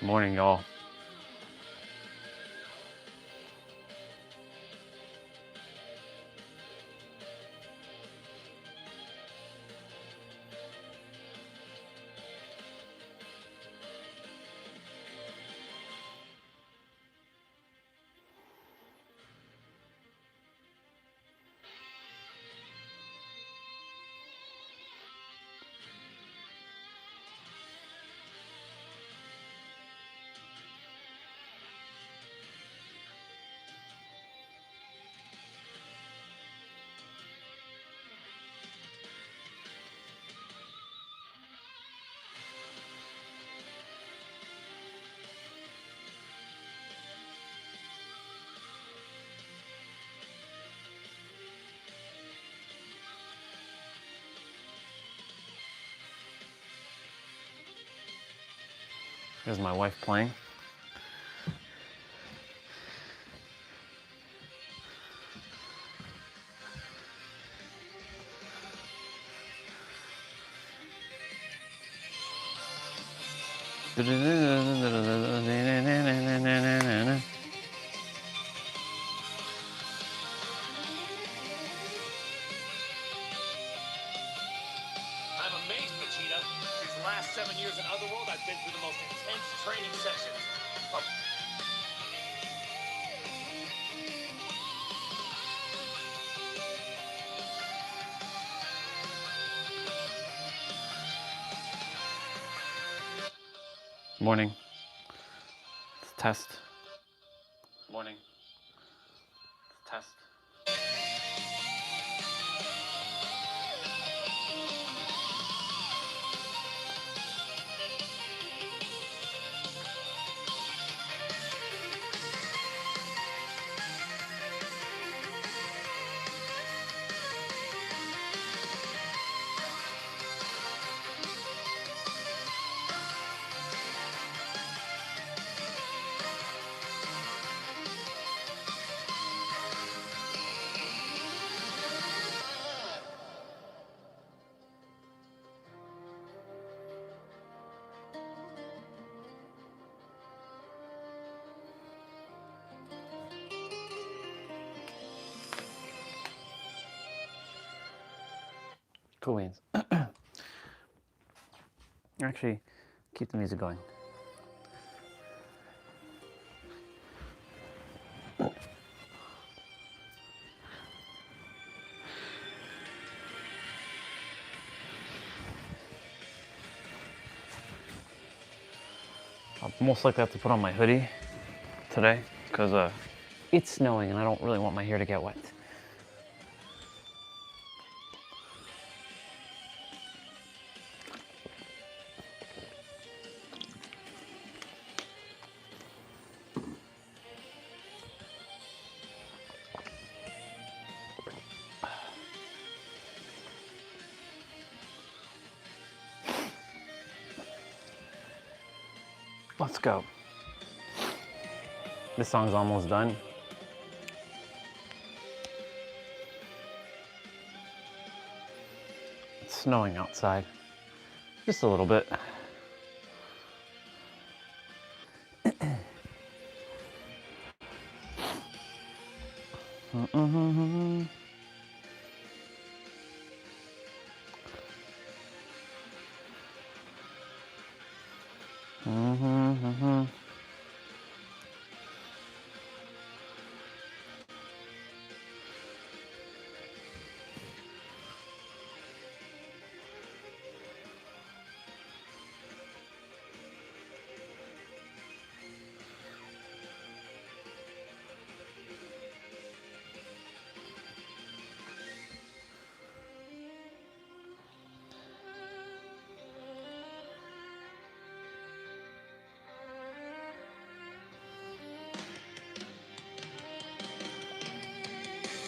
Morning, y'all. Here's my wife playing. Last 7 years in Otherworld, I've been through the most intense training sessions. Morning. Test. Morning. Test. Cool beans. Actually, keep the music going. I'll most likely have to put on my hoodie today because it's snowing and I don't really want my hair to get wet. Let's go. This song's almost done. It's snowing outside. Just a little bit.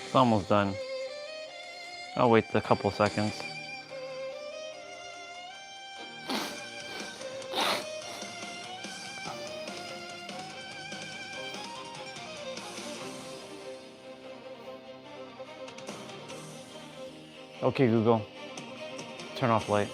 It's almost done. I'll wait a couple seconds. Okay, Google, turn off light.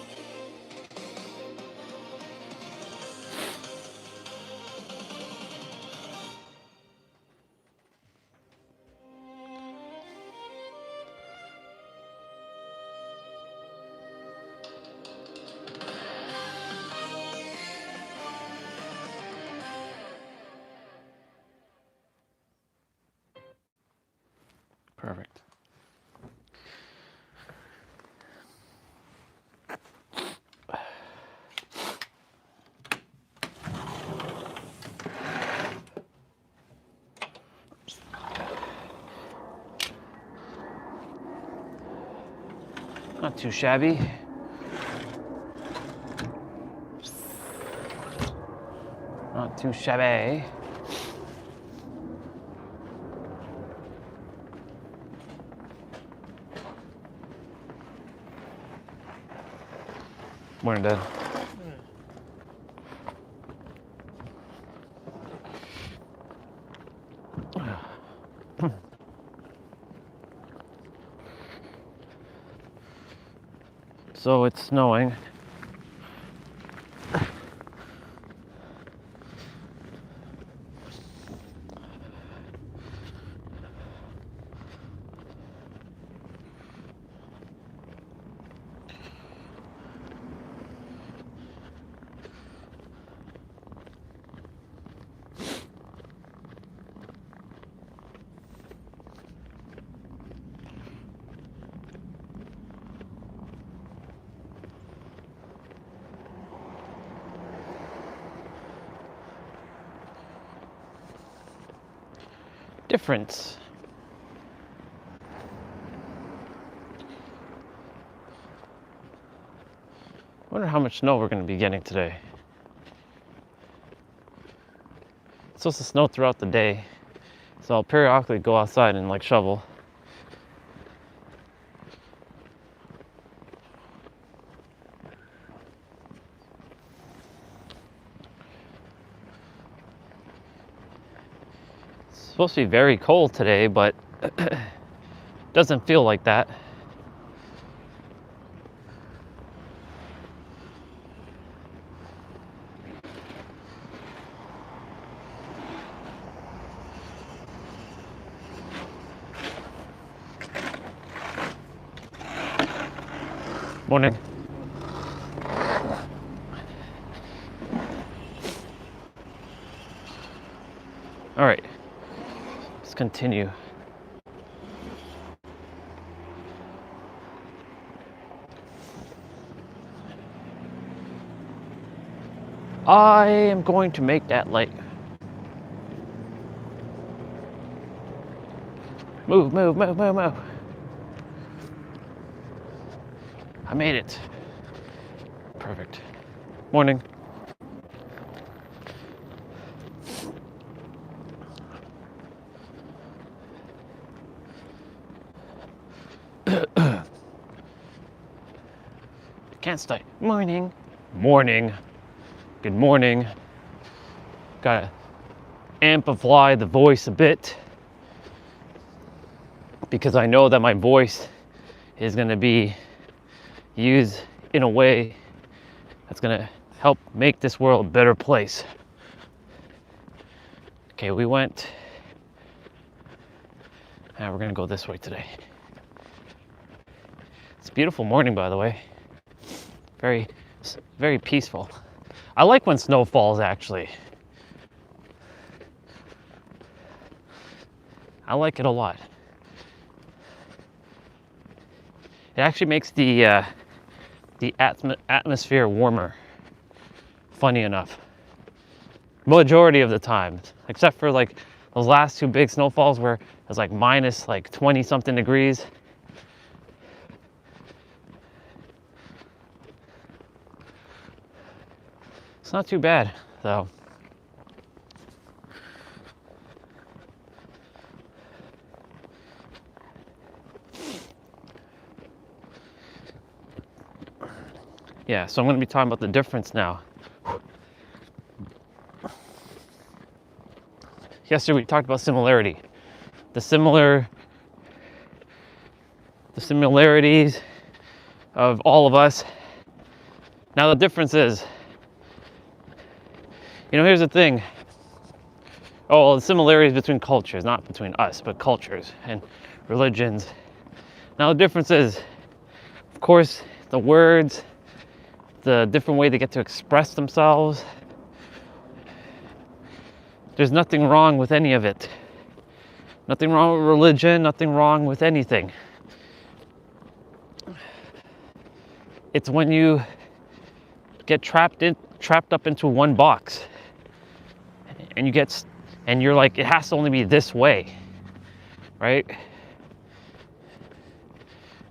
Perfect. Not too shabby. Not too shabby. Morning, Dad. So it's snowing. Difference. Wonder how much snow we're going to be getting today. It's supposed to snow throughout the day, so I'll periodically go outside and like shovel. It's supposed to be very cold today, but doesn't feel like that. Morning. All right, let's continue. I am going to make that light. Move, move, move, move, move. I made it. Perfect. Morning. Can't stay. Morning. Morning. Good morning. Gotta amplify the voice a bit because I know that my voice is gonna be used in a way that's gonna help make this world a better place. Okay, we went. Now we're gonna go this way today. It's a beautiful morning, by the way. Very, very peaceful. I like when snow falls, actually. I like it a lot. It actually makes the atmosphere warmer, funny enough. Majority of the time, except for like those last two big snowfalls where it's like minus like 20 something degrees. It's not too bad though. Yeah, so I'm going to be talking about the difference now. Yesterday we talked about similarity. The similarities of all of us. Now the difference is, here's the thing. Oh, the similarities between cultures, not between us, but cultures and religions. Now the difference is, of course, the words, the different way they get to express themselves. There's nothing wrong with any of it. Nothing wrong with religion, nothing wrong with anything. It's when you get trapped up into one box, and you're like, it has to only be this way, right?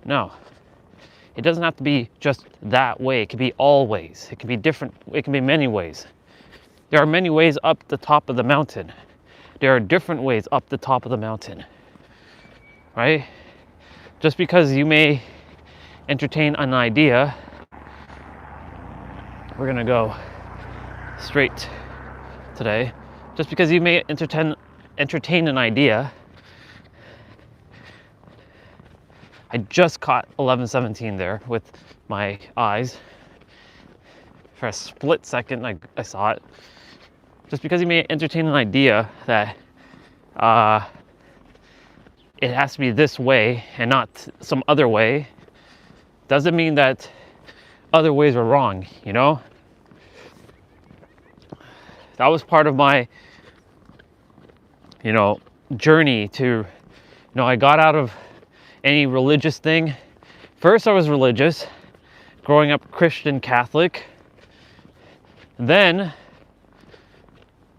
No, it doesn't have to be just that way. It can be all ways. It can be different. It can be many ways. There are many ways up the top of the mountain. There are different ways up the top of the mountain, right? Just because you may entertain an idea, we're gonna go straight today. Just because you may entertain an idea, I just caught 11:17 there with my eyes. For a split second, I saw it. Just because you may entertain an idea that it has to be this way and not some other way, doesn't mean that other ways are wrong, you know? That was part of my, journey to, I got out of any religious thing. First, I was religious, growing up Christian Catholic. Then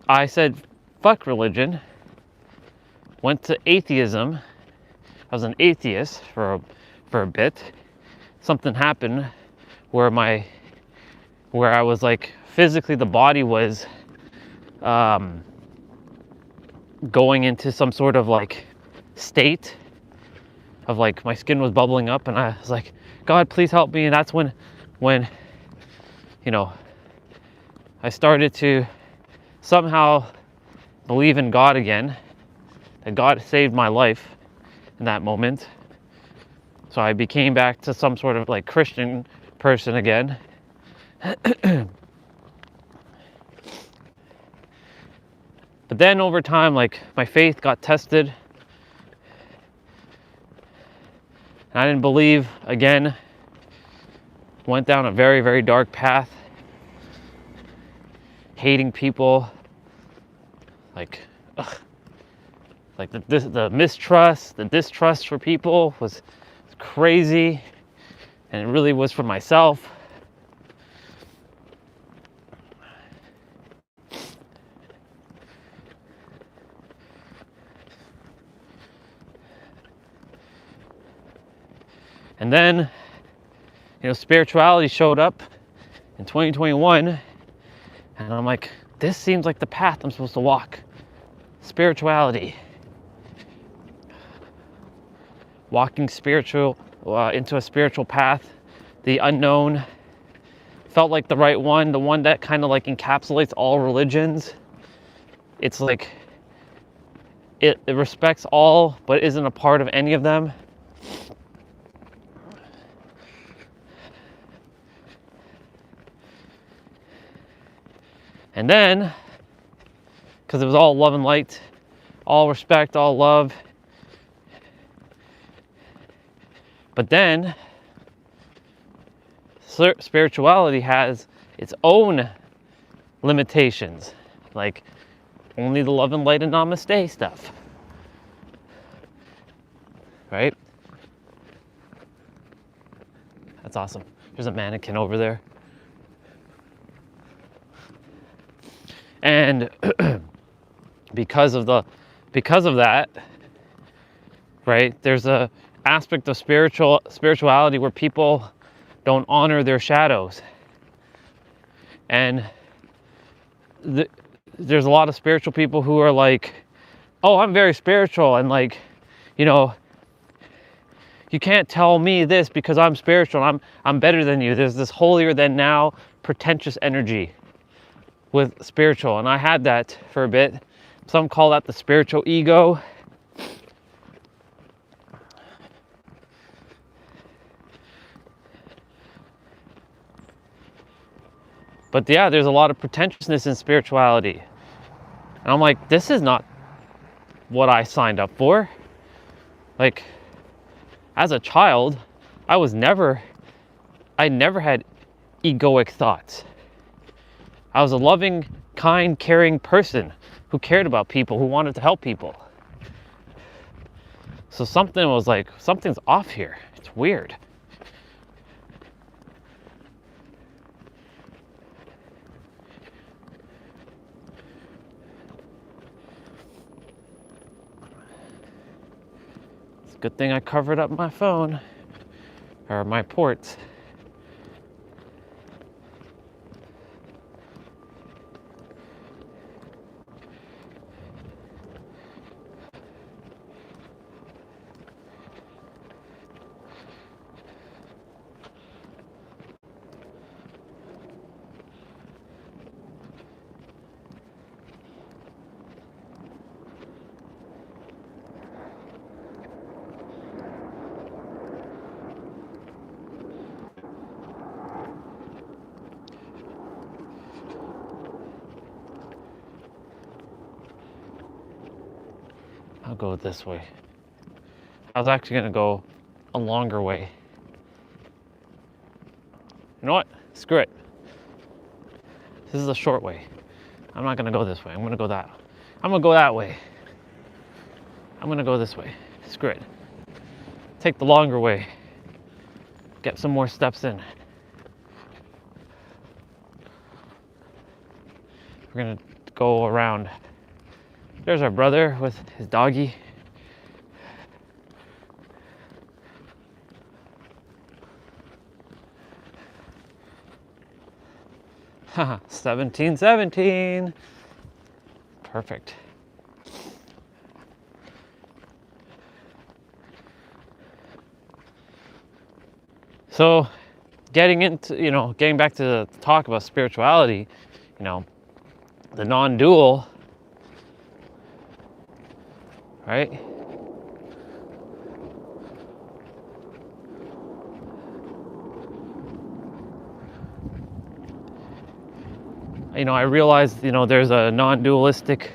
I said, fuck religion. Went to atheism. I was an atheist for a bit. Something happened where I was like, physically the body was going into some sort of like state of like, my skin was bubbling up, and I was like, God, please help me. And that's when I started to somehow believe in God again, that God saved my life in that moment. So I became back to some sort of like Christian person again. But then over time, like, my faith got tested. And I didn't believe again. Went down a very, very dark path. Hating people. Like the mistrust, the distrust for people was crazy. And it really was for myself. And then, spirituality showed up in 2021, and I'm like, this seems like the path I'm supposed to walk. Spirituality. Walking into a spiritual path, the unknown, felt like the right one, the one that kind of like encapsulates all religions. It's like, it respects all, but isn't a part of any of them. And then, because it was all love and light, all respect, all love. But then, spirituality has its own limitations, like only the love and light and namaste stuff, right? That's awesome. There's a mannequin over there. And because of that, right, there's a aspect of spirituality where people don't honor their shadows. And there's a lot of spiritual people who are like, oh, I'm very spiritual, and like, you can't tell me this because I'm spiritual. I'm better than you. There's this holier than now pretentious energy with spiritual, and I had that for a bit. Some call that the spiritual ego. But yeah, there's a lot of pretentiousness in spirituality. And I'm like, this is not what I signed up for. Like, as a child, I never had egoic thoughts. I was a loving, kind, caring person who cared about people, who wanted to help people. So something was like, something's off here. It's weird. It's a good thing I covered up my phone, or my ports. I'll go this way. I was actually gonna go a longer way. You know what? Screw it. This is a short way. I'm not gonna go this way. I'm gonna go that. I'm gonna go that way. I'm gonna go this way. Screw it. Take the longer way. Get some more steps in. We're gonna go around. There's our brother with his doggy. Haha, 1717. Perfect. So, getting back to the talk about spirituality, the non-dual, right? I realized, there's a non-dualistic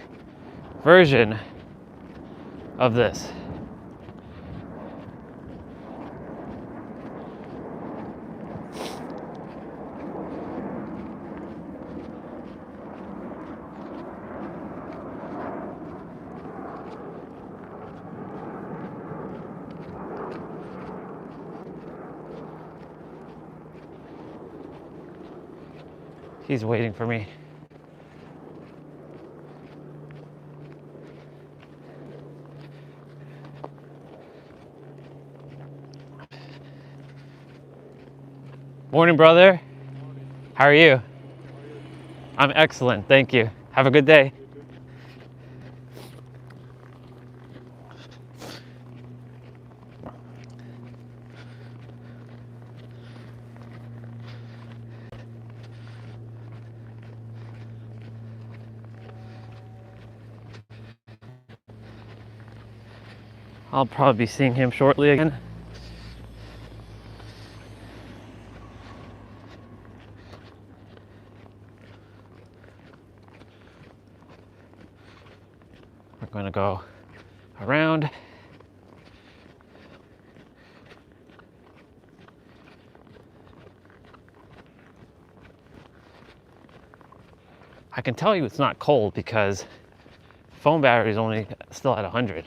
version of this. He's waiting for me. Morning, brother. How are you? I'm excellent, thank you. Have a good day. I'll probably be seeing him shortly again. We're going to go around. I can tell you it's not cold because phone battery is only still at 100.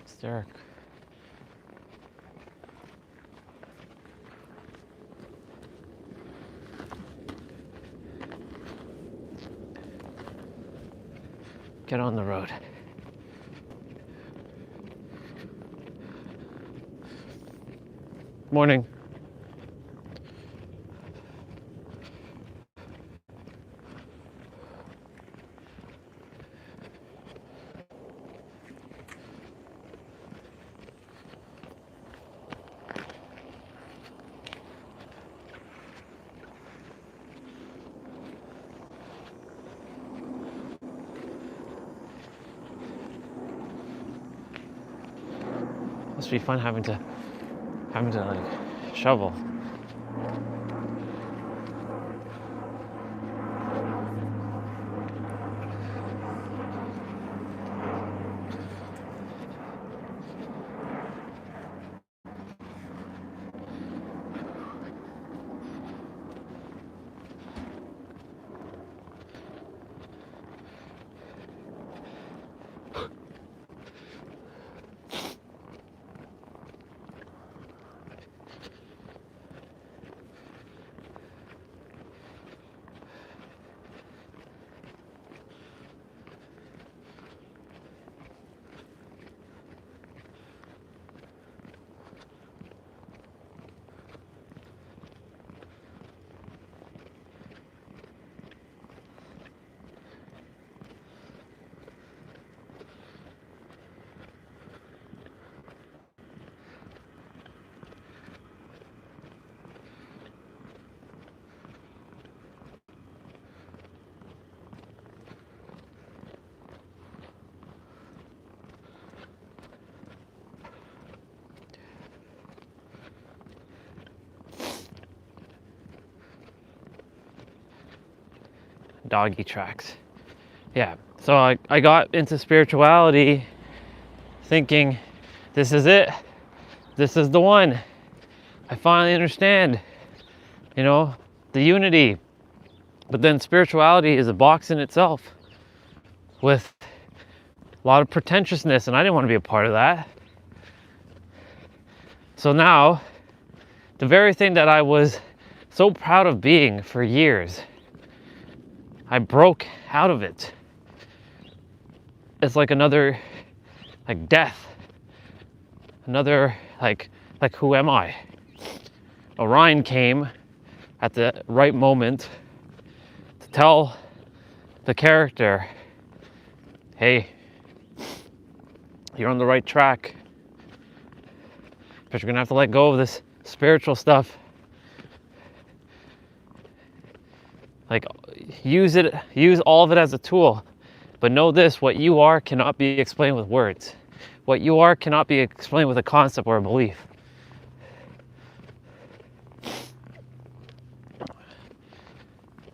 It's dark. Get on the road. Morning. Must be fun having to like shovel. doggy tracks. Yeah, so I got into spirituality thinking, this is it. This is the one. I finally understand, you know, the unity. But then spirituality is a box in itself with a lot of pretentiousness, and I didn't want to be a part of that. So now, the very thing that I was so proud of being for years, I broke out of it. It's like another, like death. Another, like who am I? Orion came at the right moment to tell the character, hey, you're on the right track, but you're gonna have to let go of this spiritual stuff. Like, use all of it as a tool, but know this: what you are cannot be explained with words. What you are cannot be explained with a concept or a belief.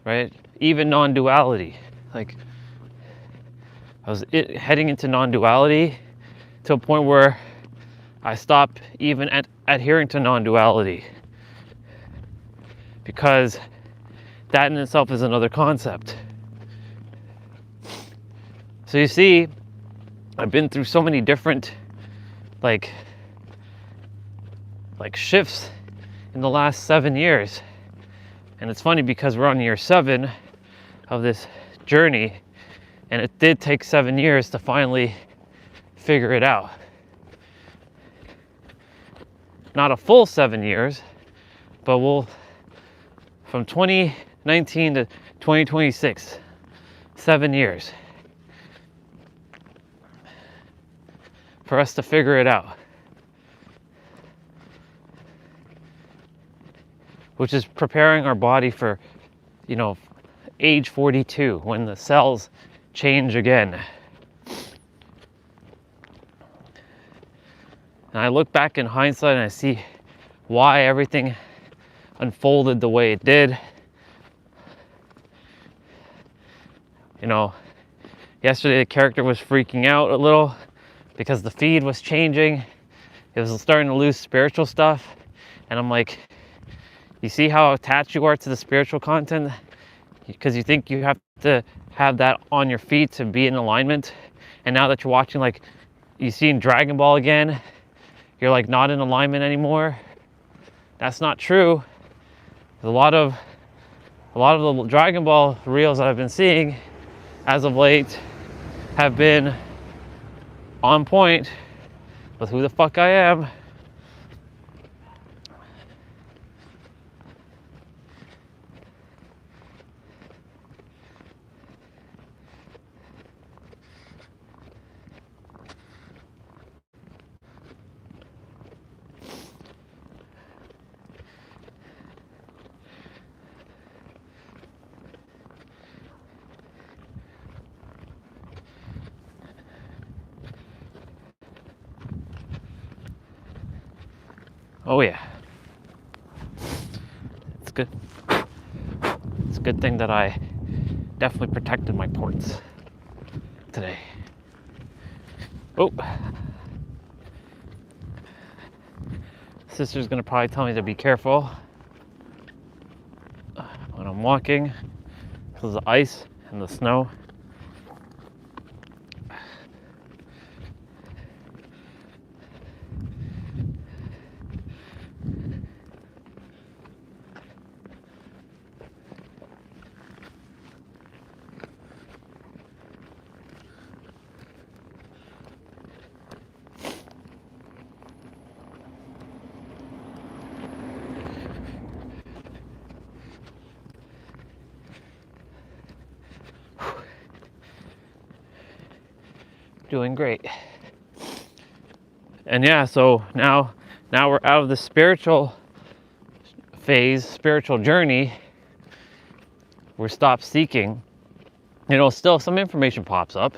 Right? Even non-duality. Like, I was heading into non-duality to a point where I stopped even adhering to non-duality, because that in itself is another concept. So you see, I've been through so many different like shifts in the last 7 years. And it's funny because we're on year 7 of this journey, and it did take 7 years to finally figure it out. Not a full 7 years, but from 2019 to 2026, 7 years for us to figure it out. Which is preparing our body for, age 42, when the cells change again. And I look back in hindsight and I see why everything unfolded the way it did. Yesterday the character was freaking out a little because the feed was changing. It was starting to lose spiritual stuff. And I'm like, you see how attached you are to the spiritual content? Because you think you have to have that on your feet to be in alignment. And now that you're watching, like, you see in Dragon Ball again, you're like not in alignment anymore. That's not true. A lot of the Dragon Ball reels that I've been seeing as of late have been on point with who the fuck I am. Oh yeah. It's good. It's a good thing that I definitely protected my ports today. Oh. Sister's gonna probably tell me to be careful when I'm walking because of the ice and the snow. Doing great. And yeah, so now we're out of the spiritual phase, spiritual journey. We're stopped seeking. Still some information pops up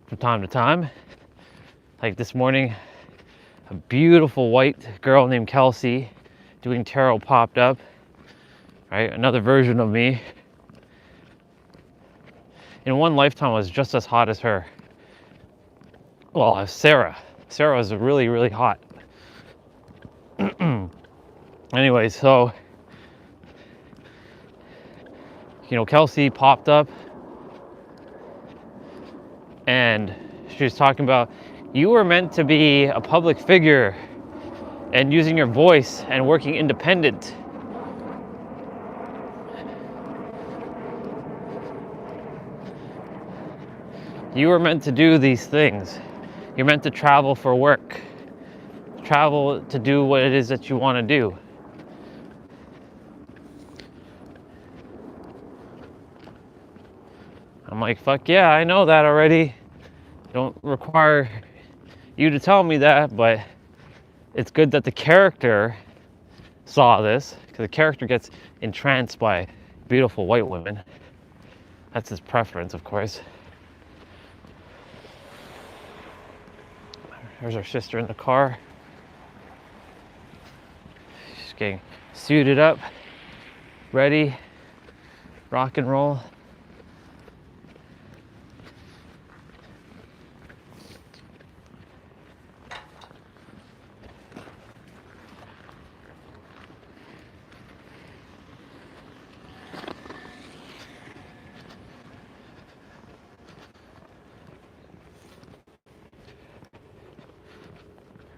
from time to time. Like this morning, a beautiful white girl named Kelsey doing tarot popped up, right? Another version of me. in one lifetime I was just as hot as her. Well, Sarah was really, really hot. Anyway, so, you know, Kelsey popped up and she was talking about, you were meant to be a public figure and using your voice and working independent. You were meant to do these things. You're meant to travel for work, travel to do what it is that you want to do. I'm like, fuck yeah, I know that already. Don't require you to tell me that, but it's good that the character saw this, because the character gets entranced by beautiful white women. That's his preference, of course. There's our sister in the car. She's getting suited up, ready, rock and roll.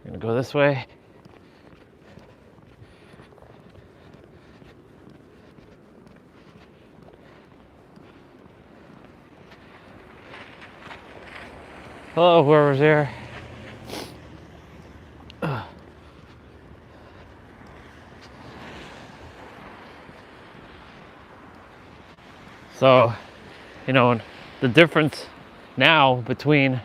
We're gonna go this way. Hello, whoever's here. So, you know, the difference now between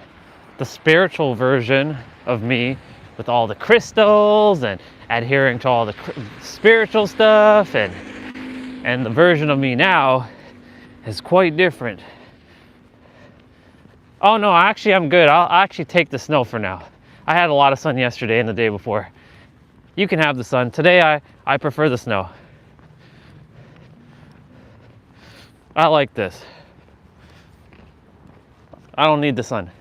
the spiritual version of me with all the crystals and adhering to all the spiritual stuff and the version of me now is quite different. Oh no, actually I'm good. I'll actually take the snow for now. I had a lot of sun yesterday and the day before. You can have the sun. Today I prefer the snow. I like this. I don't need the sun.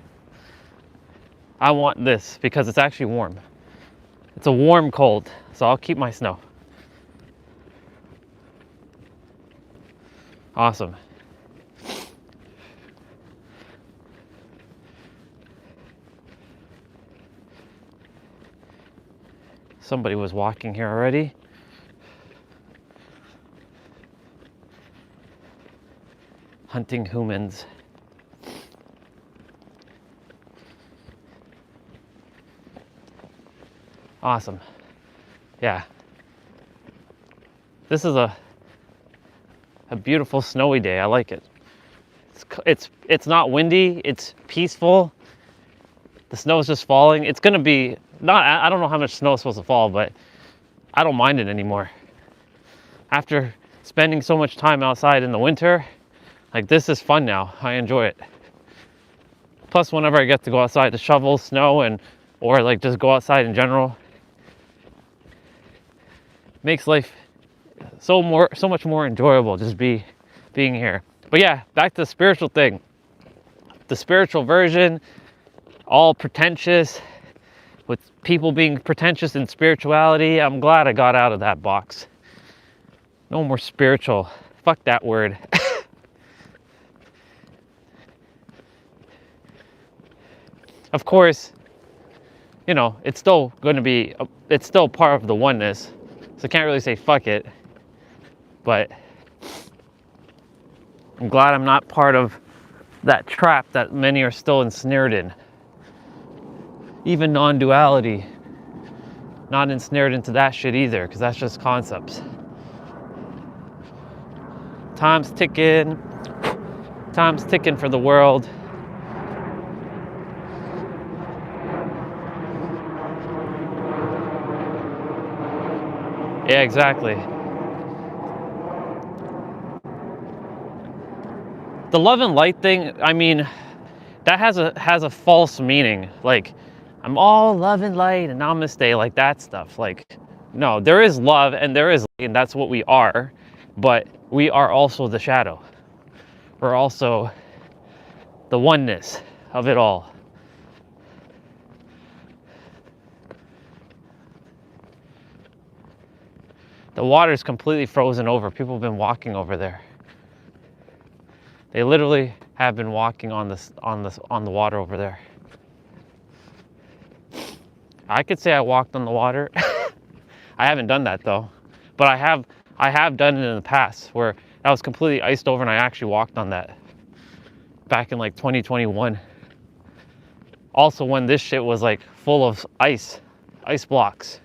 I want this because it's actually warm. It's a warm cold, so I'll keep my snow. Awesome. Somebody was walking here already. Hunting humans. Awesome. Yeah. This is a beautiful snowy day. I like it. It's not windy. It's peaceful. The snow is just falling. It's gonna be I don't know how much snow is supposed to fall, but I don't mind it anymore. After spending so much time outside in the winter, like, this is fun now. I enjoy it. Plus, whenever I get to go outside to shovel snow or like just go outside in general, makes life so much more enjoyable just being here. But yeah, back to the spiritual thing. The spiritual version, all pretentious, with people being pretentious in spirituality. I'm glad I got out of that box. No more spiritual. Fuck that word. Of course, you know, it's still part of the oneness. So I can't really say fuck it. But I'm glad I'm not part of that trap that many are still ensnared in. Even non-duality, not ensnared into that shit either, because that's just concepts. Time's ticking for the world. Yeah, exactly. The love and light thing, I mean, that has a false meaning. Like, I'm all love and light and namaste, like that stuff. Like, no, there is love and there is light, and that's what we are. But we are also the shadow. We're also the oneness of it all. The water is completely frozen over. People have been walking over there. They literally have been walking on the water over there. I could say I walked on the water. I haven't done that though, but I have done it in the past where that was completely iced over and I actually walked on that back in like 2021. Also when this shit was like full of ice blocks.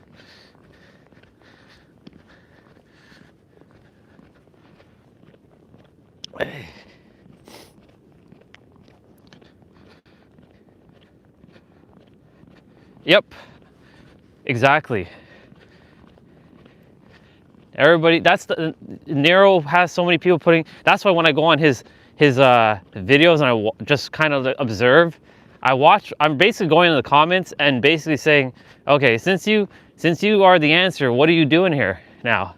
Yep, exactly. Everybody, that's the Nero has so many people putting. That's why when I go on his videos and I just kind of observe, I'm basically going in the comments and basically saying, okay, since you are the answer, what are you doing here now?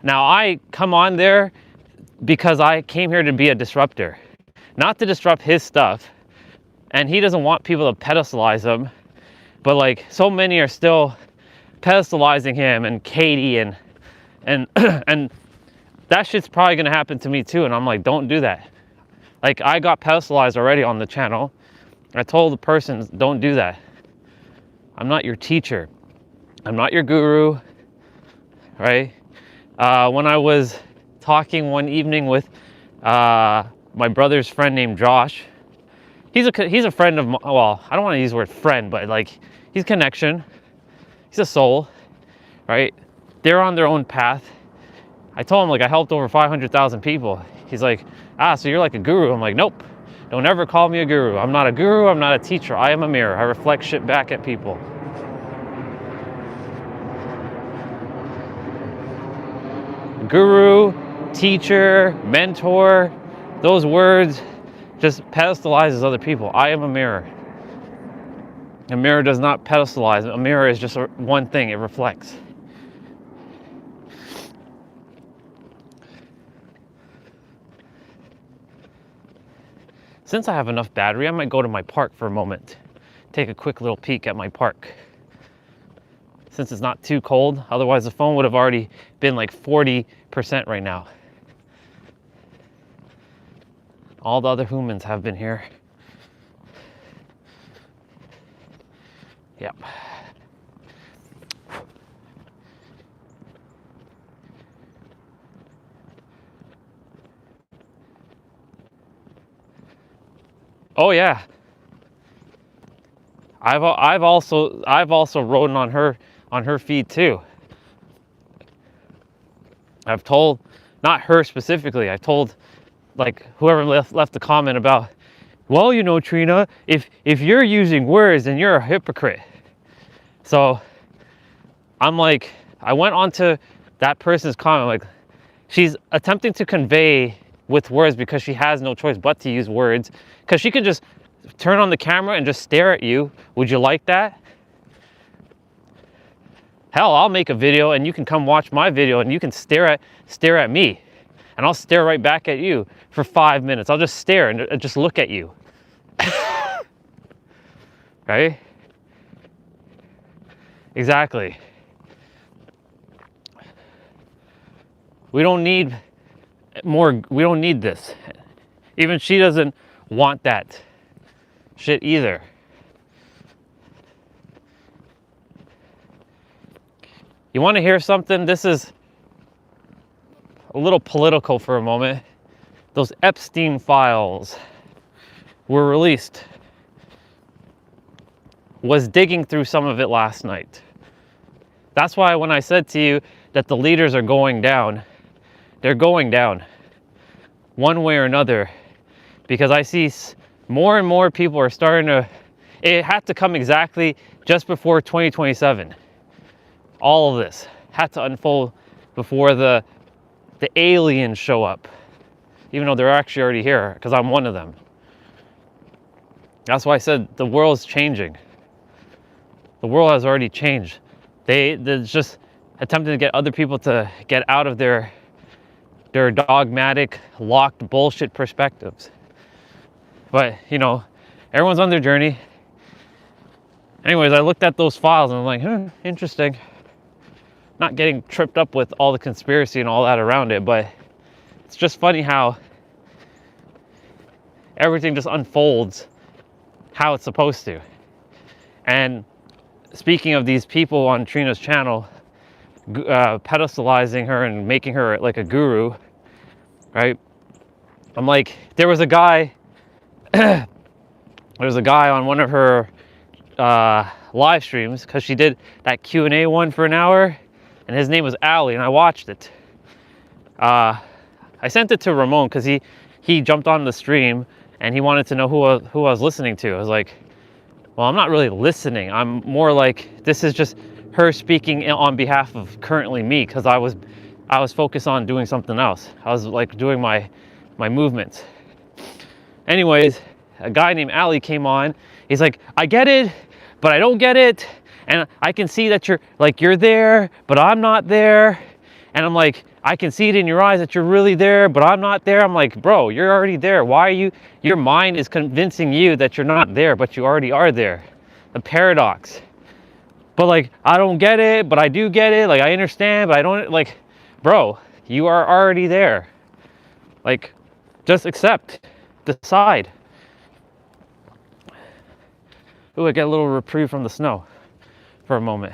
Now I come on there because I came here to be a disruptor, not to disrupt his stuff, and he doesn't want people to pedestalize him. But like so many are still pedestalizing him and Katie and and that shit's probably gonna happen to me too. And I'm like, don't do that. Like I got pedestalized already on the channel. I told the person, don't do that. I'm not your teacher. I'm not your guru, right? When I was talking one evening with my brother's friend named Josh, he's a friend of, well, I don't want to use the word friend, but like he's connection. He's a soul, right? They're on their own path. I told him like I helped over 500,000 people. He's like, so you're like a guru. I'm like, nope. Don't ever call me a guru. I'm not a guru. I'm not a teacher. I am a mirror. I reflect shit back at people. Guru, teacher, mentor, those words just pedestalizes other people. I am a mirror. A mirror does not pedestalize. A mirror is just one thing. It reflects. Since I have enough battery, I might go to my park for a moment. Take a quick little peek at my park. Since it's not too cold, otherwise the phone would have already been like 40% right now. All the other humans have been here. Yep. Oh yeah. I've also rodden on her feed too. I've told, not her specifically, I told like whoever left the comment about, well, you know, Trina, if you're using words, then you're a hypocrite. So I'm like, I went onto that person's comment, like she's attempting to convey with words because she has no choice but to use words, because she could just turn on the camera and just stare at you. Would you like that? Hell, I'll make a video and you can come watch my video and you can stare at me, and I'll stare right back at you for 5 minutes. I'll just stare and just look at you. Right? Exactly. We don't need more. We don't need this. Even she doesn't want that shit either. You want to hear something? This is a little political for a moment. Those Epstein files were released. Was digging through some of it last night. That's why when I said to you that the leaders are going down, they're going down one way or another, because I see more and more people are starting to, it had to come exactly just before 2027. All of this had to unfold before the aliens show up, even though they're actually already here, because I'm one of them. That's why I said the world's changing. The world has already changed. They're just attempting to get other people to get out of their dogmatic, locked bullshit perspectives. But, you know, everyone's on their journey. Anyways, I looked at those files and I'm like, interesting. Not getting tripped up with all the conspiracy and all that around it, but it's just funny how everything just unfolds how it's supposed to. And speaking of these people on Trina's channel, pedestalizing her and making her like a guru, right? I'm like, there was a guy on one of her live streams, because she did that Q&A one for an hour, and his name was Ali, and I watched it. I sent it to Ramon because he jumped on the stream and he wanted to know who I was listening to. I was like, well, I'm not really listening. I'm more like, this is just her speaking on behalf of currently me, because I was focused on doing something else. I was like doing my movements. Anyways, a guy named Ali came on. He's like, I get it, but I don't get it. And I can see that you're there, but I'm not there. And I'm like, I can see it in your eyes that you're really there, but I'm not there. I'm like, bro, you're already there. Why are your mind is convincing you that you're not there, but you already are there. The paradox. But like, I don't get it, but I do get it. Like, I understand, but I don't, like, bro, you are already there. Like, just accept, decide. Ooh, I get a little reprieve from the snow for a moment.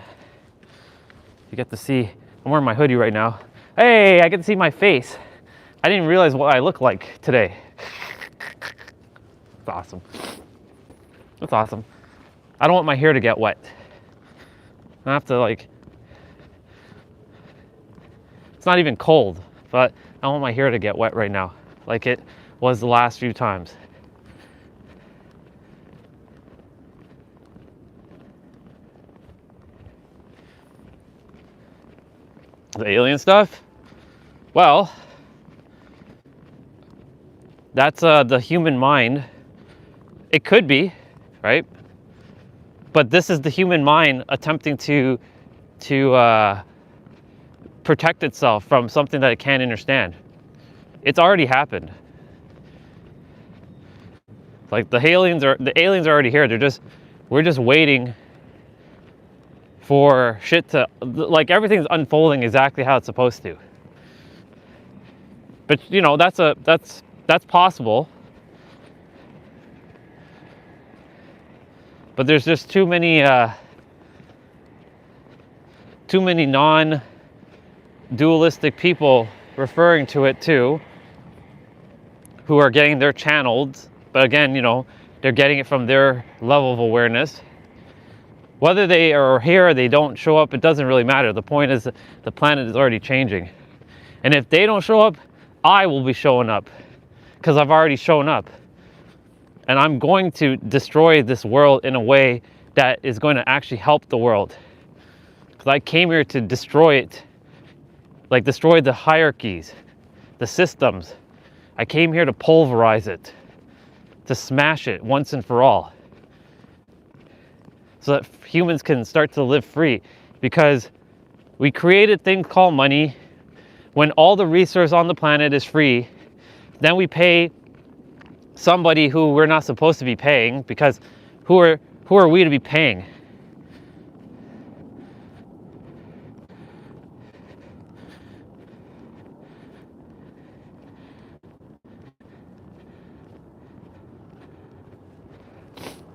You get to see, I'm wearing my hoodie right now. Hey, I get to see my face. I didn't realize what I look like today. It's awesome. That's awesome. I don't want my hair to get wet. I have to like, it's not even cold, but I don't want my hair to get wet right now, like it was the last few times. The alien stuff? Well, that's the human mind. It could be, right? But this is the human mind attempting to protect itself from something that it can't understand. It's already happened. Like the aliens are already here. We're just waiting for shit to, like, everything's unfolding exactly how it's supposed to. But you know, that's possible. But there's just too many non-dualistic people referring to it too, who are getting their channeled. But again, you know, they're getting it from their level of awareness. Whether they are here or they don't show up, it doesn't really matter. The point is that the planet is already changing. And if they don't show up, I will be showing up, because I've already shown up. And I'm going to destroy this world in a way that is going to actually help the world. Because I came here to destroy it, like destroy the hierarchies, the systems. I came here to pulverize it, to smash it once and for all, so that humans can start to live free. Because we created things called money. When all the resource on the planet is free, then we pay somebody who we're not supposed to be paying, because who are we to be paying?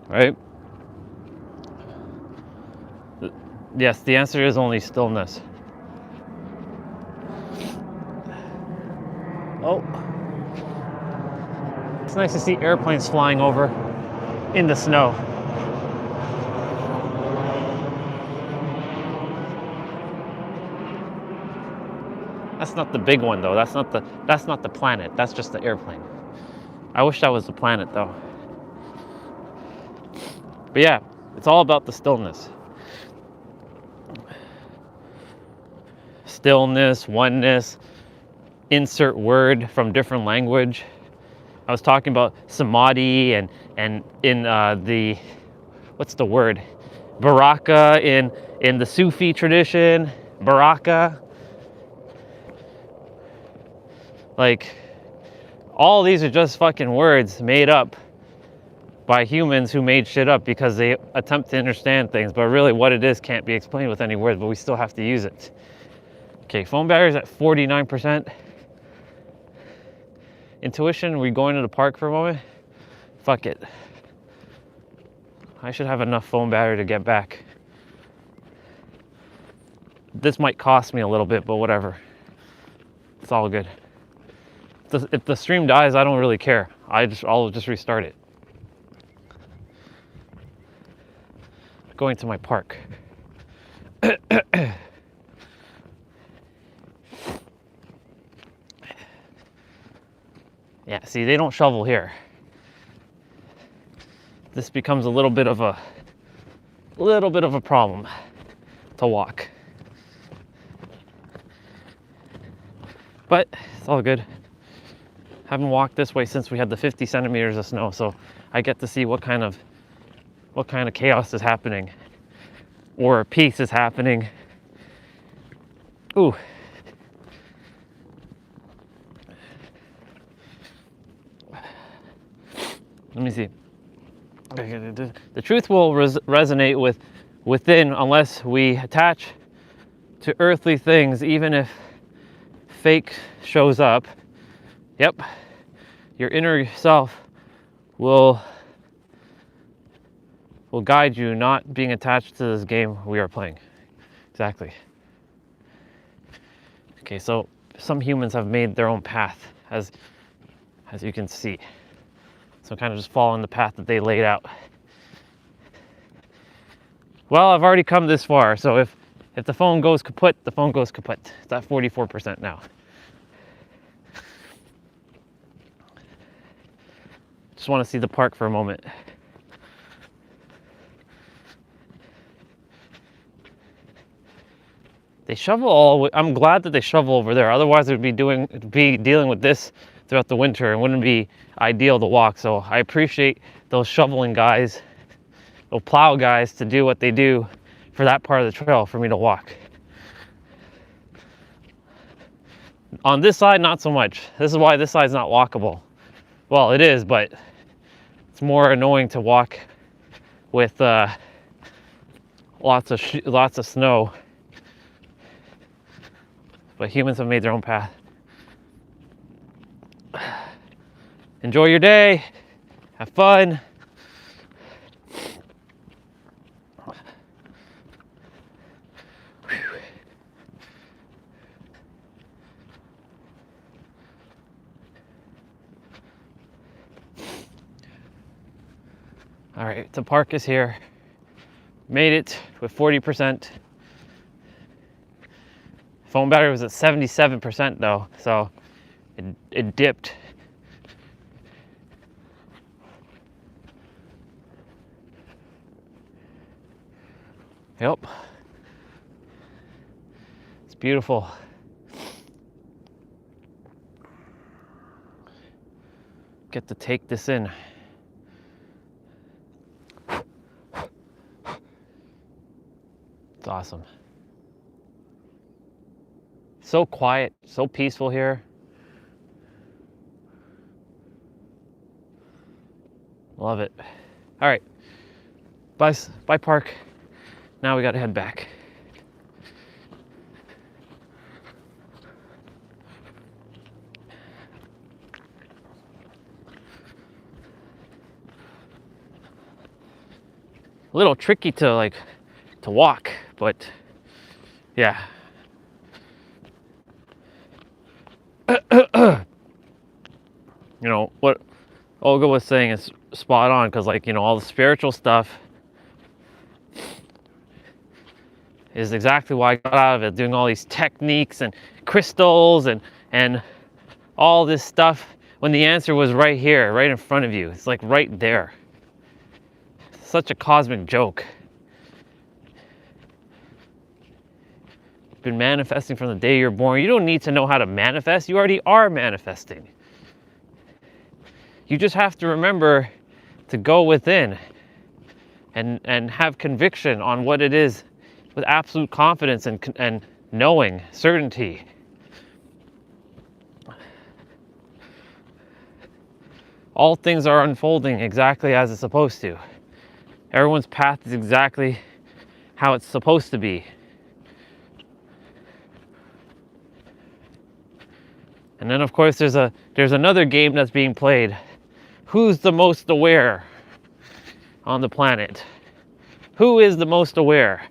Right? Yes, the answer is only stillness. Oh, it's nice to see airplanes flying over in the snow. That's not the big one though. That's not the planet. That's just the airplane. I wish that was the planet though. But yeah, it's all about the stillness. Stillness, oneness, insert word from different language. I was talking about samadhi and in the, what's the word? Baraka in the Sufi tradition, baraka. Like, all these are just fucking words made up by humans who made shit up because they attempt to understand things, but really what it is can't be explained with any words, but we still have to use it. Okay, phone battery's at 49%. Intuition, we going to the park for a moment? Fuck it. I should have enough phone battery to get back. This might cost me a little bit, but whatever. It's all good. If the stream dies, I don't really care. I'll just restart it. Going to my park. Yeah, see, they don't shovel here. This becomes a little bit of a problem to walk. But it's all good. Haven't walked this way since we had the 50 centimeters of snow, so I get to see what kind of chaos is happening, or peace is happening. Ooh. Let me see. The truth will resonate within unless we attach to earthly things, even if fake shows up. Yep. Your inner self will guide you, not being attached to this game we are playing. Exactly. Okay, so some humans have made their own path, as you can see. So kind of just following the path that they laid out. Well, I've already come this far, so if the phone goes kaput, the phone goes kaput. It's at 44% now. Just want to see the park for a moment. They shovel I'm glad that they shovel over there. Otherwise, we'd be dealing with this throughout the winter and wouldn't be ideal to walk. So I appreciate those shoveling guys, those plow guys, to do what they do for that part of the trail for me to walk. On this side, not so much. This is why this side's not walkable. Well, it is, but it's more annoying to walk with lots of snow. But humans have made their own path. Enjoy your day. Have fun. All right, the park is here. Made it with 40%. Phone battery was at 77% though, so it dipped. Yep. It's beautiful. Get to take this in. It's awesome. So quiet, so peaceful here. Love it. All right, bye park. Now we gotta head back. A little tricky to walk, but yeah. You know what Olga was saying is spot on, because all the spiritual stuff is exactly why I got out of it, doing all these techniques and crystals and all this stuff, when the answer was right here, right in front of you. It's like right there. Such a cosmic joke. Been manifesting from the day you're born. You don't need to know how to manifest. You already are manifesting. You just have to remember to go within and have conviction on what it is, with absolute confidence and knowing, certainty. All things are unfolding exactly as it's supposed to. Everyone's path is exactly how it's supposed to be. And then of course there's another game that's being played. Who's the most aware on the planet? Who is the most aware?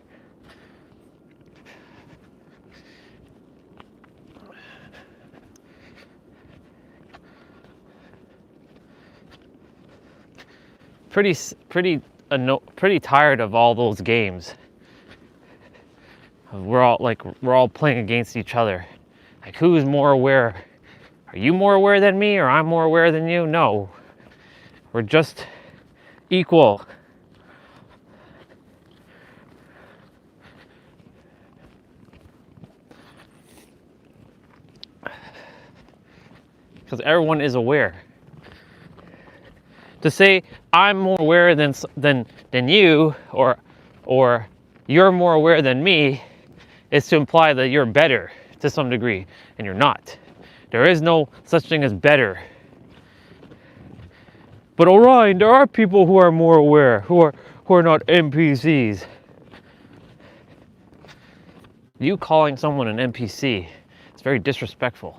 Pretty tired of all those games. We're all playing against each other. Like, who's more aware? Are you more aware than me, or I'm more aware than you? No. We're just equal. Because everyone is aware. To say I'm more aware than you, or you're more aware than me, is to imply that you're better to some degree, and you're not. There is no such thing as better. But Orion, there are people who are more aware, who are not NPCs. You calling someone an NPC, it's very disrespectful.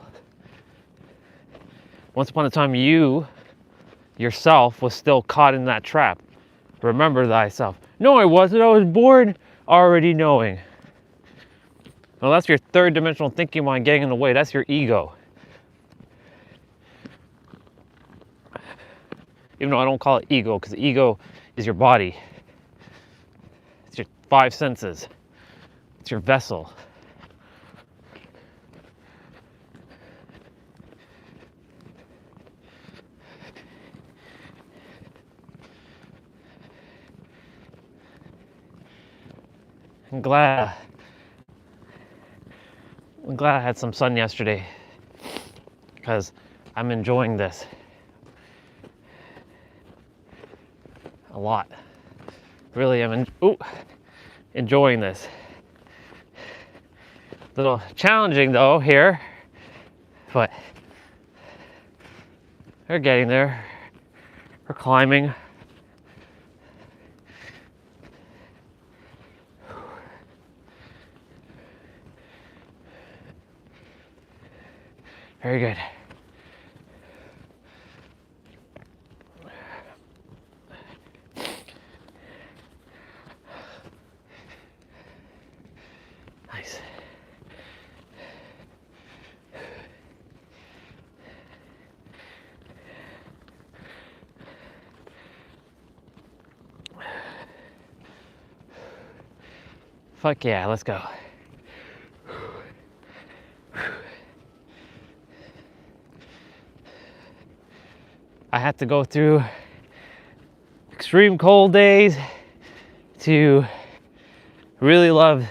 Once upon a time, you yourself was still caught in that trap. Remember thyself. No, I wasn't. I was born already knowing. Well, that's your third dimensional thinking mind getting in the way. That's your ego. Even though I don't call it ego, because ego is your body. It's your 5 senses. It's your vessel. I'm glad I had some sun yesterday, because I'm enjoying this a lot. Really, I'm enjoying this. A little challenging though here, but we're getting there. We're climbing. Very good. Nice. Fuck yeah, let's go. I had to go through extreme cold days to really love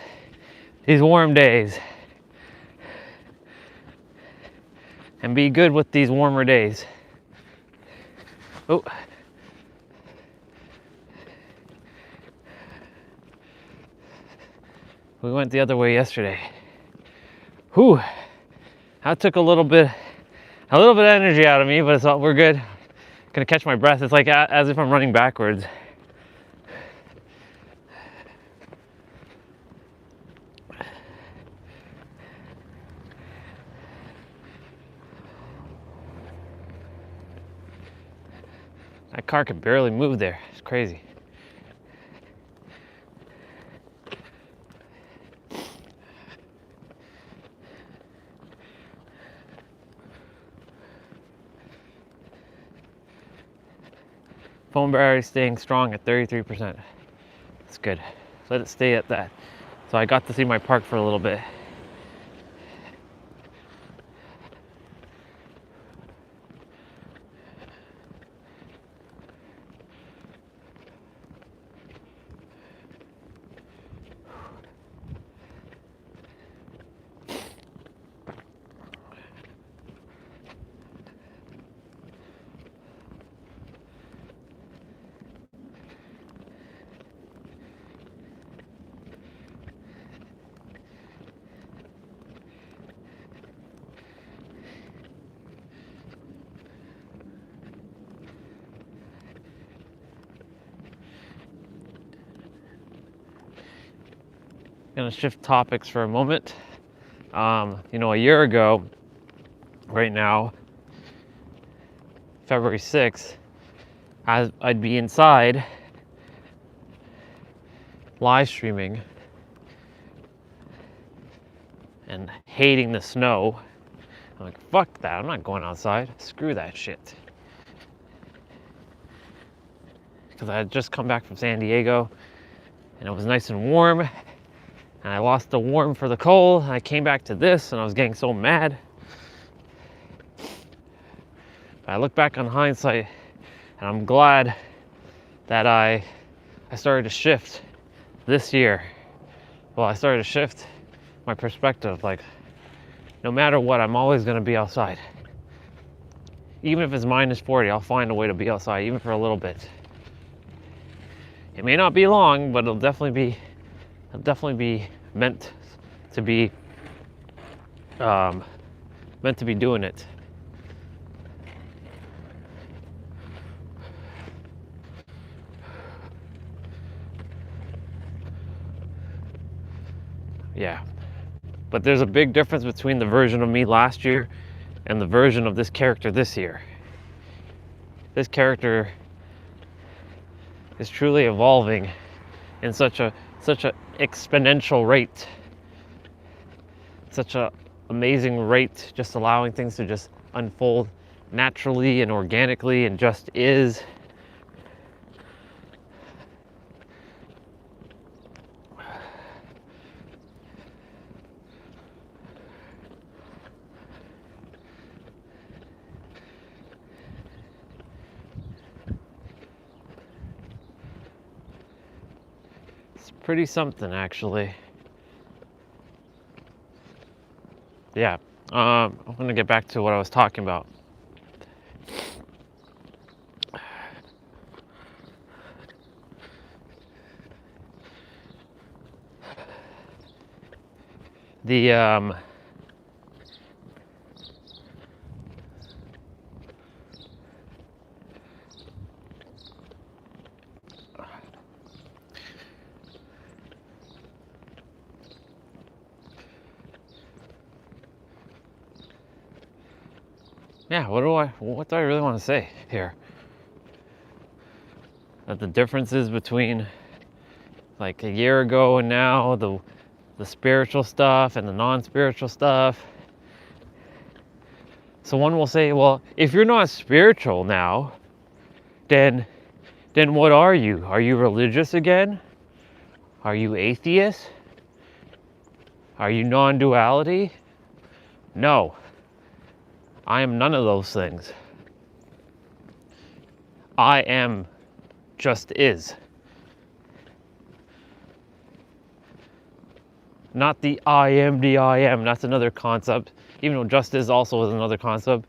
these warm days and be good with these warmer days. Oh. We went the other way yesterday. Whew. That took a little bit of energy out of me, but we're good. Gonna catch my breath. It's like as if I'm running backwards. That car could barely move there. It's crazy. Phone battery staying strong at 33%. That's good. Let it stay at that. So I got to see my park for a little bit. gonna shift topics for a moment. You know, a year ago, right now, February 6th, I'd be inside live streaming and hating the snow. I'm like, fuck that, I'm not going outside. Screw that shit. Because I had just come back from San Diego and it was nice and warm, and I lost the warm for the cold, and I came back to this and I was getting so mad. I look back on hindsight and I'm glad that I started to shift this year. Well, I started to shift my perspective. Like, no matter what, I'm always going to be outside. Even if it's minus 40, I'll find a way to be outside, even for a little bit. It may not be long, but it'll definitely be meant to be doing it. Yeah. But there's a big difference between the version of me last year and the version of this character this year. This character is truly evolving in such a exponential rate, such a amazing rate, just allowing things to just unfold naturally and organically and just is. Pretty something, actually. Yeah, I'm gonna get back to what I was talking about. The yeah, what do I really want to say here? That the differences between like a year ago and now, the spiritual stuff and the non-spiritual stuff. So one will say, well, if you're not spiritual now, then what are you? Are you religious again? Are you atheist? Are you non-duality? No. I am none of those things. I am just is. Not the I am the I am. That's another concept. Even though just is also is another concept.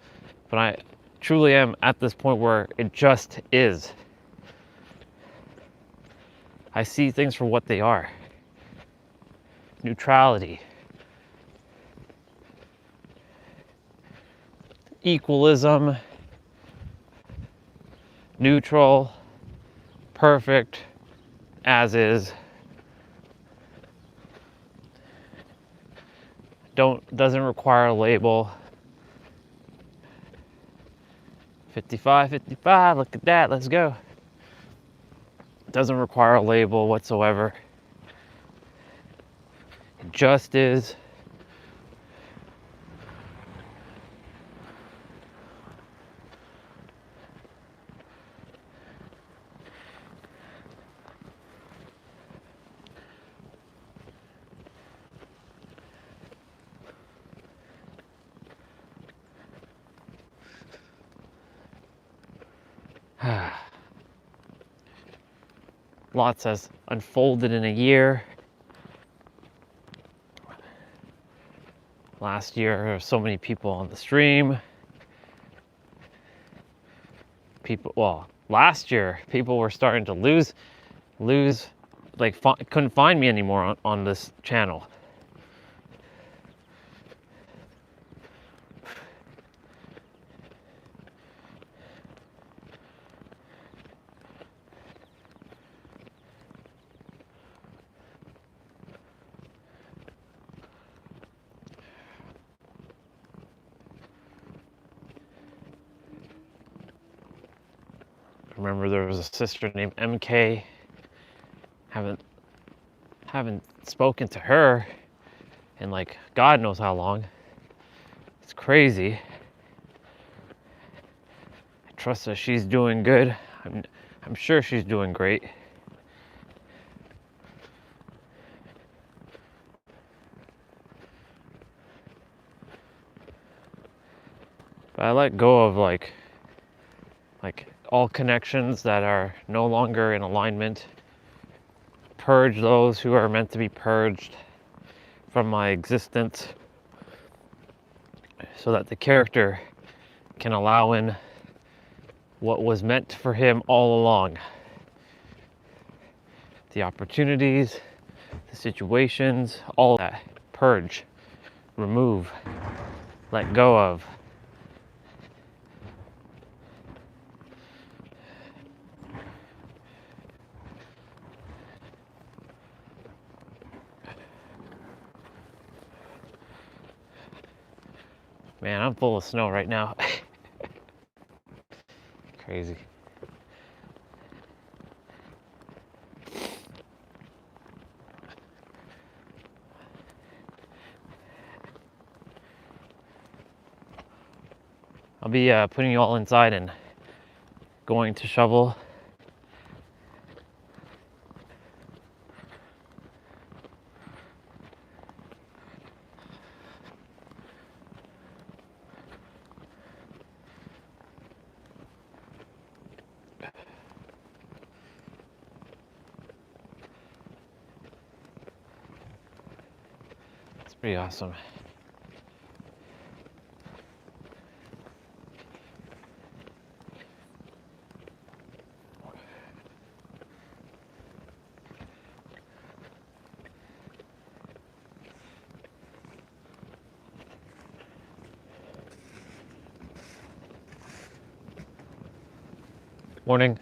But I truly am at this point where it just is. I see things for what they are. Neutrality. Equalism. Neutral. Perfect. As is. Doesn't require a label. 55, 55, look at that, let's go. Doesn't require a label whatsoever. It just is. Lots has unfolded in a year. Last year, there were so many people on the stream. Last year, people were starting to lose, like, couldn't find me anymore on this channel. remember there was a sister named MK. Haven't spoken to her in like God knows how long. It's crazy. I trust that she's doing good. I'm sure she's doing great. But I let go of like all connections that are no longer in alignment. Purge those who are meant to be purged from my existence so that the character can allow in what was meant for him all along. The opportunities, the situations, all that. Purge, remove, let go of. Man, I'm full of snow right now. Crazy. I'll be putting you all inside and going to shovel. It's pretty awesome. Morning.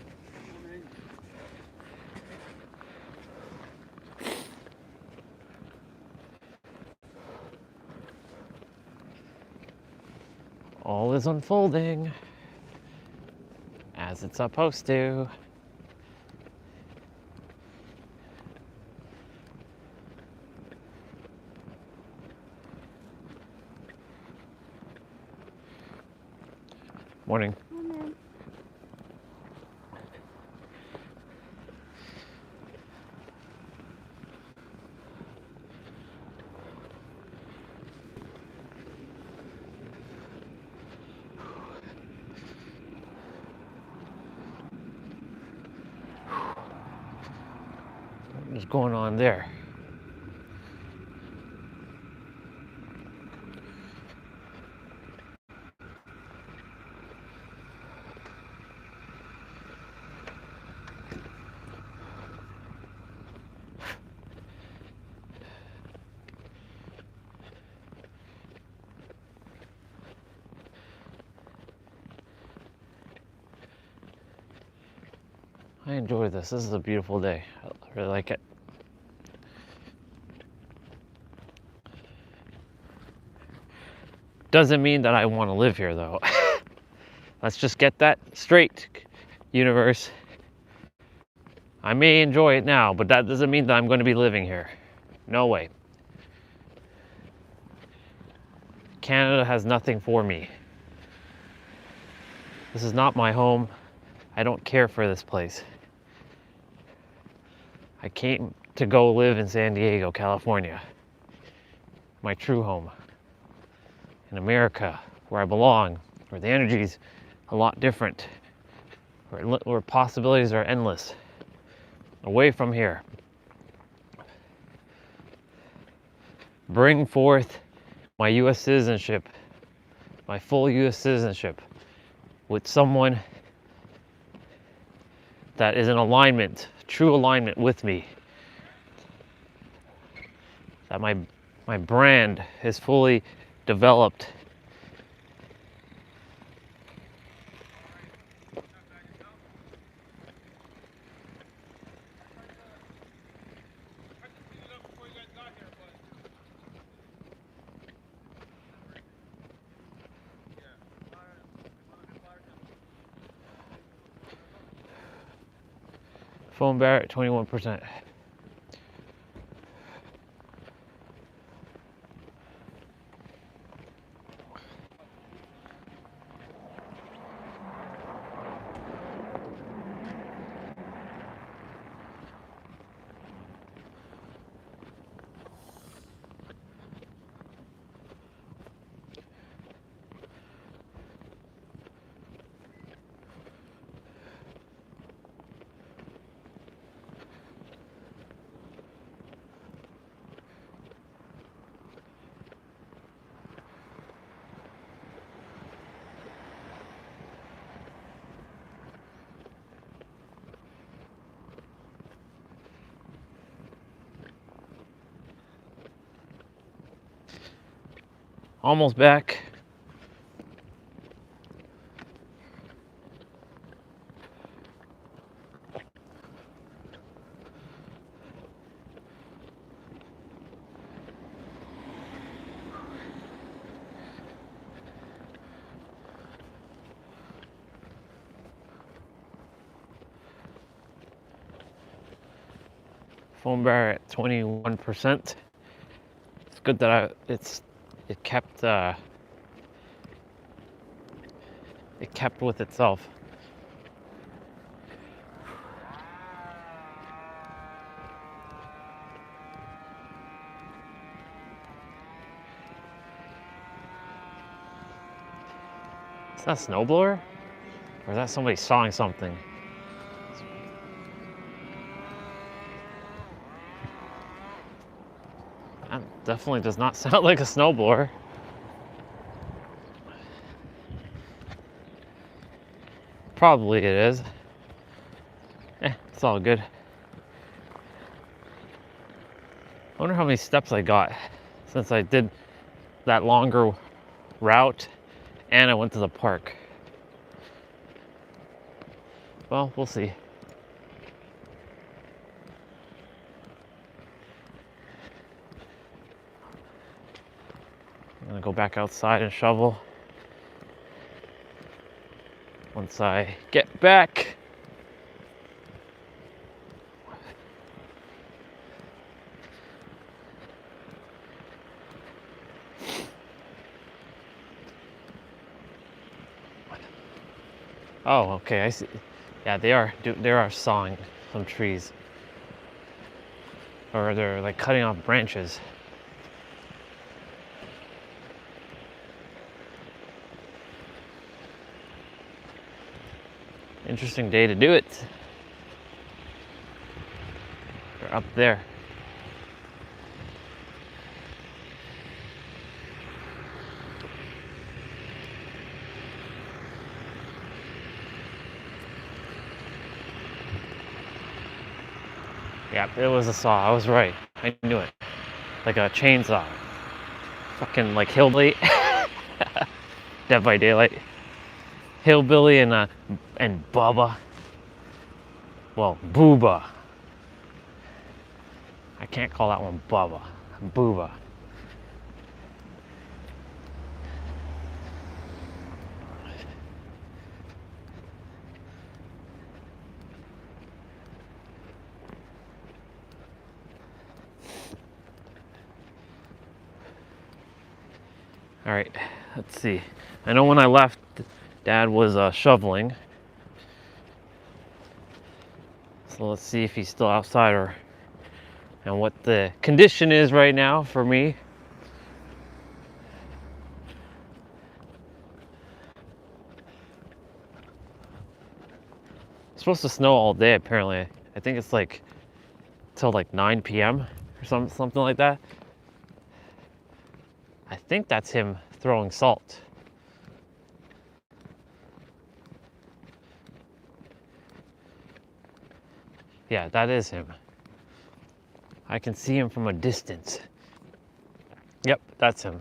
All is unfolding as it's supposed to. Morning. What's going on there? I enjoy this. This is a beautiful day. I really like it. Doesn't mean that I want to live here though. Let's just get that straight, universe. I may enjoy it now, but that doesn't mean that I'm going to be living here. No way. Canada has nothing for me. This is not my home. I don't care for this place. I came to go live in San Diego, California. My true home. In America, where I belong, where the energy's a lot different, where possibilities are endless. Away from here. Bring forth my U.S. citizenship, my full U.S. citizenship, with someone that is in alignment, true alignment with me. That my brand is fully developed. Foam Barrett, 21%. Almost back. Foam Barrett at 21%. It's good that it kept with itself. Is that a snowblower? Or is that somebody sawing something? That definitely does not sound like a snowblower. Probably it is. It's all good. I wonder how many steps I got since I did that longer route and I went to the park. Well, we'll see. I'm gonna go back outside and shovel once I get back. Oh, okay, I see. Yeah, they are sawing some trees. Or they're like cutting off branches. Interesting day to do it. They're up there. Yeah, it was a saw. I was right. I knew it. Like a chainsaw. Fucking like hillbilly. Dead by Daylight. Hillbilly and Bubba. Well, Booba. I can't call that one Bubba. Booba. All right, let's see. I know when I left, Dad was shoveling. So let's see if he's still outside and what the condition is right now for me. It's supposed to snow all day apparently. I think it's like till like 9 p.m. or something like that. I think that's him throwing salt. Yeah, that is him. I can see him from a distance. Yep, that's him.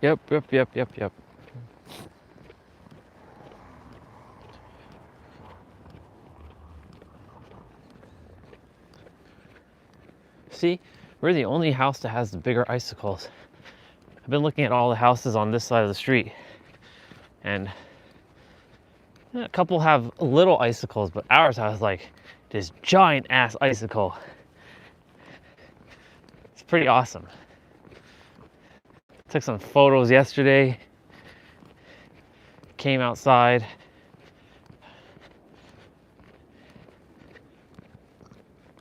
Yep. See, we're the only house that has the bigger icicles. I've been looking at all the houses on this side of the street, and a couple have little icicles, but ours has like this giant ass icicle. It's pretty awesome. Took some photos yesterday. Came outside.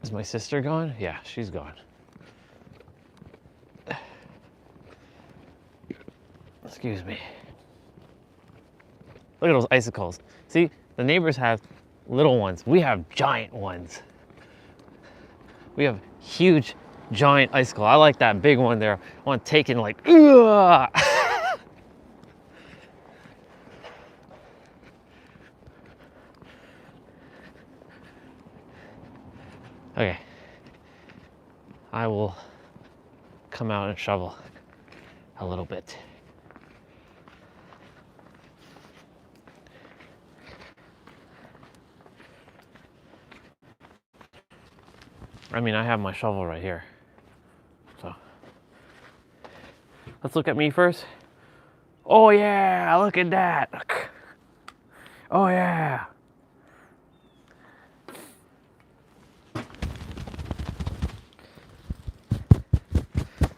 Is my sister gone? Yeah, she's gone. Excuse me. Look at those icicles. See, the neighbors have little ones. We have giant ones. We have huge, giant icicle. I like that big one there. I want to take it and like, ugh! Okay. I will come out and shovel a little bit. I mean, I have my shovel right here. So let's look at me first. Oh yeah, look at that. Oh yeah.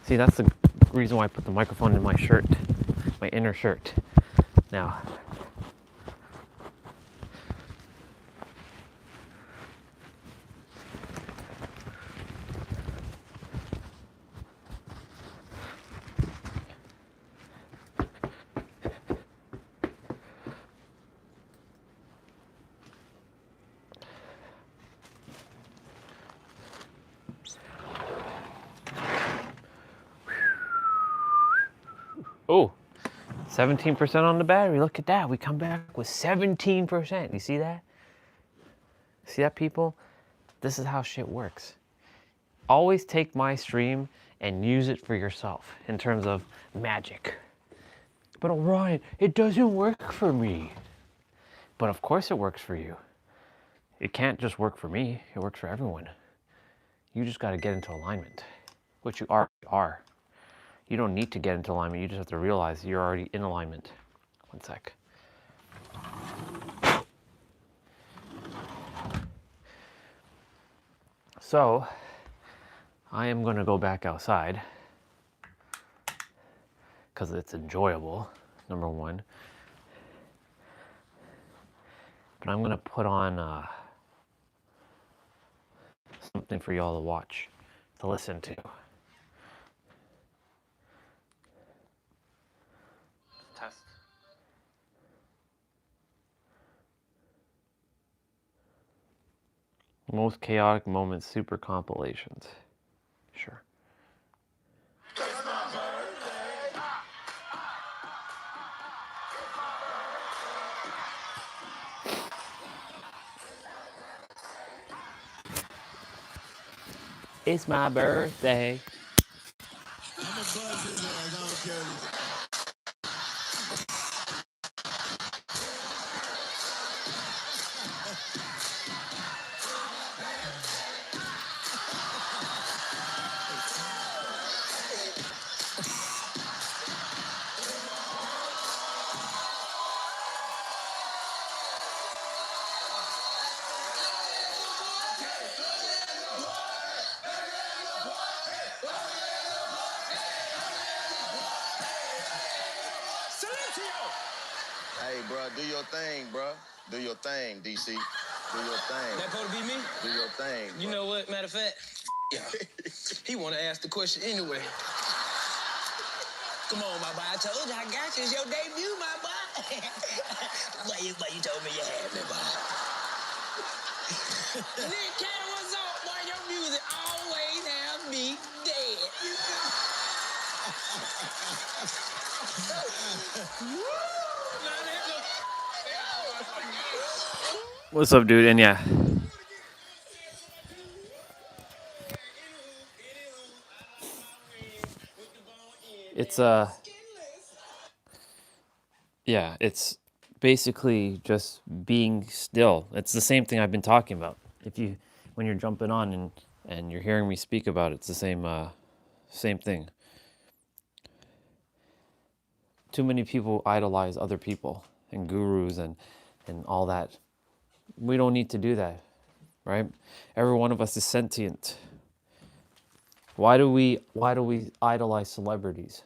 See, that's the reason why I put the microphone in my shirt, my inner shirt. Now, oh, 17% on the battery. Look at that. We come back with 17%. You see that? See that, people? This is how shit works. Always take my stream and use it for yourself in terms of magic. But Orion, it doesn't work for me. But of course it works for you. It can't just work for me. It works for everyone. You just got to get into alignment, which you are. You don't need to get into alignment. You just have to realize you're already in alignment. One sec. So, I am going to go back outside because it's enjoyable, number one. But I'm going to put on something for y'all to watch, to listen to. Test. Most chaotic moments, super compilations. Sure. It's my birthday. Hey, bro, do your thing, bro. Do your thing, DC. Do your thing. That supposed to be me? Do your thing. You know what? Matter of fact, yeah. He want to ask the question anyway. Come on, my boy. I told you I got you. It's your debut, my boy. But you told me you had me, boy. Nick Cannon, what's up, boy? Your music always have me dead. What's up, dude? And yeah. It's Yeah, it's basically just being still. It's the same thing I've been talking about. If you, when you're jumping on and you're hearing me speak about it, it's the same thing. Too many people idolize other people and gurus and all that. We don't need to do that, right? Every one of us is sentient. Why do we idolize celebrities?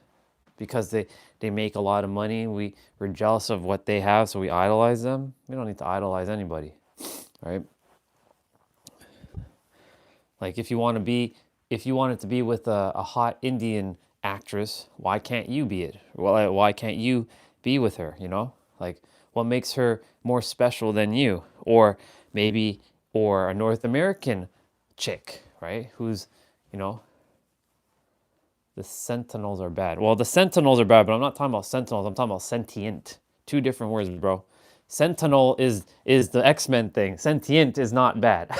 Because they make a lot of money. We're jealous of what they have, so we idolize them. We don't need to idolize anybody, right? Like if you wanted to be with a hot Indian actress, why can't you be it? Well, why can't you be with her? You know, like what makes her more special than you? Or maybe or a North American chick, right? Who's, you know, the Sentinels are bad. Well, the Sentinels are bad, but I'm not talking about Sentinels. I'm talking about sentient. Two different words, bro. Sentinel is the X-Men thing. Sentient is not bad.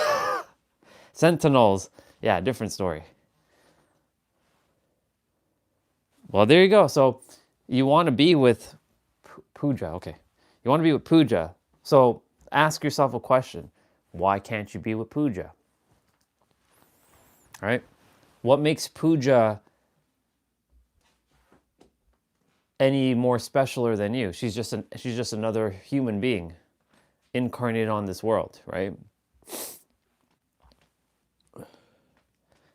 Sentinels, yeah, different story. Well, there you go. So you want to be with Pooja. Okay. You want to be with Pooja. So ask yourself a question. Why can't you be with Pooja? All right. What makes Pooja any more specialer than you? She's just another human being incarnated on this world, right?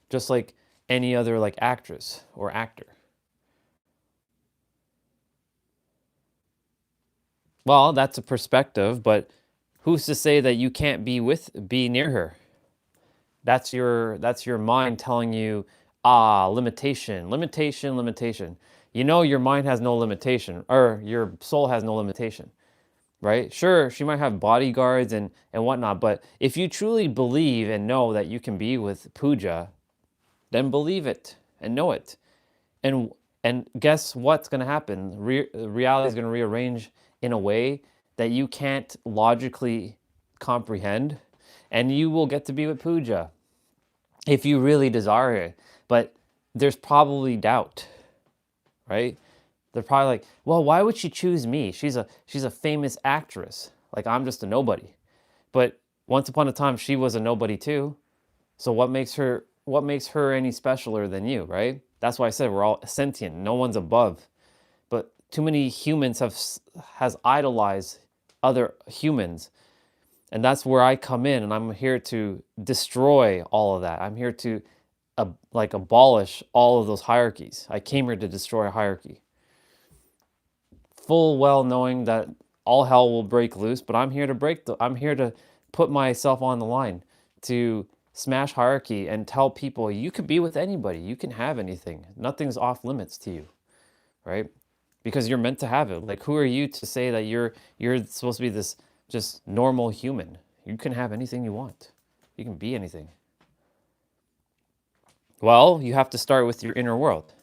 Just like any other like actress or actor. Well, that's a perspective, but who's to say that you can't be near her? That's your mind telling you, limitation, limitation, limitation. You know your mind has no limitation, or your soul has no limitation, right? Sure, she might have bodyguards and whatnot, but if you truly believe and know that you can be with Pooja, then believe it and know it. And and guess what's going to happen? Reality is going to rearrange in a way that you can't logically comprehend, and you will get to be with Pooja if you really desire it. But there's probably doubt, right? They're probably like, well, why would she choose me? She's a famous actress. Like I'm just a nobody. But once upon a time, she was a nobody too. So what makes her any specialer than you, right? That's why I said we're all sentient. No one's above. But too many humans has idolized other humans, and that's where I come in, and I'm here to destroy all of that. I'm here to like abolish all of those hierarchies. I came here to destroy a hierarchy, full well knowing that all hell will break loose. But I'm here to put myself on the line to smash hierarchy and tell people you could be with anybody, you can have anything, nothing's off limits to you, right? Because you're meant to have it. Like who are you to say that you're supposed to be this just normal human? You can have anything you want. You can be anything. Well, you have to start with your inner world.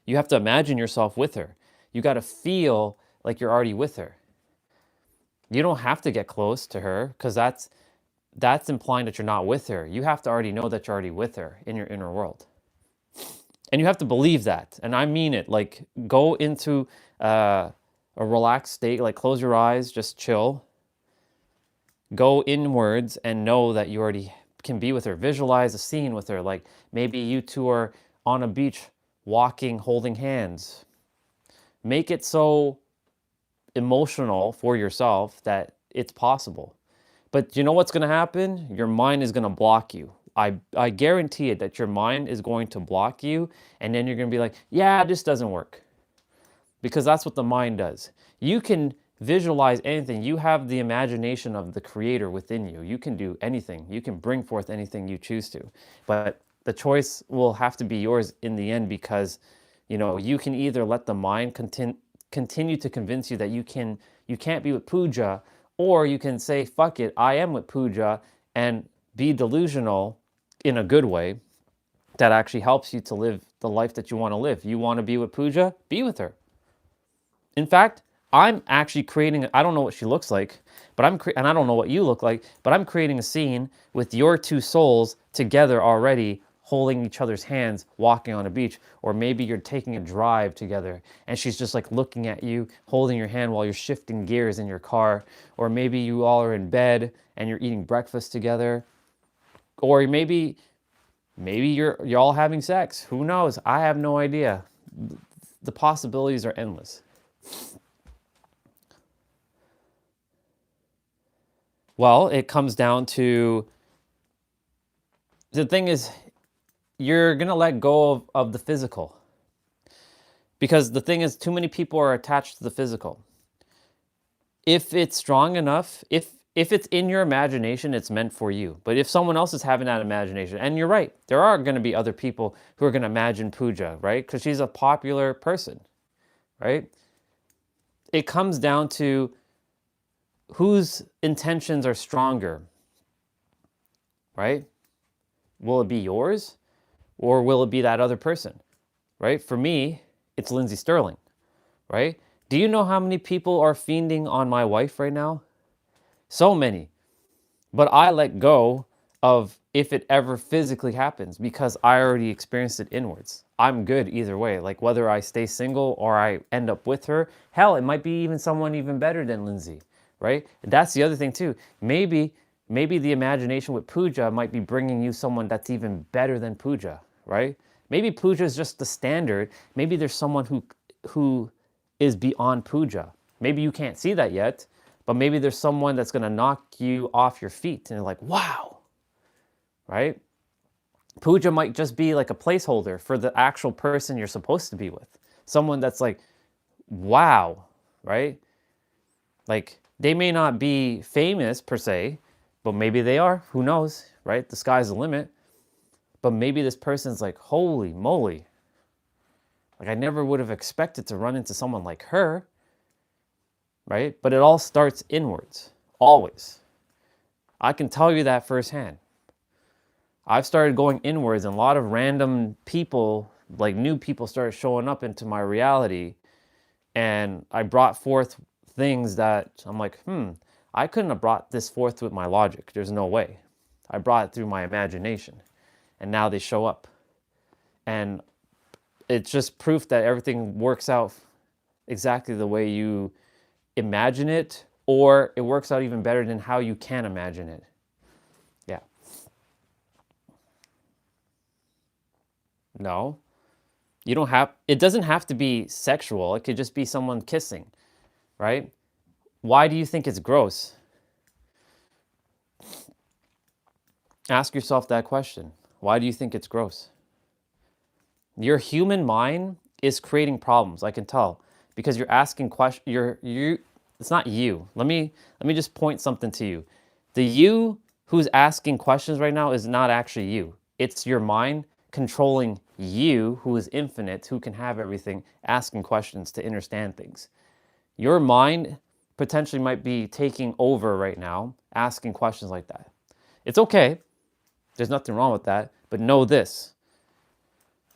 You have to imagine yourself with her. You got to feel like you're already with her. You don't have to get close to her because that's implying that you're not with her. You have to already know that you're already with her in your inner world. And you have to believe that. And I mean it. Like, go into a relaxed state, like close your eyes, just chill. Go inwards and know that you already can be with her. Visualize a scene with her. Like maybe you two are on a beach, walking, holding hands. Make it so emotional for yourself that it's possible. But you know what's going to happen? Your mind is going to block you. I guarantee it that your mind is going to block you, and then you're going to be like, yeah, this doesn't work. Because that's what the mind does. You can visualize anything. You have the imagination of the creator within you. You can do anything. You can bring forth anything you choose to. But the choice will have to be yours in the end because, you can either let the mind continue to convince you that you can't be with Pooja, or you can say, fuck it, I am with Pooja, and be delusional in a good way that actually helps you to live the life that you want to live. You want to be with Pooja? Be with her. In fact, I'm actually creating, I don't know what she looks like, but and I don't know what you look like, but I'm creating a scene with your two souls together already, holding each other's hands, walking on a beach, or maybe you're taking a drive together and she's just like looking at you, holding your hand while you're shifting gears in your car, or maybe you all are in bed and you're eating breakfast together, or maybe you're all having sex. Who knows? I have no idea. The possibilities are endless. Well, it comes down to, the thing is, you're going to let go of the physical. Because the thing is, too many people are attached to the physical. If it's strong enough, if it's in your imagination, it's meant for you. But if someone else is having that imagination, and you're right, there are going to be other people who are going to imagine Pooja, right? Because she's a popular person, right? It comes down to whose intentions are stronger, right? Will it be yours or will it be that other person, right? For me, it's Lindsay Sterling, right? Do you know how many people are fiending on my wife right now? So many. But I let go of if it ever physically happens because I already experienced it inwards. I'm good either way. Like whether I stay single or I end up with her, hell, it might be even someone even better than Lindsay, right? That's the other thing too. Maybe the imagination with Pooja might be bringing you someone that's even better than Pooja, right? Maybe Pooja is just the standard. Maybe there's someone who is beyond Pooja. Maybe you can't see that yet, but maybe there's someone that's going to knock you off your feet and you're like, wow, right? Pooja might just be like a placeholder for the actual person you're supposed to be with. Someone that's like, wow, right? Like they may not be famous per se, but maybe they are. Who knows, right? The sky's the limit. But maybe this person's like, holy moly. Like I never would have expected to run into someone like her, right? But it all starts inwards, always. I can tell you that firsthand. I've started going inwards and a lot of random people, like new people started showing up into my reality. And I brought forth things that I'm like, I couldn't have brought this forth with my logic. There's no way. I brought it through my imagination. And now they show up. And it's just proof that everything works out exactly the way you imagine it, or it works out even better than how you can imagine it. Yeah. No. You don't have, it doesn't have to be sexual. It could just be someone kissing, right? Why do you think it's gross? Ask yourself that question. Why do you think it's gross? Your human mind is creating problems, I can tell, because you're asking questions. It's not you. Let me just point something to you. The you who's asking questions right now is not actually you. It's your mind controlling you, who is infinite, who can have everything, asking questions to understand things. Your mind potentially might be taking over right now, asking questions like that. It's okay. There's nothing wrong with that. But know this.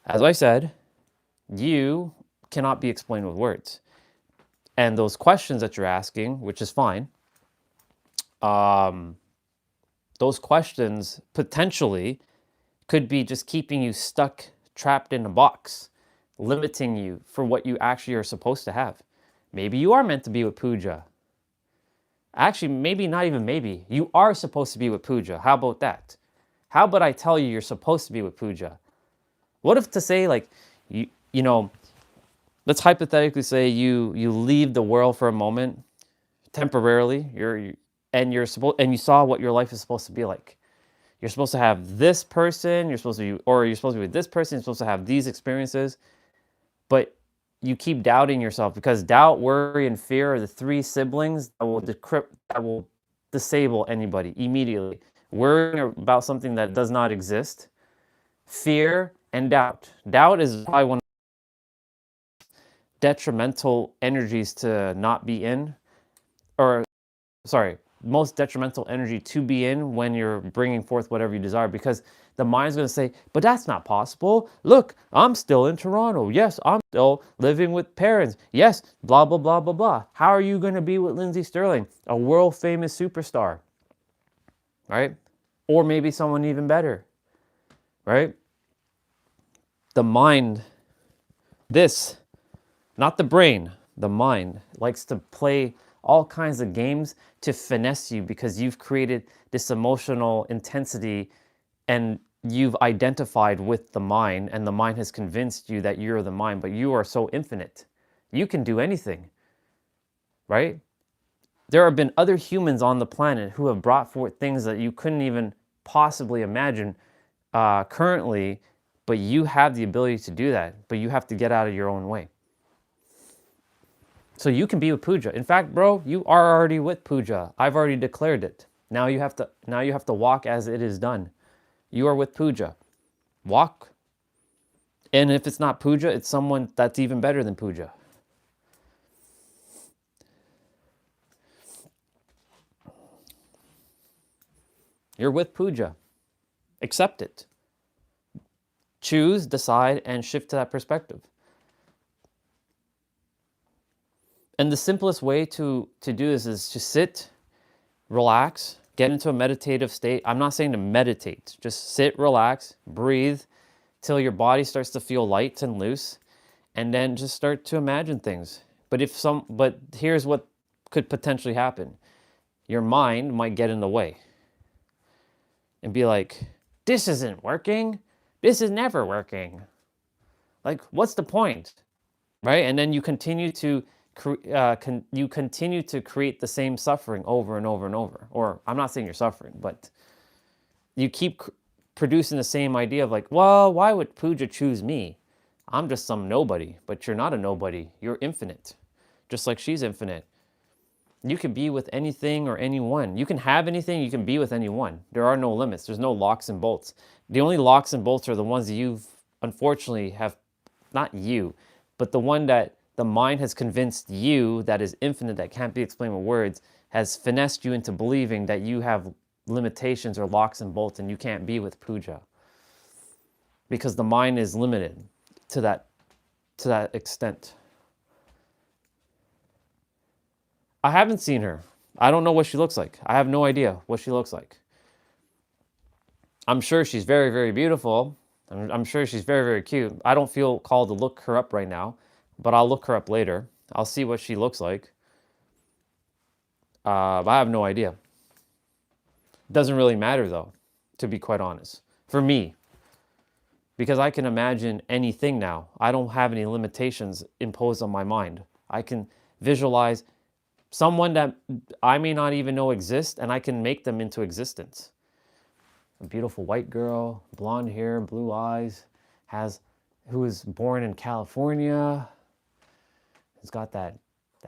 As I said, you cannot be explained with words. And those questions that you're asking, which is fine, those questions potentially could be just keeping you stuck, trapped in a box, limiting you for what you actually are supposed to have. Maybe you are meant to be with Pooja. Actually, maybe not even maybe. You are supposed to be with Pooja. How about that? How about I tell you you're supposed to be with Pooja? What if to say like, you know, let's hypothetically say you leave the world for a moment, temporarily. And you saw what your life is supposed to be like. You're supposed to have this person. You're supposed to be with this person. You're supposed to have these experiences, but you keep doubting yourself because doubt, worry, and fear are the three siblings that will disable anybody immediately. Worrying about something that does not exist, fear, and doubt. Doubt is probably one of the detrimental energies to not be in, or sorry, most detrimental energy to be in when you're bringing forth whatever you desire, because the mind's going to say, but that's not possible. Look, I'm still in Toronto. Yes, I'm still living with parents. Yes, blah, blah, blah, blah, blah. How are you going to be with Lindsay Sterling, a world famous superstar? Right? Or maybe someone even better. Right? the mind, not the brain, the mind likes to play all kinds of games to finesse you because you've created this emotional intensity and you've identified with the mind, and the mind has convinced you that you're the mind, but you are so infinite. You can do anything, right? There have been other humans on the planet who have brought forth things that you couldn't even possibly imagine currently, but you have the ability to do that, but you have to get out of your own way. So you can be with Puja. In fact, bro, you are already with Puja. I've already declared it. Now you have to walk as it is done. You are with Puja. Walk. And if it's not Puja, it's someone that's even better than Puja. You're with Puja. Accept it. Choose, decide, and shift to that perspective. And the simplest way to do this is to sit, relax, get into a meditative state. I'm not saying to meditate. Just sit, relax, breathe till your body starts to feel light and loose, and then just start to imagine things. But here's what could potentially happen. Your mind might get in the way and be like, this isn't working. This is never working. Like, what's the point? Right? And then you continue to create the same suffering over and over and over. Or I'm not saying you're suffering, but you keep producing the same idea of like, well, why would Puja choose me? I'm just some nobody. But you're not a nobody. You're infinite. Just like she's infinite. You can be with anything or anyone. You can have anything, you can be with anyone. There are no limits. There's no locks and bolts. The only locks and bolts are the ones that you've unfortunately have, not you, but the one that the mind has convinced you that is infinite, that can't be explained with words, has finessed you into believing that you have limitations or locks and bolts and you can't be with Puja. Because the mind is limited to that extent. I haven't seen her. I don't know what she looks like. I have no idea what she looks like. I'm sure she's very, very beautiful. I'm sure she's very, very cute. I don't feel called to look her up right now, but I'll look her up later. I'll see what she looks like. But I have no idea. Doesn't really matter though, to be quite honest. For me. Because I can imagine anything now. I don't have any limitations imposed on my mind. I can visualize someone that I may not even know exists, and I can make them into existence. A beautiful white girl, blonde hair, blue eyes, who was born in California, has got that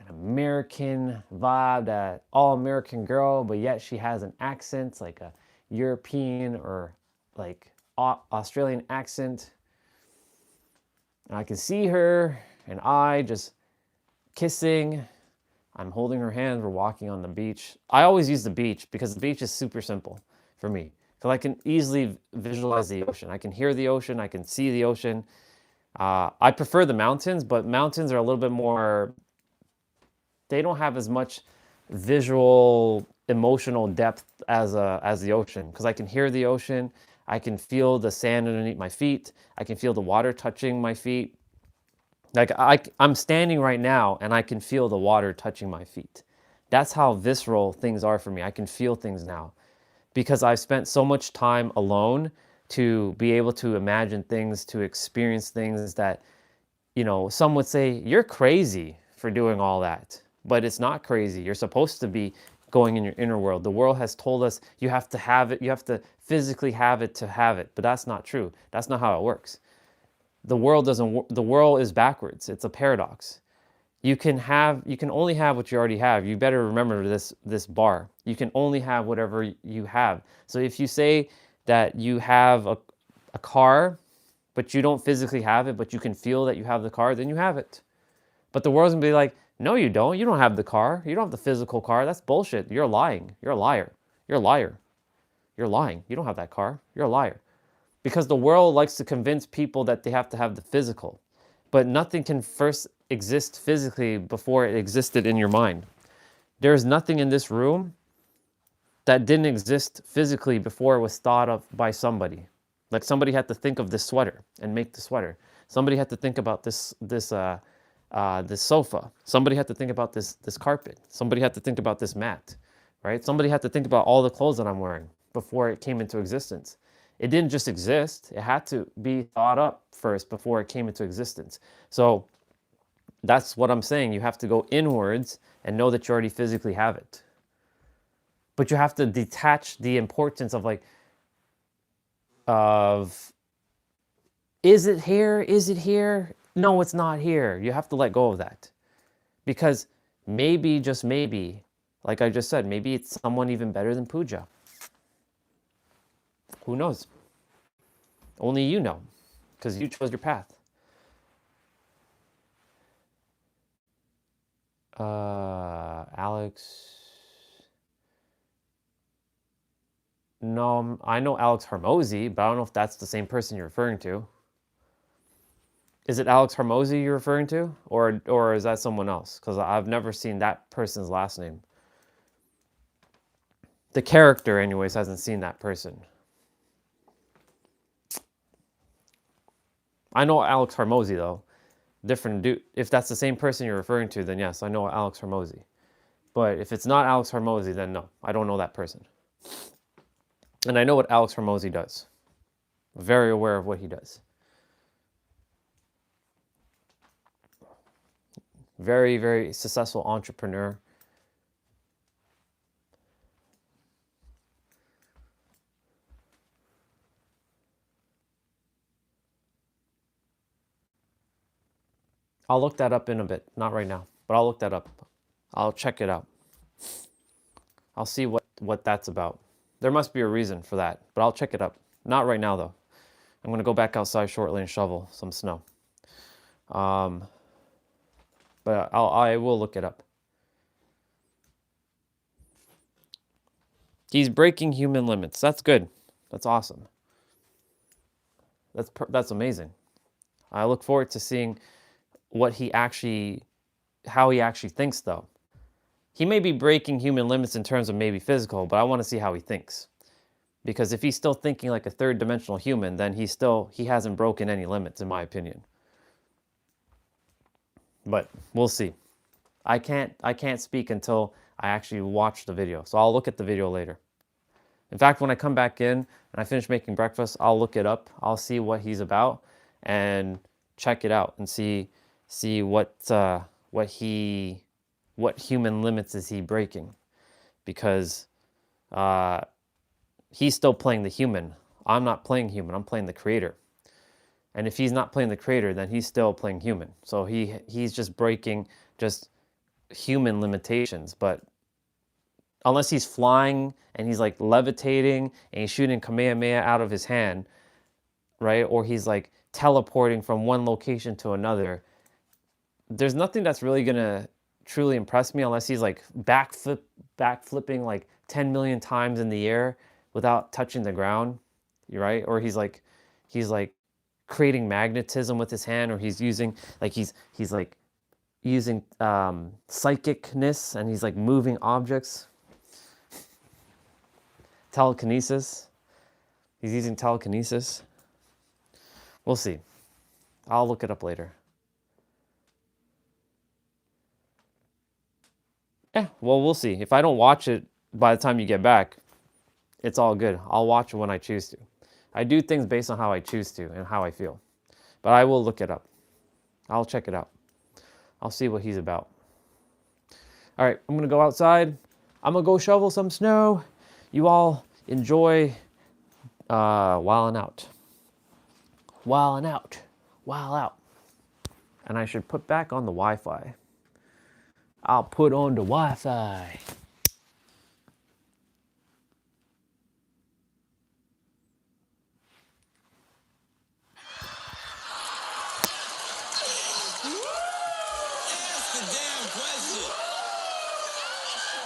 American vibe, that all-American girl, but yet she has an accent, like a European or like Australian accent. And I can see her and I just kissing. I'm holding her hand, we're walking on the beach. I always use the beach because the beach is super simple for me. Because I can easily visualize the ocean. I can hear the ocean, I can see the ocean. I prefer the mountains, but mountains are a little bit more, they don't have as much visual, emotional depth as the ocean. Because I can hear the ocean, I can feel the sand underneath my feet, I can feel the water touching my feet. Like I'm standing right now and I can feel the water touching my feet. That's how visceral things are for me. I can feel things now because I've spent so much time alone to be able to imagine things, to experience things that, some would say, you're crazy for doing all that. But it's not crazy. You're supposed to be going in your inner world. The world has told us you have to have it, you have to physically have it to have it. But that's not true. That's not how it works. The world is backwards. It's a paradox. You can only have what you already have. You better remember this bar. You can only have whatever you have. So if you say that you have a car, but you don't physically have it, but you can feel that you have the car, then you have it. But the world's gonna be like, no, you don't. You don't have the car. You don't have the physical car. That's bullshit. You're lying. You're a liar. You're a liar. You're lying. You don't have that car. You're a liar. Because the world likes to convince people that they have to have the physical. But nothing can first exist physically before it existed in your mind. There's nothing in this room that didn't exist physically before it was thought of by somebody. Like somebody had to think of this sweater and make the sweater. Somebody had to think about this sofa. Somebody had to think about this carpet. Somebody had to think about this mat, right? Somebody had to think about all the clothes that I'm wearing before it came into existence. It didn't just exist. It had to be thought up first before it came into existence. So that's what I'm saying. You have to go inwards and know that you already physically have it. But you have to detach the importance of is it here? Is it here? No, it's not here. You have to let go of that. Because maybe, just maybe, like I just said, maybe it's someone even better than Pooja. Who knows? Only you know, because you chose your path. Alex. No, I know Alex Hormozy, but I don't know if that's the same person you're referring to. Is it Alex Hormozy you're referring to? Or is that someone else? Because I've never seen that person's last name. The character, anyways, hasn't seen that person. I know Alex Hormozy, though. Different dude. If that's the same person you're referring to, then yes, I know Alex Hormozy. But if it's not Alex Hormozy, then no, I don't know that person. And I know what Alex Hormozy does. I'm very aware of what he does. Very, very successful entrepreneur. I'll look that up in a bit. Not right now, but I'll look that up. I'll check it out. I'll see what that's about. There must be a reason for that, but I'll check it up. Not right now, though. I'm going to go back outside shortly and shovel some snow. But I will look it up. He's breaking human limits. That's good. That's awesome. That's amazing. I look forward to seeing how he actually thinks, though. He may be breaking human limits in terms of maybe physical, but I want to see how he thinks. Because if he's still thinking like a third-dimensional human, then he hasn't broken any limits, in my opinion. But we'll see. I can't speak until I actually watch the video. So I'll look at the video later. In fact, when I come back in and I finish making breakfast, I'll look it up. I'll see what he's about and check it out and see what human limits is he breaking. Because he's still playing the human. I'm not playing human. I'm playing the creator. And if he's not playing the creator, then he's still playing human. So he's just breaking just human limitations. But unless he's flying and he's like levitating and he's shooting Kamehameha out of his hand, right? Or he's like teleporting from one location to another, there's nothing that's really gonna truly impress me unless he's like backflipping like 10 million times in the air without touching the ground, right? Or he's like creating magnetism with his hand, or he's using psychicness and he's like moving objects. Telekinesis. He's using telekinesis. We'll see. I'll look it up later. Yeah, well, we'll see. If I don't watch it by the time you get back, it's all good. I'll watch it when I choose to. I do things based on how I choose to and how I feel. But I will look it up. I'll check it out. I'll see what he's about. All right, I'm going to go outside. I'm going to go shovel some snow. You all enjoy wilding out. Wilding out. Wild out. And I should put back on the Wi-Fi. I'll put on the Wi-Fi. Ask the damn question.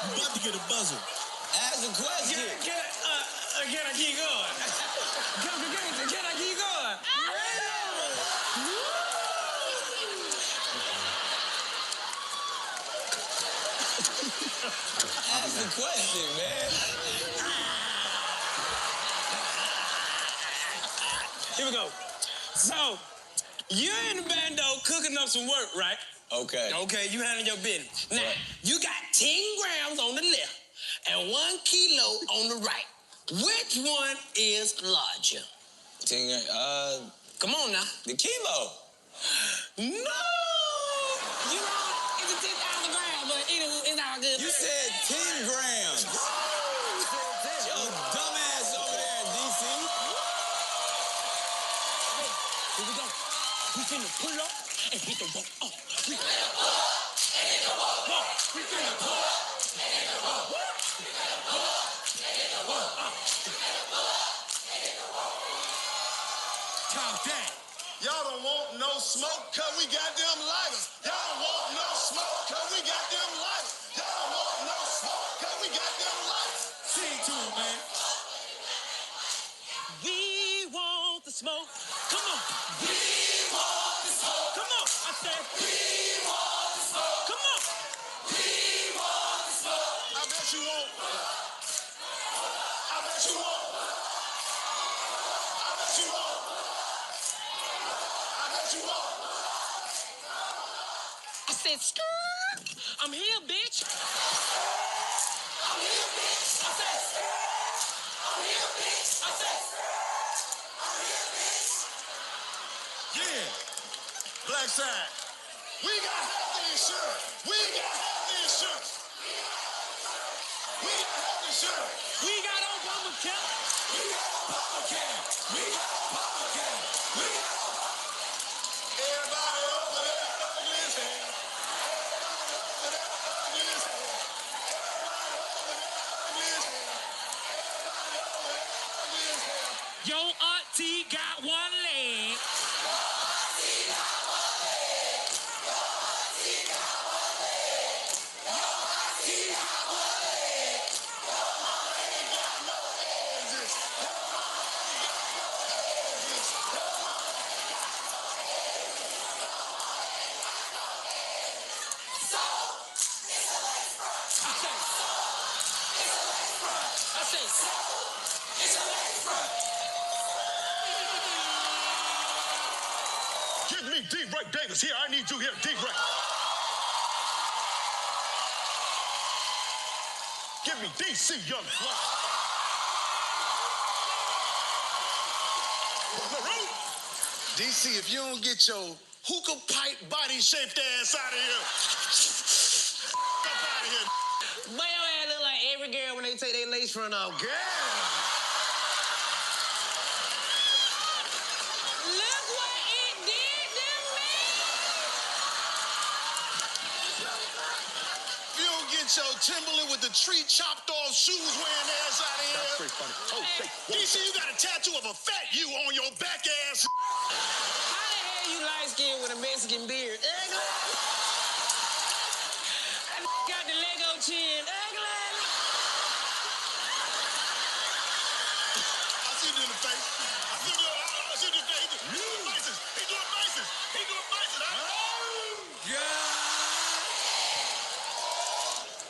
You about to get a buzzer. Ask the question. Can I keep going? Can I keep going? Ask the question, man. So, you're in the bando cooking up some work, right? Okay. Okay, you handle your business. Now, you got 10 grams on the left and 1 kilo on the right. Which one is larger? 10, Come on now. the kilo. No! You know, it's a 10,000 grams, but it's all good. You said 10 grams. Yo, dumbass over there, DC. Here we go. We finna pull up and hit the rope. Oh, we finna Count that. Y'all don't want no smoke, cause we got them lighters. Y'all don't want no smoke, cause we got them lighters. Y'all don't want no smoke, cause we got them lighters. Sing to him, man. We want the smoke. Come on. We want the smoke. Come on. I said, we want the smoke. Come on. We want the smoke. I bet you won't. I bet you won't. I bet you won't. I bet you won't. I said, skirt. I'm here, bitch. I'm here, bitch. I said, skirt. I'm here, bitch. I said, skirt. I'm here, bitch. Yeah. Black side. We got health insurance. We got health insurance. We got health insurance. We got Obamacare. We got Obamacare. We got Obamacare. We got everybody over there ugly as hell. Everybody over there ugly as hell. Everybody over there ugly as hell. Everybody over there ugly as hell. Your auntie got one leg. I say, it's a leg front. Give me D-Ray Davis here. I need you here, D-Ray. Give me DC Young Fly. Maroon. DC, if you don't get your hookah pipe body shaped ass out of here, up out of here. Boy, your ass look like every girl when they take their lace front off. Girl. Look what it did to me. If you don't get your Timberland with the tree chopped off shoes wearing ass out of here. DC, you got a tattoo of a fat you on your back ass. How the hell you light skinned with a Mexican beard? Ugly. That got the Lego chin. Ugly. I see you in the face. I see you in the face. He doing faces. He doing faces. He doing faces.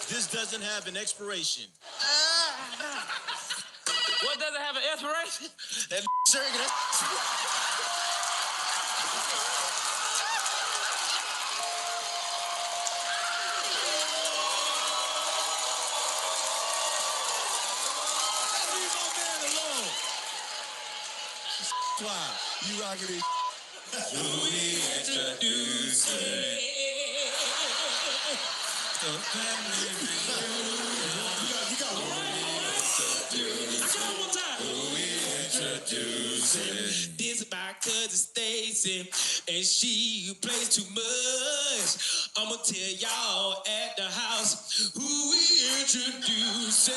This doesn't have an expiration. What doesn't have an expiration? That circuit. Leave my man alone. Fly. You rocking it. Who we introducing? The family reunion. You got one. One time. Who we introducing? This is my cousin Stacy, and she plays too much. I'ma tell y'all at the house who we introducing.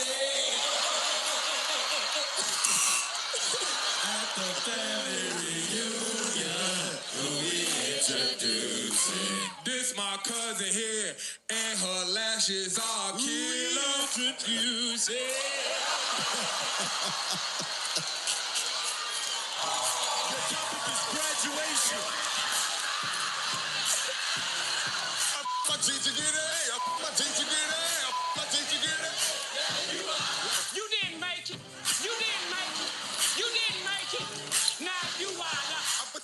At the family reunion. Who we introducing? This my cousin here, and her lashes are killer. Introducing. The topic is graduation. My teacher get it. My teacher get it. My teacher get it. You didn't make it. You didn't make it. You didn't make it. Now you wild out.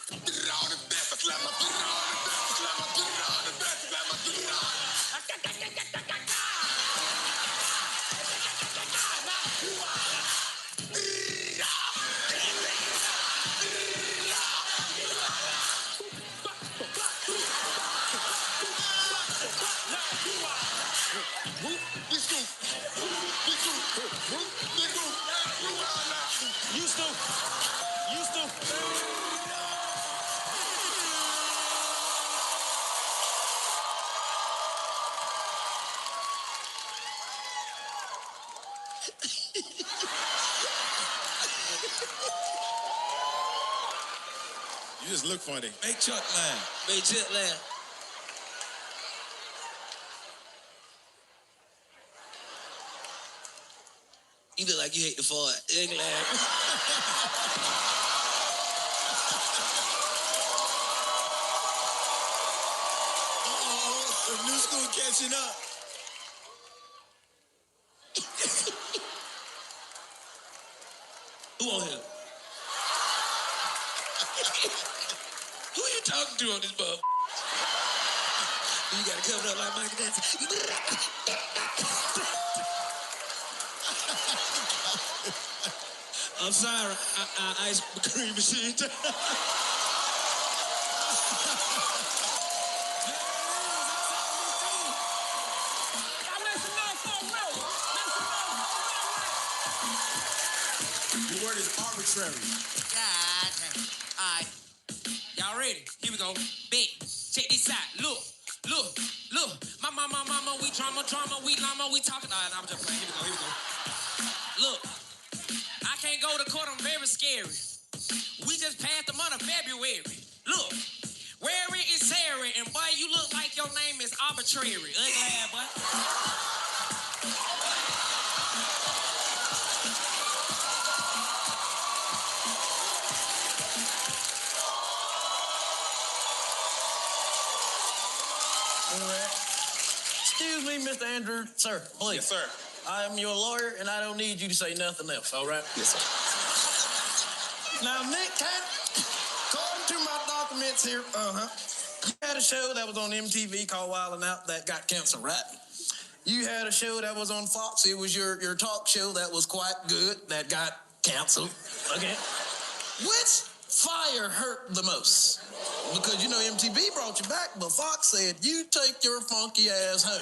Used to. You just look funny. Make Chuck laugh. Make Chuck laugh. You look like you hate the fart. You can laugh. The new school catching up. Who on here? Who you talking to on this bub? You gotta cover up like Michael Jackson. I'm sorry, I ice cream machine. The word is arbitrary. God damn. All right. Y'all ready? Here we go. Bet. Check this out. Look. My mama, we drama, we llama, we talking. All right, I'm just playing. Here we go. Look. I can't go to court. I'm very scary. We just passed the month of February. Look. Where it is Harry, and boy, you look like your name is arbitrary. Ugly ass, boy. Excuse me, Mr. Andrew. Sir, please. Yes, sir. I am your lawyer, and I don't need you to say nothing else, all right? Yes, sir. Now, Nick, according to my documents here, you had a show that was on MTV called Wild 'N Out that got canceled, right? You had a show that was on Fox. It was your talk show that was quite good that got canceled, okay? Which fire hurt the most? Because, you know, MTV brought you back, but Fox said, you take your funky ass home.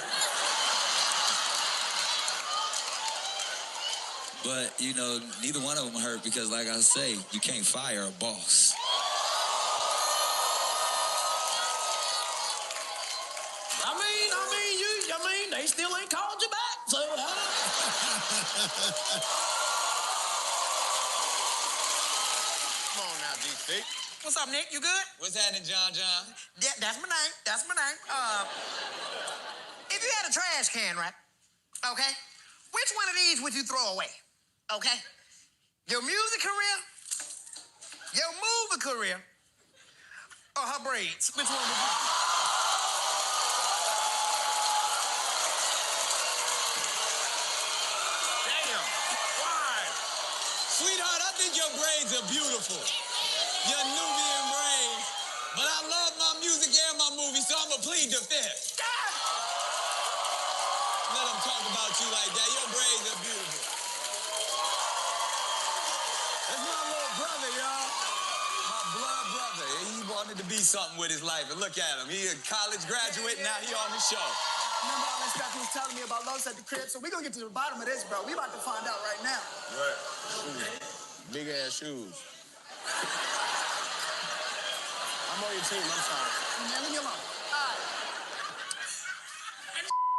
But, you know, neither one of them hurt because, like I say, you can't fire a boss. I mean, they still ain't called you back, so Come on now, DC. What's up, Nick? You good? What's happening, John? Yeah, that's my name. If you had a trash can, right? Okay? Which one of these would you throw away? Okay? Your music career, your movie career, or her braids? Which one would you? Damn. Why? Sweetheart, I think your braids are beautiful. Your Nubian braids. But I love my music and my movie, so I'm going to plead the fifth. Let them talk about you like that. Your braids are beautiful. That's my little brother, y'all. My blood brother. He wanted to be something with his life. And look at him. He a college graduate, and now he on the show. Remember all that stuff he was telling me about Los at the crib? So we're gonna get to the bottom of this, bro. We about to find out right now. Right. Big ass shoes. I'm on your team, I'm sorry. Man, leave me alone. All right.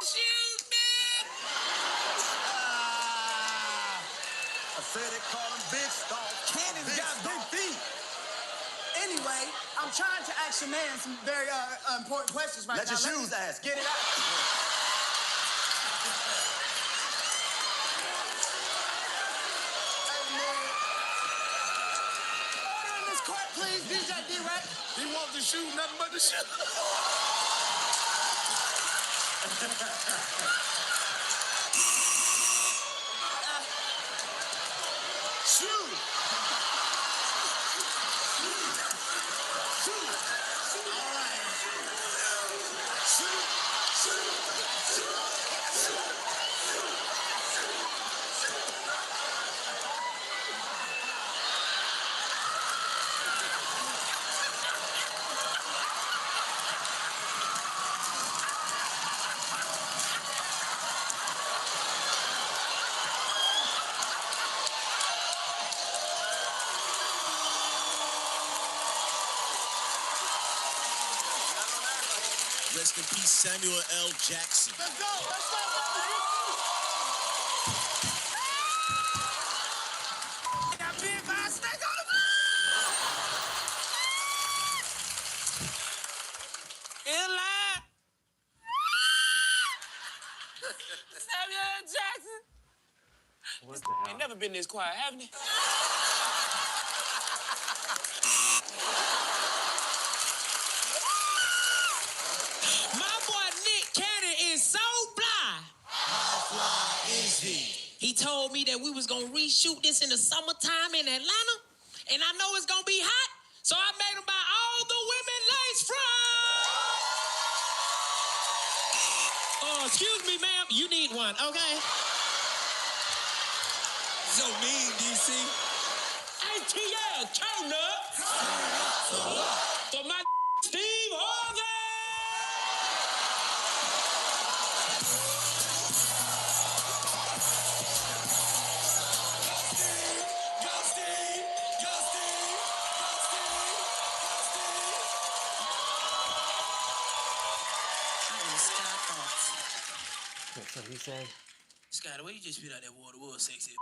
Shoes, man. I said it, call them big stall. Cannon's got big feet. Anyway, I'm trying to ask your man some very important questions right Let now. your shoes ask. Get it out. Hey, man. Order in this court, please. DJ D-Rec. He wants the shoe, nothing but the shoe. Shoe. Rest in peace, Samuel L. Jackson. Let's go. Let's go, baby. Got big by a snake on the Still alive. Samuel L. Jackson. What the hell? Ain't never been this quiet, haven't he? My boy Nick Cannon is so fly. How fly is he? He told me that we was gonna reshoot this in the summertime in Atlanta, and I know it's gonna be hot, so I made him buy all the women lace fronts. Oh, excuse me, ma'am, you need one, okay? So mean, DC. ATL, turn up. For my Steve Harvey. That's what he said. Scott, the way you just spit out that water was sexy.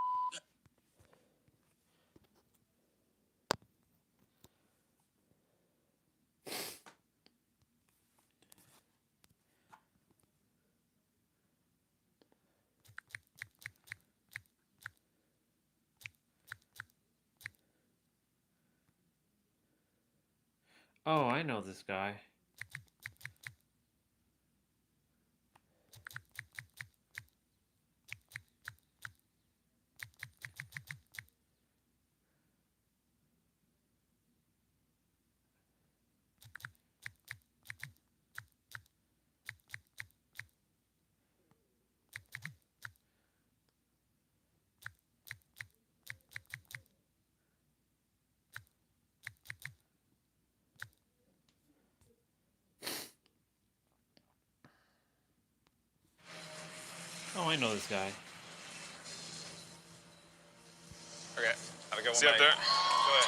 Oh, I know this guy. Oh, I know this guy. Okay. Have a good one. See you up there. Go ahead.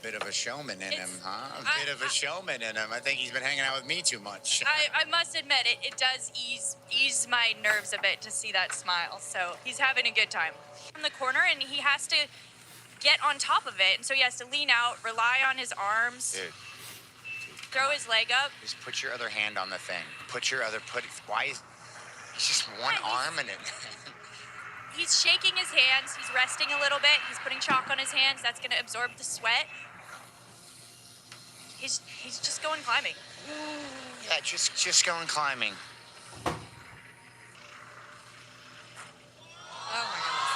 Bit of a showman in him, huh? A bit of a showman in him. I think he's been hanging out with me too much. I must admit, it does ease my nerves a bit to see that smile. So he's having a good time. In the corner, and he has to get on top of it. And so he has to lean out, rely on his arms, Dude, throw his leg up. just put your other hand on the thing. Why is... It's just one arm in it. He's shaking his hands. He's resting a little bit. He's putting chalk on his hands. That's going to absorb the sweat. He's just going climbing. Yeah, just going climbing. Oh my goodness.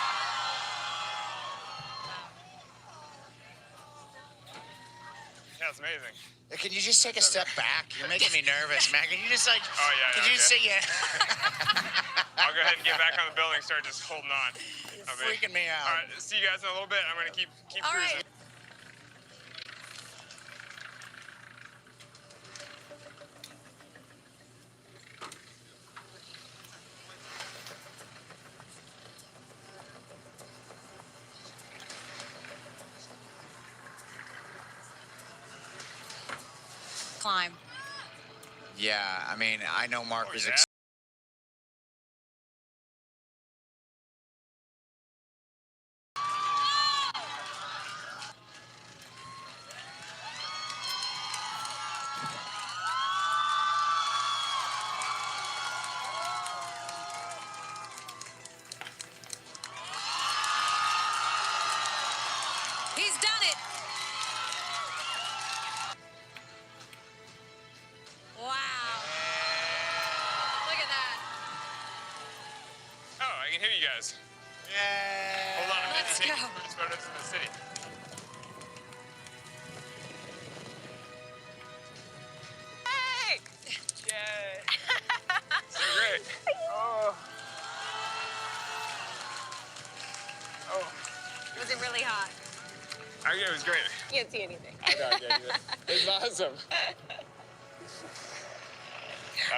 Yeah, it's amazing. Can you just take a step back? You're making me nervous, man. Can you just like... Oh, yeah, Can yeah, you just say yeah? I'll go ahead and get back on the building and start just holding on. You're freaking me out. All right, see you guys in a little bit. I'm going to keep All cruising. right. Climb. Yeah, I mean, I know Mark was... yeah? He's done it. Wow. Look at that. Oh, I can hear you guys. Yeah. Hold on a minute. Let's Take go. Let's photos in the city. Hey! Yay. So great. Oh. Oh. Was it really hot? Can't see anything. I know, yeah. It's awesome.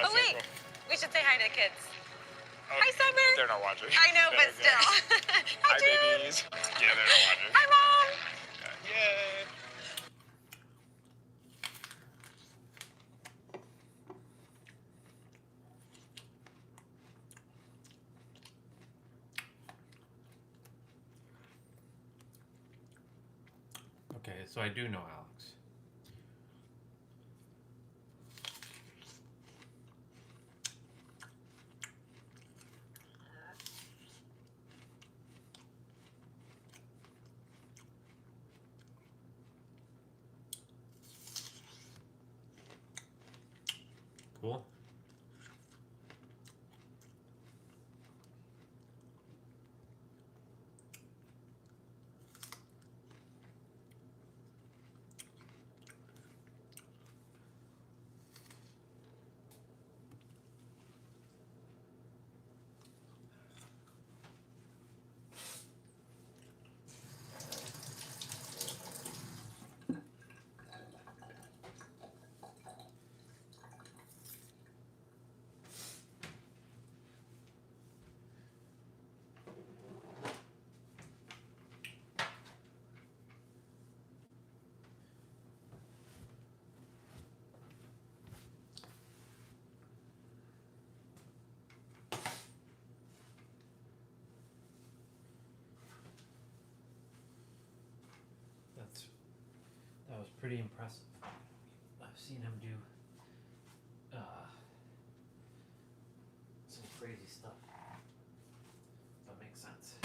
Oh, wait. We should say hi to the kids. Oh, Hi, Summer. they're not watching. I know, They're but okay. still. Hi, babies. Yeah, they're not watching. Hi, Mom. Yay. Okay, so I do know Alex. Cool. That was pretty impressive. I've seen him do some crazy stuff. That makes sense.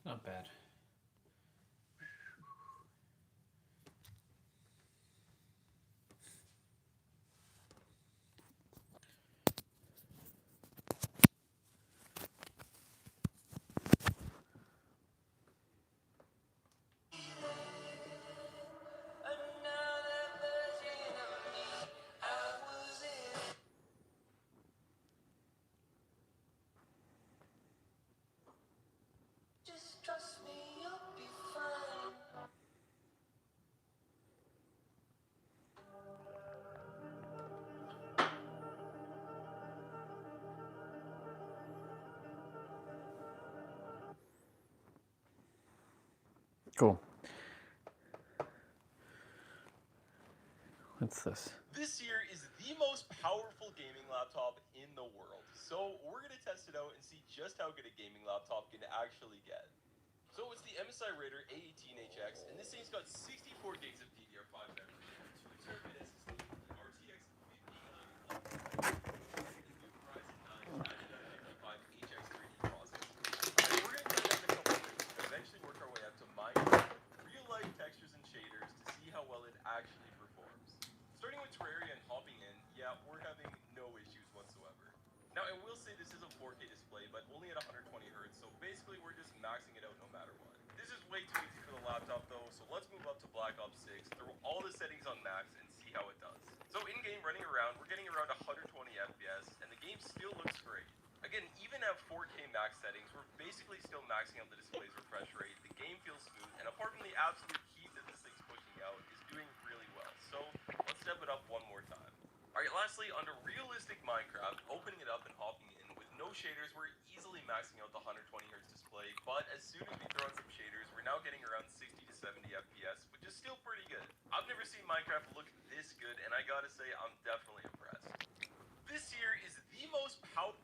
Not bad. Trust me, you'll be fine. Cool. What's this? This here is the most powerful gaming laptop in the world. So we're gonna test it out and see just how good a gaming laptop can actually get. So it's the MSI Raider A18HX, and this thing's got 64 gigs of DDR5 memory, 2 terabit SSD, the RTX 5011 HX 3D processor. And we're gonna test out a couple things, and eventually work our way up to Minecraft, real-life textures and shaders to see how well it actually performs. Starting with Terraria and hopping in, yeah, we're having no issues whatsoever. Now, I will say this is a 4K display, but only at 120 Hz, so basically we're just maxing it out no matter what. This is way too easy for the laptop though, so let's move up to Black Ops 6, throw all the settings on max, and see how it does. So in-game running around, we're getting around 120 FPS, and the game still looks great. Again, even at 4K max settings, we're basically still maxing out the display's refresh rate, the game feels smooth, and apart from the absolute heat that this thing's pushing out, is doing really well. So let's step it up one more time. Alright, lastly, under realistic Minecraft, opening it up and hopping in with no shaders, we're easily maxing out the 120 Hz display, but as soon as we throw in some shaders, we're now getting around 60 to 70 FPS, which is still pretty good. I've never seen Minecraft look this good, and I gotta say, I'm definitely impressed. This here is the most powerful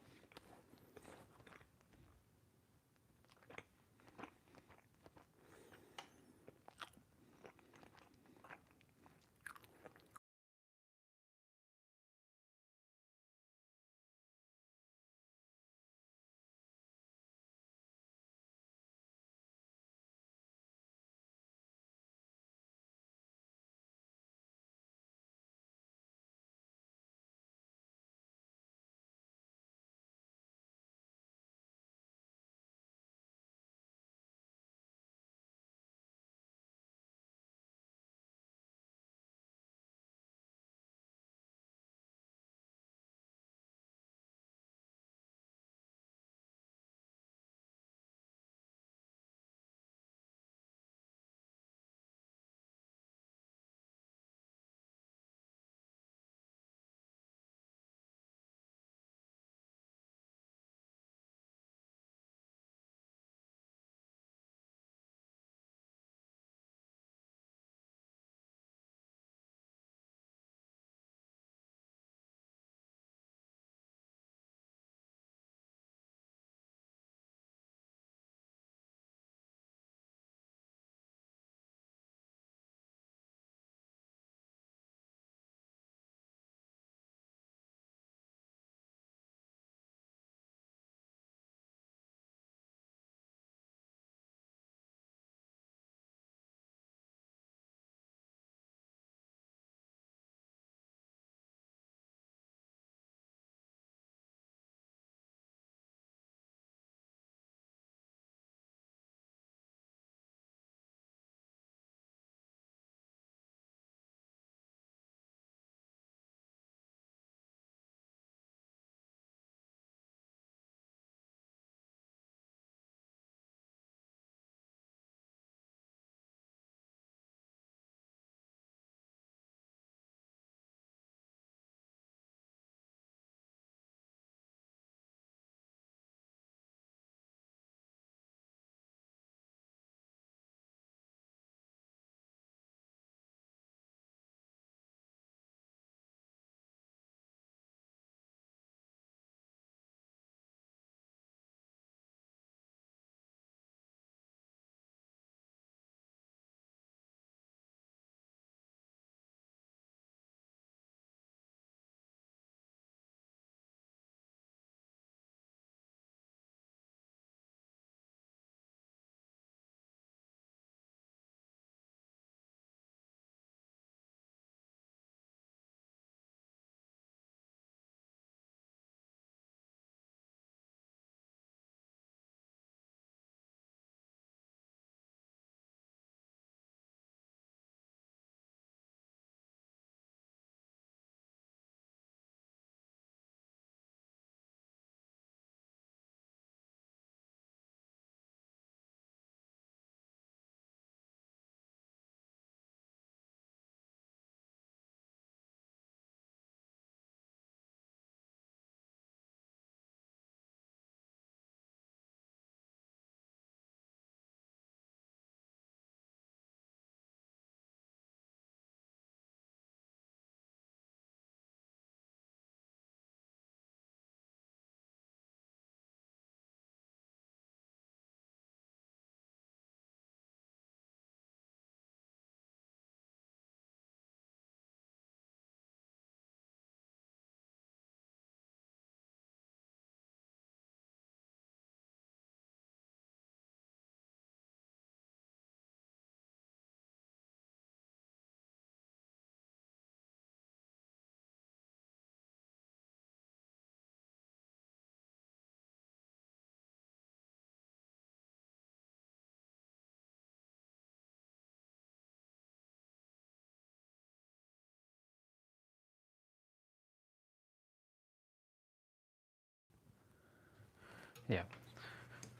Yeah,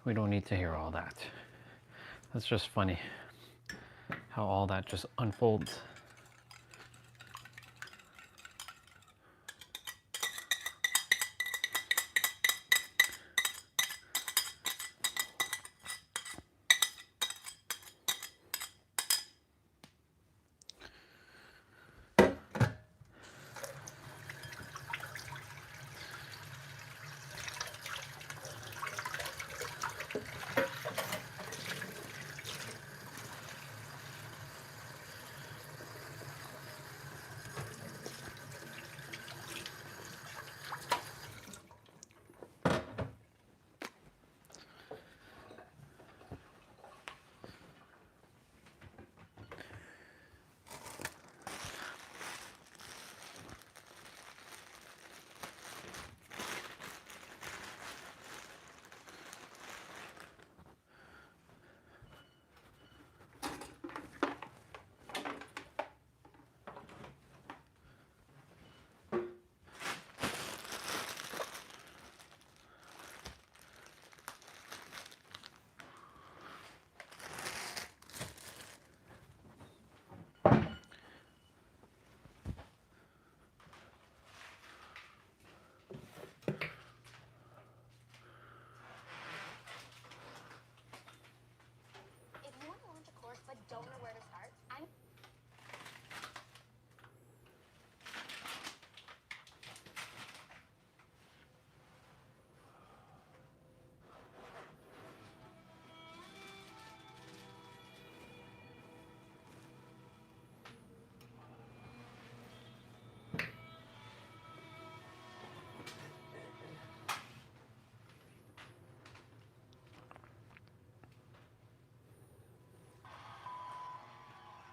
we don't need to hear all that. That's just funny how all that just unfolds. If you want to launch a course but don't know where to start, I'm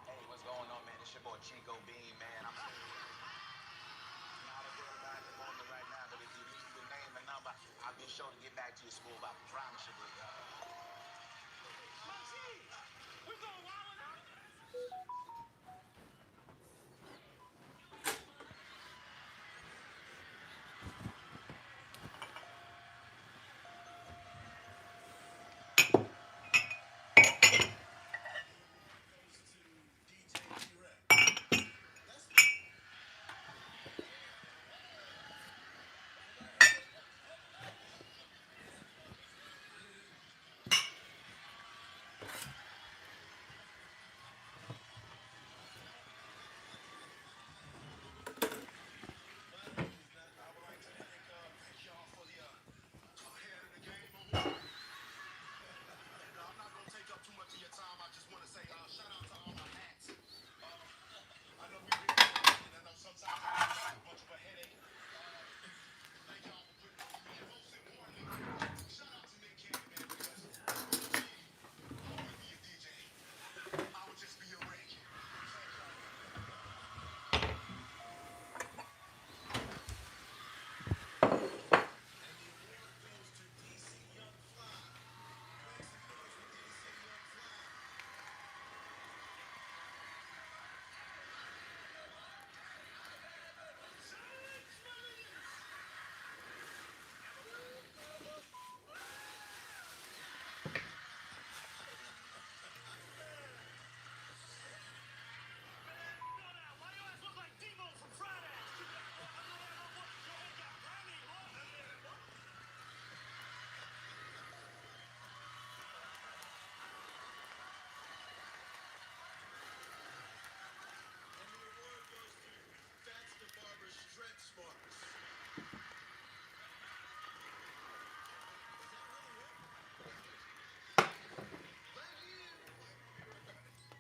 Hey, what's going on, man? It's your boy Chico Bean, man. I'm not available at the moment right now, but if you leave your name and number, I'll be sure to get back to you, school about the promise you, bro.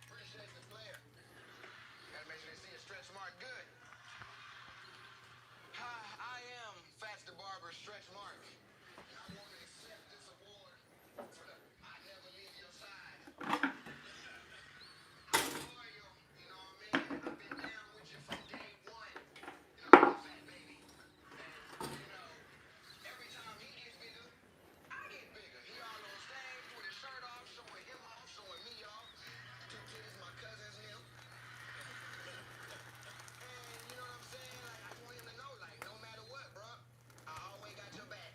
Appreciate the player. Gotta make sure they see a stretch mark good. Hi, I am Fats the Barber Stretch Mark. I want to accept this award for the I never leave your side. I'm loyal, you know what I mean? I've been down with you from day one. You know, the fat baby. And, you know, every time he gets bigger, I get bigger. He all on stage with his shirt off, showing him off, showing me off. Two titties, my cousins, him. And you know what I'm saying? Like, I just want him to know, like, no matter what, bro, I always got your back.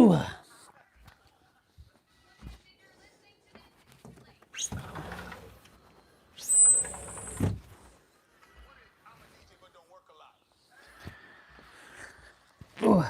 Ooh. Ooh.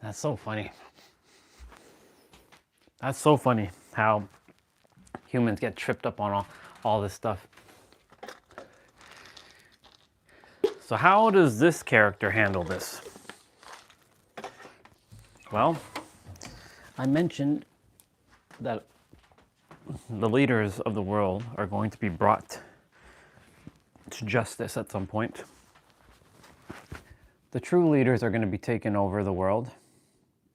That's so funny. That's so funny how humans get tripped up on all this stuff. So how does this character handle this? Well, I mentioned that the leaders of the world are going to be brought to justice at some point. The true leaders are going to be taking over the world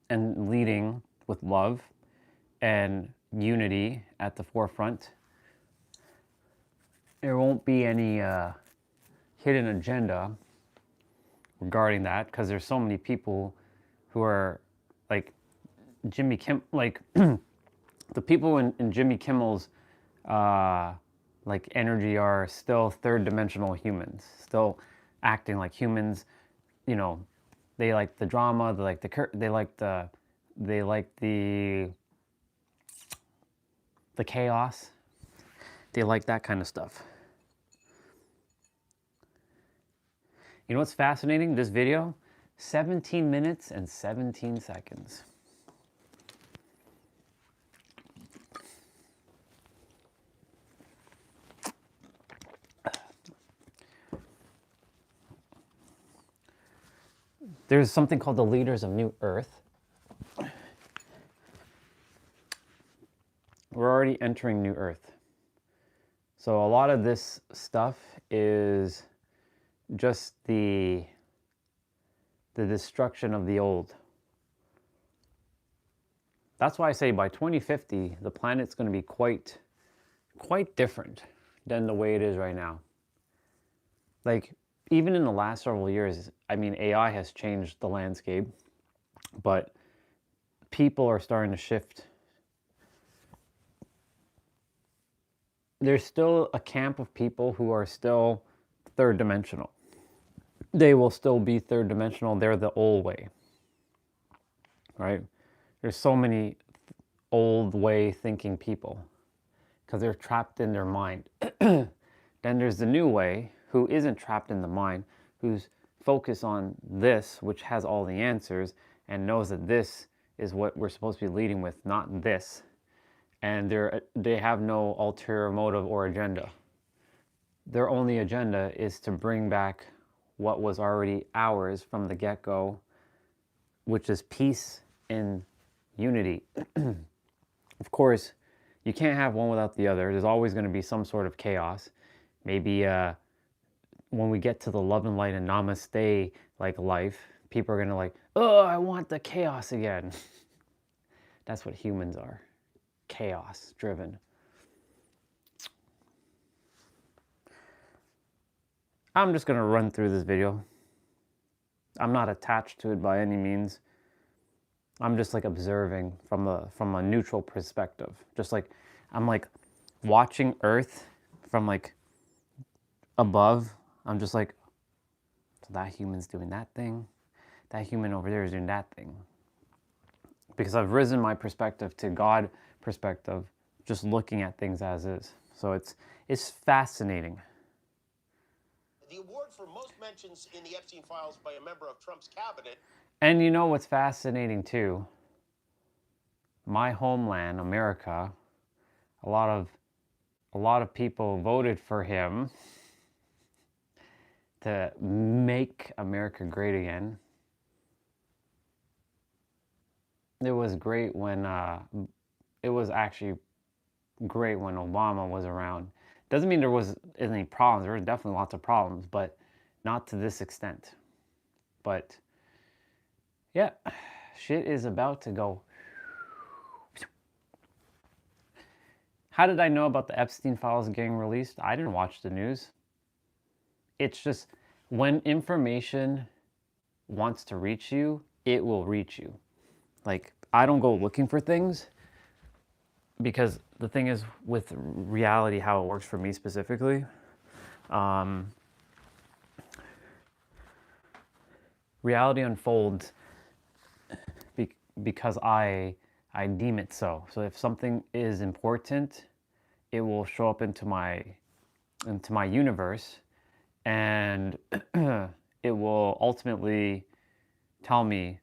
and leading with love and unity at the forefront. There won't be any hidden agenda regarding that, because there's so many people who are like Jimmy Kim, like the people in Jimmy Kimmel's like energy are still third dimensional humans, still acting like humans. You know, they like the drama, they like the chaos. They like that kind of stuff. You know what's fascinating? This video, 17 minutes and 17 seconds. There's something called the Leaders of New Earth. We're already entering New Earth. So a lot of this stuff is just the destruction of the old. That's why I say by 2050, the planet's going to be quite different than the way it is right now. Like, even in the last several years, I mean, AI has changed the landscape, but people are starting to shift. There's still a camp of people who are still third dimensional. They will still be third dimensional. They're the old way, right? There's so many old way thinking people because they're trapped in their mind. Then there's the new way, who isn't trapped in the mind, who's focused on this, which has all the answers, and knows that this is what we're supposed to be leading with, not this. And they have no ulterior motive or agenda. Their only agenda is to bring back what was already ours from the get-go, which is peace and unity. Of course, you can't have one without the other. There's always going to be some sort of chaos. Maybe when we get to the love and light and namaste like life, people are going to like, oh, I want the chaos again. That's what humans are. Chaos driven. I'm just going to run through this video. I'm not attached to it by any means. I'm just like observing from a neutral perspective. Just like I'm like watching Earth from like above. I'm just like, so that human's doing that thing. That human over there is doing that thing. Because I've risen my perspective to God perspective, just looking at things as is. So it's fascinating. The award for most mentions in the Epstein files by a member of Trump's cabinet. And you know what's fascinating too? My homeland, America, a lot of people voted for him to make America great again. It was great when it was actually great when Obama was around. Doesn't mean there was any problems. There were definitely lots of problems, but not to this extent. But yeah, shit is about to go. How did I know about the Epstein files getting released? I didn't watch the news. It's just when information wants to reach you, it will reach you. Like, I don't go looking for things, because the thing is with reality, how it works for me specifically, reality unfolds because I deem it so. So if something is important, it will show up into my universe, and it will ultimately tell me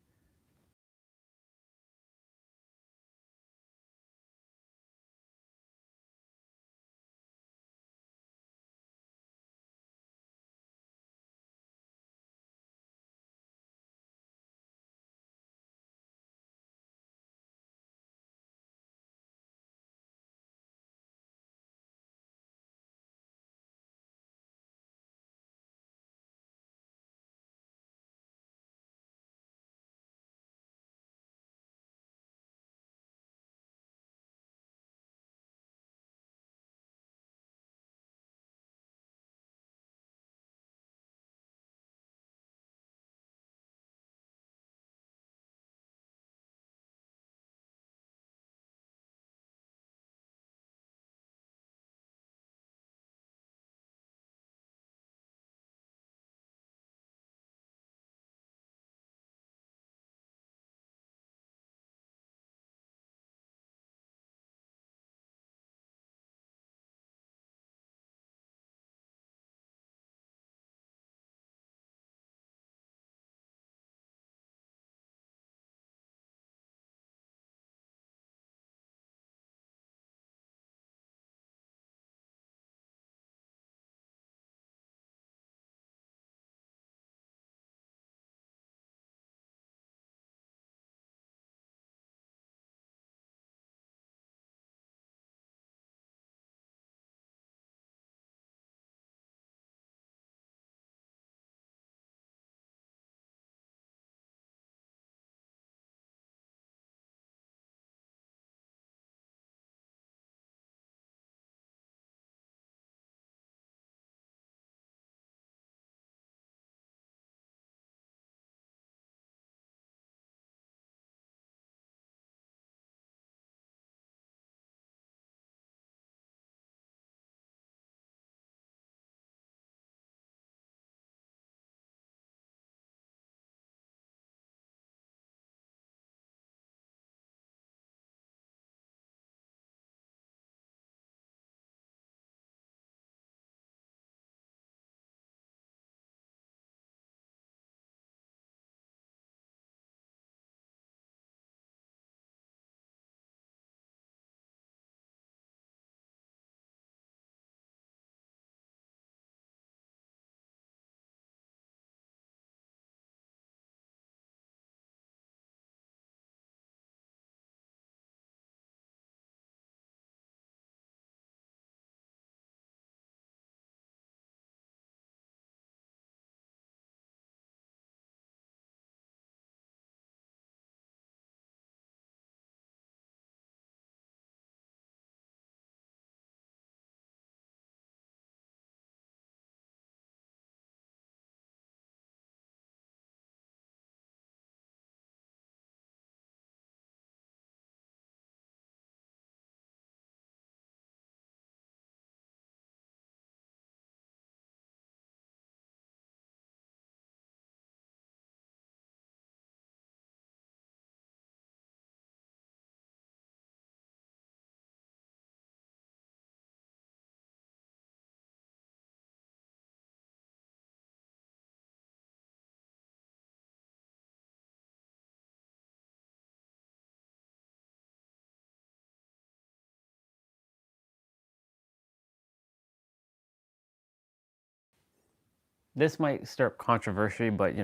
This might stir up controversy, but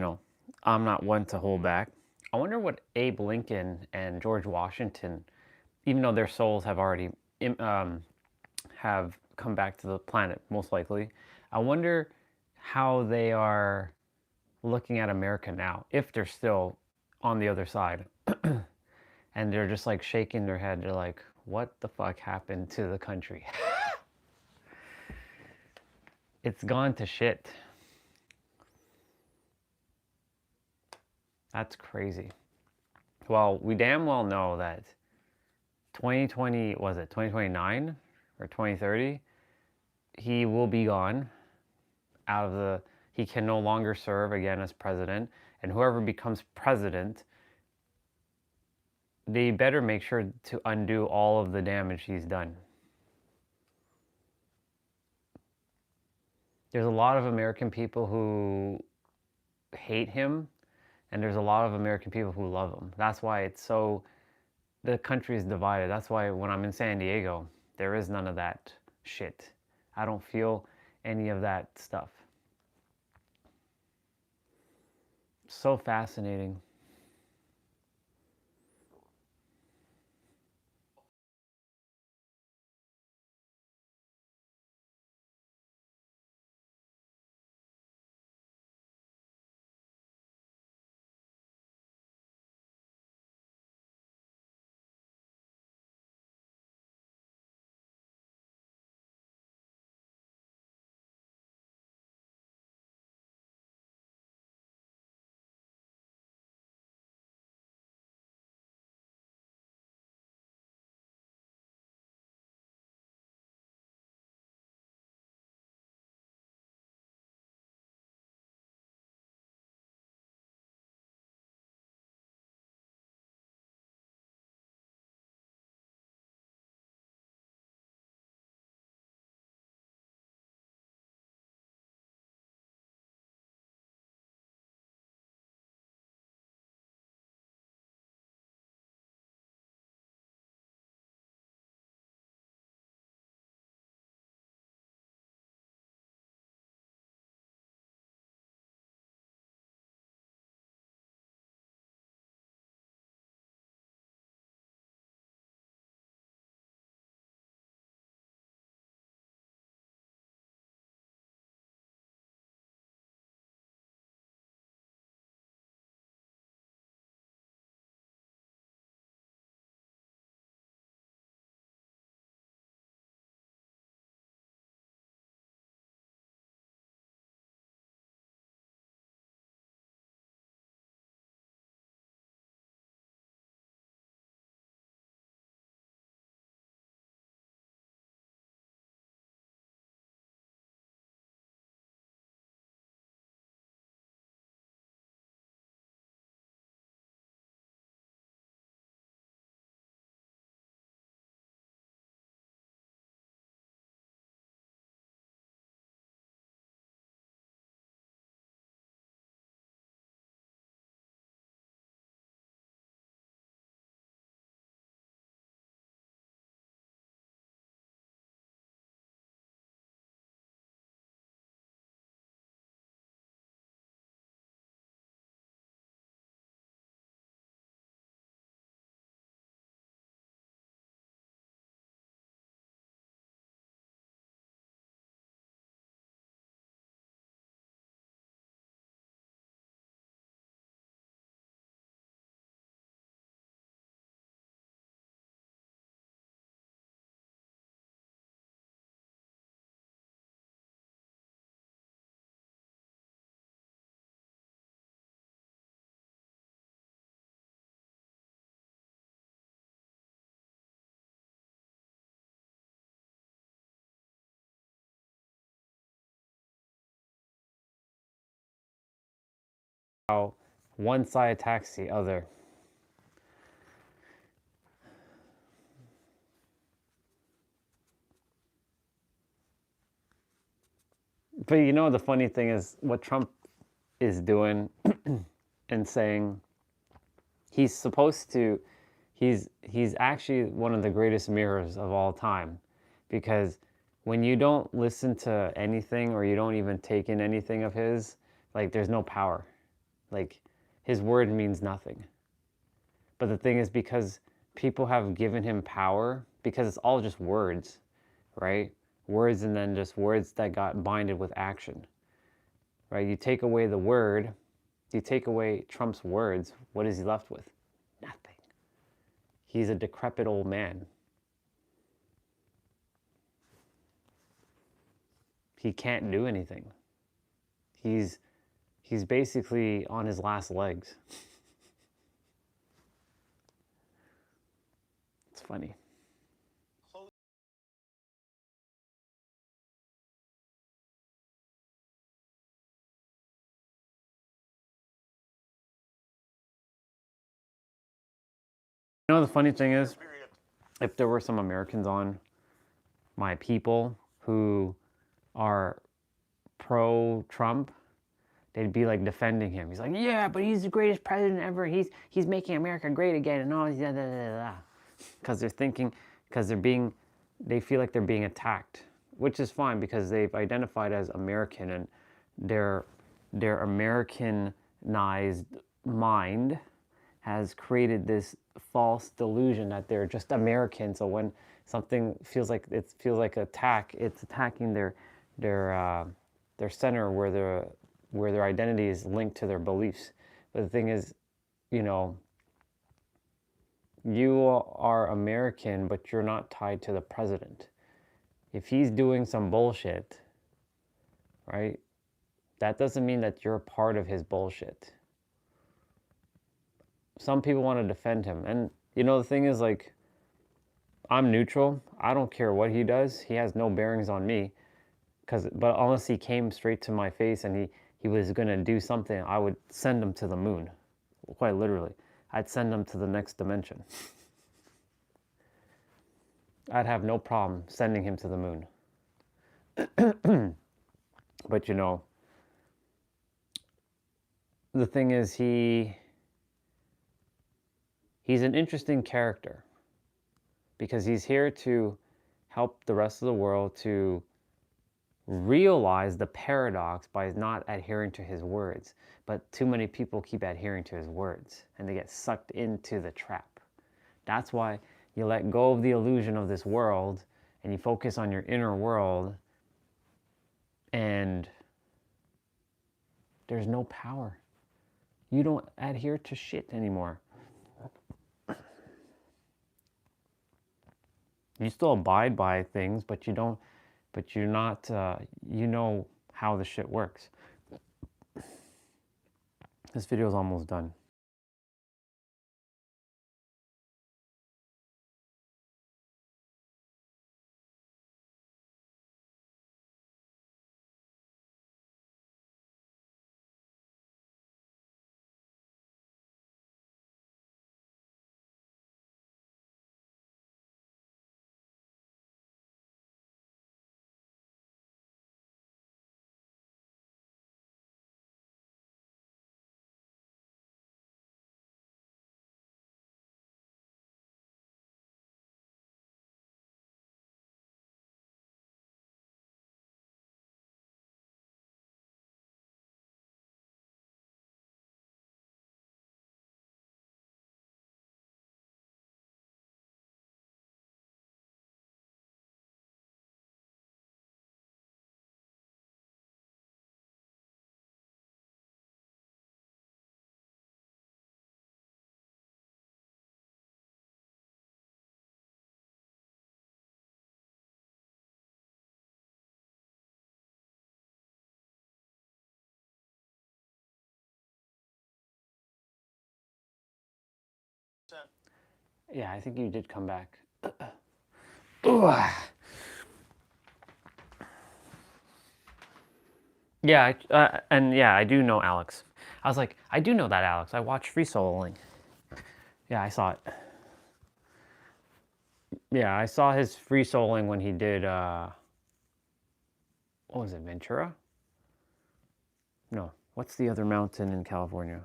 I'm not one to hold back. I wonder what Abe Lincoln and George Washington, even though their souls have already have come back to the planet, most likely, I wonder how they are looking at America now, if they're still on the other side. And they're just like shaking their head. They're like, what the fuck happened to the country? It's gone to shit. That's crazy. Well, we damn well know that 2020, was it 2029 or 2030? He will be gone out of the, he can no longer serve again as president. And whoever becomes president, they better make sure to undo all of the damage he's done. There's a lot of American people who hate him, and there's a lot of American people who love him. That's why it's so, the country is divided. That's why when I'm in San Diego, there is none of that shit. I don't feel any of that stuff. So fascinating. How one side attacks the other. But the funny thing is what Trump is doing and saying he's supposed to, he's actually one of the greatest mirrors of all time, because when you don't listen to anything or you don't even take in anything of his, like there's no power. Like his word means nothing. But the thing is, because people have given him power, because it's all just words, right? Words, and then just words that got binded with action, right? You take away the word, you take away Trump's words, what is he left with? Nothing. He's a decrepit old man. He can't do anything. He's basically on his last legs. It's funny. You know, the funny thing is, if there were some Americans on, my people who are pro-Trump, they'd be like defending him. He's like, yeah, but he's the greatest president ever. He's making America great again, and all that. Because they're thinking, because they feel like they're being attacked, which is fine because they've identified as American, and their Americanized mind has created this false delusion that they're just American. So when something feels like attack, it's attacking their center where their identity is linked to their beliefs. But the thing is, you know, you are American, but you're not tied to the president. If he's doing some bullshit, right, that doesn't mean that you're a part of his bullshit. Some people want to defend him. And, you know, the thing is, like, I'm neutral. I don't care what he does. He has no bearings on me. But unless he came straight to my face and he was going to do something, I would send him to the moon. Quite literally. I'd send him to the next dimension. I'd have no problem sending him to the moon. But, you know, the thing is, he's an interesting character because he's here to help the rest of the world to realize the paradox by not adhering to his words. But too many people keep adhering to his words and they get sucked into the trap. That's why you let go of the illusion of this world and you focus on your inner world, and there's no power. You don't adhere to shit anymore. You still abide by things, but you don't, but you're not, you know how the shit works. This video is almost done. Yeah, I think you did come back. Yeah, and yeah, I do know Alex. I was like, I do know that Alex. I watched Free Soloing. Yeah, I saw it. Yeah, I saw his Free Soloing when he did, what was it, Ventura? No, what's the other mountain in California?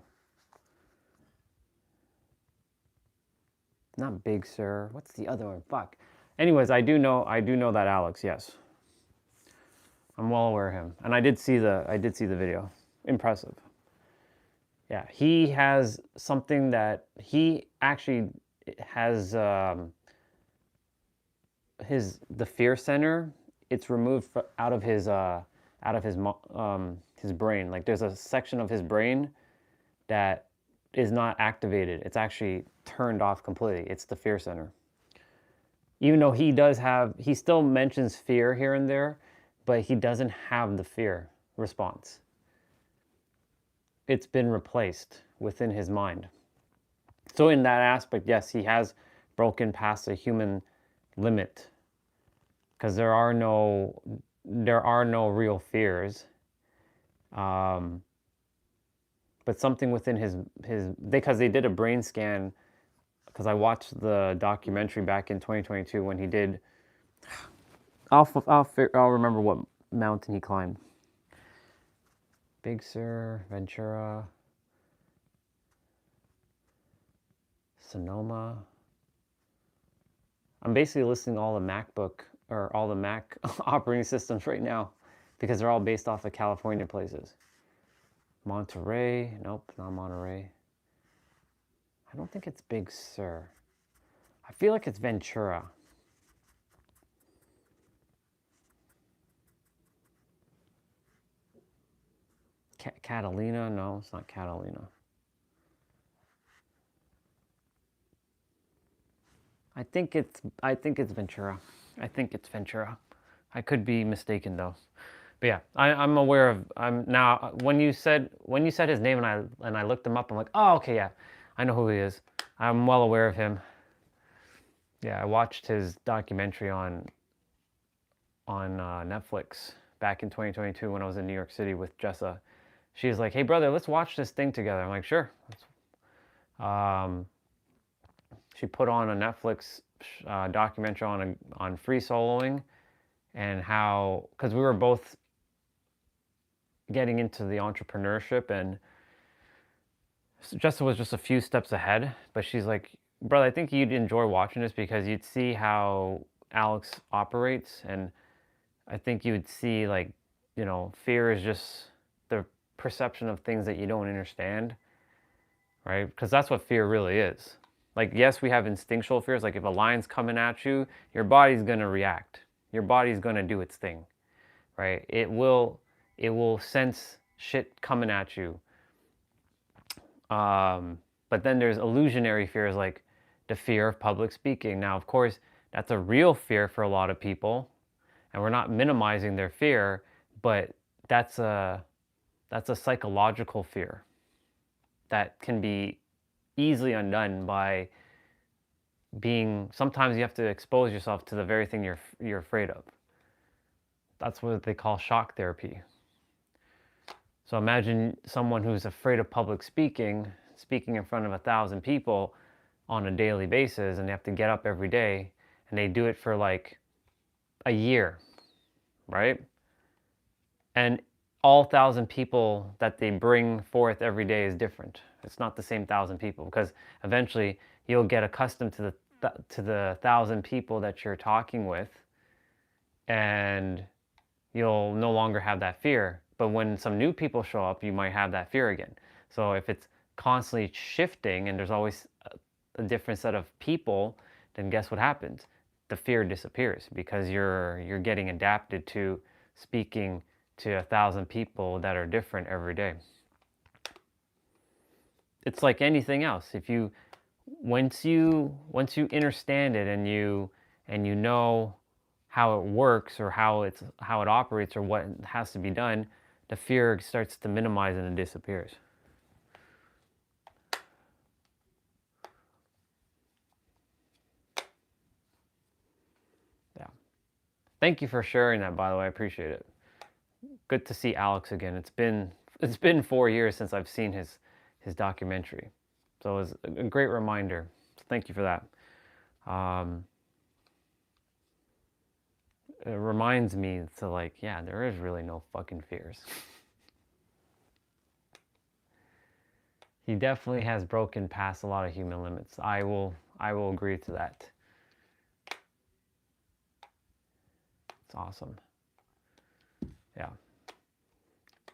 Not Big Sur. What's the other one? Fuck. Anyways, I do know that Alex, yes. I'm well aware of him, and I did see the video. Impressive. Yeah, he has something that he actually has the fear center. It's removed out of his brain. Like there's a section of his brain that is not activated. It's actually turned off completely. It's the fear center. Even though he still mentions fear here and there, but he doesn't have the fear response. It's been replaced within his mind. So in that aspect, yes, he has broken past the human limit, because there are no real fears. But something within his because they did a brain scan, because I watched the documentary back in 2022 when he did. I'll remember what mountain he climbed. Big Sur, Ventura, Sonoma. I'm basically listing all the MacBook or all the Mac operating systems right now, because they're all based off of California places. Monterey, nope, not Monterey. I don't think it's Big Sur. I feel like it's Ventura. Catalina, no, it's not Catalina. I think it's Ventura. I think it's Ventura. I could be mistaken though. But yeah, I'm aware of. I'm now. When you said his name and I looked him up, I'm like, oh, okay, yeah, I know who he is. I'm well aware of him. Yeah, I watched his documentary on Netflix back in 2022 when I was in New York City with Jessa. She's like, hey brother, let's watch this thing together. I'm like, sure. She put on a Netflix documentary on free soloing, and how, because we were both getting into the entrepreneurship, and Jessa was just a few steps ahead, but she's like, brother, I think you'd enjoy watching this because you'd see how Alex operates, and I think you'd see, like, you know, fear is just the perception of things that you don't understand, right? Because that's what fear really is. Like, yes, we have instinctual fears. Like if a lion's coming at you, your body's gonna react. Your body's gonna do its thing, right? It will sense shit coming at you. But then there's illusionary fears, like the fear of public speaking. Now, of course, that's a real fear for a lot of people, and we're not minimizing their fear, but that's a psychological fear that can be easily undone by sometimes you have to expose yourself to the very thing you're afraid of. That's what they call shock therapy. So imagine someone who's afraid of public speaking in front of 1,000 people on a daily basis, and they have to get up every day, and they do it for like a year, right? And all 1,000 people that they bring forth every day is different. It's not the same 1,000 people, because eventually you'll get accustomed to the 1,000 people that you're talking with, and you'll no longer have that fear. But when some new people show up, you might have that fear again. So if it's constantly shifting and there's always a different set of people, then guess what happens? The fear disappears, because you're getting adapted to speaking to 1,000 people that are different every day. It's like anything else. If you once you understand it, and you know how it works, or how it operates, or what has to be done, the fear starts to minimize and it disappears. Yeah. Thank you for sharing that, by the way. I appreciate it. Good to see Alex again. It's been 4 years since I've seen his documentary. So it was a great reminder. So thank you for that. It reminds me to, like, yeah, there is really no fucking fears. He definitely has broken past a lot of human limits. I will agree to that. It's awesome. Yeah.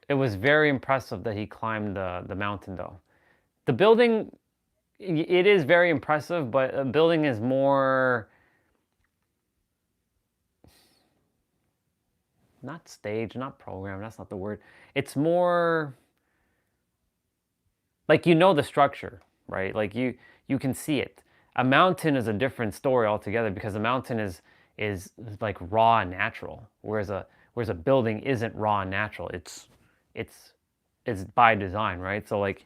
It was very impressive that he climbed the mountain, though. The building, it is very impressive, but a building is more, not staged, not programmed, that's not the word. It's more, like, you know the structure, right? Like, you can see it. A mountain is a different story altogether, because a mountain is like raw and natural, whereas a building isn't raw and natural. It's by design, right? So, like,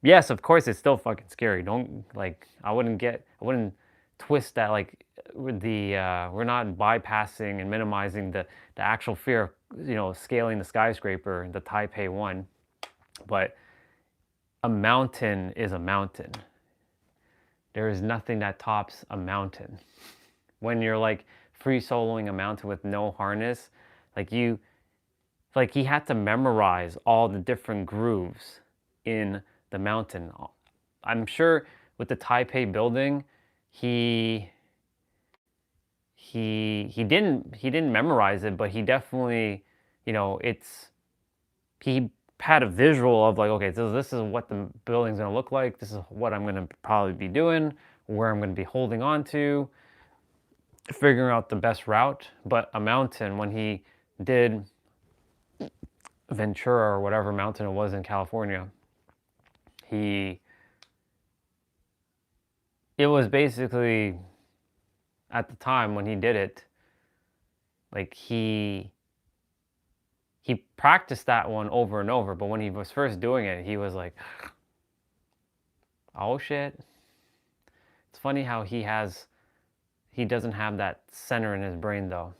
yes, of course it's still fucking scary. Don't, like, I wouldn't twist that, like, with the we're not bypassing and minimizing the actual fear of, you know, scaling the skyscraper, the Taipei one, but a mountain is a mountain. There is nothing that tops a mountain. When you're, like, free soloing a mountain with no harness, like, he had to memorize all the different grooves in the mountain. I'm sure with the Taipei building, he didn't memorize it, but he definitely, you know, he had a visual of, like, okay, so this is what the building's gonna look like. This is what I'm gonna probably be doing, where I'm gonna be holding on to, figuring out the best route. But a mountain, when he did Ventura or whatever mountain it was in California, it was basically, at the time when he did it, like, he practiced that one over and over, but when he was first doing it, he was like, oh shit. It's funny how he doesn't have that center in his brain, though.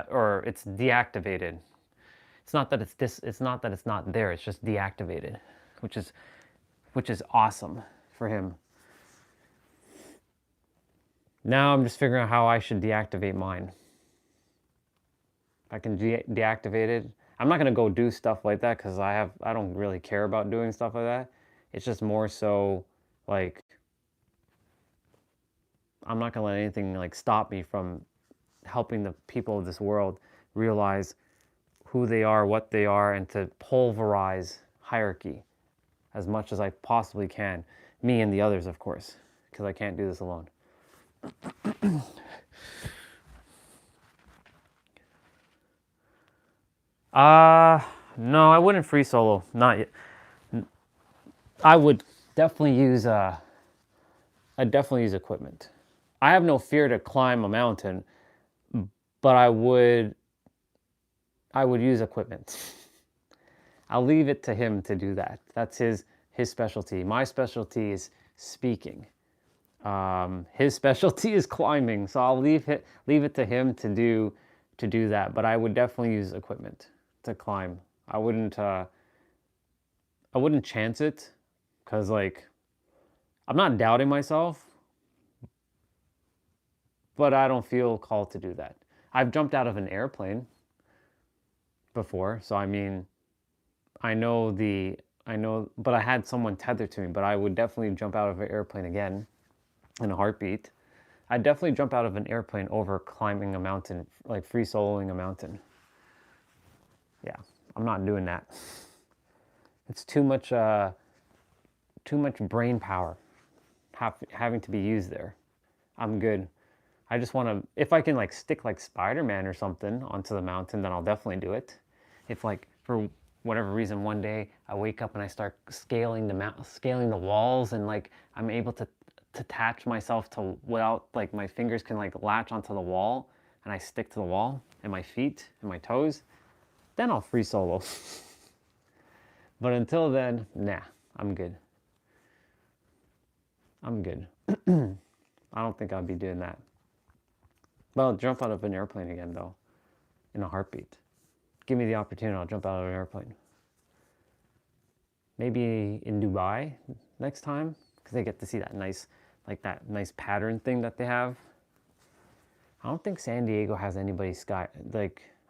Or it's deactivated. It's not that it's not there, it's just deactivated, which is awesome for him. Now I'm just figuring out how I should deactivate mine. If I can deactivate it, I'm not gonna go do stuff like that, because I don't really care about doing stuff like that. It's just more so, like, I'm not gonna let anything, like, stop me from helping the people of this world realize who they are, what they are, and to pulverize hierarchy as much as I possibly can. Me and the others, of course, because I can't do this alone. No, I wouldn't free solo. Not yet. I would definitely use equipment. I have no fear to climb a mountain, but I would use equipment. I'll leave it to him to do that. That's his specialty. My specialty is speaking. His specialty is climbing, so I'll leave it to him to do that. But I would definitely use equipment to climb. I wouldn't chance it, because, like, I'm not doubting myself, but I don't feel called to do that. I've jumped out of an airplane before, so I mean, I know, but I had someone tethered to me. But I would definitely jump out of an airplane again in a heartbeat. I'd definitely jump out of an airplane over climbing a mountain, like free soloing a mountain. Yeah, I'm not doing that. It's too much brain power having to be used there. I'm good. I just want to, if I can, like, stick like Spider-Man or something onto the mountain, then I'll definitely do it. If, like, for whatever reason, one day I wake up and I start scaling the walls, and, like, I'm able to attach myself to, without, like, my fingers can, like, latch onto the wall, and I stick to the wall, and my feet and my toes, then I'll free solo. But until then, nah, I'm good. I'm good. I don't think I'll be doing that. But I'll jump out of an airplane again, though, in a heartbeat. Give me the opportunity, I'll jump out of an airplane. Maybe in Dubai next time, because they get to see that nice pattern thing that they have. I don't think San Diego has anybody I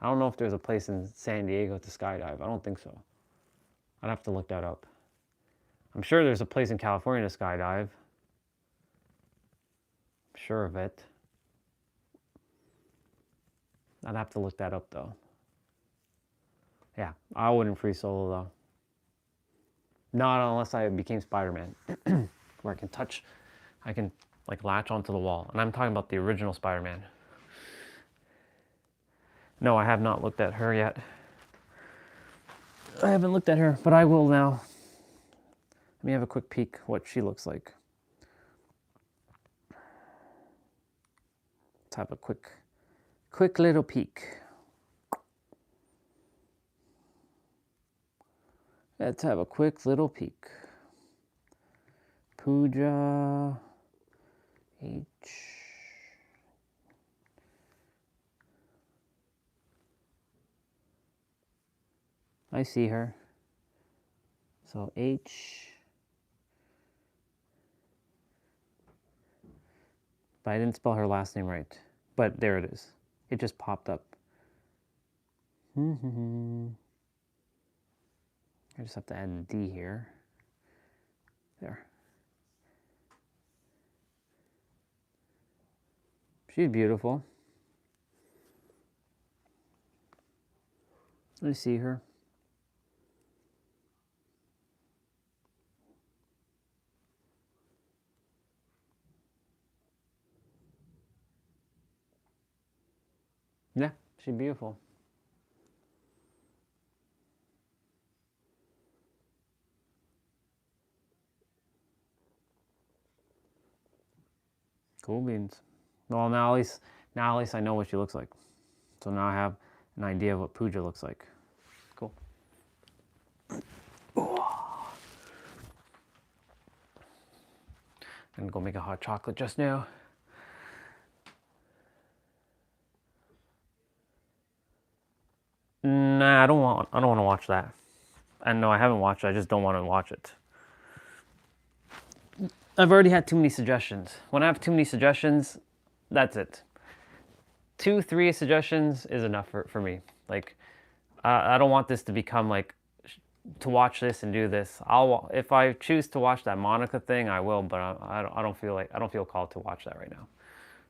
don't know if there's a place in San Diego to skydive. I don't think so. I'd have to look that up. I'm sure there's a place in California to skydive. I'm sure of it. I'd have to look that up, though. Yeah, I wouldn't free solo though. Not unless I became Spider-Man, where I can like latch onto the wall. And I'm talking about the original Spider-Man. No, I have not looked at her yet. I haven't looked at her, but I will now. Let me have a quick peek what she looks like. Let's have a quick little peek. Let's have a quick little peek. Pooja H. I see her. So H. But I didn't spell her last name right. But there it is. It just popped up. I just have to add a D here. There. She's beautiful. Let me see her. Yeah, she's beautiful. Cool beans. Well, now at least I know what she looks like. So now I have an idea of what Pooja looks like. Cool. I'm gonna go make a hot chocolate just now. Nah, I don't want to watch that. And no, I haven't watched it. I just don't want to watch it. I've already had too many suggestions. When I have too many suggestions, that's it. 2, 3 suggestions is enough for me. Like, I don't want this to become like, to watch this and do this. If I choose to watch that Monica thing, I will, but I don't feel called to watch that right now.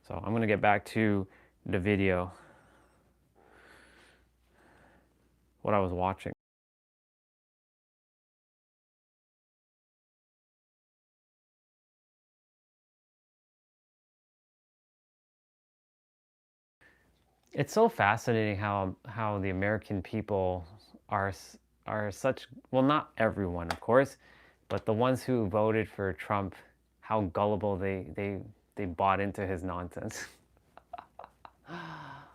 So I'm gonna get back to the video, what I was watching. It's so fascinating how the American people are such, well, not everyone, of course, but the ones who voted for Trump, how gullible they bought into his nonsense.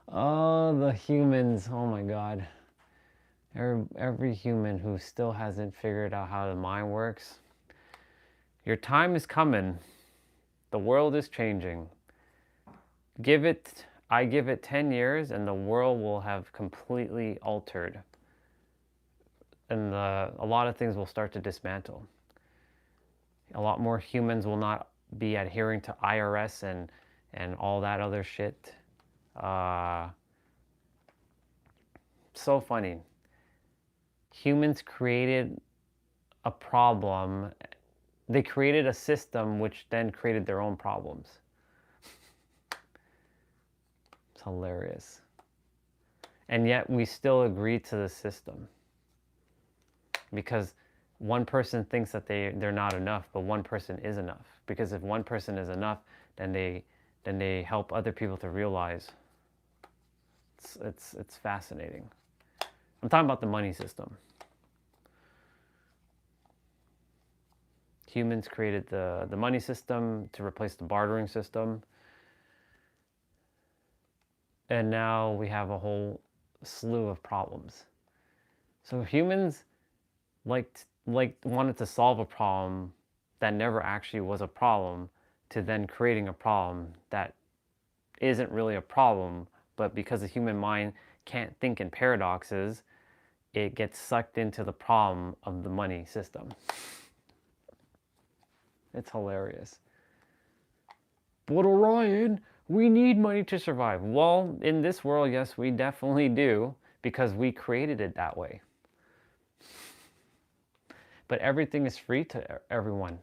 Oh, the humans, oh my God. Every human who still hasn't figured out how the mind works. Your time is coming. The world is changing. I give it 10 years and the world will have completely altered. And a lot of things will start to dismantle. A lot more humans will not be adhering to IRS and all that other shit. So funny. Humans created a problem. They created a system which then created their own problems. It's hilarious. And yet we still agree to the system. Because one person thinks that they're not enough, but one person is enough. Because if one person is enough, then they help other people to realize. It's fascinating. I'm talking about the money system. Humans created the money system to replace the bartering system. And now we have a whole slew of problems. So humans wanted to solve a problem that never actually was a problem, to then creating a problem that isn't really a problem, but because the human mind can't think in paradoxes, it gets sucked into the problem of the money system. It's hilarious. But Orion, we need money to survive. Well, in this world, yes, we definitely do, because we created it that way. But everything is free to everyone.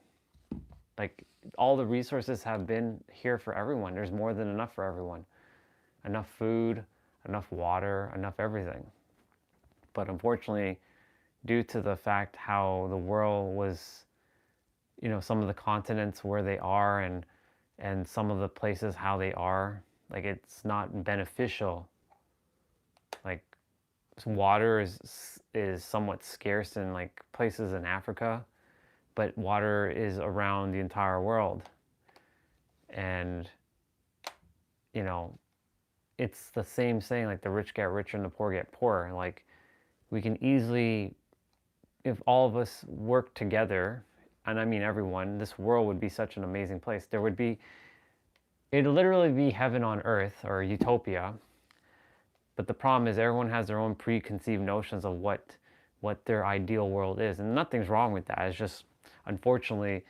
Like, all the resources have been here for everyone. There's more than enough for everyone. Enough food, enough water, enough everything. But unfortunately, due to the fact how the world was, you know, some of the continents where they are, and some of the places how they are, like it's not beneficial. Like water is somewhat scarce in like places in Africa, but water is around the entire world. And you know, it's the same saying, like the rich get richer and the poor get poorer. Like we can easily, if all of us work together, and I mean everyone, this world would be such an amazing place. There would be, it'd literally be heaven on earth or utopia. But the problem is everyone has their own preconceived notions of what their ideal world is, and nothing's wrong with that. It's just, unfortunately,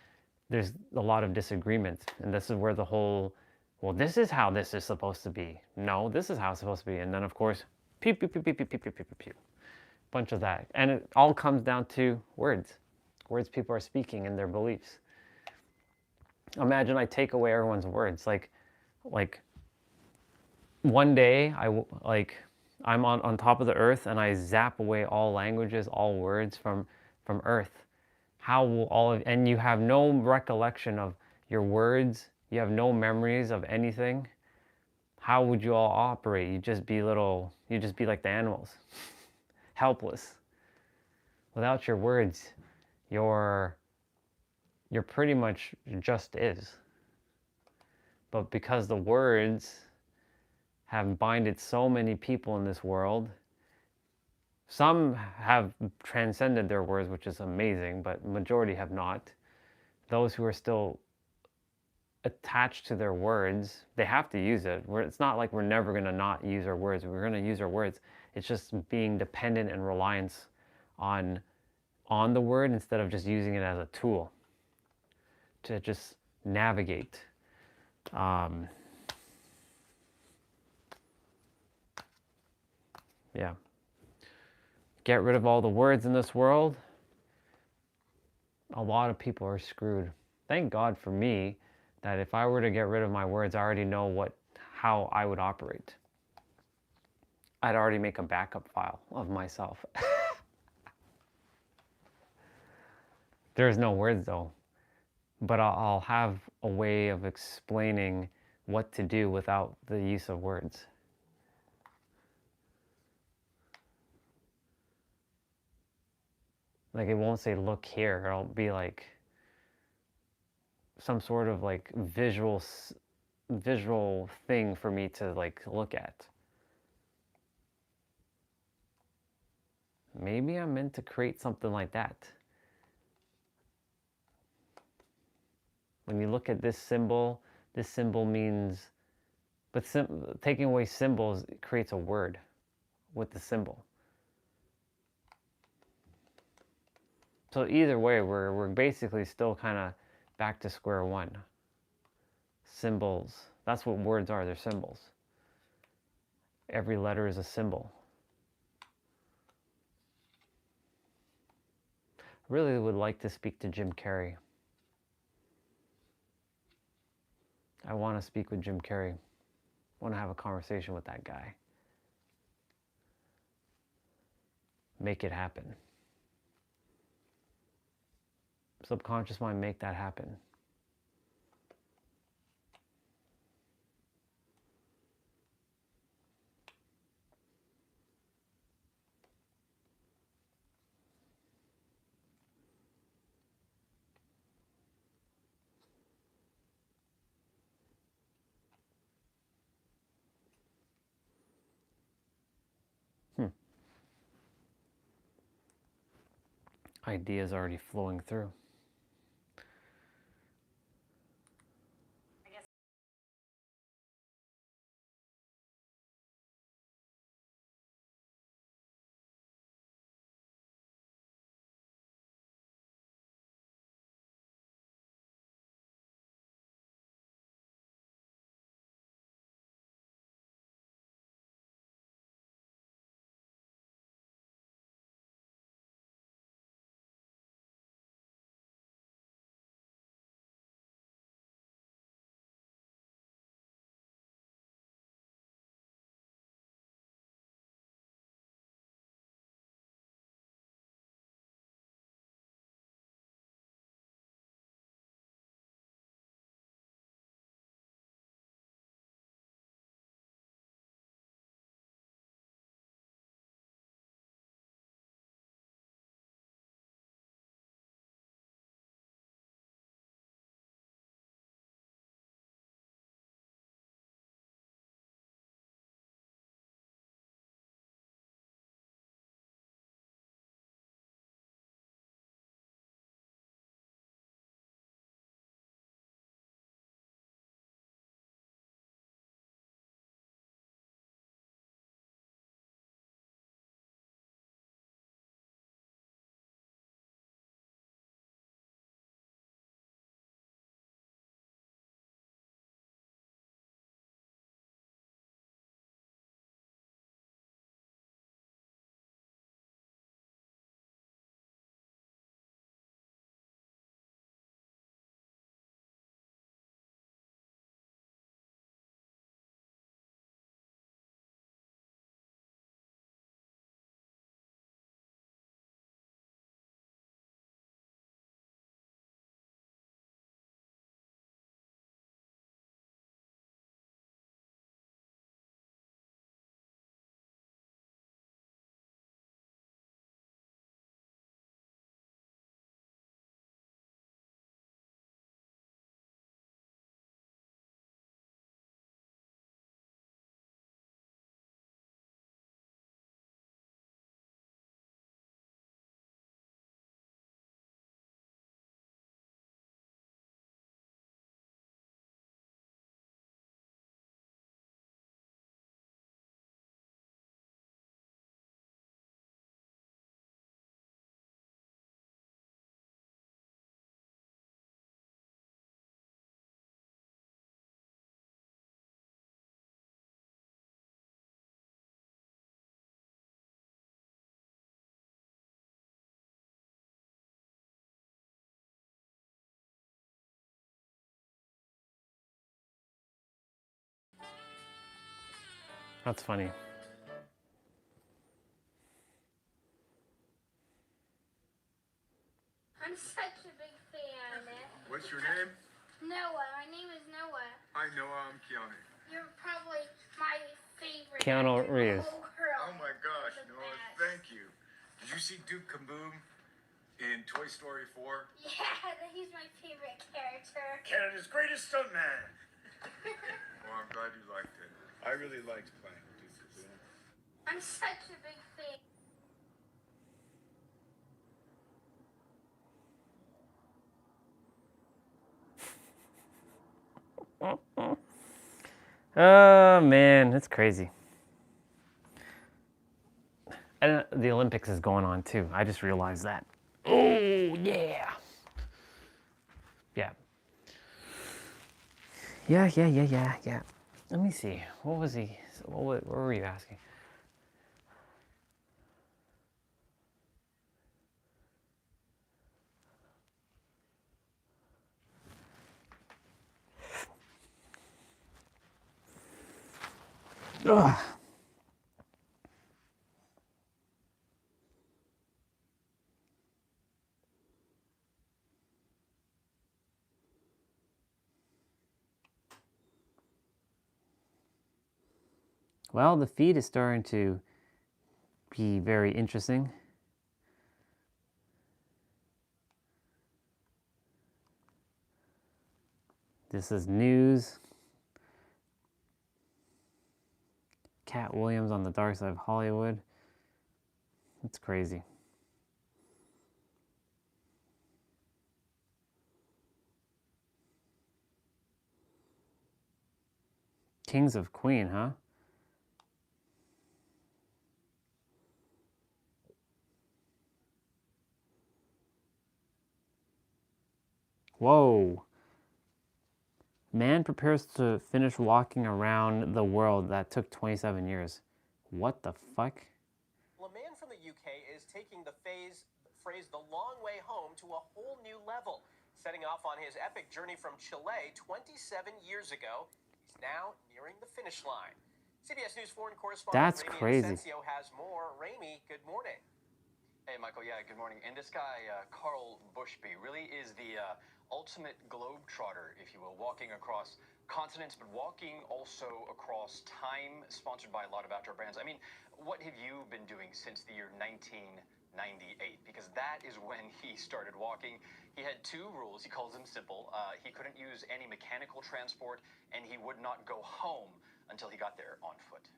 there's a lot of disagreements, and this is where the whole, well, this is how this is supposed to be. No, this is how it's supposed to be. And then, of course, pew, pew, pew, pew, pew, pew, pew, pew, pew, pew. Bunch of that. And it all comes down to words. Words people are speaking and their beliefs. Imagine I take away everyone's words. Like one day, I'm on top of the earth and I zap away all languages, all words from earth. How will all of, and you have no recollection of your words, you have no memories of anything, how would you all operate? You'd just be like the animals, helpless. Without your words, you're pretty much just is. But because the words have binded so many people in this world, some have transcended their words, which is amazing, but majority have not. Those who are still attached to their words, they have to use it. It's not like we're never going to not use our words. We're going to use our words. It's just being dependent and reliance on the word instead of just using it as a tool to just navigate. Yeah. Get rid of all the words in this world. A lot of people are screwed. Thank God for me that if I were to get rid of my words, I already know how I would operate. I'd already make a backup file of myself. There's no words though, but I'll have a way of explaining what to do without the use of words. Like it won't say look here, it'll be like some sort of like visual thing for me to like look at. Maybe I'm meant to create something like that. When you look at this symbol means, but taking away symbols creates a word with the symbol. So either way, we're basically still kind of back to square one. Symbols, that's what words are, they're symbols. Every letter is a symbol. I really would like to speak to Jim Carrey. I want to speak with Jim Carrey. I want to have a conversation with that guy. Make it happen. Subconscious mind, make that happen. Ideas already flowing through. That's funny. I'm such a big fan. What's your name? Noah. My name is Noah. Hi, Noah. I'm Keanu. You're probably my favorite. Keanu actor in the Reeves. whole world. Oh my gosh, You're the Noah, best. thank you. Did you see Duke Kaboom in Toy Story 4? Yeah, he's my favorite character. Canada's greatest stuntman. Well, I'm glad you liked it. I really liked playing Duke Kaboom. I'm such a big fan. Oh man, it's crazy. And the Olympics is going on too. I just realized that. Oh yeah. Yeah. Yeah. Let me see. What was he? What were you asking? Ugh. Well, the feed is starting to be very interesting. This is news. Cat Williams on the dark side of Hollywood. It's crazy. Kings of Queen, huh? Whoa. Man prepares to finish walking around the world that took 27 years. What the fuck? Well, a man from the UK is taking the phrase the long way home to a whole new level. Setting off on his epic journey from Chile 27 years ago, he's now nearing the finish line. CBS News foreign correspondent That's Ramy crazy. Inocencio has more. Ramy, good morning. Hey, Michael. Yeah, good morning. And this guy, Carl Bushby, really is the ultimate globetrotter, if you will, walking across continents, but walking also across time, sponsored by a lot of outdoor brands. I mean, what have you been doing since the year 1998? Because that is when he started walking. He had two rules. He calls them simple. He couldn't use any mechanical transport, and he would not go home until he got there on foot.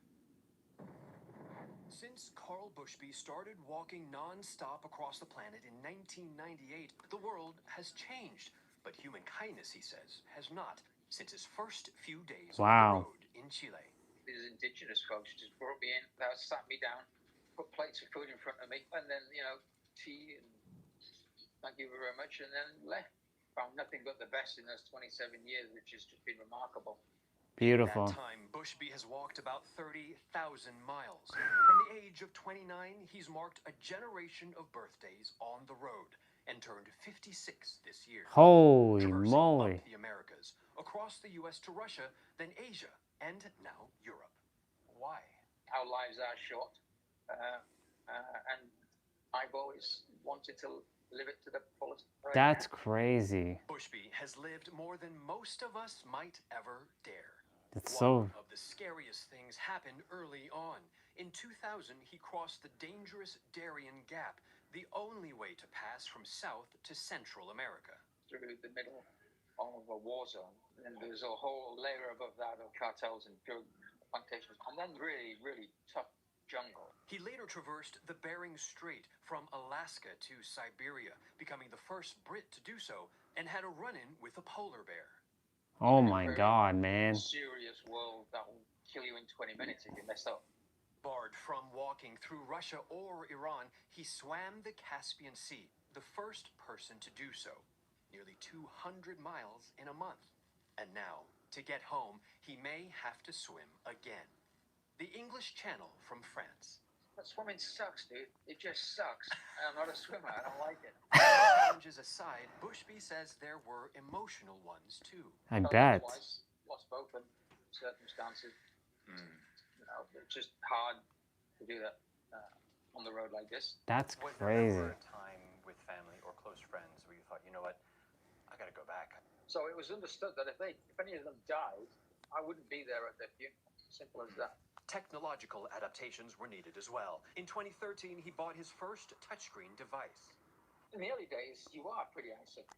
Since Carl Bushby started walking non-stop across the planet in 1998, the world has changed. But human kindness, he says, has not, since his first few days on the road in Chile. These indigenous folks just brought me in, sat me down, put plates of food in front of me, and then, tea and thank you very much, and then left. Found nothing but the best in those 27 years, which has just been remarkable. Beautiful. That time, Bushby has walked about 30,000 miles. From the age of 29, he's marked a generation of birthdays on the road and turned 56 this year. Holy Traversing moly. up the Americas, across the U.S. to Russia, then Asia, and now Europe. Why? Our lives are short, and I've always wanted to live it to the fullest. That's crazy. Bushby has lived more than most of us might ever dare. It's One so... of the scariest things happened early on. In 2000, he crossed the dangerous Darien Gap, the only way to pass from South to Central America. Through the middle of a war zone, and there's a whole layer above that of cartels and drug plantations, and then really, really tough jungle. He later traversed the Bering Strait from Alaska to Siberia, becoming the first Brit to do so, and had a run-in with a polar bear. Oh my God, man. Serious world that will kill you in 20 minutes if you mess up. Barred from walking through Russia or Iran, he swam the Caspian Sea, the first person to do so. Nearly 200 miles in a month. And now, to get home, he may have to swim again. The English Channel from France. But swimming sucks, dude. It just sucks. I'm not a swimmer. I don't like it. Challenges aside, Bushby says there were emotional ones too. I bet. Twice, lost both of them, circumstances. It's just hard to do that on the road like this. That's Was there crazy. ever a time with family or close friends where you thought, you know what, I gotta go back? So it was understood that if any of them died, I wouldn't be there at their funeral. Simple as that. Technological adaptations were needed as well. In 2013, he bought his first touchscreen device. In the early days, you are pretty isolated.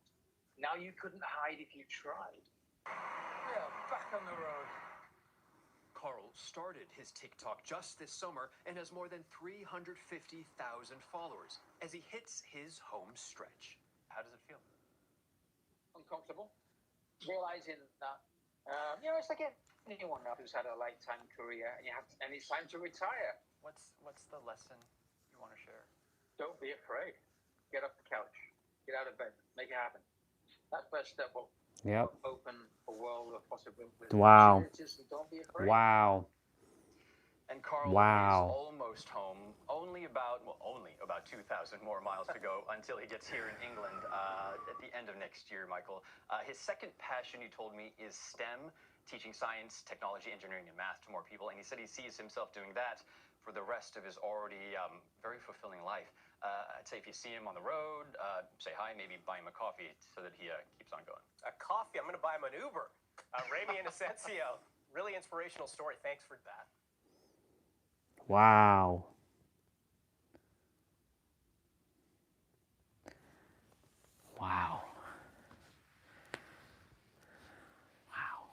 Now you couldn't hide if you tried. Yeah, back on the road. Carl started his TikTok just this summer and has more than 350,000 followers as he hits his home stretch. How does it feel? Uncomfortable. Realizing that, it's like anyone who's had a lifetime career and it's time to retire. What's the lesson you want to share? Don't be afraid. Get off the couch. Get out of bed. Make it happen. That first step will open a world of possibilities. Wow. And don't be afraid. Wow. And Carl Wow. is almost home. Only about 2,000 more miles to go until he gets here in England at the end of next year, Michael. His second passion, he told me, is STEM, teaching science, technology, engineering, and math to more people. And he said he sees himself doing that for the rest of his already very fulfilling life. I'd say if you see him on the road, say hi, maybe buy him a coffee so that he keeps on going. A coffee? I'm going to buy him an Uber. Remy Inocencio, really inspirational story. Thanks for that. Wow. Wow. Wow.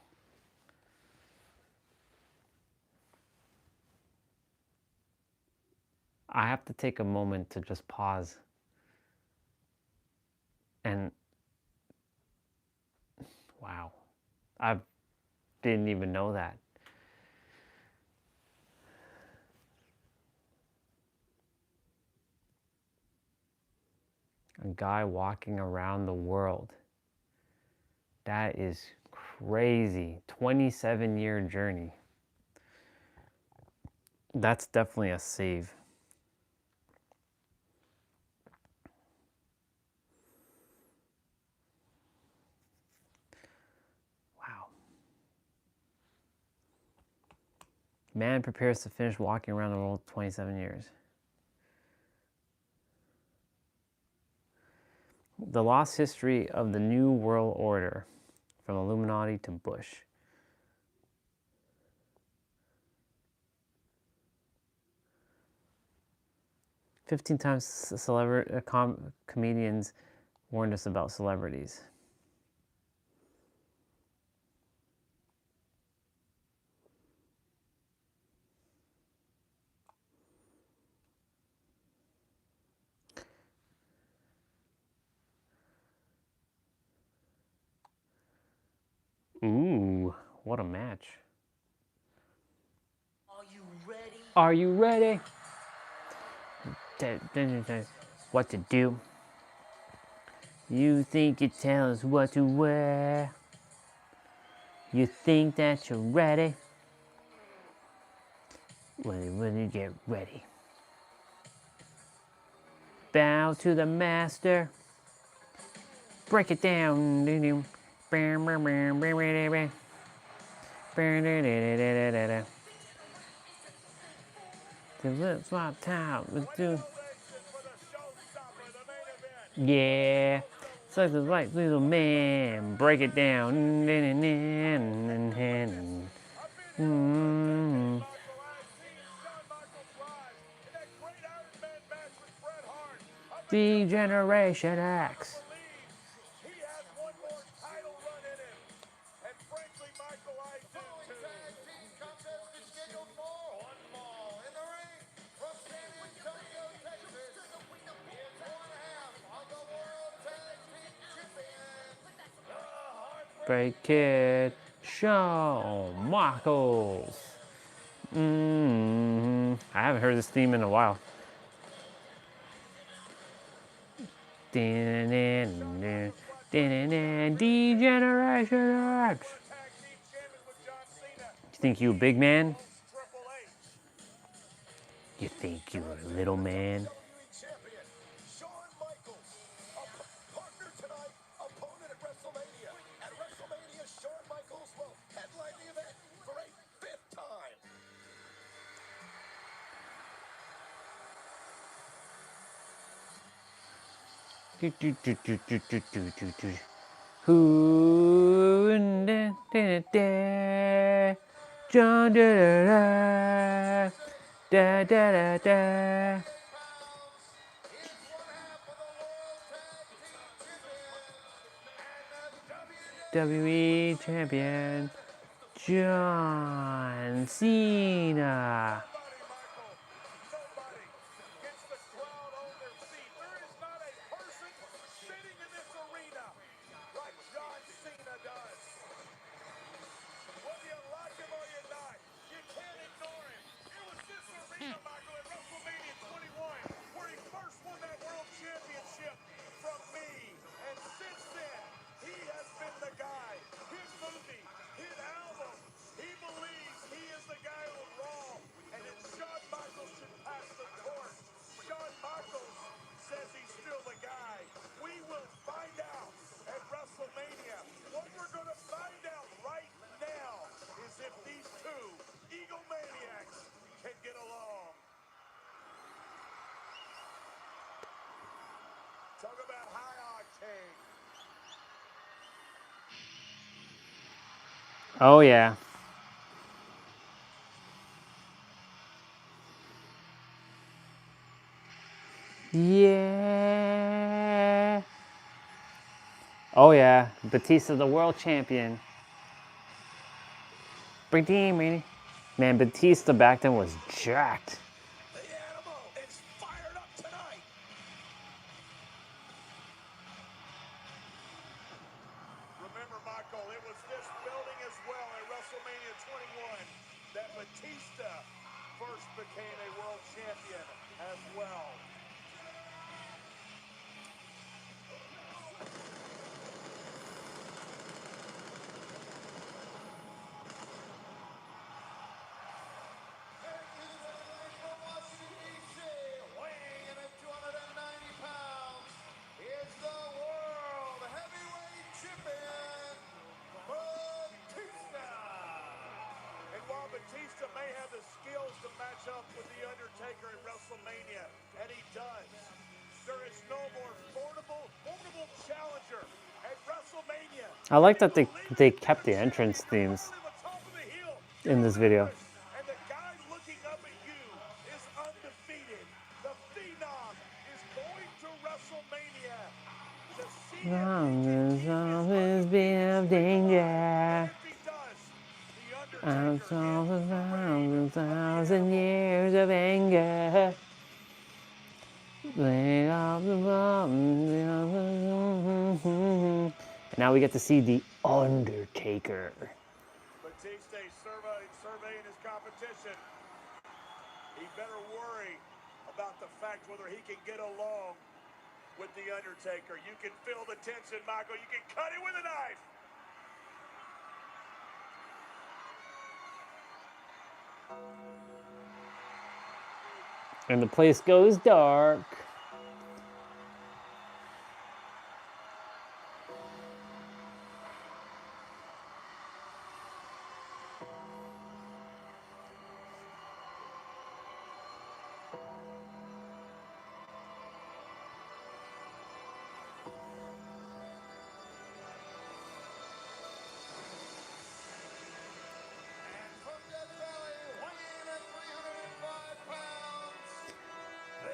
I have to take a moment to just pause and wow. I didn't even know that. A guy walking around the world. That is crazy. 27-year journey. That's definitely a save. Wow. Man prepares to finish walking around the world 27 years. The lost history of the New World Order, from Illuminati to Bush. "15 times comedians warned us about celebrities." Ooh, what a match. Are you ready? Are you ready? What to do? You think you tell us what to wear? You think that you're ready? When you get ready. Bow to the master. Break it down. Let's swap top. Let's do. Yeah. Such a right little man. Break it down. Degeneration X. He has one more title run in him. And frankly, Michael, I do too. Tag team contest is scheduled for one fall. In the ring, from San Antonio, Texas, is 1/2 of the World Tag Team Champions, the Break Kid. Shawn Michaels. I haven't heard this theme in a while. Degeneration X. You think you a big man? You think you're a little man? WWE Champion, Shawn Michaels, partner tonight, opponent at WrestleMania. At WrestleMania, Shawn Michaels will headline the event for a 5th time. Do, do, do, do, do, do, do, do, do. Who da, da, da, da, da, da, da, da, da, da. WWE champion John Cena. Nobody gets the crowd on their feet. There is not a person sitting in this arena like John Cena does. Whether you like him or you not, you can't ignore him. It was this arena, Michael, at WrestleMania 21, where he first won that world championship from me. And since then, he has been the guy. His movie, his album, he believes he is the guy on Raw, and that Shawn Michaels should pass the torch. Shawn Michaels says he's still the guy. We will find out at WrestleMania. What we're going to find out right now is if these two egomaniacs can get along. Talk about high octane. Oh yeah. Yeah. Oh yeah. Batista, the world champion. Man, Batista back then was jacked. The animal is fired up tonight. Remember, Michael, it was this building as well at WrestleMania 21 that Batista first became a world champion as well. Weighing in at 290 pounds is the world heavyweight champion, Batista. And while Batista may have the skills to match up with The Undertaker at WrestleMania, and he does, there is no more formidable challenger at WrestleMania. I like that they kept the entrance themes in this video. And the guy looking up at you is undefeated. The Phenom is going to WrestleMania to see Always been of danger. I've told around 1,000 years of anger. Lay off the and now we get to see the Undertaker. Batista surveying his competition. He better worry about the fact whether he can get along with The Undertaker. You can feel the tension, Michael. You can cut it with a knife. And the place goes dark.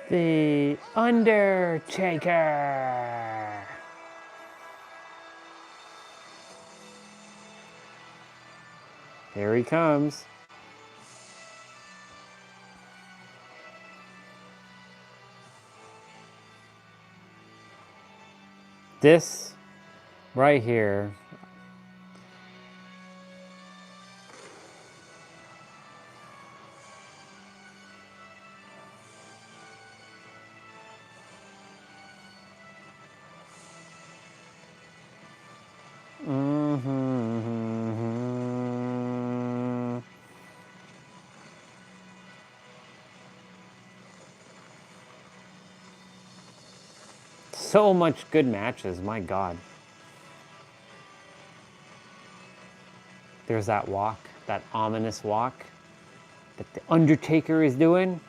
The Undertaker. Here he comes. This right here. So much good matches, my God. There's that walk, that ominous walk that the Undertaker is doing.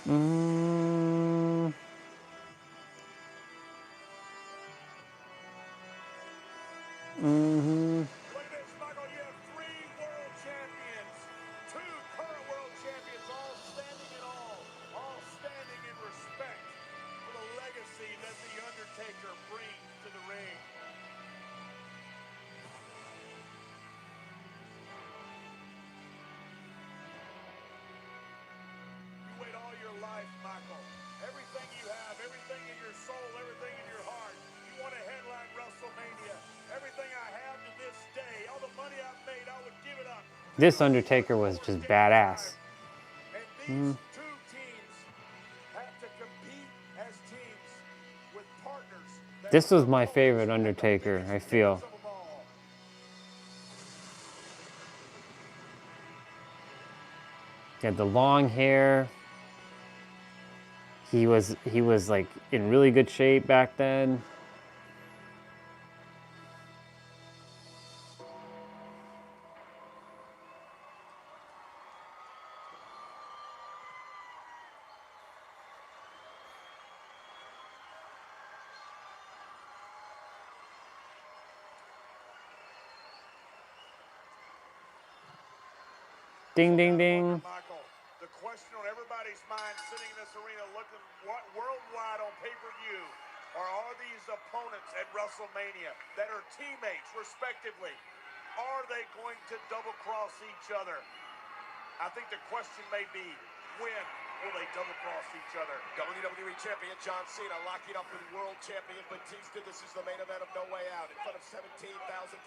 Mm, mm-hmm. Look at this, Michael. You have 3 world champions, 2 current world champions, all standing in respect for the legacy that The Undertaker brings to the ring. You wait all your life, Michael. Everything you have, everything in your soul, everything in your heart. You want to headline WrestleMania. Everything I have to this day, all the money I've made, I would give it up. This Undertaker was just badass. And these 2 teams have to compete as teams with partners. This was my favorite Undertaker, I feel. He had the long hair. He was like in really good shape back then. Ding, ding, ding. Michael, the question on everybody's mind sitting in this arena looking worldwide on pay-per-view are these opponents at WrestleMania that are teammates, respectively, are they going to double-cross each other? I think the question may be, when will they double-cross each other? WWE Champion John Cena locking up with World Champion Batista. This is the main event of No Way Out in front of 17,000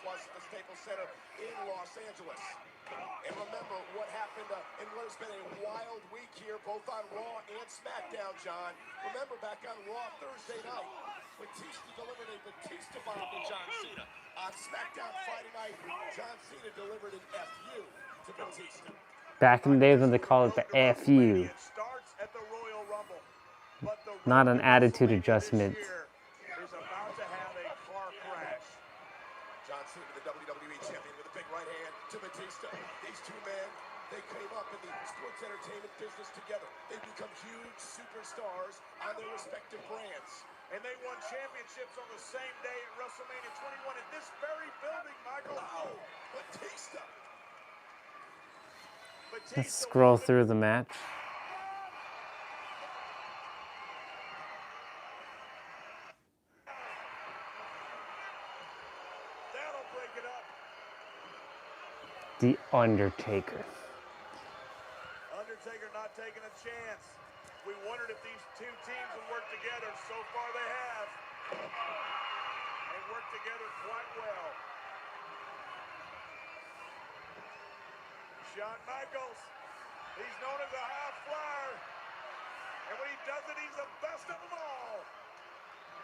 plus at the Staples Center in Los Angeles. And remember what happened in what has been a wild week here, both on Raw and SmackDown, John. Remember back on Raw Thursday night, Batista delivered a Batista bomb to John Cena. On SmackDown Friday night, John Cena delivered an FU to Batista. Back in the days when they called it the FU. Not an attitude adjustment. Is about to have a car crash. John Cena, the WWE champion, with a big right hand to Batista. These 2 men, they came up in the sports entertainment business together. They become huge superstars on their respective brands. And they won championships on the same day at WrestleMania 21 in this very building, Michael. Wow, Batista. Let's scroll through the match. That'll break it up. The Undertaker. Undertaker not taking a chance. We wondered if these 2 teams would work together. So far they have. They work together quite well. Shawn Michaels, he's known as a high flyer. And when he does it, he's the best of them all.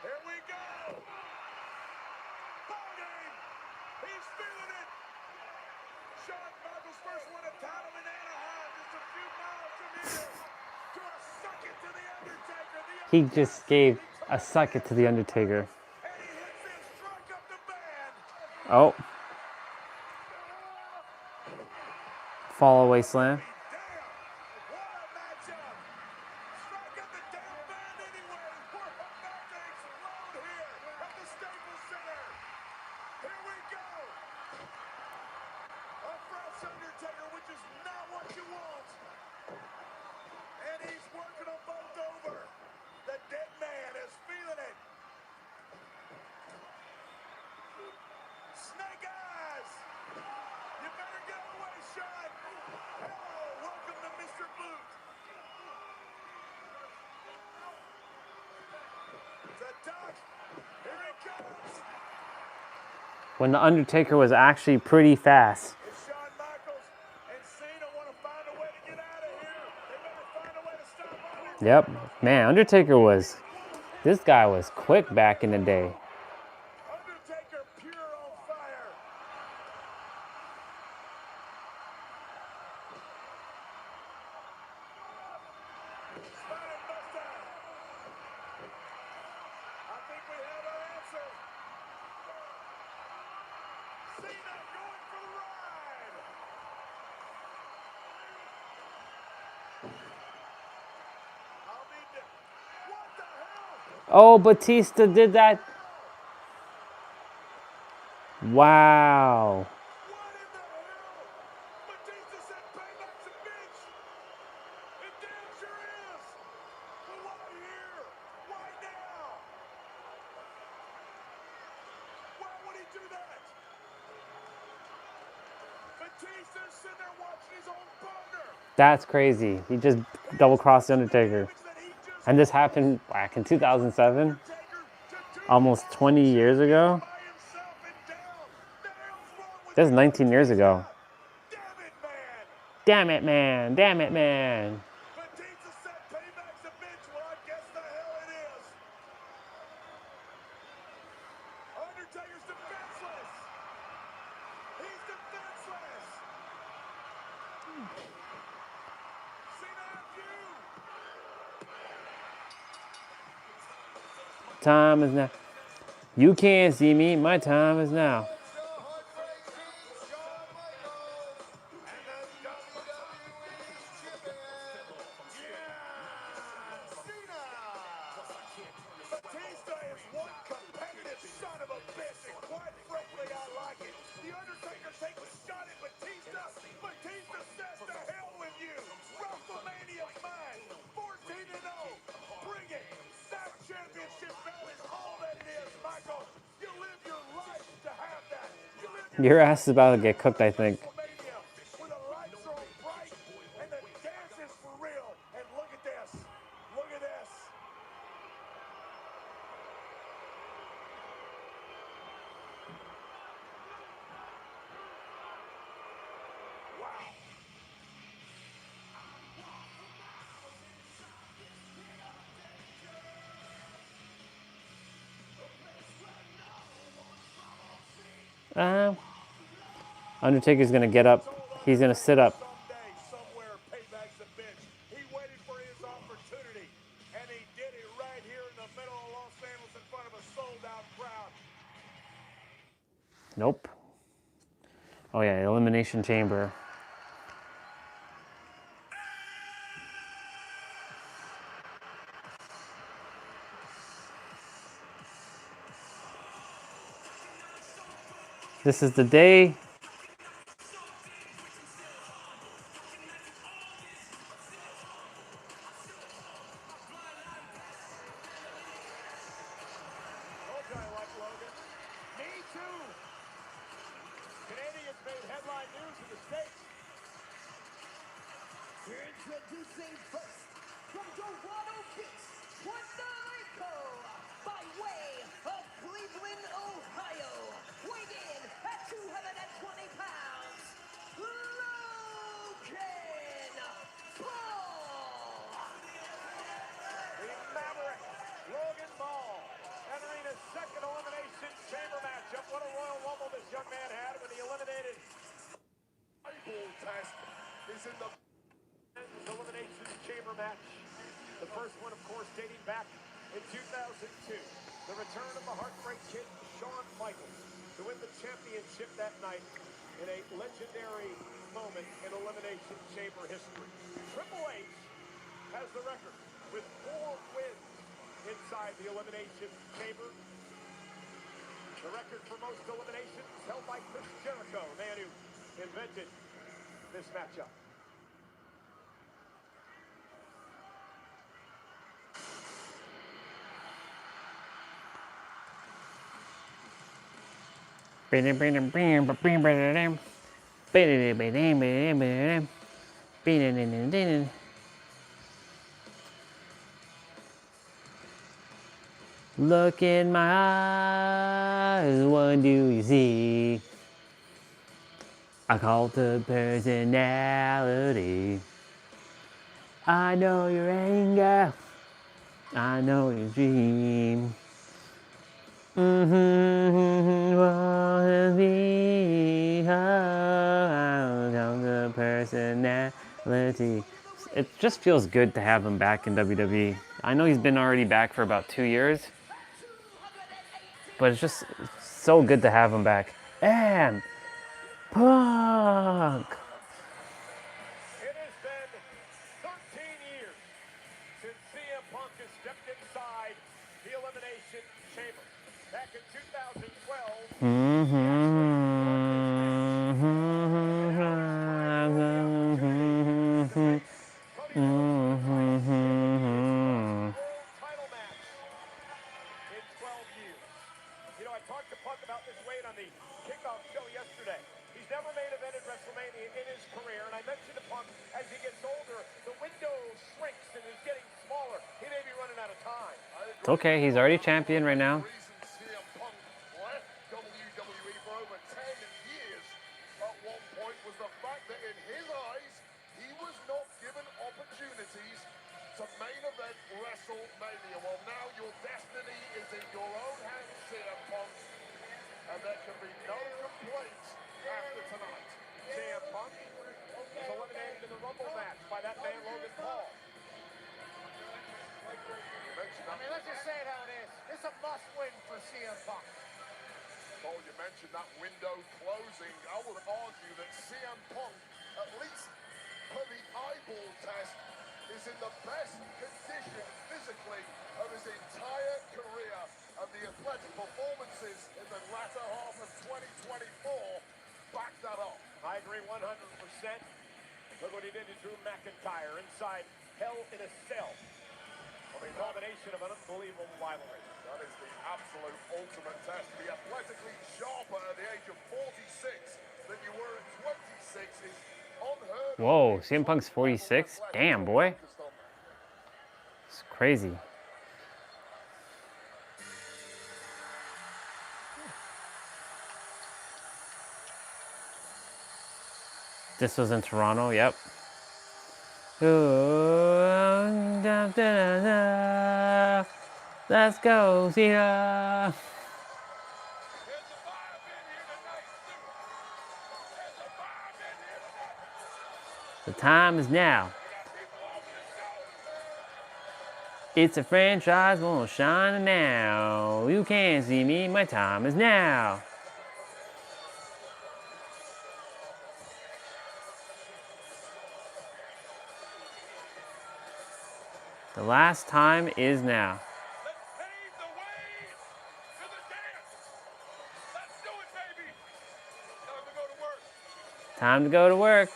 Here we go. Ball game. He's feeling it. Shawn Michaels first won a title in Anaheim, just a few miles from here. To a suck it to the Undertaker. He just gave a suck it to the Undertaker. Oh. Fall away slam. Undertaker, which is not what you want. And he's working them both over. The dead man is feeling it. Snake eyes. You better get away, Shawn. Hello, welcome to Mr. Boot. The duck. Here he comes. When the Undertaker was actually pretty fast. Yep, man, Undertaker was, this guy was quick back in the day. Undertaker pure on fire. Spinning buster. I think we have our answer. Cena going for the ride. Oh, Batista did that. Wow. Batista said payback's a bitch. It damn sure is. But why here? Why now? Why would he do that? Batista's sitting there watching his own partner. That's crazy. He just double-crossed the Undertaker. And this happened back in 2007. Almost 20 years ago. This is 19 years ago. Damn it, man. Damn it, man. Batista said payback's a bitch. Well, I guess the hell it is. Undertaker's defenseless. He's defenseless. Cena after you. Time is now. You can't see me. My time is now. Batista is one competitive son of a bitch, and quite frankly, I like it. The Undertaker takes a shot at Batista. Batista says to hell with you. WrestleMania match, 14-0. Bring it. That championship belt is all that it is, Michael. You live your life to have that. You live Your ass is about to get cooked, I think. WrestleMania where the lights are all bright and the dance is for real. And look at this. Look at this. Undertaker's gonna get up. He's gonna sit up. Someday, somewhere, payback's a bitch. He waited for his opportunity, and he did it right here in the middle of Los Angeles in front of a sold-out crowd. Nope. Oh yeah, Elimination Chamber. This is the day. Told you I like Logan. Me too. Canadians made headline news in the States. Introducing first, from Dorado Kicks, Puerto Rico, by way of Cleveland, Ohio, weighing in at 220 pounds, Logan Paul. The Maverick, Logan Paul, entering his second elimination chamber matchup. What a Royal Rumble this young man had when he eliminated. Bible test is in the elimination chamber match. The first one, of course, dating back in 2002. The return of the Heartbreak Kid, Shawn Michaels, to win the championship that night in a legendary moment in elimination chamber history. Triple H has the record with 4 wins inside the elimination chamber. The record for most eliminations held by Chris Jericho, the man who invented this matchup. Look in my eyes, what do you see? I call the personality. I know your anger. I know your dream. Wanna be the personality. It just feels good to have him back in WWE. I know he's been already back for about 2 years, but it's just so good to have him back. And Punk. It has been 13 years since CM Punk has stepped inside the back in 2012. Title match in 12 years. You know, I talked to Punk about this weight on the kickoff show yesterday. He's never main evented WrestleMania in his career, and I mentioned to Punk, as he gets older, the window shrinks and is getting smaller. He may be running out of time. It's okay. He's already champion right now. CM Punk left WWE for over 10 years at one point was the fact that in his eyes, he was not given opportunities to main event WrestleMania. Well, now your destiny is in your own hands, CM Punk, and there can be no complaints after tonight. CM Punk is eliminated in the Rumble match by that man, Logan Paul. I mean, let's just say it how it is. It's a must-win for CM Punk. Oh, you mentioned that window closing. I would argue that CM Punk, at least for the eyeball test, is in the best condition physically of his entire career, and the athletic performances in the latter half of 2024 back that up. I agree 100%. Look what he did to Drew McIntyre inside Hell in a Cell. A combination of an unbelievable rivalry. That is the absolute ultimate test. To be athletically sharper at the age of 46 than you were at 26 is unheard of. Whoa, CM Punk's 46? Damn, boy. It's crazy. This was in Toronto, yep. Let's go, Cena. The time is now. It's a franchise gonna shine now. You can't see me, my time is now. The last time is now. Time to go to work.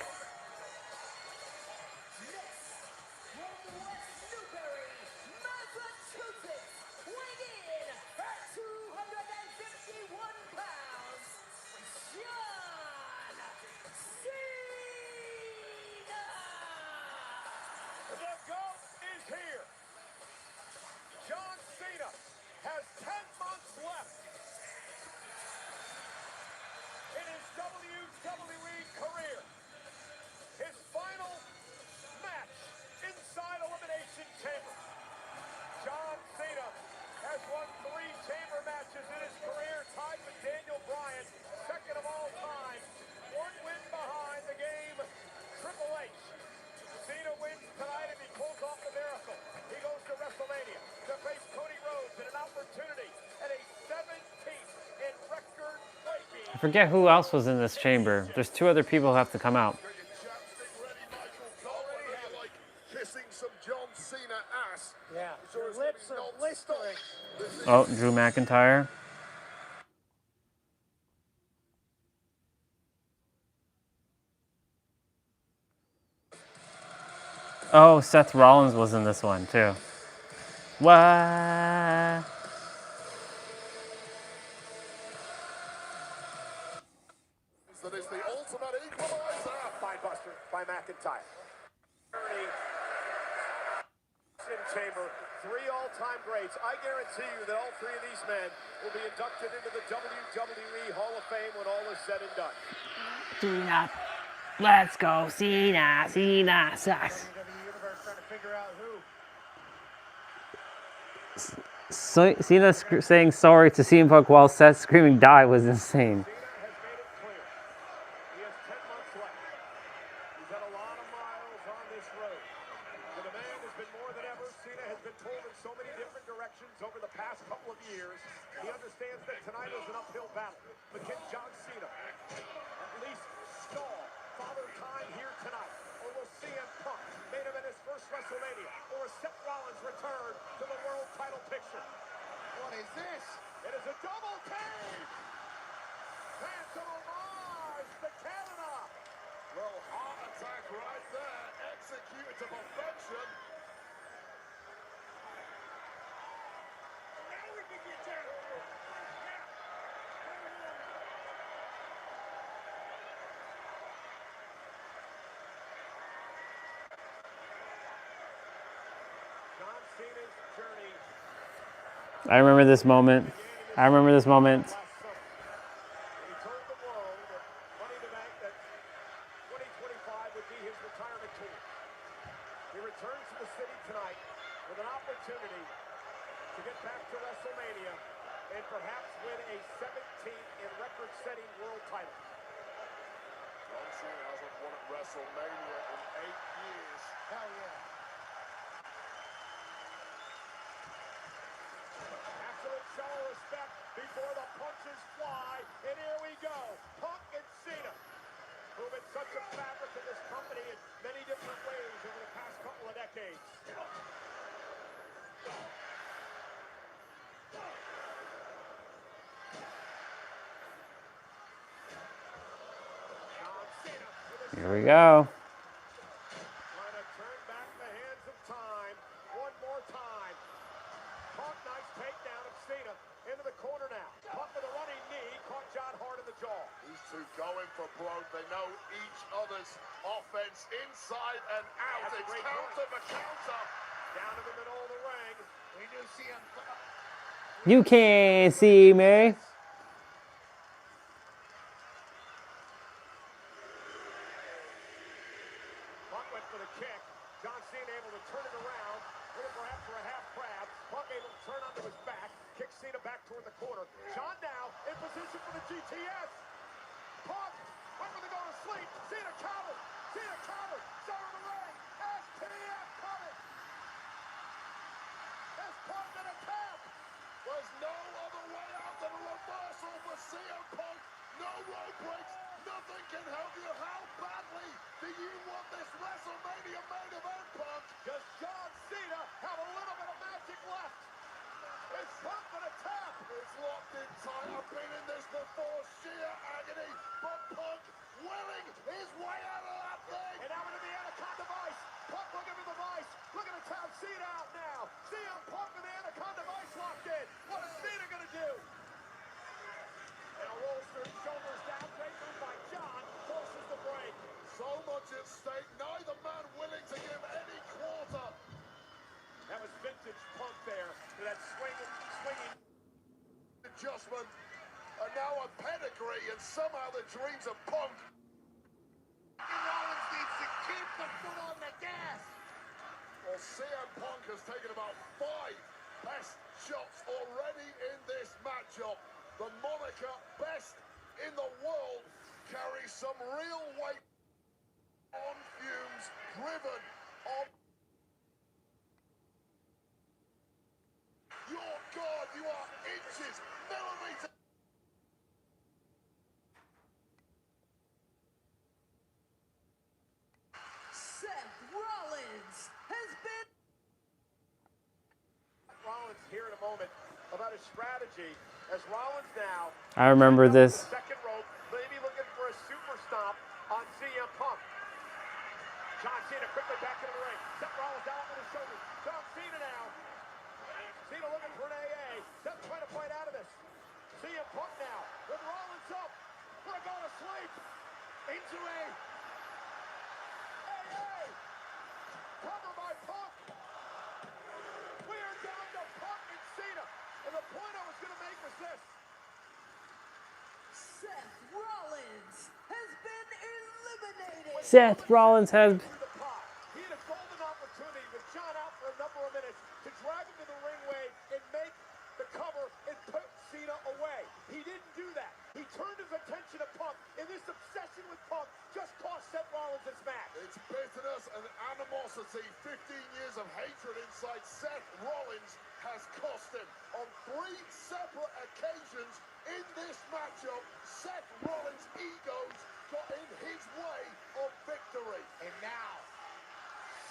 John Cena has 10 months left in his WWE career. His final match inside Elimination Chamber. John Cena has won 3 chamber matches in his career, tied with Daniel Bryan, second of all time. 1 win behind the game, Triple H. Cena wins tonight and he pulls off the miracle. He goes to WrestleMania to face Cody Rhodes in an opportunity at a 17th in record-breaking. I forget who else was in this chamber. There's 2 other people who have to come out. Kissing some John Cena ass. Yeah, your lips are blistering. Oh, Drew McIntyre. Oh, Seth Rollins was in this one too. What? That is the ultimate equalizer. Buster by McIntyre. In chamber, 3 all-time greats. I guarantee you that all 3 of these men will be inducted into the WWE Hall of Fame when all is said and done. Cena. Let's go, Cena. Cena sucks. So, Cena saying sorry to CM Punk while Seth screaming "die" was insane. Over the past couple of years, he understands that tonight is an uphill battle. But can John Cena at least stall Father Time here tonight? Or will CM Punk main event his first WrestleMania? Or a Seth Rollins return to the world title picture? What is this? It is a double team. Phantom homage to Canada. Well, heart attack right there, executed to perfection. Now we can get down. John Cena's journey. I remember this moment. I remember this moment. He told the world that Money in the Bank that 2025 would be his retirement tour. He returns to the city tonight with an opportunity to get back to WrestleMania and perhaps win a 17th and record-setting world title. John Cena hasn't won at WrestleMania in 8 years. Hell yeah. Absolute show of respect before the punches fly. And here we go. Punk and Cena, who've been such a fabric in this company in many different ways over the past couple of decades. Here we go. Trying to turn back the hands of time. One more time. Punk, nice takedown of Cena. Into the corner now. Punk with a running knee. Caught John hard in the jaw. These two going for broke. They know each other's offense inside and out. That's a It's great counter point. for counter. Down in the middle of the ring. We do see him. You can't see me. Punk went for the kick. John Cena able to turn it around. Looking perhaps for a half crab. Punk able to turn onto his back. Kick Cena back toward the corner. John now in position for the GTS. Punk went for the go to sleep. Cena covered. Cena covered. Center of the ring. STF covered. Has Punk been a tap? There's no other way out than a reversal for CM Punk. No road breaks. Nothing can help you. How badly do you want this WrestleMania main event, Punk? Does John Cena have a little bit of magic left? Is Punk gonna tap? It's locked in tight. I've been in this before. Sheer agony. But Punk willing his way out of that thing. And now into the Anaconda Vice. Punk looking for the Vice. Looking to tap Cena out now. CM Punk with the Anaconda Vice locked in. What is Cena gonna do? Now rolls through, shoulders down. Great move by John. Forces the break. So much at stake. Neither man willing to give any quarter. That was vintage Punk there. With that swinging adjustment. And now a pedigree, and somehow the dreams of Punk. Rollins needs to keep the foot on the gas. Well, CM Punk has taken about 5 best shots already in this matchup. The moniker best in the world carries some real weight on fumes, driven on. Your God, you are inches, millimeters. Seth Rollins has been... Rollins here in a moment about his strategy as Rollins now. I remember this. Second rope, maybe looking for a super stomp on CM Punk. John Cena quickly back into the ring. Seth Rollins down on his shoulder. John Cena now. Cena looking for an AA. Seth trying to fight out of this. CM Punk now with Rollins up. Gonna go to sleep. Into a AA. Cover by Punk. We are down to Punk and Cena. And the point I was going to make was this. Seth Rollins has been eliminated. Seth Rollins has. He had a golden opportunity with John out for a number of minutes to drag him to the ringway and make the cover and put Cena away. He didn't do that. He turned his attention to Punk, and this obsession with Punk just cost Seth Rollins his match. It's bitterness and animosity. 15 years of hatred inside Seth Rollins has cost him. On 3 separate occasions in this matchup, Seth Rollins' egos got in his way of victory. And now,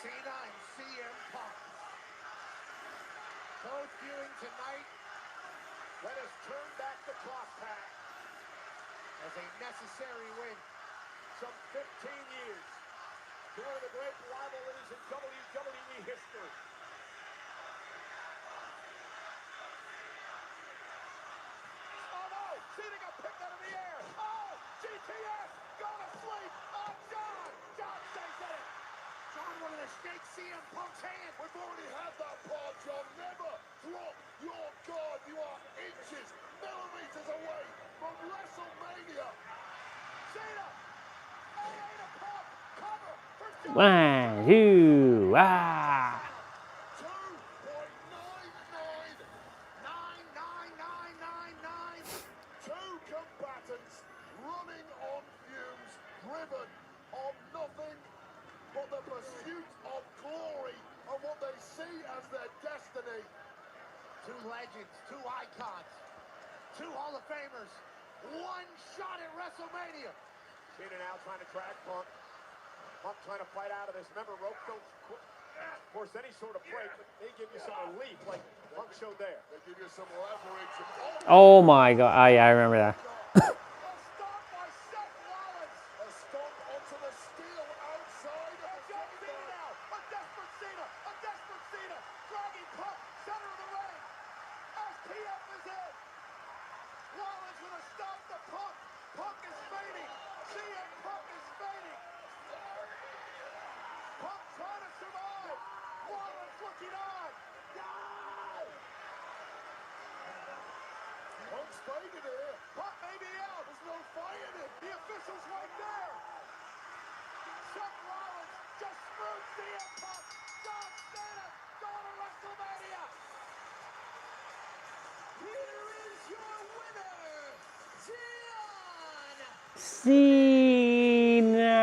Cena and CM Punk. Both viewing tonight that has turned back the clock, Pat, as a necessary win. Some 15 years to one of the great rivalries in WWE history. Oh no! Cena got picked out of the air. Oh! GTS! Go to sleep on John! John stays in it. John wanted to shake CM Punk's hand. We've already had that part, John. Never drop your guard. You are inches, millimeters away from WrestleMania. Cena! A to Punk! Cover for John! 1, 2, ah. 2.999999. Two combatants running on fumes, driven on nothing but the pursuit of glory and what they see as their destiny. Two legends, two icons, two Hall of Famers, one shot at WrestleMania. Cena now trying to track Punk. Punk trying to fight out of this. Remember, rope don't force any sort of break, but they give you some relief like Punk showed there. They give you some leverage. Oh my God. Oh, yeah, I remember that. A stomp onto the steel outside of the John Cena now. A desperate Cena. A desperate Cena. Dragging Punk. Center of the ring. SPF is in. Rollins with a stomp to Punk. Punk is fading. CM Punk is fading. Punk trying to survive. Rollins looking on. No! Punk's faded here. Punk may be out. There's no fighting it. The official's right there. Seth Rollins just screwed CM Punk. John Cena going to WrestleMania. Here is your winner, John Cena.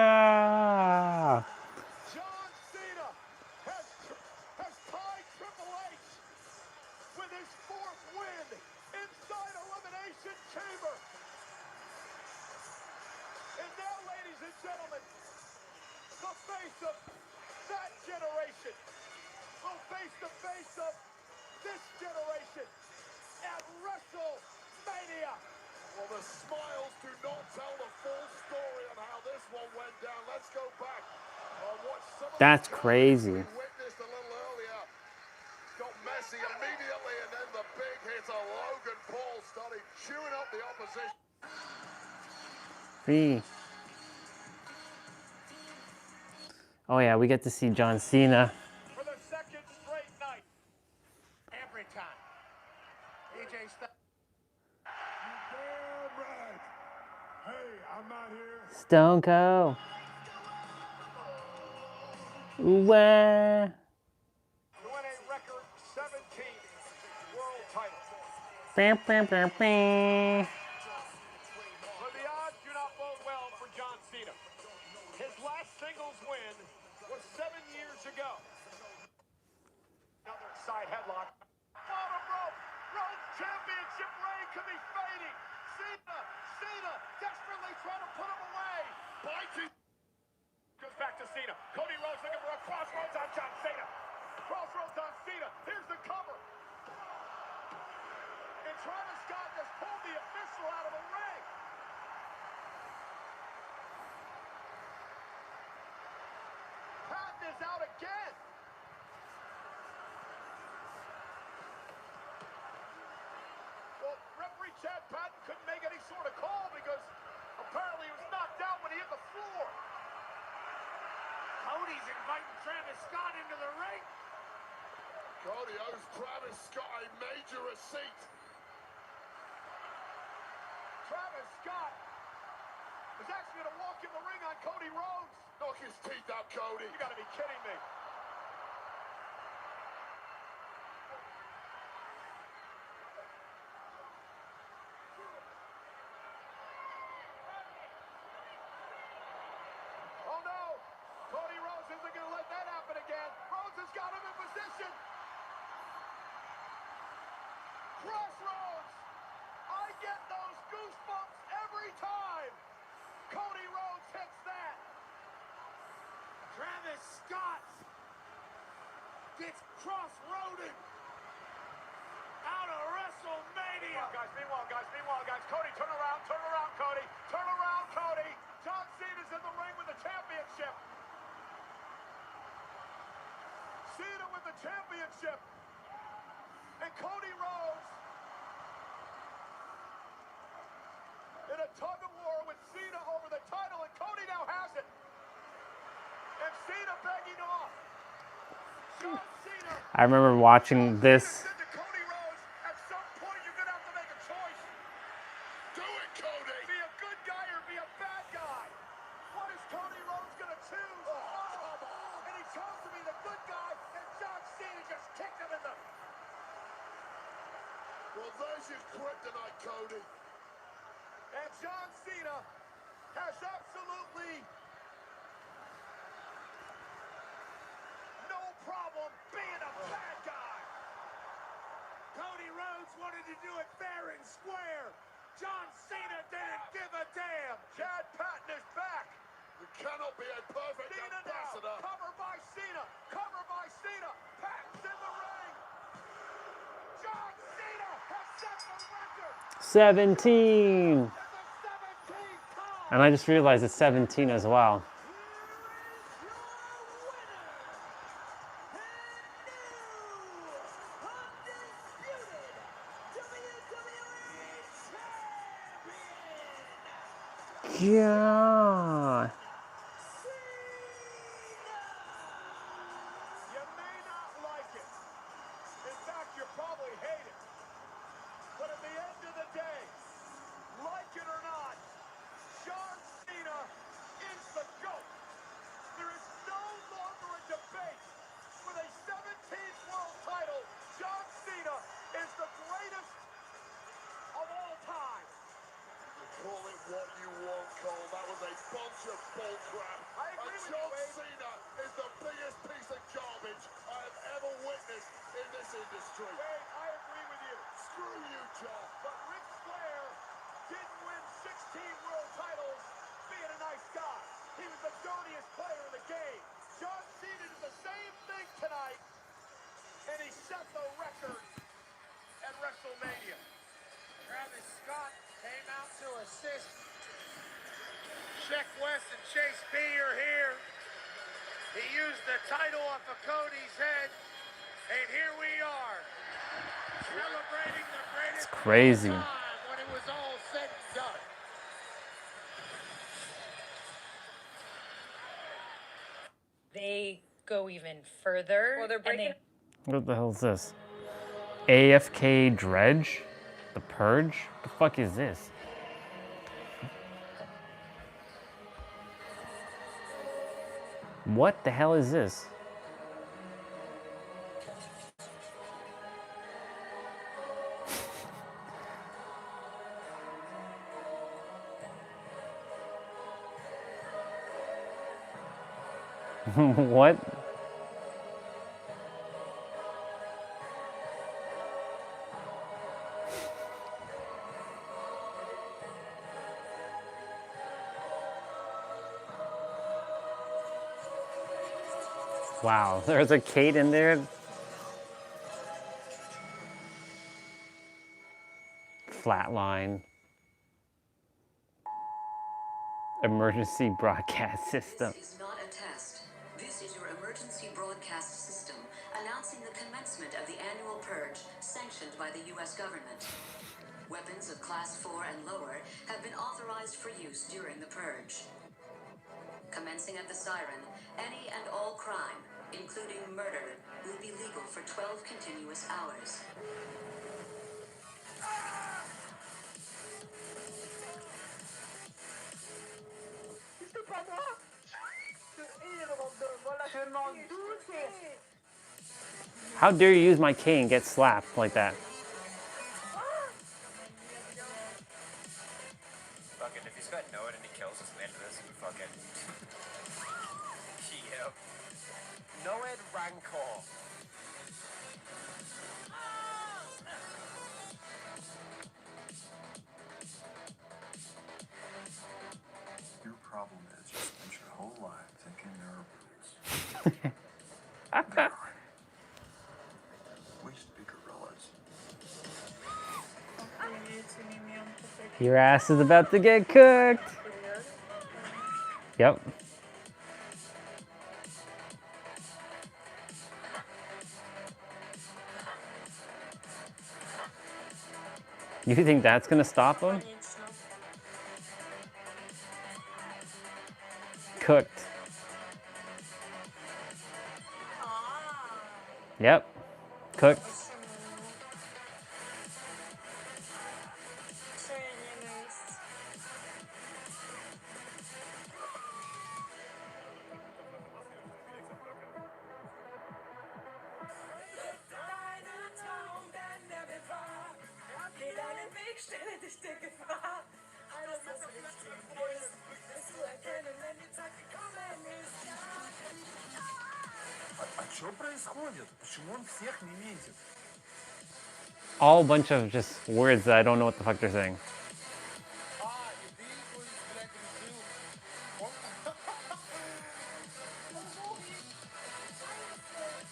John Cena has tied Triple H with his fourth win inside Elimination Chamber. And now, ladies and gentlemen, the face of that generation will face the face of this generation at WrestleMania. Well, the smiles do not tell the full story on how this one went down. Let's go back and watch some of That's the crazy. we witnessed a little earlier. Got messy immediately, and then the big hit of Logan Paul started chewing up the opposition. Oh yeah, we get to see John Cena. For the second straight night. Every time. AJ Styles. You damn right. Hey, I'm not here. Stone Cold. Ooh-wah. To win a record 17th world title. Bam, bam, bam, bam. But the odds do not bode well for John Cena. His last singles win was 7 years ago. Another side headlock. Bottom rope. Road championship reign could be fading. Cena desperately trying to put him away. Biting. Goes back to Cena. Cody Rhodes looking for a crossroads on John Cena. Crossroads on Cena. Here's the cover. And Travis Scott just pulled the official out of the ring. Patton is out again. Well, referee Chad Patton couldn't make any sort of call because apparently he was knocked out when he hit the floor. Cody's inviting Travis Scott into the ring. Cody owes Travis Scott a major receipt. Travis Scott is actually going to walk in the ring on Cody Rhodes. Knock his teeth out, Cody. You got to be kidding me. Oh no! Cody Rhodes isn't going to let that happen again. Rhodes has got him in position. Crossroads! I get those goosebumps every time. Cody Rhodes hits that. Travis Scott gets crossroaded out of WrestleMania. Meanwhile, guys. Cody, turn around, Cody. Turn around, Cody. John Cena's in the ring with the championship. Cena with the championship. And Cody Rhodes in a tug of war with Cena over the title, and Cody now has it. And Cena begging off. John Cena. I remember watching this. Said to Cody Rhodes, at some point you're going to have to make a choice. Do it, Cody. Be a good guy or be a bad guy. What is Cody Rhodes going to choose? Oh, and he chose to be the good guy, and John Cena just kicked him in the... Well, there's your kryptonite, Cody. And John Cena has absolutely no problem being a bad guy. Cody Rhodes wanted to do it fair and square. John Cena didn't give a damn. Chad Patton is back. You cannot be a perfect ambassador. Now, cover by Cena. Cover by Cena. Patton's in the ring. John Cena has set the record. 17. And I just realized it's 17 as well. Yeah. You may not like it. In fact, you probably hate it. But at the end of the day, like it or not, John Cena is the GOAT. There is no longer a debate. With a 17th world title, John Cena is the greatest of all time. Call it what you want, Cole. That was a bunch of bullcrap. I agree with John Cena is the biggest piece of garbage I have ever witnessed in this industry. Wait, I agree with you. Screw you, John. But Ric Flair didn't win 16 world titles being a nice guy. He was the dirtiest player in the game. John Cena did the same thing tonight, and he set the record at WrestleMania. Travis Scott came out to assist. Sheck West and Chase B are here. He used the title off of Cody's head, and here we are, celebrating the greatest It's crazy. time when it was all said and done. They go even further. Well, they're breaking. What the hell is this? AFK Dredge? The Purge? What the fuck is this? What the hell is this? What? Wow, there's a Kate in there. Flatline. Emergency broadcast system. This is not a test. This is your emergency broadcast system announcing the commencement of the annual purge sanctioned by the U.S. government. Weapons of Class 4 and lower have been authorized for use during the purge. Commencing at the siren, any and all crime, including murder, will be legal for 12 continuous hours. How dare you use my cane and get slapped like that? Fucking, if he's got no it and he kills us at the end of this, we fucking... Yep. Noed Rancor. Your problem is you spent your whole life thinking there are rules. There aren't. We used to be gorillas. Your ass is about to get cooked. Yep. You think that's gonna stop him? Cooked. Yep. Cooked. А что происходит? Почему он всех не метит? All bunch of just words that I don't know what the fuck they're saying.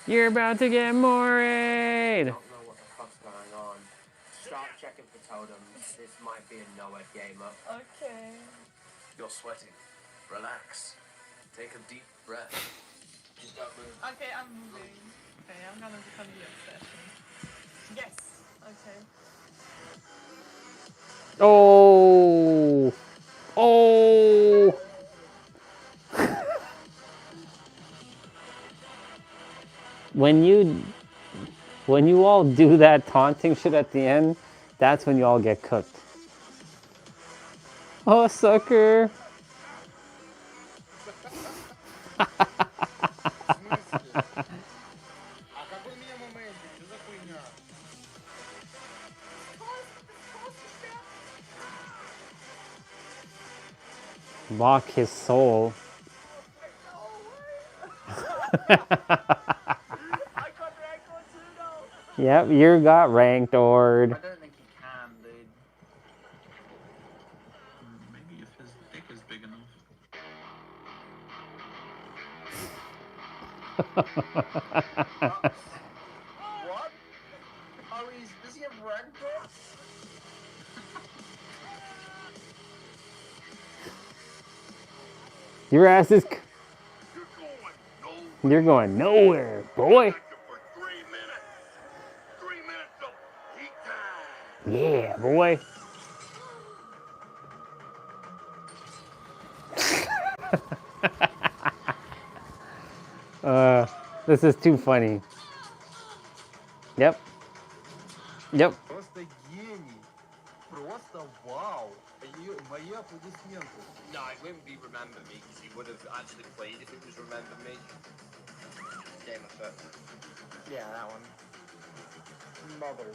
You're about to get I moried. don't know what the fuck's going on. Start checking for totems. This might be a no-ed gamer. Okay. You're sweating. Relax. Take a deep breath. Just don't move. Okay, I'm moving. Okay, I'm gonna become the obsession. Yes. Okay. Oh. Oh. When you all do that taunting shit at the end, that's when you all get cooked. Oh, sucker. Mock his soul. Yep, you got ranked, Ord. I don't think he can, dude. Maybe if his dick is big enough. What? Oh, does he have red dick? Your ass is... You're going nowhere, boy. Yeah, boy. This is too funny. Yep. Yep. Просто гений. Просто вау. Мои аплодисменты. No, it wouldn't be Remember Me because he would have actually played if it was Remember Me. Game of Foot. Yeah, that one. Mother.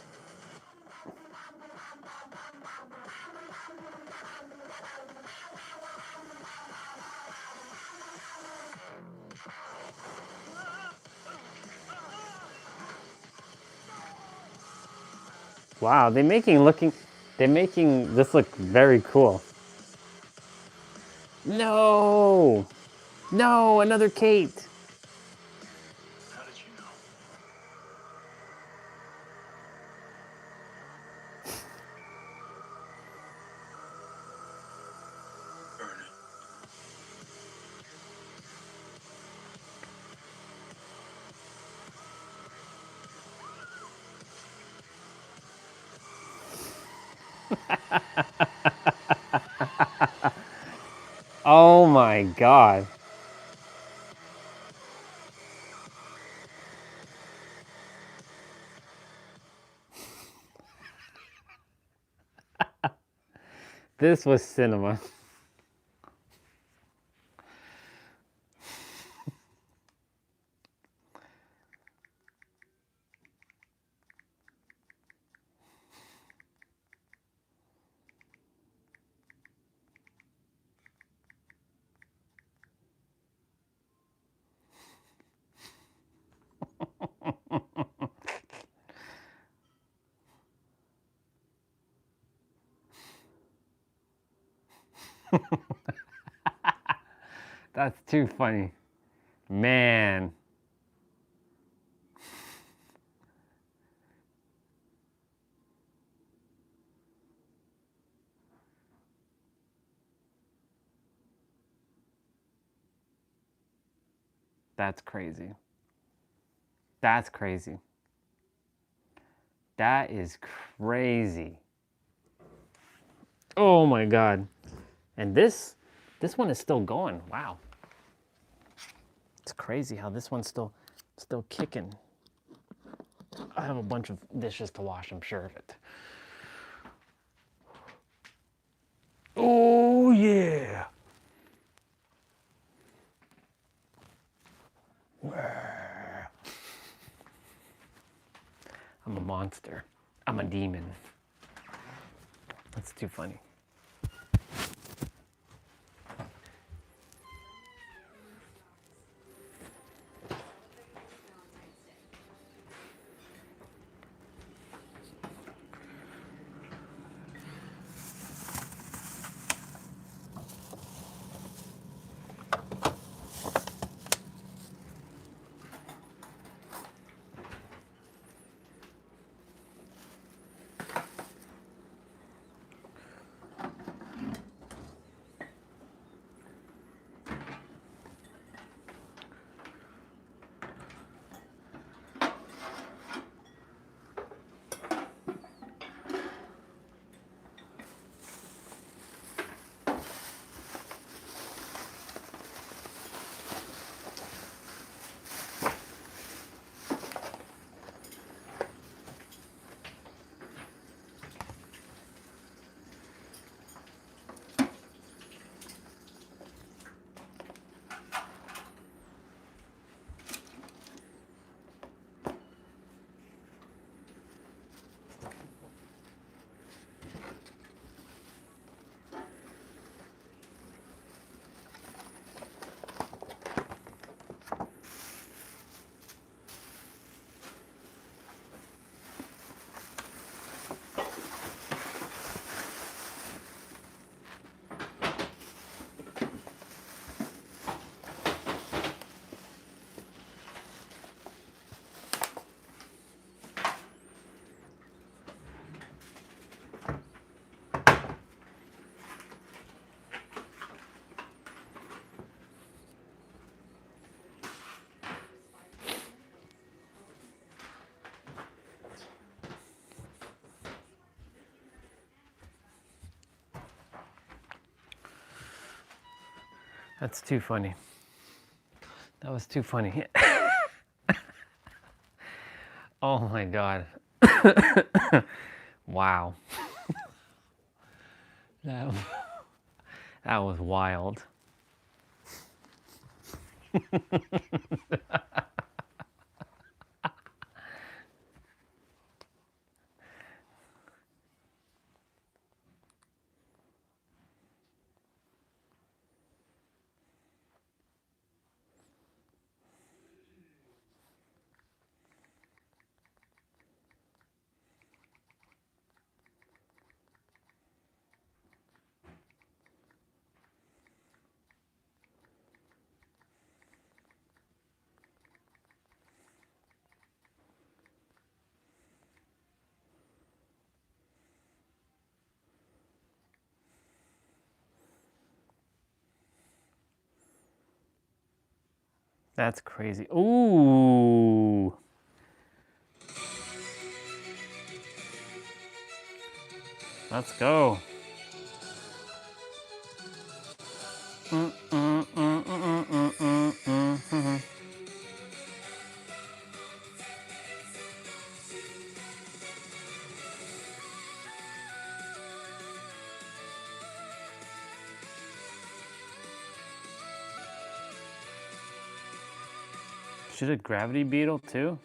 Wow, they're making this look very cool. No! No, another Kate. How did you know? Burn it. Oh my god. This was cinema. That's too funny. Man. That's crazy. That's crazy. That is crazy. Oh my God. And this one is still going. Wow. It's crazy how this one's still kicking. I have a bunch of dishes to wash, I'm sure of it. Oh yeah. I'm a monster. I'm a demon. That's too funny. That's too funny. That was too funny. Oh my God. Wow. That was wild. That's crazy. Ooh. Let's go. She did Gravity Beetle too?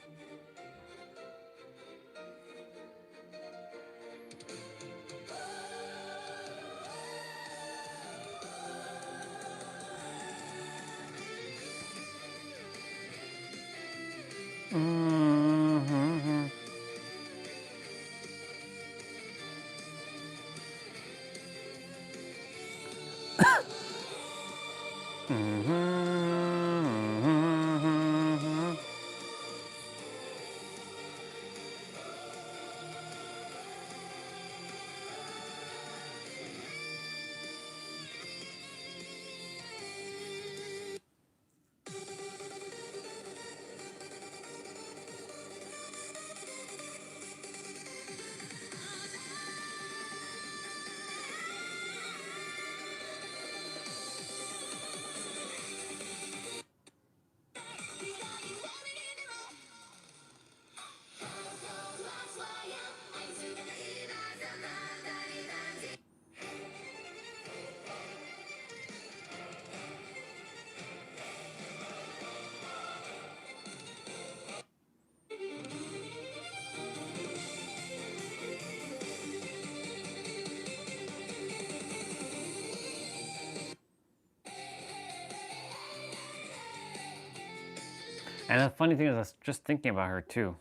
And the funny thing is, I was just thinking about her too.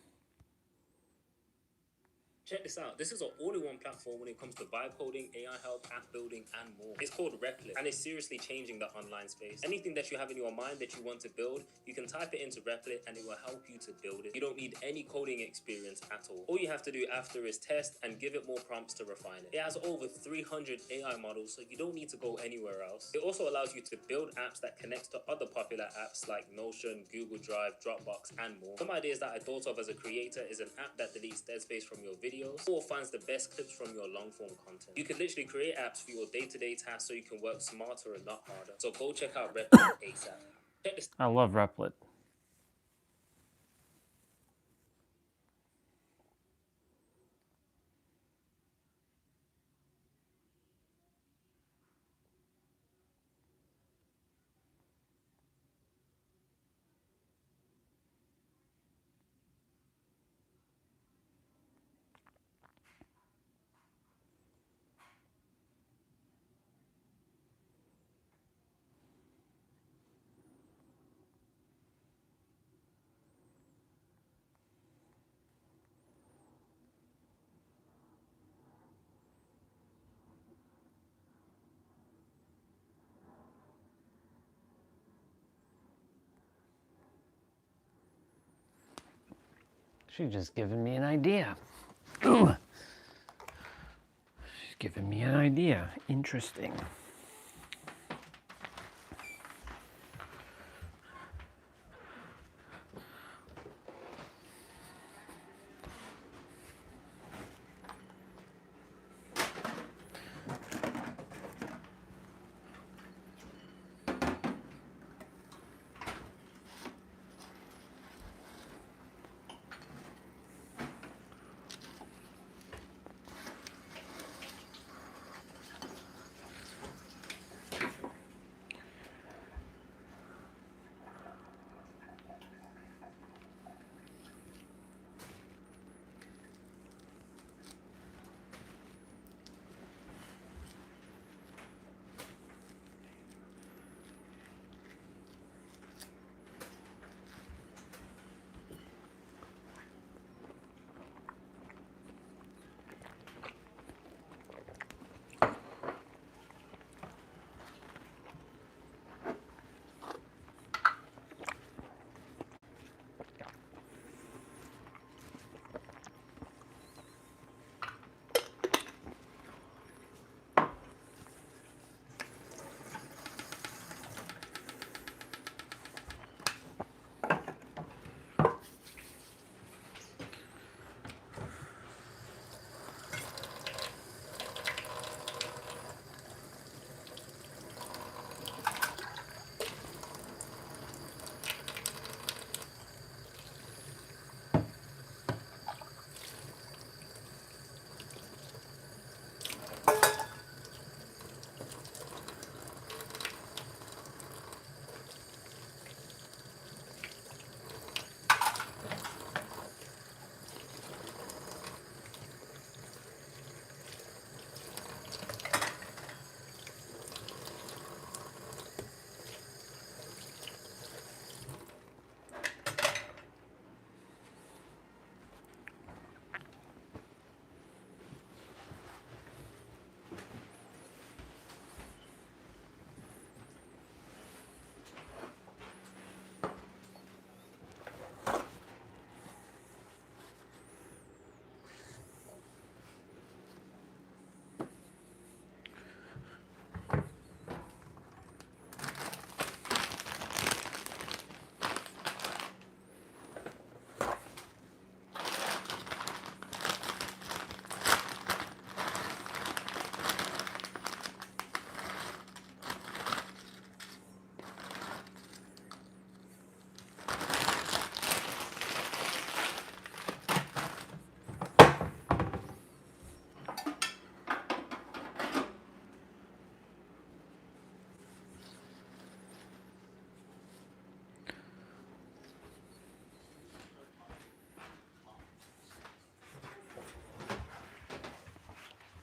Check this out. This is an all-in-one platform when it comes to vibe coding, AI help, app building, and more. It's called Replit, and it's seriously changing the online space. Anything that you have in your mind that you want to build, you can type it into Replit, and it will help you to build it. You don't need any coding experience at all. All you have to do after is test and give it more prompts to refine it. It has over 300 AI models, so you don't need to go anywhere else. It also allows you to build apps that connects to other popular apps like Notion, Google Drive, Dropbox, and more. Some ideas that I thought of as a creator is an app that deletes dead space from your videos or finds the best clips from your long-form content. You can literally create apps for your day-to-day tasks so you can work smarter and not harder. So go check out Replit ASAP. Check this. I love Replit. She's just giving me an idea. She's giving me an idea. Interesting.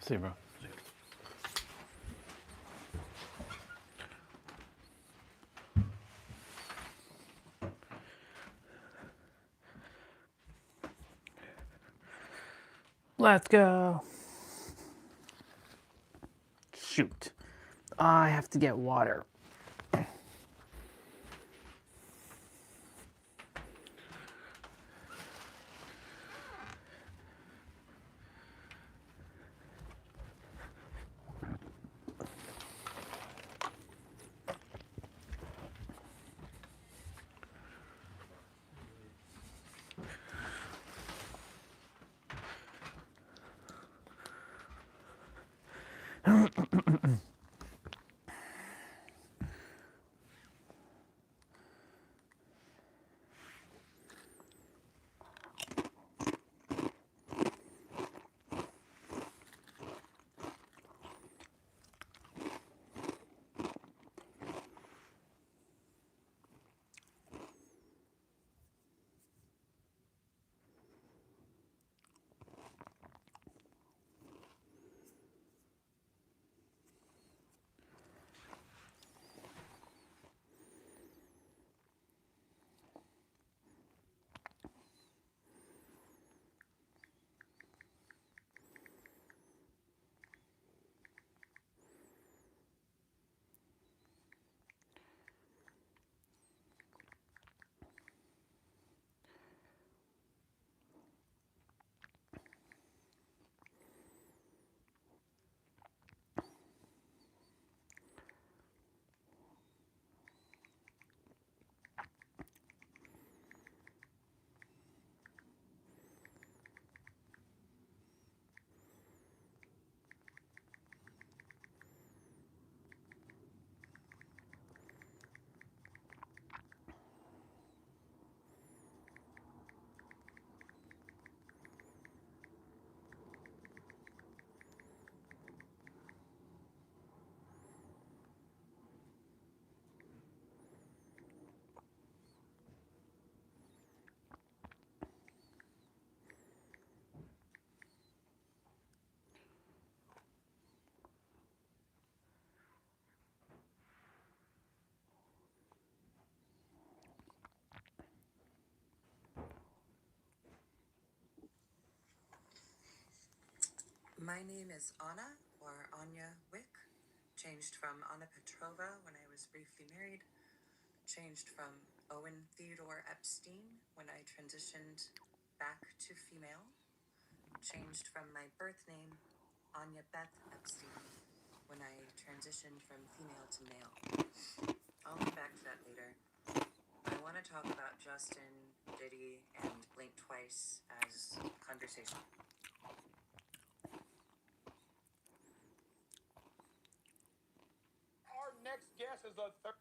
See, bro. Let's go. Shoot. I have to get water. My name is Anna, or Anya Wick. Changed from Anna Petrova when I was briefly married. Changed from Owen Theodore Epstein when I transitioned back to female. Changed from my birth name, Anya Beth Epstein, when I transitioned from female to male. I'll come back to that later. I want to talk about Justin, Diddy, and Blink Twice as conversation. Our next guest is a third.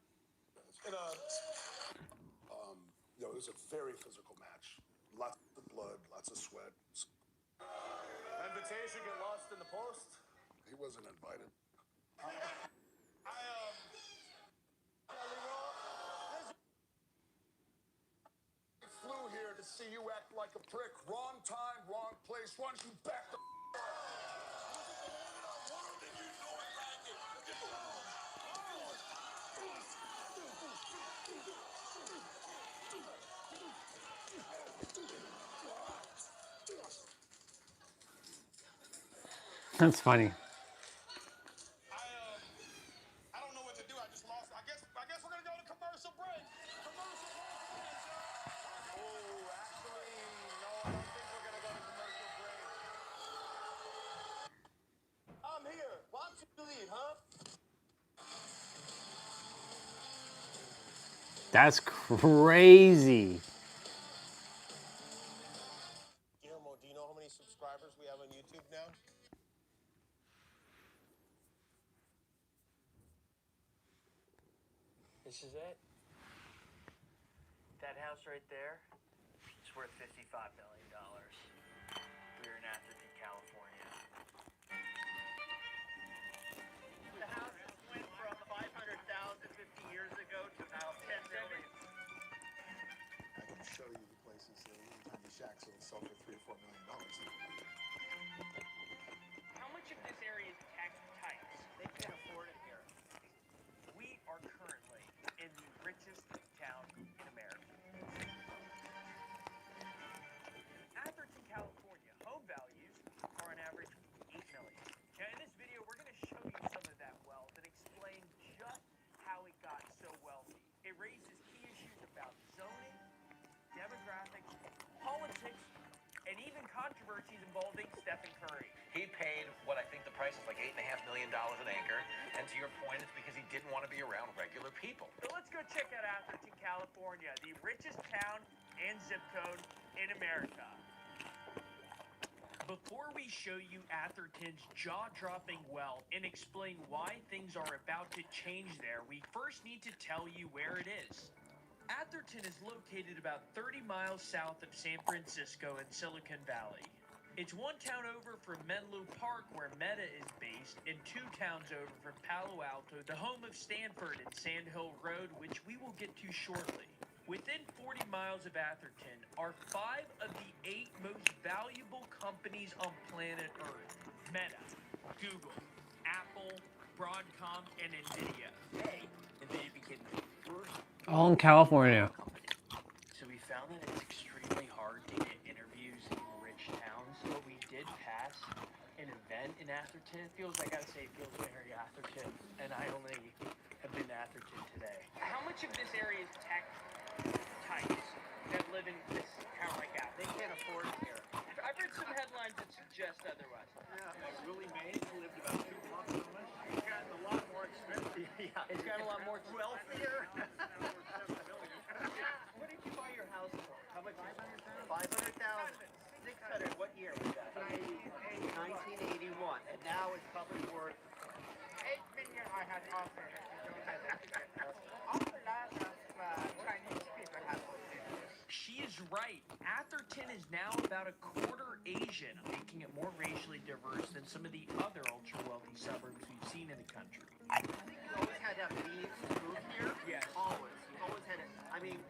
It was a very physical match. Lots of blood, lots of sweat. Invitation get lost in the post. He wasn't invited. I flew here to see you act like a prick. Wrong time, wrong place. Why don't you back the That's funny. I don't know what to do. I just lost. I guess we're gonna go to commercial break. Commercial break. Oh, actually, no, I don't think we're gonna go to commercial break. I'm here. Why don't you lead, huh? That's crazy. Guillermo, do you know how many subscribers we have on YouTube now? This is it. That house right there, it's worth $55 million. We're in Atherton, California. The house just went from 500,000 50 years ago to now 10 million. I can show you the places that little tiny shacks will sell for $3 or $4 million. How much of this area is tax types? They can't afford it here. We are currently in the richest town in America. Atherton, California, home values controversies involving Stephen Curry. He paid what I think the price is like $8.5 million an acre, and to your point, it's because he didn't want to be around regular people. So let's go check out Atherton, California, the richest town and zip code in America. Before we show you Atherton's jaw-dropping wealth and explain why things are about to change there, we first need to tell you where it is. Atherton is located about 30 miles south of San Francisco in Silicon Valley. It's one town over from Menlo Park, where Meta is based, and 2 towns over from Palo Alto, the home of Stanford and Sand Hill Road, which we will get to shortly. Within 40 miles of Atherton are 5 of the 8 most valuable companies on planet Earth: Meta, Google, Apple, Broadcom, and Nvidia. Hey, Nvidia became the first All in California. company. So we found that it's extremely hard to get interviews in rich towns, but we did pass an event in Atherton. It feels, I gotta say, it feels very Atherton, and I only have been to Atherton today. How much of this area is tech types that live in this town like that? They can't afford it here. I've read some headlines that suggest otherwise. Willie Mays lived about 2 blocks from us. He's gotten a lot more expensive. Yeah, It's got a lot more wealthier. What did you buy your house for? How much? 500,000. 600. What year was that? 1981. And now it's probably worth 8 million I had offered. Awful lot of Chinese people have. She is right. Atherton is now about a quarter Asian, making it more racially diverse than some of the other ultra-wealthy suburbs we've seen in the country. I think you always had to have means to move here. Yes. Always. You always had it. I mean,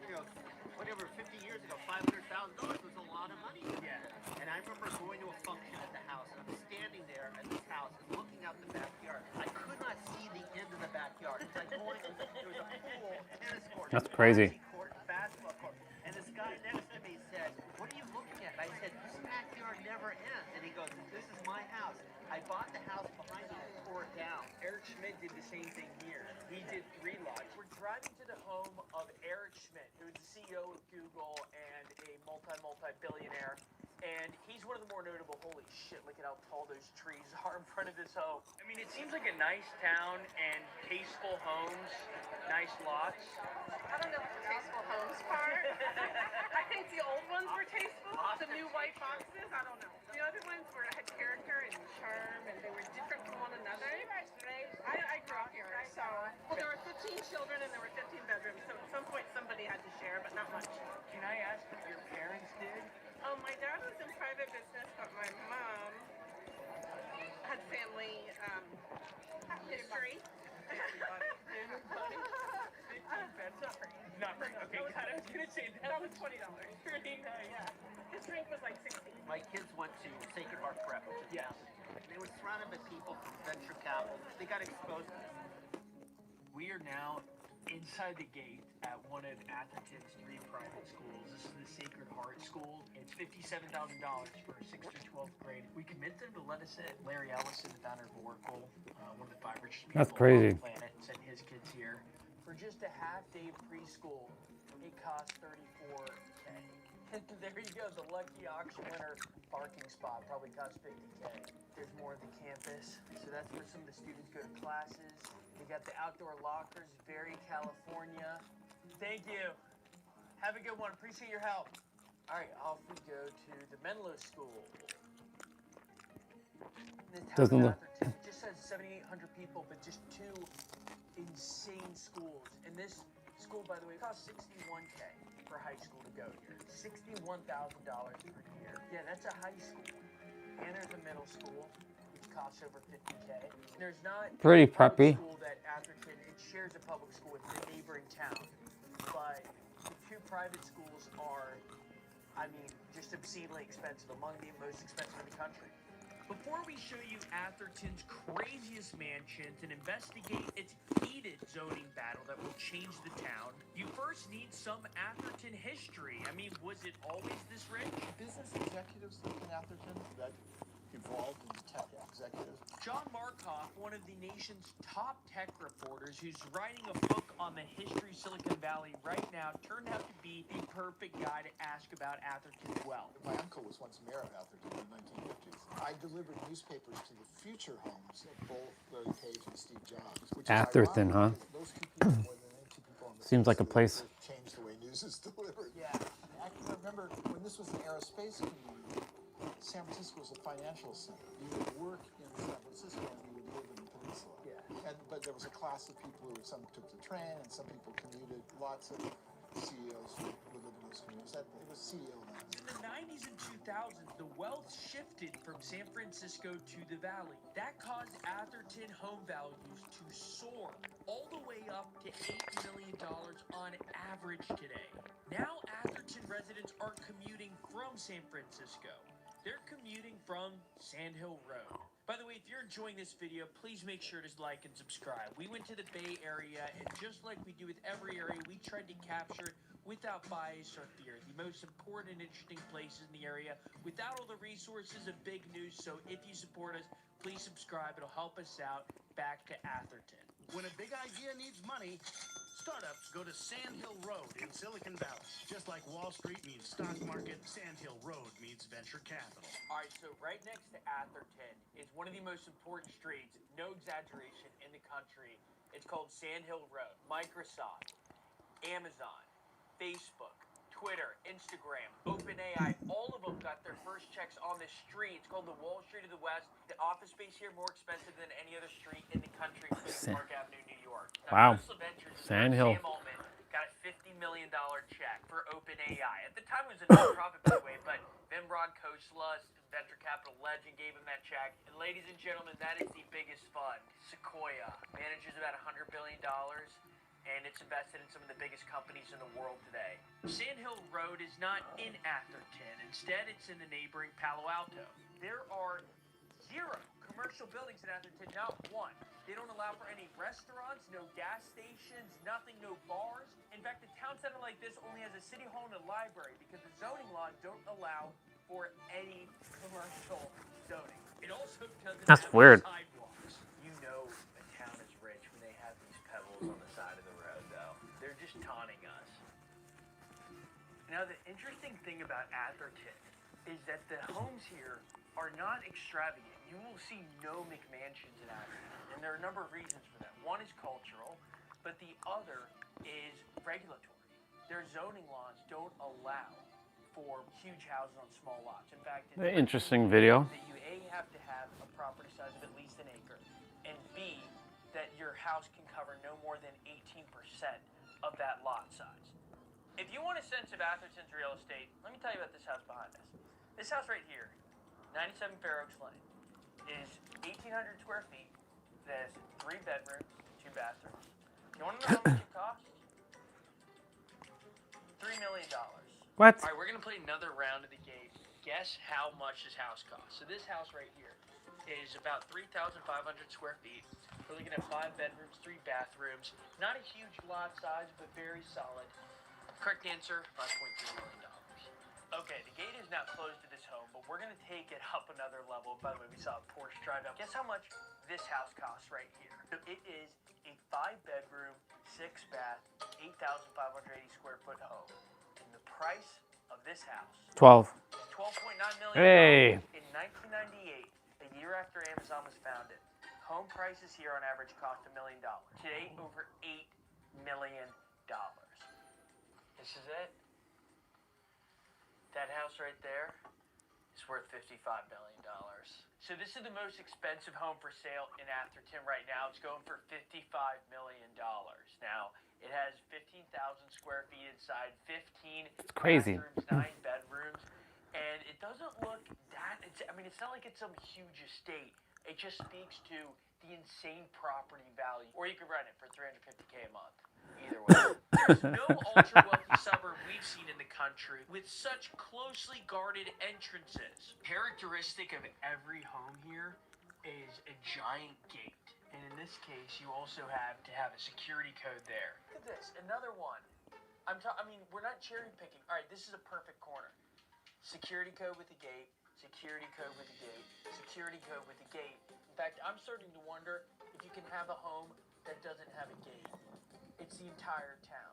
whatever, 50 years ago, $500,000 was a lot of money. Yeah. And I remember going to a function at the house, and I'm standing there at this house and looking out the backyard. I could not see the end of the backyard. It was like going, there was a pool, tennis court, That's crazy. court, basketball court. And this guy next to me said, "What are you looking at?" I said, "This backyard never ends." And he goes, "This is my house. I bought the house behind me and tore it down." Eric Schmidt did the same thing here. He did 3 lots. We're driving to the home of Eric Schmidt, who is the CEO of Google and a multi-billionaire. And he's one of the more notable. Holy shit, look at how tall those trees are in front of his home. I mean, it seems like a nice town and tasteful homes, nice lots. I don't know about the tasteful homes part. I think the old ones were tasteful. The new white boxes, I don't know. The other ones had character and charm, and they were different from one another. I grew up here, so well, there were 15 children and there were 15 bedrooms. So at some point somebody had to share, but not much. Can I ask what your parents did? My dad was in private business, but my mom had family history. Not right. Okay, I was gonna say that was $20. Yeah. His drink was like 16. My kids went to Sacred Heart Prep, which is they were surrounded by people from venture capital. They got exposed to this. We are now inside the gate at one of Atherton's 3 private schools. This is the Sacred Heart School. It's $57,000 for 6th through 12th grade. We convinced them to let us in. Larry Ellison, the founder of Oracle, one of the 5 richest people That's crazy. on the planet, sent his kids here. For just a half-day of preschool, it costs $34K. There you go, the lucky auction winner parking spot probably costs $50K. There's more of the campus, so that's where some of the students go to classes. We got the outdoor lockers, very California. Thank you. Have a good one. Appreciate your help. All right, off we go to the Menlo School. Doesn't look. It just says 7,800 people, but just 2 insane schools. And this school, by the way, costs $61K for high school to go here. $61,000 per year. Yeah, that's a high school. And there's a middle school, which costs over $50K. There's not Pretty a public preppy. school that Atherton, it shares a public school with the neighboring town. But the 2 private schools are, I mean, just obscenely expensive, among the most expensive in the country. Before we show you Atherton's craziest mansions and investigate its heated zoning battle that will change the town, you first need some Atherton history. I mean, was it always this rich? Business executives in Atherton that evolved into tech executives. John Markoff, one of the nation's top tech reporters who's writing a book on the history of Silicon Valley right now, turned out to be the perfect guy to ask about Atherton's well. My uncle was once mayor of Atherton in the 1950s. I delivered newspapers to the future homes of both Larry Page and Steve Jobs. Which Atherton, huh? Those two people, more than any two people on the Seems like a place. changed the way news is delivered. Yeah. I can remember when this was an aerospace community, San Francisco was a financial center. You would work in San Francisco and you would live in the peninsula. Yeah. But there was a class of people who, some took the train and some people commuted. Lots of CEOs who lived in those communities. It was CEO land. In the 90s and 2000s, the wealth shifted from San Francisco to the valley. That caused Atherton home values to soar all the way up to $8 million on average today. Now Atherton residents aren't commuting from San Francisco. They're commuting from Sand Hill Road. By the way, if you're enjoying this video, please make sure to like and subscribe. We went to the Bay Area, and just like we do with every area, we tried to capture it without bias or fear. The most important and interesting places in the area, without all the resources of big news. So if you support us, please subscribe. It'll help us out. Back to Atherton. When a big idea needs money, startups go to Sand Hill Road in Silicon Valley. Just like Wall Street means stock market, Sand Hill Road means venture capital. All right, so right next to Atherton is one of the most important streets, no exaggeration, in the country. It's called Sand Hill Road. Microsoft, Amazon, Facebook, Twitter, Instagram, OpenAI, all of them got their first checks on this street. It's called the Wall Street of the West. The office space here more expensive than any other street in the country, including Park Avenue, New York. Wow. Tesla Ventures, Sand Hill. Sam Altman got a $50 million check for OpenAI. At the time, it was a nonprofit, by the way, but Vinrod Khosla, venture capital legend, gave him that check. And ladies and gentlemen, that is the biggest fund. Sequoia manages about $100 billion. And it's invested in some of the biggest companies in the world today. Sand Hill Road is not in Atherton. Instead, it's in the neighboring Palo Alto. There are 0 commercial buildings in Atherton, not one. They don't allow for any restaurants, no gas stations, nothing, no bars. In fact, a town center like this only has a city hall and a library because the zoning laws don't allow for any commercial zoning. It also doesn't That's have weird. sidewalks. You know a town is rich when they have these pebbles on the side of the road, though. They're just taunting us. Now, the interesting thing about Atherton is that the homes here are not extravagant. You will see no McMansions in Atherton, and there are a number of reasons for that. One is cultural, but the other is regulatory. Their zoning laws don't allow for huge houses on small lots. In fact, it's Interesting video. that you A, have to have a property size of at least an acre, and B, that your house can cover no more than 18% of that lot size. If you want a sense of Atherton's real estate, let me tell you about this house behind us. This house right here, 97 Fair Oaks Lane, is 1,800 square feet. It has 3 bedrooms, 2 bathrooms. You want to know how much it costs? $3 million. What? All right, we're going to play another round of the game. Guess how much this house costs. So this house right here is about 3,500 square feet. We're looking at 5 bedrooms, 3 bathrooms. Not a huge lot size, but very solid. Correct answer, $5.3 million. Okay, the gate is now closed to this home, but we're going to take it up another level. By the way, we saw a Porsche drive up. Guess how much this house costs right here? So it is a 5-bedroom, 6-bath, 8,580 square foot home. And the price of this house 12. is $12.9 million. Hey. In 1998, a year after Amazon was founded, home prices here on average cost $1 million. Today, over $8 million. This is it. That house right there is worth $55 million. So this is the most expensive home for sale in Atherton right now. It's going for $55 million. Now, it has 15,000 square feet inside, 15 crazy. bathrooms, 9 bedrooms, and it doesn't look that, it's not like it's some huge estate. It just speaks to the insane property value. Or you could rent it for $350K a month. Either way. There's no ultra-wealthy suburb we've seen in the country with such closely guarded entrances. Characteristic of every home here is a giant gate. And in this case, you also have to have a security code there. Look at this, another one. We're not cherry picking. All right, this is a perfect corner. Security code with the gate, security code with the gate, security code with the gate. In fact, I'm starting to wonder if you can have a home that doesn't have a gate. It's the entire town.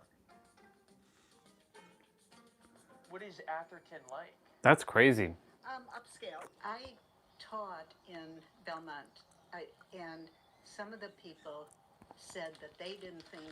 What is Atherton like? That's crazy. Upscale. I taught in Belmont, and some of the people said that they didn't think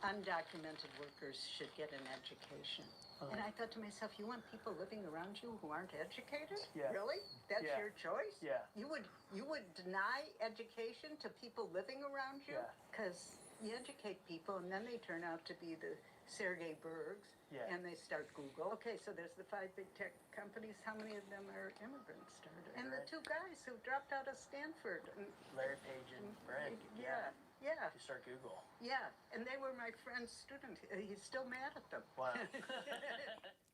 undocumented workers should get an education. And I thought to myself, you want people living around you who aren't educated? Yeah. Really? That's Yeah. your choice? Yeah. You would deny education to people living around you? Yeah. Because you educate people and then they turn out to be the Sergey Bergs. Yeah. And they start Google. Okay, so there's the 5 big tech companies. How many of them are immigrants started? And the 2 guys who dropped out of Stanford. Larry Page and Brent. Yeah. To start Google. Yeah, and they were my friend's student. He's still mad at them. Wow.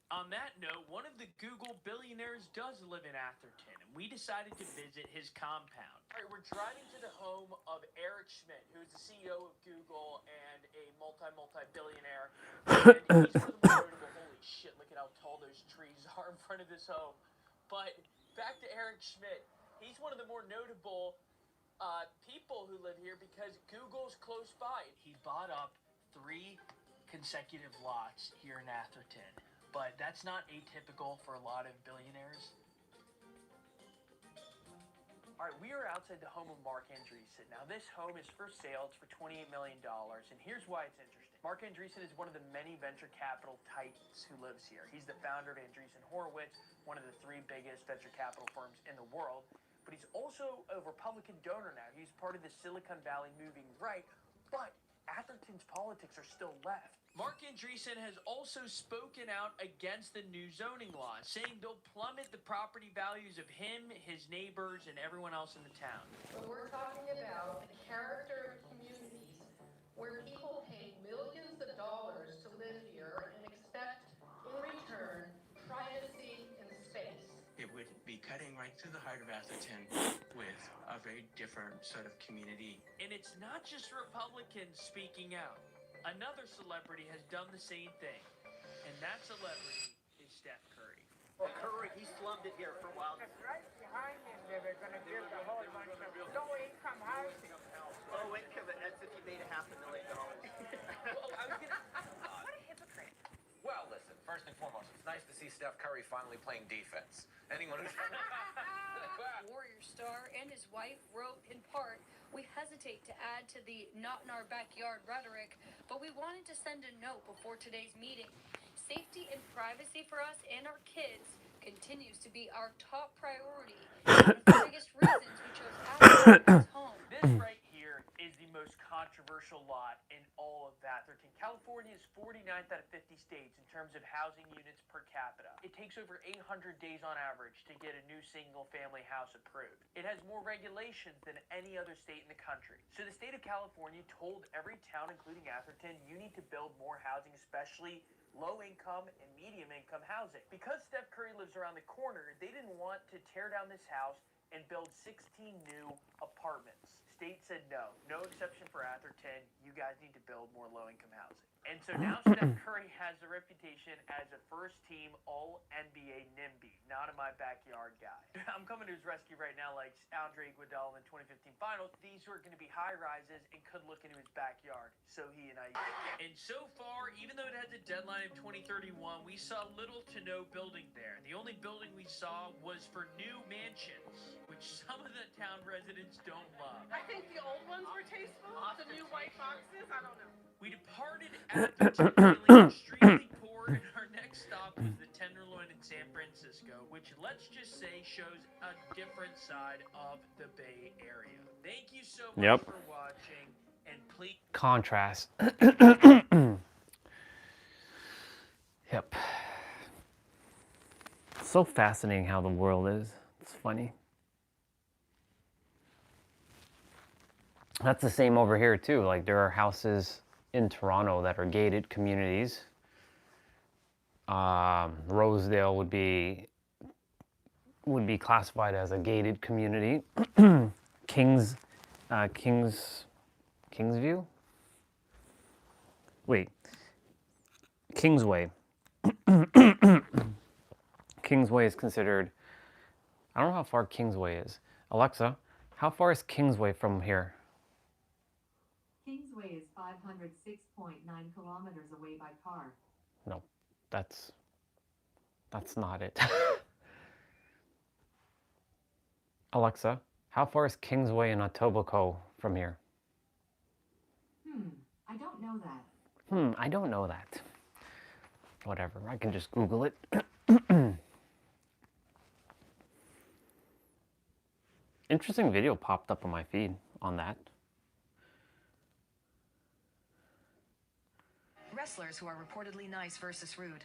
On that note, one of the Google billionaires does live in Atherton, and we decided to visit his compound. All right, we're driving to the home of Eric Schmidt, who is the CEO of Google and a multi-billionaire. And he's one of the more notable, holy shit, look at how tall those trees are in front of his home. But back to Eric Schmidt, he's one of the more notable people who live here because Google's close by. He bought up 3 consecutive lots here in Atherton, but that's not atypical for a lot of billionaires. All right, we are outside the home of Mark Andreessen. Now, this home is for sale. It's for $28 million, and here's why it's interesting. Mark Andreessen is one of the many venture capital titans who lives here. He's the founder of Andreessen Horowitz, one of the 3 biggest venture capital firms in the world. But he's also a Republican donor now. He's part of the Silicon Valley moving right, but Atherton's politics are still left. Mark Andreessen has also spoken out against the new zoning laws, saying they'll plummet the property values of him, his neighbors, and everyone else in the town. But we're talking about the character of communities where people pay millions of dollars to live here and expect, in return, privacy and space. It would be cutting right through the heart of Atherton with a very different sort of community. And it's not just Republicans speaking out. Another celebrity has done the same thing, and that celebrity is Steph Curry. Well, Curry, he slumped it here for a while. Because right behind him, they were going to build a whole bunch of low-income housing. Low income, that's if you made $500,000. What a hypocrite. Well, listen, first and foremost, it's nice to see Steph Curry finally playing defense. Anyone who's... Warrior star and his wife wrote in part, "We hesitate to add to the not in our backyard rhetoric, but we wanted to send a note before today's meeting. Safety and privacy for us and our kids continues to be our top priority. One of the biggest reasons we chose Atherton as home." This right here is the most controversial lot in all of Atherton. California is 49th out of 50 states in terms of housing units per capita. It takes over 800 days on average to get a new single-family house approved. It has more regulations than any other state in the country. So the state of California told every town, including Atherton, you need to build more housing, especially low-income and medium-income housing. Because Steph Curry lives around the corner, they didn't want to tear down this house and build 16 new apartments. State said no. No exception for Atherton. You guys need to build more low-income housing. And so now Steph Curry has a reputation as a first-team All-NBA NIMBY, not in my backyard guy. I'm coming to his rescue right now like Andre Iguodala in the 2015 finals. These are going to be high-rises and could look into his backyard. So he and I... And so far, even though it has a deadline of 2031, we saw little to no building there. The only building we saw was for new mansions, which some of the town residents don't love. I think the old ones were tasteful. The new white boxes, I don't know. We departed Atherton feeling extremely poor, and our next stop was the Tenderloin in San Francisco, which let's just say shows a different side of the Bay Area. Thank you so much for watching, and please... Contrast. Yep. So fascinating how the world is. It's funny. That's the same over here too. Like there are houses in Toronto that are gated communities. Rosedale would be classified as a gated community. Kingsview? Wait. Kingsway. Kingsway is considered, I don't know how far Kingsway is. Alexa, How far is Kingsway from here? Kingsway is 506.9 kilometers away by car. No, that's not it. Alexa, how far is Kingsway and Etobicoke from here? I don't know that. I don't know that. Whatever, I can just Google it. Interesting video popped up on my feed on that. Wrestlers who are reportedly nice versus rude.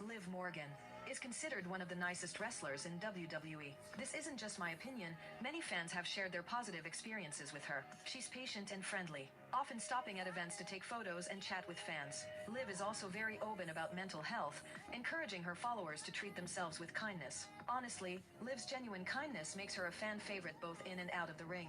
Liv Morgan is considered one of the nicest wrestlers in WWE. This isn't just my opinion. Many fans have shared their positive experiences with her. She's patient and friendly, often stopping at events to take photos and chat with fans. Liv is also very open about mental health, encouraging her followers to treat themselves with kindness. Honestly, Liv's genuine kindness makes her a fan favorite both in and out of the ring.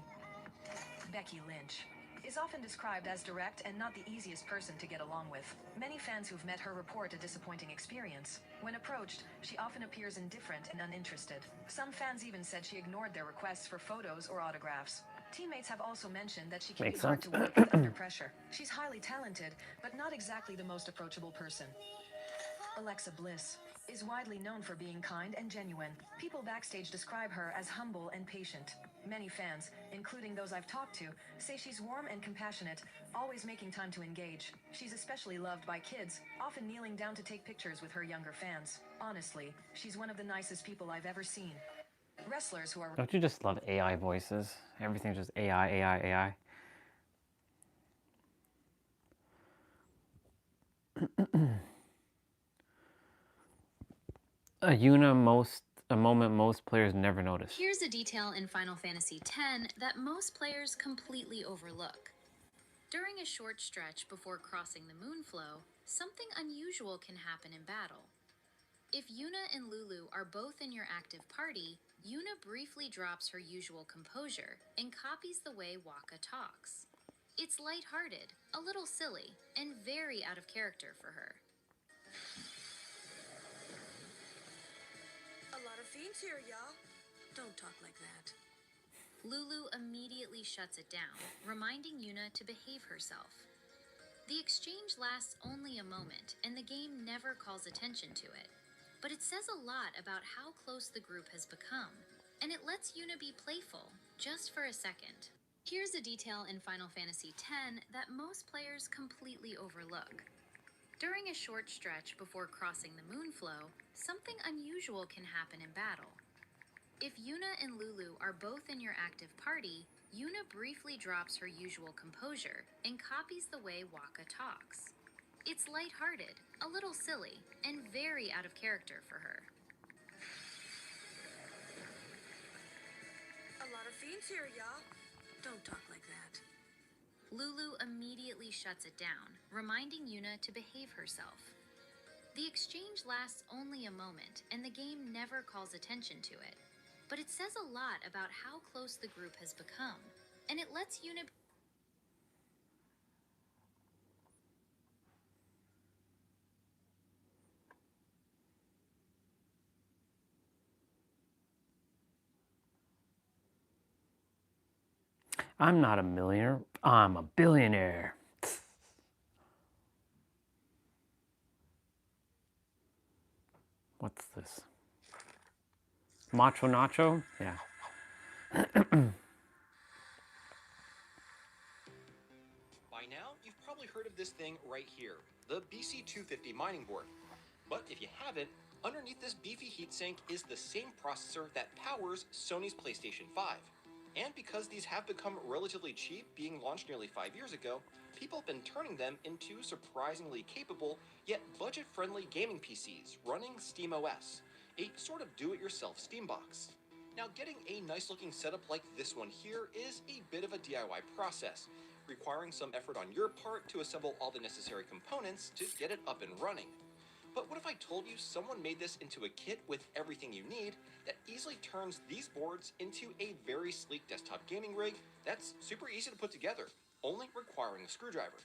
Becky Lynch is often described as direct and not the easiest person to get along with. Many fans who've met her report a disappointing experience. When approached, she often appears indifferent and uninterested. Some fans even said she ignored their requests for photos or autographs. Teammates have also mentioned that she can Makes be hard sense. to work with under pressure. She's highly talented, but not exactly the most approachable person. Alexa Bliss is widely known for being kind and genuine. People backstage describe her as humble and patient. Many fans, including those I've talked to, say she's warm and compassionate, always making time to engage. She's especially loved by kids, often kneeling down to take pictures with her younger fans. Honestly, she's one of the nicest people I've ever seen. Wrestlers who are... Don't you just love AI voices? Everything's just AI, AI, AI. A moment most players never notice. Here's a detail in Final Fantasy X that most players completely overlook. During a short stretch before crossing the moonflow, something unusual can happen in battle. If Yuna and Lulu are both in your active party, Yuna briefly drops her usual composure and copies the way Wakka talks. It's lighthearted, a little silly, and very out of character for her. A lot of fiends here, y'all. Don't talk like that. Lulu immediately shuts it down, reminding Yuna to behave herself. The exchange lasts only a moment, and the game never calls attention to it. But it says a lot about how close the group has become, and it lets Yuna be playful, just for a second. Here's a detail in Final Fantasy X that most players completely overlook. During a short stretch before crossing the moonflow, something unusual can happen in battle. If Yuna and Lulu are both in your active party, Yuna briefly drops her usual composure and copies the way Wakka talks. It's lighthearted, a little silly, and very out of character for her. A lot of fiends here, y'all. Don't talk like that. Lulu immediately shuts it down, reminding Yuna to behave herself. The exchange lasts only a moment, and the game never calls attention to it. But it says a lot about how close the group has become, and it lets Yuna... I'm not a millionaire, I'm a billionaire. What's this? Macho Nacho? Yeah. By now, you've probably heard of this thing right here, the BC250 mining board. But if you haven't, underneath this beefy heatsink is the same processor that powers Sony's PlayStation 5. And because these have become relatively cheap, being launched nearly 5 years ago, people have been turning them into surprisingly capable, yet budget-friendly gaming PCs running SteamOS, a sort of do-it-yourself Steam box. Now, getting a nice-looking setup like this one here is a bit of a DIY process, requiring some effort on your part to assemble all the necessary components to get it up and running. But what if I told you someone made this into a kit with everything you need that easily turns these boards into a very sleek desktop gaming rig that's super easy to put together, only requiring a screwdriver?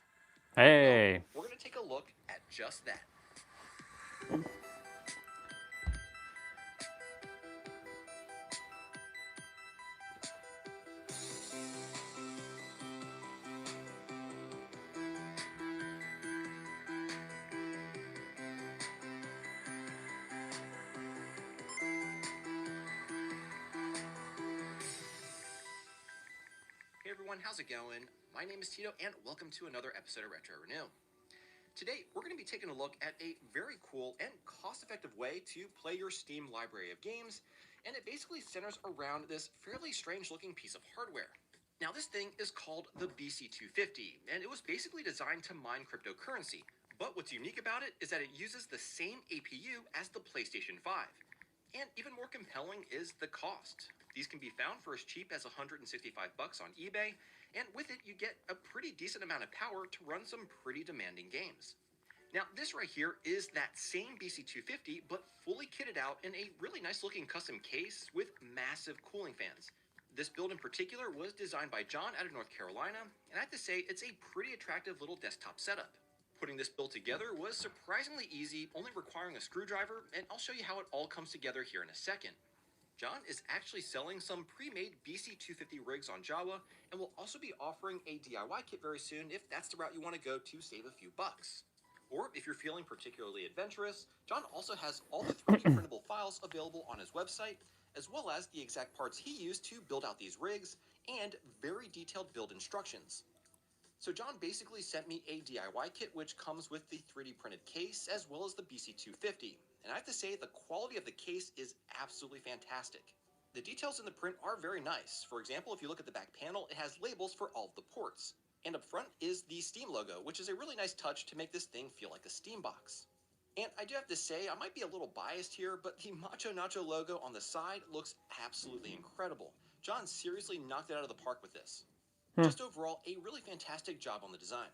Hey. Well, we're going to take a look at just that. everyone, how's it going? My name is Tito and welcome to another episode of Retro Renew. Today, we're going to be taking a look at a very cool and cost-effective way to play your Steam library of games, and it basically centers around this fairly strange-looking piece of hardware. Now, this thing is called the BC250, and it was basically designed to mine cryptocurrency, but what's unique about it is that it uses the same APU as the PlayStation 5. And even more compelling is the cost. These can be found for as cheap as $165 on eBay, and with it you get a pretty decent amount of power to run some pretty demanding games. Now this right here is that same BC250 but fully kitted out in a really nice looking custom case with massive cooling fans. This build in particular was designed by John out of North Carolina, and I have to say it's a pretty attractive little desktop setup. Putting this build together was surprisingly easy, only requiring a screwdriver, and I'll show you how it all comes together here in a second. John is actually selling some pre-made BC250 rigs on Java, and will also be offering a DIY kit very soon if that's the route you want to go to save a few bucks. Or if you're feeling particularly adventurous, John also has all the 3D printable files available on his website, as well as the exact parts he used to build out these rigs, and very detailed build instructions. So John basically sent me a DIY kit which comes with the 3D printed case as well as the BC250, and I have to say the quality of the case is absolutely fantastic. The details in the print are very nice. For example, if you look at the back panel, it has labels for all of the ports. And up front is the Steam logo, which is a really nice touch to make this thing feel like a Steam box. And I do have to say, I might be a little biased here, but the Macho Nacho logo on the side looks absolutely incredible. John seriously knocked it out of the park with this. Just overall, a really fantastic job on the design.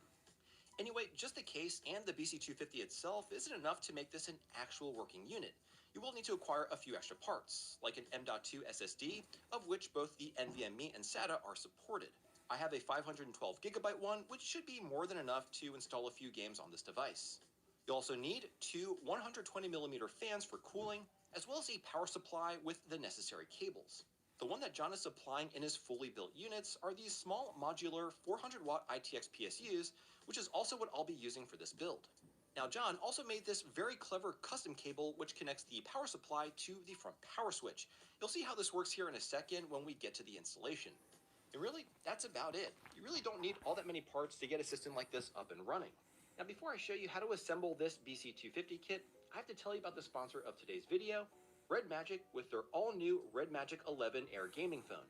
Anyway, just the case and the BC250 itself isn't enough to make this an actual working unit. You will need to acquire a few extra parts, like an M.2 SSD, of which both the NVMe and SATA are supported. I have a 512GB one, which should be more than enough to install a few games on this device. You'll also need two 120mm fans for cooling, as well as a power supply with the necessary cables. The one that John is supplying in his fully built units are these small modular 400-watt ITX PSUs, which is also what I'll be using for this build. Now John also made this very clever custom cable which connects the power supply to the front power switch. You'll see how this works here in a second when we get to the installation. And really, that's about it. You really don't need all that many parts to get a system like this up and running. Now before I show you how to assemble this BC250 kit, I have to tell you about the sponsor of today's video, Red Magic, with their all-new Red Magic 11 Air gaming phone.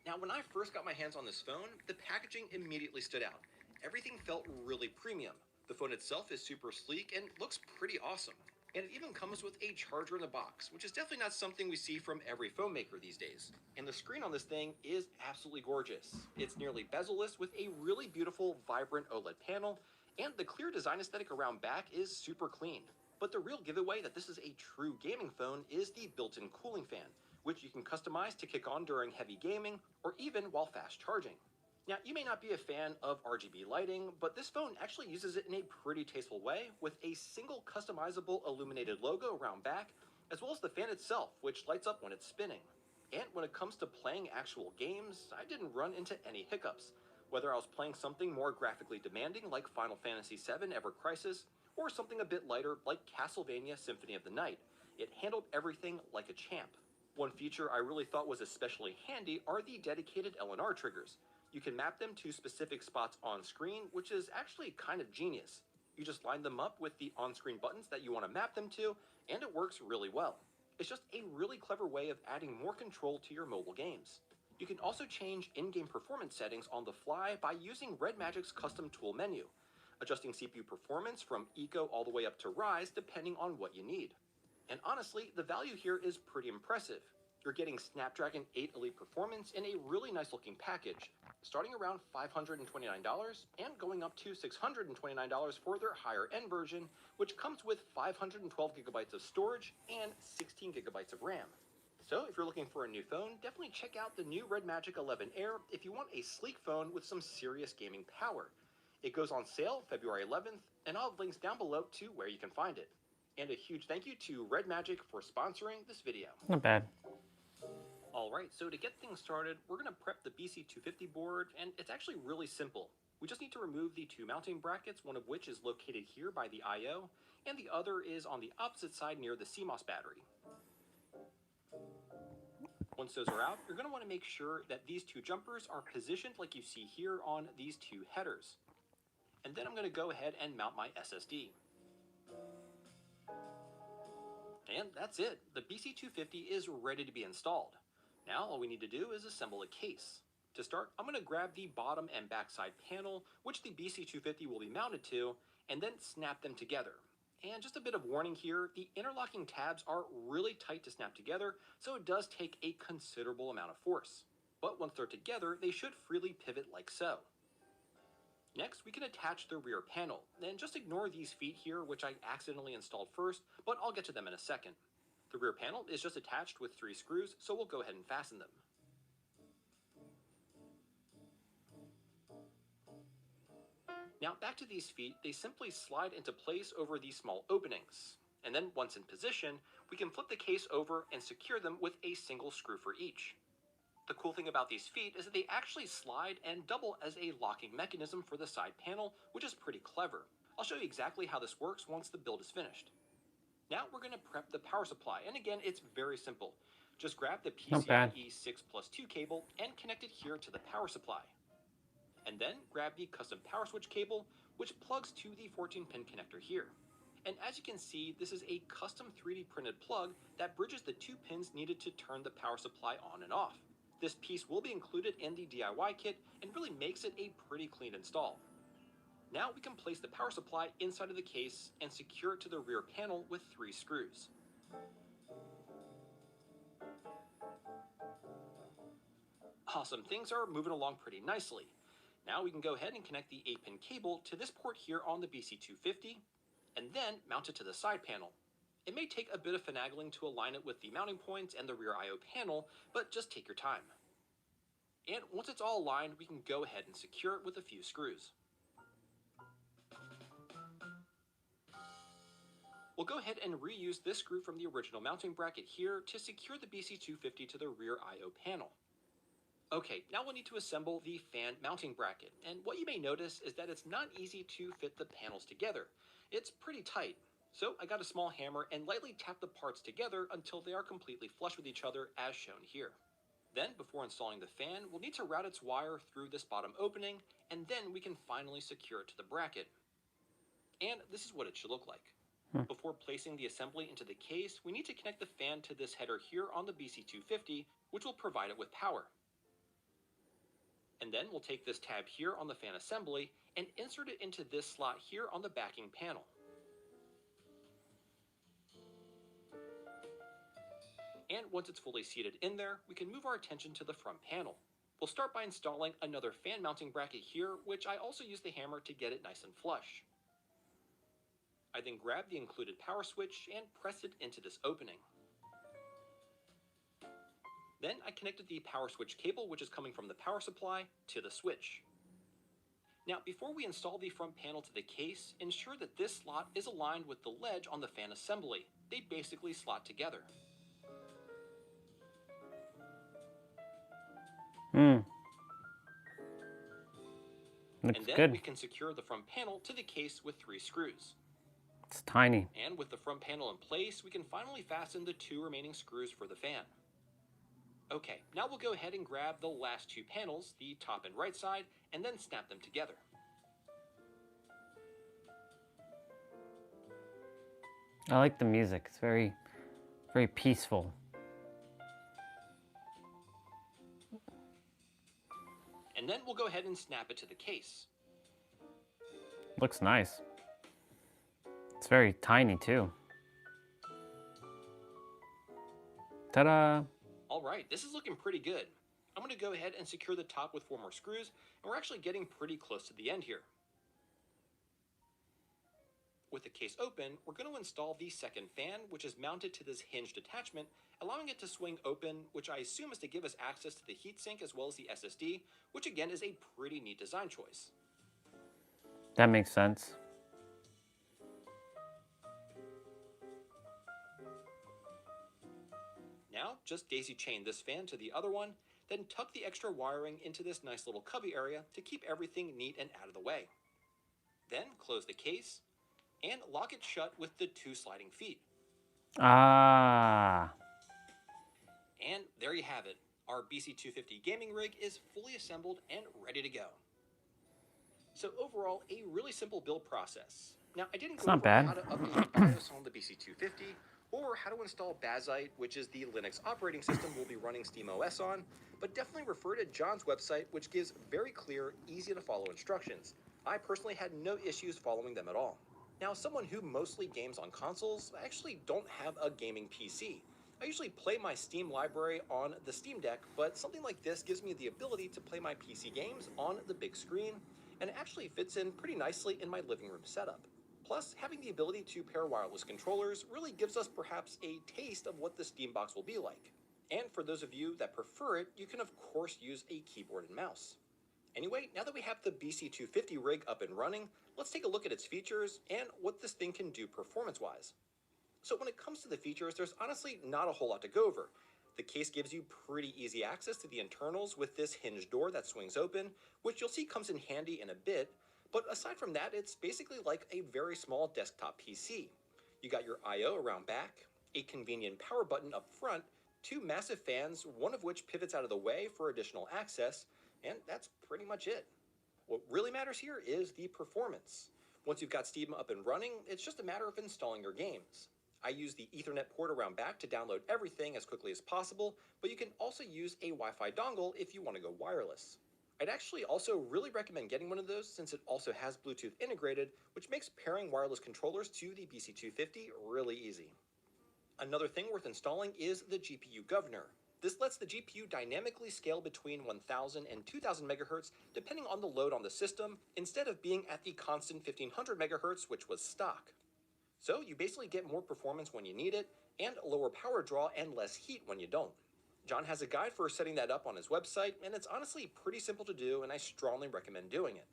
Now, when I first got my hands on this phone, the packaging immediately stood out. Everything felt really premium. The phone itself is super sleek and looks pretty awesome. And it even comes with a charger in the box, which is definitely not something we see from every phone maker these days. And the screen on this thing is absolutely gorgeous. It's nearly bezel-less with a really beautiful, vibrant OLED panel, and the clear design aesthetic around back is super clean. But the real giveaway that this is a true gaming phone is the built-in cooling fan, which you can customize to kick on during heavy gaming or even while fast charging. Now, you may not be a fan of RGB lighting, but this phone actually uses it in a pretty tasteful way with a single customizable illuminated logo around back, as well as the fan itself, which lights up when it's spinning. And when it comes to playing actual games, I didn't run into any hiccups. Whether I was playing something more graphically demanding like Final Fantasy VII Ever Crisis, or something a bit lighter like Castlevania Symphony of the Night, it handled everything like a champ. One feature I really thought was especially handy are the dedicated LNR triggers. You can map them to specific spots on screen, which is actually kind of genius. You just line them up with the on-screen buttons that you want to map them to, and it works really well. It's just a really clever way of adding more control to your mobile games. You can also change in-game performance settings on the fly by using Red Magic's custom tool menu, adjusting CPU performance from Eco all the way up to Rise depending on what you need. And honestly, the value here is pretty impressive. You're getting Snapdragon 8 Elite performance in a really nice looking package, starting around $529 and going up to $629 for their higher end version, which comes with 512GB of storage and 16GB of RAM. So if you're looking for a new phone, definitely check out the new Red Magic 11 Air if you want a sleek phone with some serious gaming power. It goes on sale February 11th, and I'll have links down below to where you can find it. And a huge thank you to Red Magic for sponsoring this video. Not bad. Alright, so to get things started, we're going to prep the BC250 board, and it's actually really simple. We just need to remove the two mounting brackets, one of which is located here by the I/O, and the other is on the opposite side near the CMOS battery. Once once those are out, you're going to want to make sure that these two jumpers are positioned like you see here on these two headers. And then I'm going to go ahead and mount my SSD. And that's it. The BC250 is ready to be installed. Now all we need to do is assemble a case. To start, I'm going to grab the bottom and backside panel, which the BC250 will be mounted to, and then snap them together. And just a bit of warning here, the interlocking tabs are really tight to snap together, so it does take a considerable amount of force. But once they're together, they should freely pivot like so. Next, we can attach the rear panel, and just ignore these feet here, which I accidentally installed first, but I'll get to them in a second. The rear panel is just attached with 3 screws, so we'll go ahead and fasten them. Now back to these feet, they simply slide into place over these small openings. And then once in position, we can flip the case over and secure them with a single screw for each. The cool thing about these feet is that they actually slide and double as a locking mechanism for the side panel, which is pretty clever. I'll show you exactly how this works once the build is finished. Now we're going to prep the power supply, and again, it's very simple. Just grab the PCIe 6+2 cable and connect it here to the power supply. And then grab the custom power switch cable, which plugs to the 14-pin connector here. And as you can see, this is a custom 3D printed plug that bridges the 2 pins needed to turn the power supply on and off. This piece will be included in the DIY kit and really makes it a pretty clean install. Now we can place the power supply inside of the case and secure it to the rear panel with 3 screws. Awesome, things are moving along pretty nicely. Now we can go ahead and connect the 8-pin cable to this port here on the BC250, and then mount it to the side panel. It may take a bit of finagling to align it with the mounting points and the rear I/O panel, but just take your time. And once it's all aligned, we can go ahead and secure it with a few screws. We'll go ahead and reuse this screw from the original mounting bracket here to secure the BC250 to the rear I/O panel. Okay, now we'll need to assemble the fan mounting bracket, and what you may notice is that it's not easy to fit the panels together. It's pretty tight. So I got a small hammer and lightly tapped the parts together until they are completely flush with each other as shown here. Then, before installing the fan, we'll need to route its wire through this bottom opening, and then we can finally secure it to the bracket. And this is what it should look like. Before placing the assembly into the case, we need to connect the fan to this header here on the BC250, which will provide it with power. And then we'll take this tab here on the fan assembly and insert it into this slot here on the backing panel. And once it's fully seated in there, we can move our attention to the front panel. We'll start by installing another fan mounting bracket here, which I also use the hammer to get it nice and flush. I then grab the included power switch and press it into this opening. Then I connected the power switch cable, which is coming from the power supply, to the switch. Now, before we install the front panel to the case, ensure that this slot is aligned with the ledge on the fan assembly. They basically slot together. Looks and then good. we can secure the front panel to the case with 3 screws. It's tiny. And with the front panel in place, we can finally fasten the 2 remaining screws for the fan. Okay, now we'll go ahead and grab the last 2 panels, the top and right side, and then snap them together. I like the music. It's very, very peaceful. And then we'll go ahead and snap it to the case. Looks nice. It's very tiny too. Ta-da! All right, this is looking pretty good. I'm going to go ahead and secure the top with 4 more screws, and we're actually getting pretty close to the end here. With the case open, we're going to install the second fan, which is mounted to this hinged attachment, allowing it to swing open, which I assume is to give us access to the heatsink as well as the SSD, which again is a pretty neat design choice. That makes sense. Now, just daisy chain this fan to the other one, then tuck the extra wiring into this nice little cubby area to keep everything neat and out of the way. Then close the case and lock it shut with the 2 sliding feet. Ah. And there there you have it. Our BC250 gaming rig is fully assembled and ready to go. So overall, a really simple build process. Now, I didn't It's go not over bad. how to update the BIOS on the BC250, or how to install BAANDIT, which is the Linux operating system we'll be running SteamOS on, but definitely refer to John's website, which gives very clear, easy to follow instructions. I personally had no issues following them at all. Now, as someone who mostly games on consoles, I actually don't have a gaming PC. I usually play my Steam library on the Steam Deck, but something like this gives me the ability to play my PC games on the big screen, and it actually fits in pretty nicely in my living room setup. Plus, having the ability to pair wireless controllers really gives us perhaps a taste of what the Steam box will be like. And for those of you that prefer it, you can of course use a keyboard and mouse. Anyway, now that we have the BC250 rig up and running, let's take a look at its features and what this thing can do performance-wise. So when it comes to the features, there's honestly not a whole lot to go over. The case gives you pretty easy access to the internals with this hinge door that swings open, which you'll see comes in handy in a bit, but aside from that, it's basically like a very small desktop PC. You got your I/O around back, a convenient power button up front, two massive fans, one of which pivots out of the way for additional access, and that's pretty much it. What really matters here is the performance. Once you've got Steam up and running, it's just a matter of installing your games. I use the Ethernet port around back to download everything as quickly as possible, but you can also use a Wi-Fi dongle if you want to go wireless. I'd actually also really recommend getting one of those since it also has Bluetooth integrated, which makes pairing wireless controllers to the BC250 really easy. Another thing worth installing is the GPU governor. This lets the GPU dynamically scale between 1000 and 2000 MHz depending on the load on the system, instead of being at the constant 1500 MHz, which was stock. So you basically get more performance when you need it, and lower power draw and less heat when you don't. John has a guide for setting that up on his website, and it's honestly pretty simple to do, and I strongly recommend doing it.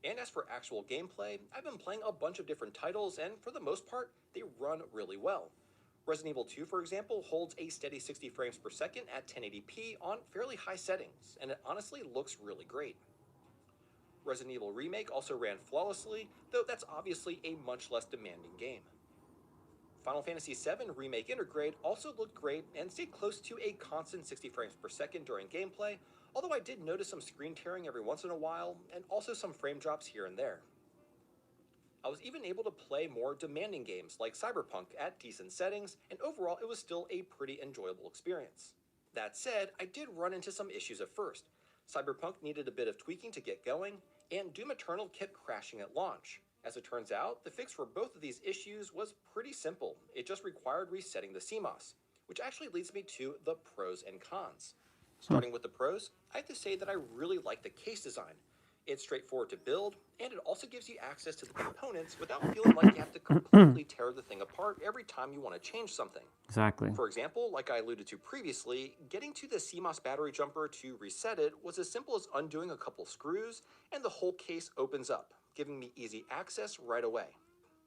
And as for actual gameplay, I've been playing a bunch of different titles, and for the most part, they run really well. Resident Evil 2, for example, holds a steady 60 frames per second at 1080p on fairly high settings, and it honestly looks really great. Resident Evil Remake also ran flawlessly, though that's obviously a much less demanding game. Final Fantasy VII Remake Intergrade also looked great and stayed close to a constant 60 frames per second during gameplay, although I did notice some screen tearing every once in a while, and also some frame drops here and there. I was even able to play more demanding games like Cyberpunk at decent settings, and overall it was still a pretty enjoyable experience. That said, I did run into some issues at first. Cyberpunk needed a bit of tweaking to get going, and Doom Eternal kept crashing at launch. As it turns out, the fix for both of these issues was pretty simple. It just required resetting the CMOS, which actually leads me to the pros and cons. Starting with the pros, I have to say that I really like the case design. It's straightforward to build, and it also gives you access to the components without feeling like you have to completely tear the thing apart every time you want to change something. Exactly. For example, like I alluded to previously, getting to the CMOS battery jumper to reset it was as simple as undoing a couple screws, and the whole case opens up, giving me easy access right away.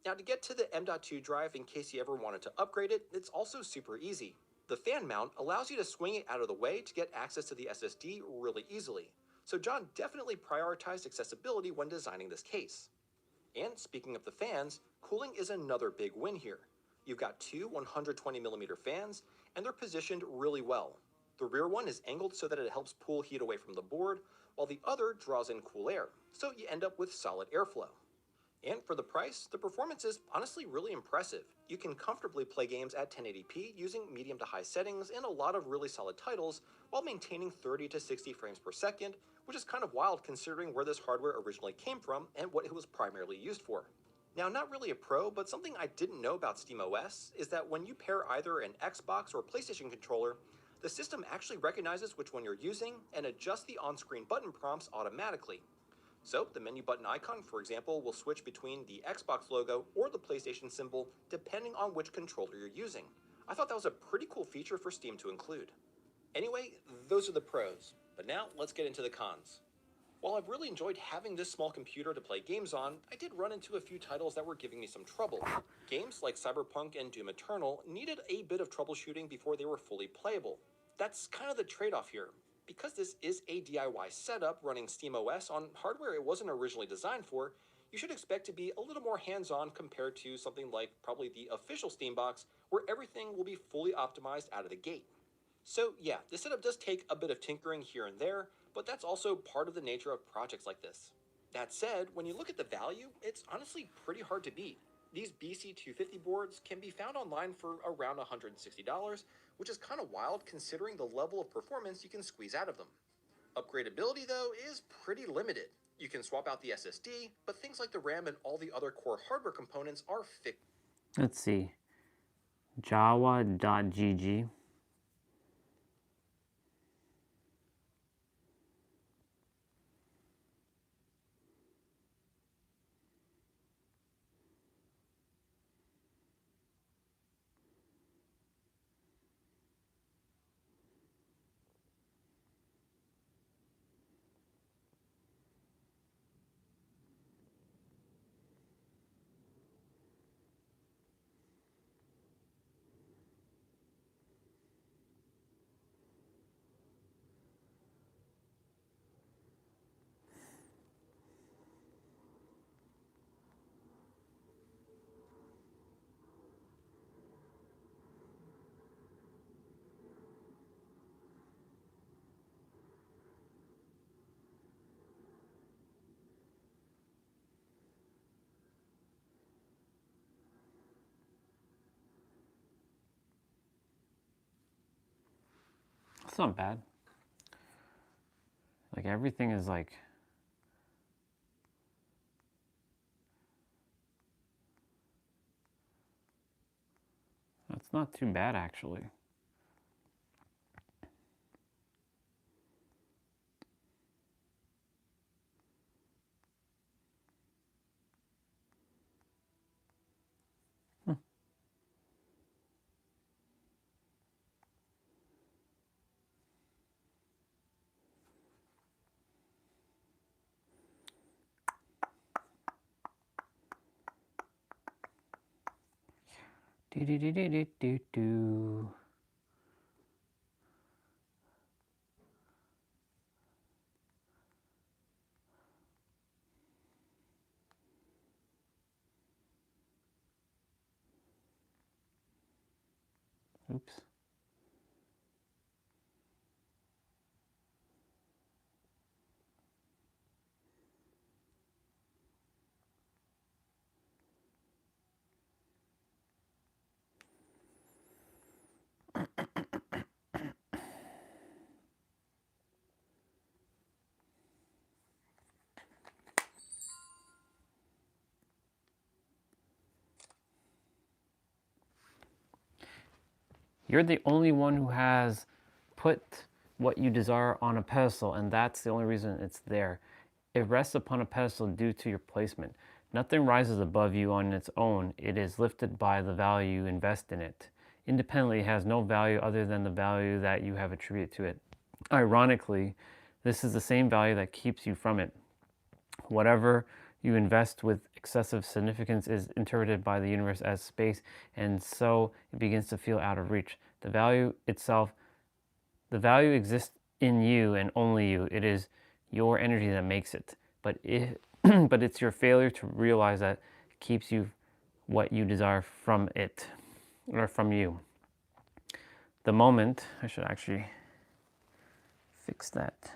Now, to get to the M.2 drive in case you ever wanted to upgrade it, it's also super easy. The fan mount allows you to swing it out of the way to get access to the SSD really easily. So John definitely prioritized accessibility when designing this case. And speaking of the fans, cooling is another big win here. You've got two 120mm fans, and they're positioned really well. The rear one is angled so that it helps pull heat away from the board, while the other draws in cool air, so you end up with solid airflow. And for the price, the performance is honestly really impressive. You can comfortably play games at 1080p using medium to high settings in a lot of really solid titles while maintaining 30 to 60 frames per second, which is kind of wild considering where this hardware originally came from and what it was primarily used for. Now, not really a pro, but something I didn't know about SteamOS is that when you pair either an Xbox or PlayStation controller, the system actually recognizes which one you're using and adjusts the on-screen button prompts automatically. So the menu button icon, for example, will switch between the Xbox logo or the PlayStation symbol depending on which controller you're using. I thought that was a pretty cool feature for Steam to include. Anyway, those are the pros, but now let's get into the cons. While I've really enjoyed having this small computer to play games on, I did run into a few titles that were giving me some trouble. Games like Cyberpunk and Doom Eternal needed a bit of troubleshooting before they were fully playable. That's kind of the trade-off here. Because this is a DIY setup running SteamOS on hardware it wasn't originally designed for, you should expect to be a little more hands-on compared to something like probably the official Steam box, where everything will be fully optimized out of the gate. So yeah, the setup does take a bit of tinkering here and there, but that's also part of the nature of projects like this. That said, when you look at the value, it's honestly pretty hard to beat. These BC250 boards can be found online for around $160, which is kind of wild considering the level of performance you can squeeze out of them. Upgradability, though, is pretty limited. You can swap out the SSD, but things like the RAM and all the other core hardware components are fixed. Let's see. Jawa.gg. It's not bad. Like everything is like, that's not too bad actually. Do do do do do do do. Oops. You're the only one who has put what you desire on a pedestal, and that's the only reason it's there. It rests upon a pedestal due to your placement. Nothing rises above you on its own. It is lifted by the value you invest in it. Independently, it has no value other than the value that you have attributed to it. Ironically, this is the same value that keeps you from it. Whatever you invest with excessive significance is interpreted by the universe as space, and so it begins to feel out of reach. The value itself, the value exists in you and only you. It is your energy that makes it. But but it's your failure to realize that keeps you what you desire from it, or from you. The moment, I should actually fix that.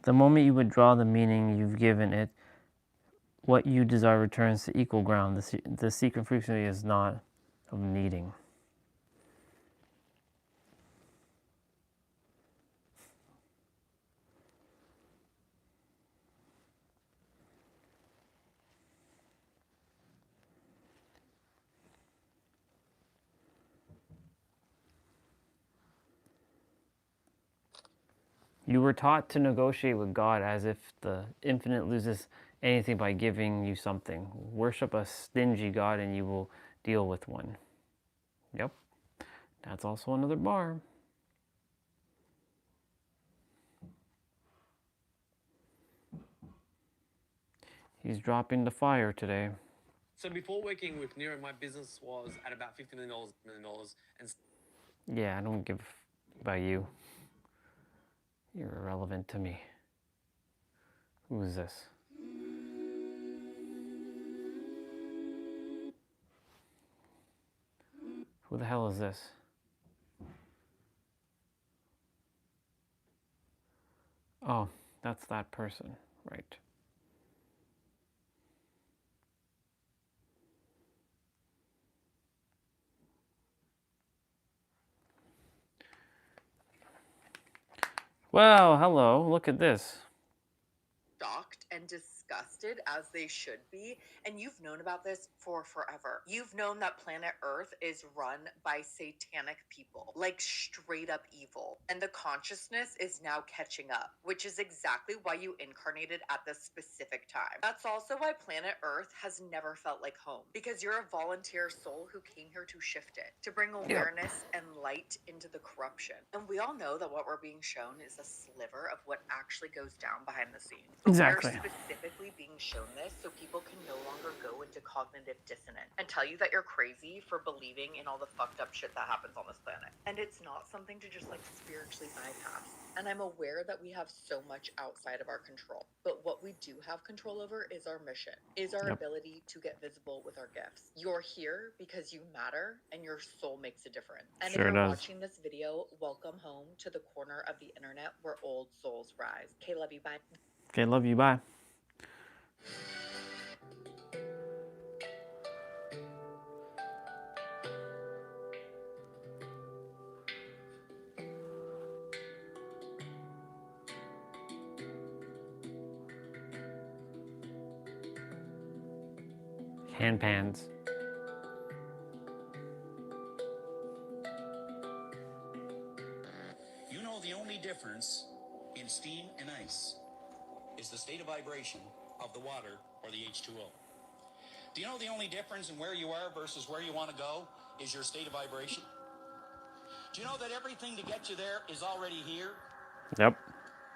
The moment you withdraw the meaning you've given it, what you desire returns to equal ground. The secret frequency is not of needing. You were taught to negotiate with God as if the infinite loses anything by giving you something. Worship a stingy God and you will deal with one. Yep, that's also another bar. He's dropping the fire today. So before working with Nero, my business was at about $50 million, and Yeah, I don't give about you. You're irrelevant to me. Who is this? Who the hell is this? Oh, that's that person, right. Well, hello, look at this. Shocked and disgusted as they should be, and you've known about this for forever. You've known that planet Earth is run by satanic people, like straight up evil, and the consciousness is now catching up, which is exactly why you incarnated at this specific time. That's also why planet Earth has never felt like home, because you're a volunteer soul who came here to shift it, to bring awareness and light into the corruption. And we all know that what we're being shown is a sliver of what actually goes down behind the scenes. But Exactly. we're specifically being shown this so people can no longer go into cognitive dissonance and tell you that you're crazy for believing in all the fucked up shit that happens on this planet. And it's not something to just like spiritually bypass. And I'm aware that we have so much outside of our control. But what we do have control over is our mission, is our ability to get visible with our gifts. You're here because you matter and your soul makes a difference. And Sure if you're does. watching this video, welcome home to the corner of the internet where old souls rise. Okay, love you, bye. Okay, love you, bye. Hand pans. You know the only difference in steam and ice is the state of vibration of the water or the H2O. Do you know the only difference in where you are versus where you want to go is your state of vibration? Do you know that everything to get you there is already here? Yep.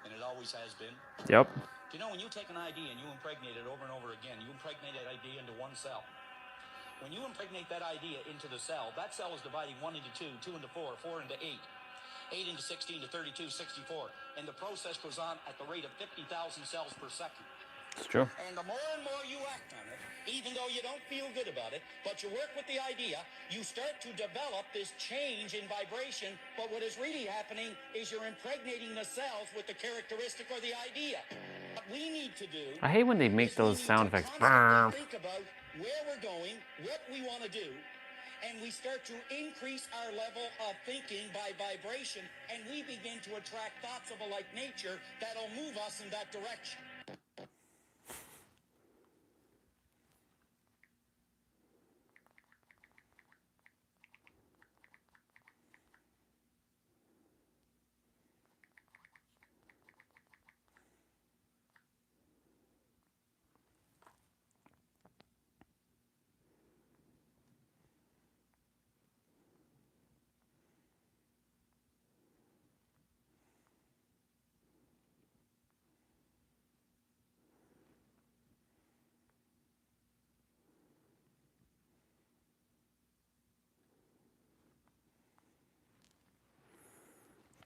And it always has been? Yep. Do you know when you take an idea and you impregnate it over and over again, you impregnate that idea into one cell. When you impregnate that idea into the cell, that cell is dividing 1 into 2, 2 into 4, 4 into 8. 8 into 16 to 32, 64. And the process goes on at the rate of 50,000 cells per second. It's true. And the more and more you act on it, even though you don't feel good about it, but you work with the idea, you start to develop this change in vibration. But what is really happening is you're impregnating the cells with the characteristic or the idea. What we need to do I hate when they make is those we need sound to effects. constantly think about where we're going, what we want to do, and we start to increase our level of thinking by vibration, and we begin to attract thoughts of a like nature that'll move us in that direction.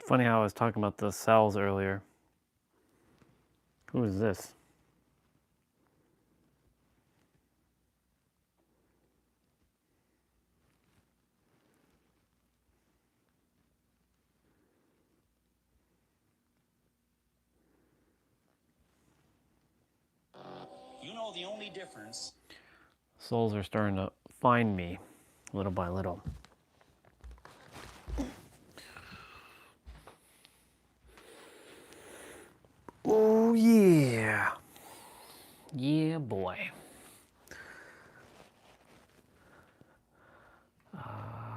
Funny how I was talking about the cells earlier. Who is this? You know the only difference. Souls are starting to find me little by little. Oh yeah. Yeah, boy.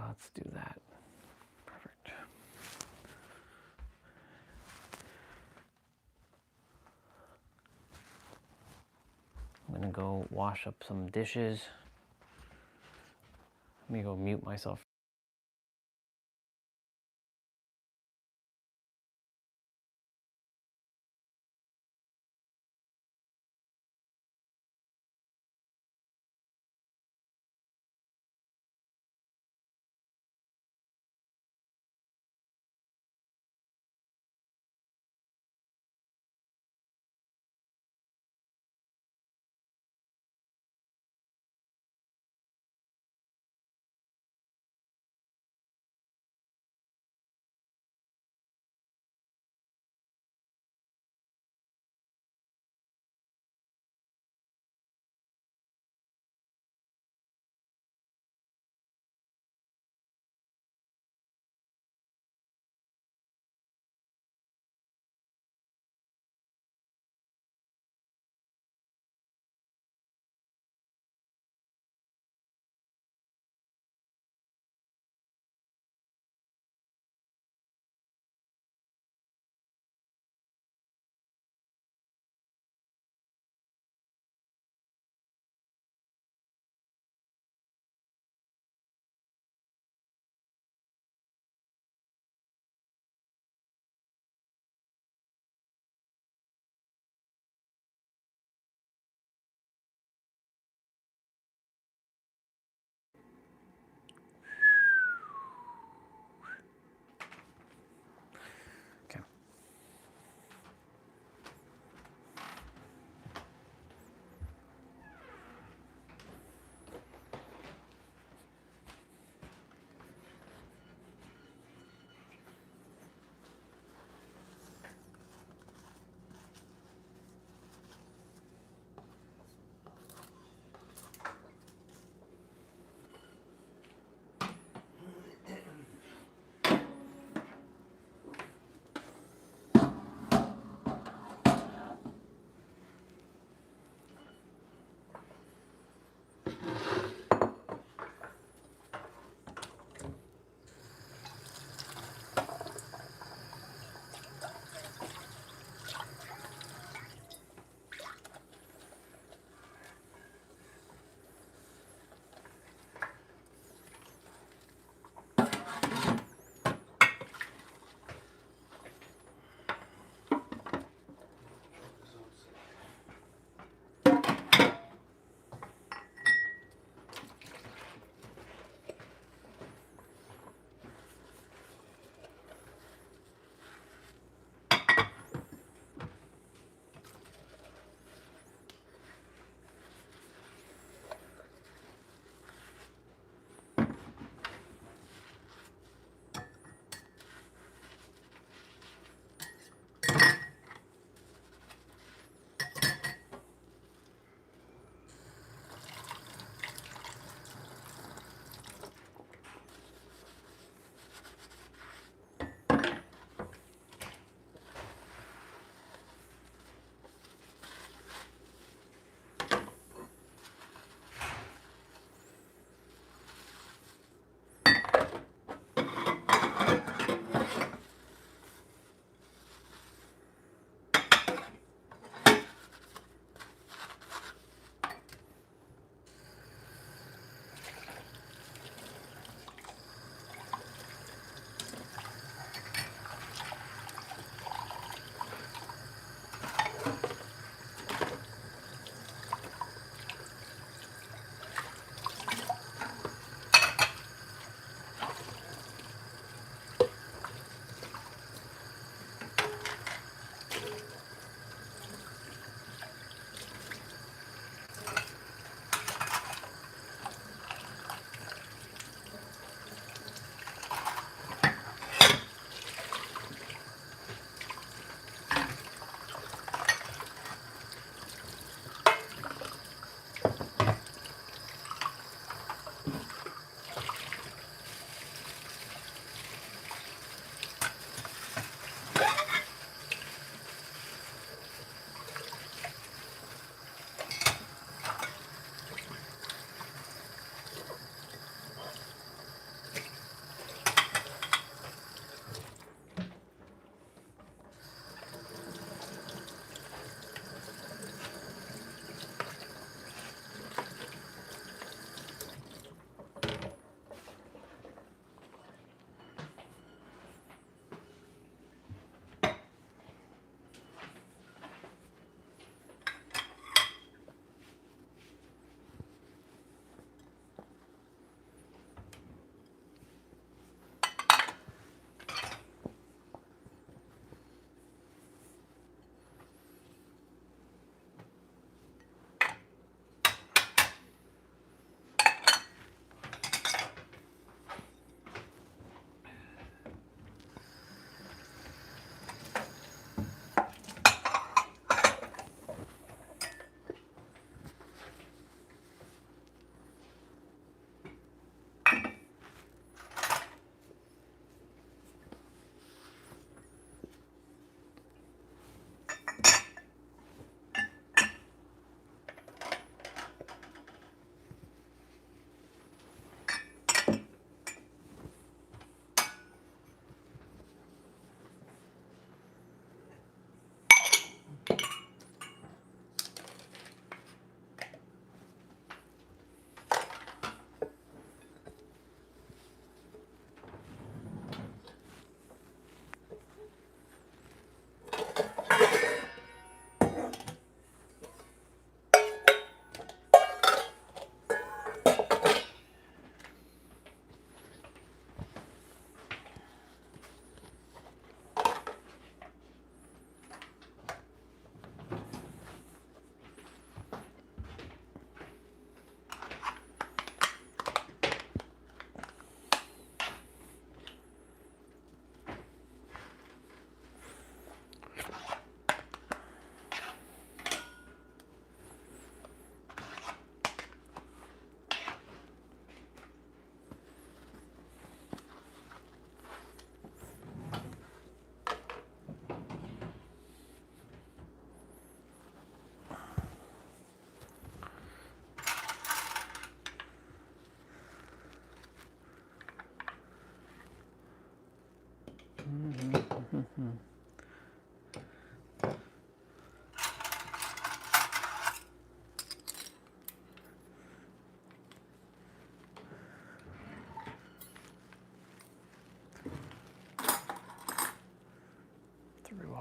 Let's do that. Perfect. I'm gonna go wash up some dishes. Let me go mute myself.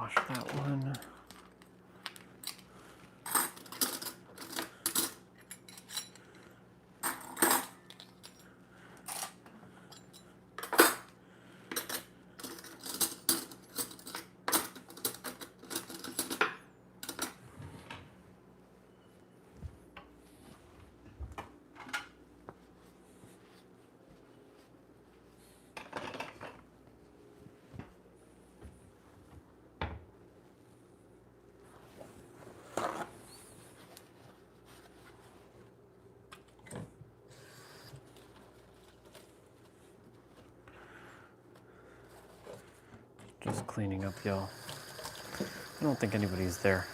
wash that one. Just cleaning up, y'all. I don't think anybody's there.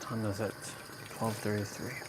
Time is it? 12:33.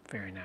Very nice.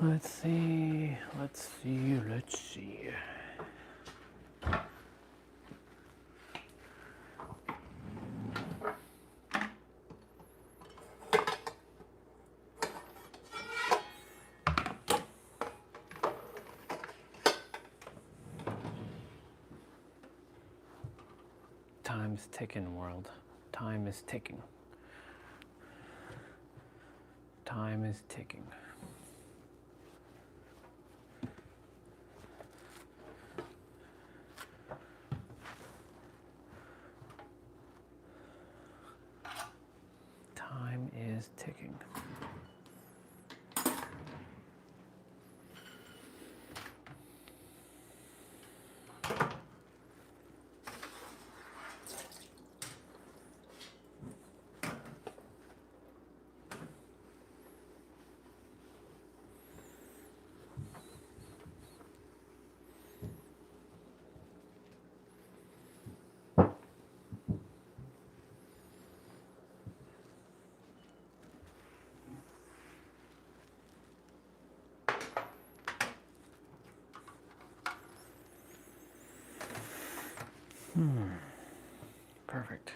Let's see. Time's ticking, world. Time is ticking. Time is ticking. Time is ticking. Perfect.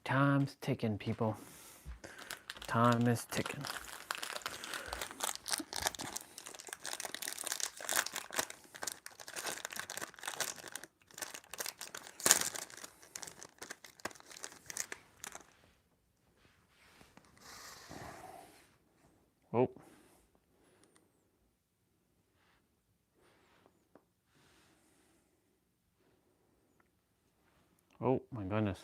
Time's ticking, people. Time is ticking. Oh. Oh my goodness.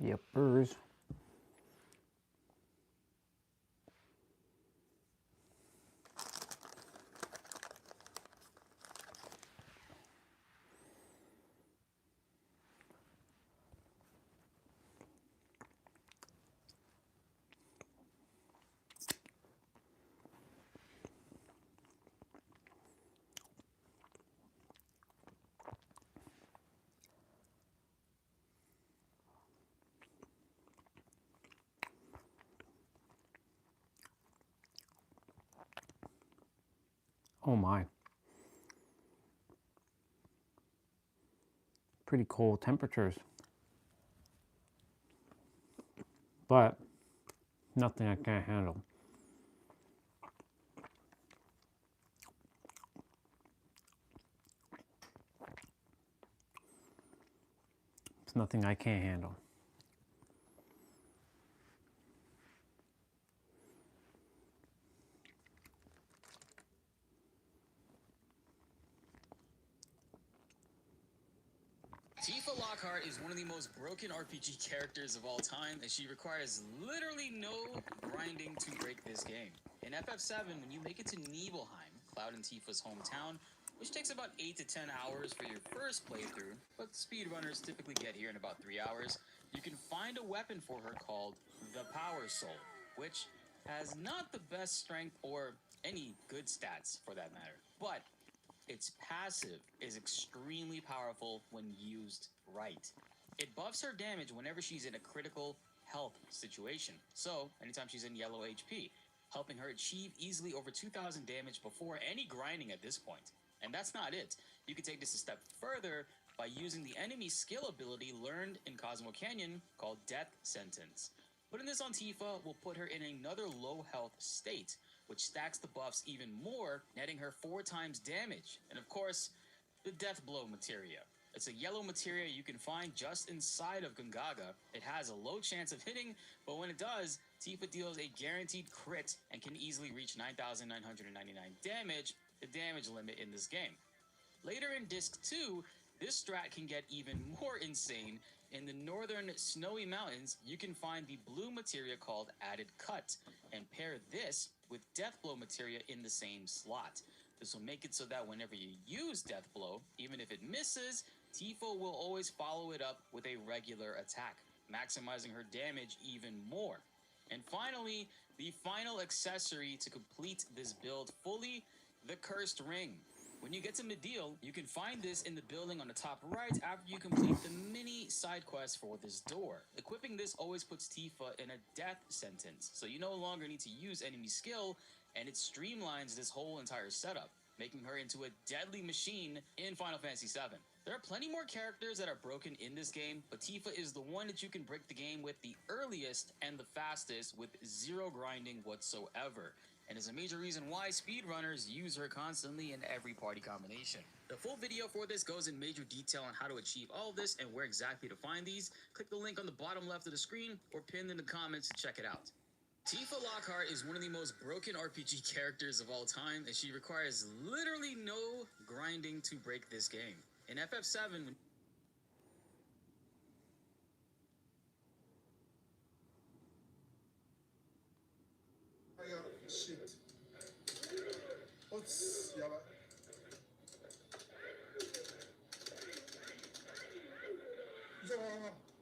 Yepers. Oh my. Pretty cold temperatures. But nothing I can't handle. It's nothing I can't handle. Tifa Lockhart is one of the most broken RPG characters of all time, and she requires literally no grinding to break this game. In FF7, when you make it to Nibelheim, Cloud and Tifa's hometown, which takes about 8 to 10 hours for your first playthrough, but speedrunners typically get here in about 3 hours, you can find a weapon for her called the Power Soul, which has not the best strength or any good stats for that matter, but its passive is extremely powerful when used right. It buffs her damage whenever she's in a critical health situation. So, anytime she's in yellow HP, helping her achieve easily over 2,000 damage before any grinding at this point. And that's not it. You can take this a step further by using the enemy's skill ability learned in Cosmo Canyon called Death Sentence. Putting this on Tifa will put her in another low health state, which stacks the buffs even more, netting her 4 times damage. And of course, the Death Blow materia. It's a yellow materia you can find just inside of Gungaga. It has a low chance of hitting, but when it does, Tifa deals a guaranteed crit and can easily reach 9,999 damage, the damage limit in this game. Later in Disc 2, this strat can get even more insane. In the northern snowy mountains, you can find the blue materia called Added Cut, and pair this with Death Blow materia in the same slot. This will make it so that whenever you use Death Blow, even if it misses, Tifa will always follow it up with a regular attack, maximizing her damage even more. And finally, the final accessory to complete this build fully, the Cursed Ring. When you get to Mideel, you can find this in the building on the top right after you complete the mini side quest for this door. Equipping this always puts Tifa in a death sentence, so you no longer need to use enemy skill, and it streamlines this whole entire setup, making her into a deadly machine in Final Fantasy VII. There are plenty more characters that are broken in this game, but Tifa is the one that you can break the game with the earliest and the fastest with zero grinding whatsoever, and is a major reason why speedrunners use her constantly in every party combination. The full video for this goes in major detail on how to achieve all of this and where exactly to find these. Click the link on the bottom left of the screen or pinned in the comments to check it out. Tifa Lockhart is one of the most broken RPG characters of all time, and she requires literally no grinding to break this game. In FF7, Shit. Ots,やばい。じゃあ。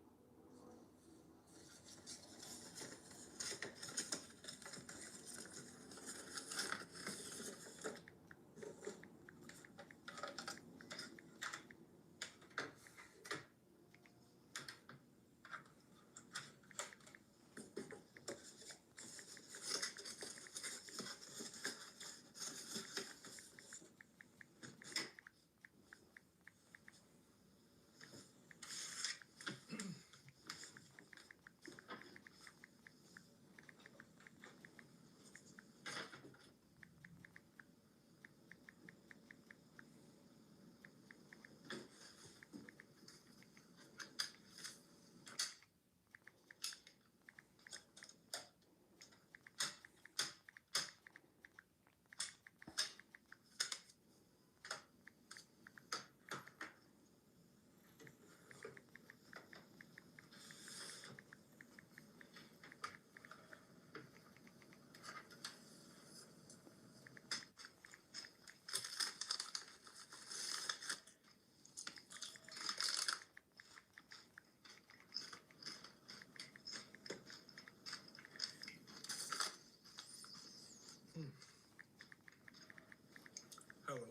Hello.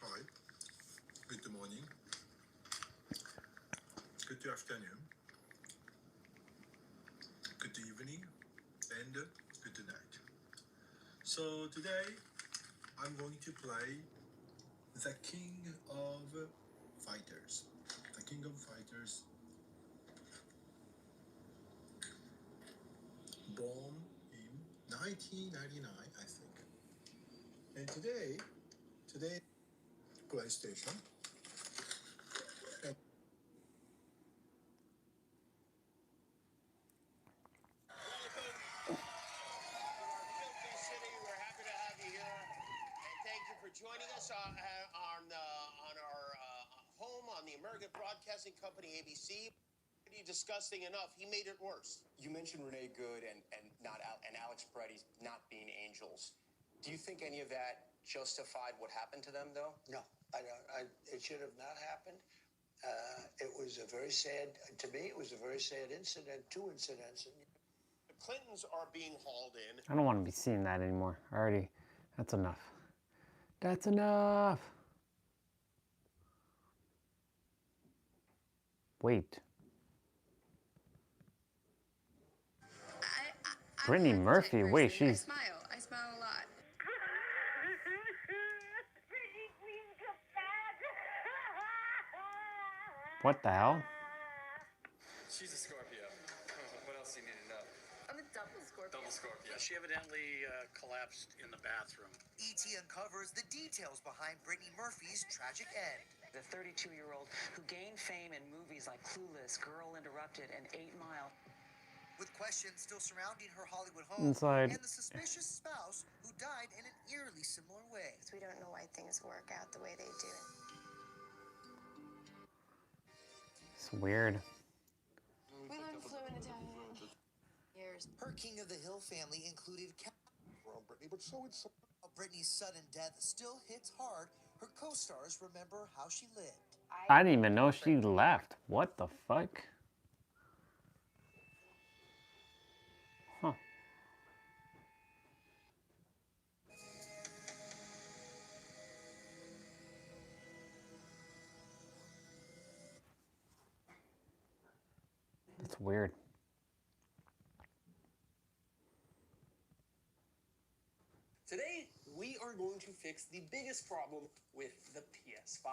Hi. Good morning. Good afternoon. Good evening. And good night. So today I'm going to play the King of Fighters. The King of Fighters. Born in 1999, I think. And today, PlayStation. And We're happy to have you here, and thank you for joining us on our home on the American Broadcasting Company, ABC. Disgusting enough, he made it worse. You mentioned Renee Good and Alex Preddy not being angels. Do you think any of that justified what happened to them, though? No, I don't. It should have not happened. It was a very sad, to me, it was a very sad incident, 2 incidents. The Clintons are being hauled in. I don't want to be seeing that anymore. Already, that's enough. That's enough. Wait. Brittany Murphy. Wait, she's. I smile a lot. What the hell? She's a Scorpio. What else do you need to know? I'm a double Scorpio. Double Scorpio. She evidently collapsed in the bathroom. E.T. uncovers the details behind Brittany Murphy's tragic end. The 32-year-old who gained fame in movies like Clueless, Girl Interrupted, and 8 Mile. With questions still surrounding her Hollywood home Inside. and the suspicious spouse who died in an eerily similar way. We don't know why things work out the way they do. It's weird. We learned fluent Italian. Years. Her King of the Hill family included Brittany, but so it's Brittany's sudden death still hits hard. Her co-stars remember how she lived. I didn't even know she left. What the fuck? Huh. That's weird. Today, we are going to fix the biggest problem with the PS5.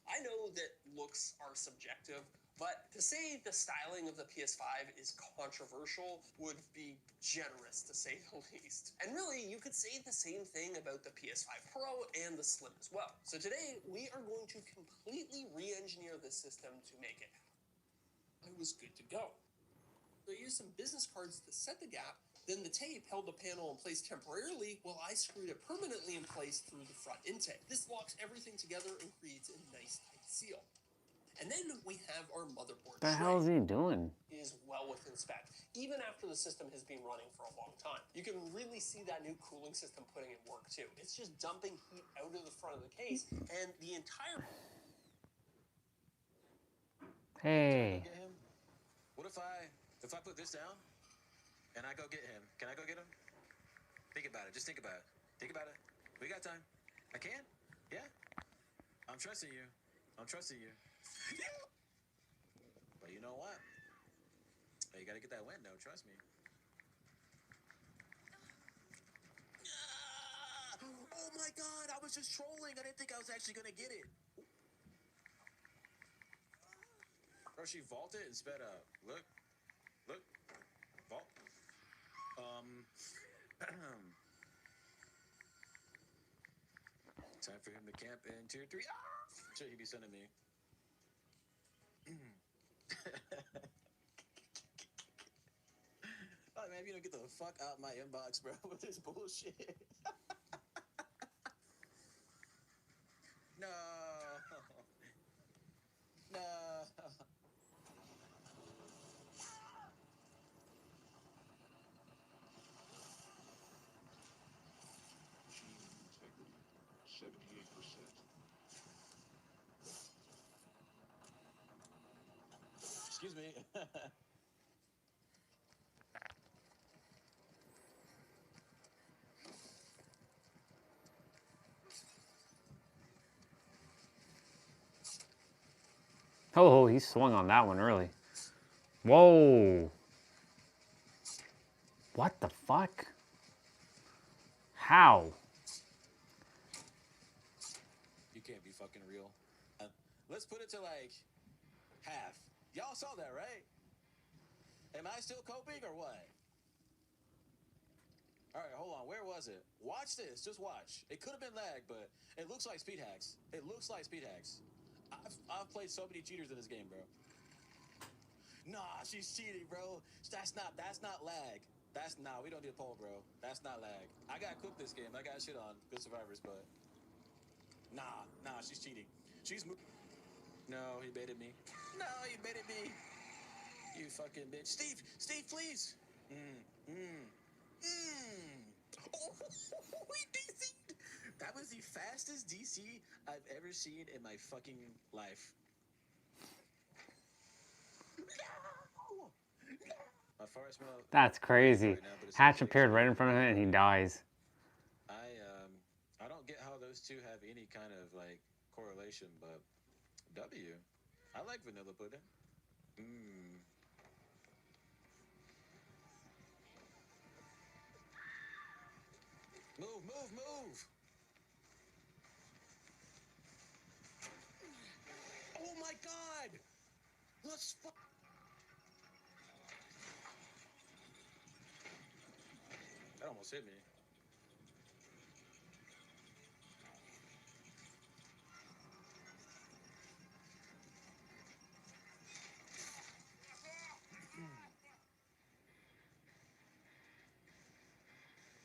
I know that looks are subjective, but to say the styling of the PS5 is controversial would be generous, to say the least. And really, you could say the same thing about the PS5 Pro and the Slim as well. So today, we are going to completely re-engineer this system to make it. It was good to go. So I used some business cards to set the gap. Then the tape held the panel in place temporarily while I screwed it permanently in place through the front intake. This locks everything together and creates a nice tight seal. And then we have our motherboard. What the hell is he doing? Is well within spec, even after the system has been running for a long time. You can really see that new cooling system putting in work too. It's just dumping heat out of the front of the case, and the entire... Hey. What if I put this down and I go get him? Can I go get him? Think about it. Just think about it. Think about it. We got time. I can? Yeah? I'm trusting you. I'm trusting you. But you know what? You gotta get that win, though. Trust me. Oh my God! I was just trolling. I didn't think I was actually gonna get it. Bro, she vaulted and sped up. Look. Look. Vault. Time for him to camp in tier 3. Should he be sending me? Oh man, if you don't get the fuck out my inbox, bro, with this bullshit. No. No. Integrity, 78%. Excuse me. Oh, he swung on that one early. Whoa. What the fuck? How? You can't be fucking real. Let's put it to like half. Y'all saw that, right? Am I still coping or what? All right, hold on. Where was it? Watch this. Just watch. It could have been lag, but it looks like speed hacks. It looks like speed hacks. I've played so many cheaters in this game, bro. Nah, she's cheating, bro. That's not lag. Nah, we don't need a poll, bro. That's not lag. I got cooked this game. I got shit on Good Survivors, but nah, she's cheating. No, he baited me. No, he baited me. You fucking bitch. Steve, please. Oh, he DC'd. That was the fastest DC I've ever seen in my fucking life. That's crazy. Hatch appeared right in front of him and he dies. I don't get how those two have any kind of like correlation, but W. I like vanilla pudding. Move, move, move. Oh my God. Let's That almost hit me.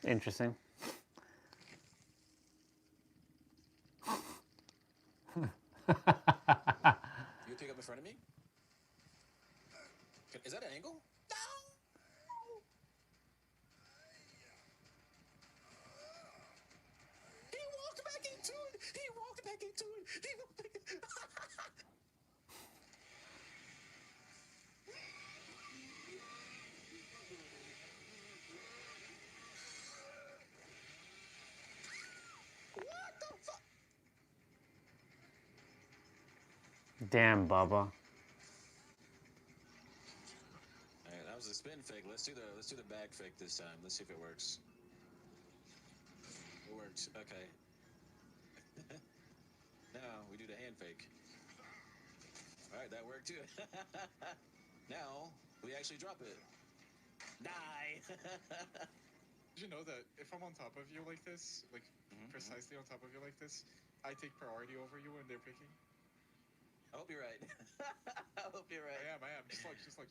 Interesting. You pick up in front of me? Is that an angle? No! He walked back into it! He walked back into it! He walked back into it! What the fuck? Damn, Bubba. Alright, that was a spin fake. Let's do the back fake this time. Let's see if it works. It worked. Okay. Now we do the hand fake. Alright, that worked too. Now we actually drop it. Die! Did you know that if I'm on top of you like this, like precisely on top of you like this, I take priority over you when they're picking? I hope you're right. I hope you're right. I am. Just like.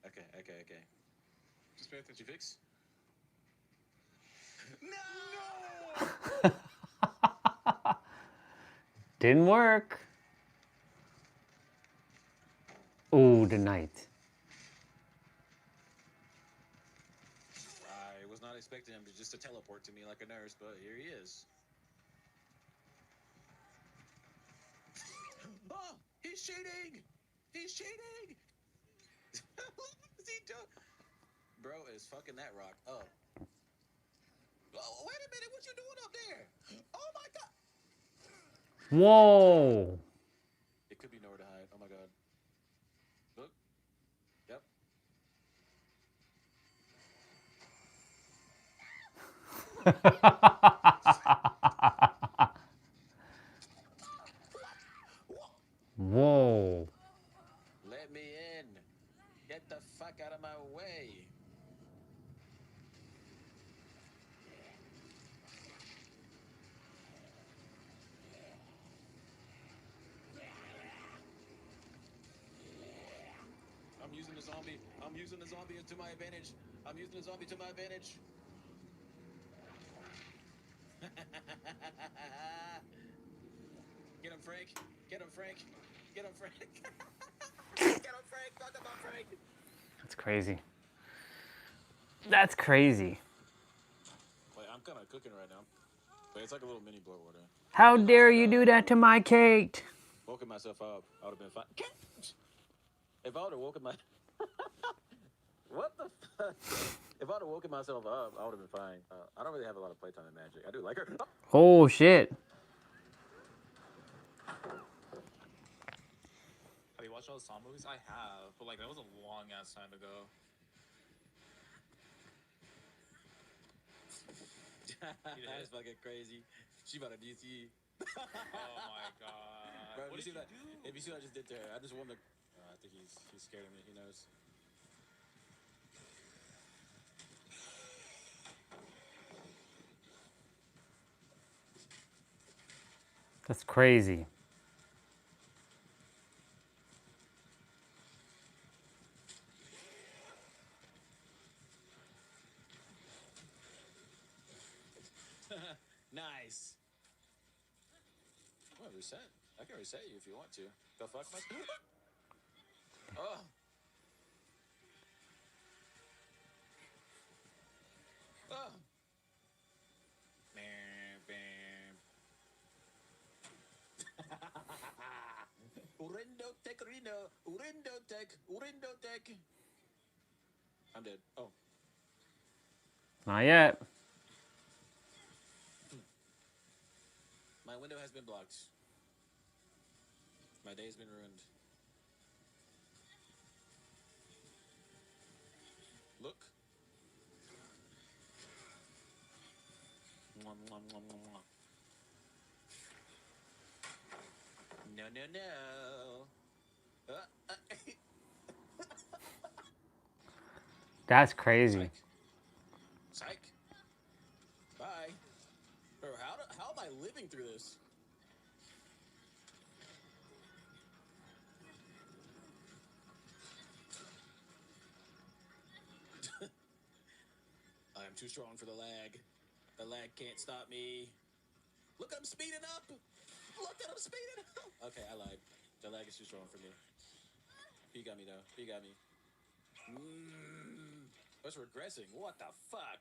Okay. Just pay attention. Did you fix? No! Didn't work. Ooh, the knight. I was not expecting him to teleport to me like a nurse, but here he is. Oh, he's cheating! He's cheating! What is he doing? Bro is fucking that rock up. Oh, wait a minute, what you doing up there? Oh my God! Whoa. It could be nowhere to hide. Oh my God. Look. Yep. Whoa. Let me in. Get the fuck out of my way. I'm using the zombie. I'm using the zombie to my advantage. I'm using the zombie to my advantage. Get him, Frank. Get him, Frank. Get him, Frank. Get him, Frank. Talk about Frank. That's crazy. That's crazy. Wait, I'm kind of cooking right now. Wait, it's like a little mini blow water. How dare you do that to my Kate? Woken myself up, I would have been fine. If I would have woken my... What the fuck? If I would have woken myself up, I would have been fine. I don't really have a lot of playtime in Magic. I do like her. Oh, shit. Have you watched all the Saw movies? I have, but like that was a long ass time ago. That's fucking crazy. She about to DC. Oh my God. Bro, What did you do? If you see what I just did to her, I just wanted to... I think he's scared of me. He knows. That's crazy. Nice. Well, reset. I can reset you if you want to. The fuck, my... Oh. Oh. Urindo tech, Reno. Urindo tech. Urindo tech. I'm dead. Oh. Not yet. My window has been blocked. My day's been ruined. Look. No, no, no. That's crazy. Psych. Bye. Bro, how am I living through this? I am too strong for the lag. The lag can't stop me. Look, I'm speeding up. Look at him speeding up. Okay, I lied. The lag is too strong for me. He got me, though. He got me. That's regressing. What the fuck?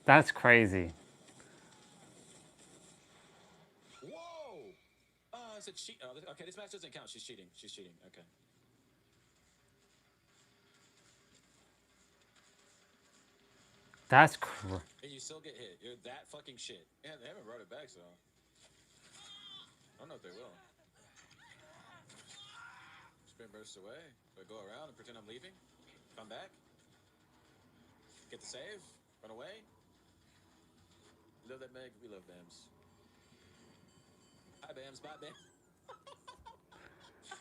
That's crazy. Whoa! It's a cheat. Oh, okay, this match doesn't count. She's cheating. She's cheating. Okay. That's And you still get hit. You're that fucking shit. Yeah, they haven't brought it back, so I don't know if they will. Sprint bursts away. Do I go around and pretend I'm leaving? Come back? Get the save? Run away? Love that Meg. We love Bams. Hi, Bams. Bye, Bams.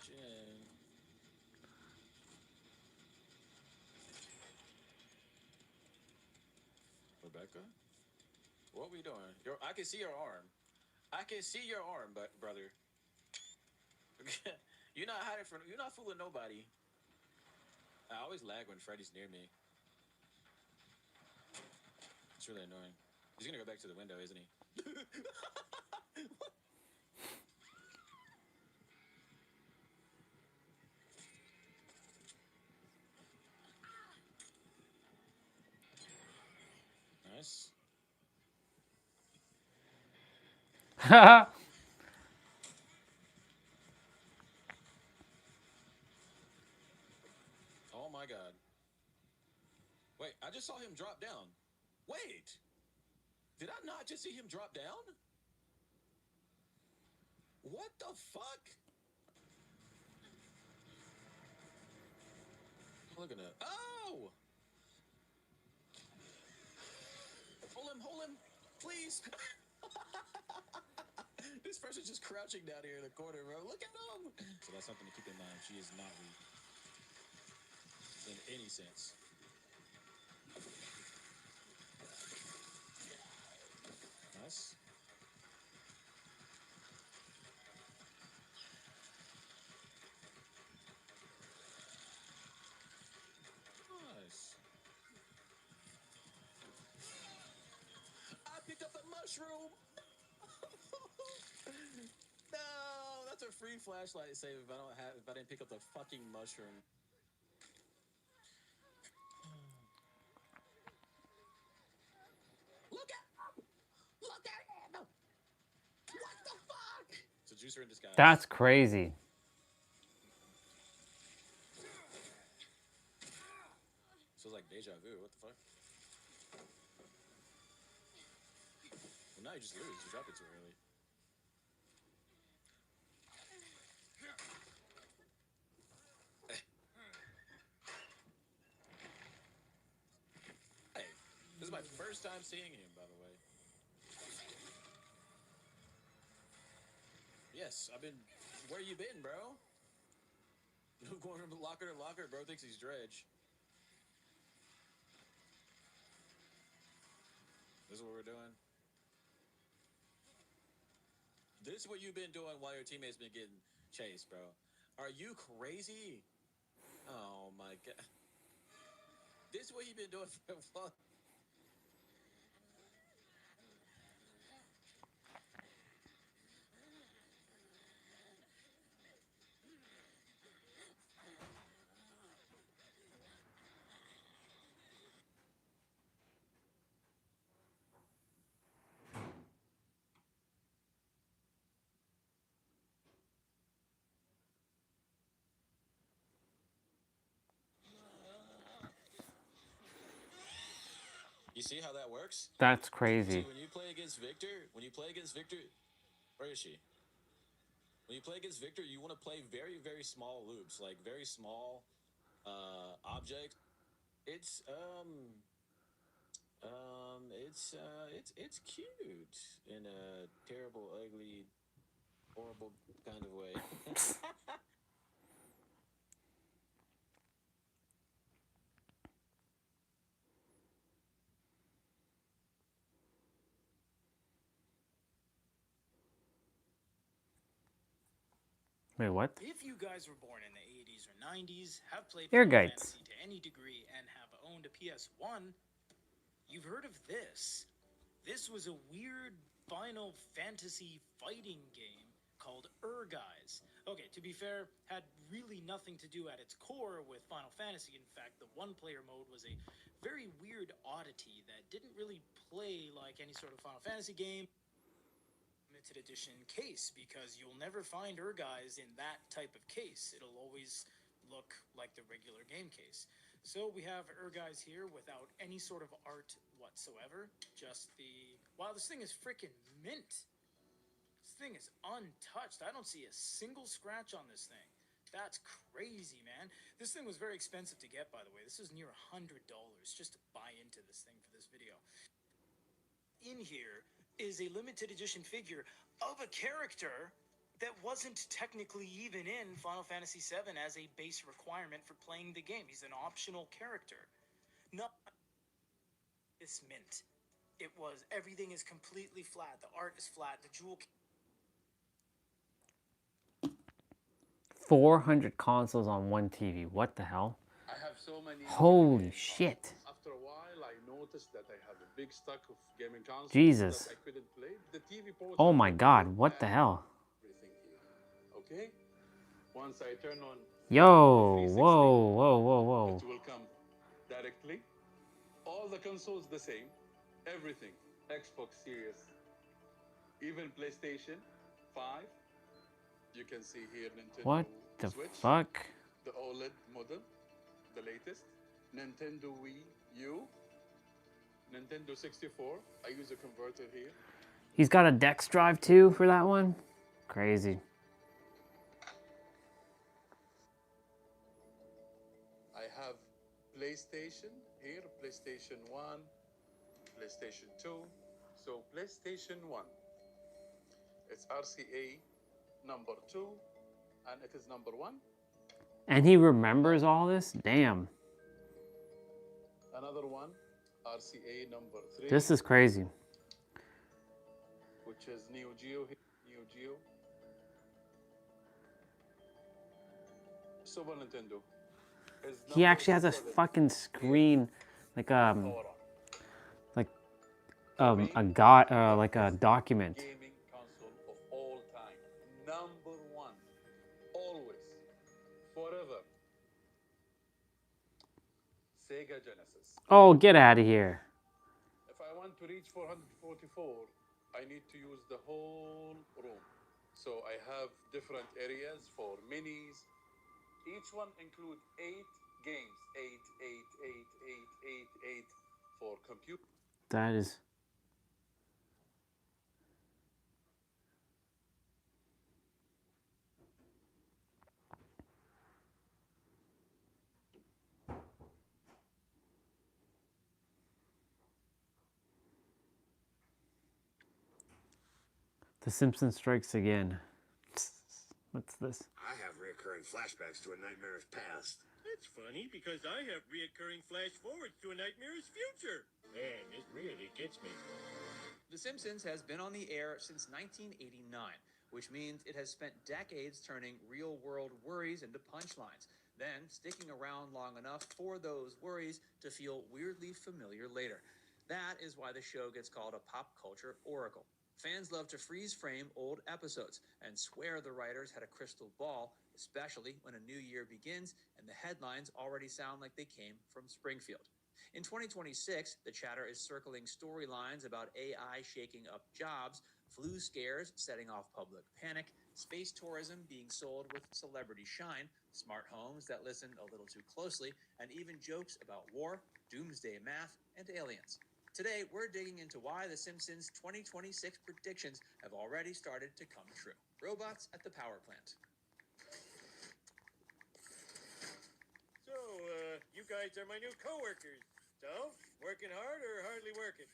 Jen. Rebecca? What we doing? I can see your arm. I can see your arm, brother. You're not hiding from. You're not fooling nobody. I always lag when Freddy's near me. It's really annoying. He's gonna go back to the window, isn't he? Nice. Oh my god. Wait, I just saw him drop down. Wait! Did I not just see him drop down? What the fuck? Look at that. Oh! Hold him, please. This person's just crouching down here in the corner, bro. Look at him. So that's something to keep in mind. She is not weak in any sense. Nice. Nice. I picked up the mushroom. No, that's a free flashlight save if I didn't pick up the fucking mushroom. Look at him! What the fuck? It's a juicer in disguise. That's crazy. So it's like deja vu. What the fuck? Well, now you just lose. You dropped it too early. Hey, this is my first time seeing him, by the way. Yes, I've been. Where you been, bro? Going from locker to locker, bro thinks he's Dredge. This is what we're doing. This is what you've been doing while your teammates been getting chased, bro. Are you crazy? Oh my god. This is what you've been doing for fun. You see how that works? That's crazy. See, when you play against Victor, where is she? When you play against Victor, you want to play very, very small loops, like very small objects. It's it's cute in a terrible, ugly, horrible kind of way. Wait, what? If you guys were born in the 80s or 90s, have played Ear Final guides. Fantasy to any degree, and have owned a PS1, you've heard of this. This was a weird Final Fantasy fighting game called Guys. Okay, to be fair, had really nothing to do at its core with Final Fantasy. In fact, the one-player mode was a very weird oddity that didn't really play like any sort of Final Fantasy game. Limited edition case, because you'll never find Guys in that type of case. It'll always look like the regular game case. So we have Guys here without any sort of art whatsoever. Just the... Wow, this thing is freaking mint. This thing is untouched. I don't see a single scratch on this thing. That's crazy, man. This thing was very expensive to get, by the way. This is near $100 just to buy into this thing for this video. In here is a limited edition figure of a character that wasn't technically even in Final Fantasy VII as a base requirement for playing the game. He's an optional character. Not this mint. It was, everything is completely flat. The art is flat. The jewel... 400 consoles on one TV. What the hell? I have so many. Holy shit. After a while, I noticed that I have a big stock of gaming consoles Jesus. that I couldn't play. The TV port. Oh my god, what the hell? Everything here. Okay. Once I turn on. Yo, whoa, whoa, whoa, whoa. It will come directly. All the consoles the same. Everything. Xbox Series. Even PlayStation 5. You can see here Nintendo What the Switch, fuck? the OLED model, the latest. Nintendo Wii U, Nintendo 64. I use a converter here. He's got a Dex drive too for that one? Crazy. I have PlayStation here, PlayStation 1, PlayStation 2. So PlayStation 1, it's RCA number 2, and it is number 1. And he remembers all this? Damn. Another one, RCA number 3. This is crazy. Which is Neo Geo. Neo Geo. Super Nintendo. He actually has a fucking screen, like a document. Gaming console of all time. Number 1. Always. Forever. Sega Genesis. Oh, get out of here. If I want to reach 444, I need to use the whole room. So I have different areas for minis. Each one includes 8 games. 8 for computer. That is... The Simpsons strikes again. What's this? I have reoccurring flashbacks to a nightmarish past. That's funny, because I have reoccurring flash forwards to a nightmarish future. Man, this really gets me. The Simpsons has been on the air since 1989, which means it has spent decades turning real-world worries into punchlines, then sticking around long enough for those worries to feel weirdly familiar later. That is why the show gets called a pop culture oracle. Fans love to freeze frame old episodes and swear the writers had a crystal ball, especially when a new year begins and the headlines already sound like they came from Springfield. In 2026, the chatter is circling storylines about AI shaking up jobs, flu scares setting off public panic, space tourism being sold with celebrity shine, smart homes that listen a little too closely, and even jokes about war, doomsday math, and aliens. Today, we're digging into why The Simpsons 2026 predictions have already started to come true. Robots at the power plant. So, you guys are my new coworkers. So, working hard or hardly working?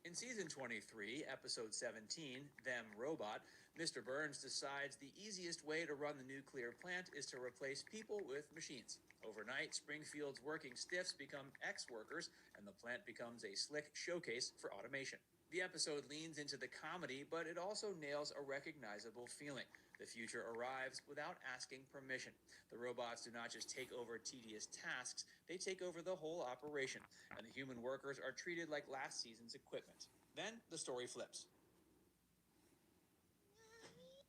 In season 23, episode 17, Them Robot, Mr. Burns decides the easiest way to run the nuclear plant is to replace people with machines. Overnight, Springfield's working stiffs become ex-workers, and the plant becomes a slick showcase for automation. The episode leans into the comedy, but it also nails a recognizable feeling. The future arrives without asking permission. The robots do not just take over tedious tasks, they take over the whole operation, and the human workers are treated like last season's equipment. Then the story flips.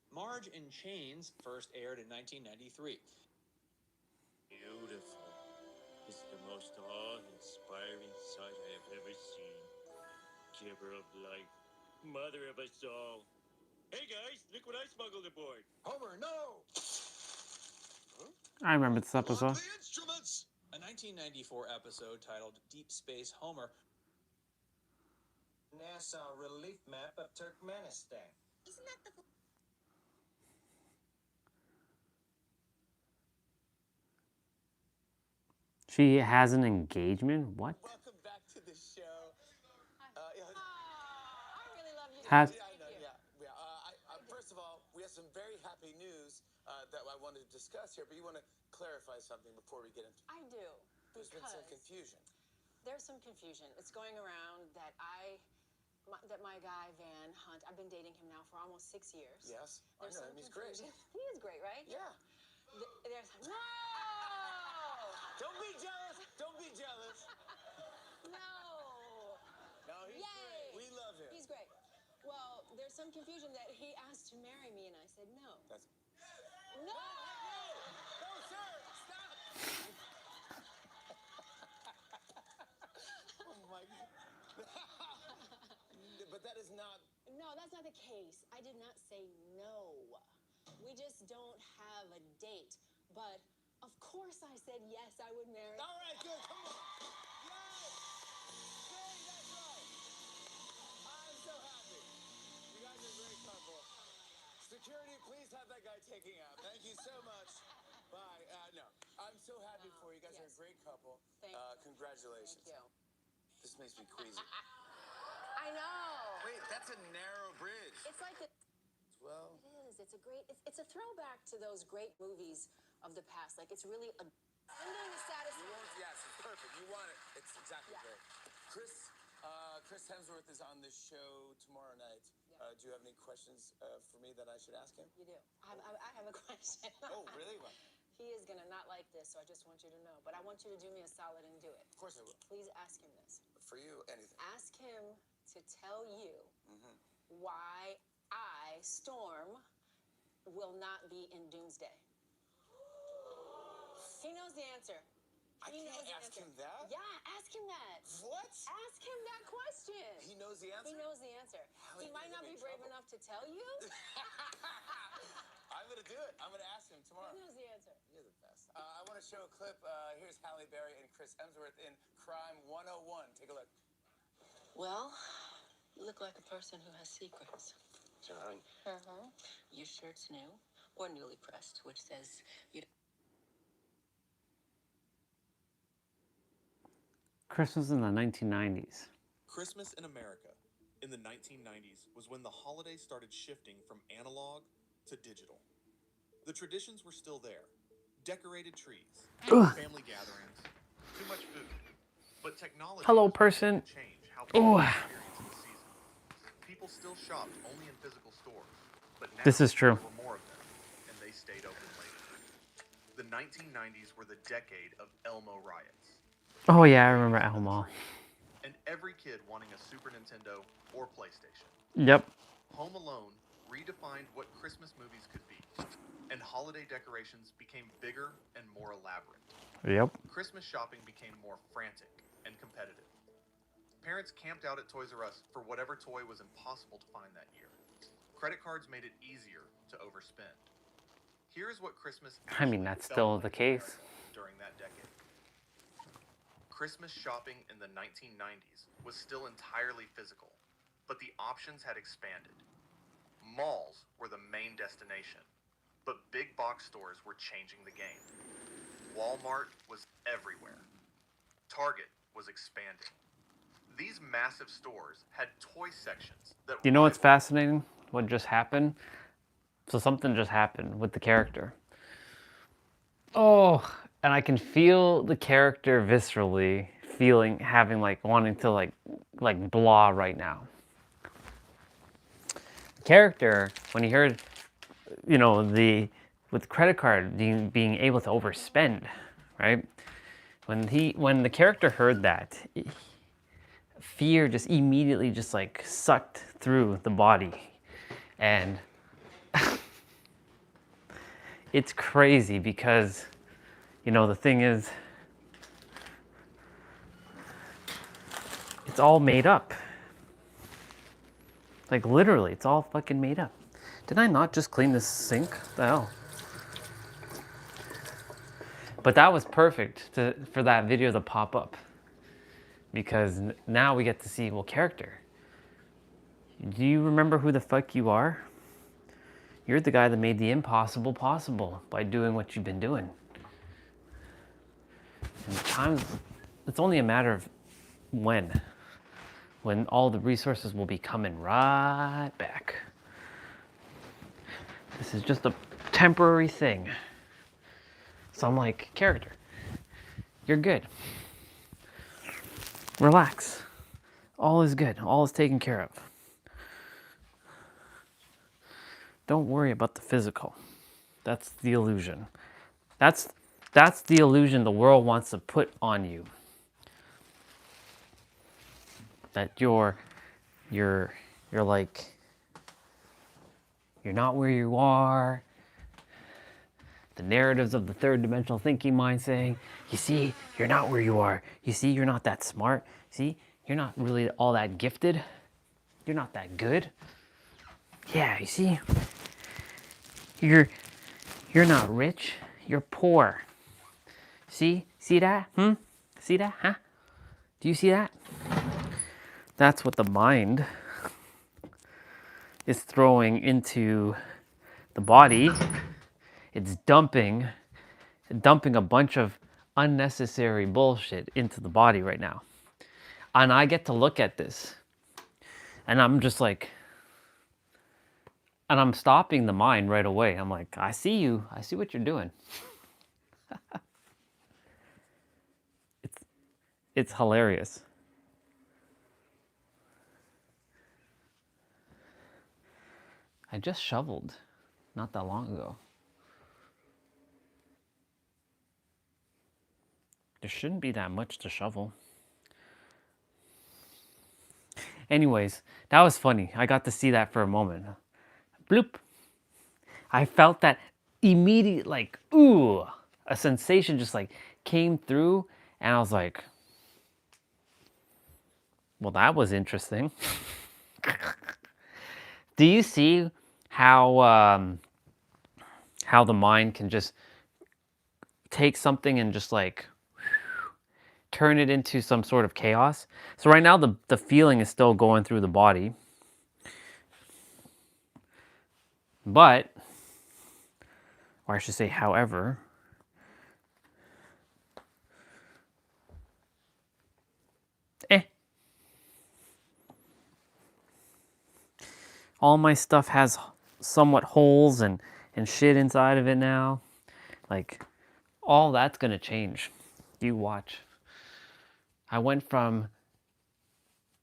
Marge in Chains first aired in 1993. Beautiful. It's the most awe-inspiring sight I have ever seen. Giver of life, mother of us all. Hey guys, look what I smuggled aboard. Homer, no! I remember this episode. A 1994 episode titled Deep Space Homer. NASA relief map of Turkmenistan. Isn't that the... She has an engagement? What? Welcome back to the show. I really love you. Has Yeah, I know, yeah. First of all, we have some very happy news that I wanted to discuss here, but you want to clarify something before we get into it. I do. There's been some confusion. There's some confusion. It's going around that my guy Van Hunt, I've been dating him now for almost 6 years. Yes, There's I know some him. He's great. confusion. He is great, right? Yeah. There's no. Don't be jealous. Don't be jealous. No. No, he's great. We love him. He's great. Well, there's some confusion that he asked to marry me, and I said no. That's... No! No, sir! Stop! Oh, my God. But that is not... No, that's not the case. I did not say no. We just don't have a date. But, of course I said yes, I would marry. All right, good. Come on. Yes! Great, that's right. I'm so happy. You guys are a great couple. Security, please have that guy taking out. Thank you so much. Bye. No, I'm so happy for you. You guys are a great couple. Thank you. Congratulations. Thank you. This makes me queasy. I know. Wait, that's a narrow bridge. It's like the... Well... It is. It's a great... It's a throwback to those great movies of the past. Like, it's really a... I'm doing the status... Yes, it's perfect. You want it. It's exactly great. Chris Hemsworth is on this show tomorrow night. Yeah. Do you have any questions for me that I should ask him? You do. I have a question. Oh, really? What? He is going to not like this, so I just want you to know. But I want you to do me a solid and do it. Of course I will. Please ask him this. For you, anything. Ask him to tell you why I, Storm, will not be in Doomsday. He knows the answer. I can't ask him that? Yeah, ask him that. What? Ask him that question. He knows the answer? He knows the answer. He might not be brave enough to tell you. I'm going to do it. I'm going to ask him tomorrow. He knows the answer. You're the best. I want to show a clip. Here's Halle Berry and Chris Hemsworth in Crime 101. Take a look. Well, you look like a person who has secrets. John. Your shirt's new or newly pressed, which says you... Christmas in the 1990s. Christmas in America in the 1990s was when the holidays started shifting from analog to digital. The traditions were still there. Decorated trees, family gatherings, too much food. But technology Hello, person. changed how people experience the season. People still shopped only in physical stores, but now This is true. there were more of them, and they stayed open later. The 1990s were the decade of Elmo riots. Oh yeah, I remember Elmo. And every kid wanting a Super Nintendo or PlayStation. Yep. Home Alone redefined what Christmas movies could be, and holiday decorations became bigger and more elaborate. Yep. Christmas shopping became more frantic and competitive. Parents camped out at Toys R Us for whatever toy was impossible to find that year. Credit cards made it easier to overspend. Here's what Christmas I mean, that's still the case. during that decade. Christmas shopping in the 1990s was still entirely physical, but the options had expanded. Malls were the main destination, but big box stores were changing the game. Walmart was everywhere. Target was expanding. These massive stores had toy sections that You know what's fascinating? What just happened? So something just happened with the character. Oh, and I can feel the character viscerally having like wanting to like blah right now. The character, when he heard, you know, with the credit card being able to overspend, right? When the character heard that, fear just immediately just like sucked through the body, and it's crazy because, you know, the thing is, it's all made up. Like literally, it's all fucking made up. Did I not just clean this sink? What the hell? But that was perfect for that video to pop up, because now we get to see, well, character. Do you remember who the fuck you are? You're the guy that made the impossible possible by doing what you've been doing. And times, it's only a matter of when all the resources will be coming right back. This is just a temporary thing. So I'm like, character, you're good. Relax. All is good. All is taken care of. Don't worry about the physical. That's the illusion. That's the illusion the world wants to put on you. That you're like, you're not where you are. The narratives of the third dimensional thinking mind saying, you see, you're not where you are. You see, you're not that smart. See, you're not really all that gifted. You're not that good. Yeah, you see, you're not rich. You're poor. See that? See that? Huh? Do you see that? That's what the mind is throwing into the body. It's dumping a bunch of unnecessary bullshit into the body right now. And I get to look at this, and I'm just like, and I'm stopping the mind right away. I'm like, I see you. I see what you're doing. It's hilarious. I just shoveled not that long ago. There shouldn't be that much to shovel. Anyways, that was funny. I got to see that for a moment. Bloop. I felt that immediate, like, ooh, a sensation just like came through, and I was like, well, that was interesting. Do you see how the mind can just take something and just like turn it into some sort of chaos? So right now the feeling is still going through the body, but, or I should say, however, all my stuff has somewhat holes and shit inside of it now. Like, all that's gonna change. You watch. I went from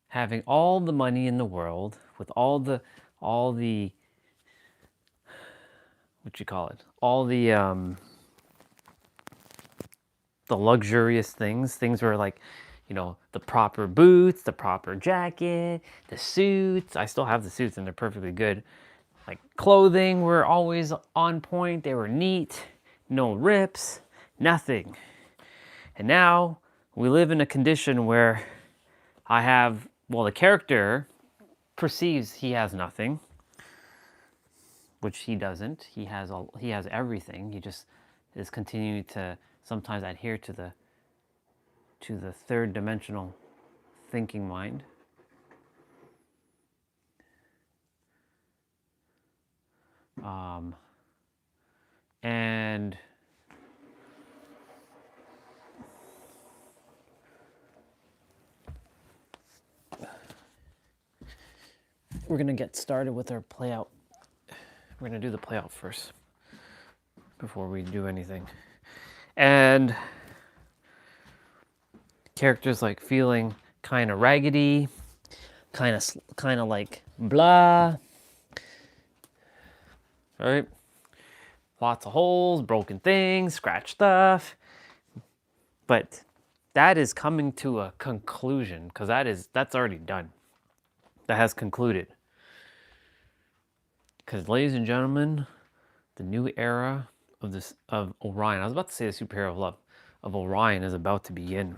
having all the money in the world with all the what you call it? All the luxurious things were like, you know, the proper boots, the proper jacket, the suits. I still have the suits and they're perfectly good. Like, clothing were always on point. They were neat, no rips, nothing. And now we live in a condition where I have, well, the character perceives he has nothing, which he doesn't. He has everything. He just is continuing to sometimes adhere to to the third dimensional thinking mind. And we're going to get started with our play out. We're going to do the play out first before we do anything. And characters like feeling kind of raggedy, kind of like blah, right? Lots of holes, broken things, scratched stuff. But that is coming to a conclusion, because that's already done. That has concluded. Because, ladies and gentlemen, the new era of Orion, I was about to say the superhero of love, of Orion is about to begin.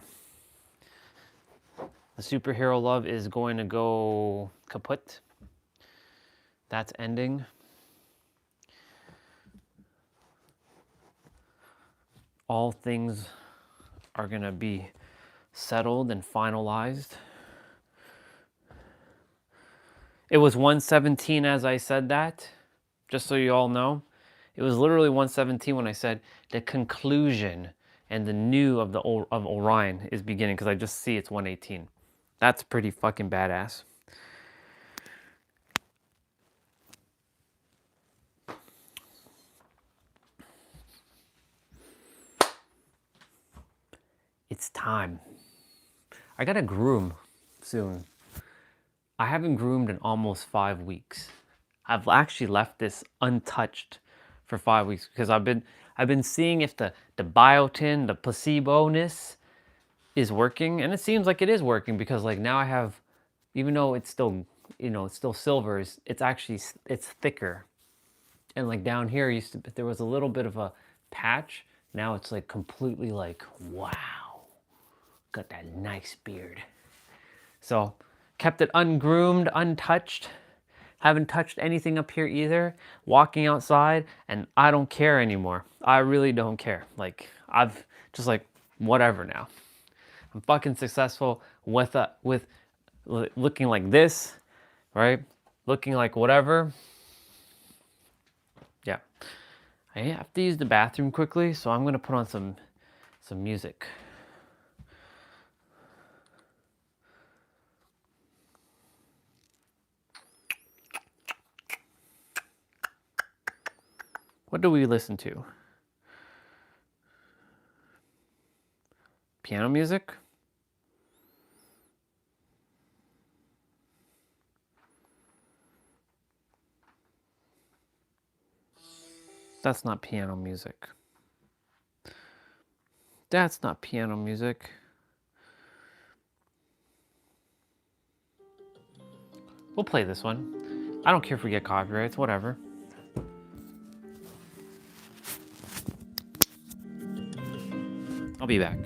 The superhero love is going to go kaput. That's ending. All things are going to be settled and finalized. It was 1:17 as I said that, just so you all know. It was literally 1:17 when I said the conclusion and the new of Orion is beginning, because I just see it's 1:18. That's pretty fucking badass. It's time. I gotta groom soon. I haven't groomed in almost 5 weeks. I've actually left this untouched for 5 weeks because I've been seeing if the biotin, the placebo-ness is working, and it seems like it is working, because like now I have, even though it's still, it's still silver, it's thicker. And like down here there was a little bit of a patch. Now it's like completely like, wow, got that nice beard. So kept it ungroomed, untouched. Haven't touched anything up here either. Walking outside, and I don't care anymore. I really don't care. Like, I've just like, whatever now. I'm fucking successful with looking like this, right? Looking like whatever. Yeah. I have to use the bathroom quickly, so I'm gonna put on some music. What do we listen to? Piano music? That's not piano music. That's not piano music. We'll play this one. I don't care if we get copyrights, whatever. I'll be back.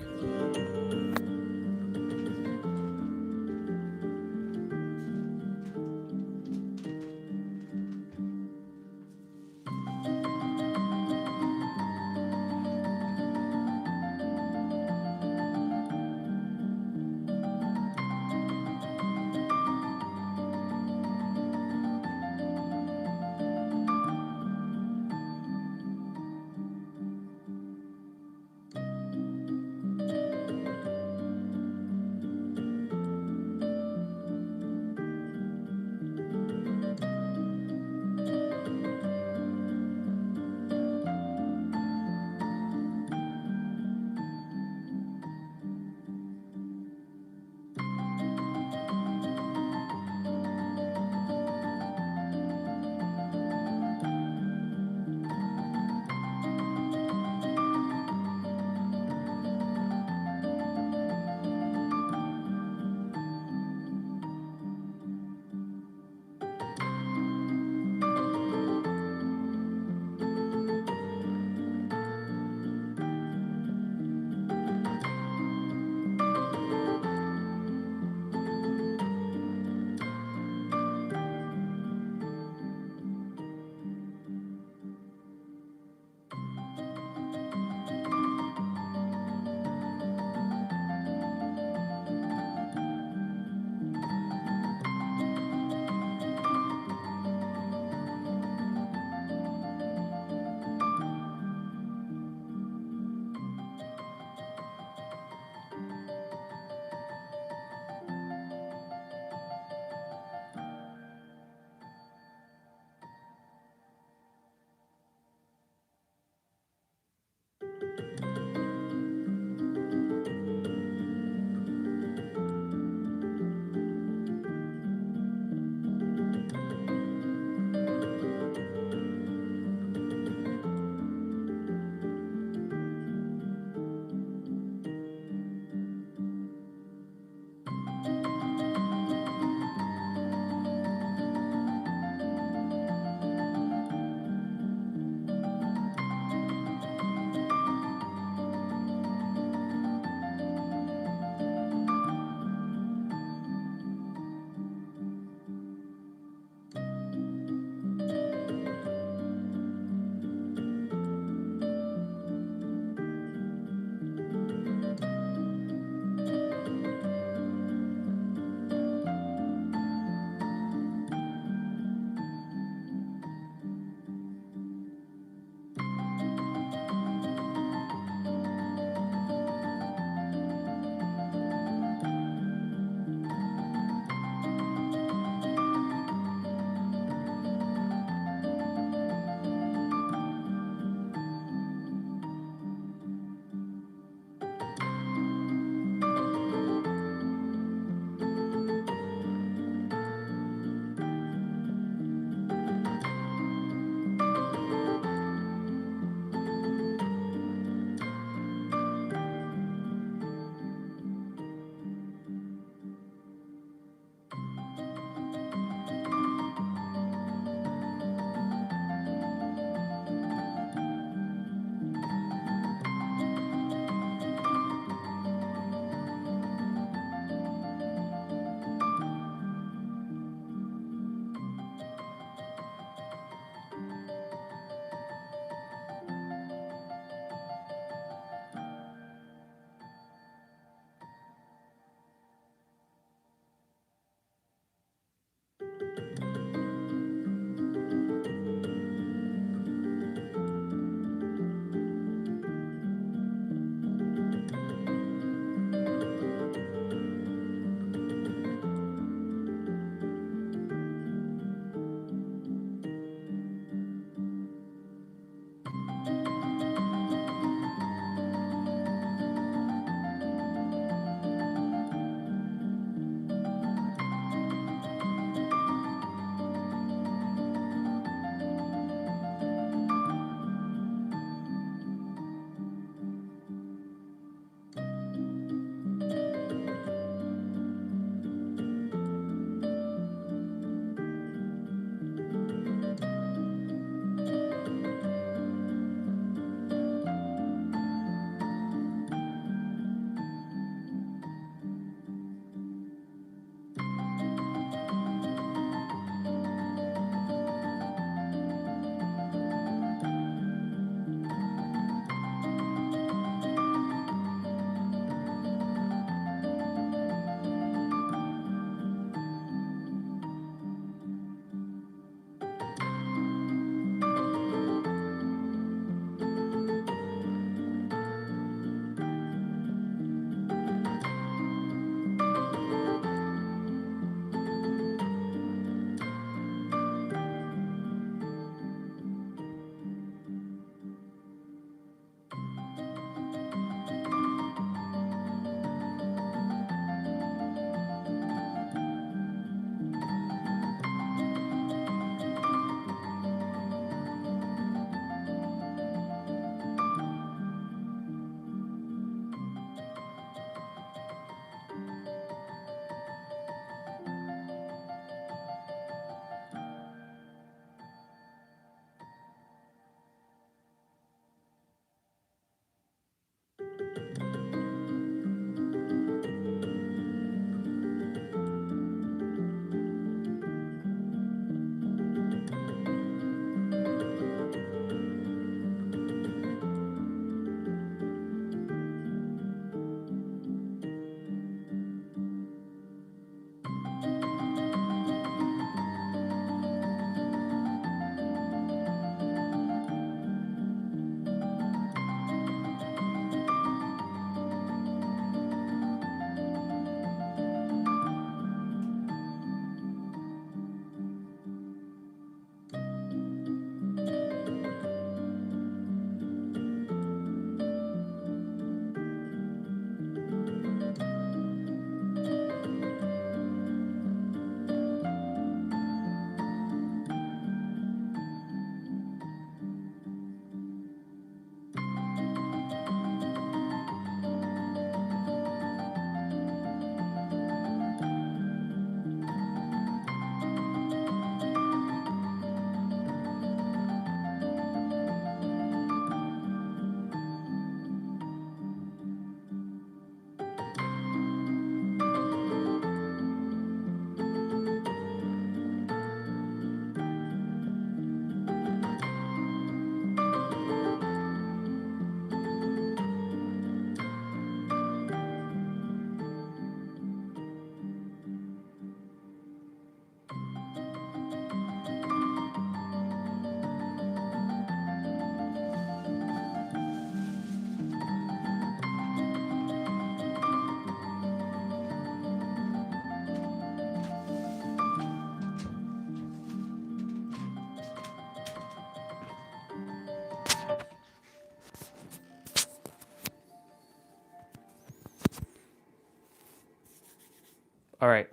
All right.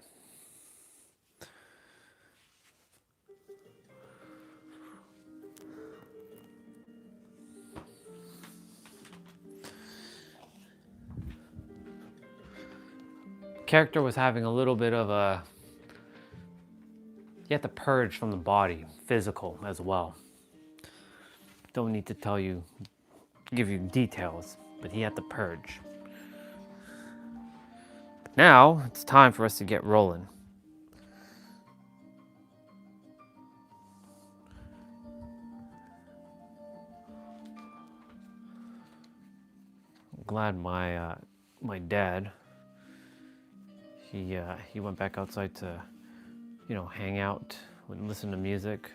Character was having a little bit of a, you have to purge from the body, physical as well. Don't need to tell you, give you details, but he had to purge. Now it's time for us to get rolling. I'm glad my dad, he went back outside to, you know, hang out, listen to music,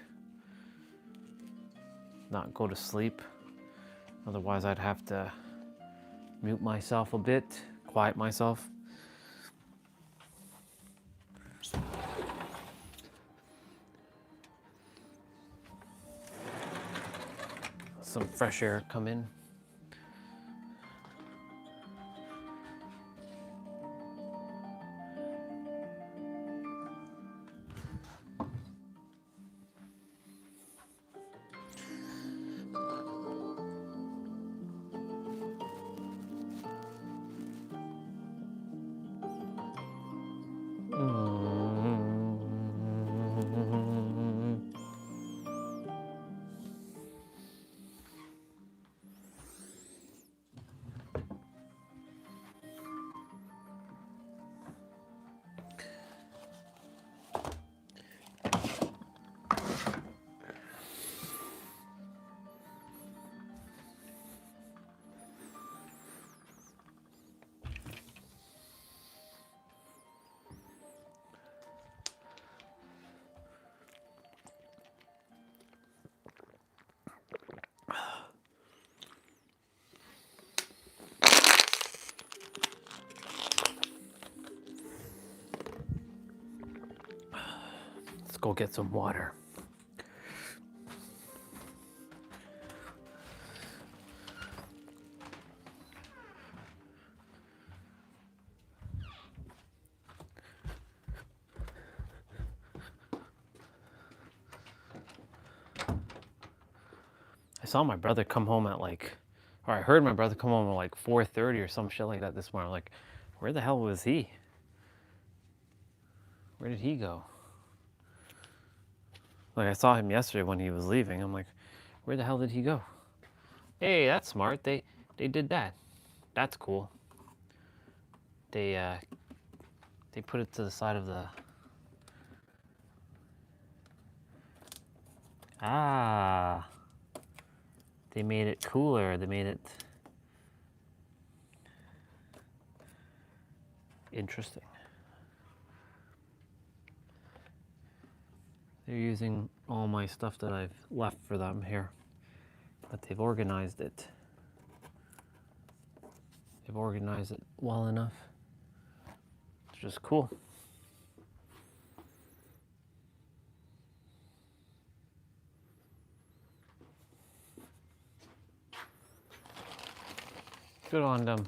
not go to sleep. Otherwise I'd have to mute myself a bit, quiet myself. Some fresh air come in. Let's go get some water. I saw my brother come home at like, or I heard my brother come home at like 4:30 or some shit like that this morning. I'm like, where the hell was he? Where did he go? Like I saw him yesterday when he was leaving. I'm like, where the hell did he go? Hey, that's smart. They did that. That's cool. They put it to the side of the. Ah. They made it cooler. They made it interesting. They're using all my stuff that I've left for them here, but they've organized it. They've organized it well enough. It's just cool. Good on them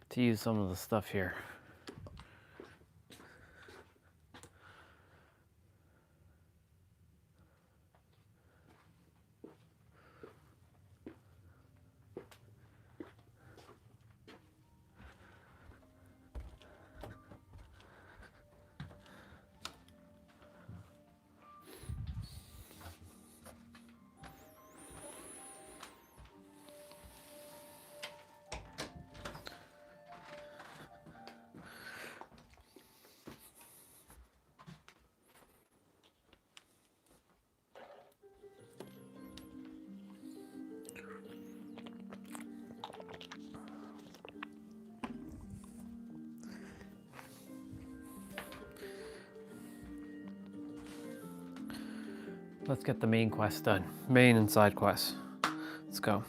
to use some of the stuff here. Let's get the main quest done. Main and side quests. Let's go.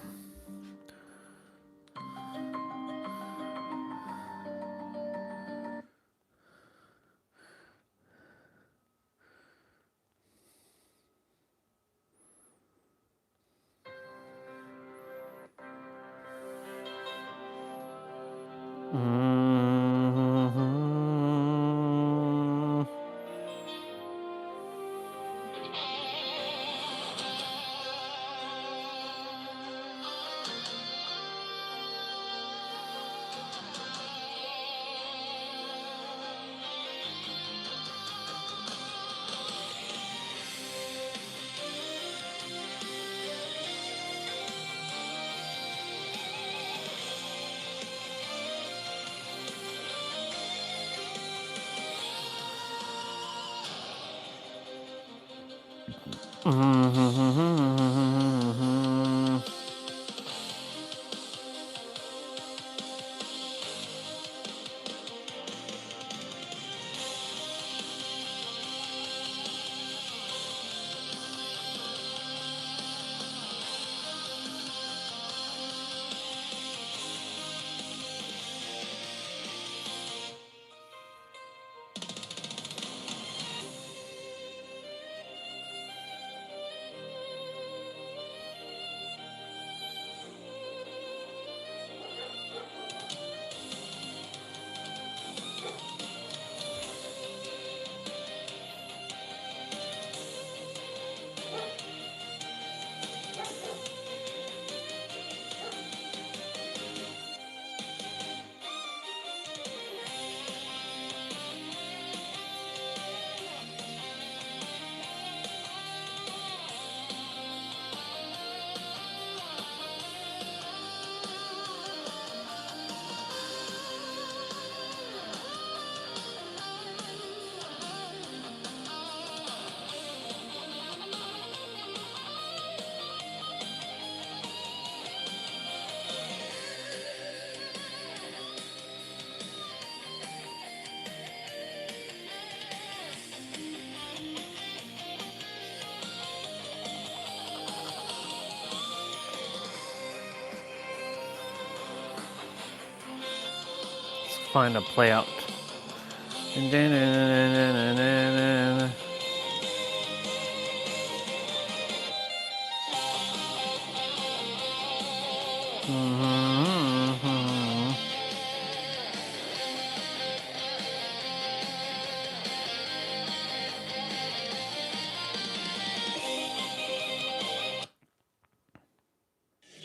Find a play out.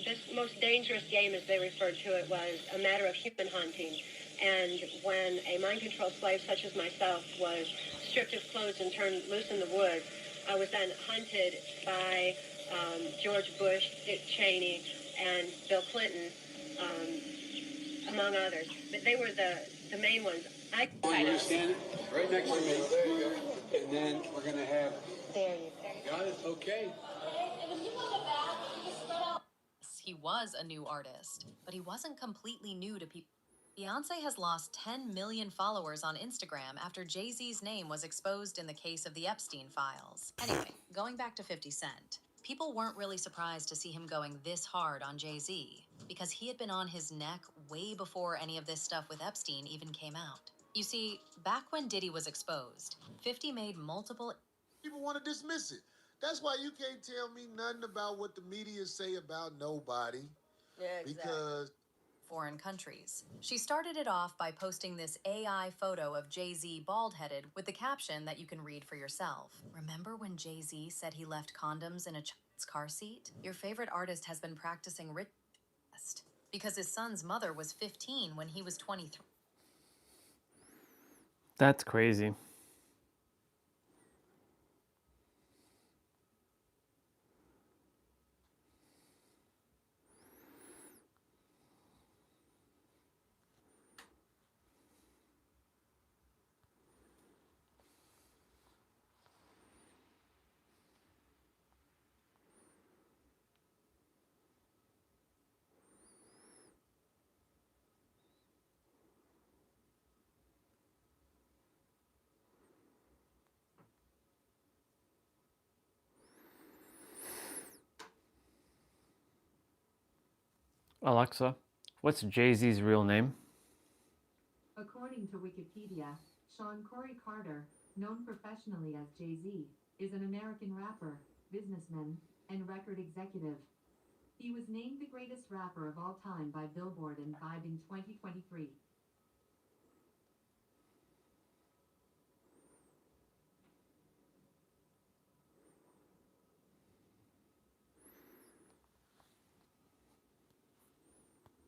This most dangerous game, as they referred to it, was a matter of human hunting. And when a mind-controlled slave such as myself was stripped of clothes and turned loose in the woods, I was then hunted by George Bush, Dick Cheney, and Bill Clinton, among others. But they were the main ones. You're going to stand right next to me. There you go. And then we're going to have... There you go. Got it? Okay. He was a new artist, but he wasn't completely new to people. Beyonce has lost 10 million followers on Instagram after Jay-Z's name was exposed in the case of the Epstein files. Anyway, going back to 50 Cent, people weren't really surprised to see him going this hard on Jay-Z because he had been on his neck way before any of this stuff with Epstein even came out. You see, back when Diddy was exposed, 50 made multiple... People want to dismiss it. That's why you can't tell me nothing about what the media say about nobody. Yeah, exactly. Because foreign countries. She started it off by posting this AI photo of Jay-Z bald-headed with the caption that you can read for yourself. Remember when Jay-Z said he left condoms in a child's car seat? Your favorite artist has been practicing ritual because his son's mother was 15 when he was 23. That's crazy. Alexa, what's Jay-Z's real name? According to Wikipedia, Sean Corey Carter, known professionally as Jay-Z, is an American rapper, businessman, and record executive. He was named the greatest rapper of all time by Billboard and Vibe in 2023.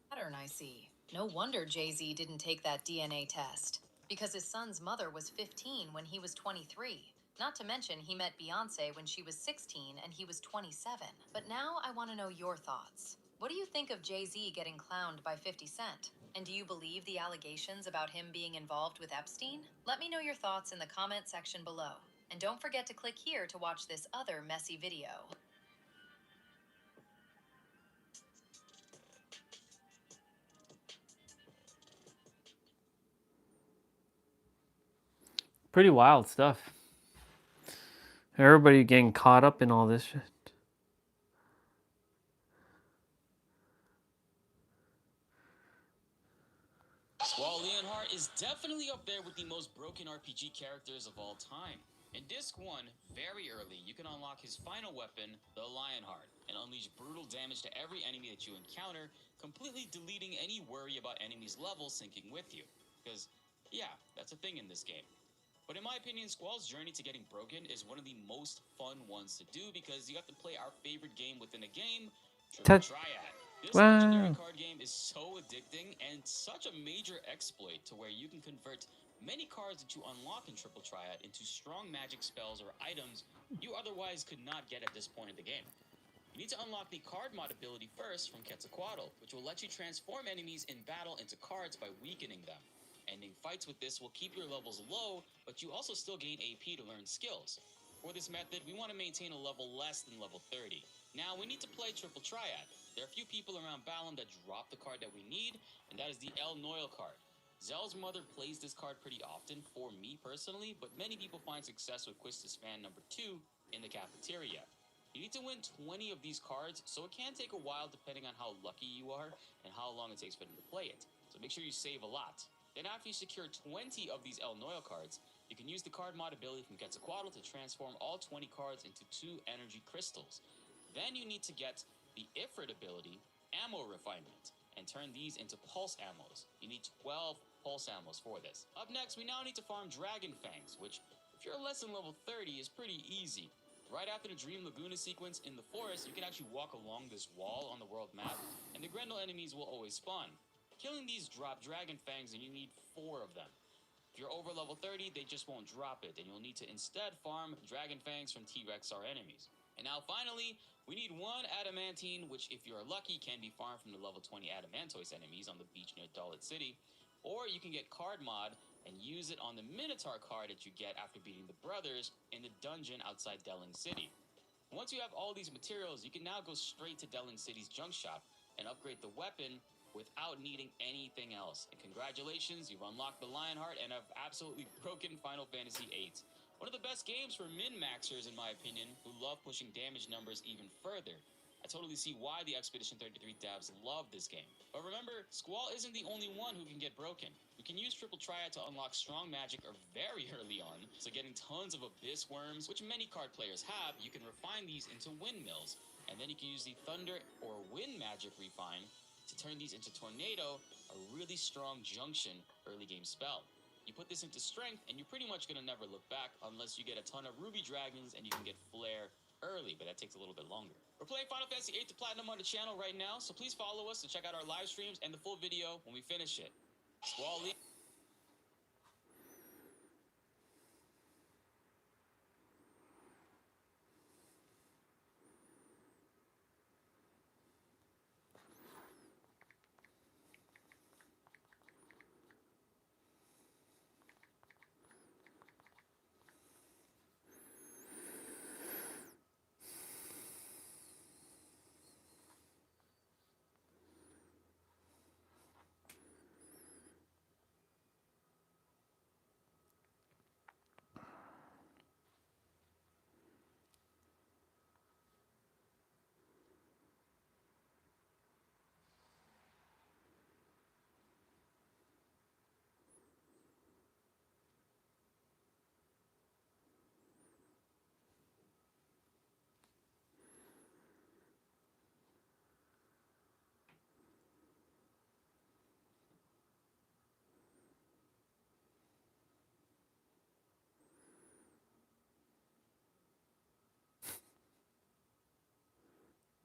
Pattern I see. No wonder Jay-Z didn't take that DNA test, because his son's mother was 15 when he was 23. Not to mention he met Beyonce when she was 16 and he was 27. But now I want to know your thoughts. What do you think of Jay-Z getting clowned by 50 Cent? And do you believe the allegations about him being involved with Epstein? Let me know your thoughts in the comment section below. And don't forget to click here to watch this other messy video. Pretty wild stuff. Everybody getting caught up in all this shit. Squall Leonhardt is definitely up there with the most broken RPG characters of all time. In Disc 1, very early, you can unlock his final weapon, the Lionheart, and unleash brutal damage to every enemy that you encounter, completely deleting any worry about enemies' level syncing with you. Because, yeah, that's a thing in this game. But in my opinion, Squall's journey to getting broken is one of the most fun ones to do because you have to play our favorite game within a game, Triple Triad. This legendary card game is so addicting and such a major exploit to where you can convert many cards that you unlock in Triple Triad into strong magic spells or items you otherwise could not get at this point in the game. You need to unlock the card mod ability first from Quetzalcoatl, which will let you transform enemies in battle into cards by weakening them. Ending fights with this will keep your levels low, but you also still gain AP to learn skills. For this method, we want to maintain a level less than level 30. Now, we need to play Triple Triad. There are a few people around Balam that drop the card that we need, and that is the El Noil card. Zell's mother plays this card pretty often for me personally, but many people find success with Quistis fan number 2 in the cafeteria. You need to win 20 of these cards, so it can take a while depending on how lucky you are and how long it takes for them to play it. So make sure you save a lot. Then after you secure 20 of these El Noil cards, you can use the card mod ability from Quetzalcoatl to transform all 20 cards into 2 energy crystals. Then you need to get the Ifrit ability, Ammo Refinement, and turn these into pulse ammos. You need 12 pulse ammos for this. Up next, we now need to farm Dragon Fangs, which, if you're less than level 30, is pretty easy. Right after the Dream Laguna sequence in the forest, you can actually walk along this wall on the world map, and the Grendel enemies will always spawn. Killing these drop Dragon Fangs, and you need 4 of them. If you're over level 30, they just won't drop it, and you'll need to instead farm Dragon Fangs from T-Rexar enemies. And now finally, we need 1 Adamantine, which if you're lucky can be farmed from the level 20 Adamantoise enemies on the beach near Dalit City, or you can get card mod and use it on the Minotaur card that you get after beating the brothers in the dungeon outside Delling City. Once you have all these materials, you can now go straight to Delling City's junk shop and upgrade the weapon without needing anything else. And congratulations, you've unlocked the Lionheart and have absolutely broken Final Fantasy VIII. One of the best games for min-maxers, in my opinion, who love pushing damage numbers even further. I totally see why the Expedition 33 devs love this game. But remember, Squall isn't the only one who can get broken. You can use Triple Triad to unlock strong magic very early on, so getting tons of Abyss Worms, which many card players have, you can refine these into windmills. And then you can use the Thunder or Wind Magic refine to turn these into Tornado, a really strong junction early game spell. You put this into Strength, and you're pretty much going to never look back unless you get a ton of Ruby Dragons and you can get Flare early, but that takes a little bit longer. We're playing Final Fantasy VIII to Platinum on the channel right now, so please follow us to check out our live streams and the full video when we finish it. Squall Leon.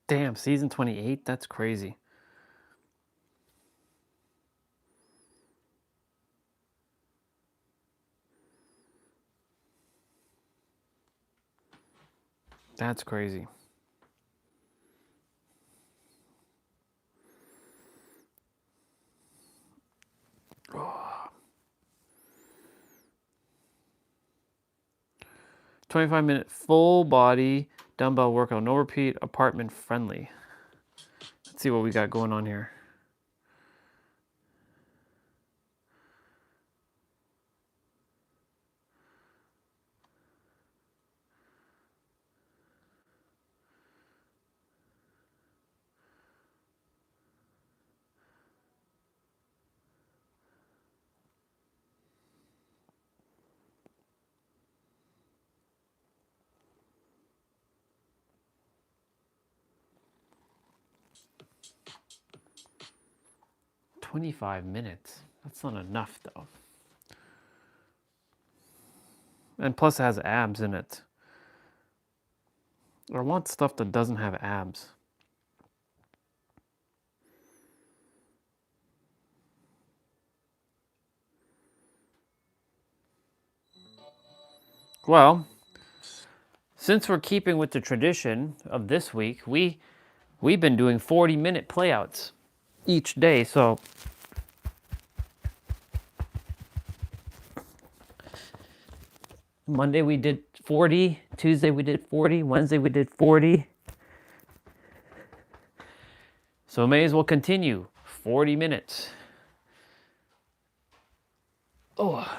Damn, season 28? That's crazy. That's crazy. 25-minute full body dumbbell workout. No repeat, apartment friendly. Let's see what we got going on here. "25 minutes. That's not enough, though. And plus, it has abs in it. I want stuff that doesn't have abs. Well, since we're keeping with the tradition of this week, we've been doing 40-minute playouts each day. So Monday we did 40, Tuesday we did 40, Wednesday we did 40. So may as well continue 40 minutes. Oh.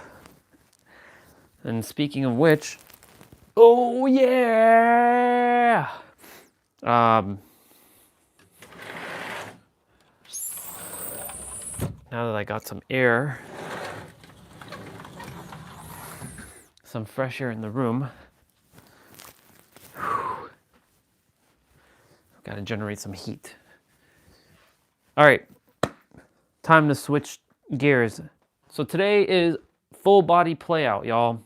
And speaking of which, oh yeah. Now that I got some air, some fresh air in the room, got to generate some heat. All right, time to switch gears. So today is full body play out, y'all.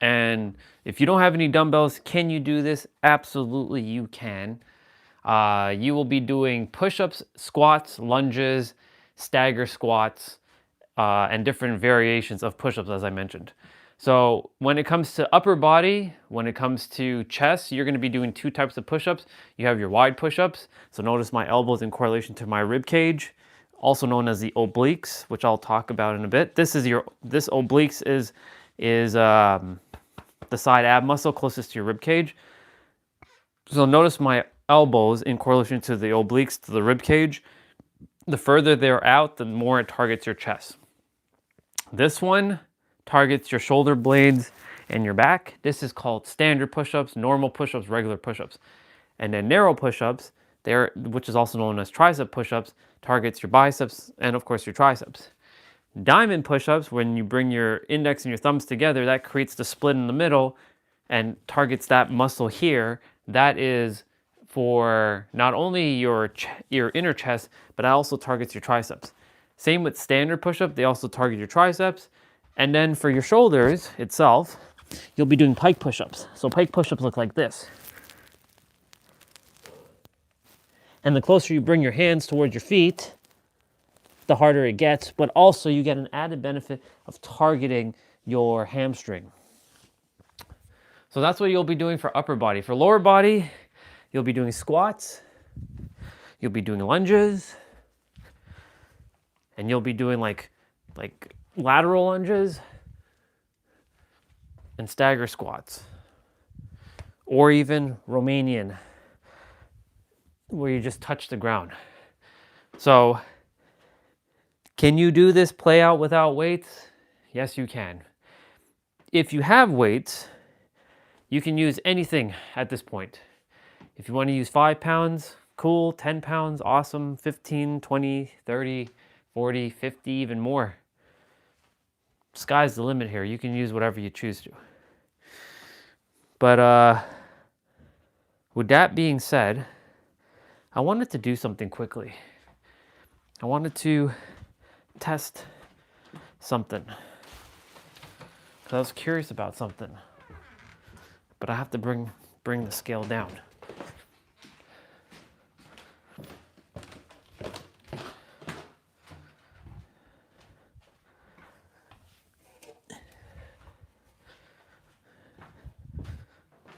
And if you don't have any dumbbells, can you do this? Absolutely you can. You will be doing push-ups, squats, lunges, stagger squats, and different variations of push-ups, as I mentioned. So when it comes to upper body, when it comes to chest, you're going to be doing two types of push-ups. You have your wide push-ups. So notice my elbows in correlation to my rib cage, also known as the obliques, which I'll talk about in a bit. This obliques is the side ab muscle closest to your rib cage. So notice my elbows in correlation to the obliques to the rib cage. The further they're out, the more it targets your chest. This one targets your shoulder blades and your back. This is called standard push-ups, normal push-ups, regular push-ups. And then narrow push-ups, which is also known as tricep push-ups, targets your biceps and of course your triceps. Diamond push-ups, when you bring your index and your thumbs together, that creates the split in the middle and targets that muscle here. That is for not only your inner chest, but it also targets your triceps. Same with standard push-up, they also target your triceps. And then for your shoulders itself, you'll be doing pike push-ups. So pike push-ups look like this. And the closer you bring your hands towards your feet, the harder it gets, but also you get an added benefit of targeting your hamstring. So that's what you'll be doing for upper body. For lower body, you'll be doing squats, you'll be doing lunges, and you'll be doing like lateral lunges and stagger squats, or even Romanian, where you just touch the ground. So can you do this play out without weights? Yes, you can. If you have weights, you can use anything at this point. If you want to use 5 pounds, cool, 10 pounds, awesome, 15, 20, 30, 40, 50, even more. Sky's the limit here. You can use whatever you choose to. But with that being said, I wanted to do something quickly. I wanted to test something, because I was curious about something, but I have to bring the scale down.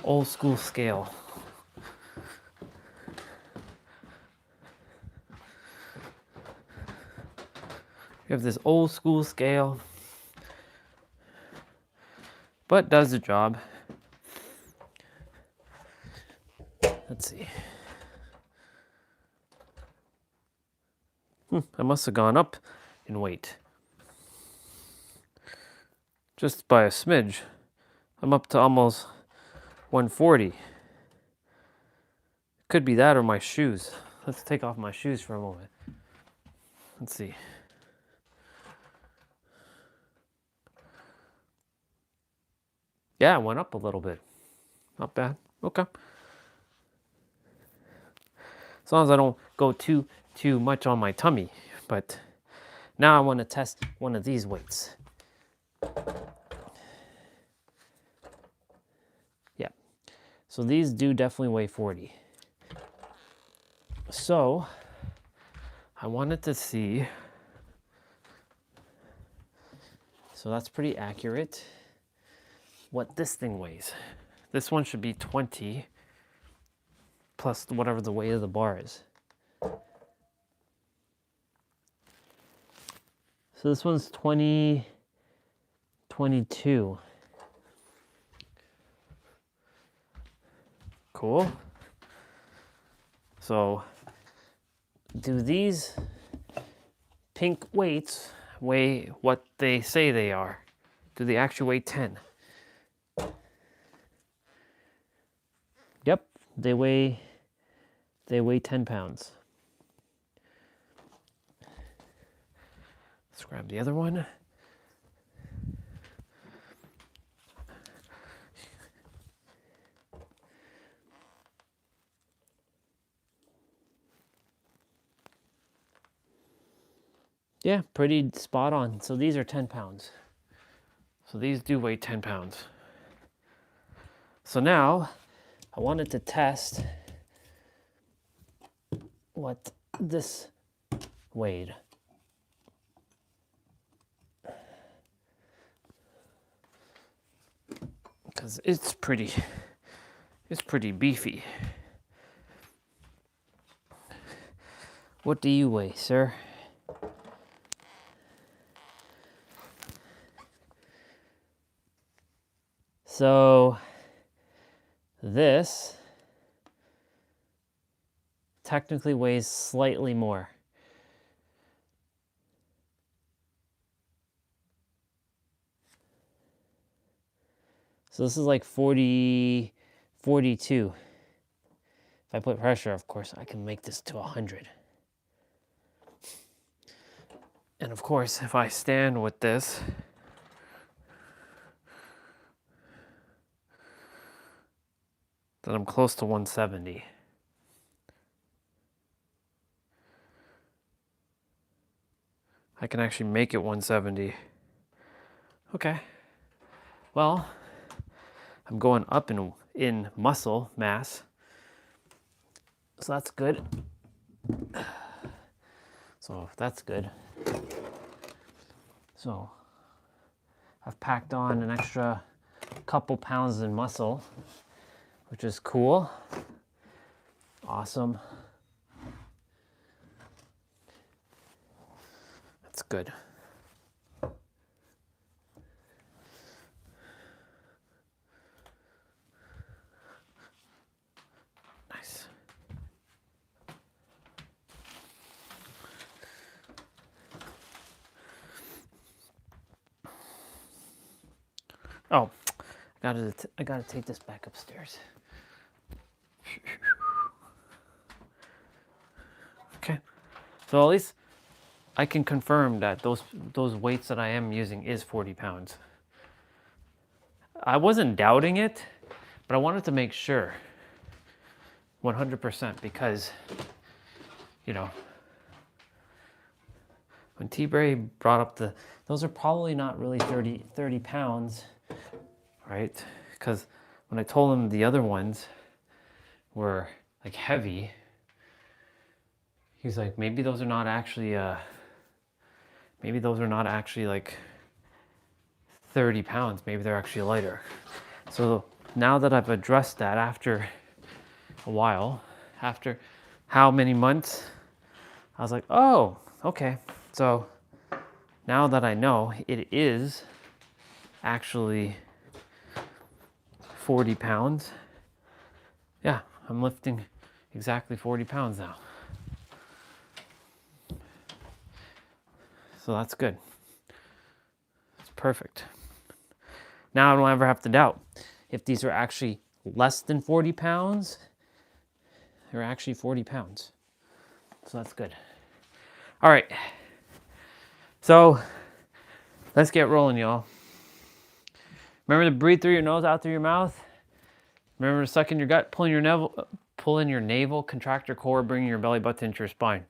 Old school scale. You have this old school scale, but does the job. Let's see. I must have gone up in weight. Just by a smidge. I'm up to almost 140. Could be that or my shoes. Let's take off my shoes for a moment. Let's see. Yeah, it went up a little bit. Not bad. Okay. As long as I don't go too much on my tummy. But now I want to test one of these weights. Yeah. So these do definitely weigh 40. So I wanted to see. So that's pretty accurate. What this thing weighs. This one should be 20 plus whatever the weight of the bar is. So this one's 20, 22. Cool. So do these pink weights weigh what they say they are? Do they actually weigh 10? Yep, they weigh 10 pounds. Let's grab the other one. Yeah, pretty spot on. So these are 10 pounds. So these do weigh 10 pounds. So now I wanted to test what this weighed. Because it's pretty beefy. What do you weigh, sir? So this technically weighs slightly more. So this is like 40, 42. If I put pressure, of course, I can make this to 100. And of course, if I stand with this, then I'm close to 170. I can actually make it 170. Okay. Well, I'm going up in muscle mass. So that's good. So that's good. So I've packed on an extra couple pounds in muscle, which is cool. Awesome. That's good. Nice. Oh, I gotta take this back upstairs. Okay, so at least I can confirm that those weights that I am using is 40 pounds. I wasn't doubting it, but I wanted to make sure 100% because, you know, when T-Bray brought up those are probably not really 30 pounds, right? Because when I told him the other ones were like heavy, he's like, maybe those are not actually like 30 pounds. Maybe they're actually lighter. So now that I've addressed that after a while, after how many months, I was like, oh, okay. So now that I know it is actually 40 pounds, yeah, I'm lifting exactly 40 pounds now. So that's good. It's perfect. Now I don't ever have to doubt if these are actually less than 40 pounds, they're actually 40 pounds. So that's good. All right. So let's get rolling, y'all. Remember to breathe through your nose, out through your mouth. Remember to suck in your gut, pull in your navel, contract your core, bring your belly button into your spine.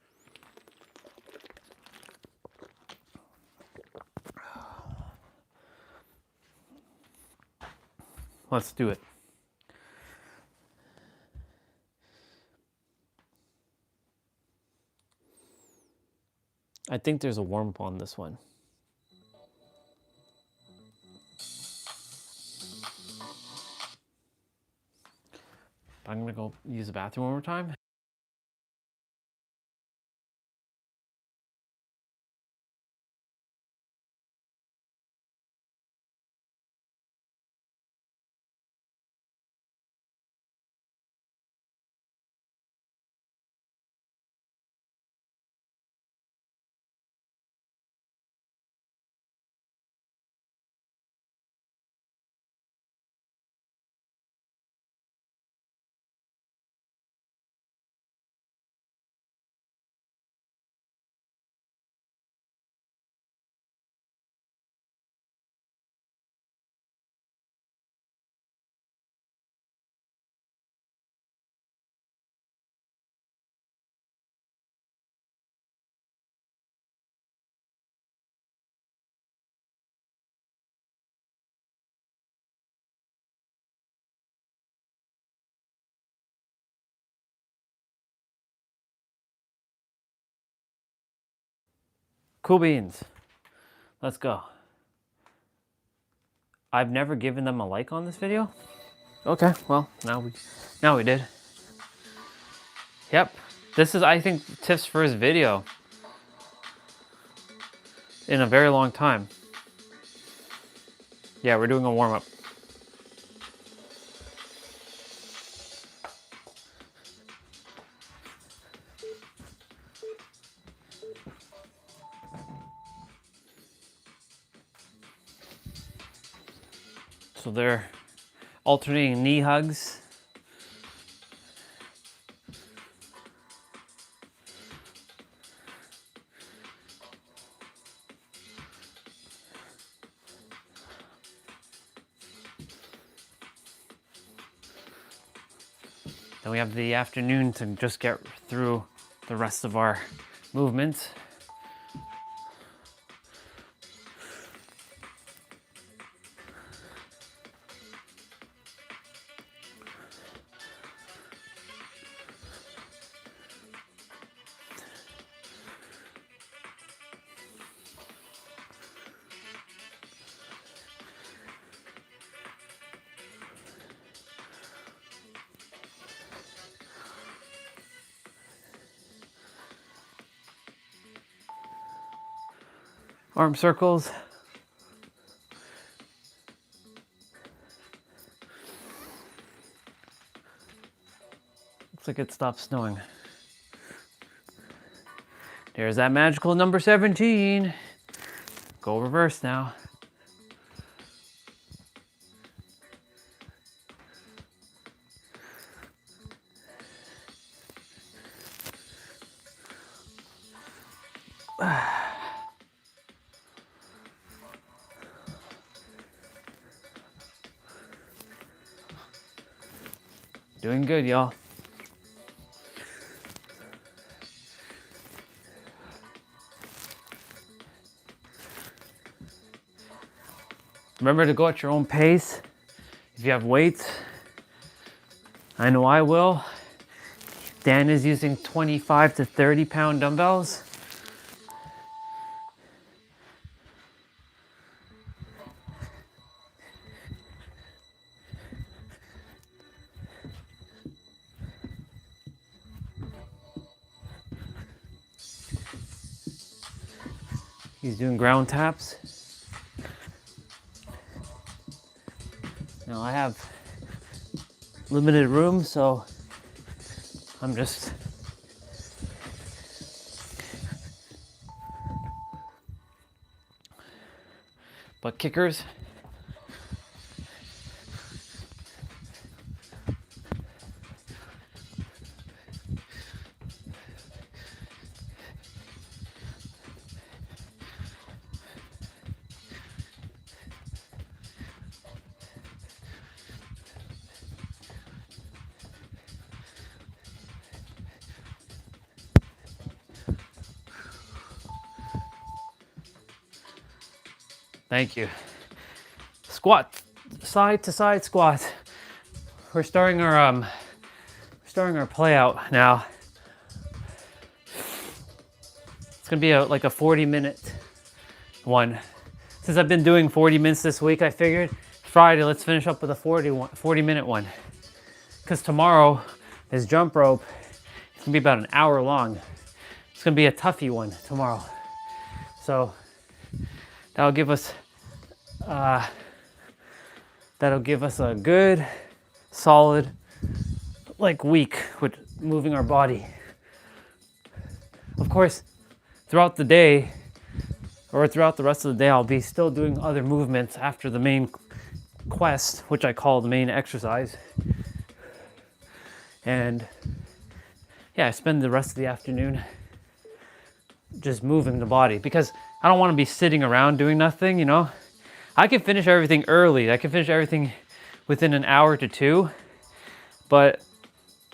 Let's do it. I think there's a warm-up on this one. I'm gonna go use the bathroom one more time. Cool beans. Let's go. I've never given them a like on this video. Okay, well, now we did. Yep. This is, I think, Tiff's first video in a very long time. Yeah, we're doing a warm-up. So they're alternating knee hugs. Then we have the afternoon to just get through the rest of our movements. Arm circles. Looks like it stopped snowing. There's that magical number 17. Go reverse now. Doing good, y'all. Remember to go at your own pace. If you have weights, I know I will. Dan is using 25 to 30 pound dumbbells. He's doing ground taps. Now I have limited room, so I'm just butt kickers. Thank you. Squat, side to side squat. We're starting our play out now. It's gonna be like a 40-minute one. Since I've been doing 40 minutes this week, I figured Friday let's finish up with a 40-minute one. Because tomorrow is jump rope. It's gonna be about an hour long. It's gonna be a toughie one tomorrow. So that'll give us a good, solid, like week with moving our body. Of course, throughout the day, or throughout the rest of the day, I'll be still doing other movements after the main quest, which I call the main exercise. And yeah, I spend the rest of the afternoon just moving the body because I don't want to be sitting around doing nothing, you know? I can finish everything early. I can finish everything within an hour to 2, but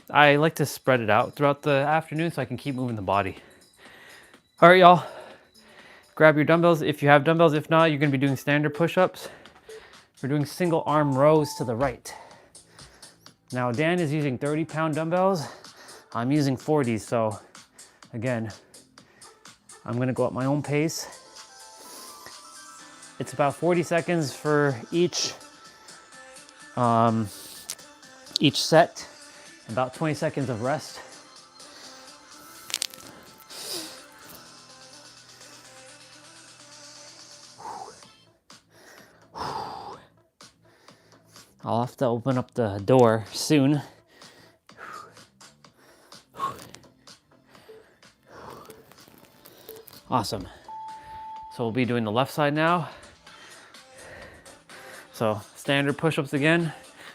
I like to spread it out throughout the afternoon so I can keep moving the body. All right, y'all. Grab your dumbbells if you have dumbbells. If not, you're gonna be doing standard push-ups. We're doing single arm rows to the right. Now, Dan is using 30-pound dumbbells. I'm using 40s, so again, I'm gonna go at my own pace. It's about 40 seconds for each set, about 20 seconds of rest. I'll have to open up the door soon. Awesome. So we'll be doing the left side now. So standard push-ups again.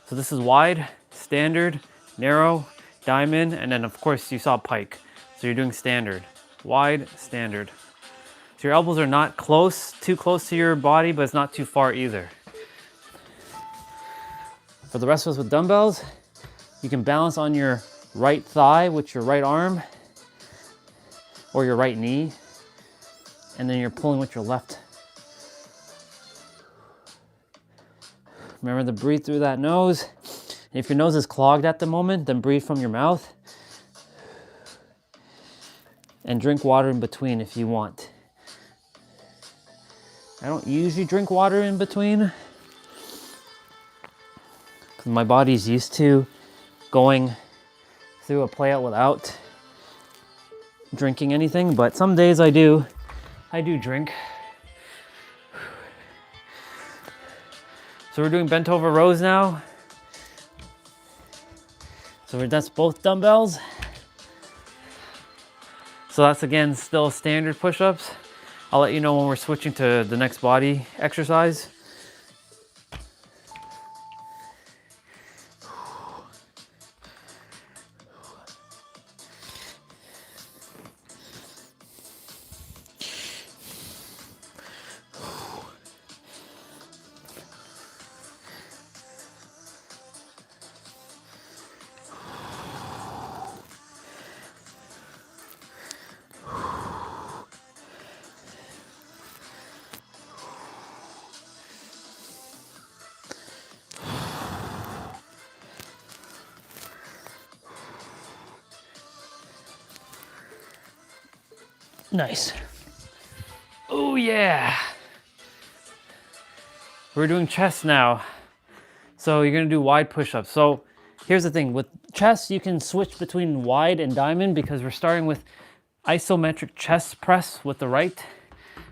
So this is wide, standard, narrow, diamond, and then of course you saw pike. So you're doing standard, wide, standard. So your elbows are not too close to your body, but it's not too far either. For the rest of us with dumbbells, you can balance on your right thigh with your right arm or your right knee, and then you're pulling with your left. Remember to breathe through that nose. If your nose is clogged at the moment, then breathe from your mouth. And drink water in between if you want. I don't usually drink water in between, because my body's used to going through a play out without drinking anything, but some days I do drink. So we're doing bent over rows now. So that's both dumbbells. So that's again still standard push-ups. I'll let you know when we're switching to the next body exercise. Nice. Oh yeah. We're doing chest now. So you're gonna do wide push-ups. So here's the thing, with chest, you can switch between wide and diamond because we're starting with isometric chest press with the right,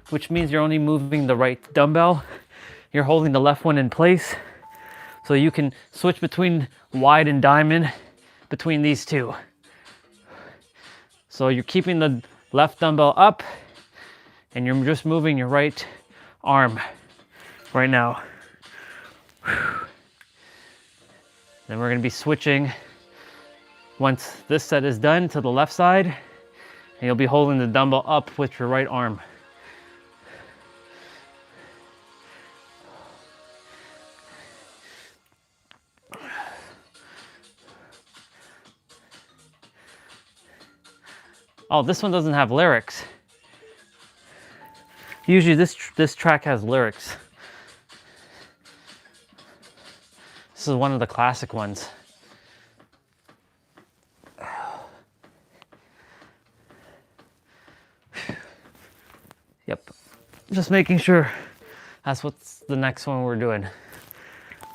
which means you're only moving the right dumbbell. You're holding the left one in place. So you can switch between wide and diamond between these two. So you're keeping the left dumbbell up and you're just moving your right arm right now. Then we're gonna be switching once this set is done to the left side, and you'll be holding the dumbbell up with your right arm. Oh, this one doesn't have lyrics. Usually this track has lyrics. This is one of the classic ones. Yep, just making sure that's what's the next one we're doing.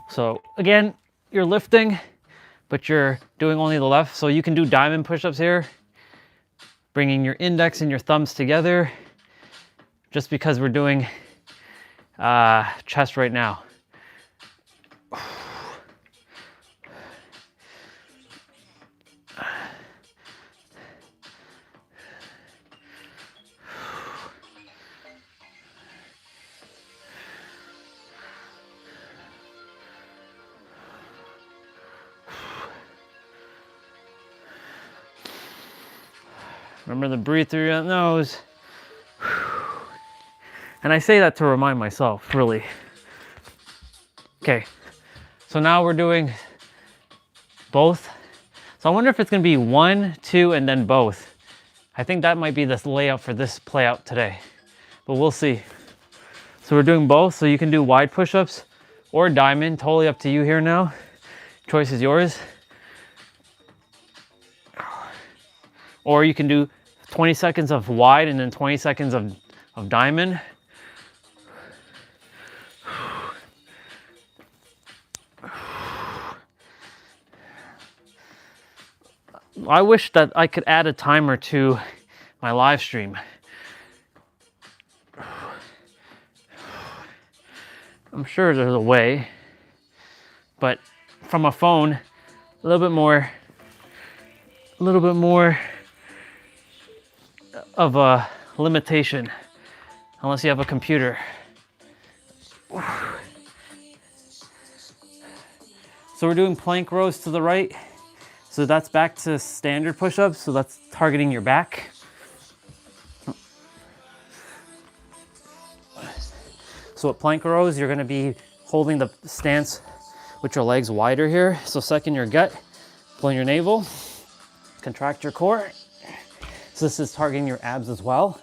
So again, you're lifting, but you're doing only the left. So you can do diamond push-ups here, bringing your index and your thumbs together, just because we're doing chest right now. Remember to breathe through your nose. And I say that to remind myself, really. Okay, so now we're doing both. So I wonder if it's gonna be 1, 2, and then both. I think that might be the layout for this play out today, but we'll see. So we're doing both, so you can do wide push-ups or diamond, totally up to you here now. Choice is yours. Or you can do 20 seconds of wide and then 20 seconds of diamond. I wish that I could add a timer to my live stream. I'm sure there's a way, but from a phone, a little bit more of a limitation, unless you have a computer. So we're doing plank rows to the right. So that's back to standard push-ups. So that's targeting your back. So at plank rows, you're gonna be holding the stance with your legs wider here. So suck in your gut, pull in your navel, contract your core. So this is targeting your abs as well.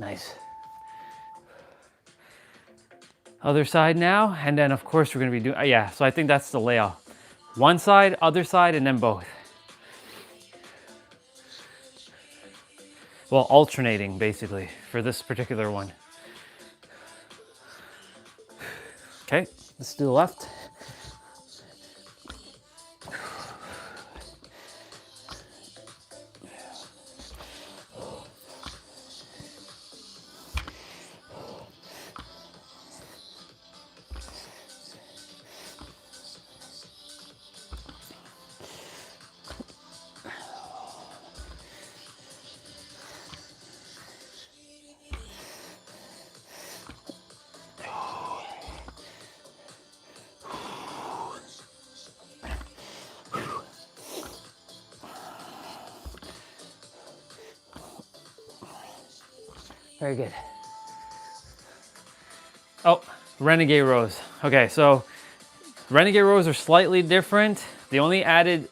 Nice. Other side now, and then of course we're gonna be doing, yeah, so I think that's the layout. One side, other side, and then both. Well, alternating basically for this particular one. Okay, let's do the left. Very good. Oh, renegade rows. Okay, so renegade rows are slightly different. The only added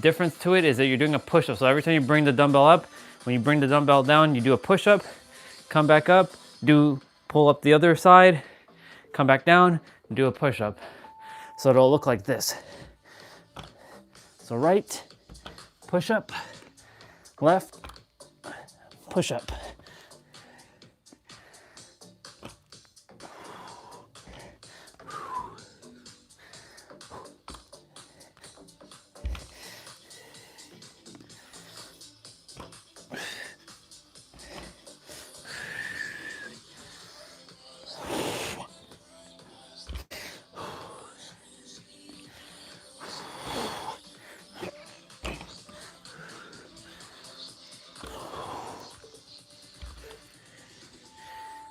difference to it is that you're doing a push-up. So every time you bring the dumbbell up, when you bring the dumbbell down, you do a push-up, come back up, pull up the other side, come back down, do a push-up. So it'll look like this. So right, push-up, left, push up.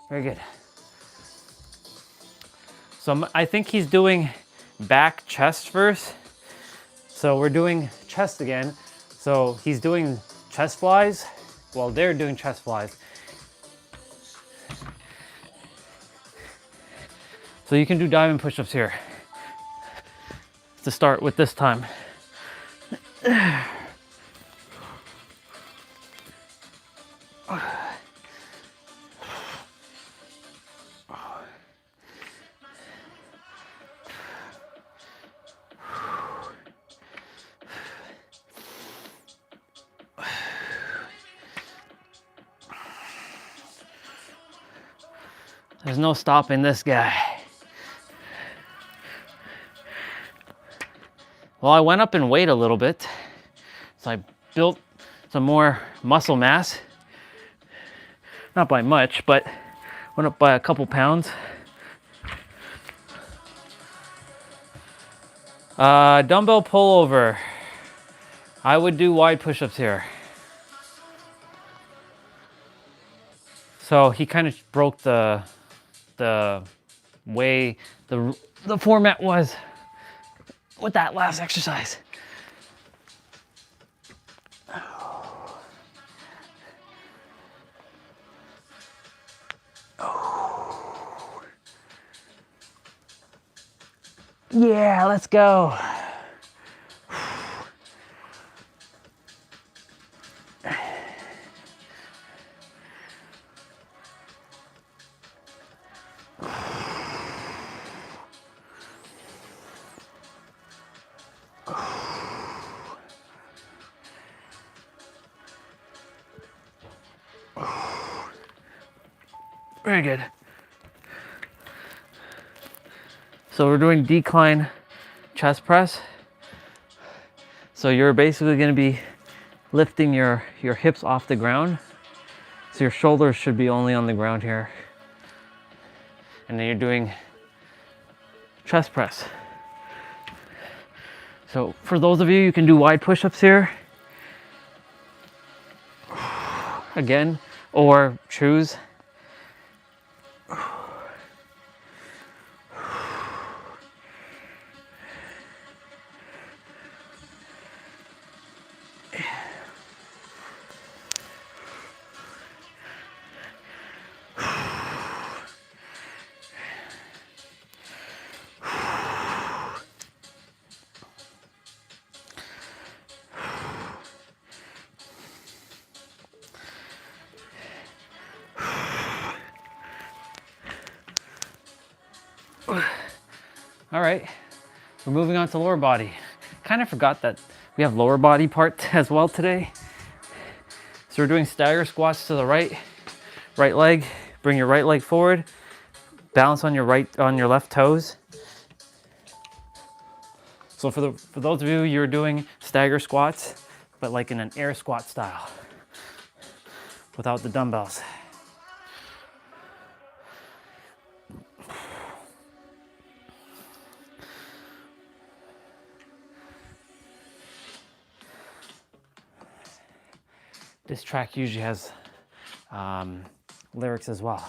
Very good. So I think he's doing back chest first. So we're doing chest again. So he's doing chest flies while they're doing chest flies. So you can do diamond push-ups here to start with this time. There's no stopping this guy. Well, I went up in weight a little bit. So I built some more muscle mass. Not by much, but went up by a couple pounds. Dumbbell pullover. I would do wide push-ups here. So he kind of broke the way the format was with that last exercise. Yeah, let's go. Very good. So we're doing decline chest press. So you're basically going to be lifting your hips off the ground. So your shoulders should be only on the ground here. And then you're doing chest press. So for those of you, you can do wide push-ups here. Again, or choose. All right, we're moving on to lower body. Kind of forgot that we have lower body part as well today. So we're doing stagger squats to the right leg. Bring your right leg forward. Balance on your left toes. So for those of you, you're doing stagger squats, but like in an air squat style, without the dumbbells. This track usually has lyrics as well.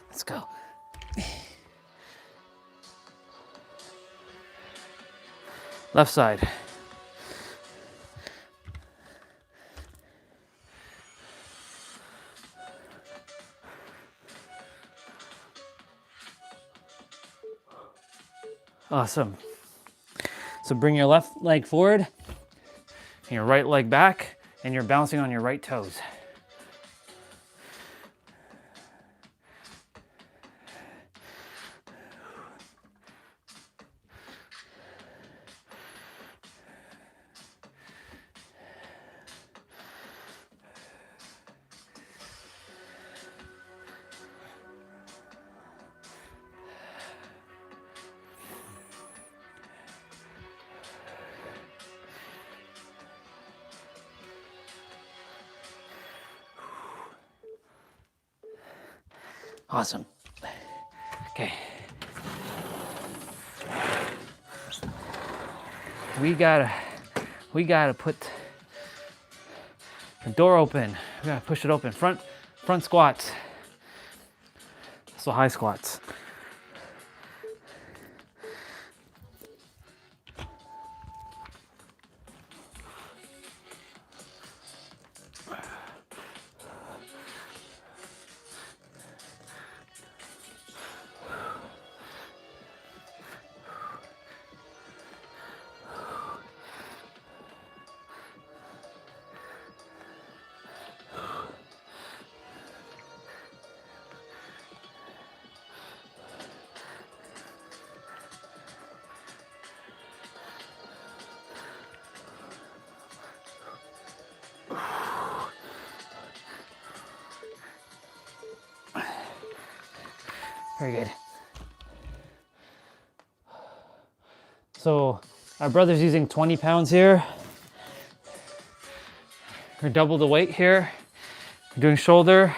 Let's go. Left side. Awesome. So bring your left leg forward and your right leg back, and you're bouncing on your right toes. Awesome. Okay. We gotta put the door open. We gotta push it open. Front squats. So high squats. Very good. So our brother's using 20 pounds here. Or double the weight here. We're doing shoulder.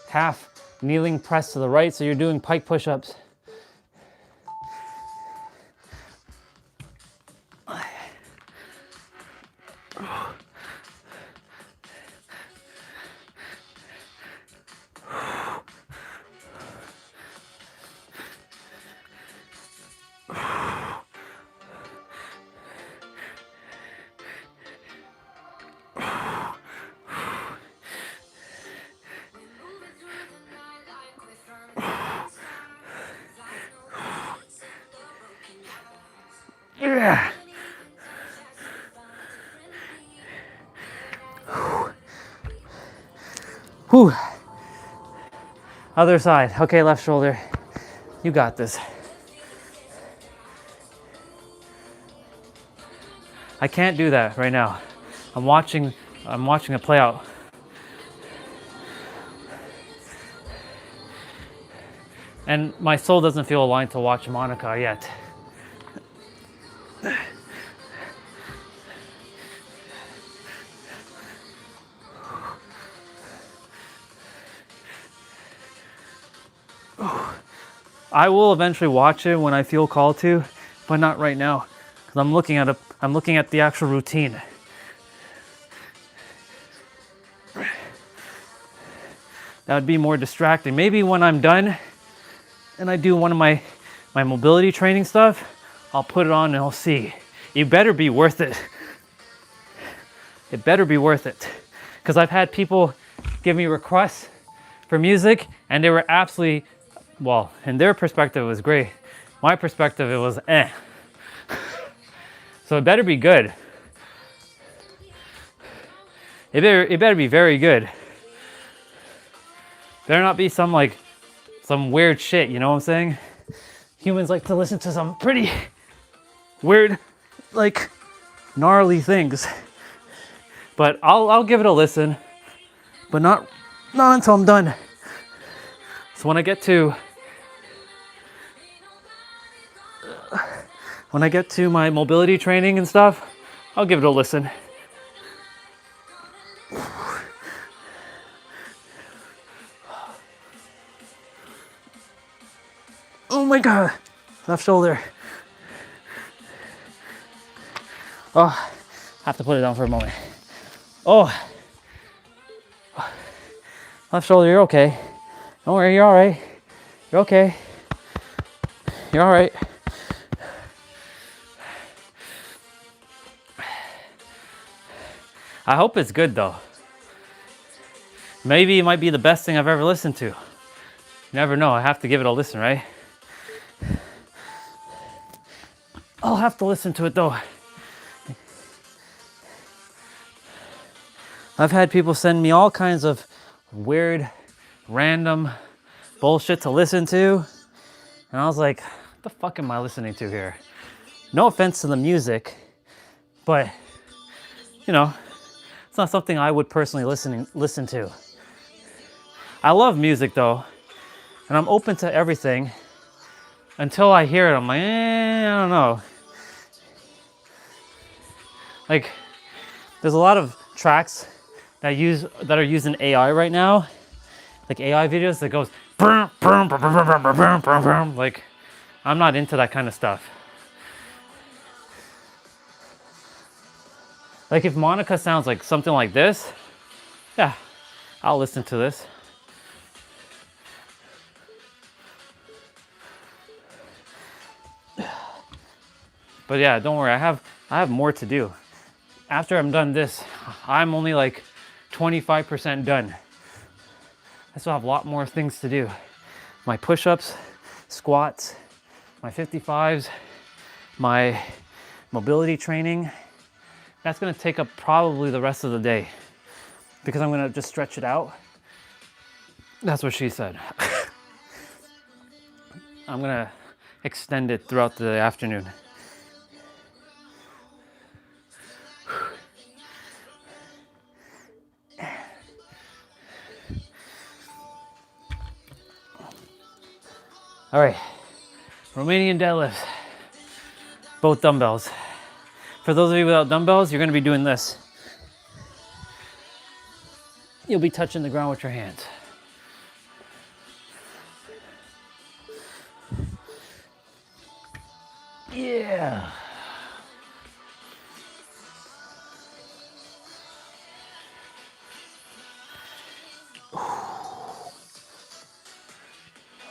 Half kneeling press to the right, so you're doing pike push-ups. Yeah. Whew. Other side. Okay, left shoulder. You got this. I can't do that right now. I'm watching it play out. And my soul doesn't feel aligned to watch Monica yet. I will eventually watch it when I feel called to, but not right now, because I'm looking at the actual routine. That would be more distracting. Maybe when I'm done and I do one of my mobility training stuff, I'll put it on and I'll see. It better be worth it. It better be worth it. Because I've had people give me requests for music and they were absolutely, well, in their perspective it was great. My perspective, it was eh. So it better be good. It better be very good. Better not be some weird shit, you know what I'm saying? Humans like to listen to some pretty weird, like gnarly things. But I'll give it a listen, but not until I'm done. So when I get to my mobility training and stuff, I'll give it a listen. Oh my God, left shoulder. Oh, I have to put it down for a moment. Oh, left shoulder, you're okay. Don't worry, you're all right. You're okay. You're all right. I hope it's good though. Maybe it might be the best thing I've ever listened to. You never know, I have to give it a listen, right? I'll have to listen to it though. I've had people send me all kinds of weird, random bullshit to listen to. And I was like, what the fuck am I listening to here? No offense to the music, but you know, it's not something I would personally listen to. I love music though, and I'm open to everything until I hear it. I'm like, I don't know. Like, there's a lot of tracks that are using AI right now, like AI videos that goes brum, brum, brum, brum, brum, brum, brum, brum, brum. Like, I'm not into that kind of stuff. Like if Monica sounds like something like this, yeah, I'll listen to this. But yeah, don't worry, I have more to do. After I'm done this, I'm only like 25% done. I still have a lot more things to do. My push-ups, squats, my 55s, my mobility training. That's gonna take up probably the rest of the day because I'm gonna just stretch it out. That's what she said. I'm gonna extend it throughout the afternoon. All right, Romanian deadlifts, both dumbbells. For those of you without dumbbells, you're gonna be doing this. You'll be touching the ground with your hands. Yeah.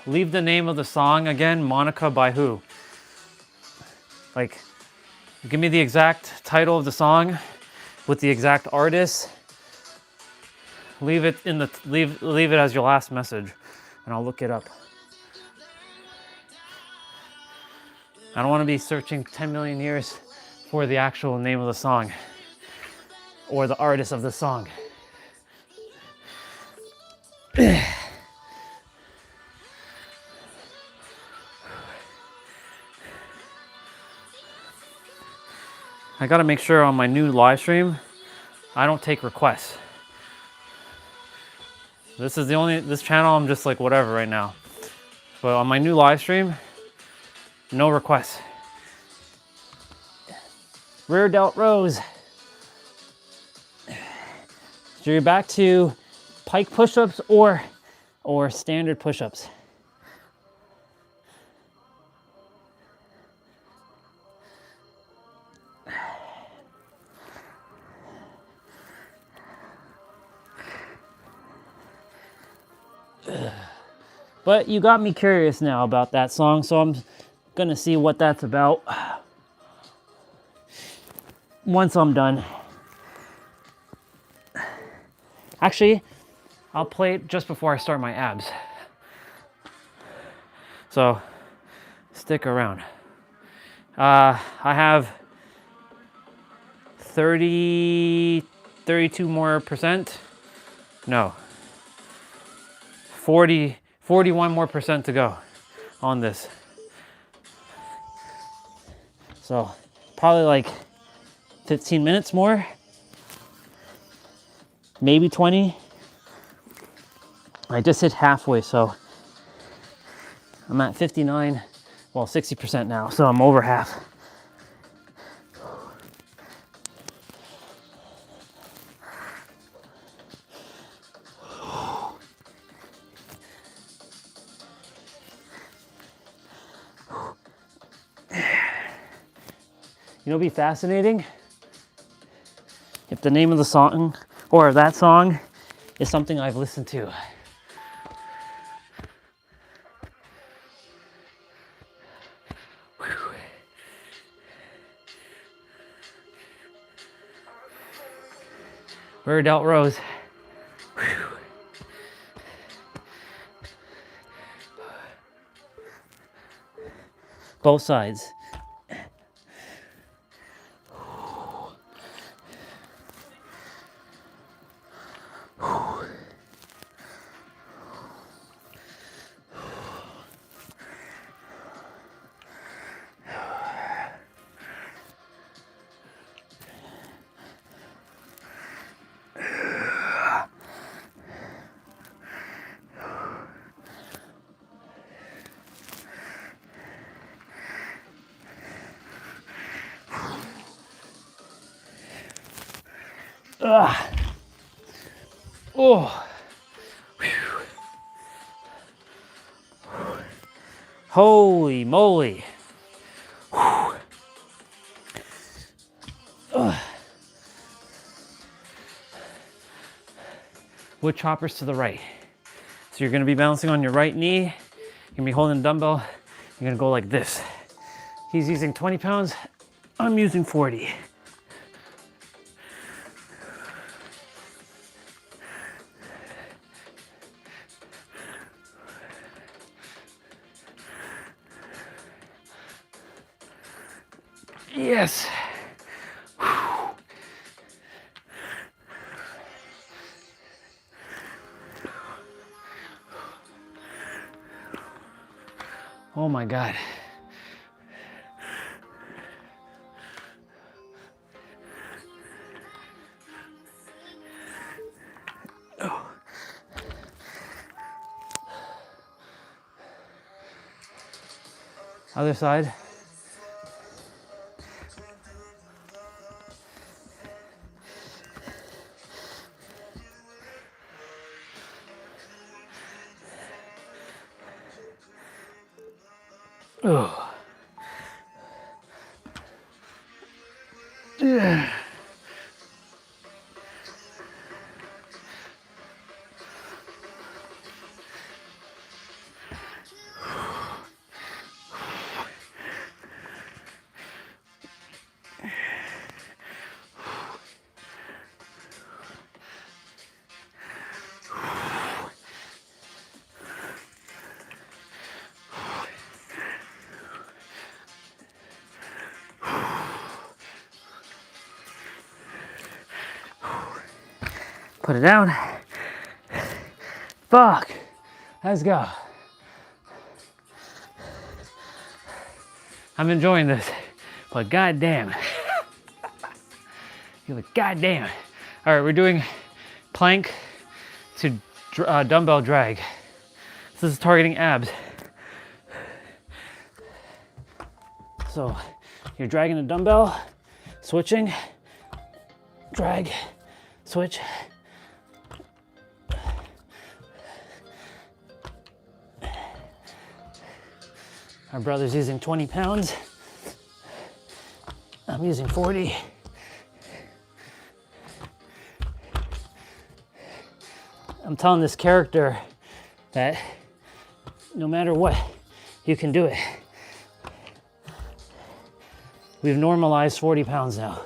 Leave the name of the song again, Monica by who? Like, give me the exact title of the song with the exact artist. Leave it as your last message, and I'll look it up. I don't want to be searching 10 million years for the actual name of the song or the artist of the song. I gotta make sure on my new live stream, I don't take requests. This channel, I'm just like whatever right now. But on my new live stream, no requests. Rear delt rows. So you're back to pike push-ups or standard push-ups. But you got me curious now about that song, so I'm gonna see what that's about once I'm done. Actually, I'll play it just before I start my abs. So stick around. I have 32 more percent. No. 41 more percent to go on this. So probably like 15 minutes more, maybe 20. I just hit halfway, so I'm at 59, well, 60% now, so I'm over half. You know, it'd be fascinating if the name of the song or that song is something I've listened to. Rear delt rows. Both sides. Ugh. Oh. Holy moly. Wood choppers to the right. So you're gonna be balancing on your right knee. You're gonna be holding a dumbbell. You're gonna go like this. He's using 20 pounds. I'm using 40. Yes. Oh my God. Oh. Other side. Oh. Yeah. Put it down. Fuck. Let's go. I'm enjoying this, but goddamn. You're like, goddamn. All right, we're doing plank to dumbbell drag. So this is targeting abs. So you're dragging a dumbbell, switching, drag, switch. Our brother's using 20 pounds. I'm using 40. I'm telling this character that no matter what, you can do it. We've normalized 40 pounds now.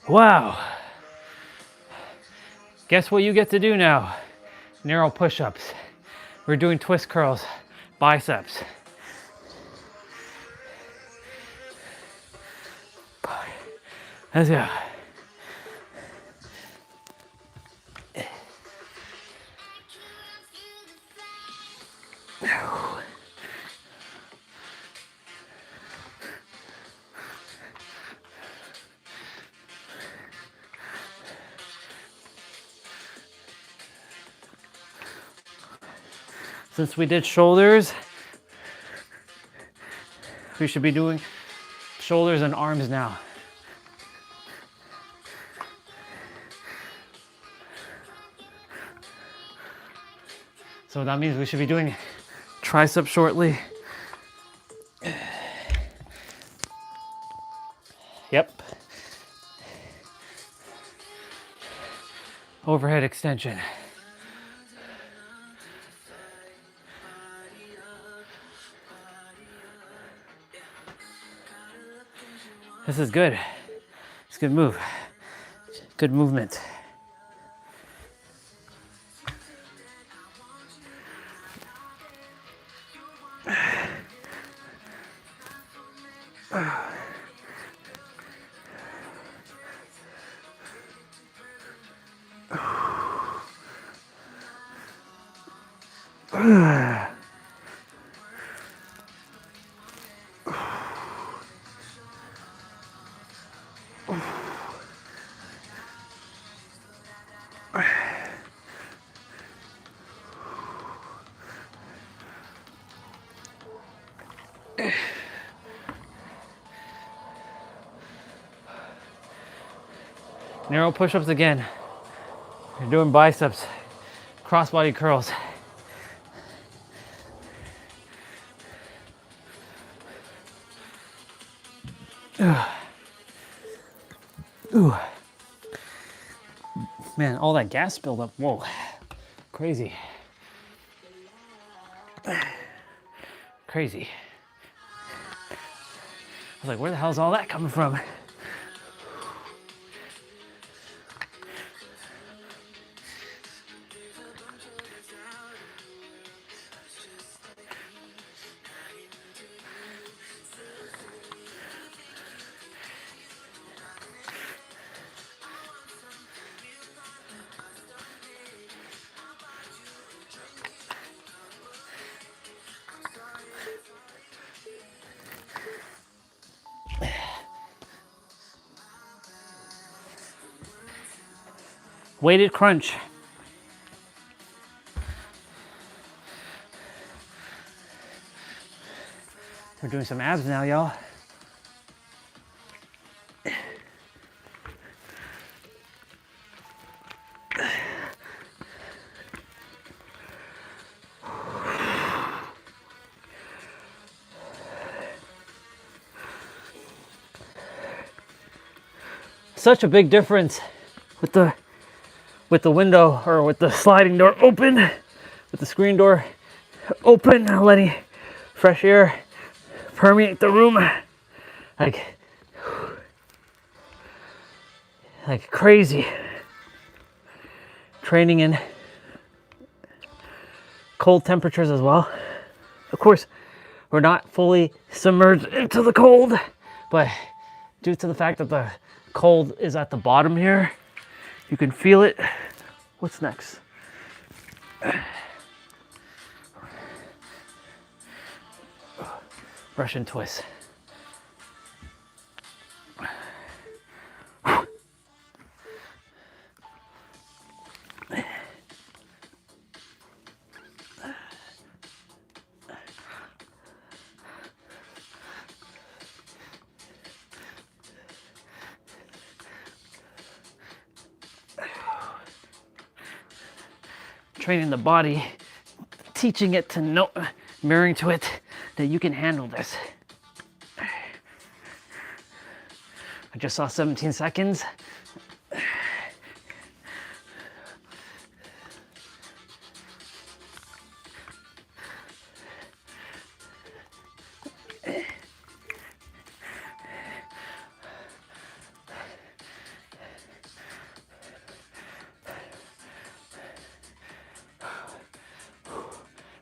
Wow. Guess what you get to do now? Narrow push-ups. We're doing twist curls, biceps. Let's go. Since we did shoulders, we should be doing shoulders and arms now. So that means we should be doing tricep shortly. Yep. Overhead extension. This is good. It's a good move. Good movement. Narrow push-ups again. You're doing biceps, cross-body curls. Ooh. Man, all that gas buildup. Whoa, crazy. Crazy. I was like, where the hell is all that coming from? Weighted crunch. We're doing some abs now, y'all. Such a big difference with the window, or with the sliding door open, with the screen door open, letting fresh air permeate the room like crazy. Training in cold temperatures as well. Of course, we're not fully submerged into the cold, but due to the fact that the cold is at the bottom here, you can feel it. What's next? Russian twist. Training the body, teaching it to know, mirroring to it that you can handle this. I just saw 17 seconds.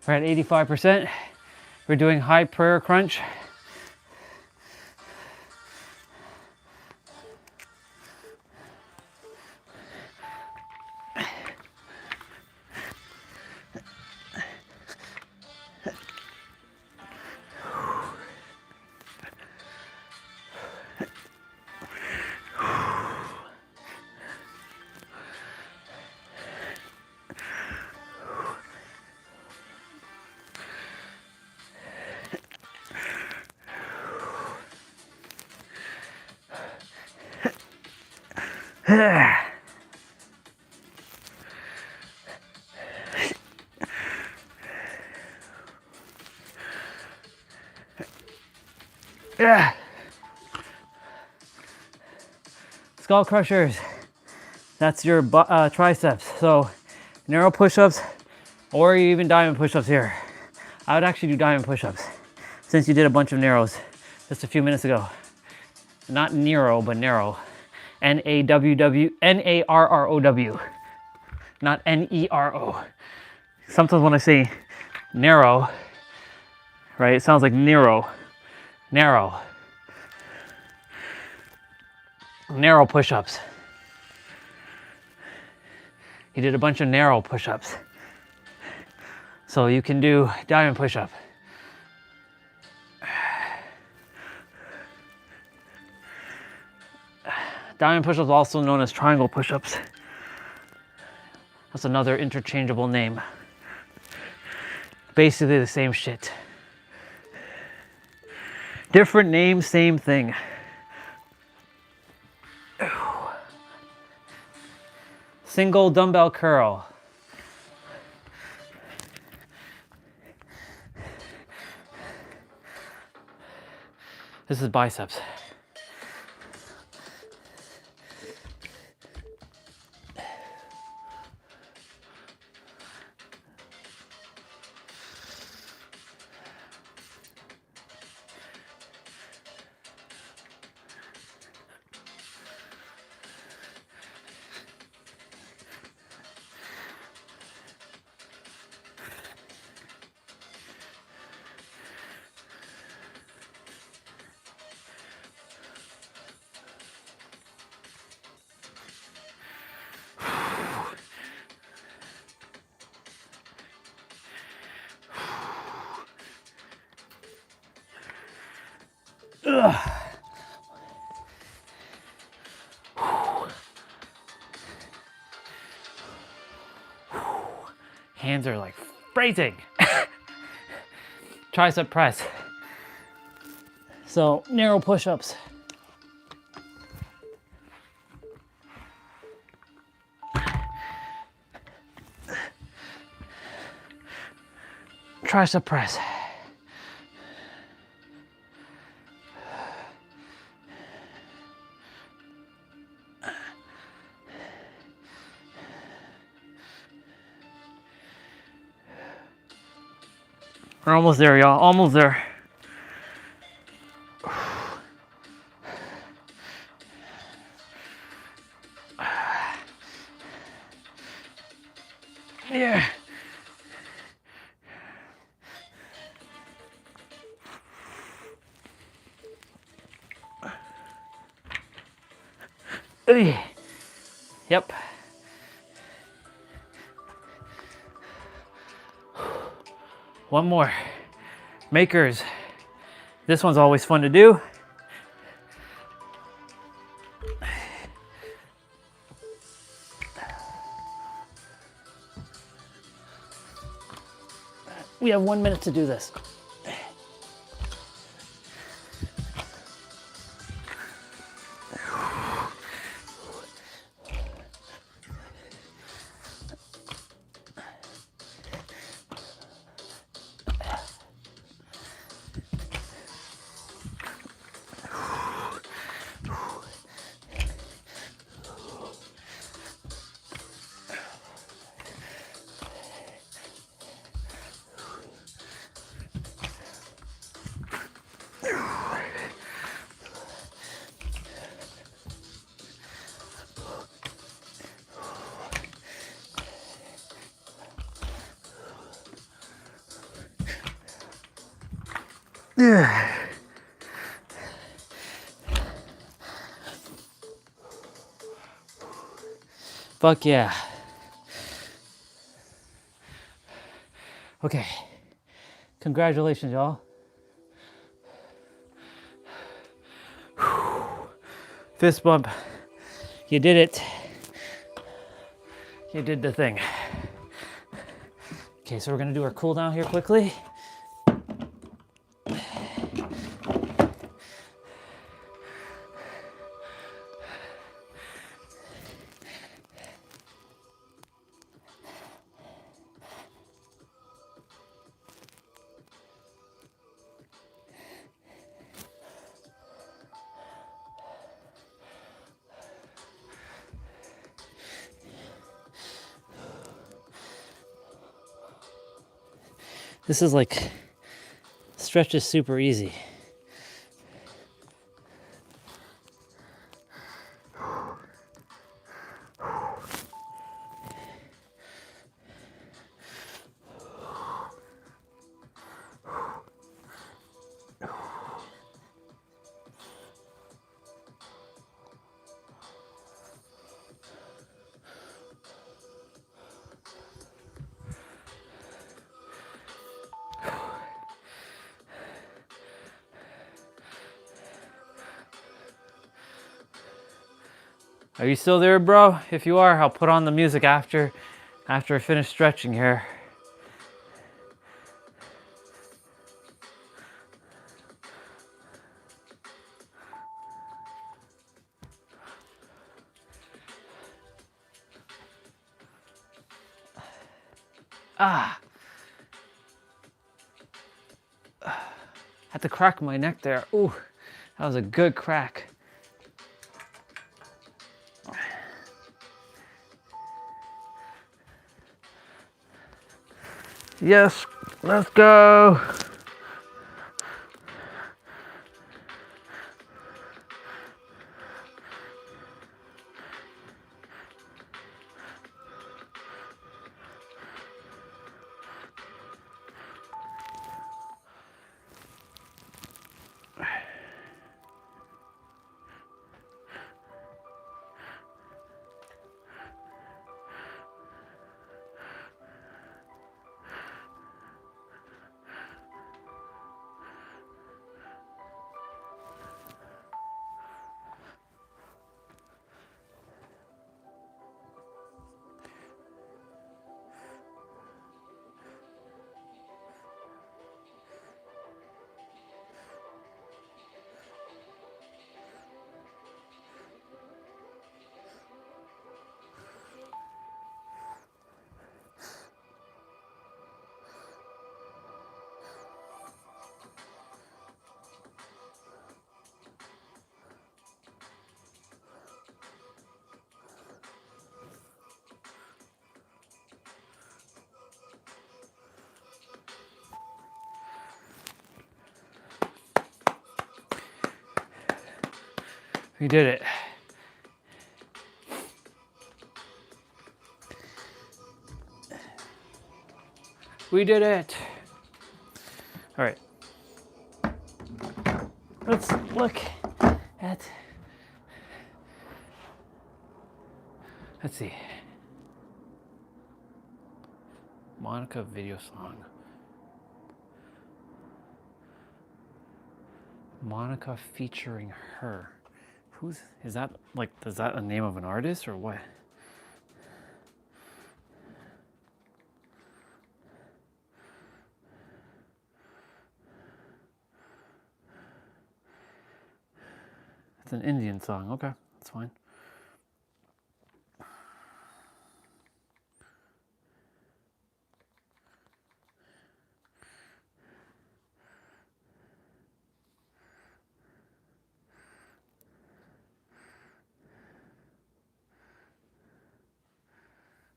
We're at 85%. We're doing high prayer crunch. Yeah. Skull crushers. That's your triceps. So narrow push-ups, or even diamond push-ups here. I would actually do diamond push-ups since you did a bunch of narrows just a few minutes ago. Not Nero, but narrow. N-A-R-R-O-W. Not N-E-R-O. Sometimes when I say narrow, right, it sounds like Nero. Narrow. Narrow push-ups. You did a bunch of narrow push-ups. So you can do diamond push-up. Diamond push-ups, also known as triangle push-ups. That's another interchangeable name. Basically the same shit. Different name, same thing. Single dumbbell curl. This is biceps. Ugh. Hands are like freezing. Tricep press. So narrow push-ups. Tricep press. We're almost there, y'all. Almost there. Yeah. Yep. One more. Makers. This one's always fun to do. We have 1 minute to do this. Fuck yeah. Okay. Congratulations, y'all. Fist bump. You did it. You did the thing. Okay, so we're gonna do our cool down here quickly. This is like, stretch is super easy. Are you still there, bro? If you are, I'll put on the music after I finish stretching here. Ah! Had to crack my neck there. Ooh, that was a good crack. Yes, let's go. We did it. We did it. All right. Let's look at, let's see. Monica video song. Monica featuring her. Is that like, is that a name of an artist or what? It's an Indian song. Okay, that's fine.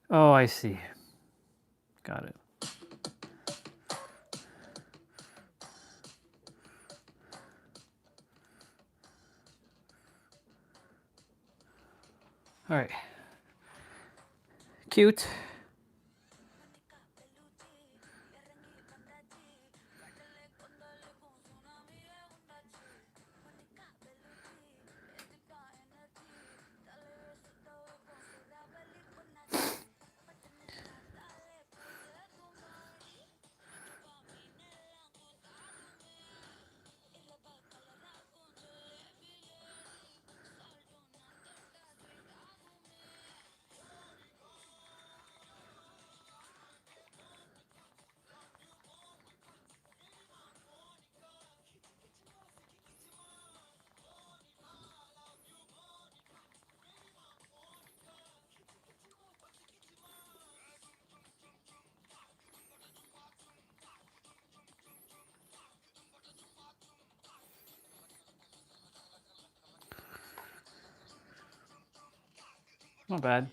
Oh, I see. Got it. All right. Cute. Not bad.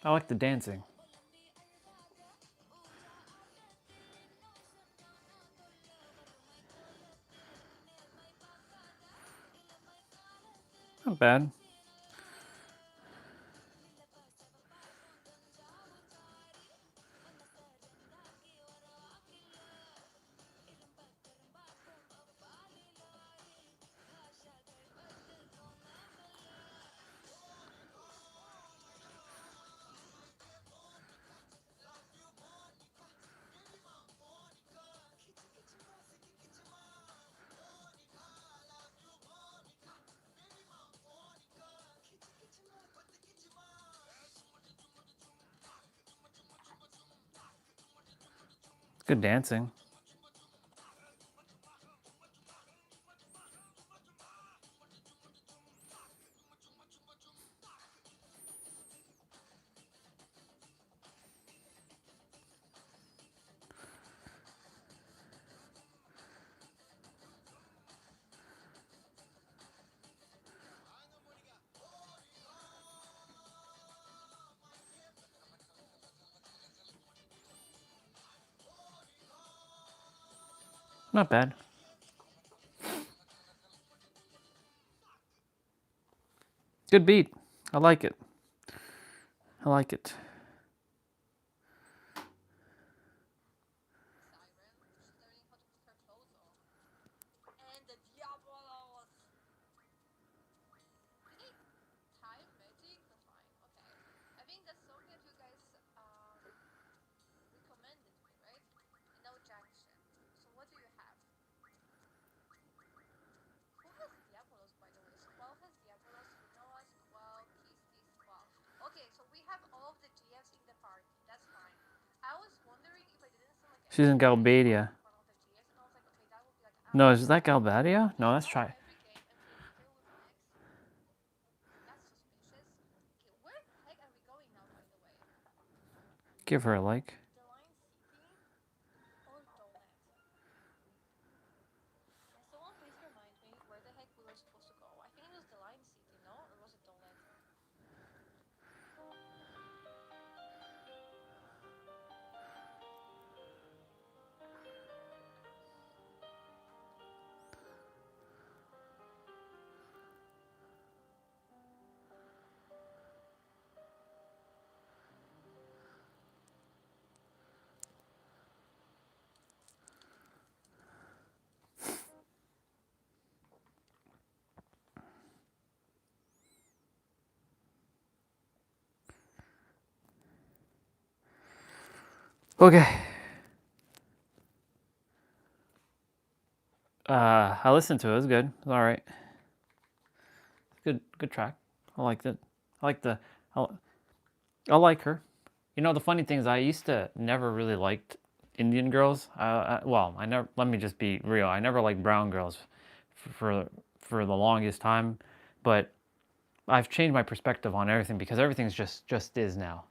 I like the dancing. Not bad. Good dancing. Not bad. Good beat. I like it. I like it. She's in Galbadia. No, is that Galbadia? No, let's try. Give her a like. Okay. I listened to it. It was good. It was all right. Good track. I liked it. I like the. I like her. You know, the funny thing is, I used to never really liked Indian girls. Well, I never. Let me just be real. I never liked brown girls for the longest time, but I've changed my perspective on everything because everything's just is now.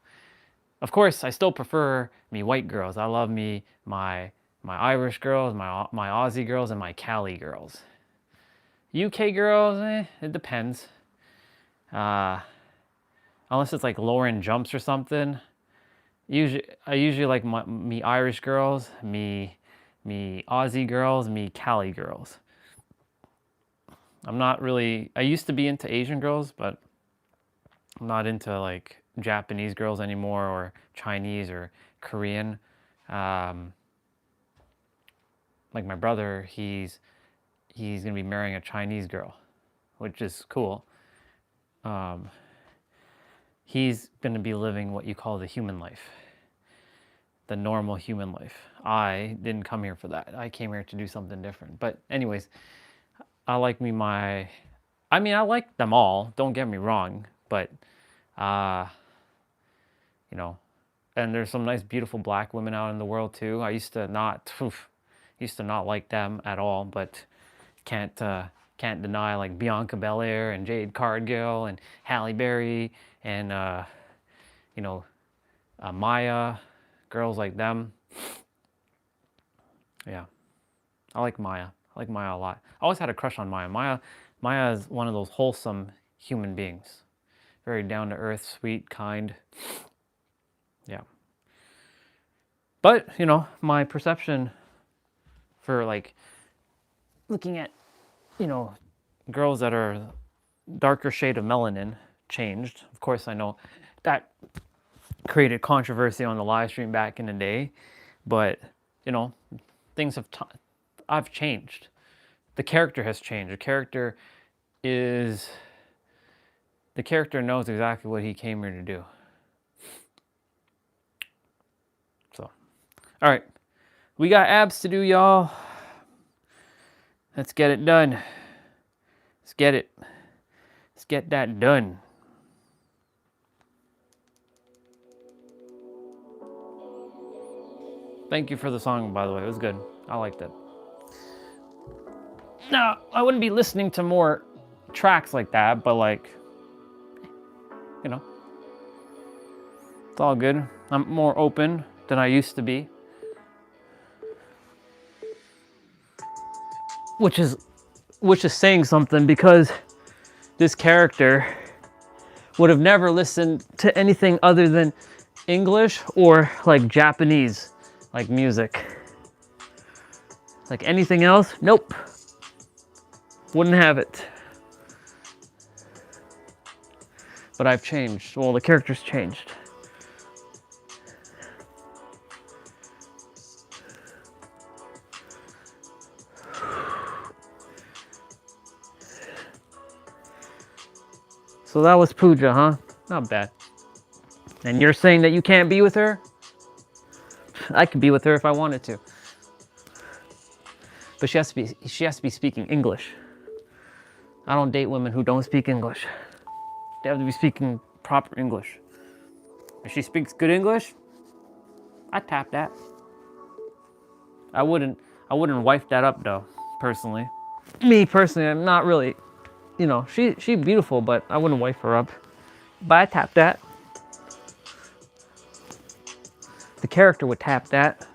Of course, I still prefer me white girls. I love me my Irish girls, my Aussie girls, and my Cali girls. UK girls, it depends. Unless it's like Lauren Jumps or something. I usually like me Irish girls, me Aussie girls, me Cali girls. I'm not really. I used to be into Asian girls, but I'm not into like Japanese girls anymore, or Chinese or Korean. Like my brother, he's gonna be marrying a Chinese girl, which is cool. He's gonna be living what you call the human life, the normal human life. I didn't come here for that. I came here to do something different. But anyways, I like I like them all, don't get me wrong, but you know, and there's some nice beautiful black women out in the world too. I used to not like them at all, but can't deny like Bianca Belair and Jade Cargill and Halle Berry and Maya, girls like them. Yeah, I like Maya. I like Maya a lot. I always had a crush on Maya. Maya is one of those wholesome human beings. Very down to earth, sweet, kind. Yeah. But, my perception for like looking at, girls that are darker shade of melanin changed. Of course, I know that created controversy on the live stream back in the day, but things I've changed. The character has changed. The character knows exactly what he came here to do. So, all right, we got abs to do, y'all. Let's get it done. Let's get it. Let's get that done. Thank you for the song, by the way. It was good. I liked it. Now, I wouldn't be listening to more tracks like that, but like, you know, it's all good. I'm more open than I used to be. Which is saying something, because this character would have never listened to anything other than English or like Japanese, like music. Like anything else, nope. Wouldn't have it. But I've changed. Well, the character's changed. So that was Pooja, huh? Not bad. And you're saying that you can't be with her? I could be with her if I wanted to. But she has to be speaking English. I don't date women who don't speak English. They have to be speaking proper English. If she speaks good English, I'd tap that. I wouldn't wife that up though, personally. Me personally, I'm not really, you know, she's beautiful, but I wouldn't wife her up. But I tap that. The character would tap that.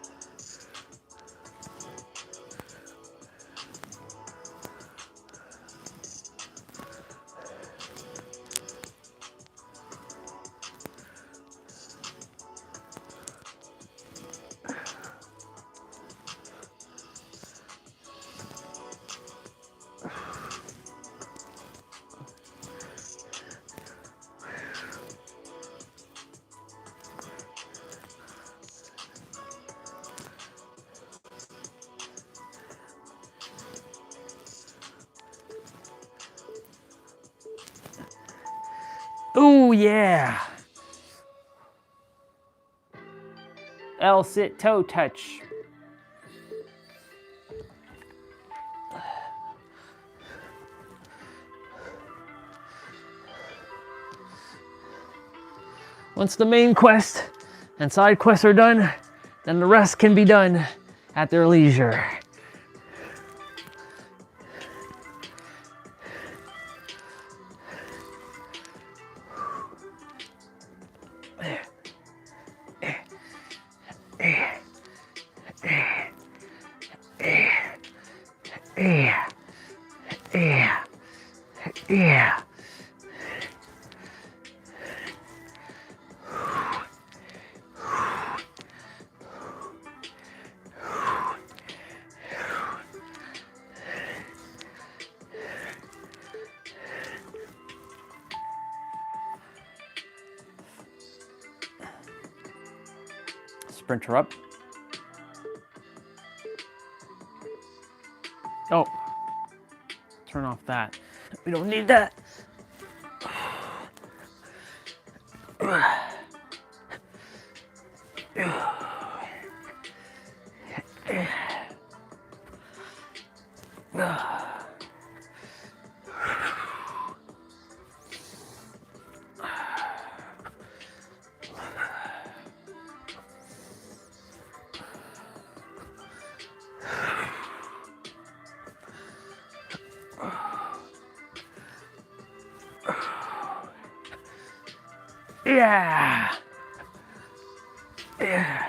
Ooh, yeah. L-sit toe touch. Once the main quest and side quests are done, then the rest can be done at their leisure. Yeah. Sprint her up. Oh, turn off that. We don't need that. Yeah. Yeah.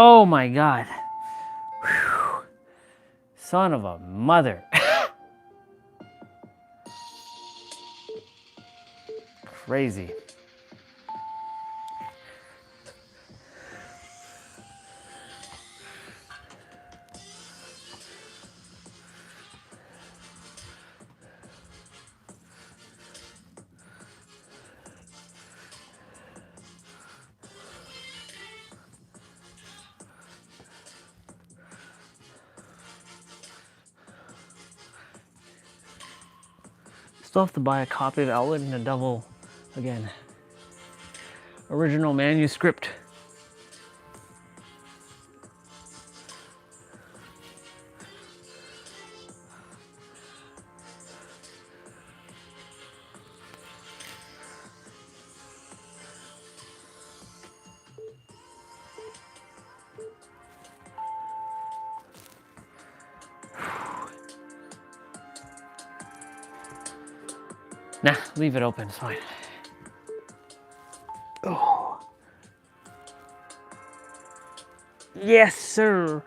Oh my God. Whew. Son of a mother. Crazy. Still have to buy a copy of Outlet and a double, again, original manuscript. Nah, leave it open, it's fine. Oh. Yes, sir.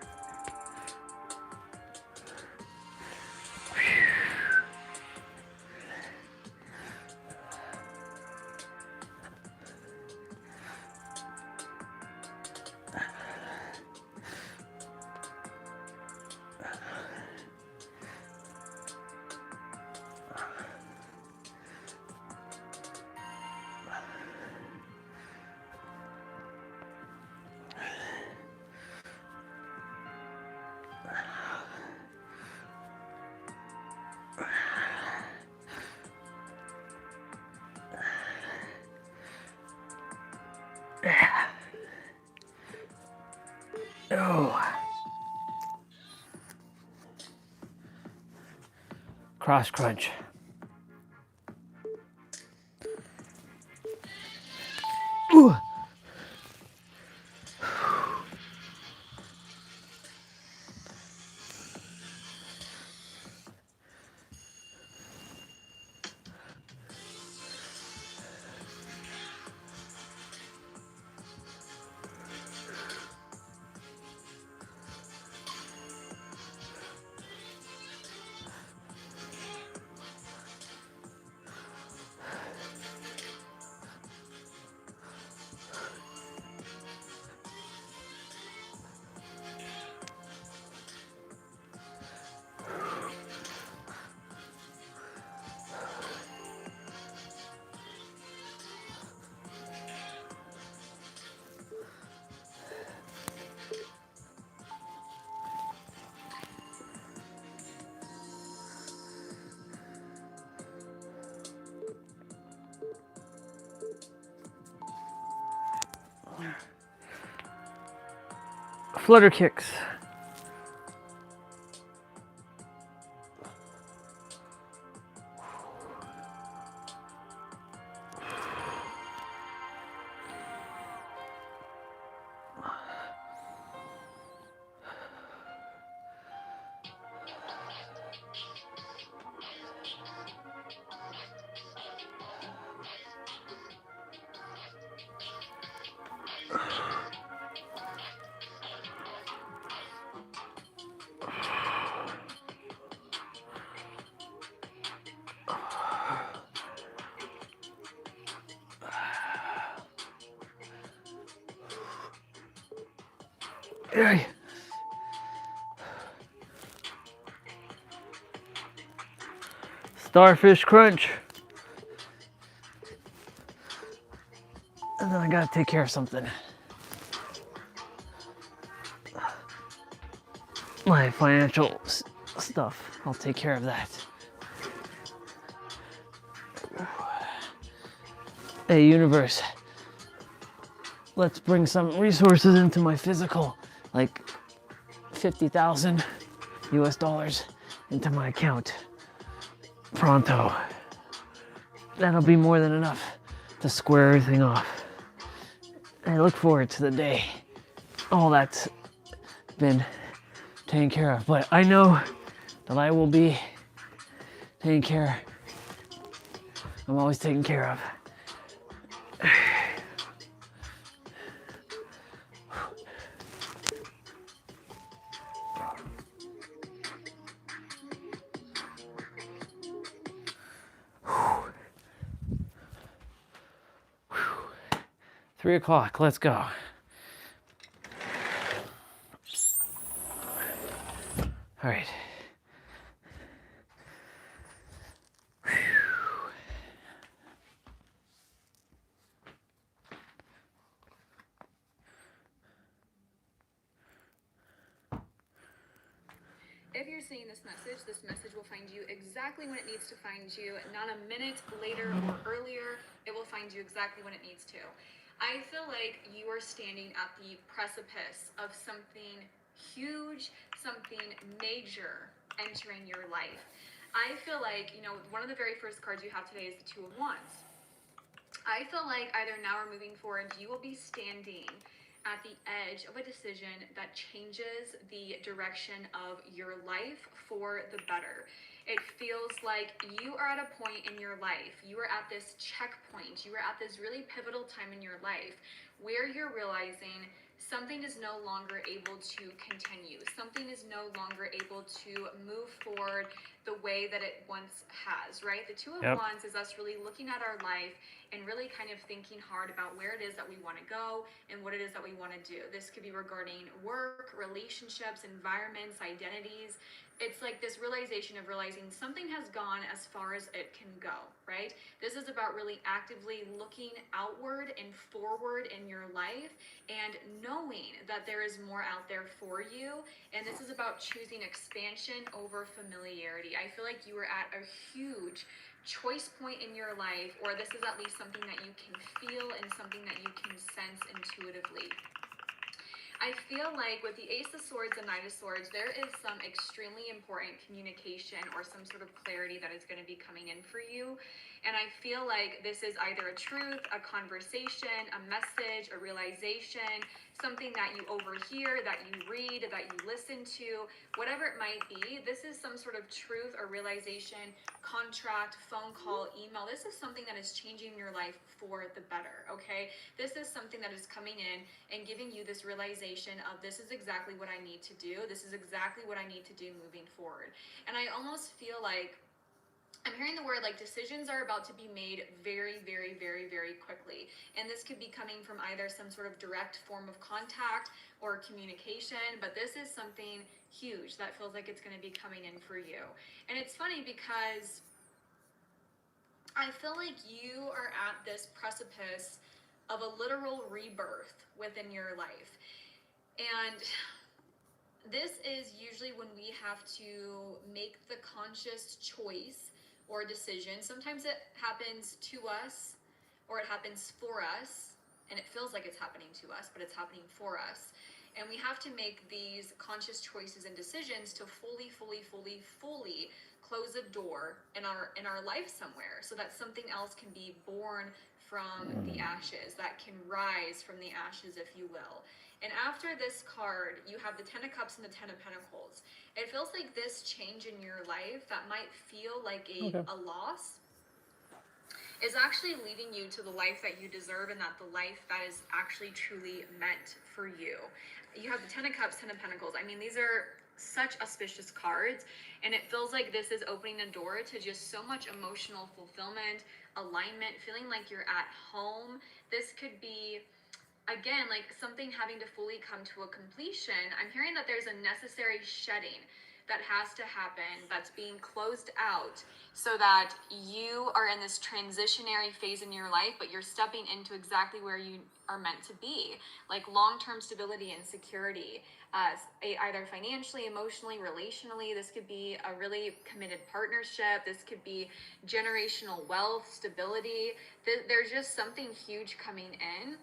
Oh. Cross crunch. Ooh. Flutter kicks. Hey. Starfish crunch. And then I gotta take care of something. My financial stuff. I'll take care of that. Hey, universe. Let's bring some resources into my physical, like 50,000 US dollars into my account. Pronto. That'll be more than enough to square everything off. I look forward to the day all that's been taken care of, but I know that I will be taken care of. I'm always taken care of. 3 o'clock, let's go. All right. If you're seeing this message will find you exactly when it needs to find you, not a minute later or earlier. It will find you exactly when it needs to. I feel like you are standing at the precipice of something huge, something major entering your life. I feel like, one of the very first cards you have today is the Two of Wands. I feel like either now or moving forward, you will be standing at the edge of a decision that changes the direction of your life for the better. It feels like you are at a point in your life, you are at this checkpoint, you are at this really pivotal time in your life where you're realizing something is no longer able to continue. Something is no longer able to move forward the way that it once has, right? The Two of Wands is us really looking at our life and really kind of thinking hard about where it is that we want to go and what it is that we want to do. This could be regarding work, relationships, environments, identities. It's like this realization of realizing something has gone as far as it can go, right? This is about really actively looking outward and forward in your life and knowing that there is more out there for you. And this is about choosing expansion over familiarity. I feel like you are at a huge choice point in your life, or this is at least something that you can feel and something that you can sense intuitively. I feel like with the Ace of Swords and Knight of Swords, there is some extremely important communication or some sort of clarity that is going to be coming in for you. And I feel like this is either a truth, a conversation, a message, a realization, something that you overhear, that you read, that you listen to, whatever it might be. This is some sort of truth or realization, contract, phone call, email. This is something that is changing your life for the better, okay? This is something that is coming in and giving you this realization of this is exactly what I need to do. This is exactly what I need to do moving forward. And I almost feel like I'm hearing the word like decisions are about to be made very, very, very, very quickly. And this could be coming from either some sort of direct form of contact or communication, but this is something huge that feels like it's going to be coming in for you. And it's funny because I feel like you are at this precipice of a literal rebirth within your life. And this is usually when we have to make the conscious choice or decision. Sometimes it happens to us or it happens for us, and it feels like it's happening to us, but it's happening for us. And we have to make these conscious choices and decisions to fully close a door in our life somewhere so that something else can be born from the ashes, that can rise from the ashes, if you will. And after this card, you have the Ten of Cups and the Ten of Pentacles. It feels like this change in your life that might feel like a loss is actually leading you to the life that you deserve and that the life that is actually truly meant for you. You have the Ten of Cups, Ten of Pentacles. I mean, these are such auspicious cards, and it feels like this is opening a door to just so much emotional fulfillment, alignment, feeling like you're at home. This could be, again, like something having to fully come to a completion. I'm hearing that there's a necessary shedding that has to happen, that's being closed out so that you are in this transitionary phase in your life, but you're stepping into exactly where you are meant to be, like long-term stability and security, either financially, emotionally, relationally. This could be a really committed partnership. This could be generational wealth, stability. There's just something huge coming in.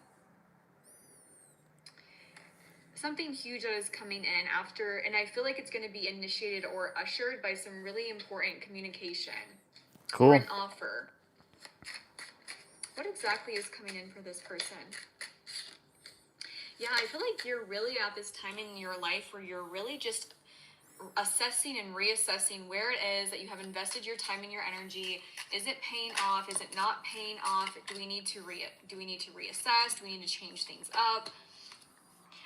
Something huge that is coming in after, and I feel like it's going to be initiated or ushered by some really important communication or an offer. What exactly is coming in for this person? Yeah, I feel like you're really at this time in your life where you're really just assessing and reassessing where it is that you have invested your time and your energy. Is it paying off? Is it not paying off? Do we need to reassess? Do we need to change things up?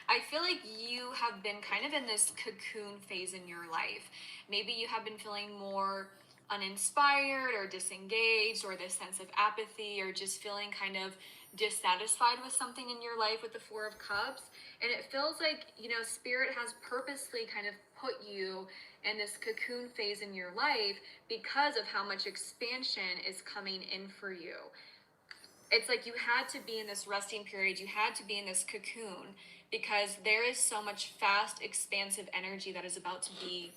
I feel like you have been kind of in this cocoon phase in your life. Maybe you have been feeling more uninspired or disengaged, or this sense of apathy, or just feeling kind of dissatisfied with something in your life with the Four of Cups. And it feels like, you know, Spirit has purposely kind of put you in this cocoon phase in your life because of how much expansion is coming in for you. It's like you had to be in this resting period, you had to be in this cocoon, because there is so much fast, expansive energy that is about to be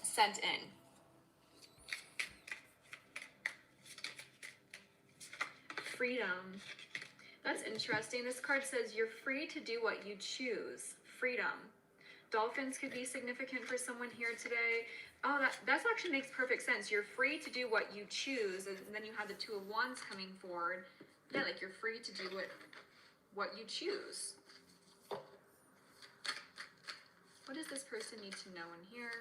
sent in. Freedom. That's interesting. This card says you're free to do what you choose. Freedom. Dolphins could be significant for someone here today. Oh, that actually makes perfect sense. You're free to do what you choose, and then you have the Two of Wands coming forward. Yeah, like you're free to do what you choose. What does this person need to know in here?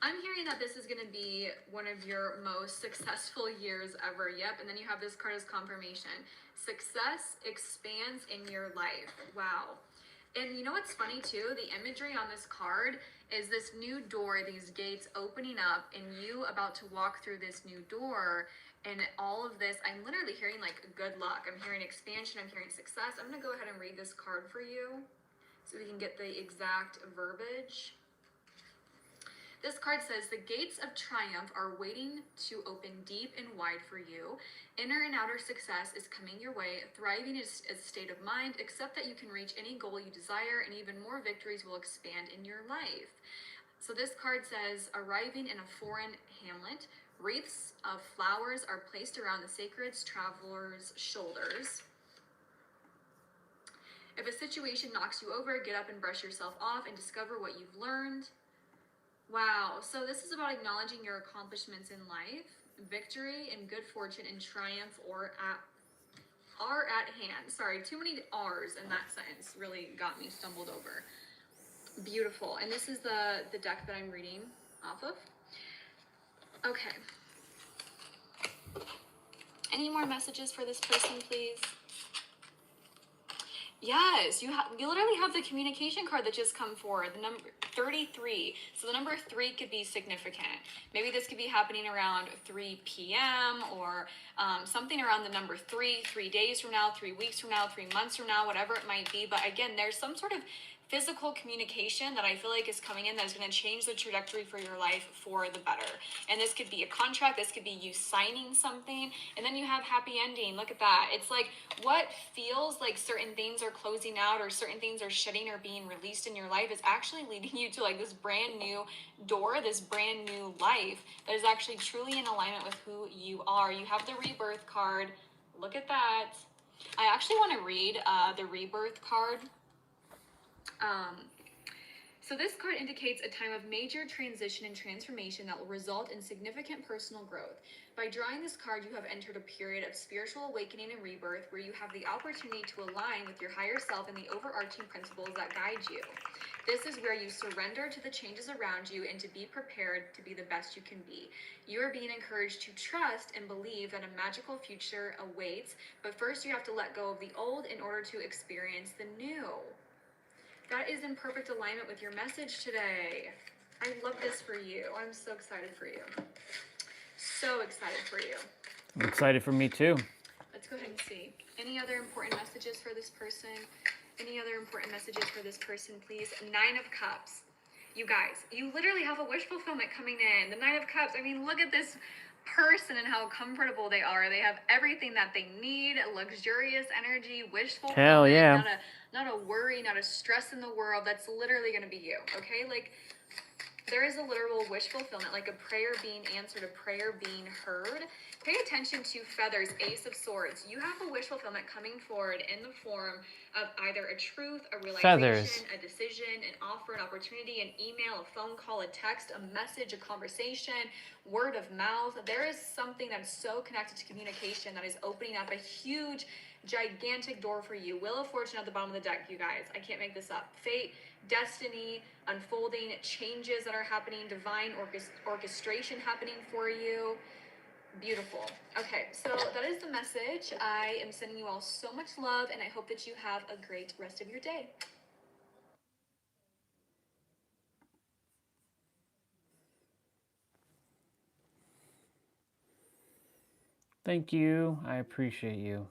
I'm hearing that this is going to be one of your most successful years ever. Yep, and then you have this card as confirmation. Success expands in your life. Wow. And you know what's funny too? The imagery on this card is this new door, these gates opening up, and you about to walk through this new door. And all of this, I'm literally hearing like good luck. I'm hearing expansion. I'm hearing success. I'm going to go ahead and read this card for you so we can get the exact verbiage. This card says, the gates of triumph are waiting to open deep and wide for you. Inner and outer success is coming your way. Thriving is a state of mind. Accept that you can reach any goal you desire, and even more victories will expand in your life. So this card says, arriving in a foreign hamlet, wreaths of flowers are placed around the sacred traveler's shoulders. If a situation knocks you over, get up and brush yourself off and discover what you've learned. Wow, so this is about acknowledging your accomplishments in life. Victory and good fortune and triumph are at hand. Sorry, too many R's in that sentence really got me stumbled over. Beautiful. And this is the deck that I'm reading off of. Okay. Any more messages for this person, please? Yes, you literally have the communication card that just come forward, the number 33. So the number 3 could be significant. Maybe this could be happening around 3 p.m. or something around the number 3 days from now, 3 weeks from now, 3 months from now, whatever it might be. But again, there's some sort of physical communication that I feel like is coming in that is going to change the trajectory for your life for the better. And this could be a contract, this could be you signing something, and then you have happy ending. Look at that. It's like what feels like certain things are closing out or certain things are shutting or being released in your life is actually leading you to like this brand new door, this brand new life that is actually truly in alignment with who you are. You have the rebirth card. Look at that. I actually want to read the rebirth card. So this card indicates a time of major transition and transformation that will result in significant personal growth. By drawing this card, you have entered a period of spiritual awakening and rebirth where you have the opportunity to align with your higher self and the overarching principles that guide you. This is where you surrender to the changes around you and to be prepared to be the best you can be. You are being encouraged to trust and believe that a magical future awaits, but first you have to let go of the old in order to experience the new. That is in perfect alignment with your message today. I love this for you. I'm so excited for you. So excited for you. I'm excited for me too. Let's go ahead and see. Any other important messages for this person? Any other important messages for this person, please? 9 of Cups. You guys, you literally have a wish fulfillment coming in. The 9 of Cups. I mean, look at this person and how comfortable they are. They have everything that they need, luxurious energy, wish fulfillment. Hell yeah. Not a worry, not a stress in the world. That's literally going to be you, okay? Like, there is a literal wish fulfillment, like a prayer being answered, a prayer being heard. Pay attention to feathers, Ace of Swords. You have a wish fulfillment coming forward in the form of either a truth, a realization, a decision, an offer, an opportunity, an email, a phone call, a text, a message, a conversation, word of mouth. There is something that's so connected to communication that is opening up a huge, gigantic door for you. Wheel of Fortune at the bottom of the deck, you guys. I can't make this up. Fate, destiny, unfolding, changes that are happening, divine orchestration happening for you. Beautiful. Okay, so that is the message. I am sending you all so much love, and I hope that you have a great rest of your day. Thank you. I appreciate you.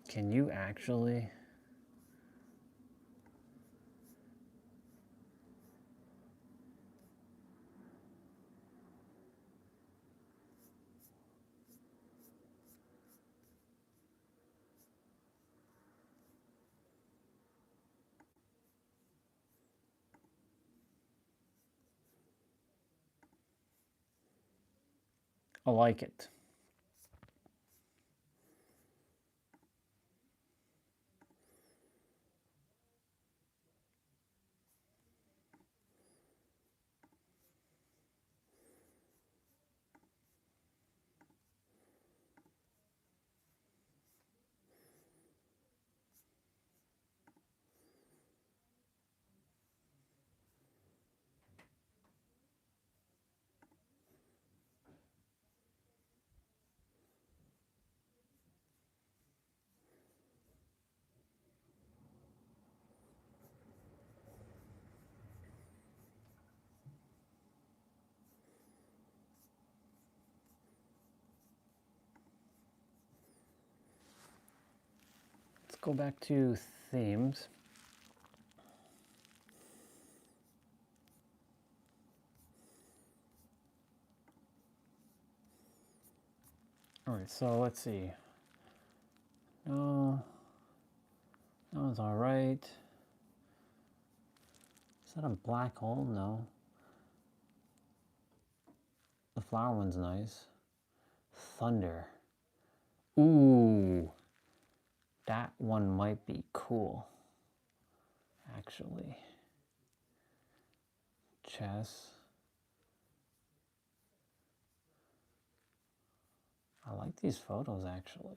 Can you actually? I like it. Let's go back to themes. All right, so let's see. No, that one's all right. Is that a black hole? No. The flower one's nice. Thunder. Ooh, that one might be cool, actually. Chess. I like these photos, actually.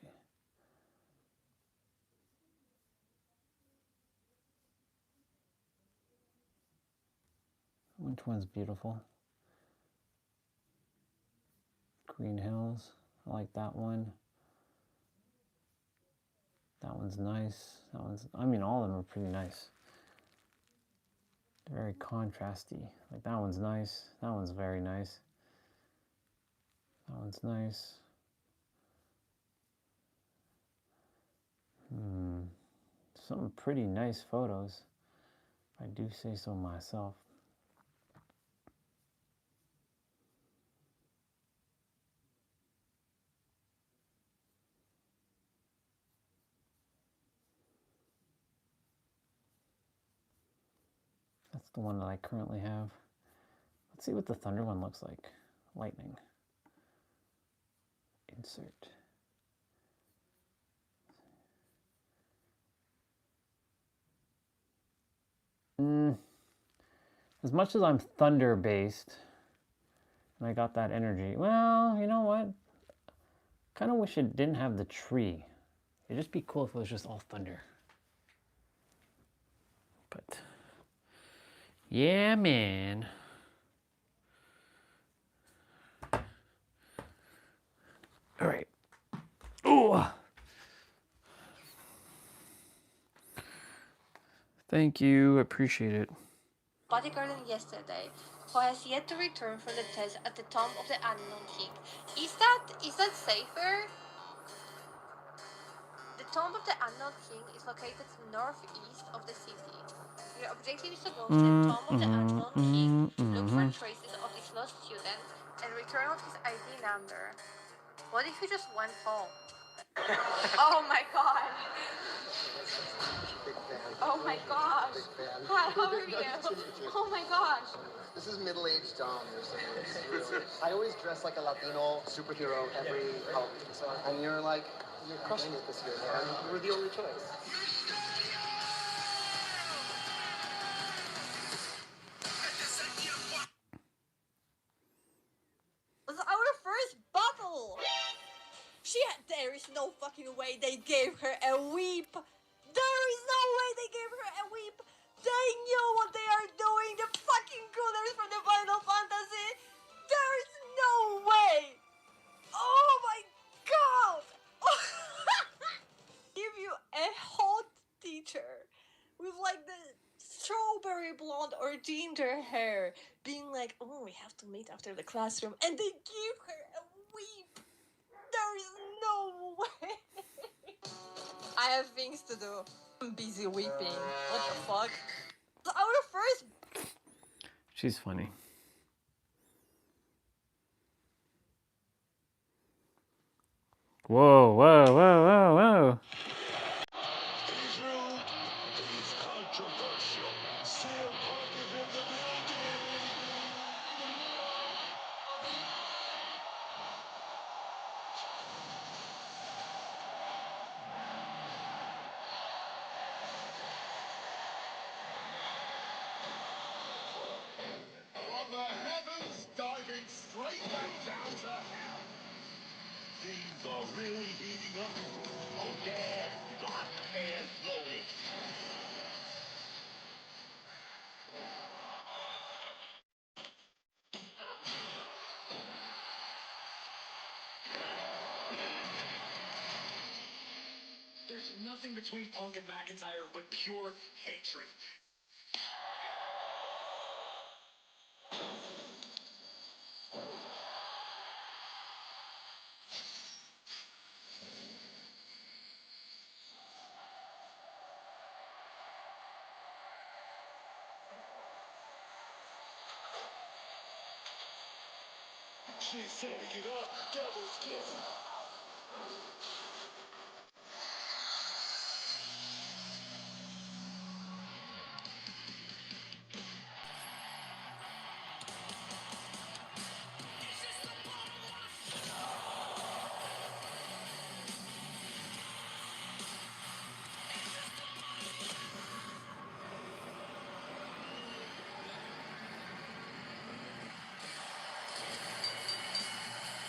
Which one's beautiful? Green Hills. I like that one. That one's nice. That one's, I mean, all of them are pretty nice. They're very contrasty. Like that one's nice. That one's very nice. That one's nice. Some pretty nice photos, if I do say so myself. That's the one that I currently have. Let's see what the thunder one looks like. Lightning. Insert. As much as I'm thunder based, and I got that energy, well, you know what? Kind of wish it didn't have the tree. It'd just be cool if it was just all thunder. But yeah, man. All right. Ooh. Thank you. Appreciate it. bodyguarding yesterday, who has yet to return from the test at the Tomb of the Unknown King. Is that safer? The Tomb of the Unknown King is located northeast of the city. Your objective is to go to the Tomb of the Unknown King, look for traces of his lost student, and return of his ID number. What if you just went home? Oh my god! Oh my gosh! Hi, how are you? Oh my gosh! This is middle-aged Dom. Really, I always dress like a Latino superhero every Halloween. And you're crushing it this year, man. You were the only choice. It's our first battle! There is no fucking way they gave her a whip! There is no way they gave her a whip! They knew what they are doing! The fucking killers from the Final Fantasy! There's no way! Oh my god! Give you a hot teacher with the strawberry blonde or ginger hair being like, oh, we have to meet after the classroom, and they give her a whip. There is no way. I have things to do. I'm busy weeping. What the fuck? Our first. She's funny. Whoa, whoa, whoa, whoa, whoa. From the heavens, diving straight back down to hell. Things are really heating up. Oh yeah, lock and loaded. There's nothing between Punk and McIntyre but pure hatred. She's setting it up, devil's kiss.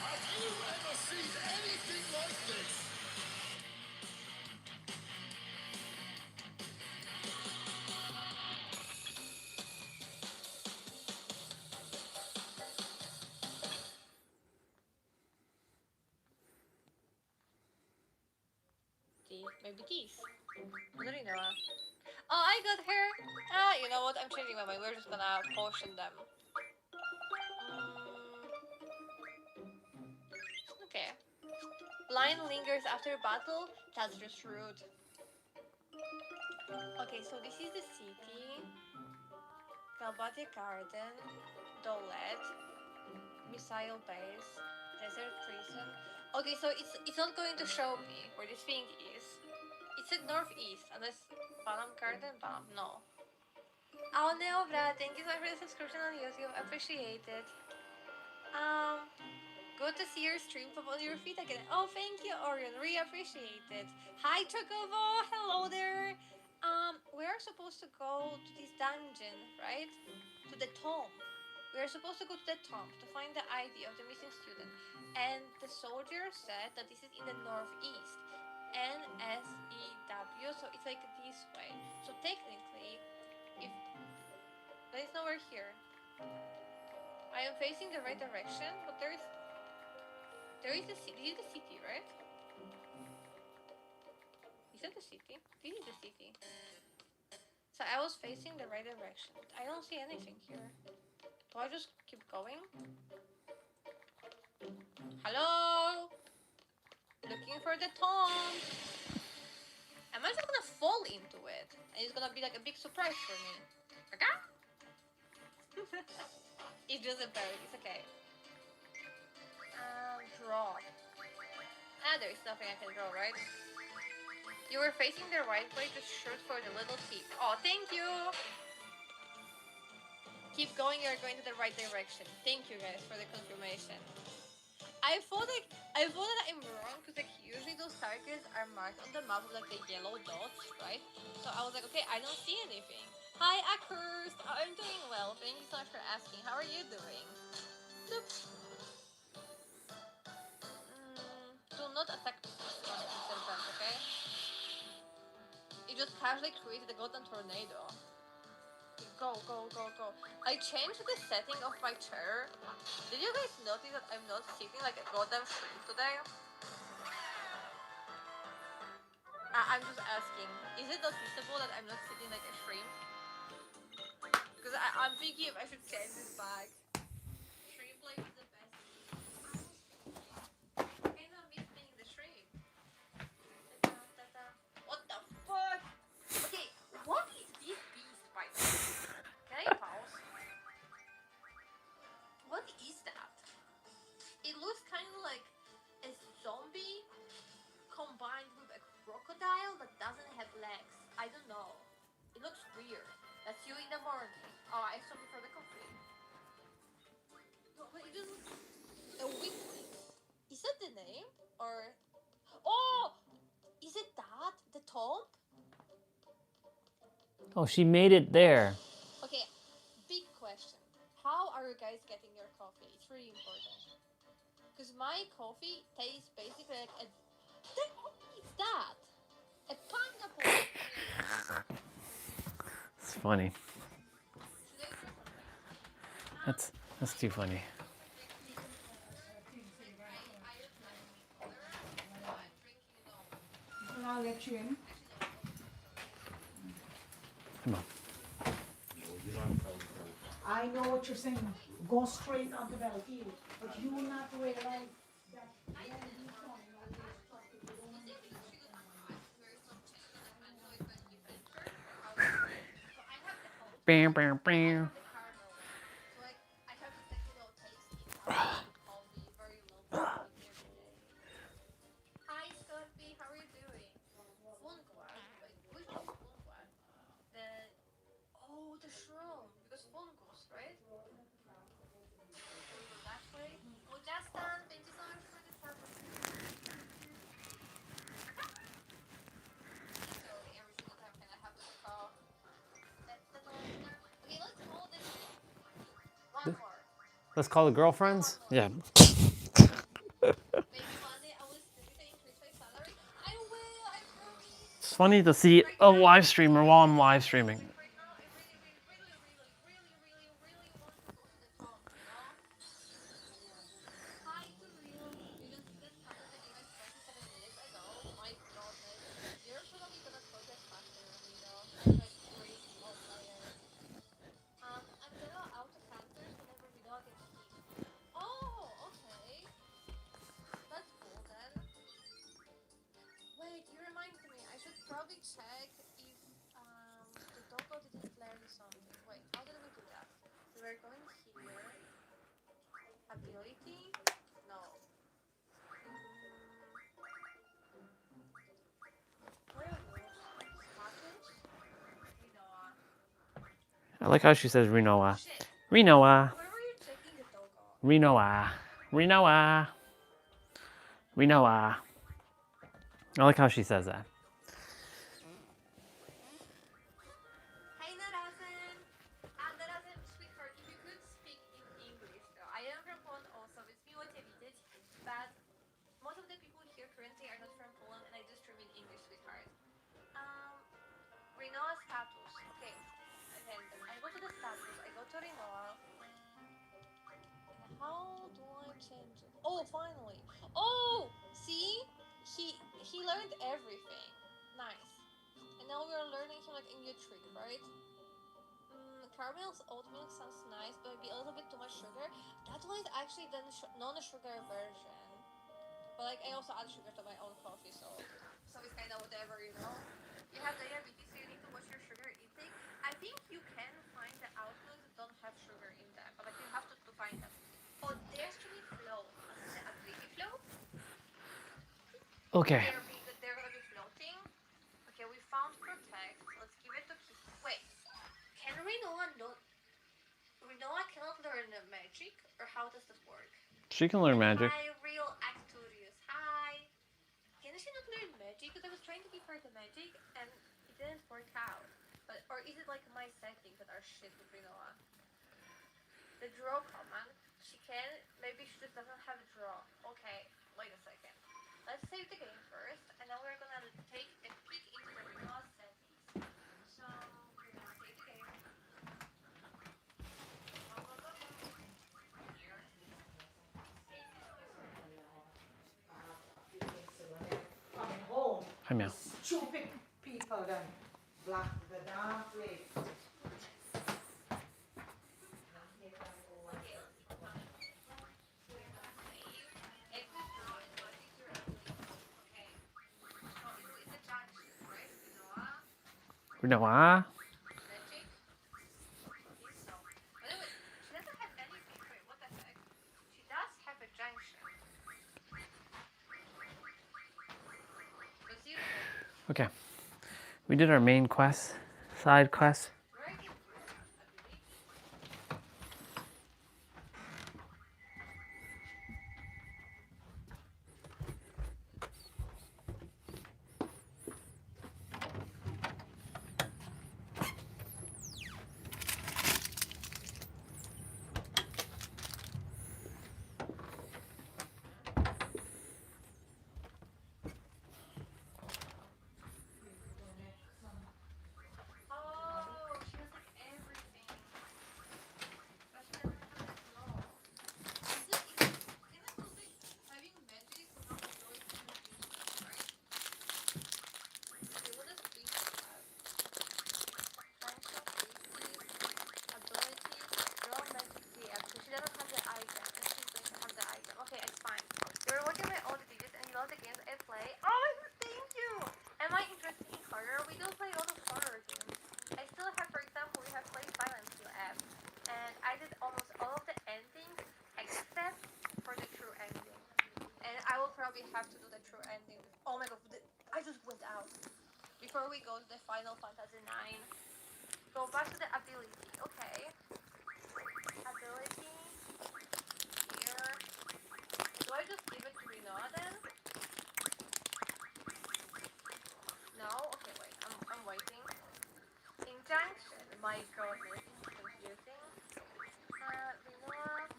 Have you ever seen anything like this? Maybe these. I don't know. Oh, I got her. You know what? I'm changing my mind. We're just gonna potion them. Okay. Line lingers after battle? That's just rude. Okay, so this is the city. Galbatic Garden. Dolet. Missile Base. Desert Prison. Okay, so it's not going to show me where this thing is. It's at northeast, unless Balam Garden? Balam, no. Oh, Neobra, thank you so much for the subscription on YouTube. Appreciate it. Good to see your stream pop on your feet again. Oh, thank you, Orion. Really appreciate it. Hi, Chocobo. Hello there. We are supposed to go to this dungeon, right? To the tomb. We are supposed to go to the tomb to find the ID of the missing student. And the soldier said that this is in the northeast. NSEW, so it's this way. So technically, if there is nowhere here, I am facing the right direction, but there is the city. This is the city, right? Is that the city? This is the city. So So I was facing the right direction. I don't see anything here. Do I just keep going? Hello? Looking for the tomb. Am I just gonna fall into it? And it's gonna be like a big surprise for me. Okay? It's just a berry, it's okay. Draw. There is nothing I can draw, right? You were facing the right way to shoot for the little tip. Oh, thank you! Keep going, you're going to the right direction. Thank you guys for the confirmation. I thought that I'm wrong because like usually those targets are marked on the map with like the yellow dots, right? So I was like, okay, I don't see anything. Hi, Akers! I'm doing well. Thank you so much for asking. How are you doing? Look. Do not attack the serpent, okay? It just casually created a golden tornado. Go, go, go, go. I changed the setting of my chair. Did you guys notice that I'm not sitting like a goddamn shrimp today? I'm just asking. Is it noticeable that I'm not sitting like a shrimp? Because I'm thinking if I should change this back. Shrimp life is the best. I kind of miss being the shrimp. What the fuck? Okay, what is this beast by the way? Can I pause? What is that? It looks kind of like a zombie combined with a crocodile that doesn't have legs. I don't know. It looks weird. That's you in the morning. Oh, I saw before the coffee. No, but it just a weakling. Is that the name? Or oh, is it that? The tomb? Oh, she made it there. Okay, big question. How are you guys getting your coffee? It's really important. Because my coffee tastes basically like a... What is that? A pineapple. It's funny. That's too funny. I'll let you in. Come on. I know what you're saying. Go straight on the battlefield, but you will not realize that when you come, Bam, bam, bam. Hi, Scotty. How are you doing? Funguad. Wait, which one is Funguad? The shroom. Because fungus, right? That way. Oh, Justin, thank you so much for the support. Literally every single time can I have this call. Okay, let's call this one more. Let's call the girlfriends? Yeah. Maybe one day I will increase my salary. I will, I promise. It's funny to see a live streamer while I'm live streaming. Hi to real. You don't see that cover the game I 27 minutes ago? My goodness. You're probably gonna progress faster, you know. You're like crazy small player. I'm gonna auto cancers whenever we don't get hit. Oh, okay. That's cool then. Wait, you reminded me. I should probably check if the doggo didn't learn something. Wait, how did we do that? We were going here. Ability? No. Where are those? Status? I like how she says Renoa. Renoa. Where were you checking the doggo? Renoa. Renoa. Renoa. I like how she says that. Hey Narazen! Narazen, sweetheart, if you could speak in English though. I am from Poland also, it's me what edited, but most of the people here currently are not from Poland and I do stream in English, sweetheart. Renoa status. Okay. Okay, I go to the status, I go to Renoa. How do I change it? Oh, finally. Oh, see? He learned everything. Nice. And now we are learning him like a new trick, right? Caramel's oat milk sounds nice, but maybe a little bit too much sugar. That one is actually the non-sugar version. But like I also add sugar to my own coffee, so it's kind of whatever, you know. You have diabetes, so you need to watch your sugar intake. I think you can find the outlets that don't have sugar in them, but like you have to find them. Oh, they actually float. As in the ability float. Okay. They're gonna be floating. Okay, we found protect. Let's give it to Kitty. Wait, can Rinoa cannot learn magic, or how does that work? She can learn magic. Hi, real Acturius. Hi. Can she not learn magic? Because I was trying to give her the magic and it didn't work out. But or is it like my settings that are shit with Rinoa? The draw command. She can. Maybe she just doesn't have a draw. Okay, wait a second. Let's save the game first, and then we're gonna take a peek into the Rinoa settings. So we're gonna save the game. Coming home. Hi, Meow. Stupid people then block the damn place. Rinoa. Okay. We did our main quest, side quest. Have to do the true ending. Oh my god, I just went out. Before we go to the Final Fantasy 9, go back to the ability. Okay. Ability. Here. Do I just give it to Rinoa then? No? Okay, wait. I'm waiting. Injunction. My god, this is confusing. Rinoa.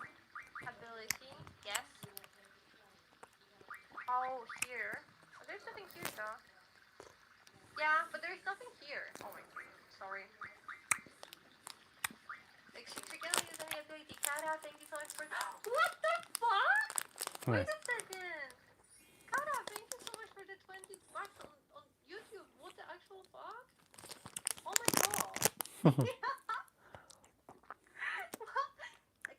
Ability. Yes. Oh, here. Oh, there's nothing here, though. Yeah, but there's nothing here. Oh my god. Sorry. Like, she can only use any ability. Kara, thank you so much for... What the fuck? Wait a second. Kara, thank you so much for the 20 bucks on YouTube. What the actual fuck? Oh my god.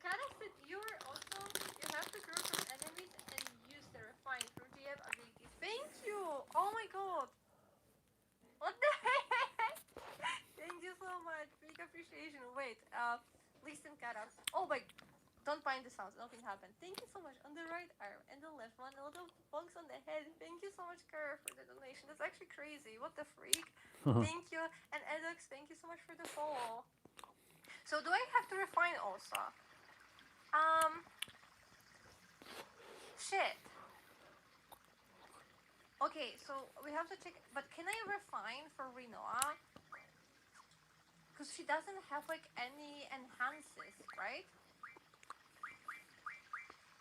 Kara said you're awesome. You have to grow from enemies and use the refined from GF abilities. Thank you. Oh my god. What the heck? Thank you so much. Big appreciation. Wait, listen, Kara. Oh my, don't mind the sounds. Nothing happened. Thank you so much. On the right arm and the left one, a little bugs on the head. Thank you so much, Kara, for the donation. That's actually crazy. What the freak? Thank you. And Edox, thank you so much for the follow. So do I have to refine also? Shit. Okay, so we have to check, but can I refine for Rinoa? Because she doesn't have like any enhances, right?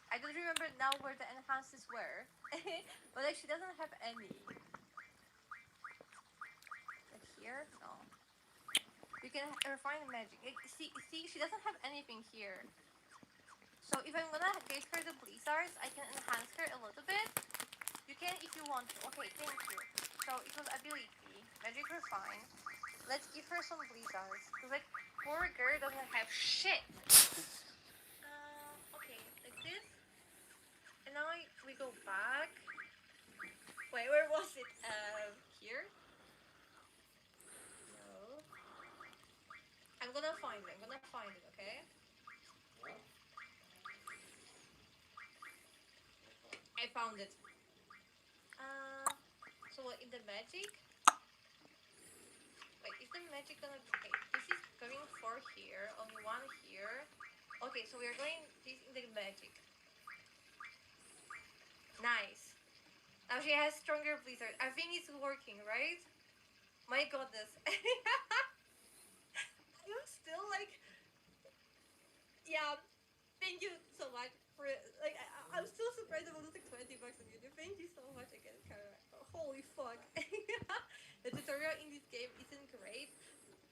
I don't remember now where the enhances were, but like she doesn't have any. Like here? No. You can refine magic. See, she doesn't have anything here. So if I'm gonna give her the blizzards, I can enhance her a little bit. You can if you want to. Okay, thank you. So it was ability. Magic Refine. Let's give her some blizzards. Cause like poor girl doesn't have shit. Okay, like this. And now we go back. Wait, where was it? Here? No. I'm gonna find it. Okay? I found it. So what, in the magic? Wait, is the magic gonna... Okay, this is going for here, only one here. Okay, so we are going this in the magic. Nice. Now she has stronger blizzard. I think it's working, right? My goodness. I'm still like... Yeah, thank you so much for... Like, I'm still surprised about losing $20 on YouTube. Thank you so much again, Kara. Holy fuck. The tutorial in this game isn't great.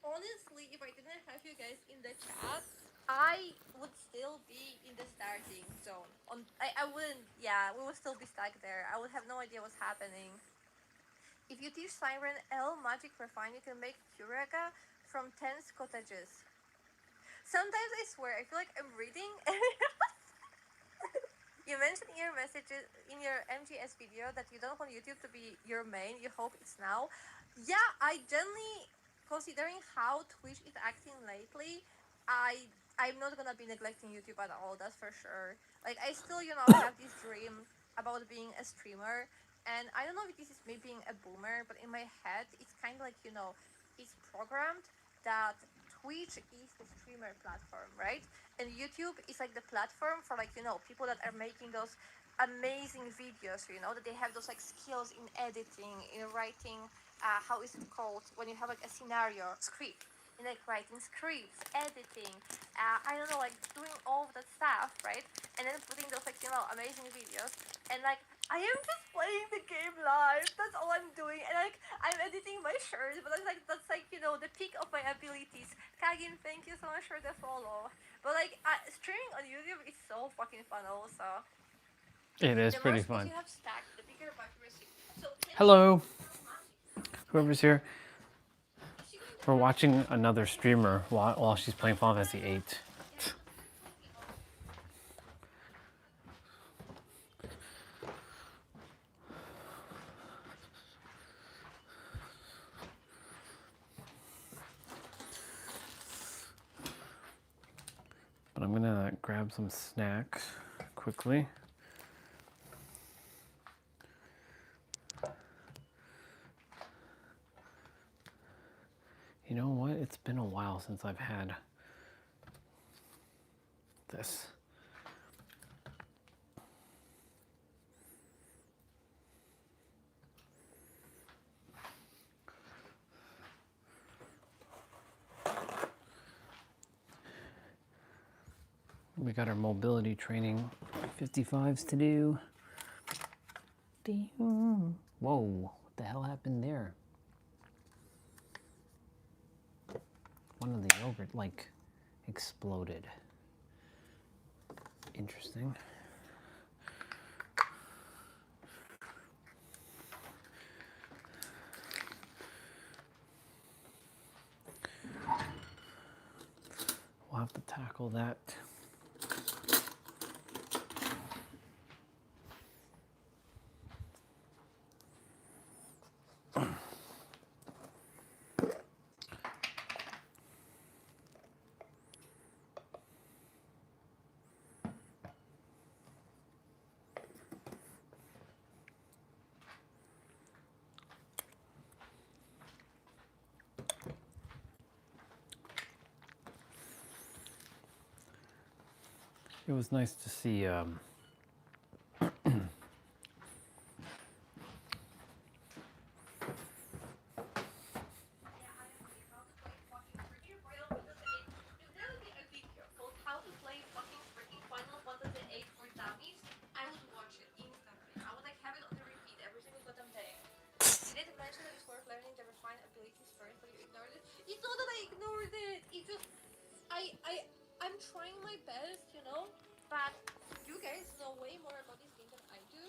Honestly, if I didn't have you guys in the chat, I would still be in the starting zone. I wouldn't, yeah, we would still be stuck there. I would have no idea what's happening. If you teach Siren L Magic Refine, you can make Curaga from 10 cottages. Sometimes I swear, I feel like I'm reading. You mentioned in your messages, in your MGS video, that you don't want YouTube to be your main. You hope it's now. Yeah, I generally, considering how Twitch is acting lately, I'm not gonna be neglecting YouTube at all. That's for sure. Like, I still, have this dream about being a streamer, and I don't know if this is me being a boomer, but in my head, it's kind of like, it's programmed that Twitch is the streamer platform, right? And YouTube is like the platform for, like, people that are making those amazing videos, that they have those like skills in editing, in writing, how is it called when you have like a scenario script, in like writing scripts, editing, I don't know, like doing all of that stuff, right? And then putting those like, amazing videos. And like, I am just playing the game live. That's all I'm doing. And like, I'm editing my shirts, but that's like, the peak of my abilities. Kagin, thank you so much for the follow. But like, streaming on YouTube is so fucking fun also. It is The pretty more skills fun. you have stacked, the bigger accuracy. So Hello, whoever's here. We're watching another streamer while she's playing Final Fantasy VIII. But I'm gonna grab some snacks quickly. You know what? It's been a while since I've had this. We got our mobility training 55s to do. Whoa, what the hell happened there? One of the yogurt like exploded. Interesting. We'll have to tackle that. It was nice to see How to play fucking freaking Final Fantasy VIII for dummies, I would watch it instantly. I would like have it on the repeat every single goddamn day. You didn't mention that it's worth learning the refined abilities first, but you ignored it. It's not that I ignored it. It just I'm trying my best, but you guys know way more about this game than I do,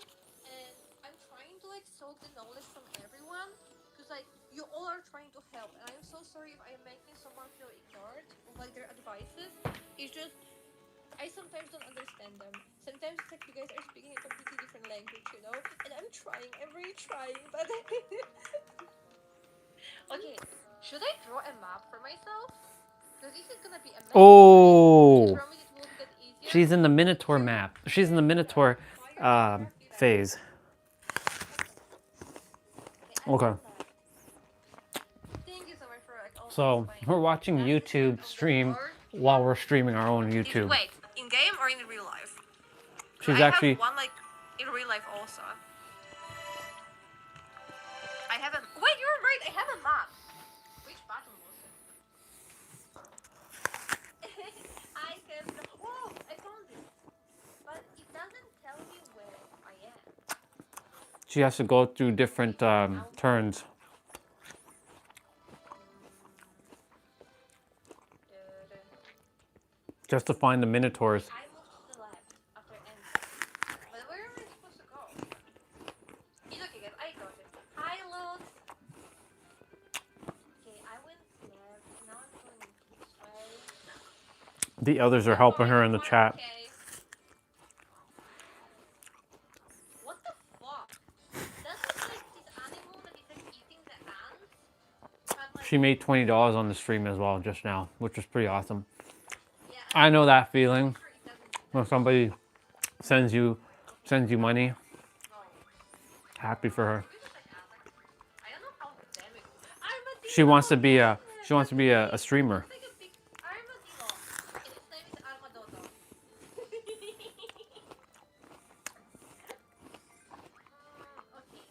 and I'm trying to like soak the knowledge from everyone, because like you all are trying to help, and I'm so sorry if I'm making someone feel ignored with like their advices. It's just I sometimes don't understand them. Sometimes it's like you guys are speaking a completely different language, you know? And I'm trying, really trying, but okay, should I draw a map for myself? Because this is gonna be a mess, right? You Oh, promise it will get easier? she's in the Minotaur map. She's in the Minotaur phase. Okay. Thank you so much for like also So we're watching YouTube stream while we're streaming our own YouTube. Wait, in game or in real life? She's I actually. have one like in real life also. I have a. Wait, you're right. I have a map. Which button was it? I have. Oh, I found it. But it doesn't tell me where I am. She has to go through different turns. Just to find the Minotaurs. I moved to the left after enter. But where am I supposed to go? It's okay, guys. I got it. Hi, Lutz. Okay, I went left. Now I'm going this way. The others are helping her in the chat. Okay. What the fuck? That is like this animal that is like eating the ants. But like, She made $20 on the stream as well just now, which was pretty awesome. I know that feeling when somebody sends you money. Happy for her. She wants to be a streamer. okay,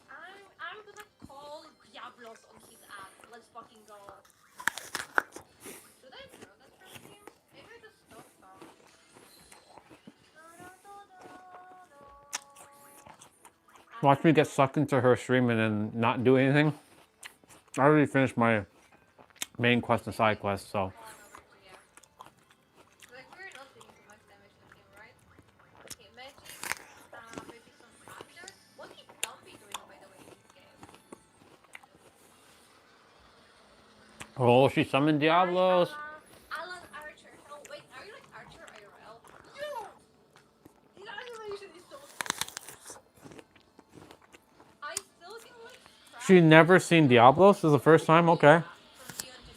I'm gonna call Diablos on his ass. Let's fucking go. Should I draw that from him? Maybe I just stop now. Watch me get sucked into her stream and then not do anything. I already finished my main quest and side quest, so. Like we're not doing too much damage to him, right? Okay, magic, maybe some thunder. What is Dumpy doing by the way in this game? Oh, she summoned Diablos. Alan Archer. Oh wait, are you like Archer IRL? Yo! His animation is so sick. I still can like She never seen Diablos? This is the first time? Okay.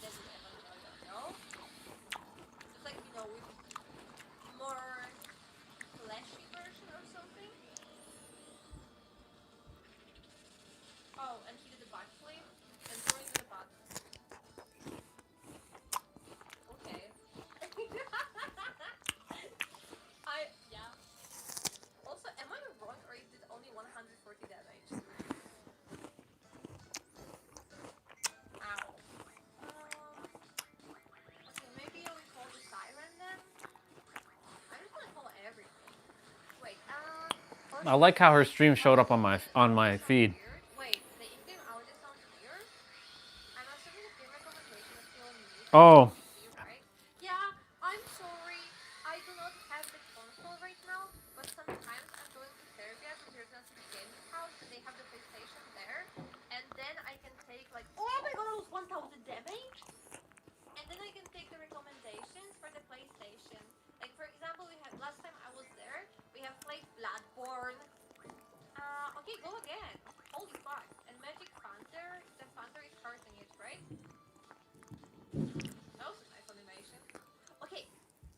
just like you know with more flashy version or something. Oh, and he did a backflip and throw into the pot. Okay. Yeah. Also, am I wrong or is it only 140 damage? Ow. Okay, maybe I will call the siren then. I'm just gonna call everything. Wait, I like how her stream showed up on my feed. wait, the in-game audio sounds weird? I'm assuming the game recommendation is still mute. Oh. Right? Yeah, I'm sorry. I do not have the console right now, but sometimes I'm going to Serbia to Virgin's gaming house and they have the PlayStation there. And then I can take like, oh my god, I was 1000 damage! And then I can take the recommendations for the PlayStation. Like for example, we had last time I was there, we have played Bloodborne. Okay, go again. Holy fuck. And Magic Panther, the Panther is hurting it, right? That was a nice animation. Okay,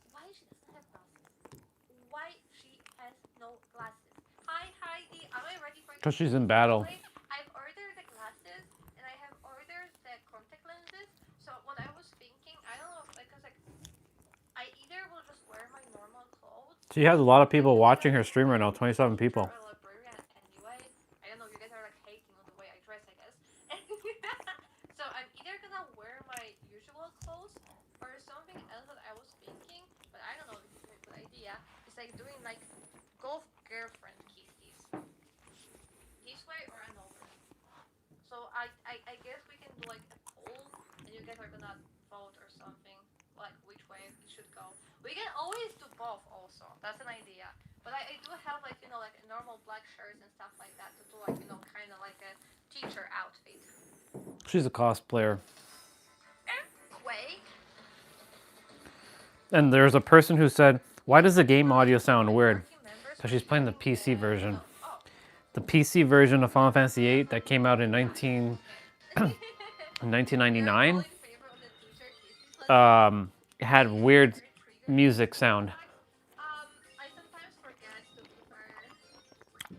why she doesn't have glasses? Why she has no glasses? Hi Heidi, am I ready for? Because she's in battle. I've ordered the glasses and I have ordered the contact lenses. So what I was thinking, I don't know, because like I either will just wear my normal clothes. She has a lot of people watching her stream right now, 27 people. Anyway, I don't know, you guys are like hating on the way I dress, I guess. So I'm either gonna wear my usual clothes or something else that I was thinking, but I don't know if it's a good idea. It's like doing like golf girlfriend kisses. This way or another. So I guess we can do like a poll and you guys are gonna vote or something, like which way it should go. We can always do both also, that's an idea. But I do have like, you know, like normal black shirts and stuff like that to do like, you know, kind of like a teacher outfit. She's a cosplayer. Quake. And there's a person who said, why does the game audio sound weird? Because she's playing the PC version. The PC version of Final Fantasy VIII that came out in 1999 it had weird music sound. I sometimes forget to put her.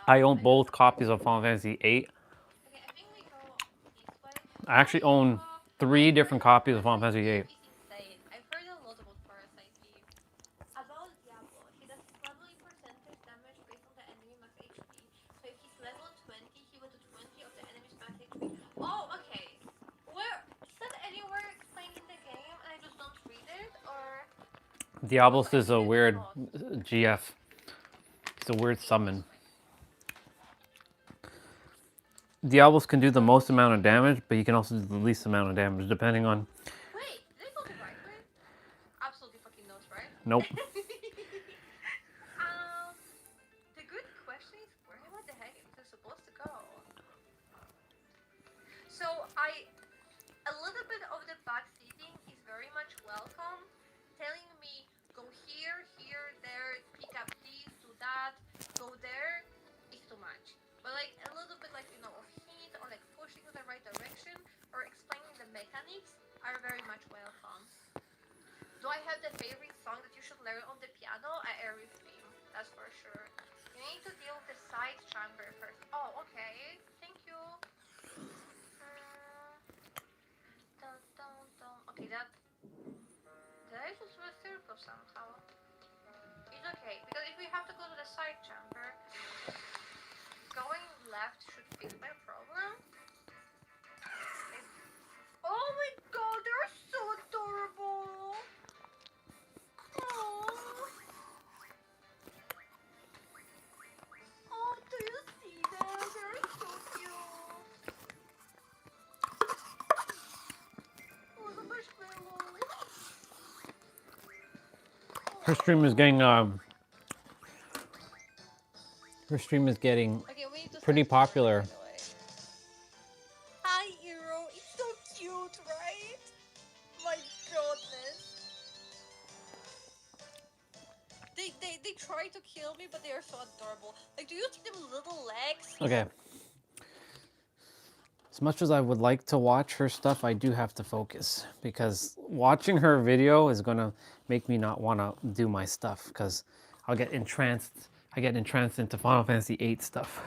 I own both copies of Final Fantasy VIII. Okay, I think we go this way. I actually own 3 different copies of Final Fantasy VIII. Insane. I've heard a lot about Parasite Eve. About Diablo, he does his leveling percentage damage based on the enemy max HP. So if he's level 20, he will do 20 of the enemy's max HP. Oh, okay. Where is that anywhere explained in the game and I just don't read it, or? Diablos is a weird GF. It's a weird summon. Diablos can do the most amount of damage, but he can also do the least amount of damage, depending on... Wait, did I go the right way? Absolutely fucking not, right? Nope. The good question is, where the heck is it supposed to go? So a little bit of the backseating is very much welcome. Telling me, go here, here, there, pick up this, do that, go there, is too much. But like a little bit like, you know, of hint or like pushing in the right direction or explaining the mechanics are very much welcome. Do I have the favorite song that you should learn on the piano? Aerith theme, that's for sure. You need to deal with the side chamber first. Oh, okay. Thank you. Okay, that... Did I just do a circle somehow? It's okay, because if we have to go to the side chamber, going left should fix my problem. Oh my god, they're so adorable! Oh, do you see them? They're so cute! Oh, the marshmallow! Her stream is getting pretty popular. Hi, Eero. It's so cute, right? My goodness. They try to kill me, but they are so adorable. Like, do you see them little legs? Okay. As much as I would like to watch her stuff, I do have to focus because watching her video is gonna make me not want to do my stuff because I'll get entranced. I get entranced into Final Fantasy VIII stuff.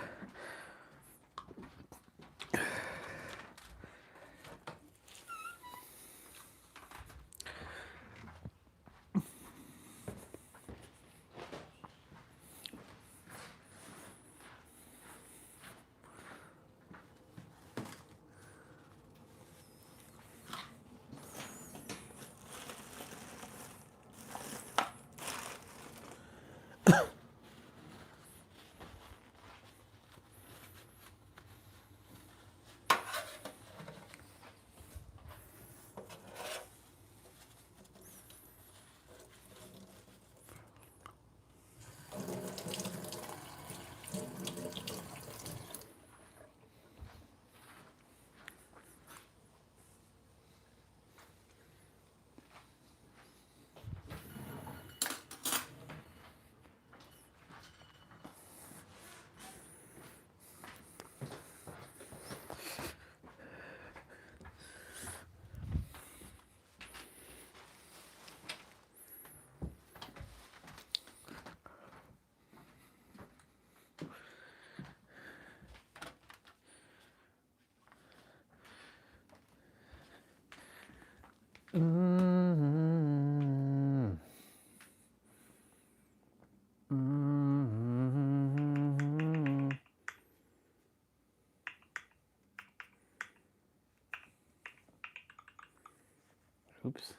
Oops.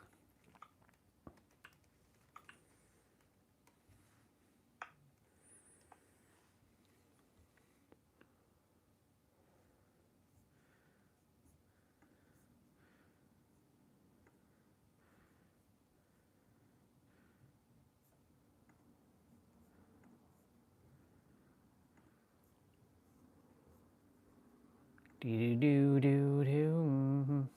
Do do do do.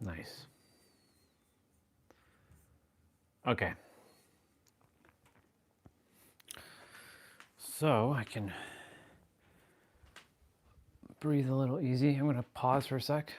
Nice. Okay. So I can breathe a little easy. I'm going to pause for a sec.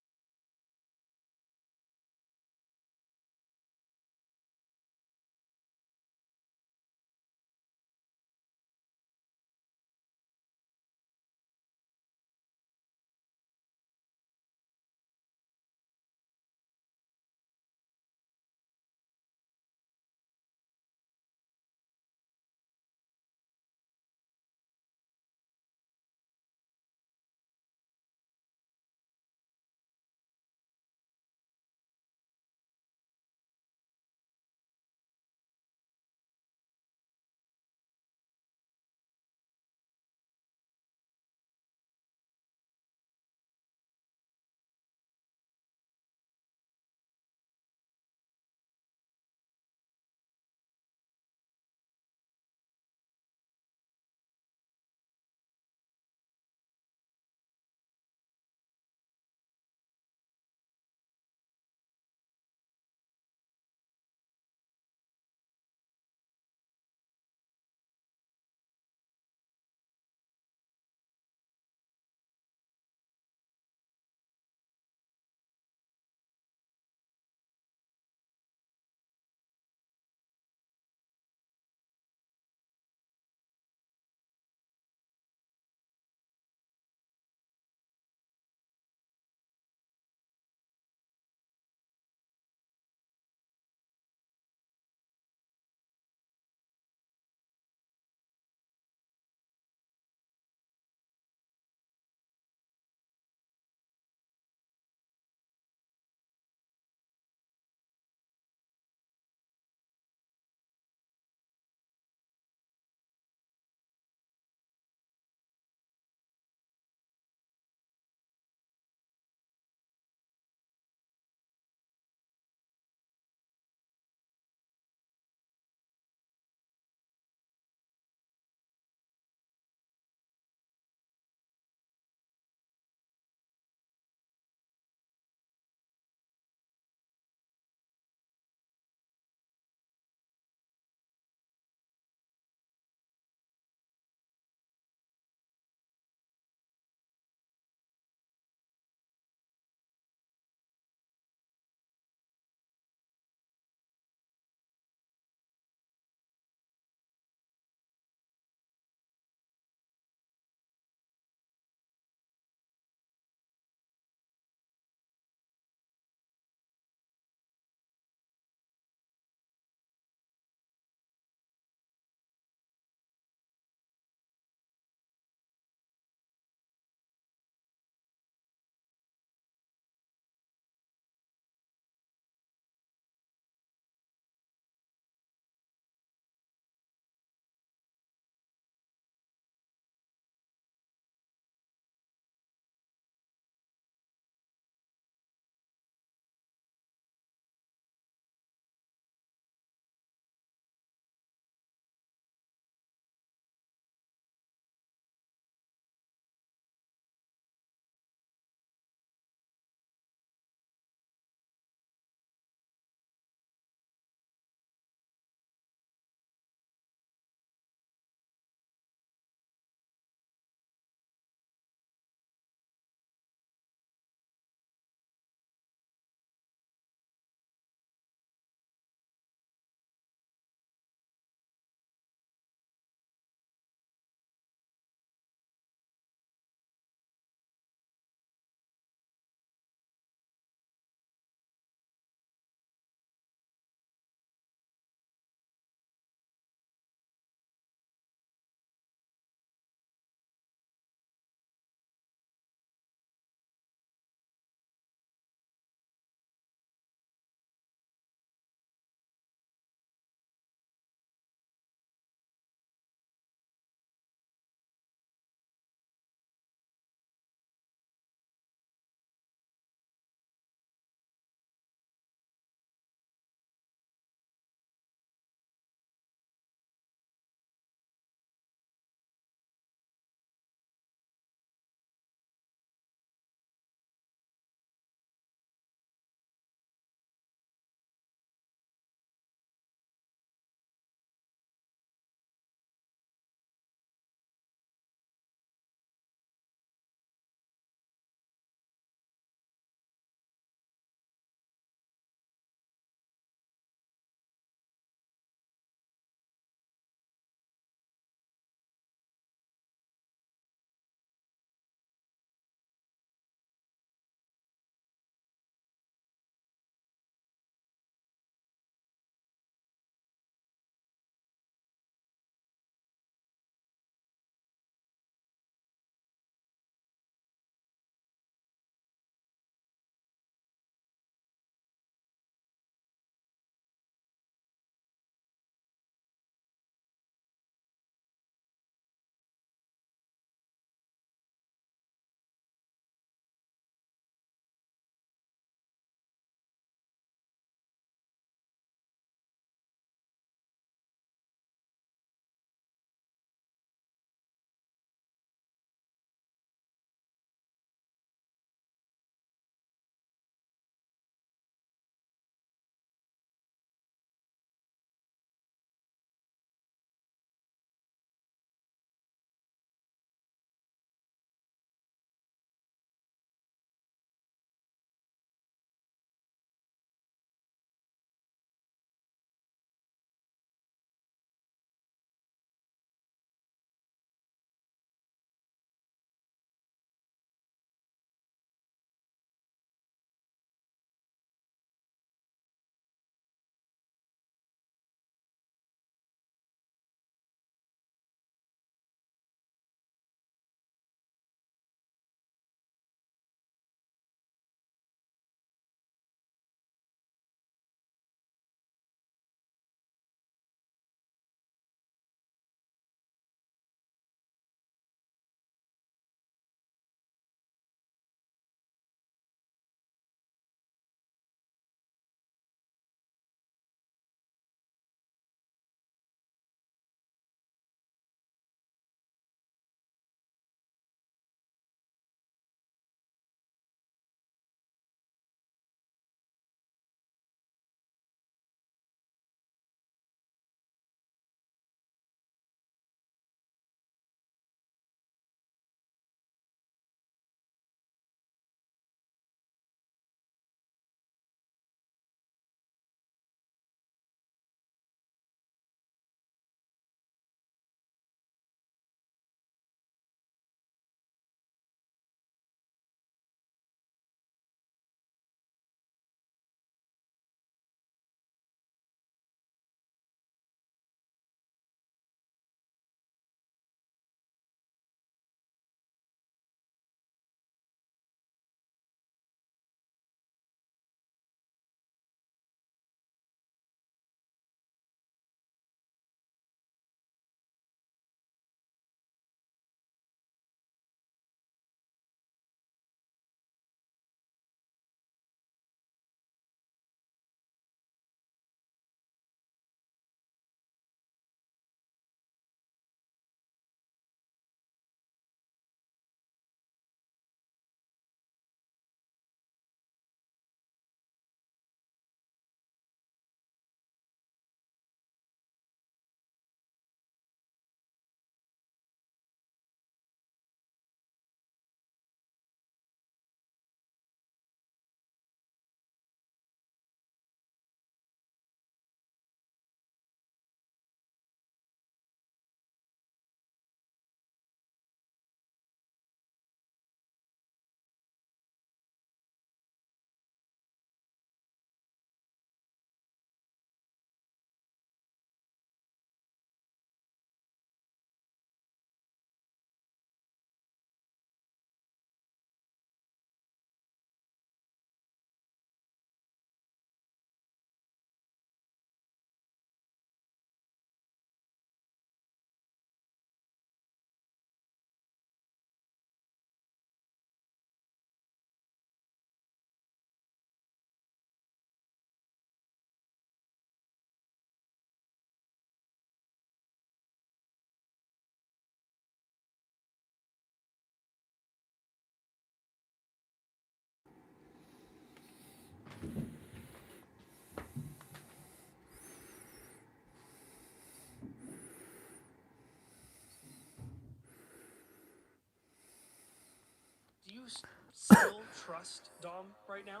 still trust Dom right now?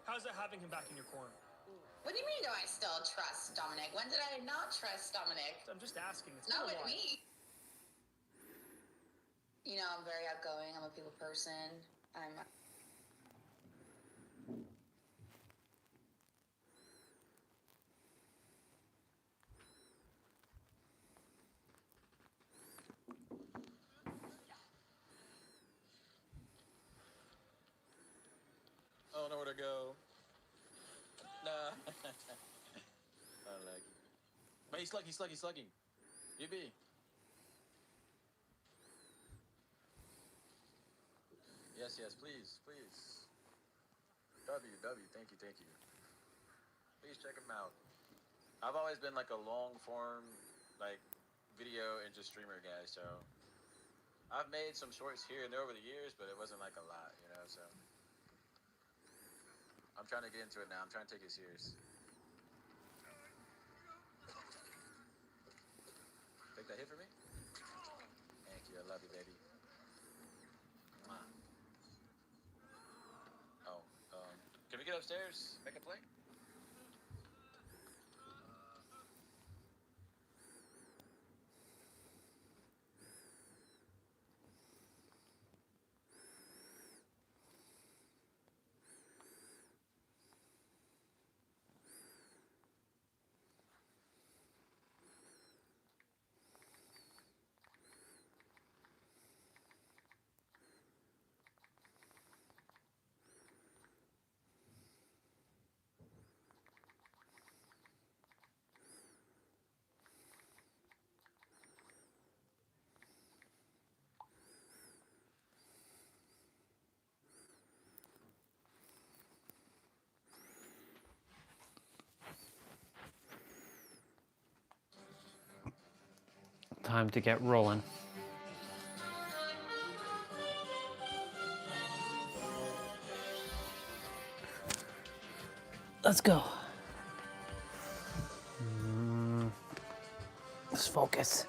How's that having him back in your corner? What do you mean do I still trust Dominic? When did I not trust Dominic? I'm just asking. It's Not been a with while. me. You know, I'm very outgoing. I'm a people person. I don't know where to go. Nah. I like it. But he's slugging. UB. Yes, please. W, thank you. Please check him out. I've always been like a long form, like video and just streamer guy, so I've made some shorts here and there over the years, but it wasn't like a lot, you know, so I'm trying to get into it now. I'm trying to take it serious. Take that hit for me? Thank you. I love you, baby. Mwah. Oh, can we get upstairs? Make a play? Time to get rolling. Let's go. Let's focus.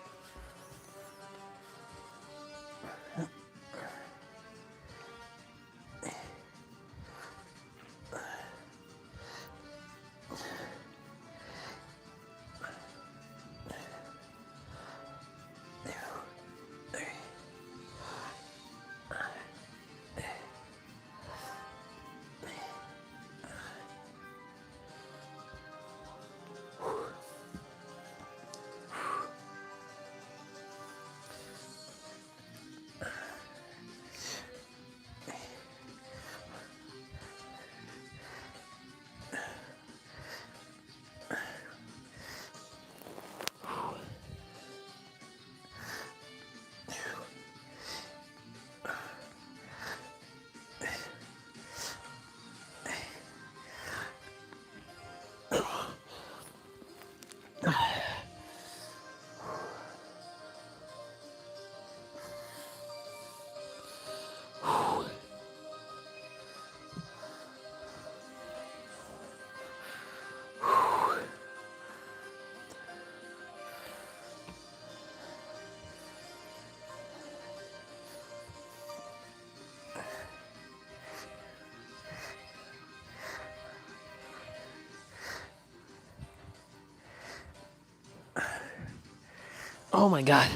Oh my God.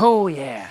Oh yeah.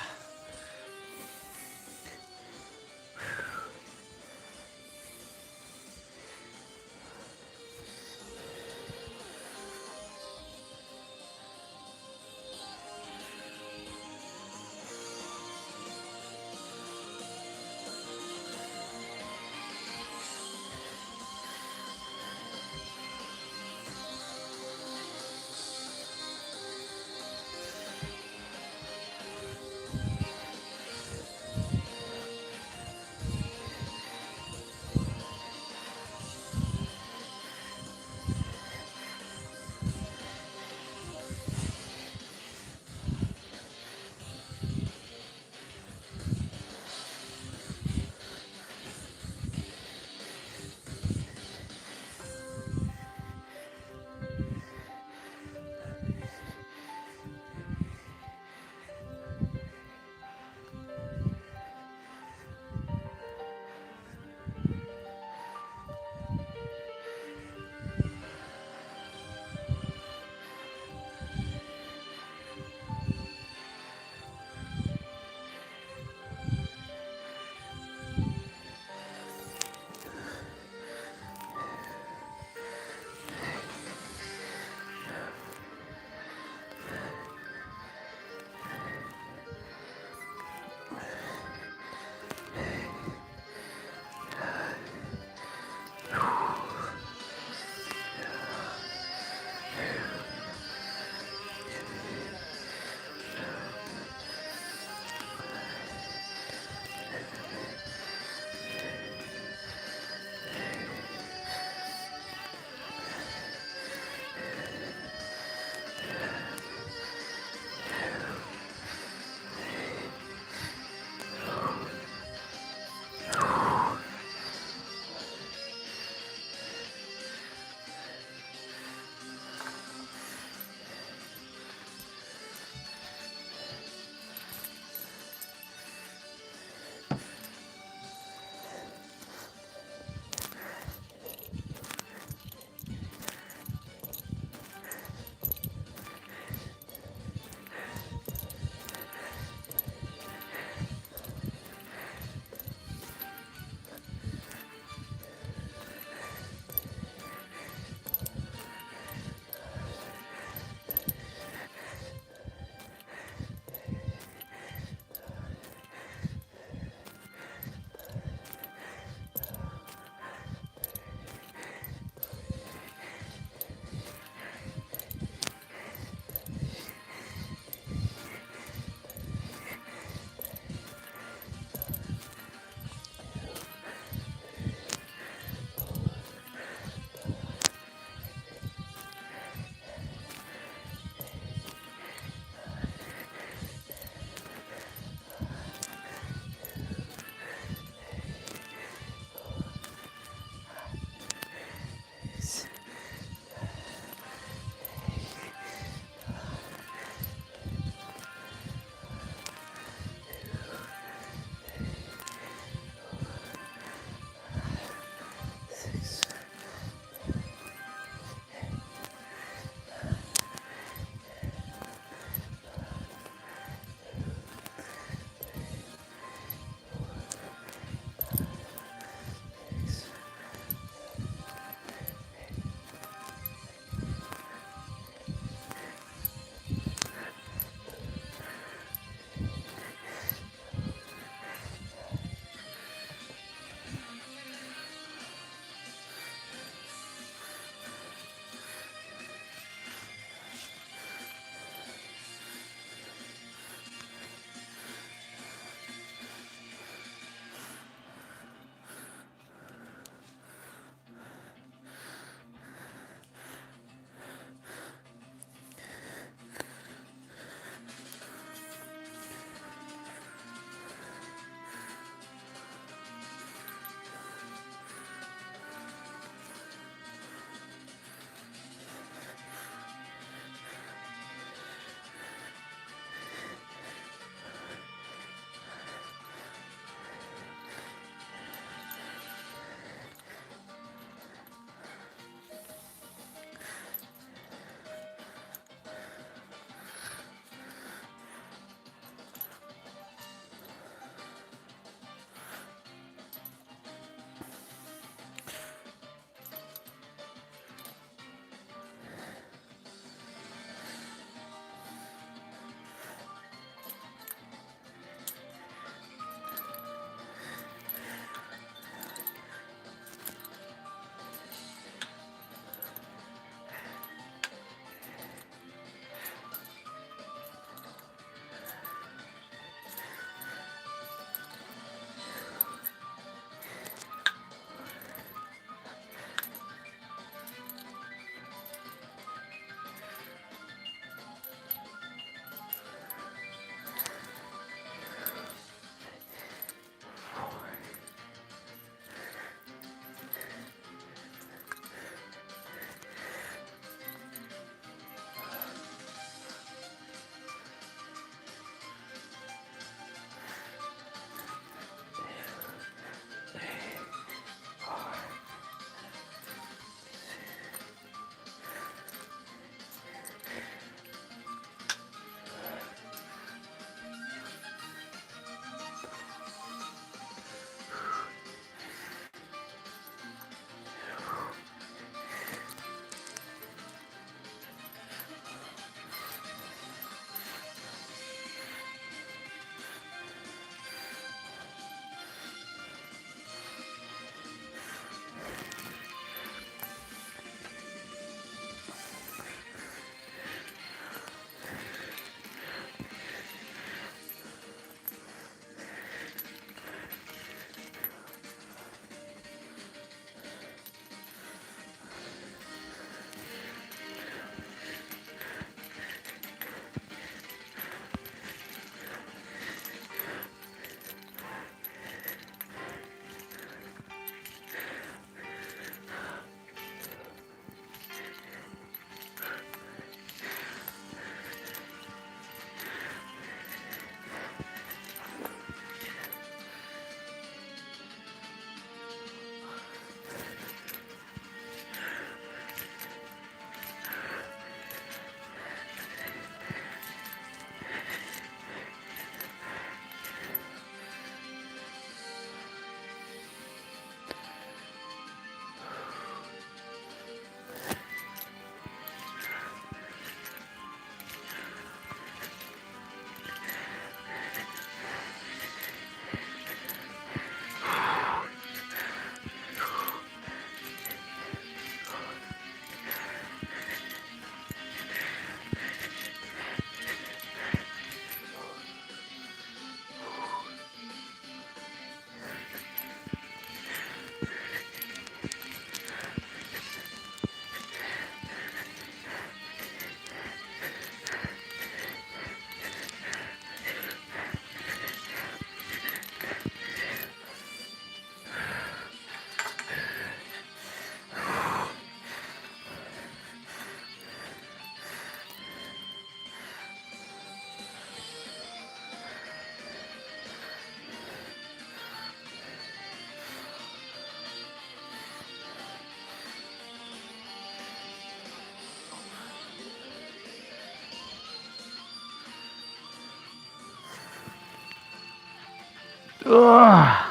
Ugh.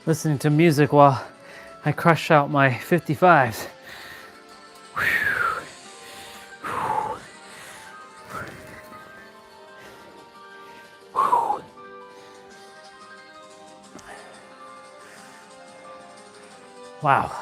Listening to music while I crush out my 55s. Wow.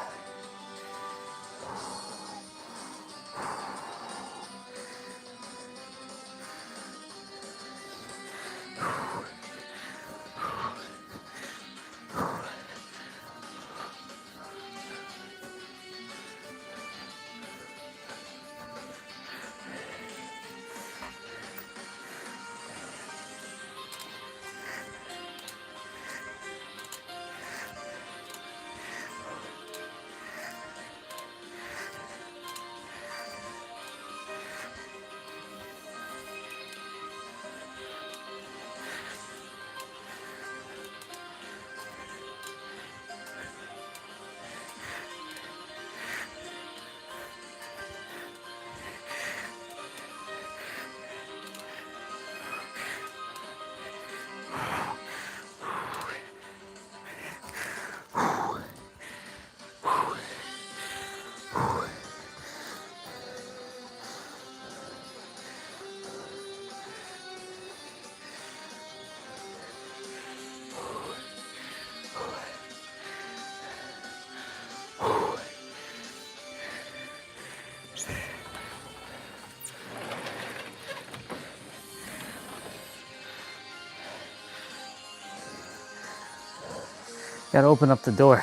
Gotta open up the door.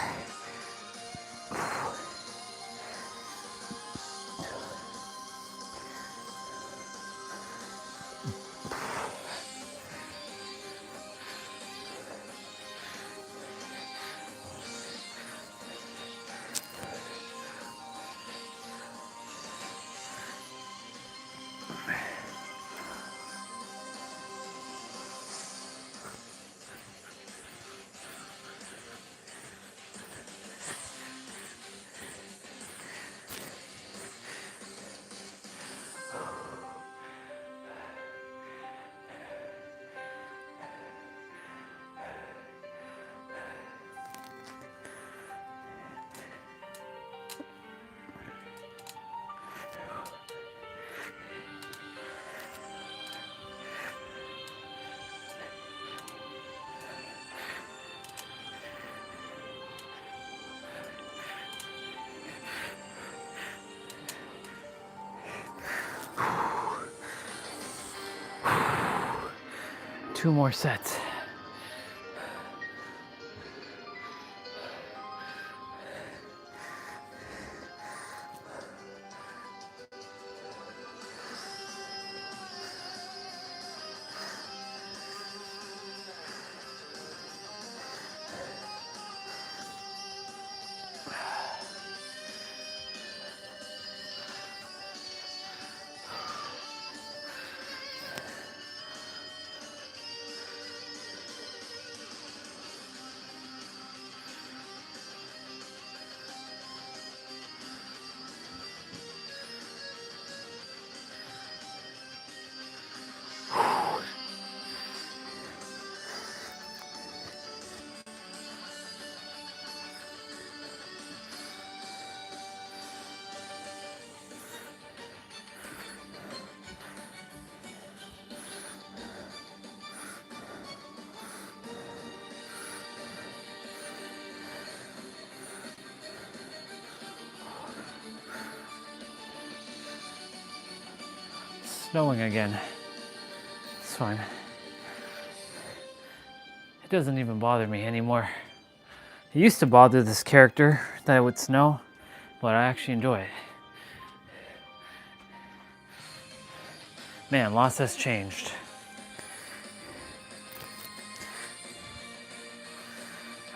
2 more sets. Snowing again. It's fine. It doesn't even bother me anymore. It used to bother this character that it would snow, but I actually enjoy it. Man, lots has changed.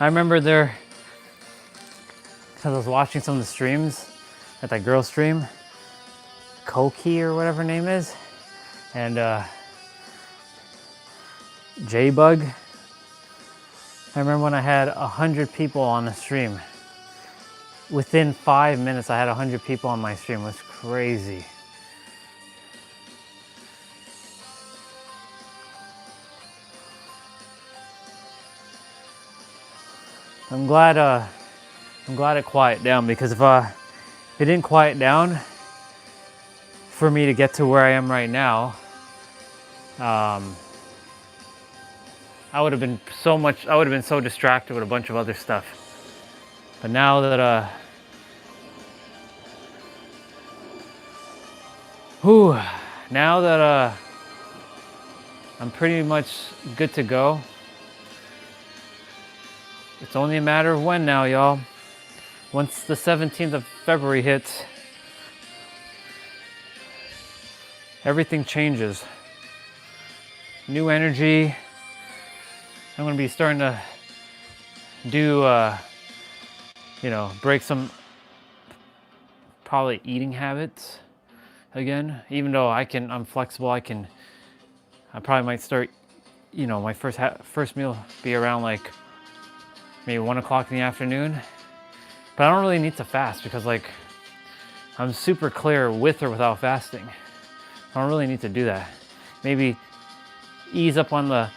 I remember there, because I was watching some of the streams at that girl stream, Koki or whatever her name is, and J-Bug. I remember when I had 100 people on the stream. Within 5 minutes, I had 100 people on my stream. It was crazy. I'm glad it quieted down, because if it didn't quiet down for me to get to where I am right now, I would have been so distracted with a bunch of other stuff. But now that I'm pretty much good to go. It's only a matter of when now, y'all. Once the 17th of February hits, everything changes. New energy. I'm gonna be starting to do, break some probably eating habits again. Even though I'm flexible, I probably might start, my first meal be around like maybe 1 o'clock in the afternoon. But I don't really need to fast, because like I'm super clear with or without fasting. I don't really need to do that. Maybe ease up on the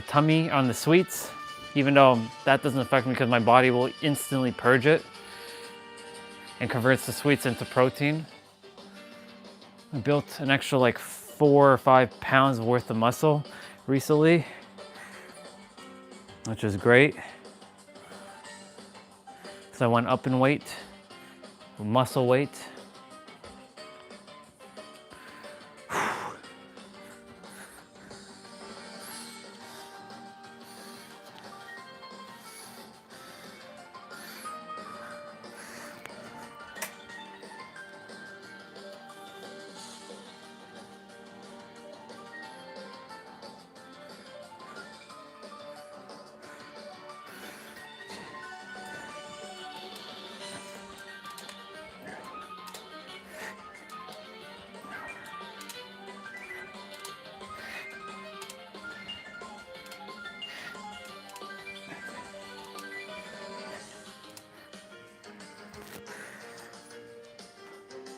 tummy, on the sweets, even though that doesn't affect me because my body will instantly purge it and converts the sweets into protein. I built an extra like 4 or 5 pounds worth of muscle recently, which is great. So I went up in weight, muscle weight.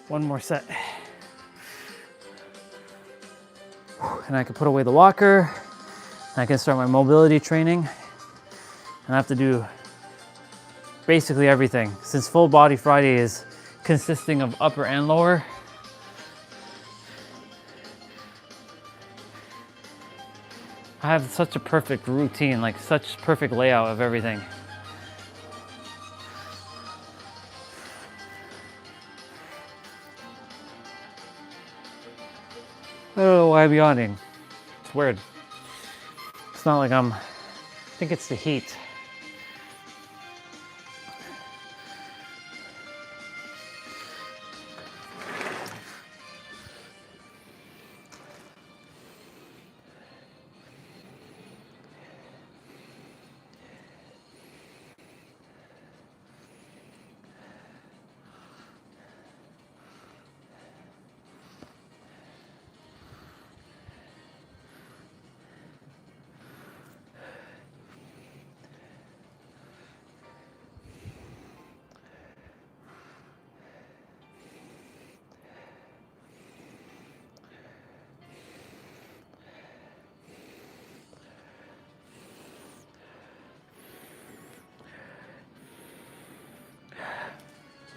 One more set. And I can put away the walker, and I can start my mobility training. And I have to do basically everything. Since Full Body Friday is consisting of upper and lower, I have such a perfect routine, like such perfect layout of everything. I don't know why I'm yawning. It's weird. It's not like I think it's the heat.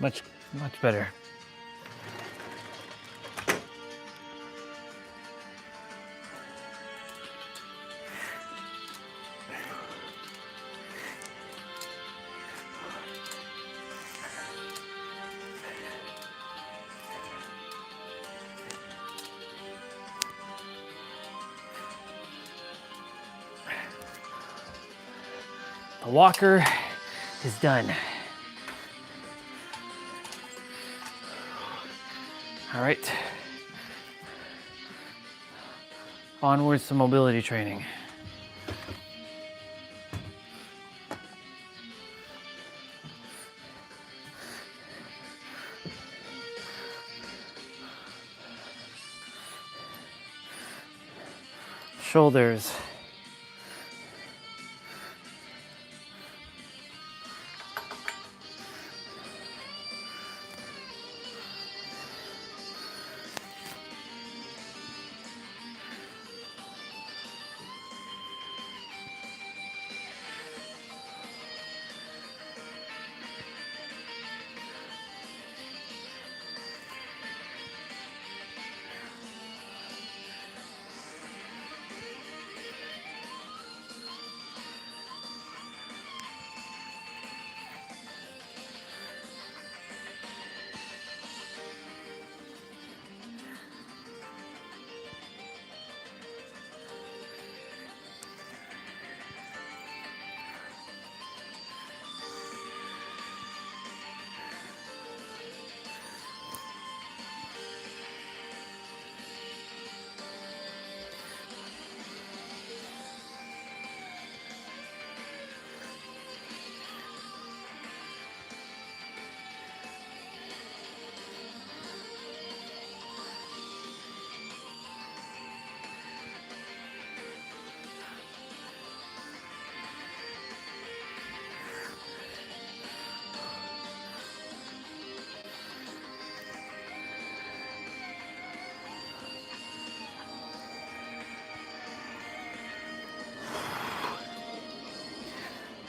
Much better. The walker is done. All right. Onwards to mobility training. Shoulders.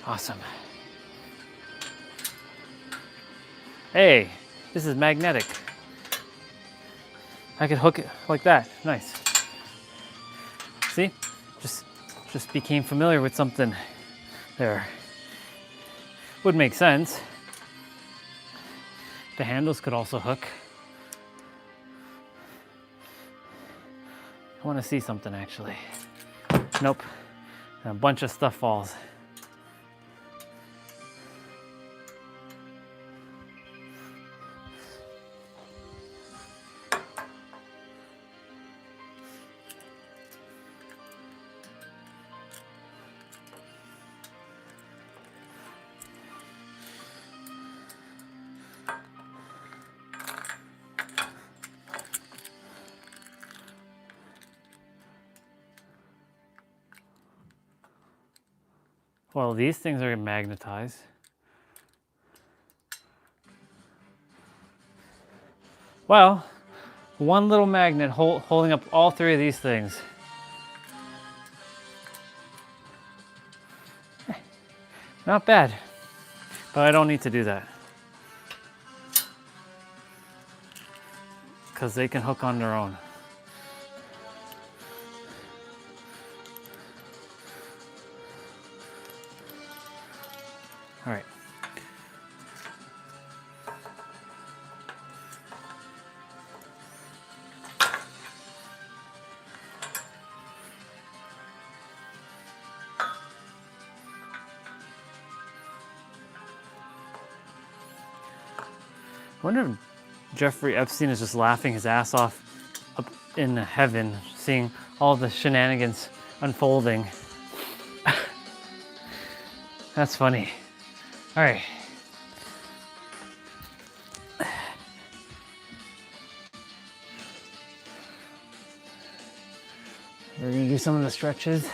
Awesome. Hey, this is magnetic. I could hook it like that. Nice. See? Just became familiar with something there. Would make sense. The handles could also hook. I want to see something actually. Nope. A bunch of stuff falls. Well, these things are magnetized. Well, one little magnet holding up all three of these things. Not bad, but I don't need to do that because they can hook on their own. All right. wonder if Jeffrey Epstein is just laughing his ass off up in heaven, seeing all the shenanigans unfolding. That's funny. All right. We're gonna do some of the stretches.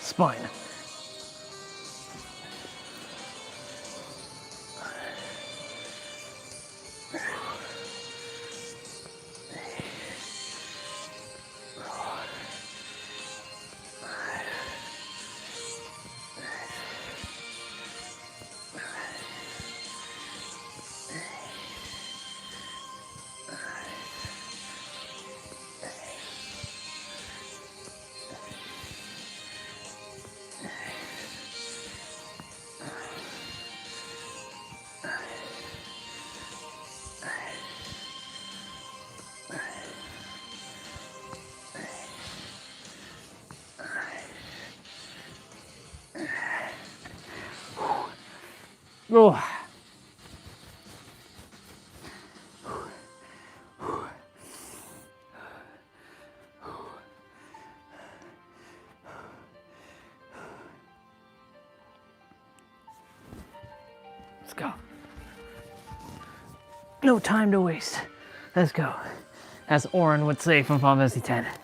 Spine. Oh. Let's go. No time to waste. Let's go. As Oren would say from Final Fantasy X.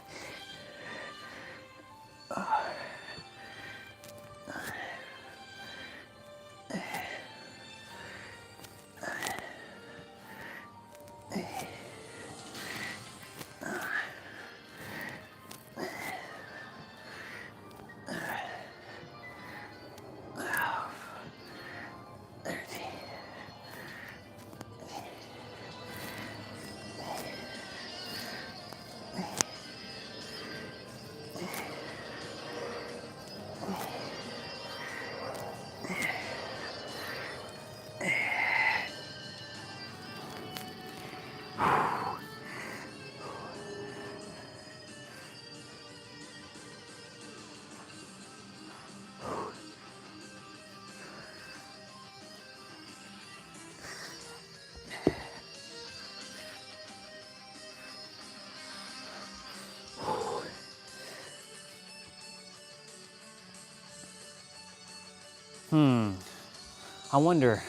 I wonder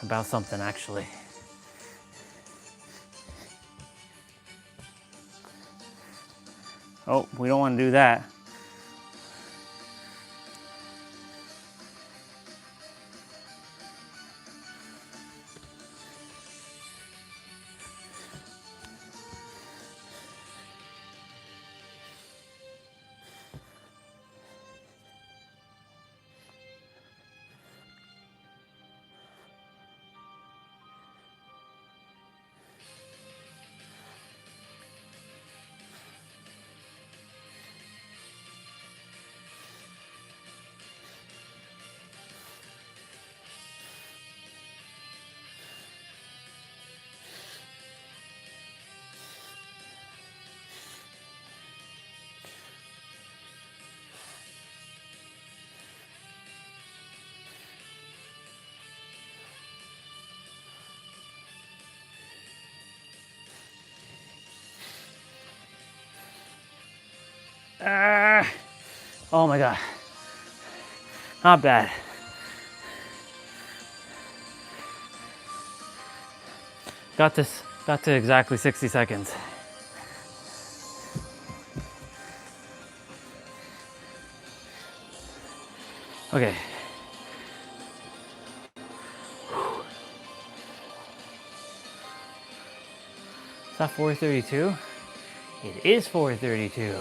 about something actually. Oh, we don't want to do that. Oh my God. Not bad. Got to exactly 60 seconds. Okay. Is that 432? It is 432.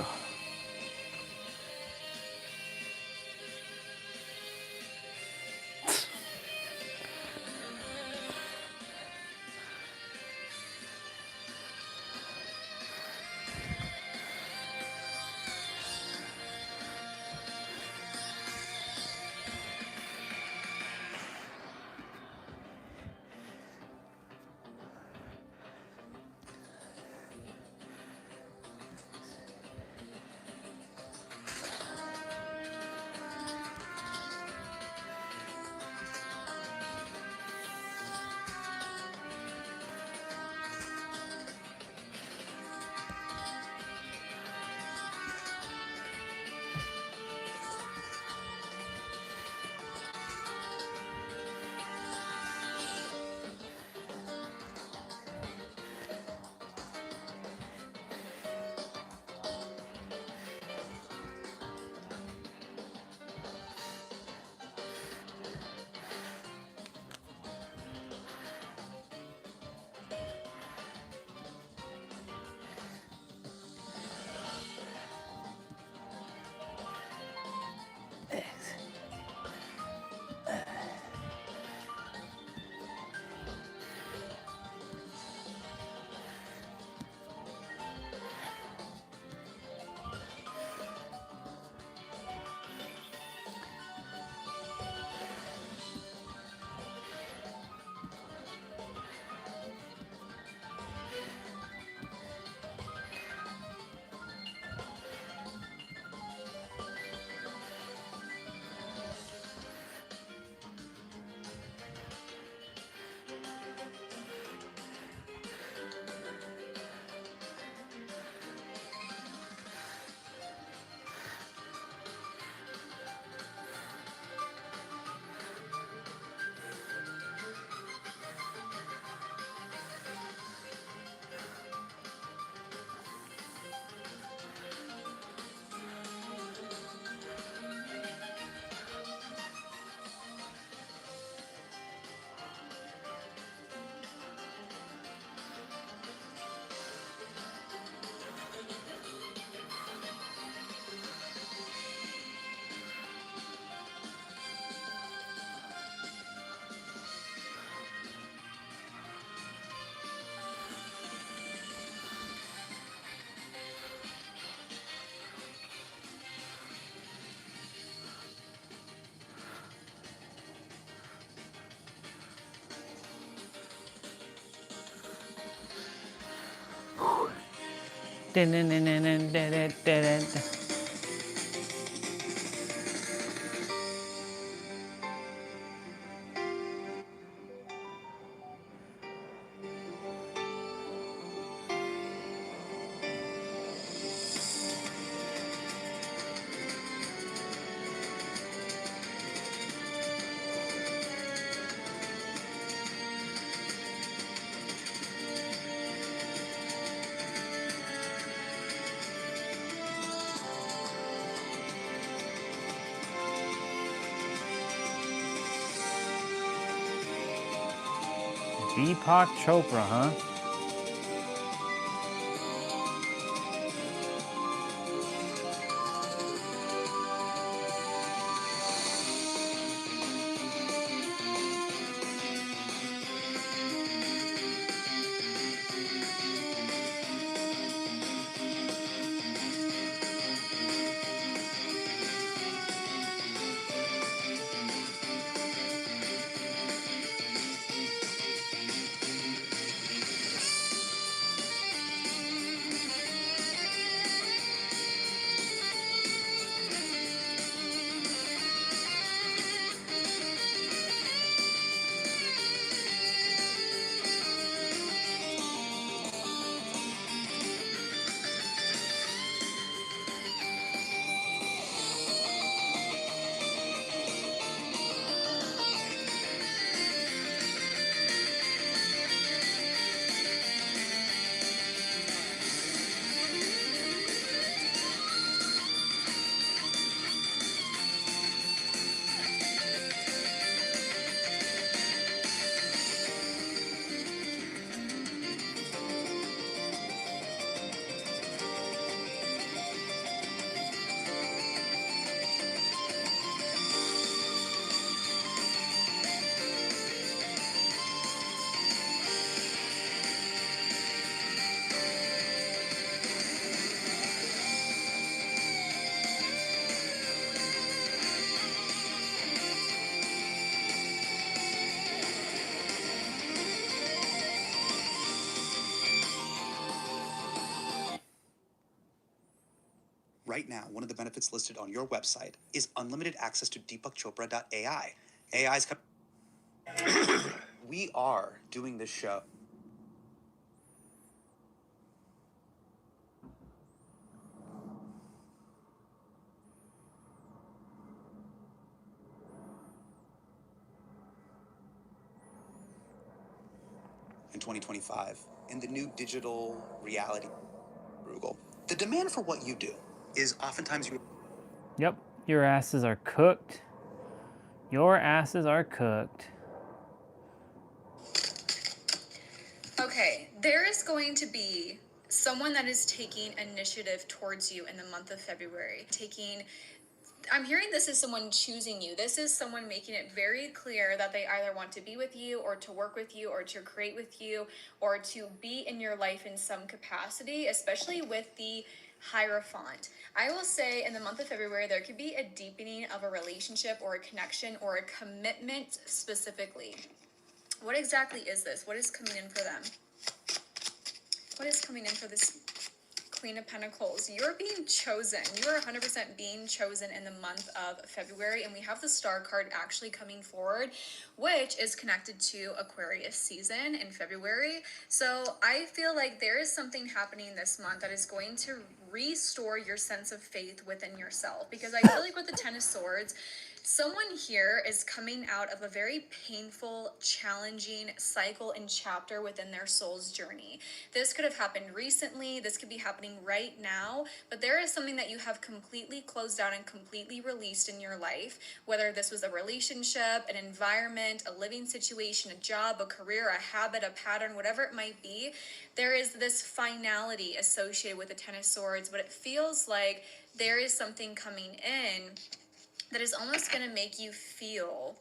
Deepak Chopra, huh? right now, one of the benefits listed on your website is unlimited access to deepakchopra.ai. AI's we are doing this show. In 2025, in the new digital reality, Google, the demand for what you do is oftentimes you. Yep, your asses are cooked. Your asses are cooked. Okay, there is going to be someone that is taking initiative towards you in the month of February. I'm hearing this is someone choosing you. This is someone making it very clear that they either want to be with you or to work with you or to create with you or to be in your life in some capacity, especially with the Hierophant. I will say in the month of February, there could be a deepening of a relationship or a connection or a commitment specifically. What exactly is this? What is coming in for them? What is coming in for this Queen of Pentacles? You're being chosen. You are 100% being chosen in the month of February. And we have the Star card actually coming forward, which is connected to Aquarius season in February. So I feel like there is something happening this month that is going to restore your sense of faith within yourself. Because I feel like with the Ten of Swords, someone here is coming out of a very painful, challenging cycle and chapter within their soul's journey. This could have happened recently. This could be happening right now, but there is something that you have completely closed down and completely released in your life, whether this was a relationship, an environment, a living situation, a job, a career, a habit, a pattern, whatever it might be. There is this finality associated with the Ten of Swords, but it feels like there is something coming in that is almost going to make you feel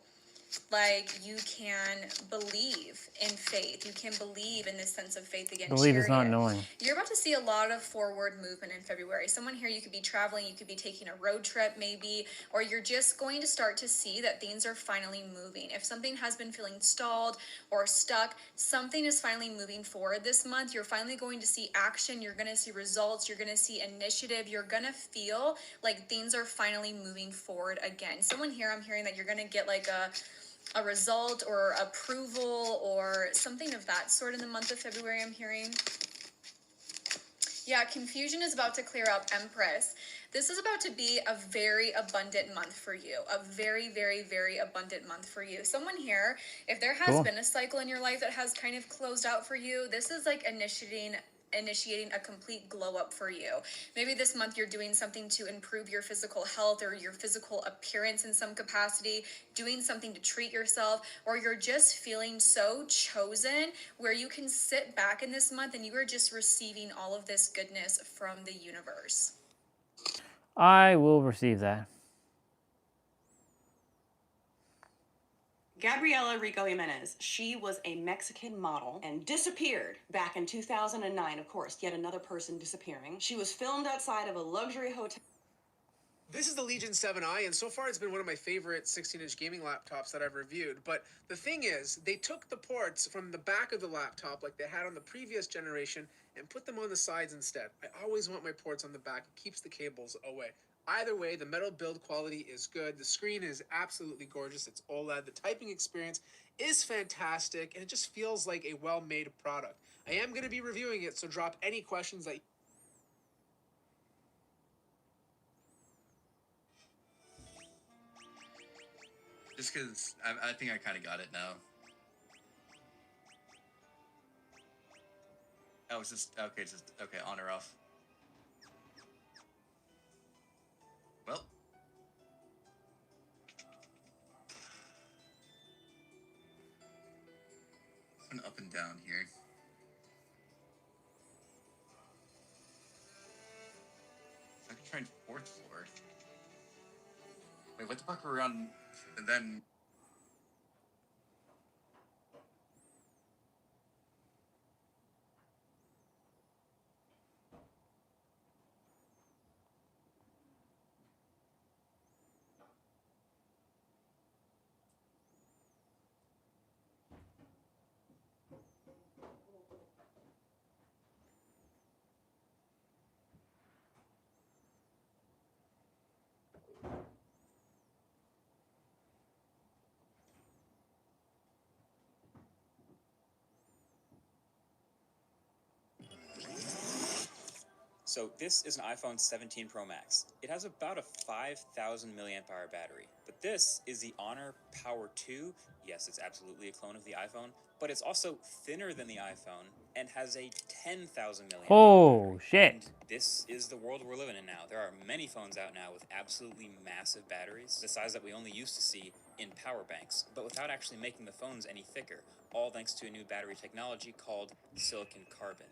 like you can believe in faith. You can believe in this sense of faith again. Believe is not Chariot. knowing. You're about to see a lot of forward movement in February. Someone here, you could be traveling, you could be taking a road trip maybe, or you're just going to start to see that things are finally moving. If something has been feeling stalled or stuck, something is finally moving forward this month. You're finally going to see action. You're going to see results. You're going to see initiative. You're going to feel like things are finally moving forward again. Someone here, I'm hearing that you're going to get like a result or approval or something of that sort in the month of February, I'm hearing. Yeah, confusion is about to clear up, Empress. This is about to be a very abundant month for you. A very, very, very abundant month for you. Someone here, if there has been a cycle in your life that has kind of closed out for you, this is like initiating a complete glow up for you. Maybe this month you're doing something to improve your physical health or your physical appearance in some capacity, doing something to treat yourself, or you're just feeling so chosen where you can sit back in this month and you are just receiving all of this goodness from the universe. I will receive that. Gabriela Rico Jimenez, she was a Mexican model and disappeared back in 2009. Of course, yet another person disappearing. She was filmed outside of a luxury hotel. This is the Legion 7i, and so far it's been one of my favorite 16-inch gaming laptops that I've reviewed. But the thing is, they took the ports from the back of the laptop like they had on the previous generation and put them on the sides instead. I always want my ports on the back. It keeps the cables away. Either way, the metal build quality is good. The screen is absolutely gorgeous. It's OLED. The typing experience is fantastic, and it just feels like a well-made product. I am going to be reviewing it, so drop any questions that Just because I think I kind of got it now. Oh, it's just okay, on or off. Well, an up and down here. I could try fourth floor. Wait, what the fuck were we on? And then. So this is an iPhone 17 Pro Max. It has about a 5,000 milliamp hour battery, but this is the Honor Power 2. Yes, it's absolutely a clone of the iPhone, but it's also thinner than the iPhone and has a 10,000 milliamp hour Oh, shit. And this is the world we're living in now. There are many phones out now with absolutely massive batteries, the size that we only used to see in power banks, but without actually making the phones any thicker, all thanks to a new battery technology called silicon carbon.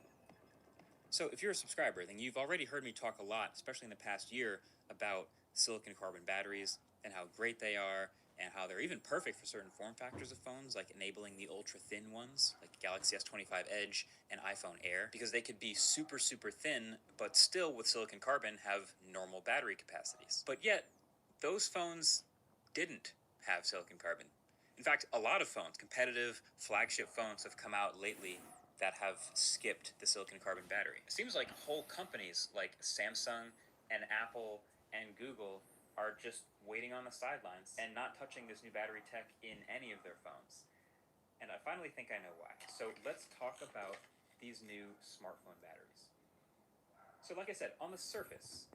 So if you're a subscriber, then you've already heard me talk a lot, especially in the past year, about silicon carbon batteries and how great they are and how they're even perfect for certain form factors of phones, like enabling the ultra-thin ones, like Galaxy S25 Edge and iPhone Air, because they could be super, super thin, but still with silicon carbon have normal battery capacities. But yet, those phones didn't have silicon carbon. In fact, a lot of phones, competitive flagship phones, have come out lately that have skipped the silicon carbon battery. It seems like whole companies like Samsung and Apple and Google are just waiting on the sidelines and not touching this new battery tech in any of their phones. And I finally think I know why. So let's talk about these new smartphone batteries. So like I said, on the surface,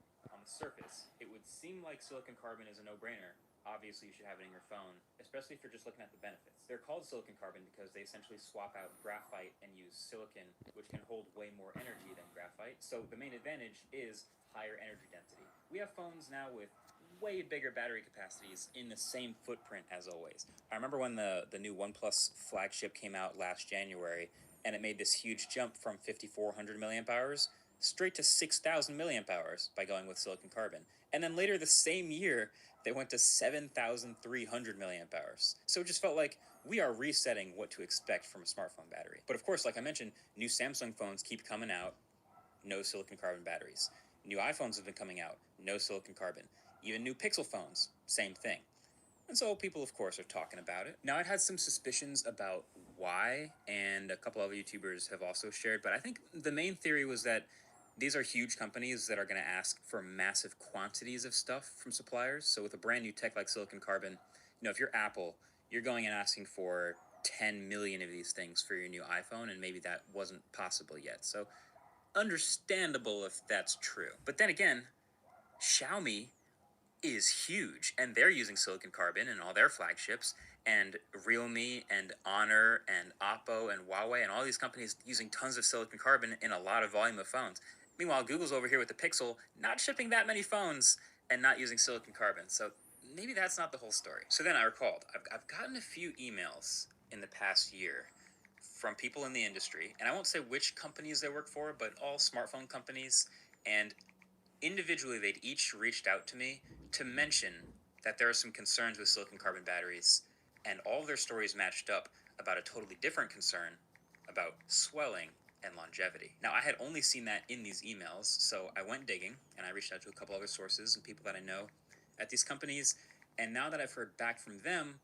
it would seem like silicon carbon is a no-brainer. Obviously, you should have it in your phone, especially if you're just looking at the benefits. They're called silicon carbon because they essentially swap out graphite and use silicon, which can hold way more energy than graphite. So the main advantage is higher energy density. We have phones now with way bigger battery capacities in the same footprint as always. I remember when the new OnePlus flagship came out last January, and it made this huge jump from 5,400 milliamp hours straight to 6,000 milliamp hours by going with silicon carbon. And then later the same year, they went to 7,300 milliamp hours. So it just felt like we are resetting what to expect from a smartphone battery. But of course, like I mentioned, new Samsung phones keep coming out, no silicon carbon batteries. New iPhones have been coming out, no silicon carbon. Even new Pixel phones, same thing. And so people, of course, are talking about it. Now, I'd had some suspicions about why, and a couple other YouTubers have also shared, but I think the main theory was that these are huge companies that are going to ask for massive quantities of stuff from suppliers. So with a brand new tech like silicon carbon, if you're Apple, you're going and asking for 10 million of these things for your new iPhone, and maybe that wasn't possible yet. So understandable if that's true. But then again, Xiaomi is huge, and they're using silicon carbon in all their flagships, and Realme and Honor and Oppo and Huawei and all these companies using tons of silicon carbon in a lot of volume of phones. Meanwhile, Google's over here with the Pixel, not shipping that many phones and not using silicon carbon. So maybe that's not the whole story. So then I recalled, I've gotten a few emails in the past year from people in the industry, and I won't say which companies they work for, but all smartphone companies, and individually they'd each reached out to me to mention that there are some concerns with silicon carbon batteries, and all of their stories matched up about a totally different concern about swelling and longevity. Now, I had only seen that in these emails, so I went digging, and I reached out to a couple other sources and people that I know at these companies, and now that I've heard back from them,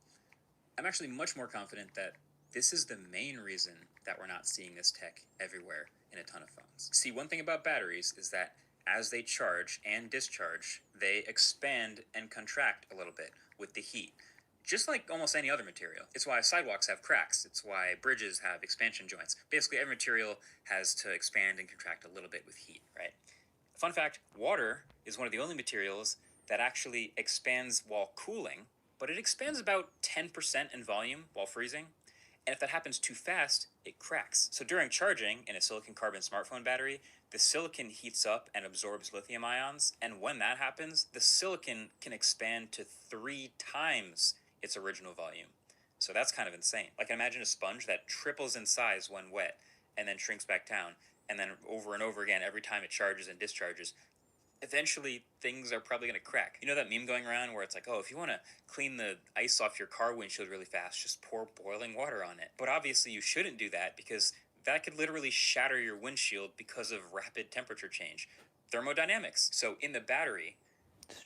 I'm actually much more confident that this is the main reason that we're not seeing this tech everywhere in a ton of phones. See, one thing about batteries is that as they charge and discharge, they expand and contract a little bit with the heat, just like almost any other material. It's why sidewalks have cracks. It's why bridges have expansion joints. Basically, every material has to expand and contract a little bit with heat, right? Fun fact, water is one of the only materials that actually expands while cooling, but it expands about 10% in volume while freezing. And if that happens too fast, it cracks. So during charging in a silicon carbon smartphone battery, the silicon heats up and absorbs lithium ions. And when that happens, the silicon can expand to 3 times its original volume. So that's kind of insane. Like imagine a sponge that triples in size when wet and then shrinks back down. And then over and over again, every time it charges and discharges, eventually things are probably going to crack. You know that meme going around where it's like, oh, if you want to clean the ice off your car windshield really fast, just pour boiling water on it. But obviously you shouldn't do that because that could literally shatter your windshield because of rapid temperature change. Thermodynamics. So in the battery,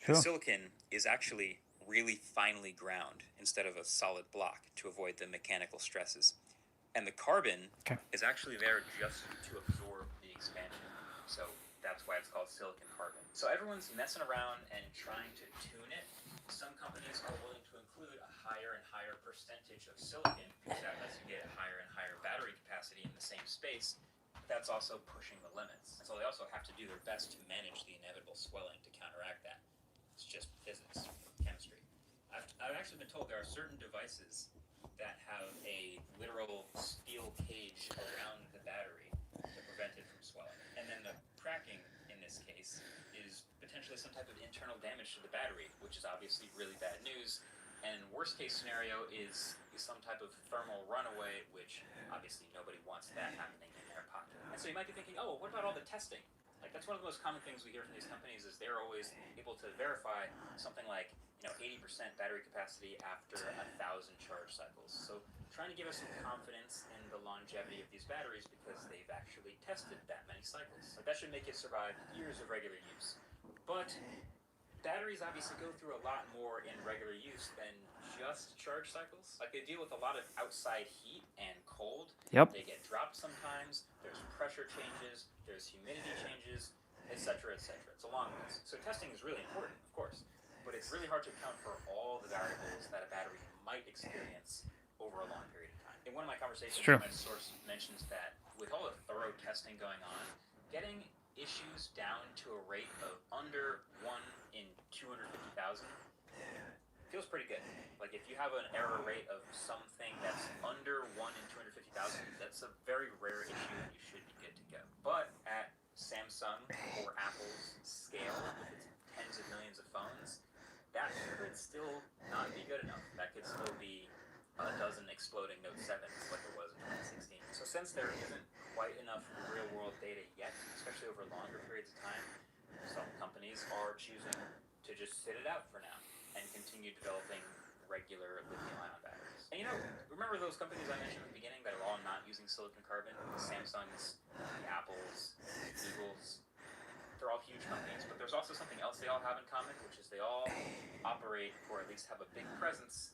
the silicon is actually really finely ground instead of a solid block to avoid the mechanical stresses. And the carbon is actually there just to absorb the expansion. So that's why it's called called silicon carbon. So everyone's messing around and trying to tune it. Some companies are willing to include a higher and higher percentage of silicon because that lets you get a higher and higher battery capacity in the same space. But that's also pushing the limits. And so they also have to do their best to manage the inevitable swelling to counteract that. It's just physics, chemistry. I've actually been told there are certain devices that have a literal steel cage around the battery to prevent it from swelling. And then the cracking, in this case, is potentially some type of internal damage to the battery, which is obviously really bad news. And worst case scenario is some type of thermal runaway, which obviously nobody wants that happening in their pocket. And so you might be thinking, oh, well, what about all the testing? Like, that's one of the most common things we hear from these companies is they're always able to verify something like, 80% battery capacity after 1,000 charge cycles. So trying to give us some confidence in the longevity of these batteries because they've actually tested that many cycles. Like, that should make it survive years of regular use. But batteries obviously go through a lot more in regular use than just charge cycles. Like, they deal with a lot of outside heat and cold. Yep. They get dropped sometimes. There's pressure changes. There's humidity changes, etc., etc. It's a long list. So testing is really important, of course. But it's really hard to account for all the variables that a battery might experience over a long period of time. In one of my conversations, my source mentions that with all the thorough testing going on, getting issues down to a rate of under 1 in 250,000 feels pretty good. Like, if you have an error rate of something that's under 1 in 250,000, that's a very rare issue and you should be good to go. But at Samsung or Apple's scale, with its tens of millions of phones, that could still not be good enough. That could still be a dozen exploding Note 7s like it was in 2016. So since there isn't quite enough real-world data yet, especially over longer periods of time, some companies are choosing to just sit it out for now and continue developing regular lithium-ion batteries. And remember those companies I mentioned at the beginning that are all not using silicon carbon? The Samsungs, the Apples, the Googles. They're all huge companies, but there's also something else they all have in common, which is they all operate, or at least have a big presence,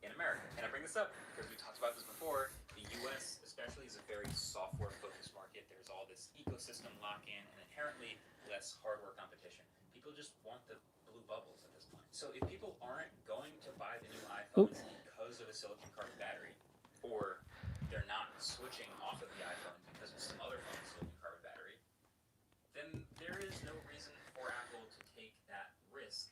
in America. And I bring this up because we talked about this before. The US especially is a very software-focused market. There's all this ecosystem lock-in and inherently less hardware competition. People just want the blue bubbles at this point. So if people aren't going to buy the new iPhones because of a silicon carbon battery, or they're not switching off of the iPhone because of some other phone's silicon carbon battery, then there is no reason for Apple to take that risk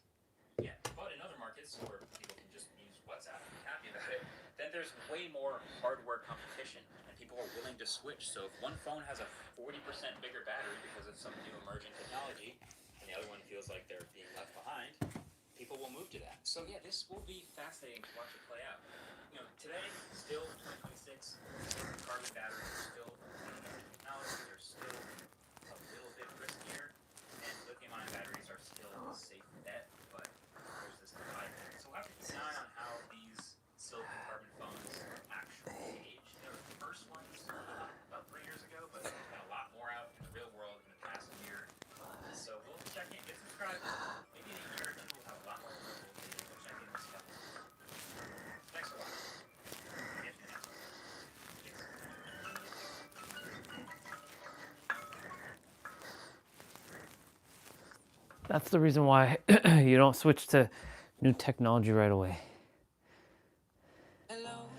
yet. But in other markets where people can just use WhatsApp and be happy about it, then there's way more hardware competition and people are willing to switch. So if one phone has a 40% bigger battery because of some new emerging technology and the other one feels like they're being left behind, people will move to that. So yeah, this will be fascinating to watch it play out. Today, still 2026, carbon batteries are still technology. They're still a little bit riskier, and lithium-ion batteries are still a safe bet, but there's this divide there. So we'll have to keep an eye on how these silicon carbon phones actually age. The first ones about 3 years ago, but there's been a lot more out in the real world in the past year. So we'll check in, get subscribed. Maybe in a year or two we'll have a lot more real-world data. We'll check in with stuff. Thanks for watching. That's the reason why you don't switch to new technology right away. Hello,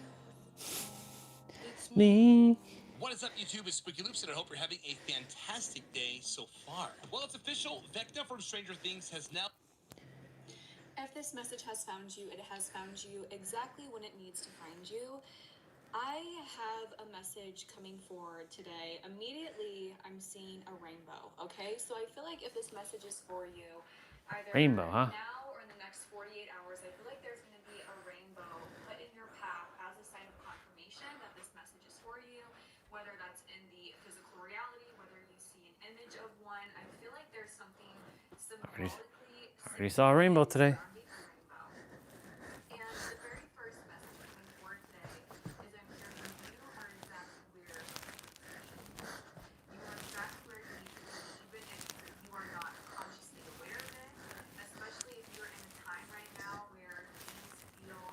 it's Me. What is up, YouTube? It's Spooky Loops, and I hope you're having a fantastic day so far. Well, it's official. Vecna from Stranger Things has now... If this message has found you, it has found you exactly when it needs to find you. I have a message coming forward today. Immediately, I'm seeing a rainbow, okay? So I feel like if this message is for you, either Rainbow, huh? now or in the next 48 hours, I feel like there's going to be a rainbow put in your path as a sign of confirmation that this message is for you, whether that's in the physical reality, whether you see an image of one. I feel like there's something symbolically... Already saw a rainbow today. And the very first message coming forward today is I'm hearing you are exactly where you need to be. You are exactly where you need to be, even if you are not consciously aware of it, especially if you're in a time right now where things feel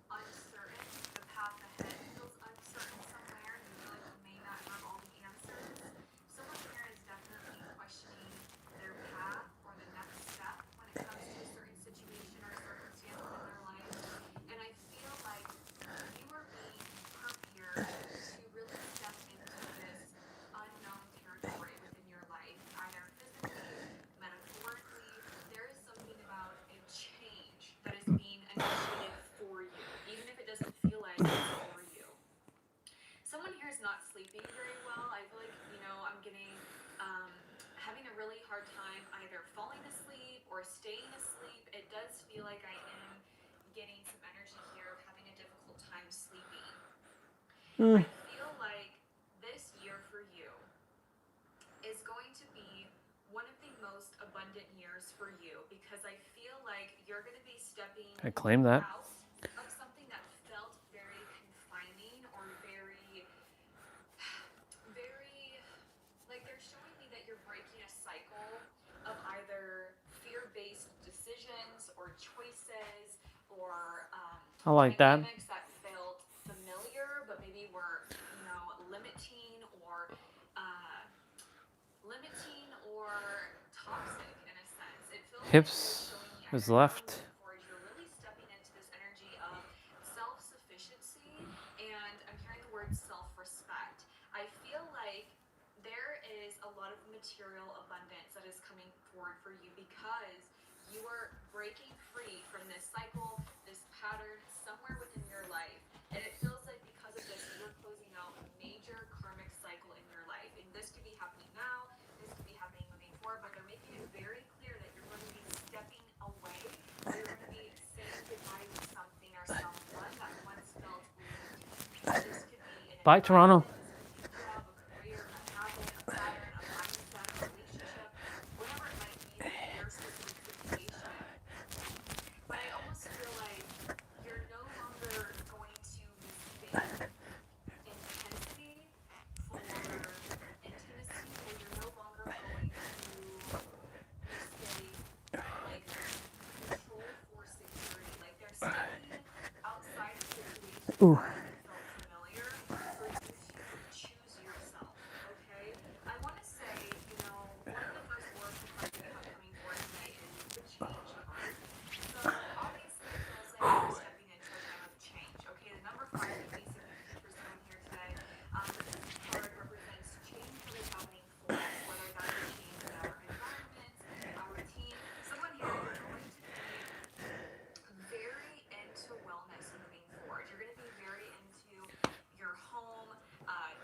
uncertain, the path ahead feels uncertain somewhere, you feel like you may not have all the answers. Someone here is definitely questioning their I feel like this year for you is going to be one of the most abundant years for you because I feel like you're going to be stepping I claim that. out of something that felt very confining or very, very, like they're showing me that you're breaking a cycle of either fear-based decisions or choices or I like that. dynamics that felt familiar but maybe were, you know, limiting or toxic in a sense. It feels like Hips is left. you're really stepping into this energy of self-sufficiency, and I'm hearing the word self-respect. I feel like there is a lot of material abundance that is coming forward for you because you are breaking free from this cycle, this pattern somewhere within your life. And it feels like because of this, you're closing out a major karmic cycle in your life. And this could be happening now, this could be happening moving forward, but they're making it very clear that you're going to be stepping away. You're going to be saying goodbye to something or someone that once felt limiting. This could be an Bye, Toronto. job, a career, a habit, a pattern, a mindset, a relationship, whatever it might be, your specific situation. But I almost feel like you're no longer going to be receiving intensity for intimacy, or you're no longer going to mistake like control for security. Like they're stepping outside of situations Ooh. that felt familiar for you to choose yourself. Okay? I want to say, you know, one of the first words cards that I have coming forward tonight is the change card. So obviously it feels like you're stepping into a time of change. Okay, the number 5 could be significant for someone here today. But this card represents change that is happening for us, whether that is change in our environment, our routine. Someone here, you're going to be very into wellness moving forward. You're going to be very into your home,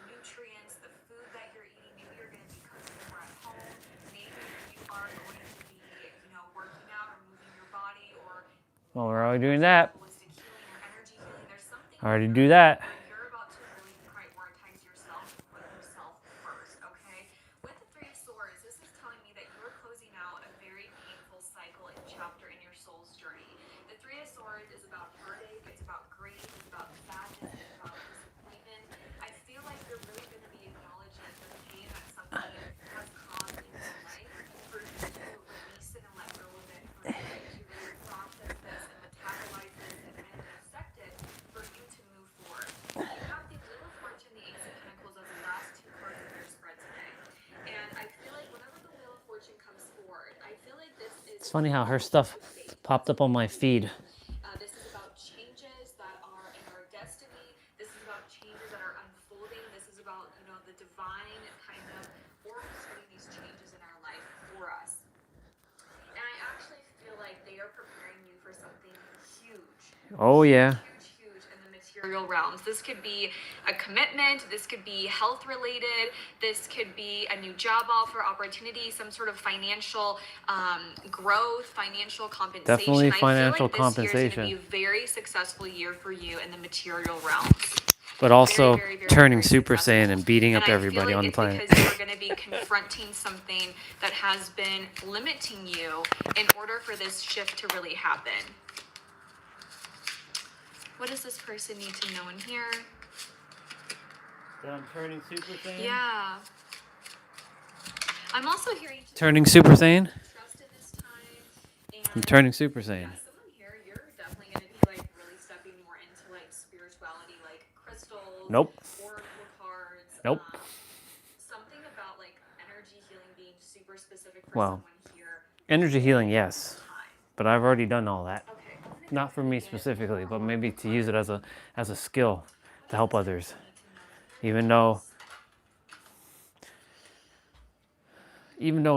nutrients, the food that you're eating. Maybe you're going to be cooking more at home. Maybe you are going to be, you know, working out or moving your body or Well, we're already doing that. holistic healing or energy healing. There's something I already here do that. where you're about to really prioritize yourself and put yourself first, okay? With the 3 of Swords, this is telling me that you're closing out a very painful cycle and chapter in your soul's journey. The 3 of Swords is about heartache, it's about grief, it's about sadness, it's about disappointment. I feel like you're really going to be acknowledging the pain that something has caused in your life for you to release it and let go of it, for you to really process this and metabolize this and kind of dissect it for you to move forward. You have the Wheel of Fortune, the Ace of Pentacles as the last 2 cards of your spread today. And I feel like whenever the Wheel of Fortune comes forward, I feel like this is It's funny how her stuff popped up on my feed. this is about changes that are in our destiny. This is about changes that are unfolding. This is about, you know, the divine kind of orchestrating these changes in our life for us. And I actually feel like they are preparing you for something huge. Oh, yeah. Huge in the material realms. This could be a commitment. This could be health related. This could be a new job offer, opportunity, some sort of financial growth, financial compensation. Definitely financial I feel like this year is compensation. going to be a very successful year for you in the material realms. But also Very, very, very, turning very Super successful. Saiyan and beating up And I everybody feel on like the it's planet. because you're going to be confronting something that has been limiting you in order for this shift to really happen. What does this person need to know in here? That I'm turning Super Saiyan? Yeah. I'm also hearing Turning Super Saiyan? trust in this time. I'm turning Super Saiyan. Someone here, you're definitely going to be like really stepping more into like spirituality, like crystals, Nope. oracle cards. Nope. Something about like energy healing being super specific for Well, someone here. energy healing, yes. But I've already done all that. Not for me specifically, but maybe to use it as a skill to help others. Even though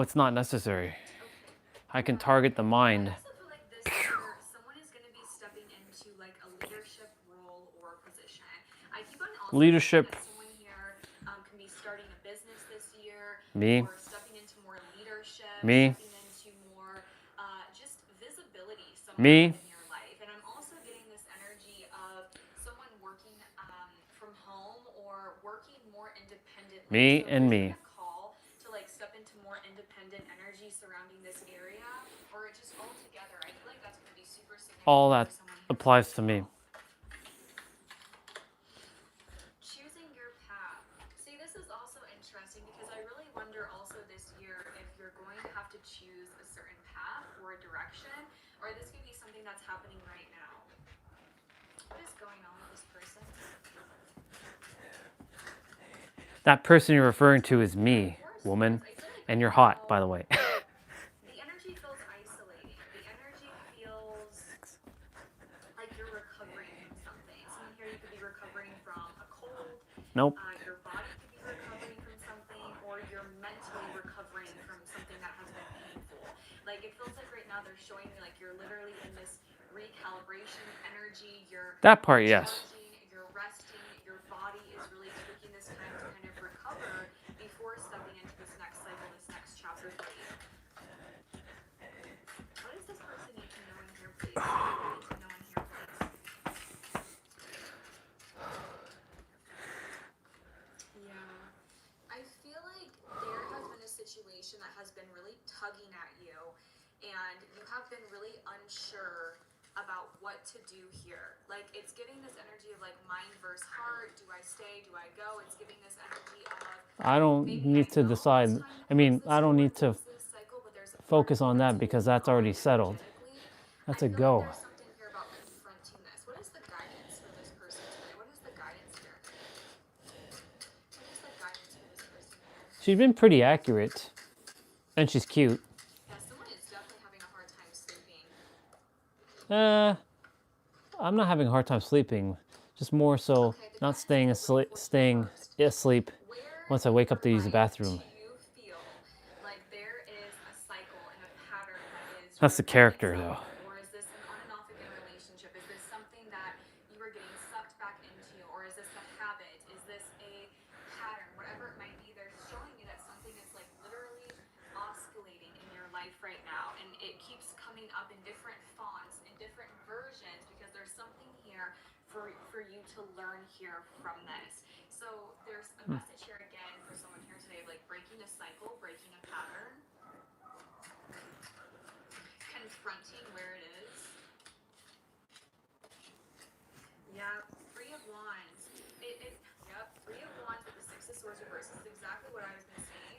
it's not necessary. I can target the mind. Someone is going to be stepping into like a leadership role or position. I keep on also Leadership. that someone here can be starting a business this year. Me. Or stepping into more leadership. Me. Stepping into more just visibility Me. somewhere in your life. And I'm also getting this energy of someone working from home Me and me. Call to like step into more independent energy surrounding this area, or just all together. I feel like that's going to be super significant. All that applies to me. Choosing your path. See, this is also interesting because I really wonder also this year if you're going to have to choose a certain path or a direction, or this could be something that's happening right now. What is going on with this person? That person you're referring to is me, woman. And you're hot, by the way. The energy feels isolating. The energy feels like you're recovering from something. Someone here, you could be recovering from a cold. Nope. Your body could be recovering from something, or you're mentally recovering from something that has been painful. Like, it feels like right now they're showing me like you're literally in this recalibration energy. You're That part, yes. you're resting. Your body is really taking this time to kind of recover before stepping into this next cycle, this next chapter for you. What does this person need to know in here, please? What do they need to know in here, please? Yeah. I feel like there has been a situation that has been really tugging at you, and you have been really unsure about what to do here. Like, it's giving this energy of like mind versus heart. Do I stay? Do I go? It's giving this energy of I don't need to decide. I mean, I don't need to focus on that because that's already settled. That's a go. there's something here about confronting this. What is the guidance for this person today? What is the guidance here? What is the guidance for this person here? She's been pretty accurate. And she's cute. Yeah, someone is definitely having a hard time sleeping. I'm not having a hard time sleeping. Just more so not staying asleep once I wake up to use the bathroom. You feel like there is a cycle and a pattern that is That's the character, though. Or is this an on and off again relationship? Is this something that you are getting sucked back into? Or is this a habit? Is this a pattern? Whatever it might be, they're showing you that something is like literally oscillating in your life right now. And it keeps coming up in different fonts, in different versions, because there's something here for you to learn here from this. So there's a message here again for someone here today, like breaking a cycle, breaking a pattern, confronting where it is. Yeah, Three of Wands. Yep, Three of Wands with the Six of Swords reversed. This is exactly what I was going to say.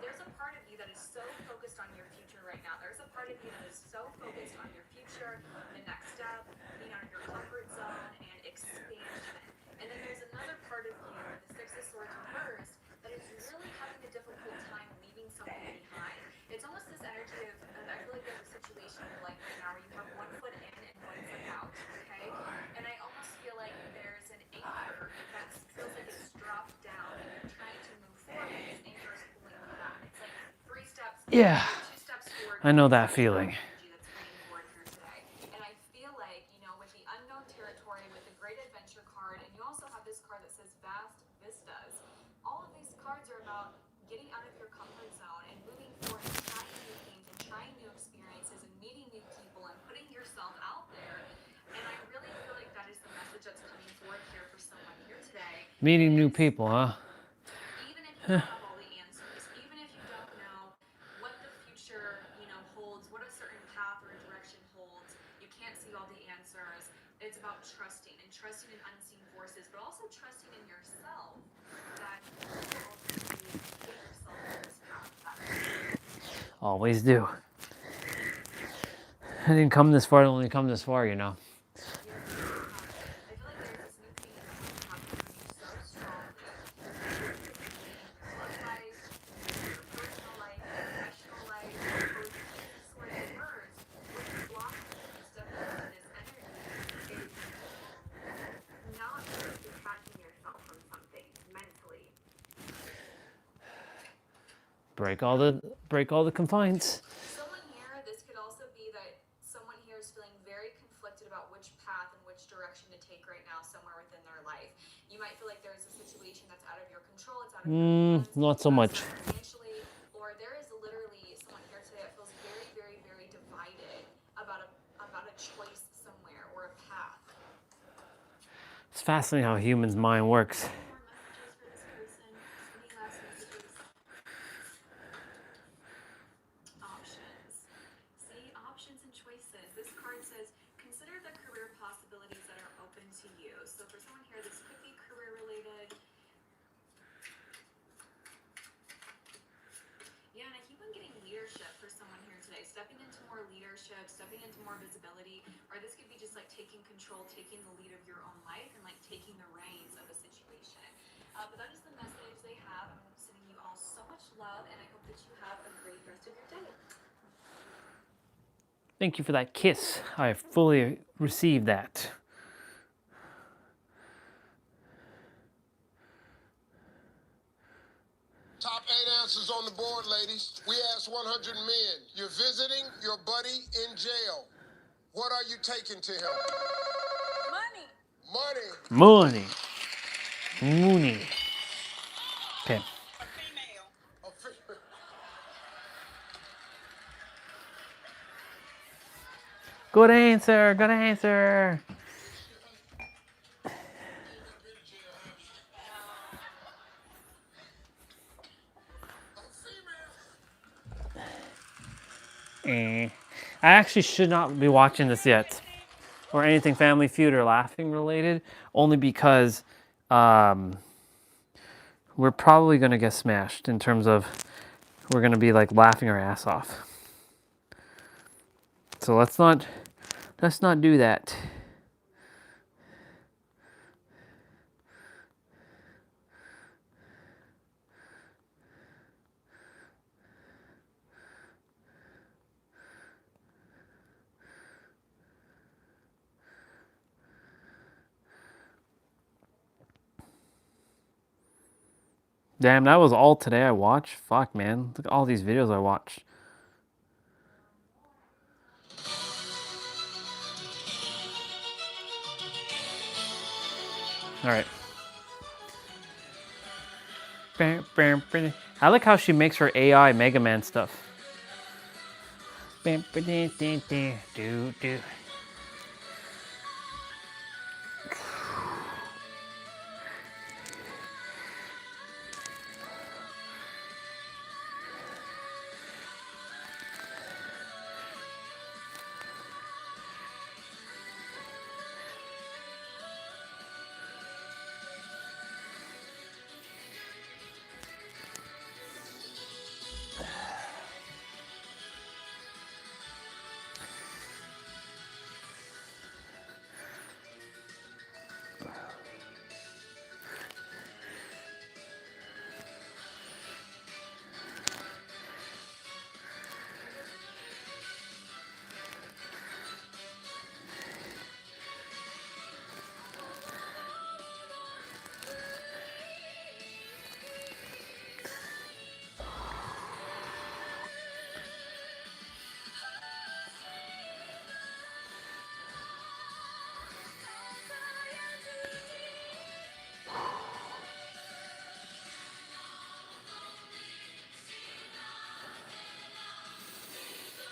There's a part of you that is so focused on your future right now. There's a part of you that is so focused on your future, the next step, being out of your comfort zone, and expansion. And then there's another part of you, the Six of Swords reversed, that is really having a difficult time leaving something behind. It's almost this energy of I feel like there's a situation in your life right now where you have one foot in and one foot out, okay? And I almost feel like there's an anchor that feels like it's dropped down and you're trying to move forward, but this anchor is pulling you back. It's like 3 steps Yeah. 2 steps forward. I know that feeling. That's coming forward here today. And I feel like, with the unknown territory, with the Great Adventure card, and you also have this card that says Vast Vistas. All of these cards are about getting out of your comfort zone and moving forward and trying new things and trying new experiences and meeting new people and putting yourself out there. And I really feel like that is the message that's coming forward here for someone here today. Meeting new people, huh? Even if you don't have all the answers, even if you don't know what the future, holds, what a certain path or a direction holds, you can't see all the answers. It's about trusting and trusting in unseen forces, but also trusting in yourself that you will ultimately get yourself on this path. Always do. I didn't come this far to only come this far, I feel like there's this new thing that's going to happen for you so strongly. Your love life, your personal life, your professional life, or this sort of words, what is blocking you from stepping into this energy is not really detaching yourself from something mentally. Break all the confines. Someone here, this could also be that someone here is feeling very conflicted about which path and which direction to take right now somewhere within their life. You might feel like there's a situation that's out of your control, it's out of your hands, Not so much. financially, or there is literally someone here today that feels very, very, very divided about a choice somewhere or a path. It's fascinating how a human's mind works. More messages for this person. Any last stepping into more leadership, stepping into more visibility, or this could be just like taking control, taking the lead of your own life, and like taking the reins of a situation. But that is the message they have. I'm sending you all so much love, and I hope that you have a great rest of your day. Thank you for that kiss. I fully received that. Top 8 answers on the board, ladies. We asked 100 men. You're visiting your buddy in jail. What are you taking to him? Money. Money. Mooney. Okay. Good answer. Good answer. I actually should not be watching this yet, or anything Family Feud or laughing related, only because we're probably gonna get smashed in terms of we're gonna be like laughing our ass off. So let's not do that. Damn, that was all today I watched. Fuck, man. Look at all these videos I watched. All right. I like how she makes her AI Mega Man stuff.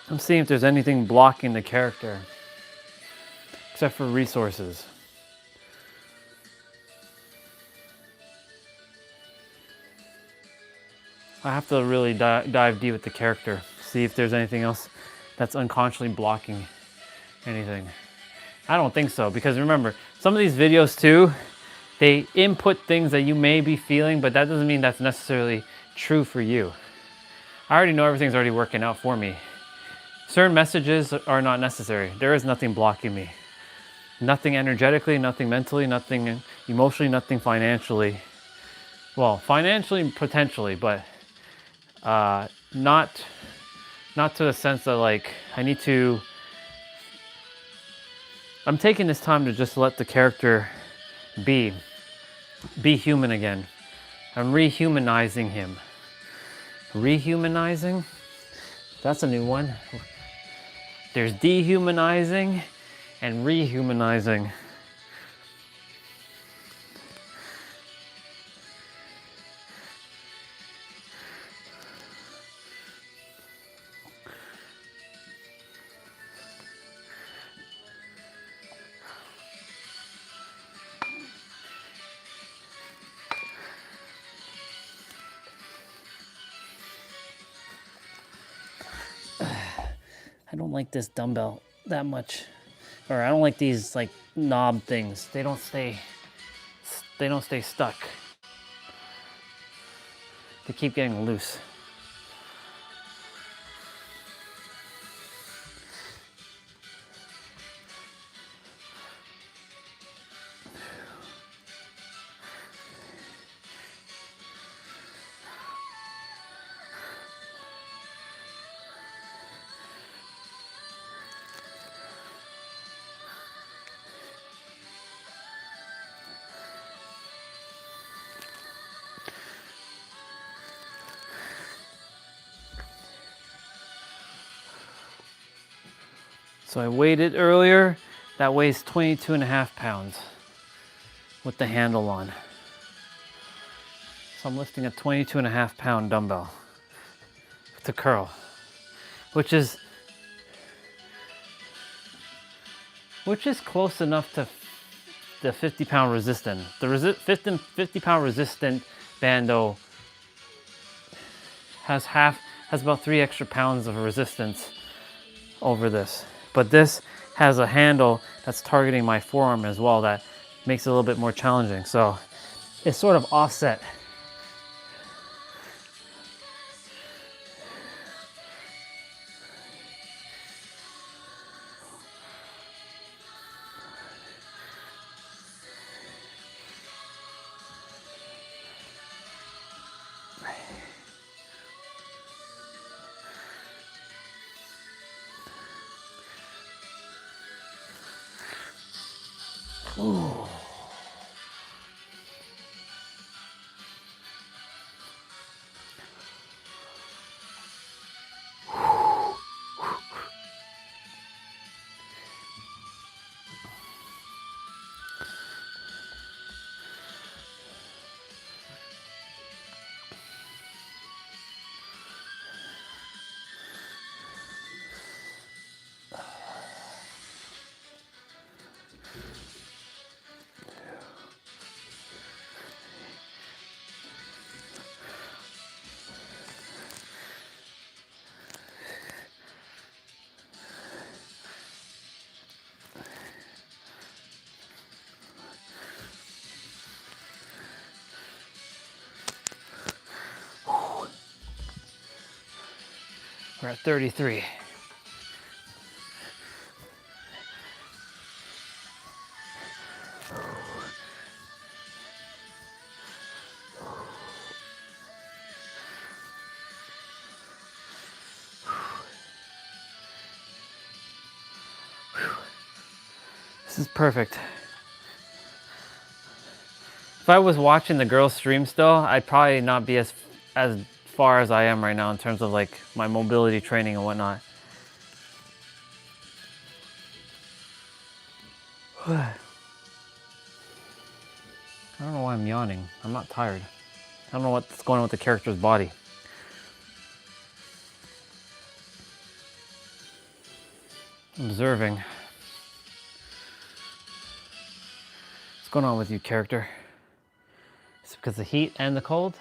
I'm seeing if there's anything blocking the character, except for resources. I have to really dive deep with the character, see if there's anything else that's unconsciously blocking anything. I don't think so, because remember, some of these videos too, they input things that you may be feeling, but that doesn't mean that's necessarily true for you. I already know everything's already working out for me. Certain messages are not necessary. There is nothing blocking me. Nothing energetically, nothing mentally, nothing emotionally, nothing financially. Well, financially, potentially, but not to the sense that like I need to. I'm taking this time to just let the character be human again. I'm rehumanizing him. Rehumanizing? That's a new one. There's dehumanizing and rehumanizing. I don't like this dumbbell that much. Or I don't like these like knob things. They don't stay stuck. They keep getting loose. So I weighed it earlier. That weighs 22.5 pounds with the handle on. So I'm lifting a 22.5 pound dumbbell to curl, which is close enough to the 50 pound resistant. The 50 pound resistant bando has about 3 extra pounds of resistance over this. But this has a handle that's targeting my forearm as well that makes it a little bit more challenging. So it's sort of offset. Ooh. We're at 33. This is perfect. If I was watching the girls stream still, I'd probably not be as far as I am right now in terms of like my mobility training and whatnot. I don't know why I'm yawning. I'm not tired. I don't know what's going on with the character's body. Observing. What's going on with you, character? Is it because of the heat and the cold?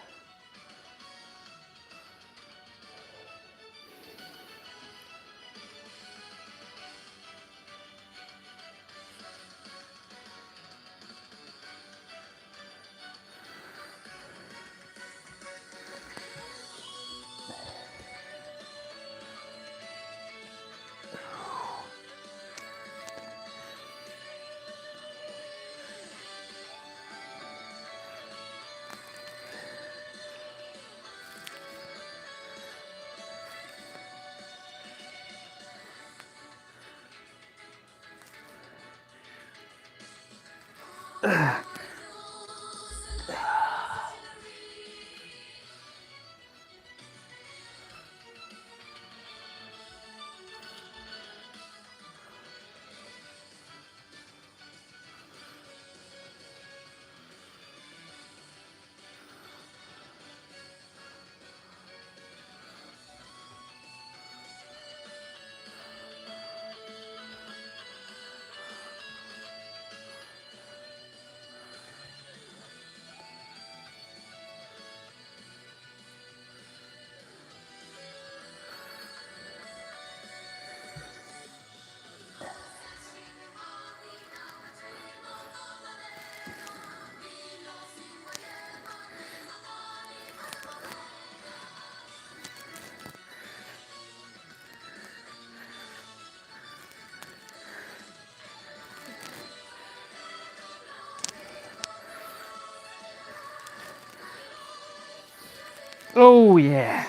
Oh yeah.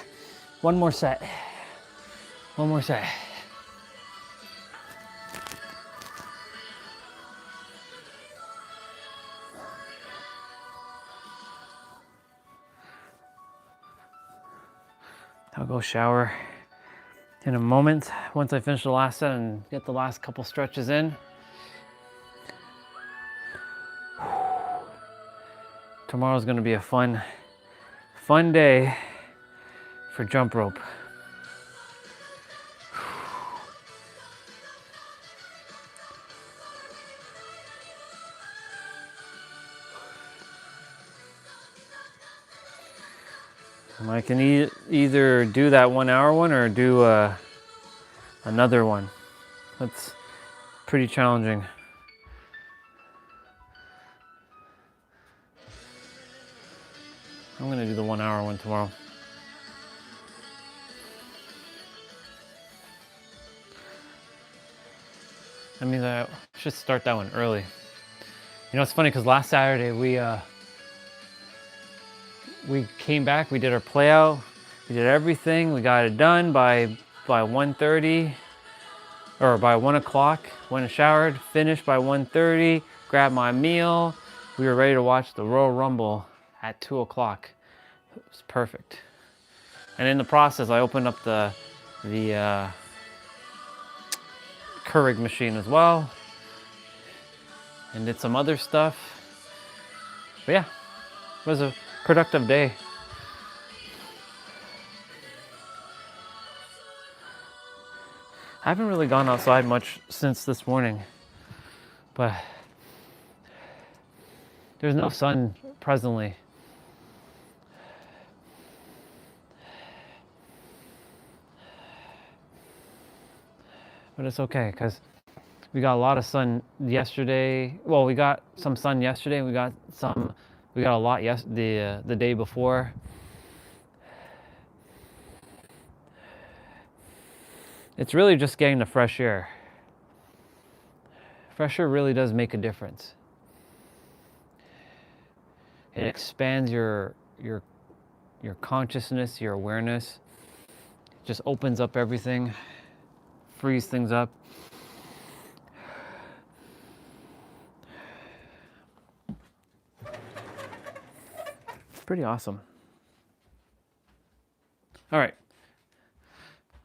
One more set. One more set. I'll go shower, in a moment once I finish the last set and get the last couple stretches in. Tomorrow's gonna be a fun day for jump rope. I can either do that 1 hour one or do another one. That's pretty challenging. I'm gonna do the 1 hour one tomorrow. That means I should start that one early. You know, it's funny because last Saturday we came back, we did our play out, we did everything, we got it done by 1:30 or by 1 o'clock. Went and showered, finished by 1:30, grabbed my meal. We were ready to watch the Royal Rumble at 2 o'clock. It was perfect. And in the process, I opened up the Keurig machine as well and did some other stuff. But yeah, it was a productive day. I haven't really gone outside much since this morning, but there's no sun presently. But it's okay because we got a lot of sun yesterday. Well, we got some sun yesterday. We got a lot the day before. It's really just getting the fresh air. Fresh air really does make a difference. It expands your consciousness, your awareness. It just opens up everything, frees things up. It's pretty awesome. All right.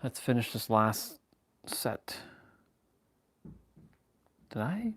Let's finish this last set. Did I?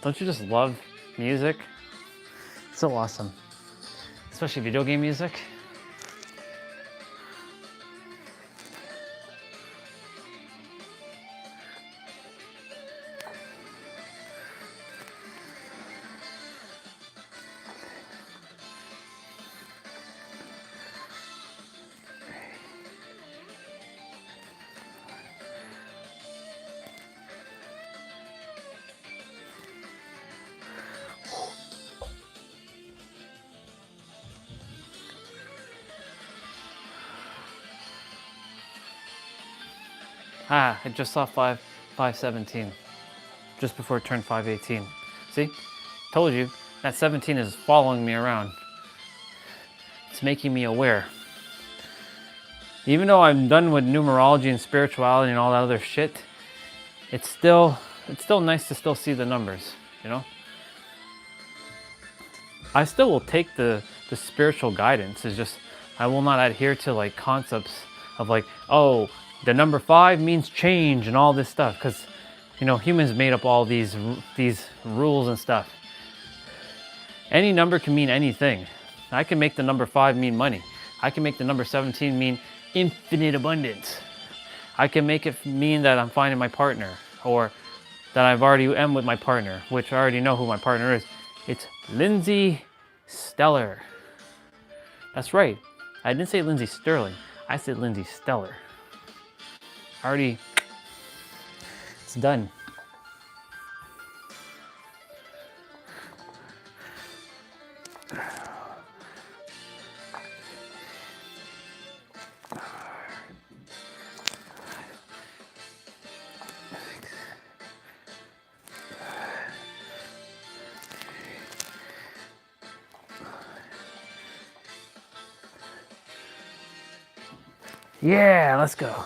Don't you just love music? It's so awesome. Especially video game music. Ah, I just saw 517 just before it turned 518. See? Told you, that 17 is following me around. It's making me aware. Even though I'm done with numerology and spirituality and all that other shit, it's still nice to still see the numbers, you know? I still will take the spiritual guidance. It's just I will not adhere to like concepts of like, oh, the number 5 means change and all this stuff, because you know humans made up all these rules and stuff. Any number can mean anything. I can make the number 5 mean money. I can make the number 17 mean infinite abundance. I can make it mean that I'm finding my partner, or that I've already am with my partner, which I already know who my partner is. It's Lindsay Stellar. That's right. I didn't say Lindsay Sterling. I said Lindsay Stellar. Already, it's done. Yeah, let's go.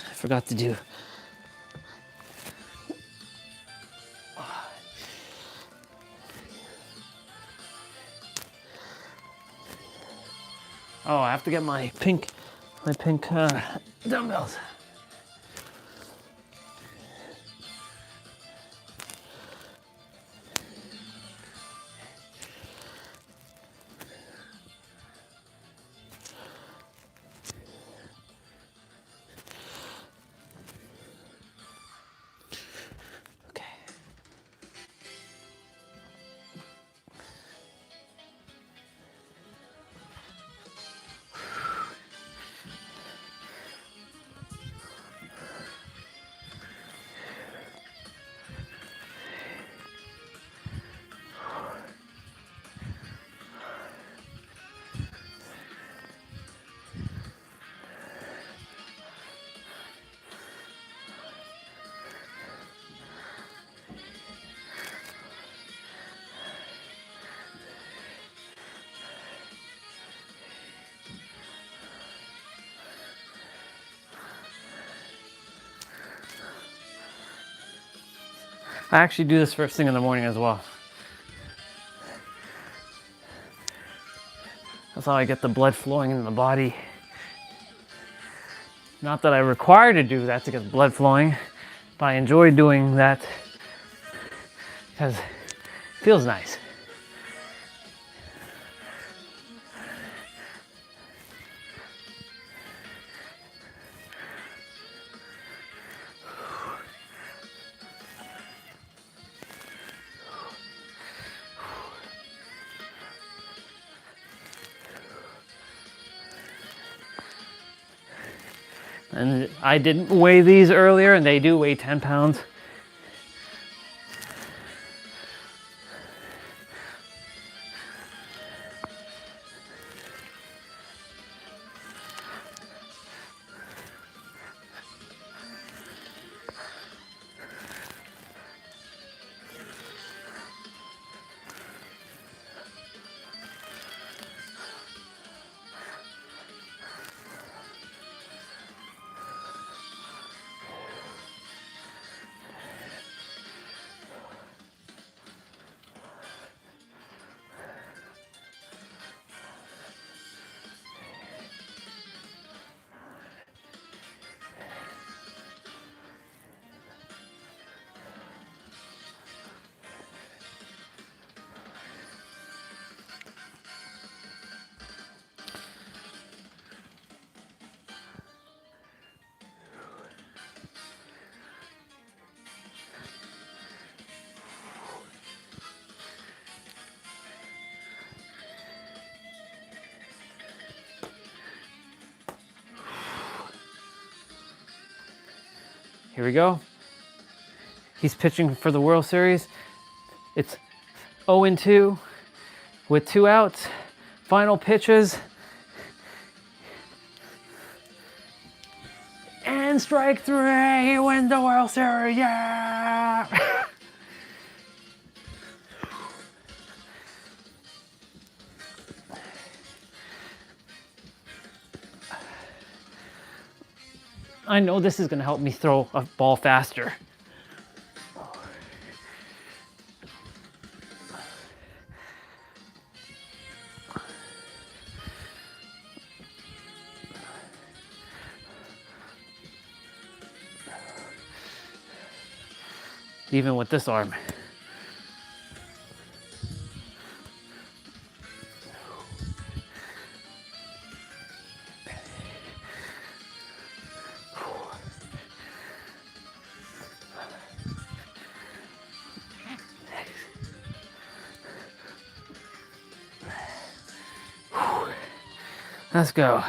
I forgot to do. Oh, I have to get my pink dumbbells. I actually do this first thing in the morning as well. That's how I get the blood flowing in the body. Not that I require to do that to get blood flowing, but I enjoy doing that because it feels nice. And I didn't weigh these earlier, and they do weigh 10 pounds. Here we go. He's pitching for the World Series. It's 0-2 with 2 outs. Final pitches. And strike 3. He wins the World Series. Yeah! I know this is going to help me throw a ball faster. Even with this arm. Let's go.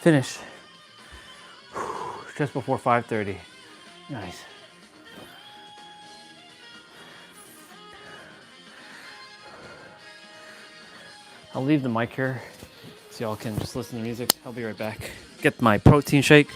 Finish. Just before 5:30. Nice. I'll leave the mic here so y'all can just listen to music. I'll be right back. Get my protein shake.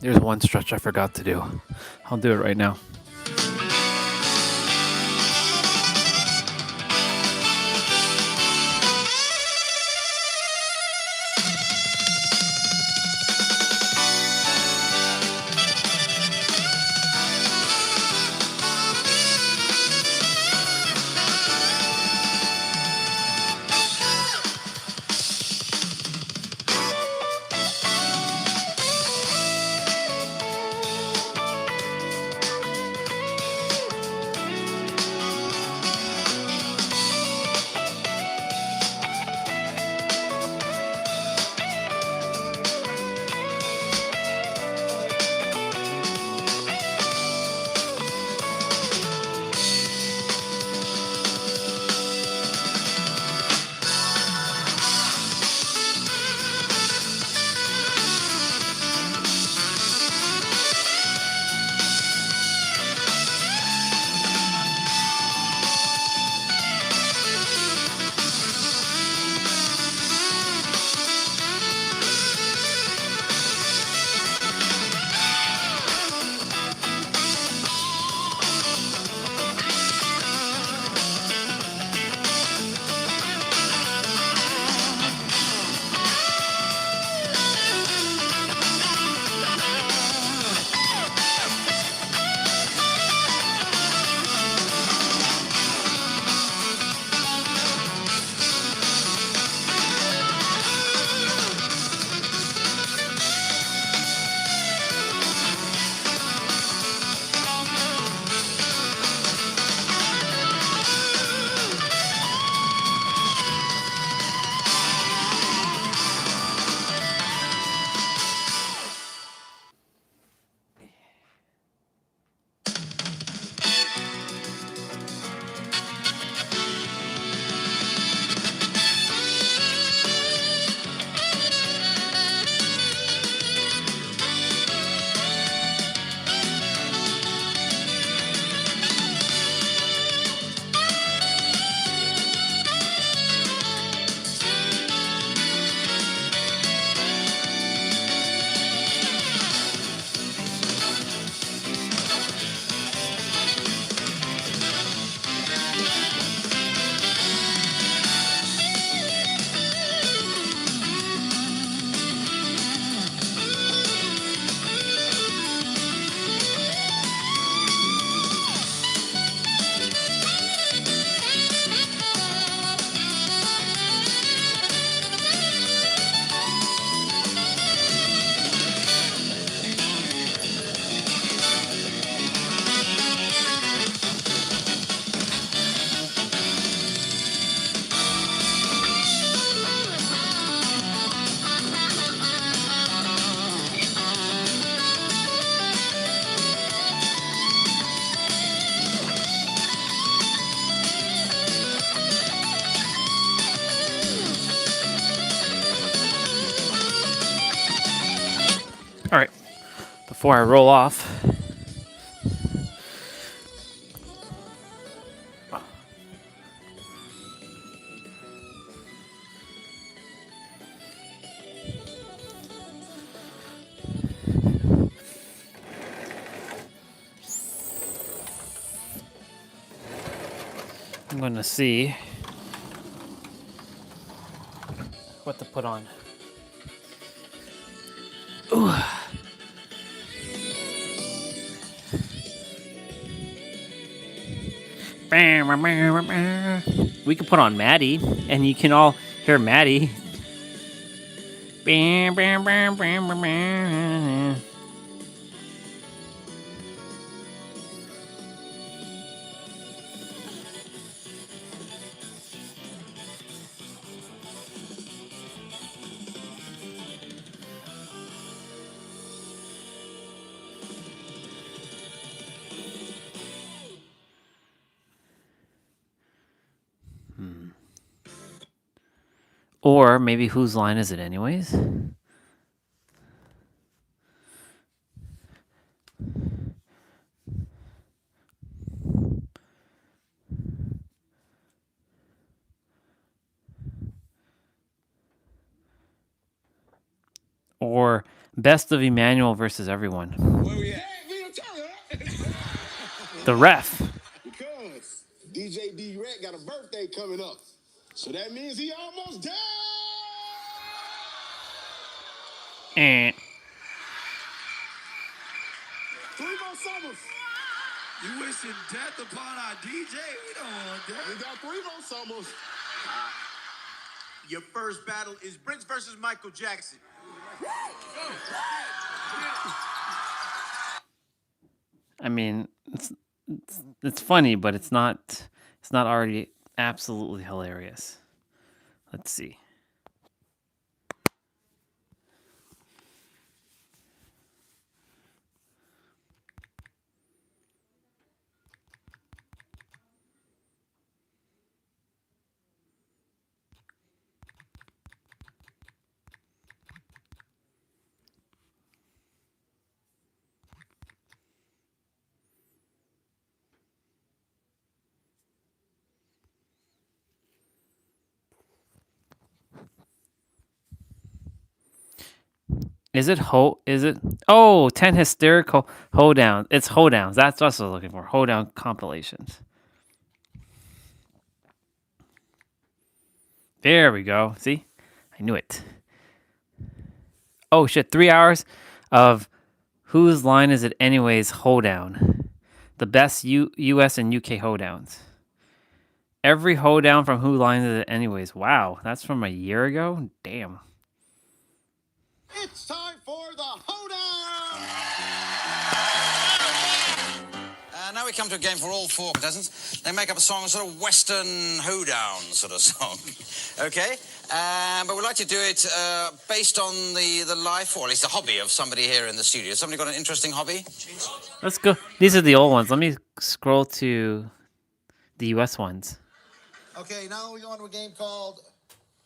There's one stretch I forgot to do. I'll do it right now. All right, before I roll off, I'm going to see what to put on. Ooh. We can put on Maddie, and you can all hear Maddie. Or maybe whose line is it anyways? Or Best of Emmanuel versus everyone. Where we at? The ref. Because DJ D-Rec got a birthday coming up. So that means he almost died. Eh. 3 more summers. You wishing death upon our DJ? We don't want that. We got 3 more summers. Your first battle is Prince versus Michael Jackson. I mean, it's funny, but it's not already absolutely hilarious. Let's see. Is it Is it? Oh, 10 hysterical hoedowns. It's hoedowns. That's what I was looking for. Hoedown compilations. There we go. See? I knew it. Oh, shit. 3 hours of Whose Line Is It Anyways hoedown. The best US and UK hoedowns. Every hoedown from Who Line Is It Anyways. Wow. That's from a year ago? Damn. It's time for the hoedown. Now we come to a game for all 4 contestants. They make up a song, a sort of Western hoedown sort of song. Okay? But we'd like to do it based on the life, or at least the hobby of somebody here in the studio. Somebody got an interesting hobby? Let's go. These are the old ones. Let me scroll to the US ones. Okay, now we go on to a game called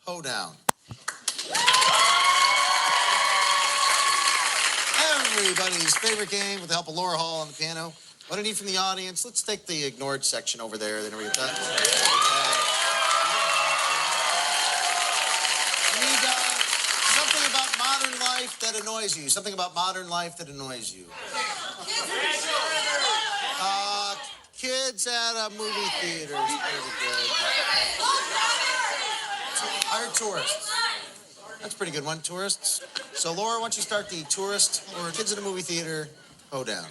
Hoedown. Everybody's favorite game with the help of Laura Hall on the piano. What do I need from the audience? Let's take the ignored section over there. Then we get that. We need something about modern life that annoys you. Something about modern life that annoys you. Kids at a movie theater is pretty good. Our tourists. That's a pretty good one, tourists. So, Laura, why don't you start the tourist or kids at a movie theater hoedown?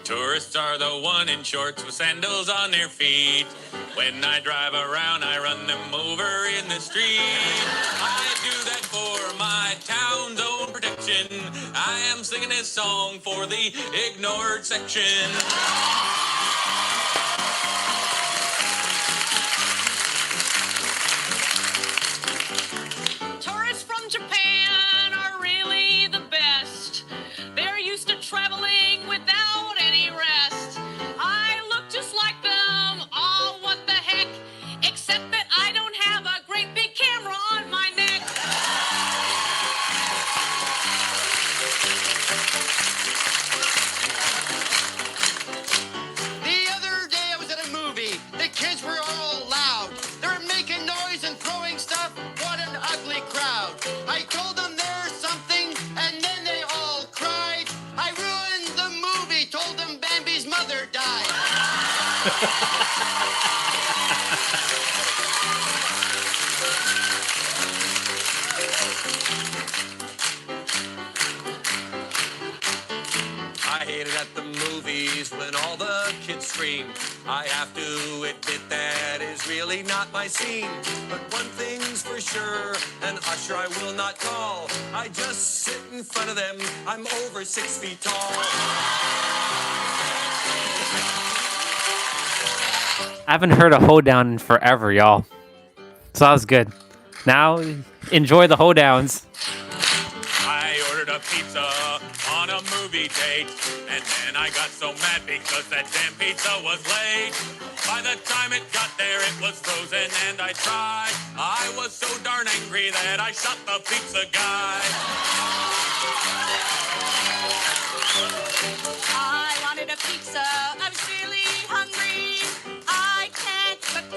Tourists are the one in shorts with sandals on their feet. When I drive around, I run them over in the street. I do that for my town's own protection. I am singing this song for the ignored section. Tourists from Japan are really the best. They're used to traveling without any rest. I look just like them, oh what the heck, except that I don't have a great big camera on my neck. The other day I was at a movie. The kids were all loud. They were making noise and throwing stuff. What an ugly crowd. I told them there's something, and then they all cried. I ruined the movie, told them Bambi's mother died. I hate it at the movies when all the kids scream. I have to admit that is really not my scene. But one thing's for sure, an usher I will not call. I just sit in front of them, I'm over 6 feet tall. I haven't heard a hoedown in forever, y'all. So that was good. Now, enjoy the hoedowns. I ordered a pizza on a movie date, and then I got so mad because that damn pizza was late. By the time it got there, it was frozen and I tried. I was so darn angry that I shot the pizza guy. I wanted a pizza, I was really hungry. I can't but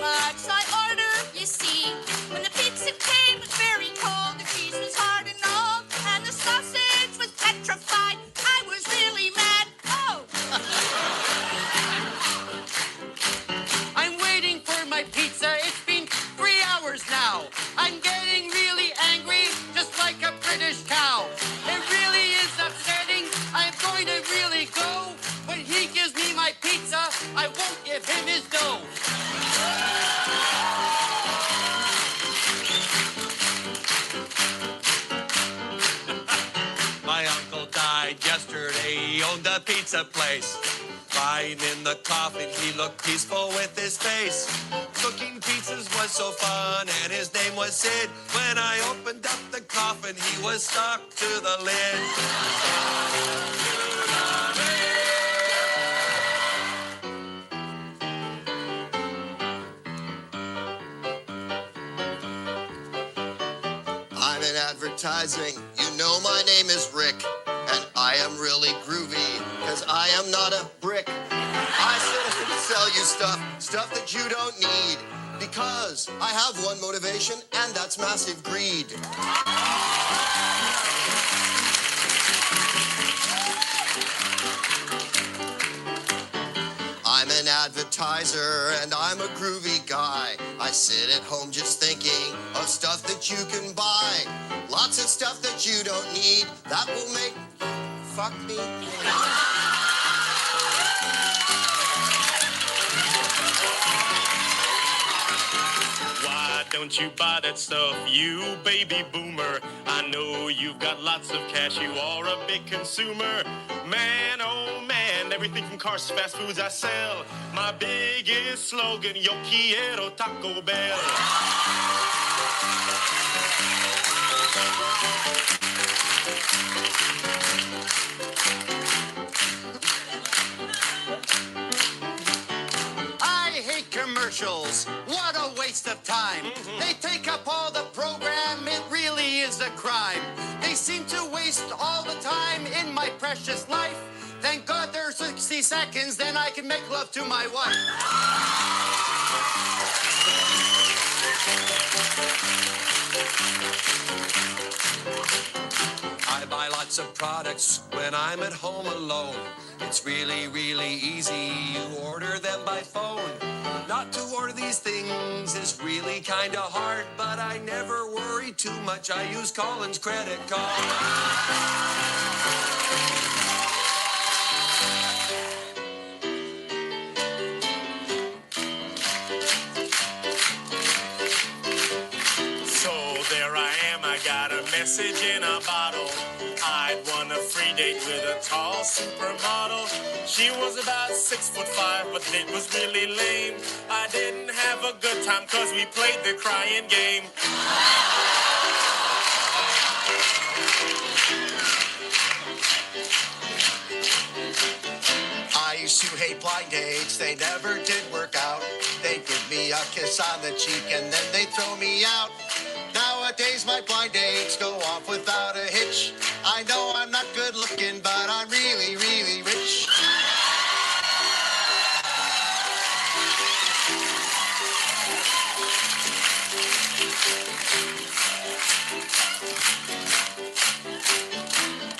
pizza place. Lying in the coffin, he looked peaceful with his face. Cooking pizzas was so fun, and his name was Sid. When I opened up the coffin, he was stuck to the lid. I'm in advertising. You know my name is Rick, and I am really groovy, because I am not a brick. I sit and sell you stuff that you don't need, because I have one motivation, and that's massive greed. I'm an advertiser, and I'm a groovy guy. I sit at home just thinking of stuff that you can buy. Lots of stuff that you don't need, that will make fuck me. Why don't you buy that stuff, you baby boomer? I know you've got lots of cash, you are a big consumer. Man, oh man, everything from cars to fast foods I sell. My biggest slogan, yo quiero Taco Bell. I hate commercials. What a waste of time. They take up all the program. It really is a crime. They seem to waste all the time in my precious life. Thank God there's 60 seconds, then I can make love to my wife. I buy lots of products when I'm at home alone. It's really, really easy. You order them by phone. Not to order these things is really kind of hard, but I never worry too much. I use Colin's credit card. Message in a bottle. I'd won a free date with a tall supermodel. She was about 6'5", but it was really lame. I didn't have a good time cause we played the crying game. I used to hate blind dates, they never did work out. They'd give me a kiss on the cheek and then they'd throw me out. Nowadays my blind dates go off without a hitch. I know I'm not good looking, but I'm really, really rich.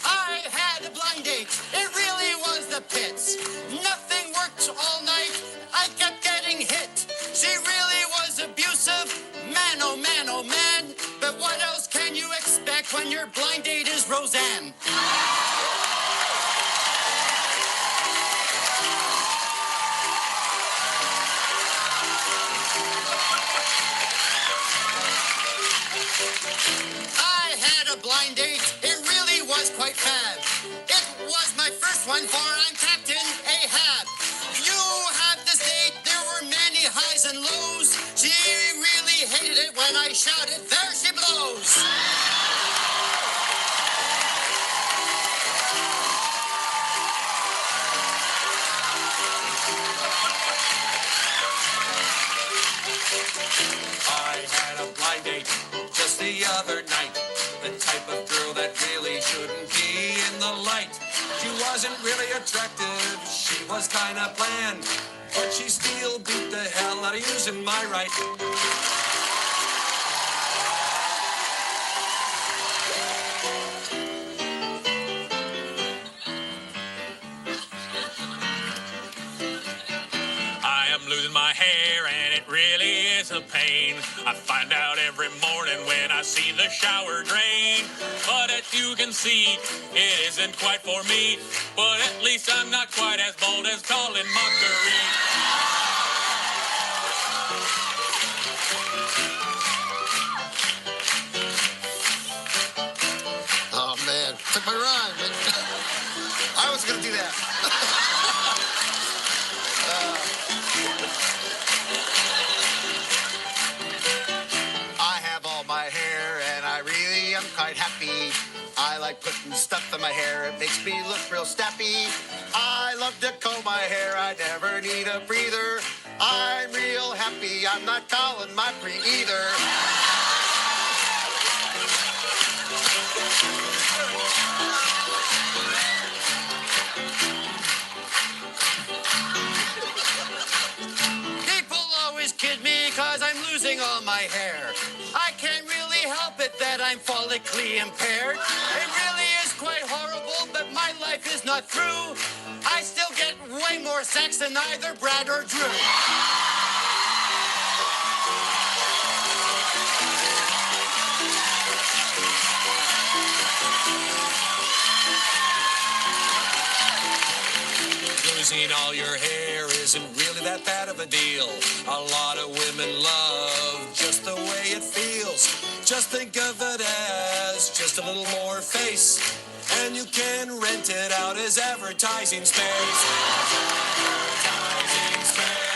I had a blind date. It really was the pits. Nothing worked all night. I kept getting hit. She really was abusive. Man, oh man, oh man. But what else can you expect when your blind date is Roseanne? I had a blind date. It really was quite bad. It was my first one, for I'm Captain Ahab. You have this date. There were many highs and lows. She really hated it when I shouted, "There she blows!" I had a blind date just the other night. The type of girl that really shouldn't be in the light. She wasn't really attractive, she was kind of bland, but she still beat the hell out of using my right. I am losing my hair and it really is a pain. I find out every morning when I see the shower drain. But as you can see, it isn't quite for me. But at least I'm not quite as bold as Colin Mockery. Oh man, took my rhyme. I was gonna do that. I have all my hair and I really am quite happy. I like putting stuff in my hair, it makes me look real snappy. I love to comb my hair, I never need a breather. I'm real happy, I'm not calling my pre either. People always kid me cause I'm losing all my hair. I can't really help it that I'm follically impaired. It really is quite horrible, but my life is not through. I still get way more sex than either Brad or Drew. Losing all your hair isn't really that bad of a deal. A lot of women love just the way it feels. Just think of it as just a little more face, and you can rent it out as advertising space. Advertising space.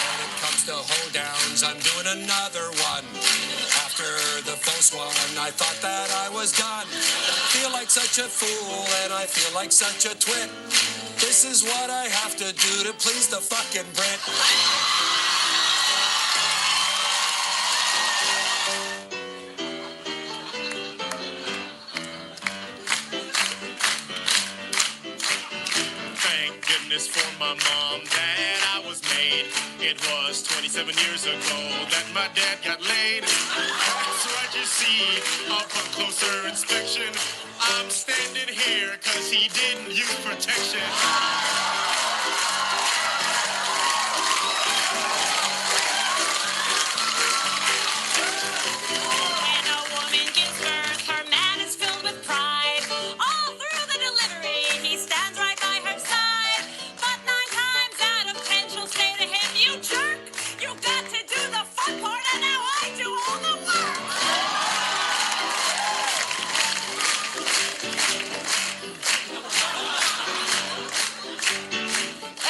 When it comes to hoedowns, I'm doing another one. After the first one, I thought that I was done. Feel like such a fool, and I feel like such a twit. This is what I have to do to please the fucking Brit. Thank goodness for my mom that I was made. It was 27 years ago that my dad got laid. That's right, you see, upon closer inspection, I'm standing here cause he didn't use protection. When a woman gives birth, her man is filled with pride. All through the delivery, he stands right by her side. But 9 times out of 10, she'll say to him, "You jerk! You got to do the fun part, and now I do all the work."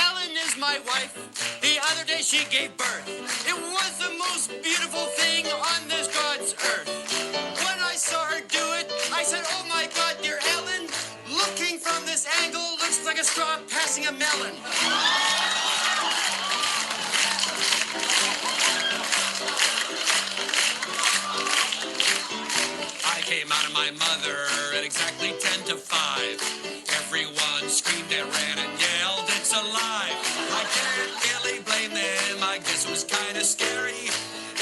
Ellen is my wife. The other day she gave birth. It was the most beautiful thing on this God's earth. When I saw her do it, I said, "Oh my God, dear Ellen, looking from this angle looks like a straw passing a melon." I came out of my mother at exactly 10 to 5. Everyone screamed and ran and yelled, "It's alive!" I can't really blame them, I guess it was kind of scary.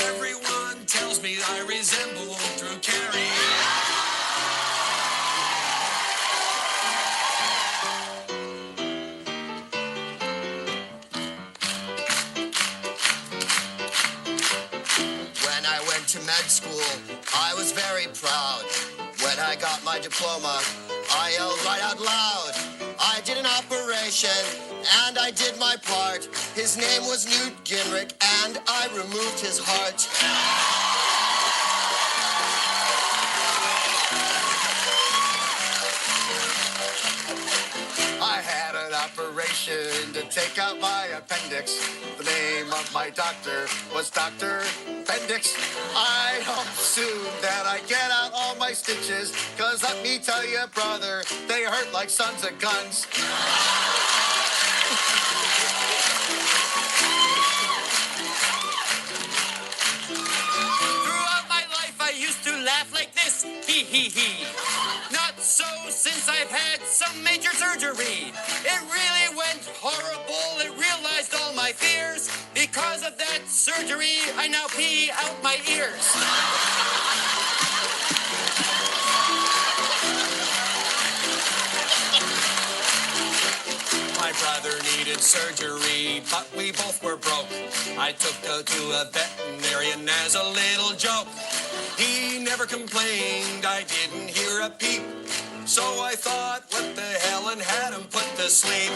Everyone tells me I resemble Drew Carey. When I went to med school, I was very proud. When I got my diploma, I yelled right out loud. I did an operation, and I did my part. His name was Newt Gingrich, and I removed his heart. I had an operation to take out my appendix. The name of my doctor was Dr. Appendix. I hope soon that I get out all my stitches, 'cause let me tell you, brother, they hurt like sons of guns. Throughout my life, I used to laugh like this, hee hee hee. Not so since I've had some major surgery. It really went horrible, it realized all my fears. Because of that surgery, I now pee out my ears. My brother needed surgery, but we both were broke. I took her to a veterinarian as a little joke. He never complained, I didn't hear a peep. So I thought, what the hell, and had him put to sleep.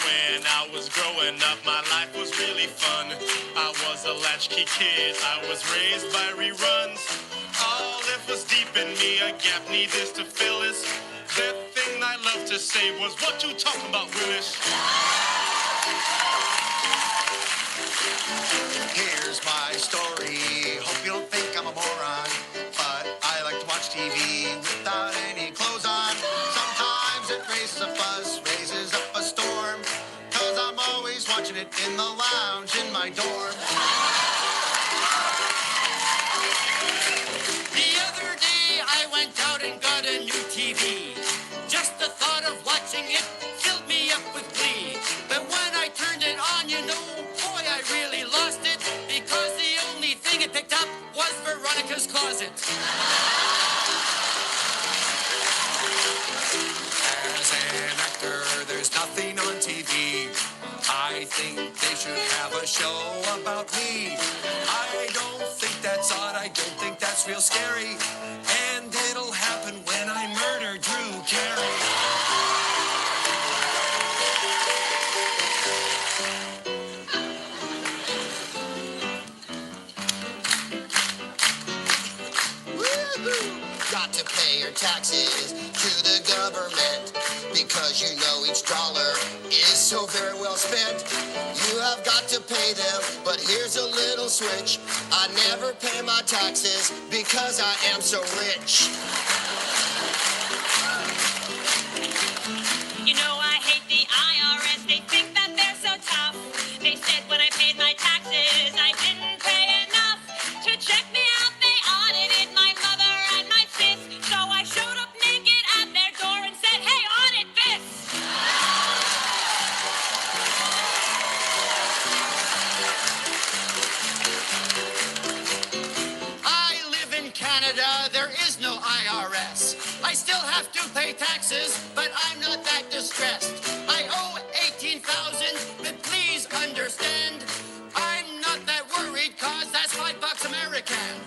When I was growing up, my life was really fun. I was a latchkey kid, I was raised by reruns. All that was deep in me, a gap needed to fill this. The thing I love to say was, what you talking about, Willis? Here's my story. Hope you don't think I'm a moron, but I like to watch TV without any clothes on. Sometimes it raises a fuss, raises up a storm, 'cause I'm always watching it in the lounge in my dorm. The other day I went out and got a new TV. Just the thought of watching it filled me up with glee. But when I turned it on, you know, boy, I really lost it, because the only thing it picked up was Veronica's closet. As an actor, there's nothing on TV. I think they should have a show about me. I don't think that's odd, I don't think that's real scary. And it'll happen when I murder Drew Carey. Got to pay your taxes to the government, because you know each dollar is so very well spent. You have got to pay them, but here's a little switch. I never pay my taxes because I am so rich. You know, I hate the IRS. They think that they're so tough. They said when I paid my taxes, I didn't pay enough. To check me out, they audited my mother and my sis. So I showed up naked at their door and said, hey, audit this. I live in Canada, there is no IRS. I still have to pay taxes, but I'm not that distressed. I owe $18,000, but please understand, I'm not that worried, 'cause that's $5 American.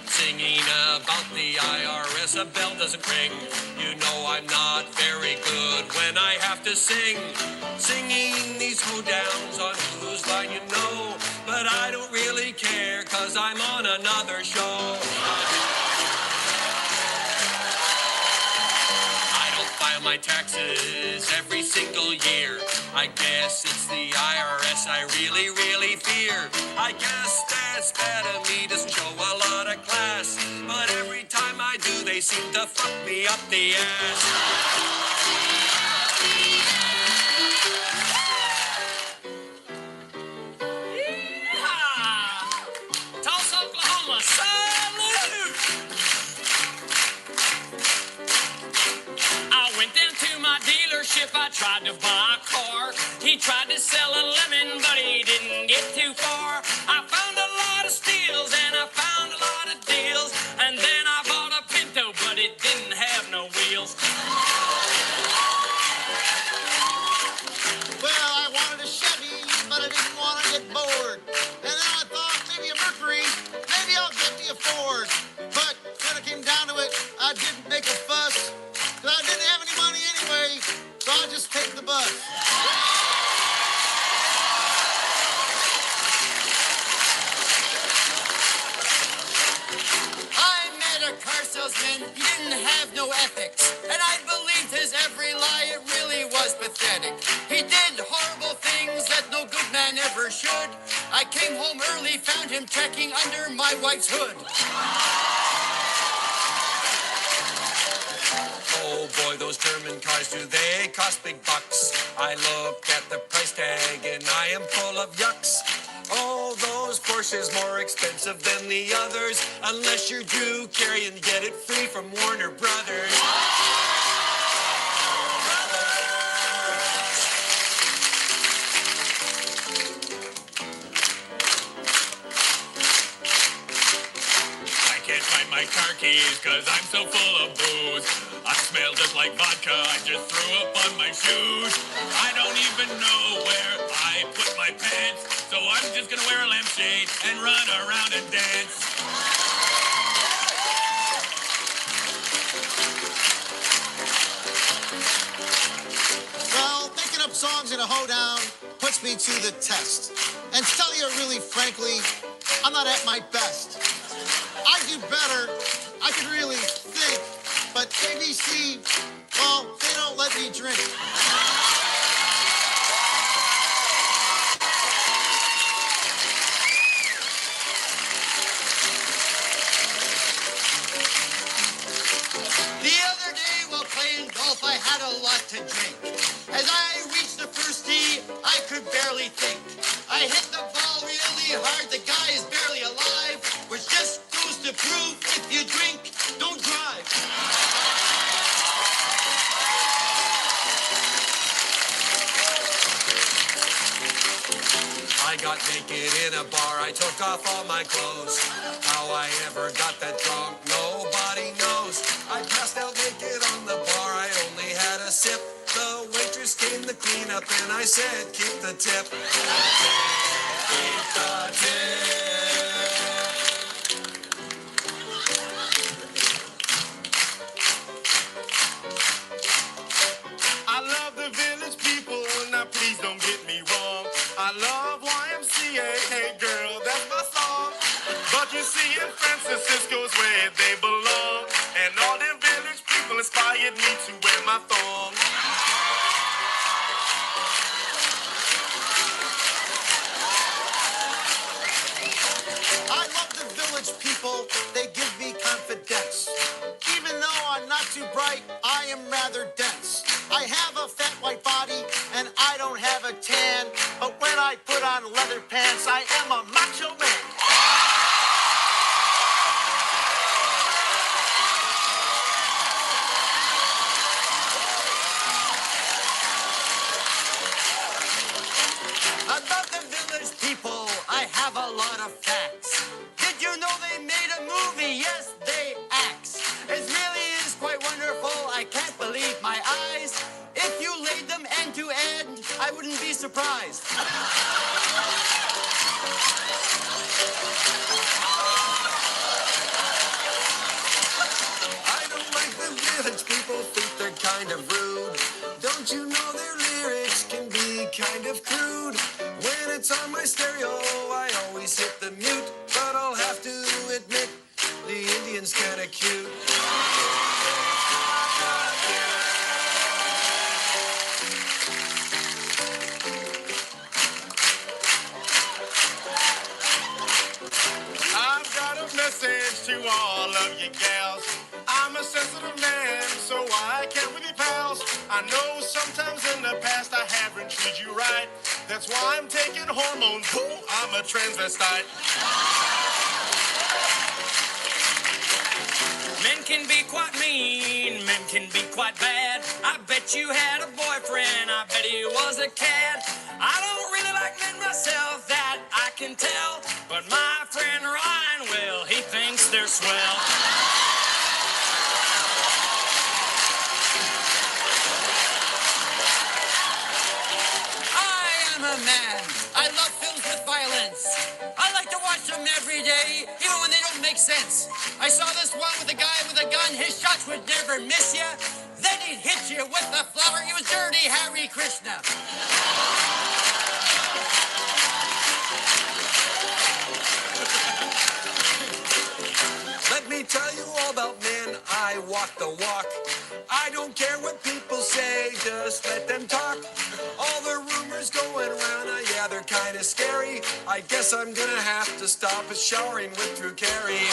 Singing about the IRS, a bell doesn't ring. You know I'm not very good when I have to sing. Singing these hoedowns on whose line you know. But I don't really care, 'cause I'm on another show. I don't file my taxes every single year. I guess it's the IRS I really, really fear. I guess that's bad of me, doesn't show a lot of class. But every time I do, they seem to fuck me up the ass. Tulsa, Oklahoma, salute! I went down to my dealership, I tried to buy a car. He tried to sell a lemon, but he didn't get too far. I found a lot of steals and I found a lot of deals. And then I bought a Pinto, but it didn't have no wheels. Well, I wanted a Chevy, but I didn't want to get bored. And then I thought, maybe a Mercury, maybe I'll get me a Ford. But when it came down to it, I didn't make a fuss, 'cause I didn't have any money anyway, so I just take the bus. I met a car salesman, he didn't have no ethics, and I believed his every lie, it really was pathetic. He did horrible things that no good man ever should. I came home early, found him checking under my wife's hood. Oh boy, those German cars, do they cost big bucks? I look at the price tag and I am full of yucks. Oh, those Porsches more expensive than the others, unless you're Drew Carey and get it free from Warner Brothers. I can't find my car keys 'cause I'm so full of booze. I smell just like vodka, I just threw up on my shoes. I don't even know where I put my pants, so I'm just gonna wear a lampshade and run around and dance. songs in a hoedown puts me to the test. And to tell you really frankly, I'm not at my best. I do better, I can really think, but ABC, well, they don't let me drink. The other day while playing golf, I had a lot to drink. As I reached the first tee, I could barely think. I hit the ball really hard, the guy is barely alive, which just goes to prove if you drink, don't drive. I got naked in a bar, I took off all my clothes. How I ever got that drunk, nobody knows. I passed out naked on the bar, I only had a sip. The waitress came to clean up and I said, keep the tip. Keep the tip. I love the village people, now please don't get me wrong. I love YMCA, hey girl, that's my song. But you see, in San Francisco's where they belong. And all them village people inspired me to wear my thong. I love the village people, they give me confidence. Even though I'm not too bright, I am rather dense. I have a fat white body and I don't have a tan. But when I put on leather pants, I am a macho man. About the village people, I have a lot of facts. Did you know they made a movie? Yes, they axe. It really is quite wonderful, I can't believe my eyes. If you laid them end to end, I wouldn't be surprised. I don't like the village people, think they're kind of rude. Don't you know their lyrics can be kind of crude? When it's on my stereo, I always hit the mute. But I'll have to admit, the Indian's kinda cute. I've got a message to all of you gals. I'm a sensitive man, so I can't with you pals. I know sometimes in the past I haven't treated you right. That's why I'm taking hormones. Boom, I'm a transvestite. Men can be quite mean, men can be quite bad. I bet you had a boyfriend, I bet he was a cad. I don't really like men myself, that I can tell. But my friend Ryan, well, he thinks they're swell. I am a man. I love films with violence. I like to watch them every day, even when they don't make sense. I saw this one with a guy with a gun. His shots would never miss you. Then he'd hit you with a flower. He was dirty Hare Krishna. Let me tell you all about men, I walk the walk. I don't care what people say, just let them talk. All the rumors going around, yeah, they're kind of scary. I guess I'm gonna have to stop showering with Drew Carey.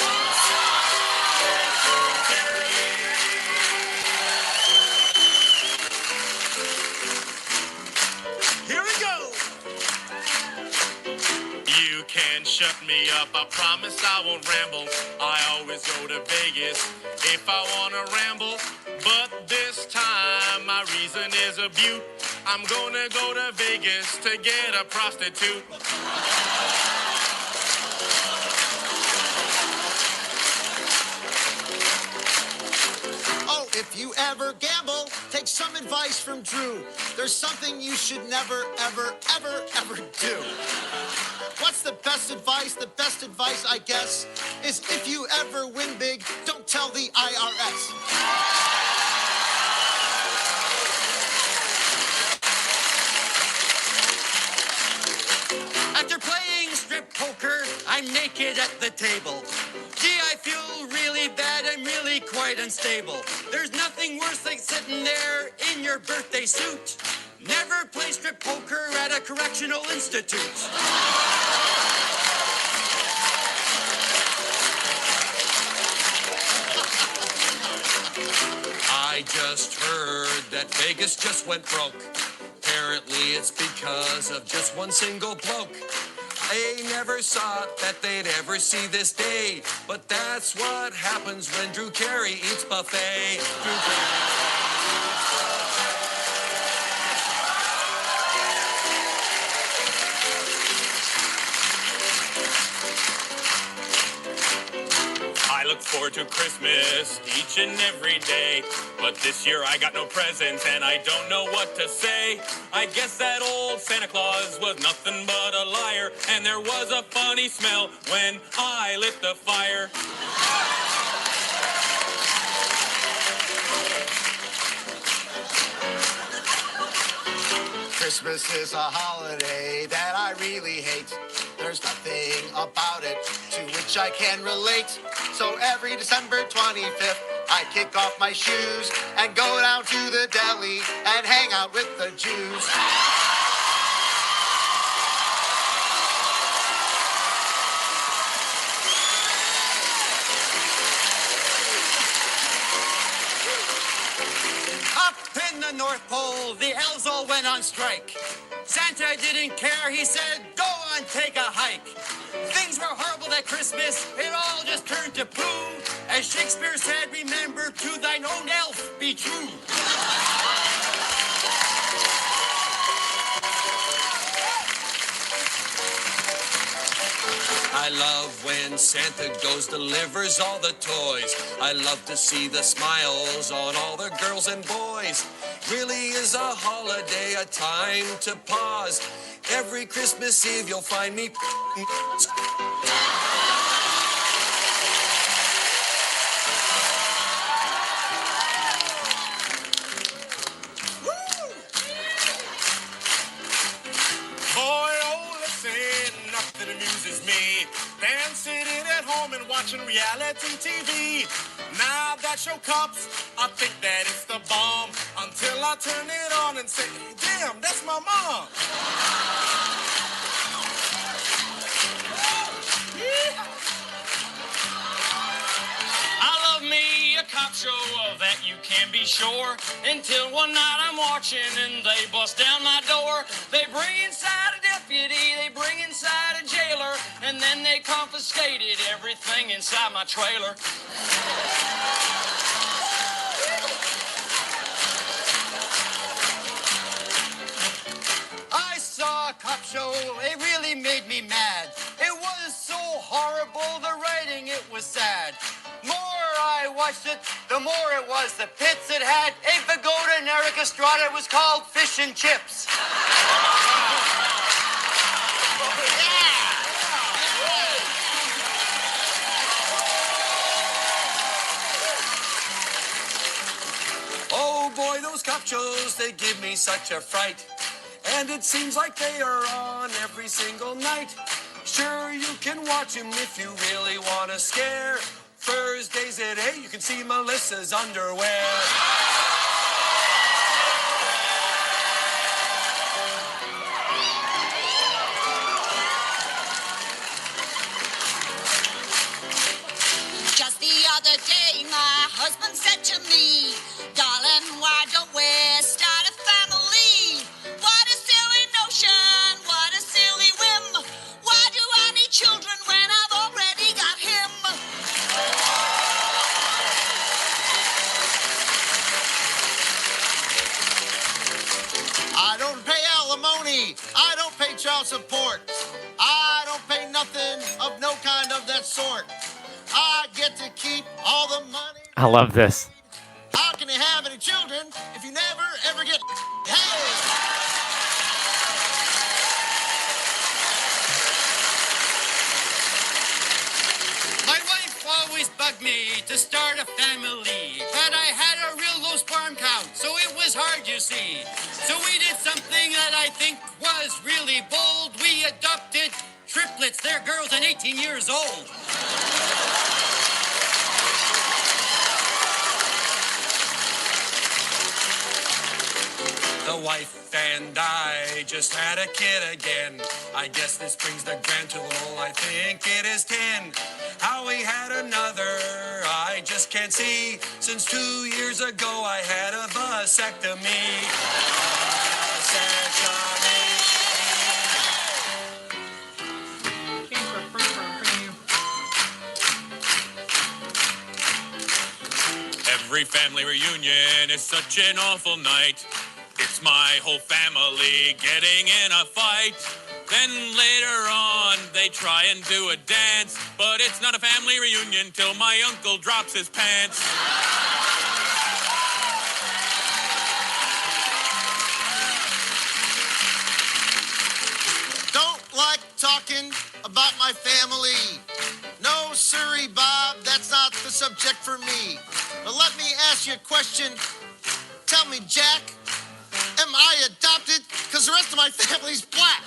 Here we go. You can shut me up, I promise I won't ramble. I always go to Vegas if I wanna ramble. But this time my reason is a beaut. I'm gonna go to Vegas to get a prostitute. Oh, if you ever gamble, take some advice from Drew. There's something you should never, ever, ever, ever do. What's the best advice? The best advice, I guess, is if you ever win big, don't tell the IRS. After playing strip poker, I'm naked at the table. Gee, I feel really bad, I'm really quite unstable. There's nothing worse like sitting there in your birthday suit. Never play strip poker at a correctional institute. I just heard that Vegas just went broke. Apparently it's because of just one single bloke. They never thought that they'd ever see this day, but that's what happens when Drew Carey eats buffet. Drew Carey. I look forward to Christmas each and every day, but this year I got no presents and I don't know what to say. I guess that old Santa Claus was nothing but a liar, and there was a funny smell when I lit the fire. Christmas is a holiday that I really hate. There's nothing about it to which I can relate. So every December 25th, I kick off my shoes and go down to the deli and hang out with the Jews. Up in the North Pole, the elves all went on strike. Santa didn't care, he said, go on, take a hike. Things were horrible at Christmas, it all just turned to poo. As Shakespeare said, remember to thine own elf be true. I love when Santa goes, delivers all the toys. I love to see the smiles on all the girls and boys. Really is a holiday, a time to pause. Every Christmas Eve you'll find me. Boy, oh, listen, nothing amuses me than sitting at home and watching reality TV. Now that show comes, I think that it's the bomb, until I turn it on and say, damn, that's my mom. I love me a cop show, of that you can be sure. Until one night I'm watching and they bust down my door. They bring inside a deputy, they bring inside a jailer, and then they confiscated everything inside my trailer. I saw a cop show, it really made me mad. It was so horrible, the writing, it was sad. More I watched it, the more it was the pits it had. Abe Vigoda and Eric Estrada, it was called Fish and Chips. Oh boy, those cop shows, they give me such a fright. And it seems like they are on every single night. Sure, you can watch them if you really want to scare. Thursdays at 8, you can see Melissa's underwear. Just the other day, my husband said to me, darling, why don't we start a family? What a silly notion, what a silly whim. Why do I need children when I've already got him? I don't pay alimony, I don't pay child support. I don't pay nothing of no kind of that sort. I get to keep all the money. I love this. How can you have any children if you never ever get My wife always bugged me to start a family, but I had a real low sperm count, so it was hard, you see. So we did something that I think was really bold. We adopted they're girls and 18 years old. The wife and I just had a kid again. I guess this brings the grand total, I think it is 10. How we had another, I just can't see. Since 2 years ago I had a vasectomy. Every family reunion is such an awful night. It's my whole family getting in a fight. Then later on, they try and do a dance. But it's not a family reunion till my uncle drops his pants. Don't like talking about my family. No, sorry, Bob, that's not the subject for me. But let me ask you a question. Tell me, Jack, am I adopted? Because the rest of my family's black.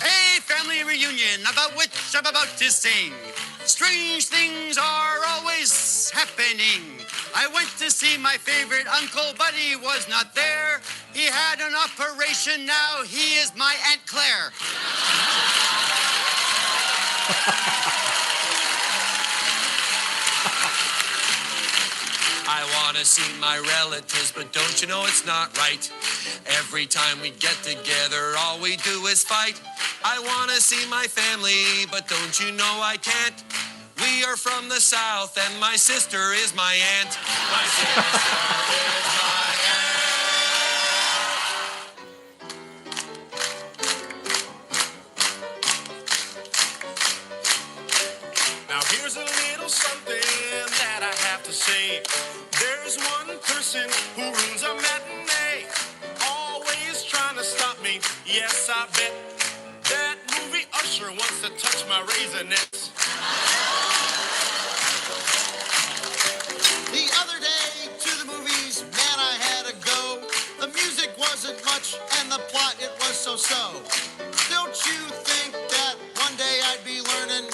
A family reunion about which I'm about to sing. Strange things are always happening. I went to see my favorite uncle, but he was not there. He had an operation, now he is my Aunt Claire. I want to see my relatives, but don't you know it's not right? Every time we get together, all we do is fight. I want to see my family, but don't you know I can't? We are from the South, and my sister is my aunt. My sister is my aunt. Now here's a little something that I have to say. There's one person who ruins a matinee, always trying to stop me. Yes, I bet that movie Usher wants to touch my Raisinets. The other day to the movies, man, I had to go. The music wasn't much and the plot, it was so-so. Don't you think that one day I'd be learning?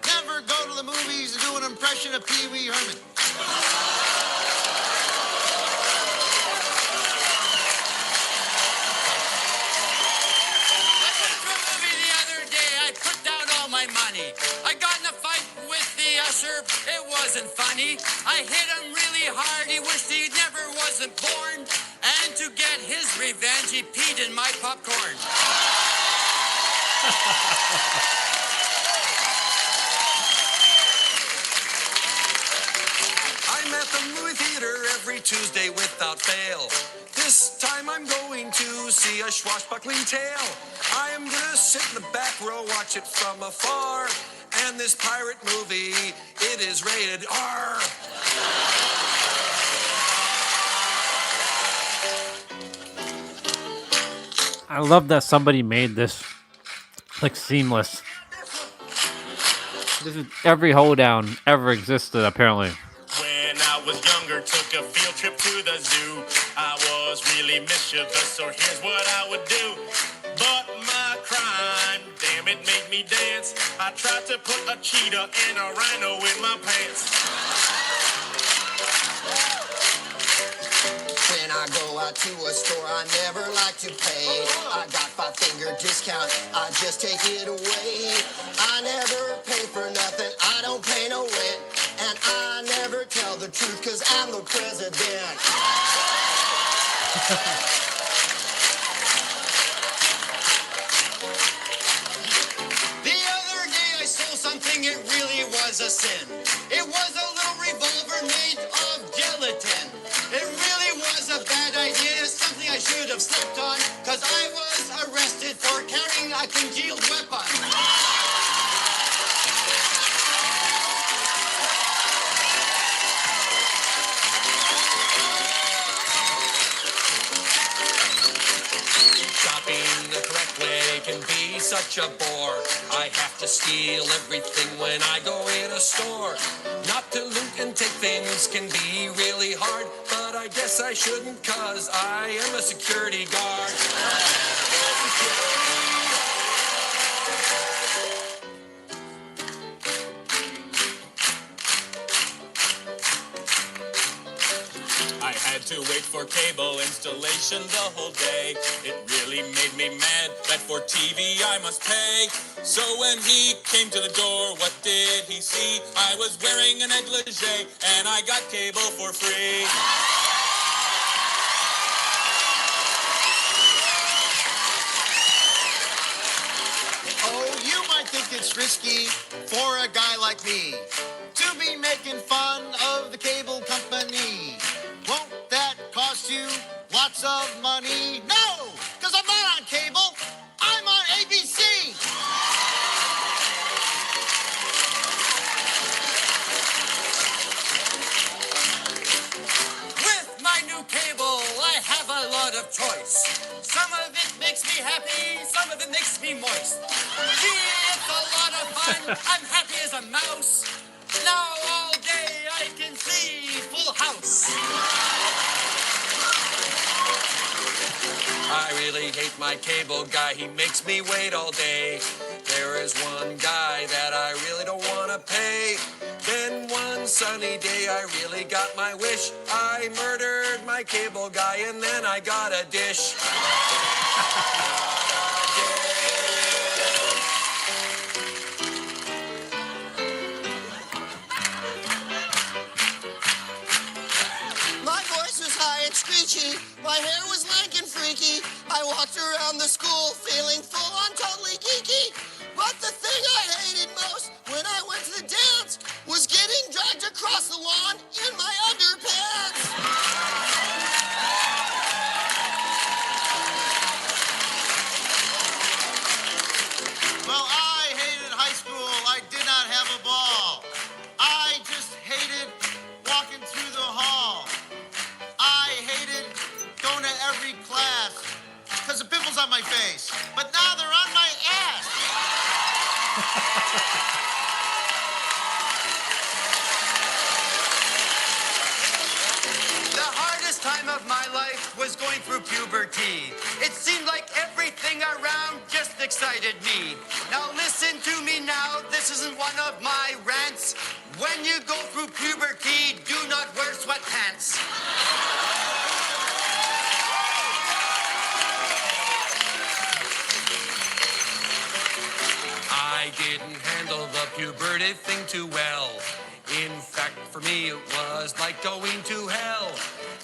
Never go to the movies and do an impression of Pee Wee Herman. I got in a fight with the usher, it wasn't funny. I hit him really hard, he wished he never wasn't born. And to get his revenge, he peed in my popcorn. I'm at the movie theater every Tuesday without fail. This time I'm going to see a swashbuckling tale. I am gonna sit in the back row, watch it from afar. And this pirate movie, it is rated R. I love that somebody made this like seamless. This is every hoedown ever existed apparently. When I was younger, took a field trip to the zoo. I was really mischievous, so here's what I would do. But my crime, damn it, made me dance. I tried to put a cheetah and a rhino in my pants. When I go out to a store, I never like to pay. I got 5-finger discount, I just take it away. I never pay for nothing, I don't pay no rent. And I never tell the truth, cause I'm the president. The other day I stole something, it really was a sin. It was a little revolver made of gelatin. It really was a bad idea, something I should have slept on, cause I was arrested for carrying a congealed weapon. Shopping the correct way can be such a bore. I have to steal everything when I go in a store. Not to loot and take things can be really hard, but I guess I shouldn't, 'cause I am a security guard. I had to wait for cable installation the whole day. It really made me mad that for TV I must pay. So when he came to the door, what did he see? I was wearing a negligee and I got cable for free. Oh, you might think it's risky for a guy like me to be making fun of the cable company. Won't that cost you lots of money? No, because I'm not on cable. I'm on ABC. With my new cable, I have a lot of choice. Some of it makes me happy, some of it makes me moist. Gee, it's a lot of fun. I'm happy as a mouse. Now all day I can see Full House. I really hate my cable guy. He makes me wait all day. There is one guy that I really don't want to pay. Then one sunny day I really got my wish. I murdered my cable guy and then I got a dish. My voice was high and screechy. My hair was lank and freaky. I walked around the school feeling full on totally geeky. But the thing I hated most when I went to the dance was getting dragged across the lawn in my underpants. Well, I hated high school. I did not have a ball. I just hated walking through the hall. I hated going to every class because the pimples on my face. But now they're on my ass. The hardest time of my life was going through puberty. It seemed like everything around just excited me. Now listen to me now, this isn't one of my rants. When you go through puberty, do not wear sweatpants. I didn't handle the puberty thing too well. In fact, for me, it was like going to hell.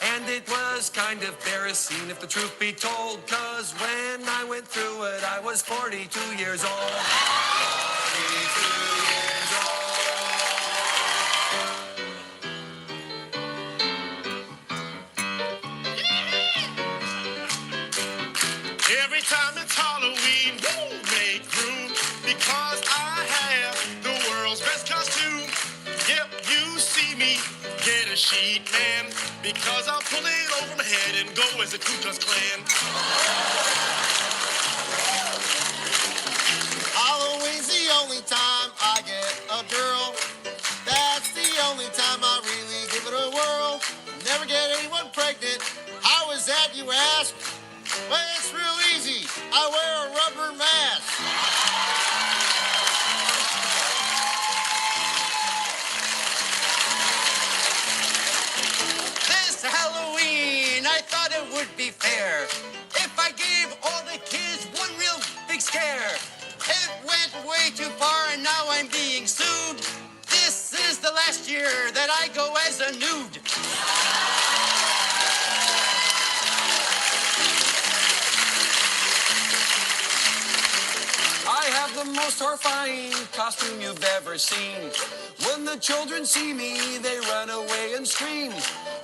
And it was kind of embarrassing, if the truth be told, 'cause when I went through it, I was 42 years old. 42 years Every time it's Halloween, woo, make room, because I have the world's best costume. Yep, you see me get a sheet, man, because I'll pull it over my head and go as a Ku Klux Klan. Halloween's the only time I get a girl. That's the only time I really give it a whirl. Never get anyone pregnant. How is that, you ask? Well, it's real easy. I wear a rubber mask. This Halloween, I thought it would be fair if I gave all the kids one real big scare. It went way too far and now I'm being sued. This is the last year that I go as a nude. I have the most horrifying costume you've ever seen. When the children see me, they run away and scream.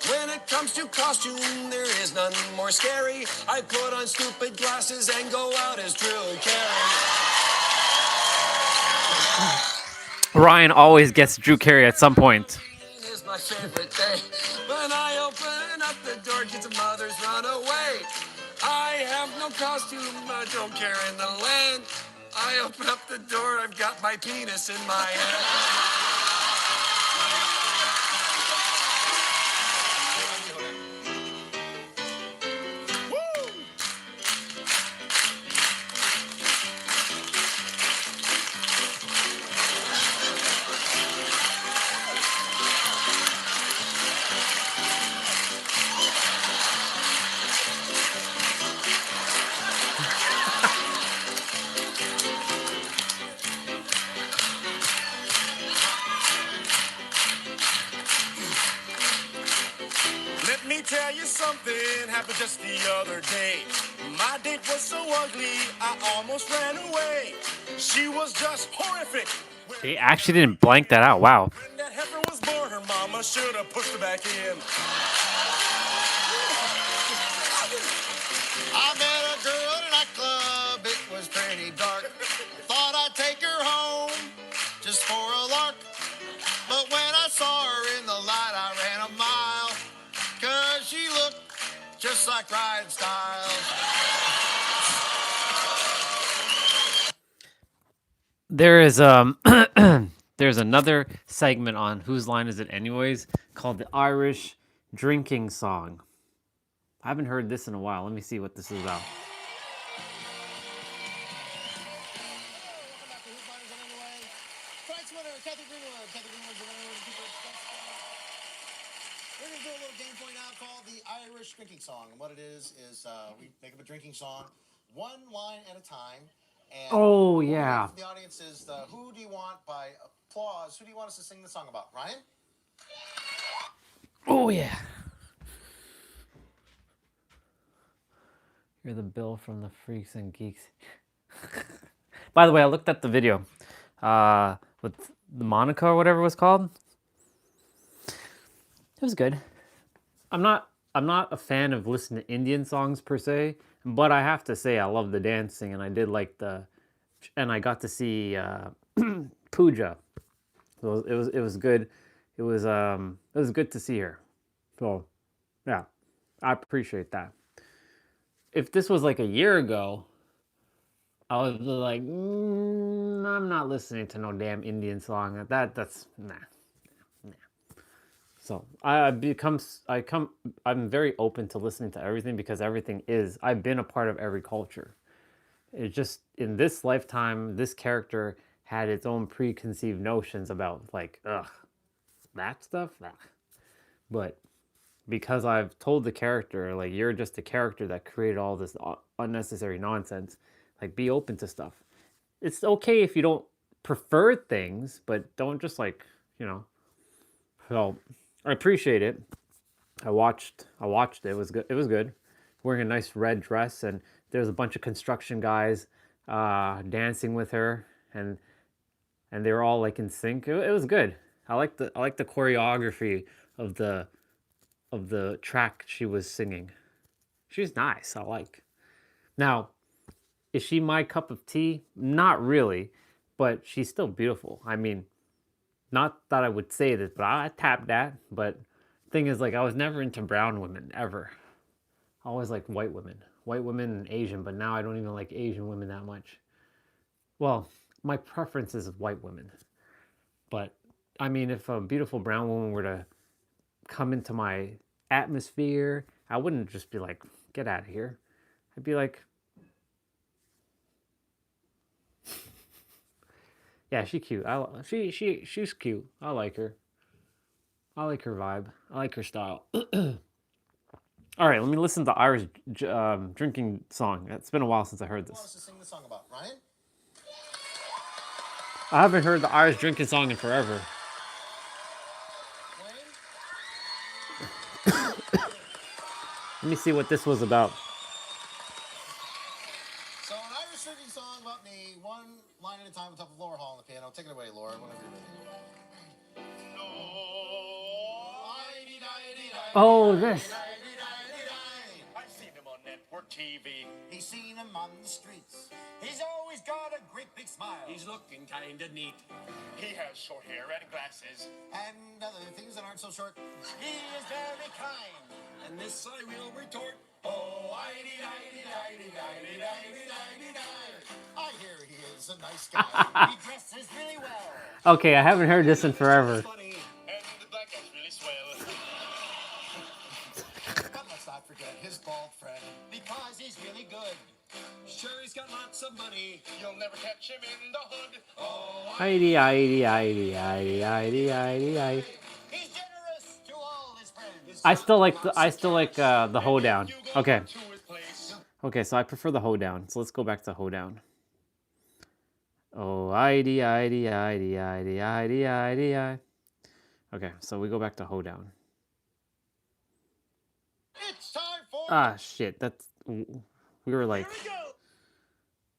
When it comes to costume, there is none more scary. I put on stupid glasses and go out as Drew Carey. Ryan always gets Drew Carey at some point. Is my favorite day. When I open up the door, kids and mothers run away. I have no costume, I don't care in the land. I open up the door, I've got my penis in my hand. Let me tell you something happened just the other day. My date was so ugly, I almost ran away. She was just horrific. They actually didn't blank that out. Wow. When that heifer was born, her mama should have pushed her back in. I met a girl at a nightclub, it was pretty dark. Thought I'd take her home just for a lark. But when I saw her in the light, I ran a mile. Cause she looked just like Ryan Stiles. There is there's another segment on Whose Line Is It Anyways called the Irish Drinking Song. I haven't heard this in a while. Let me see what this is about. Tonight's winner, Kathy Greenwood. Kathy Greenwood's the winner. We're going to do a little game for you now called the Irish Drinking Song. And what it is we make up a drinking song one line at a time. And Oh, what we yeah. do for the audience is the Who Do You Want by applause. Who do you want us to sing the song about? Ryan? Oh, yeah. You're the Bill from the Freaks and Geeks. By the way, I looked at the video with the Monica or whatever it was called. It was good. I'm not a fan of listening to Indian songs per se, but I have to say I love the dancing, and I did like and I got to see Pooja. So it was good. It was good to see her. So yeah, I appreciate that. If this was like a year ago, I was like, I'm not listening to no damn Indian song. That's nah. So I'm very open to listening to everything because I've been a part of every culture. It's just in this lifetime, this character had its own preconceived notions about like, that stuff. Ugh. But because I've told the character, like, you're just a character that created all this unnecessary nonsense, like, be open to stuff. It's okay if you don't prefer things, but don't just like, So I appreciate it. I watched it. It was good. It was good. Wearing a nice red dress, and there's a bunch of construction guys dancing with her, and they were all like in sync. It was good. I like the choreography of the track she was singing. She's nice. I like. Now, is she my cup of tea? Not really, but she's still beautiful. I mean, not that I would say this, but I tapped that. But thing is, like, I was never into brown women ever. I always like white women and Asian. But now I don't even like Asian women that much. Well, my preference is white women. But I mean, if a beautiful brown woman were to come into my atmosphere, I wouldn't just be like, get out of here. I'd be like, yeah, she's cute. She's cute. I like her. I like her vibe. I like her style. All right, let me listen to the Irish drinking song. It's been a while since I heard Who do you want us this. to sing the song about? Ryan? I haven't heard the Irish drinking song in forever. Let me see what this was about. So an Irish drinking song about me, one line at a time on top of Laura Hall on the piano. Take it away, Laura, whenever you're ready. Oh, this. I've seen him on network TV. He's seen him on the streets. He's always got a great big smile. He's looking kinda neat. He has short hair and glasses. And other things that aren't so short. He is very kind. And this I will retort. I hear he is a nice guy. He dresses really well. Okay, I haven't heard this in forever. But let's not forget his bald friend, because he's really good. Sure, he's got lots of money. You'll never catch him in the hood. Oh, Heidi, Heidi, Heidi, Heidi, Heidi, Heidi, Heidi. He's generous to all his friends. I still like the hoedown. Okay. Okay, so I prefer the hoedown. So let's go back to hoedown. Oh, Heidi, Heidi, Heidi, Heidi, Heidi, Heidi, Heidi. Okay, so we go back to hoedown. It's time for Shit, that's we were like.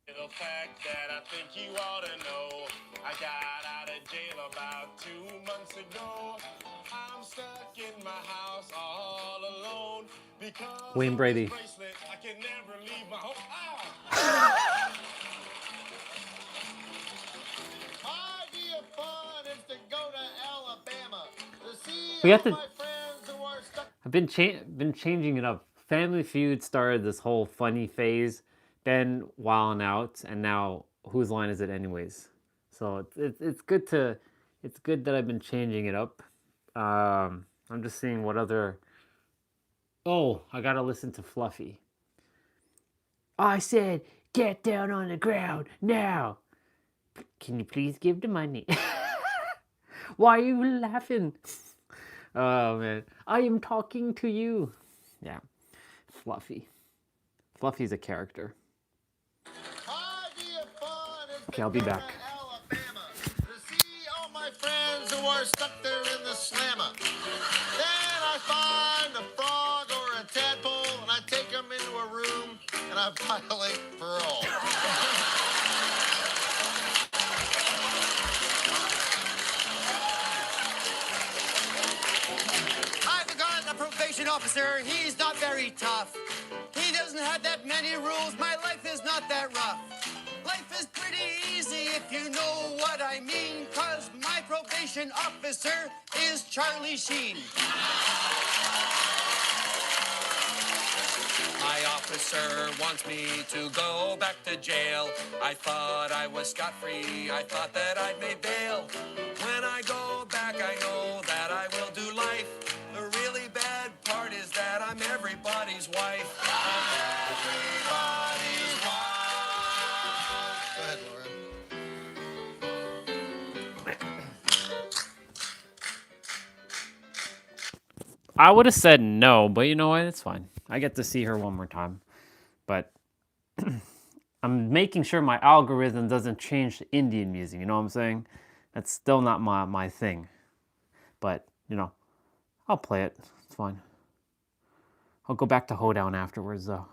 Little fact that I think you ought to know. I got out of jail about 2 months ago. I'm stuck in my house all alone because Wayne Brady. of this bracelet, I can never leave my home. my idea of fun is to go to Alabama to see We have all to. my friends who are stuck. I've been changing it up. Family Feud started this whole funny phase, then wilding out, and now whose line is it anyways? So it's good to it's good that I've been changing it up. I'm just seeing what other. Oh, I gotta listen to Fluffy. I said, get down on the ground now. Can you please give the money? Why are you laughing? Oh man, I am talking to you. Yeah, Fluffy. Fluffy's a character. Okay, I'll be back. Alabama to see all my friends who are stuck there in the slammer. Then I find a frog or a tadpole and I take them into a room and I violate parole. I've got a probation officer. He's not very tough. He doesn't have that many rules. My life is not that rough. Life is pretty easy if you know what I mean, 'cause my probation officer is Charlie Sheen. My officer wants me to go back to jail. I thought I was scot-free. I thought that I'd made bail. When I go back, I know that I will do life. The really bad part is that I'm everybody's wife. I'm everybody's wife. Go ahead, Laura. I would have said no, but you know what? It's fine. I get to see her one more time. But I'm making sure my algorithm doesn't change to Indian music. You know what I'm saying? That's still not my thing. But, you know, I'll play it. It's fine. I'll go back to hoedown afterwards, though.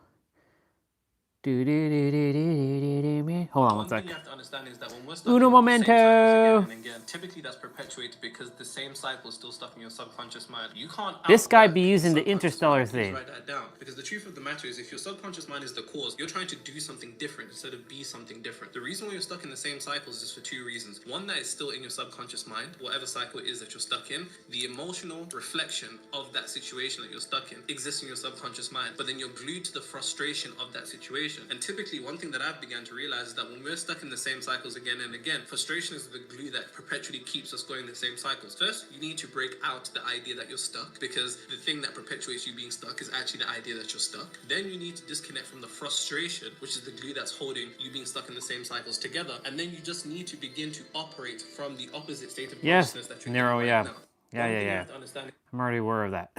Hold on one sec. One thing you have to understand is that when we're stuck Uno in the same cycles momento. again and again, typically that's perpetuated because the same cycle is still stuck in your subconscious mind. You can't. This guy outwork be using the subconscious Interstellar mind. Please thing. write that down, because the truth of the matter is, if your subconscious mind is the cause, you're trying to do something different instead of be something different. The reason why you're stuck in the same cycles is for two reasons. One, that is still in your subconscious mind, whatever cycle it is that you're stuck in. The emotional reflection of that situation that you're stuck in exists in your subconscious mind, but then you're glued to the frustration of that situation. And typically, one thing that I've begun to realize is that when we're stuck in the same cycles again and again, frustration is the glue that perpetually keeps us going in the same cycles. First, you need to break out the idea that you're stuck, because the thing that perpetuates you being stuck is actually the idea that you're stuck. Then you need to disconnect from the frustration, which is the glue that's holding you being stuck in the same cycles together. And then you just need to begin to operate from the opposite state of Yes, consciousness that you're Nero, in yeah. right now. Yeah, One yeah, thing you yeah. have to understand. I'm already aware of that.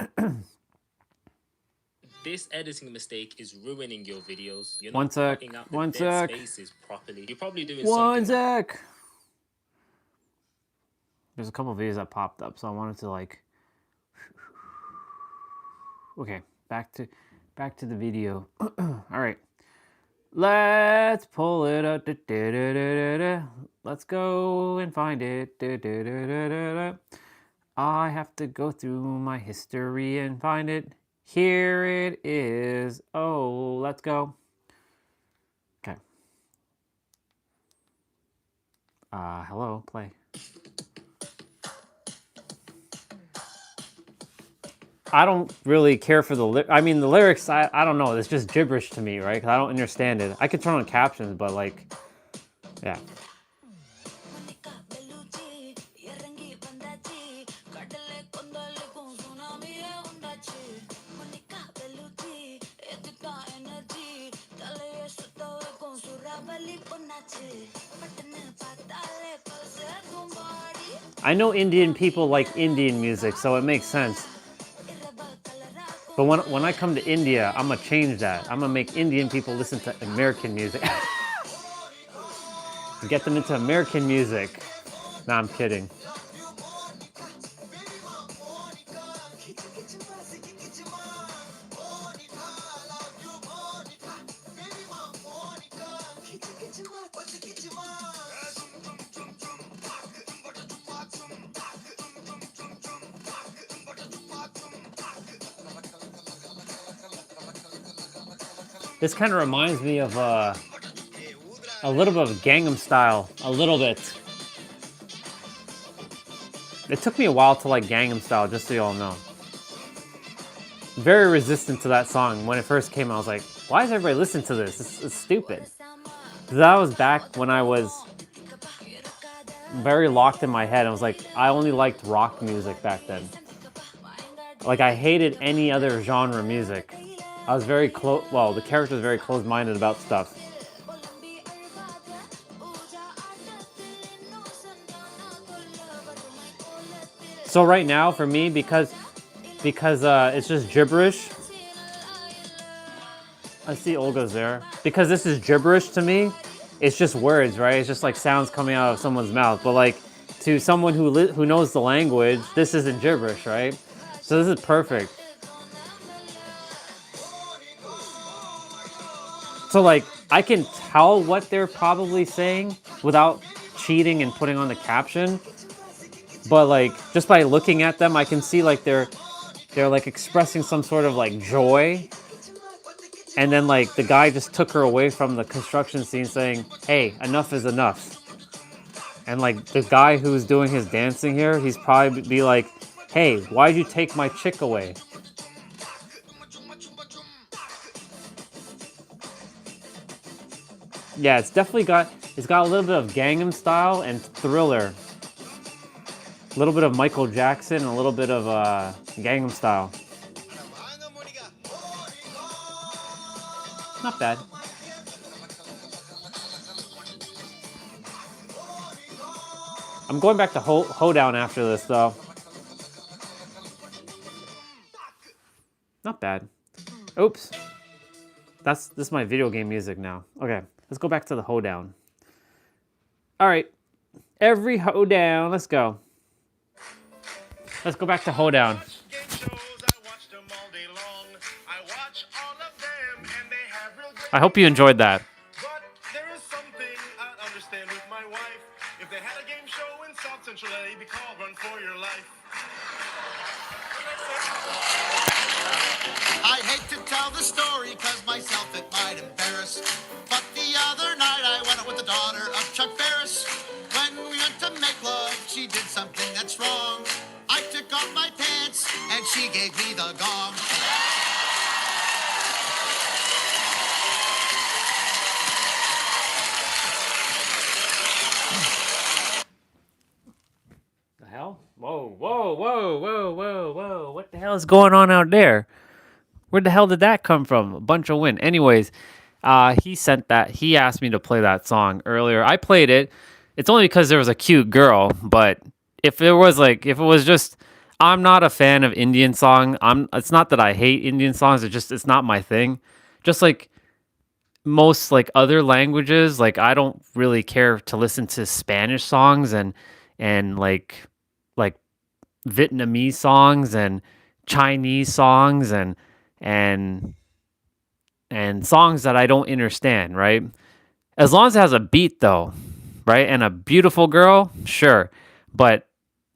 This editing mistake is ruining your videos. You're One not sec, cutting out the one dead sec. spaces properly. You're probably doing One something. sec. There's a couple of videos that popped up, so I wanted to like. Okay, back to the video. All right, let's pull it up. Let's go and find it. I have to go through my history and find it. Here it is. Oh, let's go. Okay. Hello, play. I don't really care for I mean, the lyrics, I don't know. It's just gibberish to me, right? Because I don't understand it. I can turn on captions, but like, yeah. I know Indian people like Indian music, so it makes sense. But when I come to India, I'm gonna change that. I'm gonna make Indian people listen to American music. Get them into American music. Nah, I'm kidding. This kind of reminds me of a little bit of Gangnam Style, a little bit. It took me a while to like Gangnam Style, just so you all know. Very resistant to that song. When it first came out, I was like, why is everybody listening to this? It's stupid. That was back when I was very locked in my head. I was like, I only liked rock music back then. Like, I hated any other genre music. I was very the character was very closed-minded about stuff. So right now, for me, because it's just gibberish. I see Olga's there. Because this is gibberish to me, it's just words, right? It's just like sounds coming out of someone's mouth. But like, to someone who knows the language, this isn't gibberish, right? So this is perfect. So like, I can tell what they're probably saying without cheating and putting on the caption. But like, just by looking at them, I can see like they're like expressing some sort of like joy. And then like the guy just took her away from the construction scene saying, hey, enough is enough. And like the guy who's doing his dancing here, he's probably be like, hey, why'd you take my chick away? Yeah, it's got a little bit of Gangnam Style and Thriller. A little bit of Michael Jackson and a little bit of Gangnam Style. Not bad. I'm going back to Hoedown after this, though. Not bad. Oops. This is my video game music now. Okay, let's go back to the Hoedown. All right, every Hoedown, let's go. Let's go back to Hoedown. I hope you enjoyed that. But there is something I understand with my wife. If they had a game show in South Central LA, it'd be called Run For Your Life. I hate to tell the story cause myself it might embarrass. But the other night I went out with the daughter of Chuck Barris. When we went to make love, she did something that's wrong. I took off my pants and she gave me the gong. The hell? Whoa, whoa, whoa, whoa, whoa, whoa. What the hell is going on out there? Where the hell did that come from? A bunch of wind. Anyways, he sent that. He asked me to play that song earlier. I played it. It's only because there was a cute girl, but if it was just, I'm not a fan of Indian song. It's not that I hate Indian songs. It's not my thing. Just like most like other languages, like I don't really care to listen to Spanish songs and like Vietnamese songs and Chinese songs and songs that I don't understand, right? As long as it has a beat though, right? And a beautiful girl, sure. But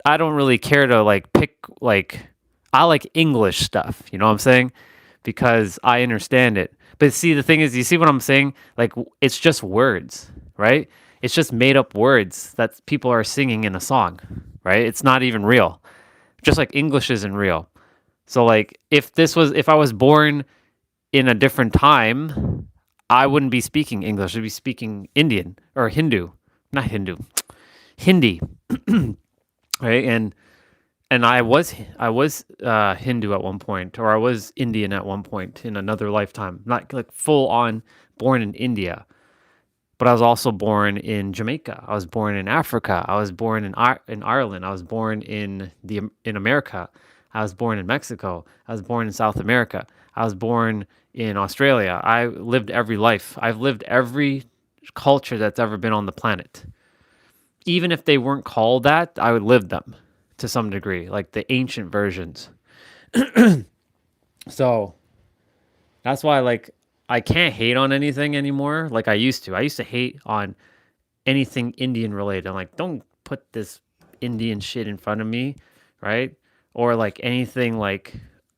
I don't really care to like pick I like English stuff, you know what I'm saying? Because I understand it. But see, the thing is, you see what I'm saying? Like, it's just words, right? It's just made up words that people are singing in a song, right? It's not even real. Just like English isn't real. So like if I was born in a different time, I wouldn't be speaking English. I'd be speaking Indian or Hindu, not Hindu, Hindi, right? And I was Hindu at one point, or I was Indian at one point in another lifetime. Not like full on born in India, but I was also born in Jamaica. I was born in Africa. I was born in Ireland. I was born in America. I was born in Mexico. I was born in South America. I was born in Australia. I lived every life. I've lived every culture that's ever been on the planet. Even if they weren't called that, I would live them to some degree, like the ancient versions. So that's why like I can't hate on anything anymore like I used to. I used to hate on anything Indian related. I'm like, don't put this Indian shit in front of me, right? Or like anything like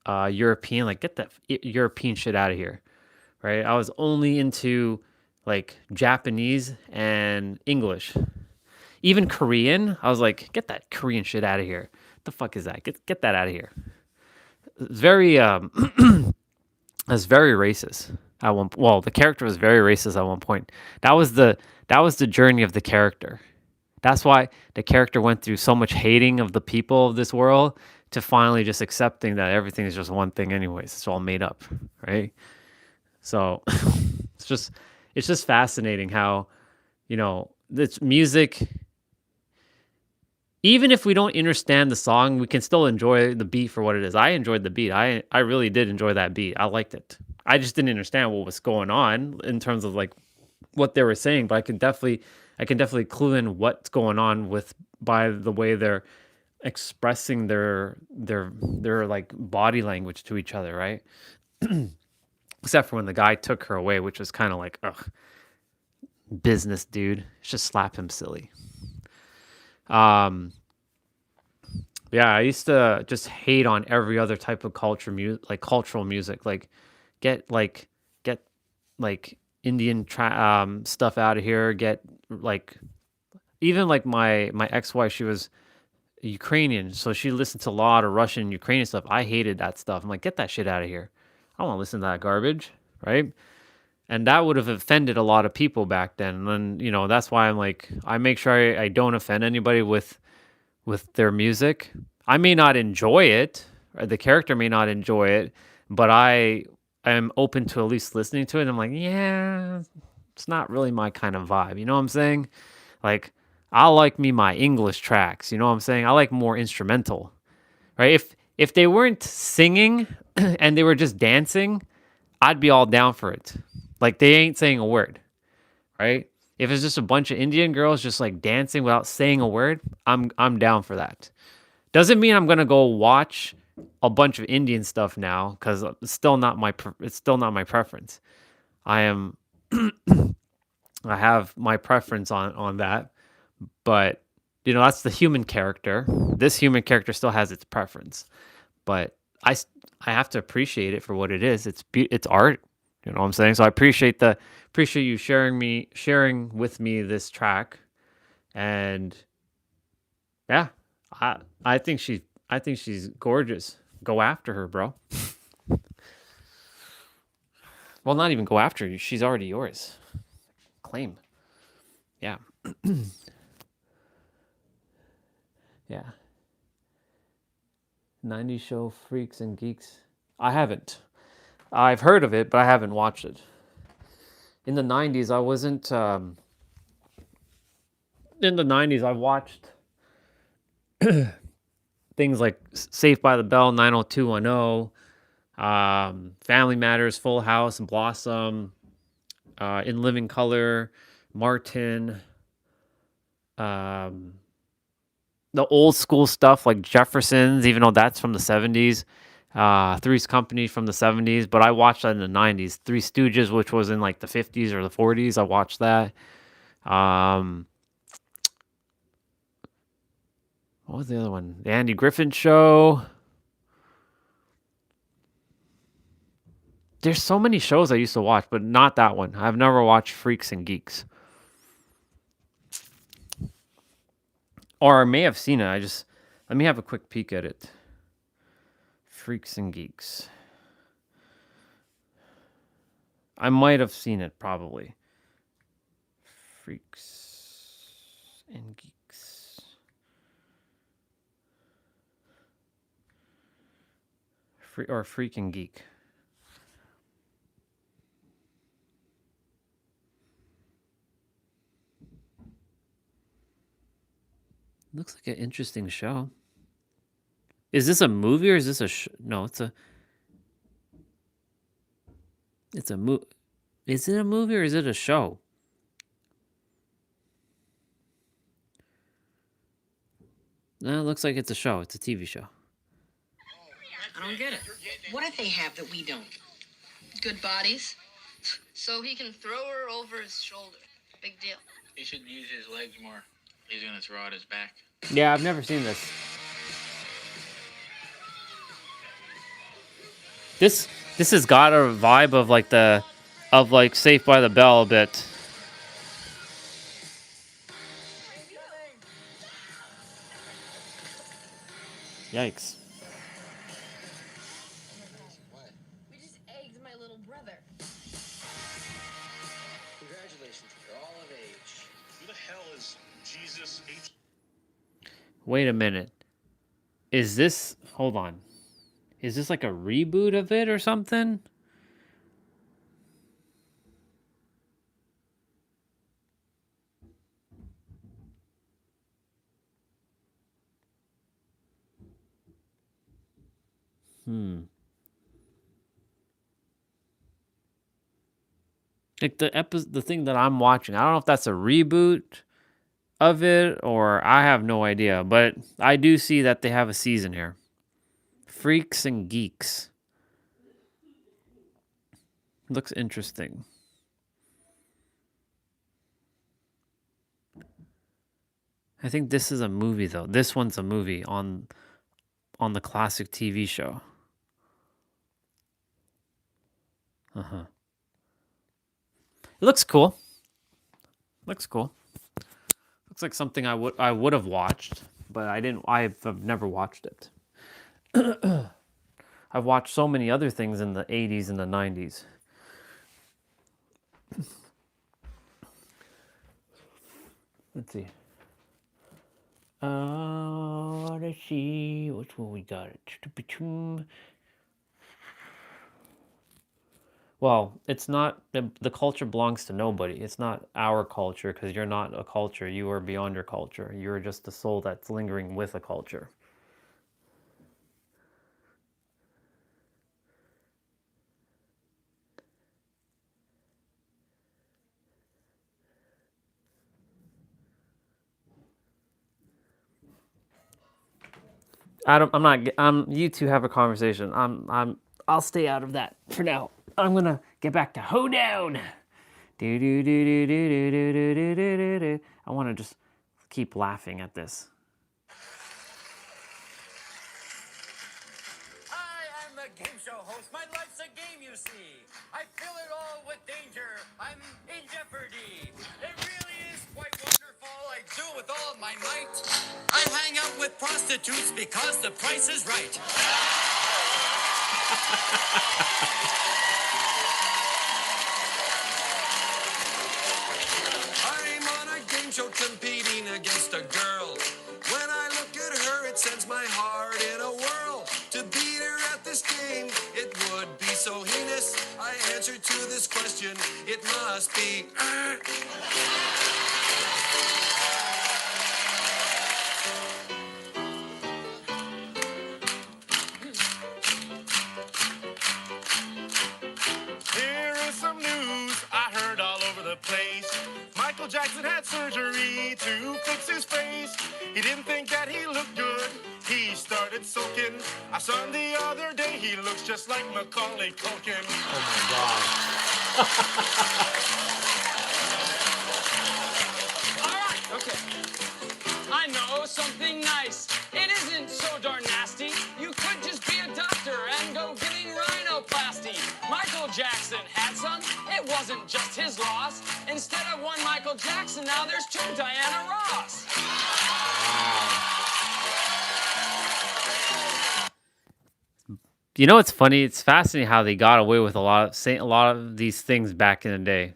European, like get that European shit out of here, right? I was only into like Japanese and English. Even Korean, I was like, get that Korean shit out of here. The fuck is that? Get that out of here. It's very it's very racist at one. Well, the character was very racist at one point. That was the journey of the character. That's why the character went through so much hating of the people of this world to finally just accepting that everything is just one thing anyways. It's all made up, right? So it's just fascinating how, this music, even if we don't understand the song, we can still enjoy the beat for what it is. I enjoyed the beat. I really did enjoy that beat. I liked it. I just didn't understand what was going on in terms of like what they were saying, but I can definitely clue in what's going on with by the way they're expressing their like body language to each other, right? Except for when the guy took her away, which was kind of like, ugh, business dude. Just slap him silly. Um, yeah, I used to just hate on every other type of like cultural music, get like get like Indian stuff out of here. Get like even like my ex-wife, she was Ukrainian, so she listened to a lot of Russian and Ukrainian stuff. I hated that stuff. I'm like, get that shit out of here. I don't want to listen to that garbage, right? And that would have offended a lot of people back then. And then, that's why I'm like, I make sure I don't offend anybody with their music. I may not enjoy it, or the character may not enjoy it, but I am open to at least listening to it. And I'm like, yeah, it's not really my kind of vibe. You know what I'm saying? Like, I like my English tracks. You know what I'm saying? I like more instrumental, right? If they weren't singing and they were just dancing, I'd be all down for it. Like they ain't saying a word, right? If it's just a bunch of Indian girls just like dancing without saying a word, I'm down for that. Doesn't mean I'm gonna go watch a bunch of Indian stuff now because it's still not my preference. I am I have my preference on that, but that's the human character. This human character still has its preference, but I have to appreciate it for what it is. It's art. You know what I'm saying? So I appreciate you sharing with me this track, and yeah, I think she's gorgeous. Go after her, bro. Well, not even go after her. She's already yours. Claim. Yeah. Yeah. 90s show Freaks and Geeks. I haven't. I've heard of it, but I haven't watched it. In the 90s, I wasn't. In the 90s, I watched things like Saved by the Bell, 90210, Family Matters, Full House, Blossom, In Living Color, Martin, the old school stuff like Jeffersons, even though that's from the 70s. Three's Company from the 70s, but I watched that in the 90s. Three Stooges, which was in like the 50s or the 40s, I watched that. What was the other one? The Andy Griffin Show. There's so many shows I used to watch, but not that one. I've never watched Freaks and Geeks. Or I may have seen it. Let me have a quick peek at it. Freaks and Geeks. I might have seen it, probably. Freaks and Geeks. Freak and Geek. Looks like an interesting show. Is this a movie or is this a no, it's a Is it a movie or is it a show? No, it looks like it's a show. It's a TV show. I don't get it. What do they have that we don't? Good bodies. So he can throw her over his shoulder. Big deal. He should use his legs more. He's gonna throw out his back. Yeah, I've never seen this. This has got a vibe of like Saved by the Bell a bit. Yikes. We just egged my little brother. Congratulations, you're all of age. Who the hell is Jesus H? Wait a minute. Is this... Hold on. Is this like a reboot of it or something? Like the thing that I'm watching, I don't know if that's a reboot of it or I have no idea, but I do see that they have a season here. Freaks and Geeks. Looks interesting. I think this is a movie though. This one's a movie on the classic TV show. Uh-huh. It looks cool. Looks cool. Looks like something I would have watched, but I didn't. I've never watched it. I've watched so many other things in the 80s and the 90s. Let's see. Let's see. Which one we got? Well, it's not, the culture belongs to nobody. It's not our culture because you're not a culture. You are beyond your culture. You're just a soul that's lingering with a culture. You two have a conversation. I'll stay out of that for now. I'm gonna get back to hoedown. I want to just keep laughing at this. I am the game show host. My life's a game, you see. I fill it all with danger. I'm in jeopardy. It really is quite wonderful. I do it with all of my might. I hang out with prostitutes because the price is right. I'm on a game show competing against a girl. When I look at her, it sends my heart in a whirl. To beat her at this game, it would be so heinous. I answer to this question, it must be. Here is some news I heard all over the place. Michael Jackson had surgery to fix his face. He didn't think that he looked good. He started sulking. I saw him the other day. He looks just like Macaulay Culkin. Oh my God. All right, okay. I know something nice. It isn't so darn nasty. You could just be a doctor and go getting rhinoplasty. Michael Jackson had some. It wasn't just his loss. Instead of one Michael Jackson, now there's two Diana Ross. You know what's funny? It's fascinating how they got away with a lot of these things back in the day.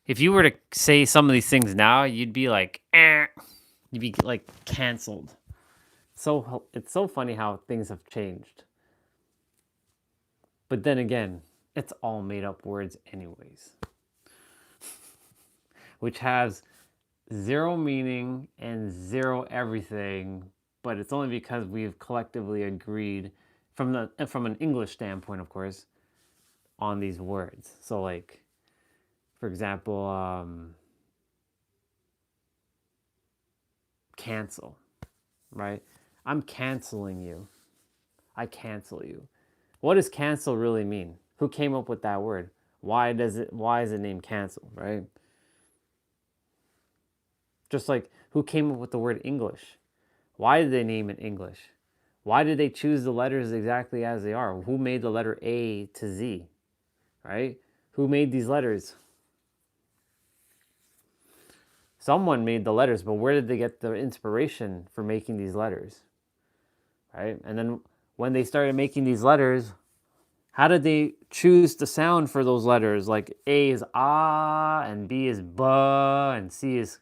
If you were to say some of these things now, you'd be like, eh. You'd be like canceled. So it's so funny how things have changed. But then again, it's all made up words anyways, which has zero meaning and zero everything, but it's only because we've collectively agreed from an English standpoint, of course, on these words. So like, for example, cancel, right? I'm canceling you. I cancel you. What does cancel really mean? Who came up with that word? Why is it named cancel, right? Just like who came up with the word English? Why did they name it English? Why did they choose the letters exactly as they are? Who made the letter A to Z, right? Who made these letters? Someone made the letters, but where did they get the inspiration for making these letters, right? And then when they started making these letters, how did they choose the sound for those letters? Like A is ah, and B is ba, and C is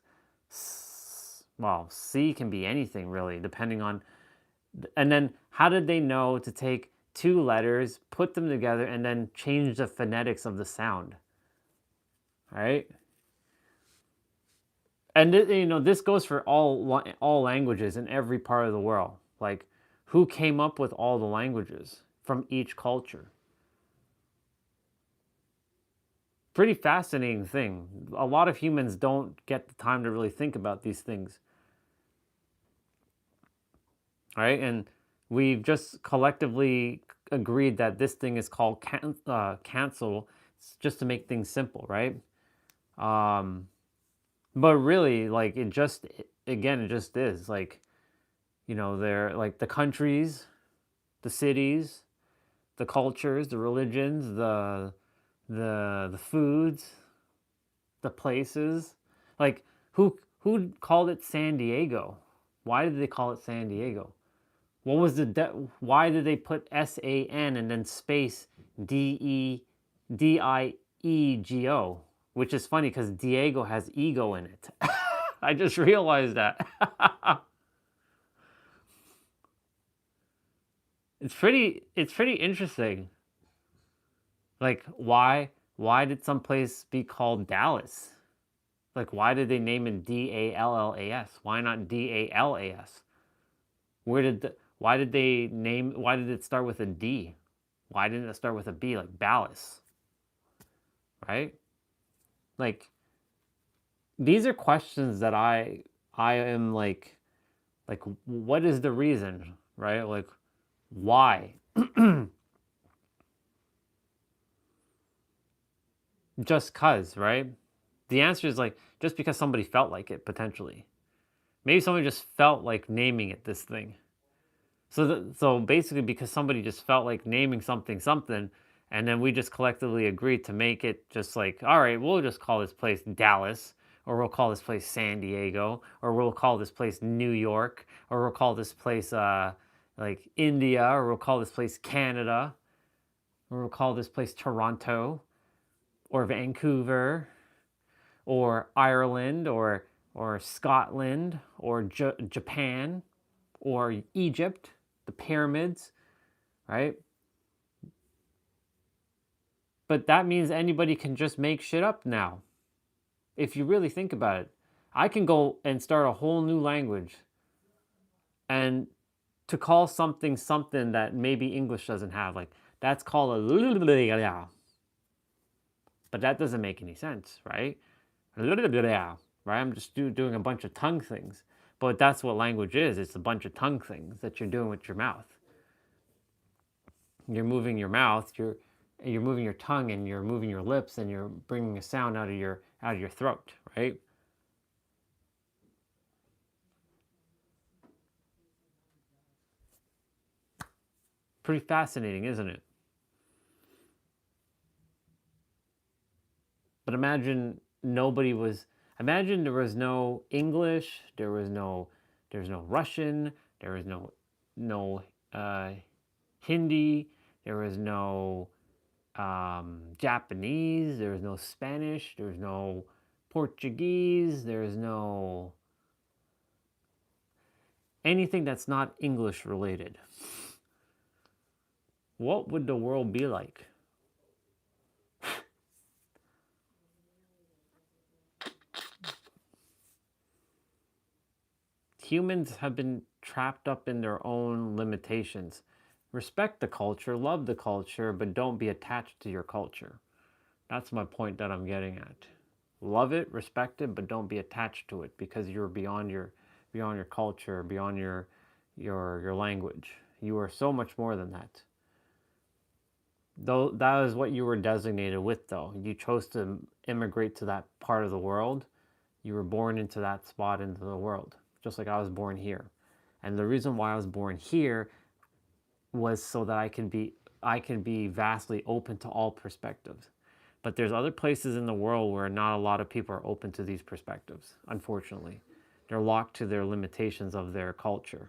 s. Well, C can be anything really, depending on. And then how did they know to take two letters, put them together, and then change the phonetics of the sound? Right? And this goes for all languages in every part of the world. Like, who came up with all the languages from each culture? Pretty fascinating thing. A lot of humans don't get the time to really think about these things. Right? And we've just collectively agreed that this thing is called cancel, just to make things simple, right? But really, like, it just is. Like, they're like the countries, the cities, the cultures, the religions, the foods, the places. Like, who called it San Diego? Why did they call it San Diego? What was why did they put SAN and then space DIEGO? Which is funny because Diego has ego in it. I just realized that. It's pretty interesting. Like, why did some place be called Dallas? Like, why did they name it DALLAS? Why not DALAS? Why did it start with a D? Why didn't it start with a B, like Ballas? Right? Like, these are questions that I am like what is the reason, right? Like, why? Just cuz, right? The answer is like just because somebody felt like it, potentially. Maybe somebody just felt like naming it this thing. So basically, because somebody just felt like naming something, and then we just collectively agreed to make it just like, all right, we'll just call this place Dallas, or we'll call this place San Diego, or we'll call this place New York, or we'll call this place like India, or we'll call this place Canada, or we'll call this place Toronto, or Vancouver, or Ireland, or Scotland, or Japan, or Egypt, the pyramids, right? But that means anybody can just make shit up now. If you really think about it, I can go and start a whole new language and to call something that maybe English doesn't have. Like, that's called a but that doesn't make any sense, right? Right? I'm just doing a bunch of tongue things. But that's what language is. It's a bunch of tongue things that you're doing with your mouth. You're moving your mouth, you're moving your tongue, and you're moving your lips, and you're bringing a sound out of your throat, right? Pretty fascinating, isn't it? But imagine there was no English, there's no Russian, there was no Hindi, There was no Japanese, there was no Spanish, there was no Portuguese, there's no anything that's not English related. What would the world be like? Humans have been trapped up in their own limitations. Respect the culture, love the culture, but don't be attached to your culture. That's my point that I'm getting at. Love it, respect it, but don't be attached to it because you're beyond your culture, beyond your language. You are so much more than that. Though that is what you were designated with, though. You chose to immigrate to that part of the world. You were born into that spot into the world, just like I was born here. And the reason why I was born here was so that I can be vastly open to all perspectives. But there's other places in the world where not a lot of people are open to these perspectives, unfortunately. They're locked to their limitations of their culture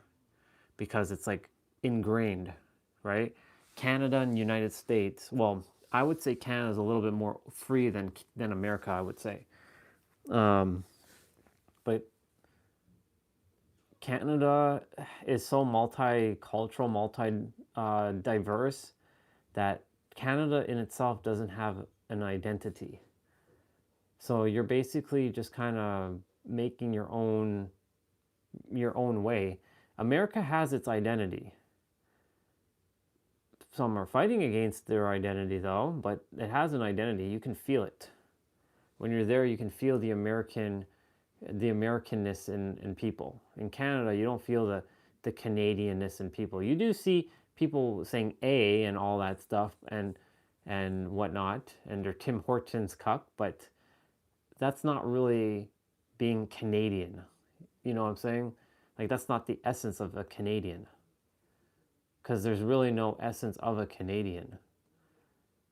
because it's like ingrained, right? Canada and United States, well, I would say Canada is a little bit more free than America, I would say. But Canada is so multicultural, diverse that Canada in itself doesn't have an identity. So you're basically just kind of making your own way. America has its identity. Some are fighting against their identity though, but it has an identity. You can feel it. When you're there, you can feel the Americanness in people. In Canada, you don't feel the Canadianness in people. You do see people saying A and all that stuff and whatnot, and they're Tim Hortons cuck, but that's not really being Canadian. You know what I'm saying? Like, that's not the essence of a Canadian. Because there's really no essence of a Canadian.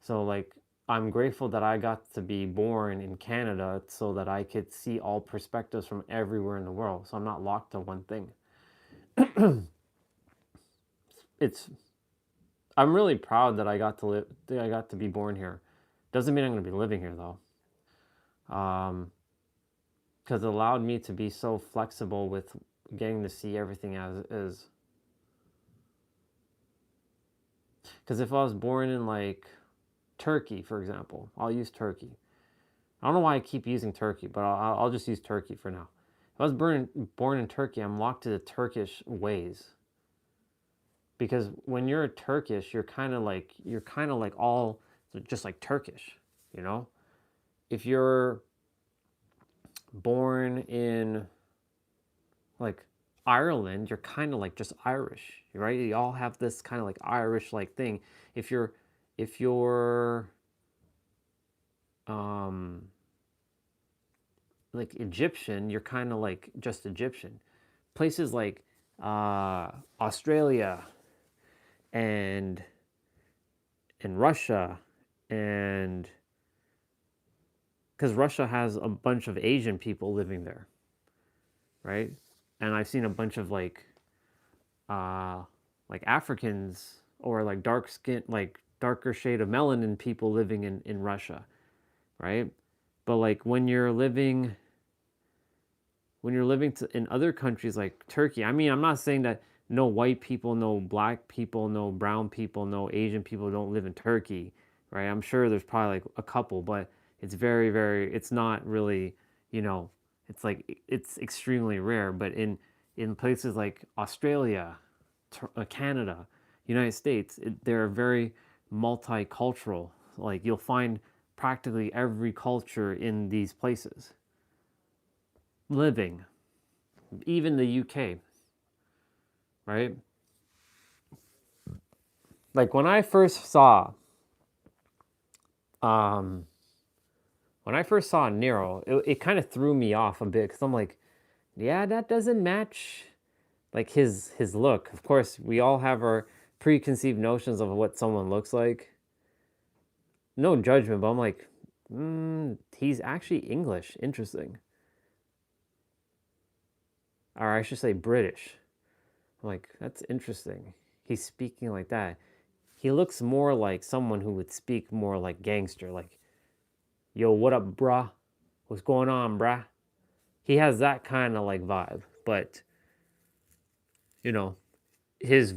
So, like, I'm grateful that I got to be born in Canada so that I could see all perspectives from everywhere in the world. So I'm not locked to one thing. I'm really proud that I got to be born here. Doesn't mean I'm going to be living here though. Because it allowed me to be so flexible with getting to see everything as is. Because if I was born in like Turkey, for example, I'll use Turkey. I don't know why I keep using Turkey, but I'll just use Turkey for now. If I was born in Turkey, I'm locked to the Turkish ways. Because when you're Turkish, you're kind of like all just like Turkish, you know? If you're born in like Ireland, you're kind of like just Irish, right? You all have this kind of like Irish like thing. If you're like Egyptian, you're kind of like just Egyptian. Places like Australia and Russia, and because Russia has a bunch of Asian people living there, right? And I've seen a bunch of like Africans or like dark skin, like darker shade of melanin people living in Russia, right? But like when you're living in other countries like Turkey, I mean, I'm not saying that no white people, no black people, no brown people, no Asian people don't live in Turkey, right? I'm sure there's probably like a couple, but it's very, very, it's not really, you know, it's like, it's extremely rare. But in places like Australia, Canada, United States, they're very multicultural. Like you'll find practically every culture in these places living, even the UK, right? Like when I first saw Nero, it kind of threw me off a bit because I'm like, yeah, that doesn't match like his look. Of course, we all have our preconceived notions of what someone looks like. No judgment, but I'm like, he's actually English. Interesting. Or I should say British. I'm like, that's interesting. He's speaking like that. he looks more like someone who would speak more like gangster, like, yo, what up, bruh? What's going on, bruh? He has that kind of like vibe, but you know, his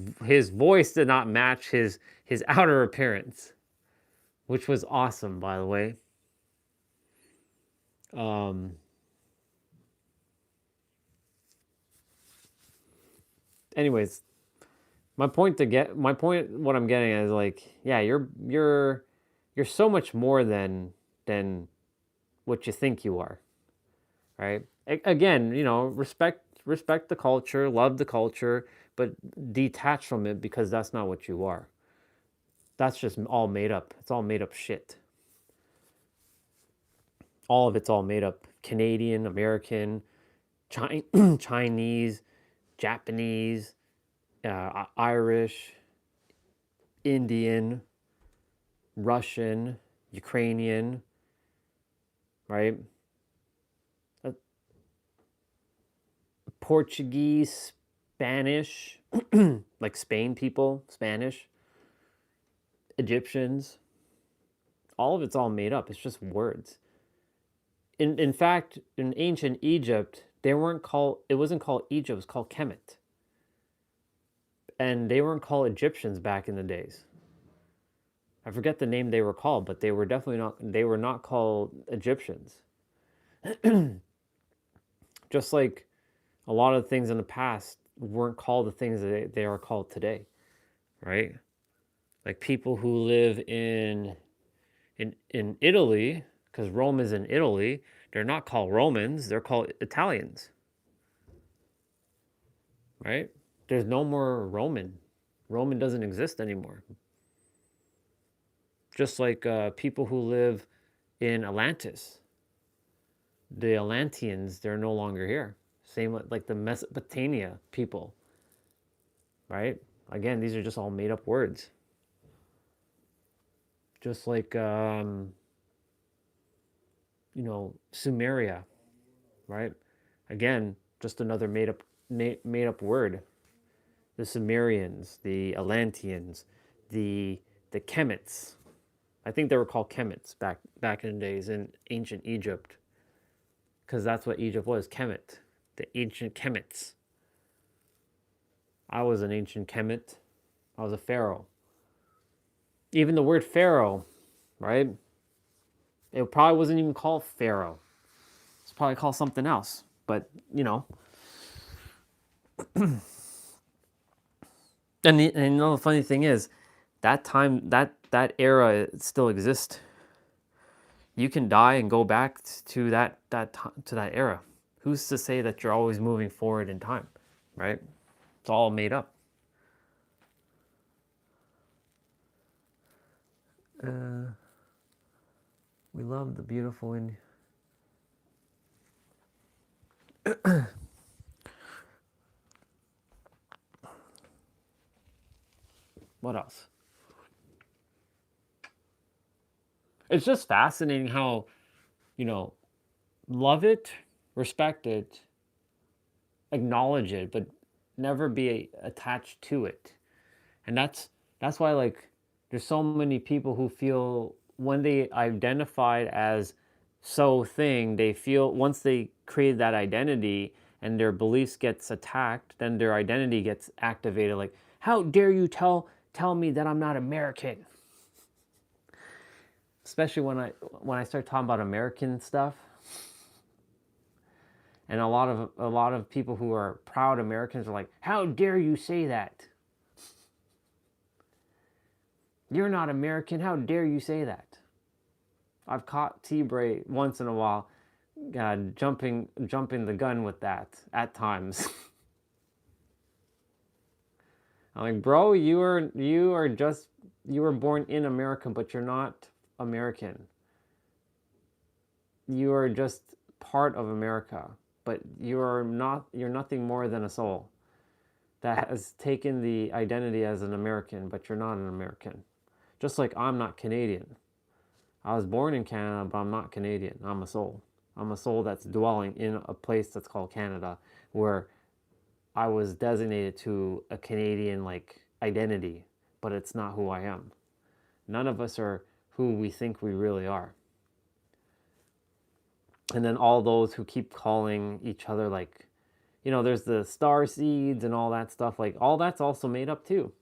voice did not match his outer appearance, which was awesome, by the way. Anyways, what I'm getting at is like, yeah, you're so much more than what you think you are, right? Again, you know, respect the culture, love the culture, but detach from it, because that's not what you are. That's just all made up. It's all made up shit. All of it's all made up. Canadian, American, Chinese, Japanese, Irish, Indian, Russian, Ukrainian, right? Portuguese, Spanish, like Spain people, Spanish, Egyptians. All of it's all made up. It's just words. In fact, in ancient Egypt, it wasn't called Egypt, it was called Kemet. And they weren't called Egyptians back in the days. I forget the name they were called, but they were not called Egyptians. Just like a lot of things in the past weren't called the things that they are called today, right? Like people who live in Italy, because Rome is in Italy, they're not called Romans, they're called Italians, right? There's no more Roman. Roman doesn't exist anymore. Just like people who live in Atlantis, the Atlanteans, they're no longer here. Same like the Mesopotamia people, right? Again, these are just all made up words. Just like, you know, Sumeria, right? Again, just another made up word. The Sumerians, the Atlanteans, the Kemets. I think they were called Kemets back in the days in ancient Egypt, because that's what Egypt was, Kemet, the ancient Kemets. I was an ancient Kemet. I was a pharaoh. Even the word pharaoh, right? It probably wasn't even called pharaoh. It's probably called something else. But, you know. And you know, the funny thing is, that time, that era still exists. You can die and go back to that era. Who's to say that you're always moving forward in time, right? It's all made up. We love the beautiful India. What else? It's just fascinating how, you know, love it, respect it, acknowledge it, but never be attached to it. And that's why, like, there's so many people who feel when they identified as thing, they feel once they create that identity and their beliefs gets attacked, then their identity gets activated. Like, how dare you tell me that I'm not American? Especially when I start talking about American stuff. And a lot of people who are proud Americans are like, how dare you say that? You're not American. How dare you say that? I've caught T-Bray once in a while jumping the gun with that at times. I'm like, bro, you were born in America, but you're not American. You are just part of America, but you're nothing more than a soul that has taken the identity as an American, but you're not an American. Just like I'm not Canadian. I was born in Canada, but I'm not Canadian. I'm a soul. I'm a soul that's dwelling in a place that's called Canada, where I was designated to a Canadian like identity, but it's not who I am. None of us are who we think we really are. And then all those who keep calling each other, like, you know, there's the star seeds and all that stuff. Like, all that's also made up too.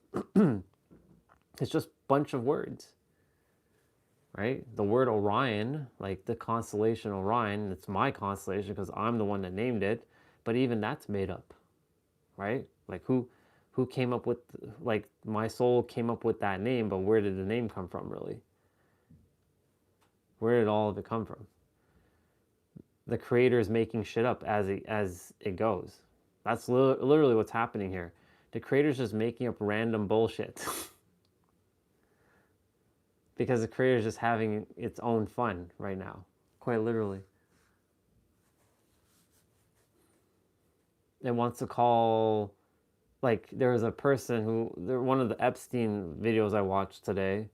It's just a bunch of words, right? The word Orion, like the constellation Orion, it's my constellation because I'm the one that named it. But even that's made up, right? Like who came up with, like, my soul came up with that name, but where did the name come from, really? Where did all of it come from? The creator is making shit up as it goes. That's literally what's happening here. The creator's just making up random bullshit. Because the creator's just having its own fun right now. Quite literally. It wants to call, like, there was a person who, one of the Epstein videos I watched today,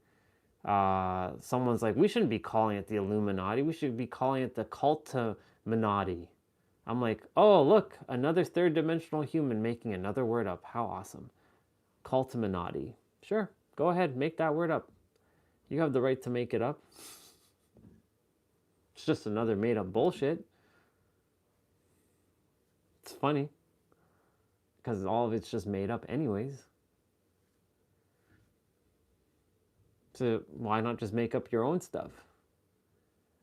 someone's like, we shouldn't be calling it the Illuminati, we should be calling it the Cultiminati. I'm like, oh, look, another third dimensional human making another word up. How awesome. Cultiminati. Sure, go ahead, make that word up. You have the right to make it up. It's just another made up bullshit. It's funny. Because all of it's just made up anyways. So why not just make up your own stuff?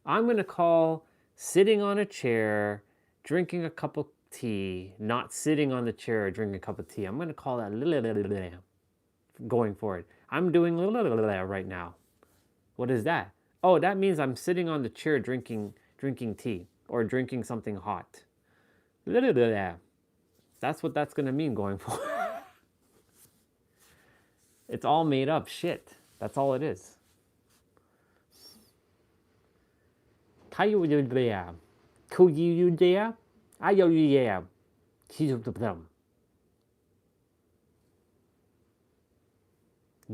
I'm going to call sitting on a chair, drinking a cup of tea, not sitting on the chair, drinking a cup of tea. I'm going to call that going forward. I'm doing right now. What is that? Oh, that means I'm sitting on the chair drinking tea or drinking something hot. That's what that's going to mean going forward. It's all made up shit. That's all it is.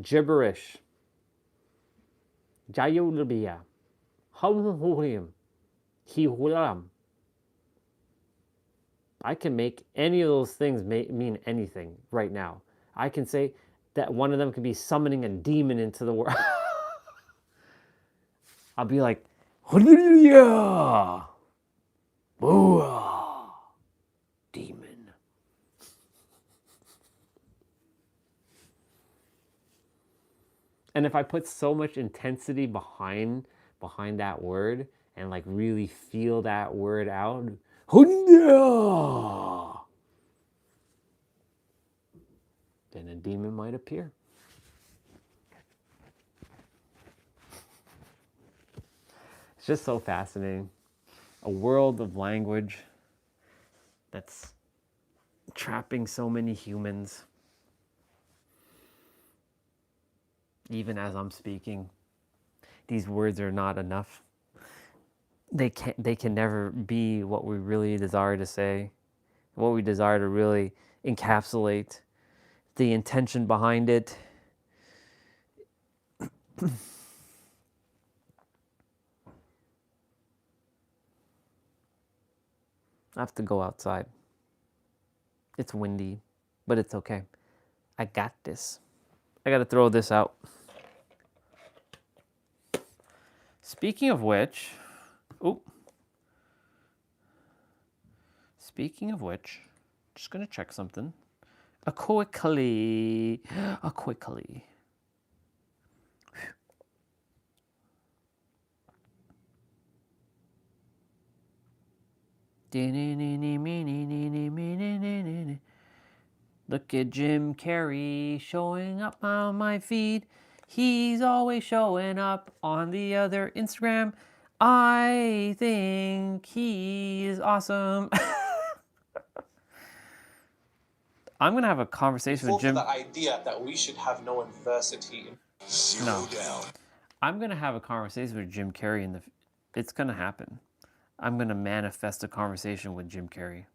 Gibberish. I can make any of those things mean anything right now. I can say that one of them could be summoning a demon into the world. I'll be like, demon. And if I put so much intensity behind that word and like really feel that word out, then a demon might appear. It's just so fascinating. A world of language that's trapping so many humans. Even as I'm speaking, these words are not enough. They can never be what we really desire to say, what we desire to really encapsulate, the intention behind it. I have to go outside. It's windy, but it's okay. I got this. I got to throw this out. Speaking of which, just going to check something. Quickly. Look at Jim Carrey showing up on my feed. He's always showing up on the other Instagram. I think he is awesome. I'm going to have a conversation with Jim. For the idea that we should have no adversity. Zero down. I'm going to have a conversation with Jim Carrey it's going to happen. I'm going to manifest a conversation with Jim Carrey.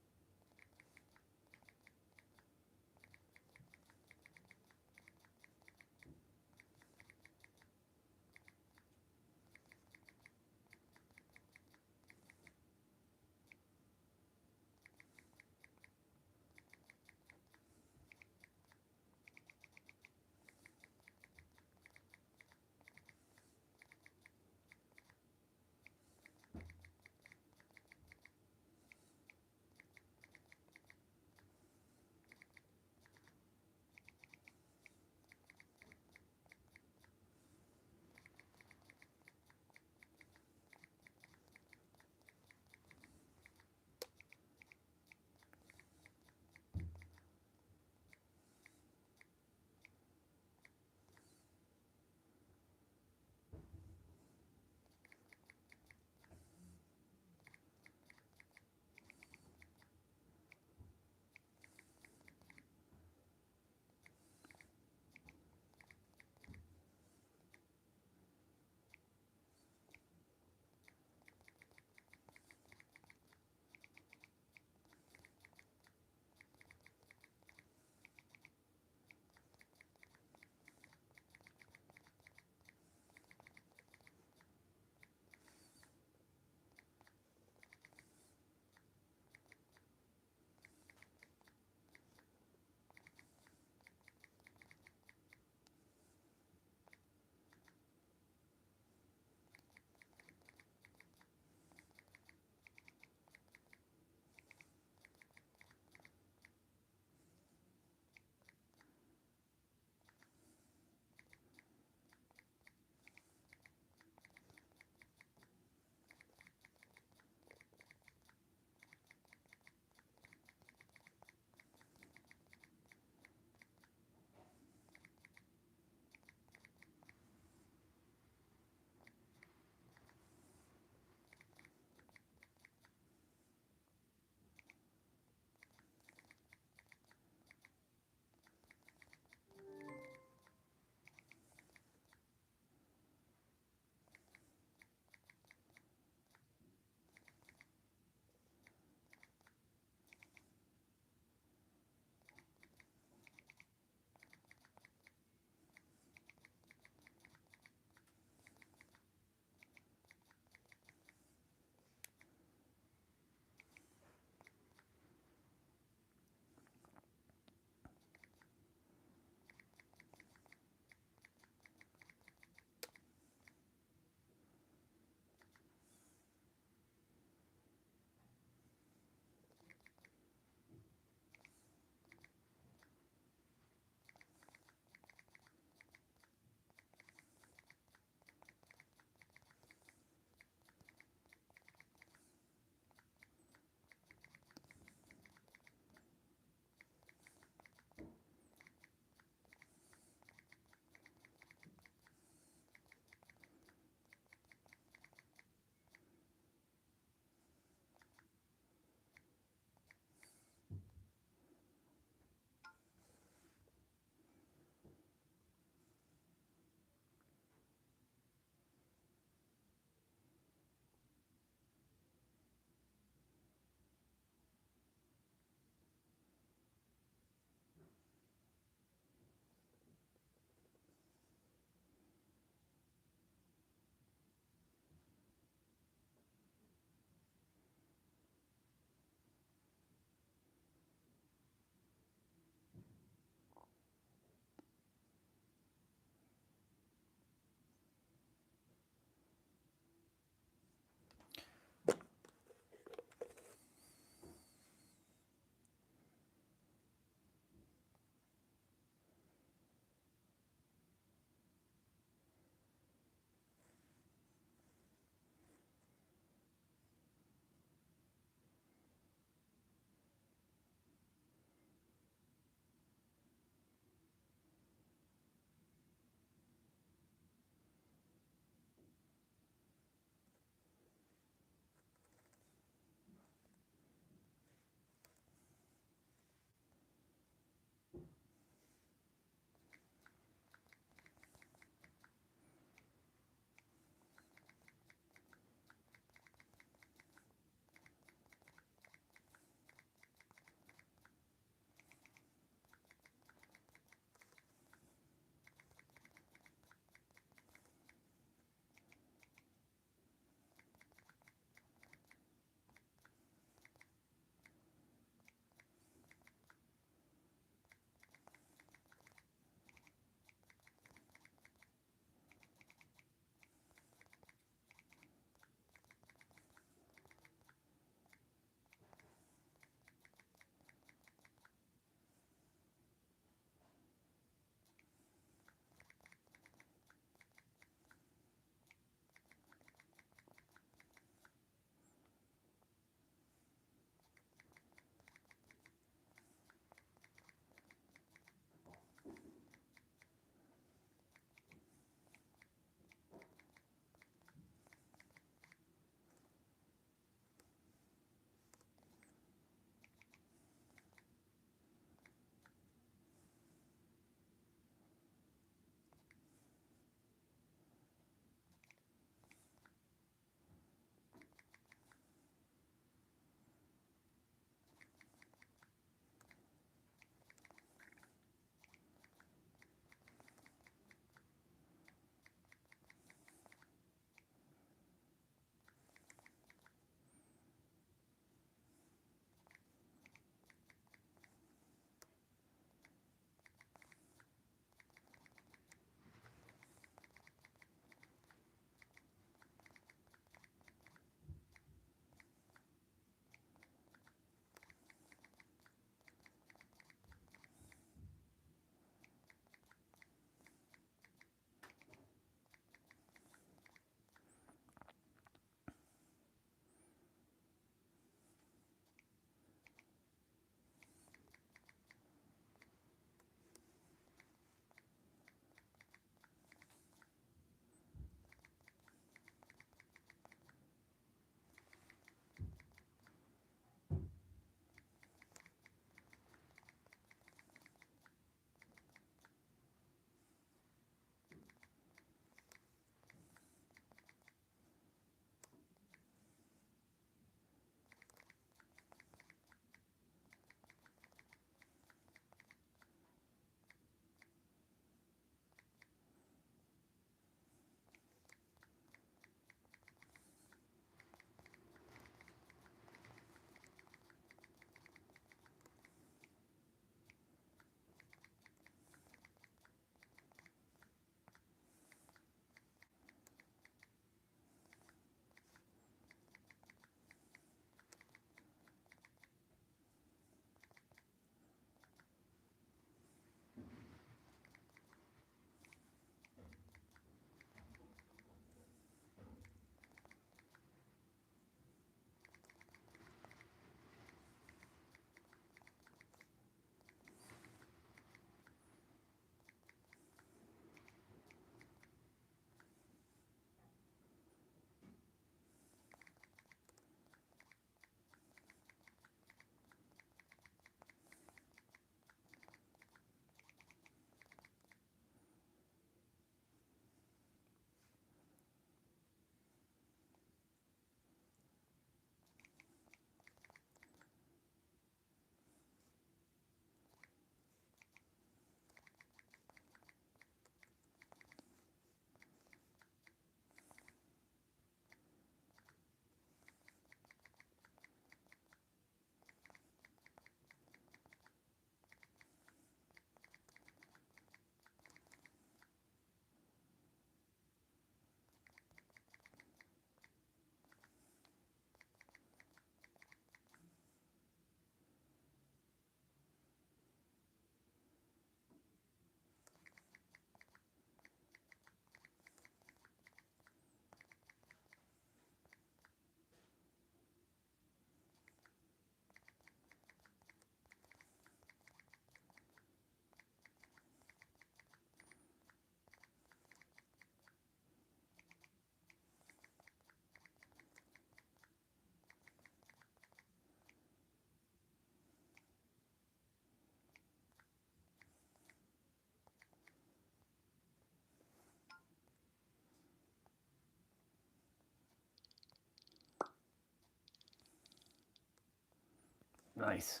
Nice.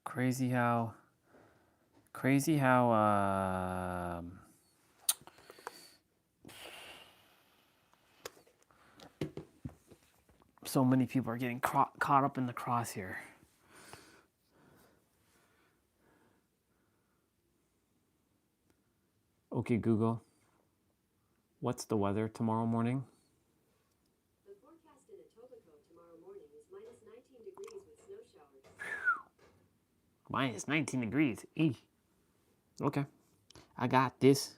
Crazy how so many people are getting caught up in the crosshair. Okay, Google, what's the weather tomorrow morning? The forecast in Etobicoke tomorrow morning is minus 19 degrees with snow showers. Minus 19 degrees. Eek. Okay, I got this.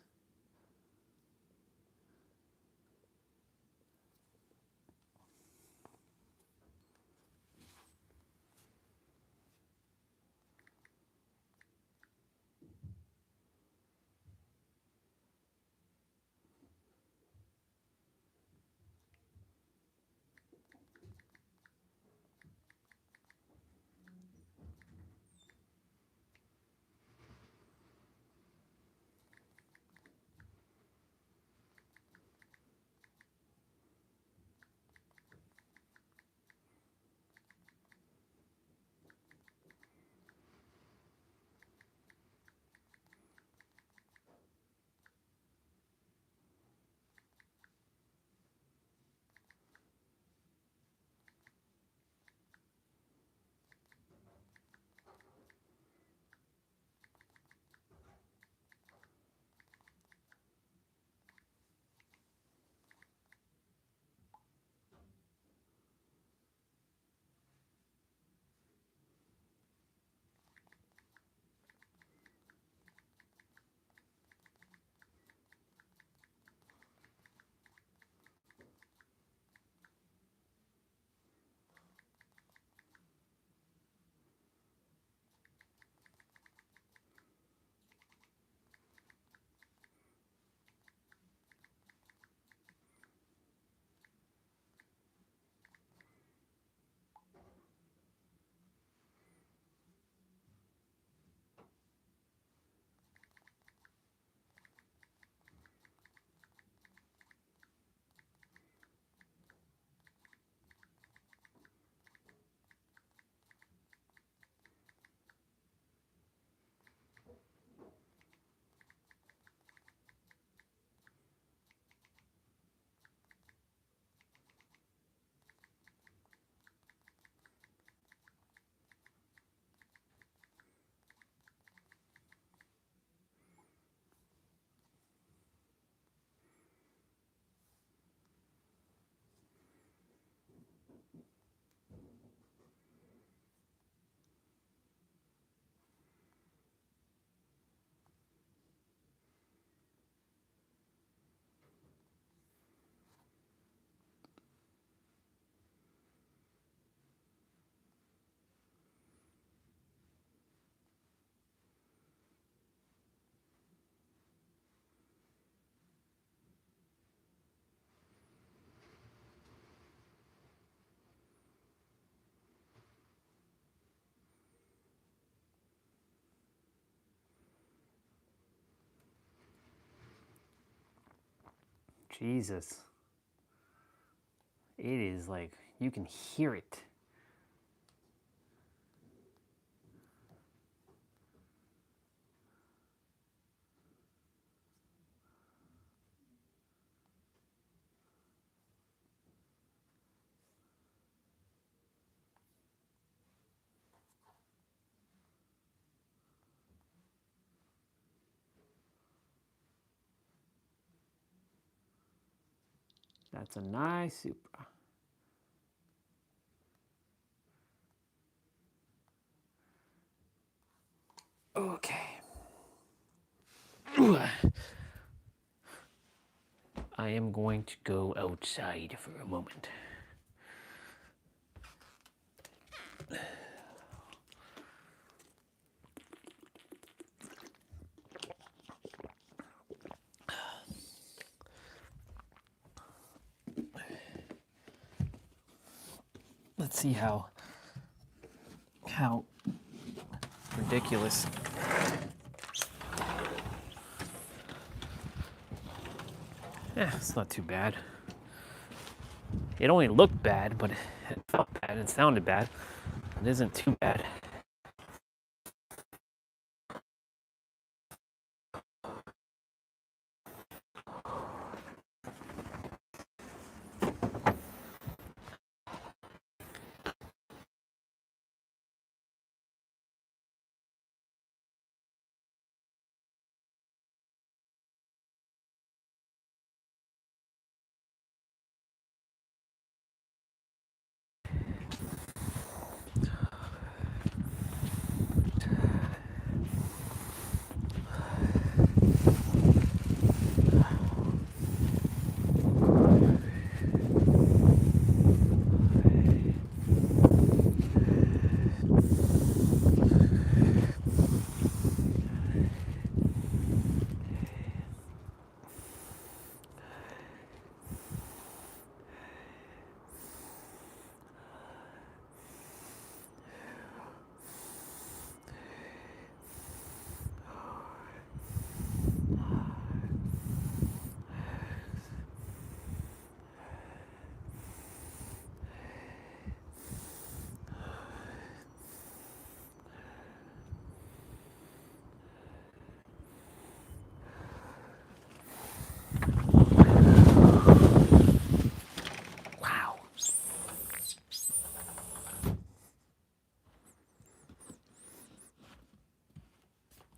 Jesus. It is like, you can hear it. That's a nice Supra. Okay. I am going to go outside for a moment. Let's see how ridiculous. Yeah, it's not too bad. It only looked bad, but it felt bad and sounded bad. It isn't too bad.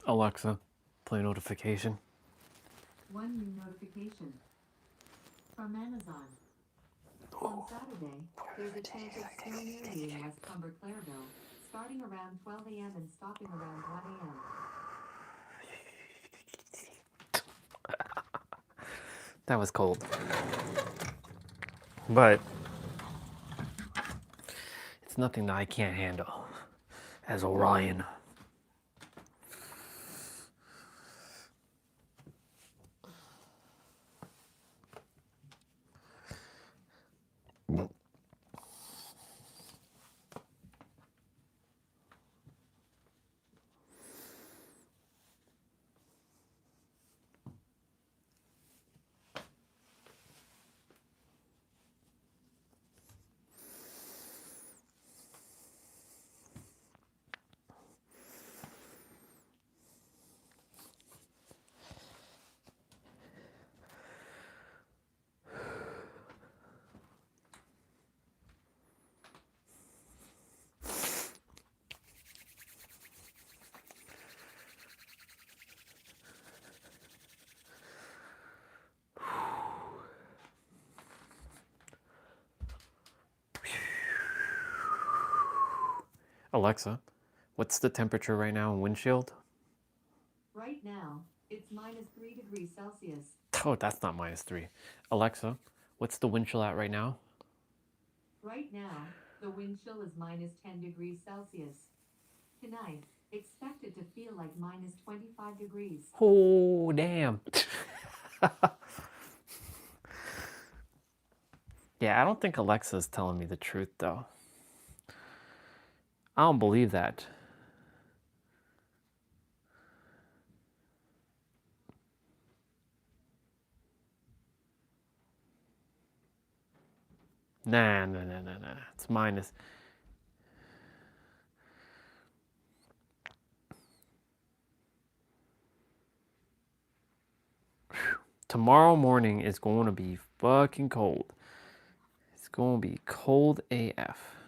Alexa, play notification. One new notification from Amazon. On Saturday, there's a chance of snow near you in West Cumber, Clairville, starting around 12 a.m. and stopping around 1 a.m. That was cold. But it's nothing that I can't handle as Orion. Alexa, what's the temperature right now in Windshield? Right now, it's -3 degrees Celsius. Oh, that's not -3. Alexa, what's the wind chill at right now? Right now, the wind chill is -10 degrees Celsius. Tonight, expect it to feel like -25 degrees. Oh, damn. Yeah, I don't think Alexa's telling me the truth, though. I don't believe that. Nah. It's minus. Tomorrow morning is going to be fucking cold. It's going to be cold AF.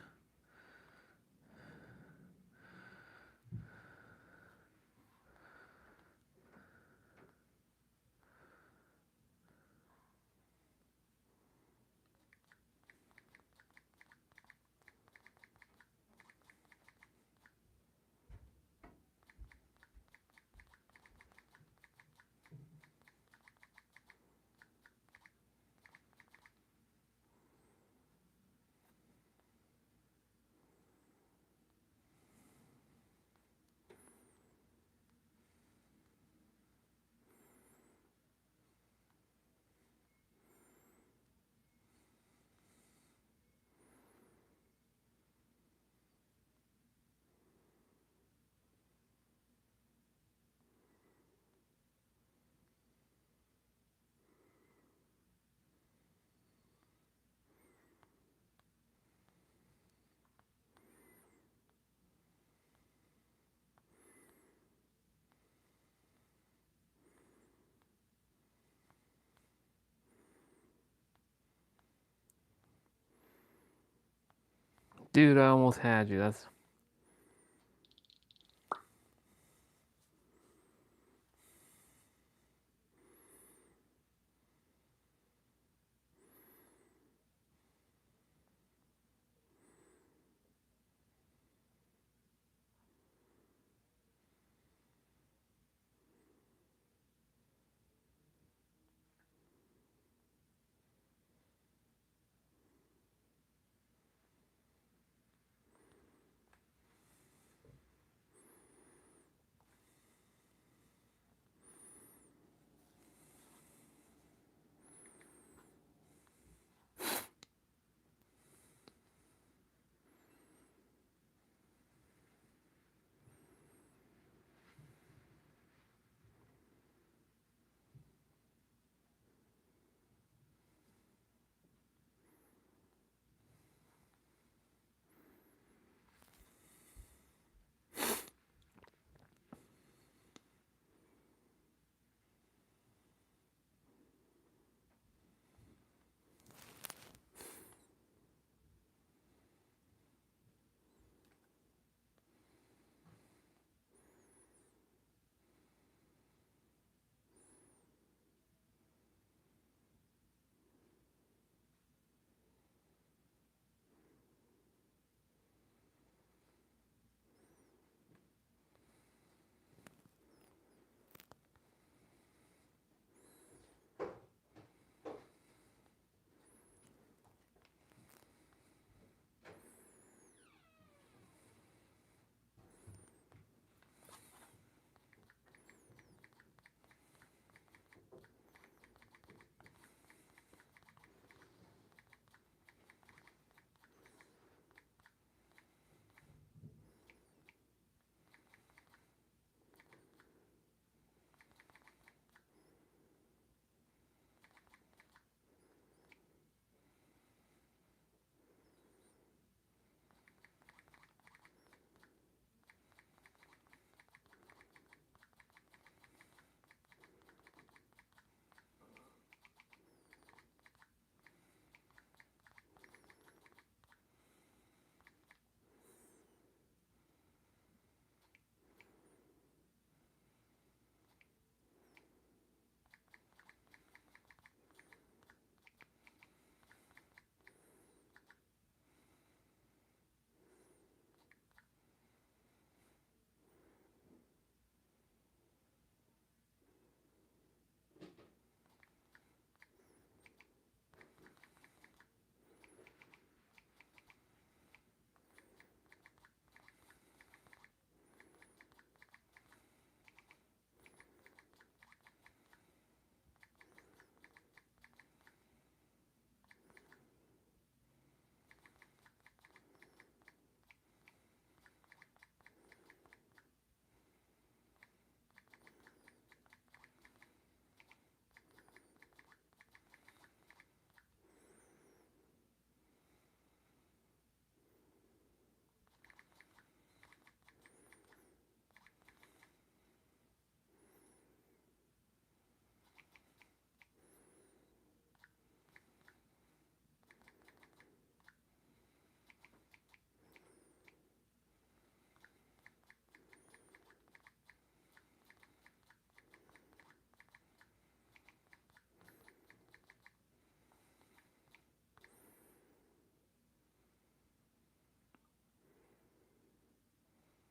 Dude, I almost had you. That's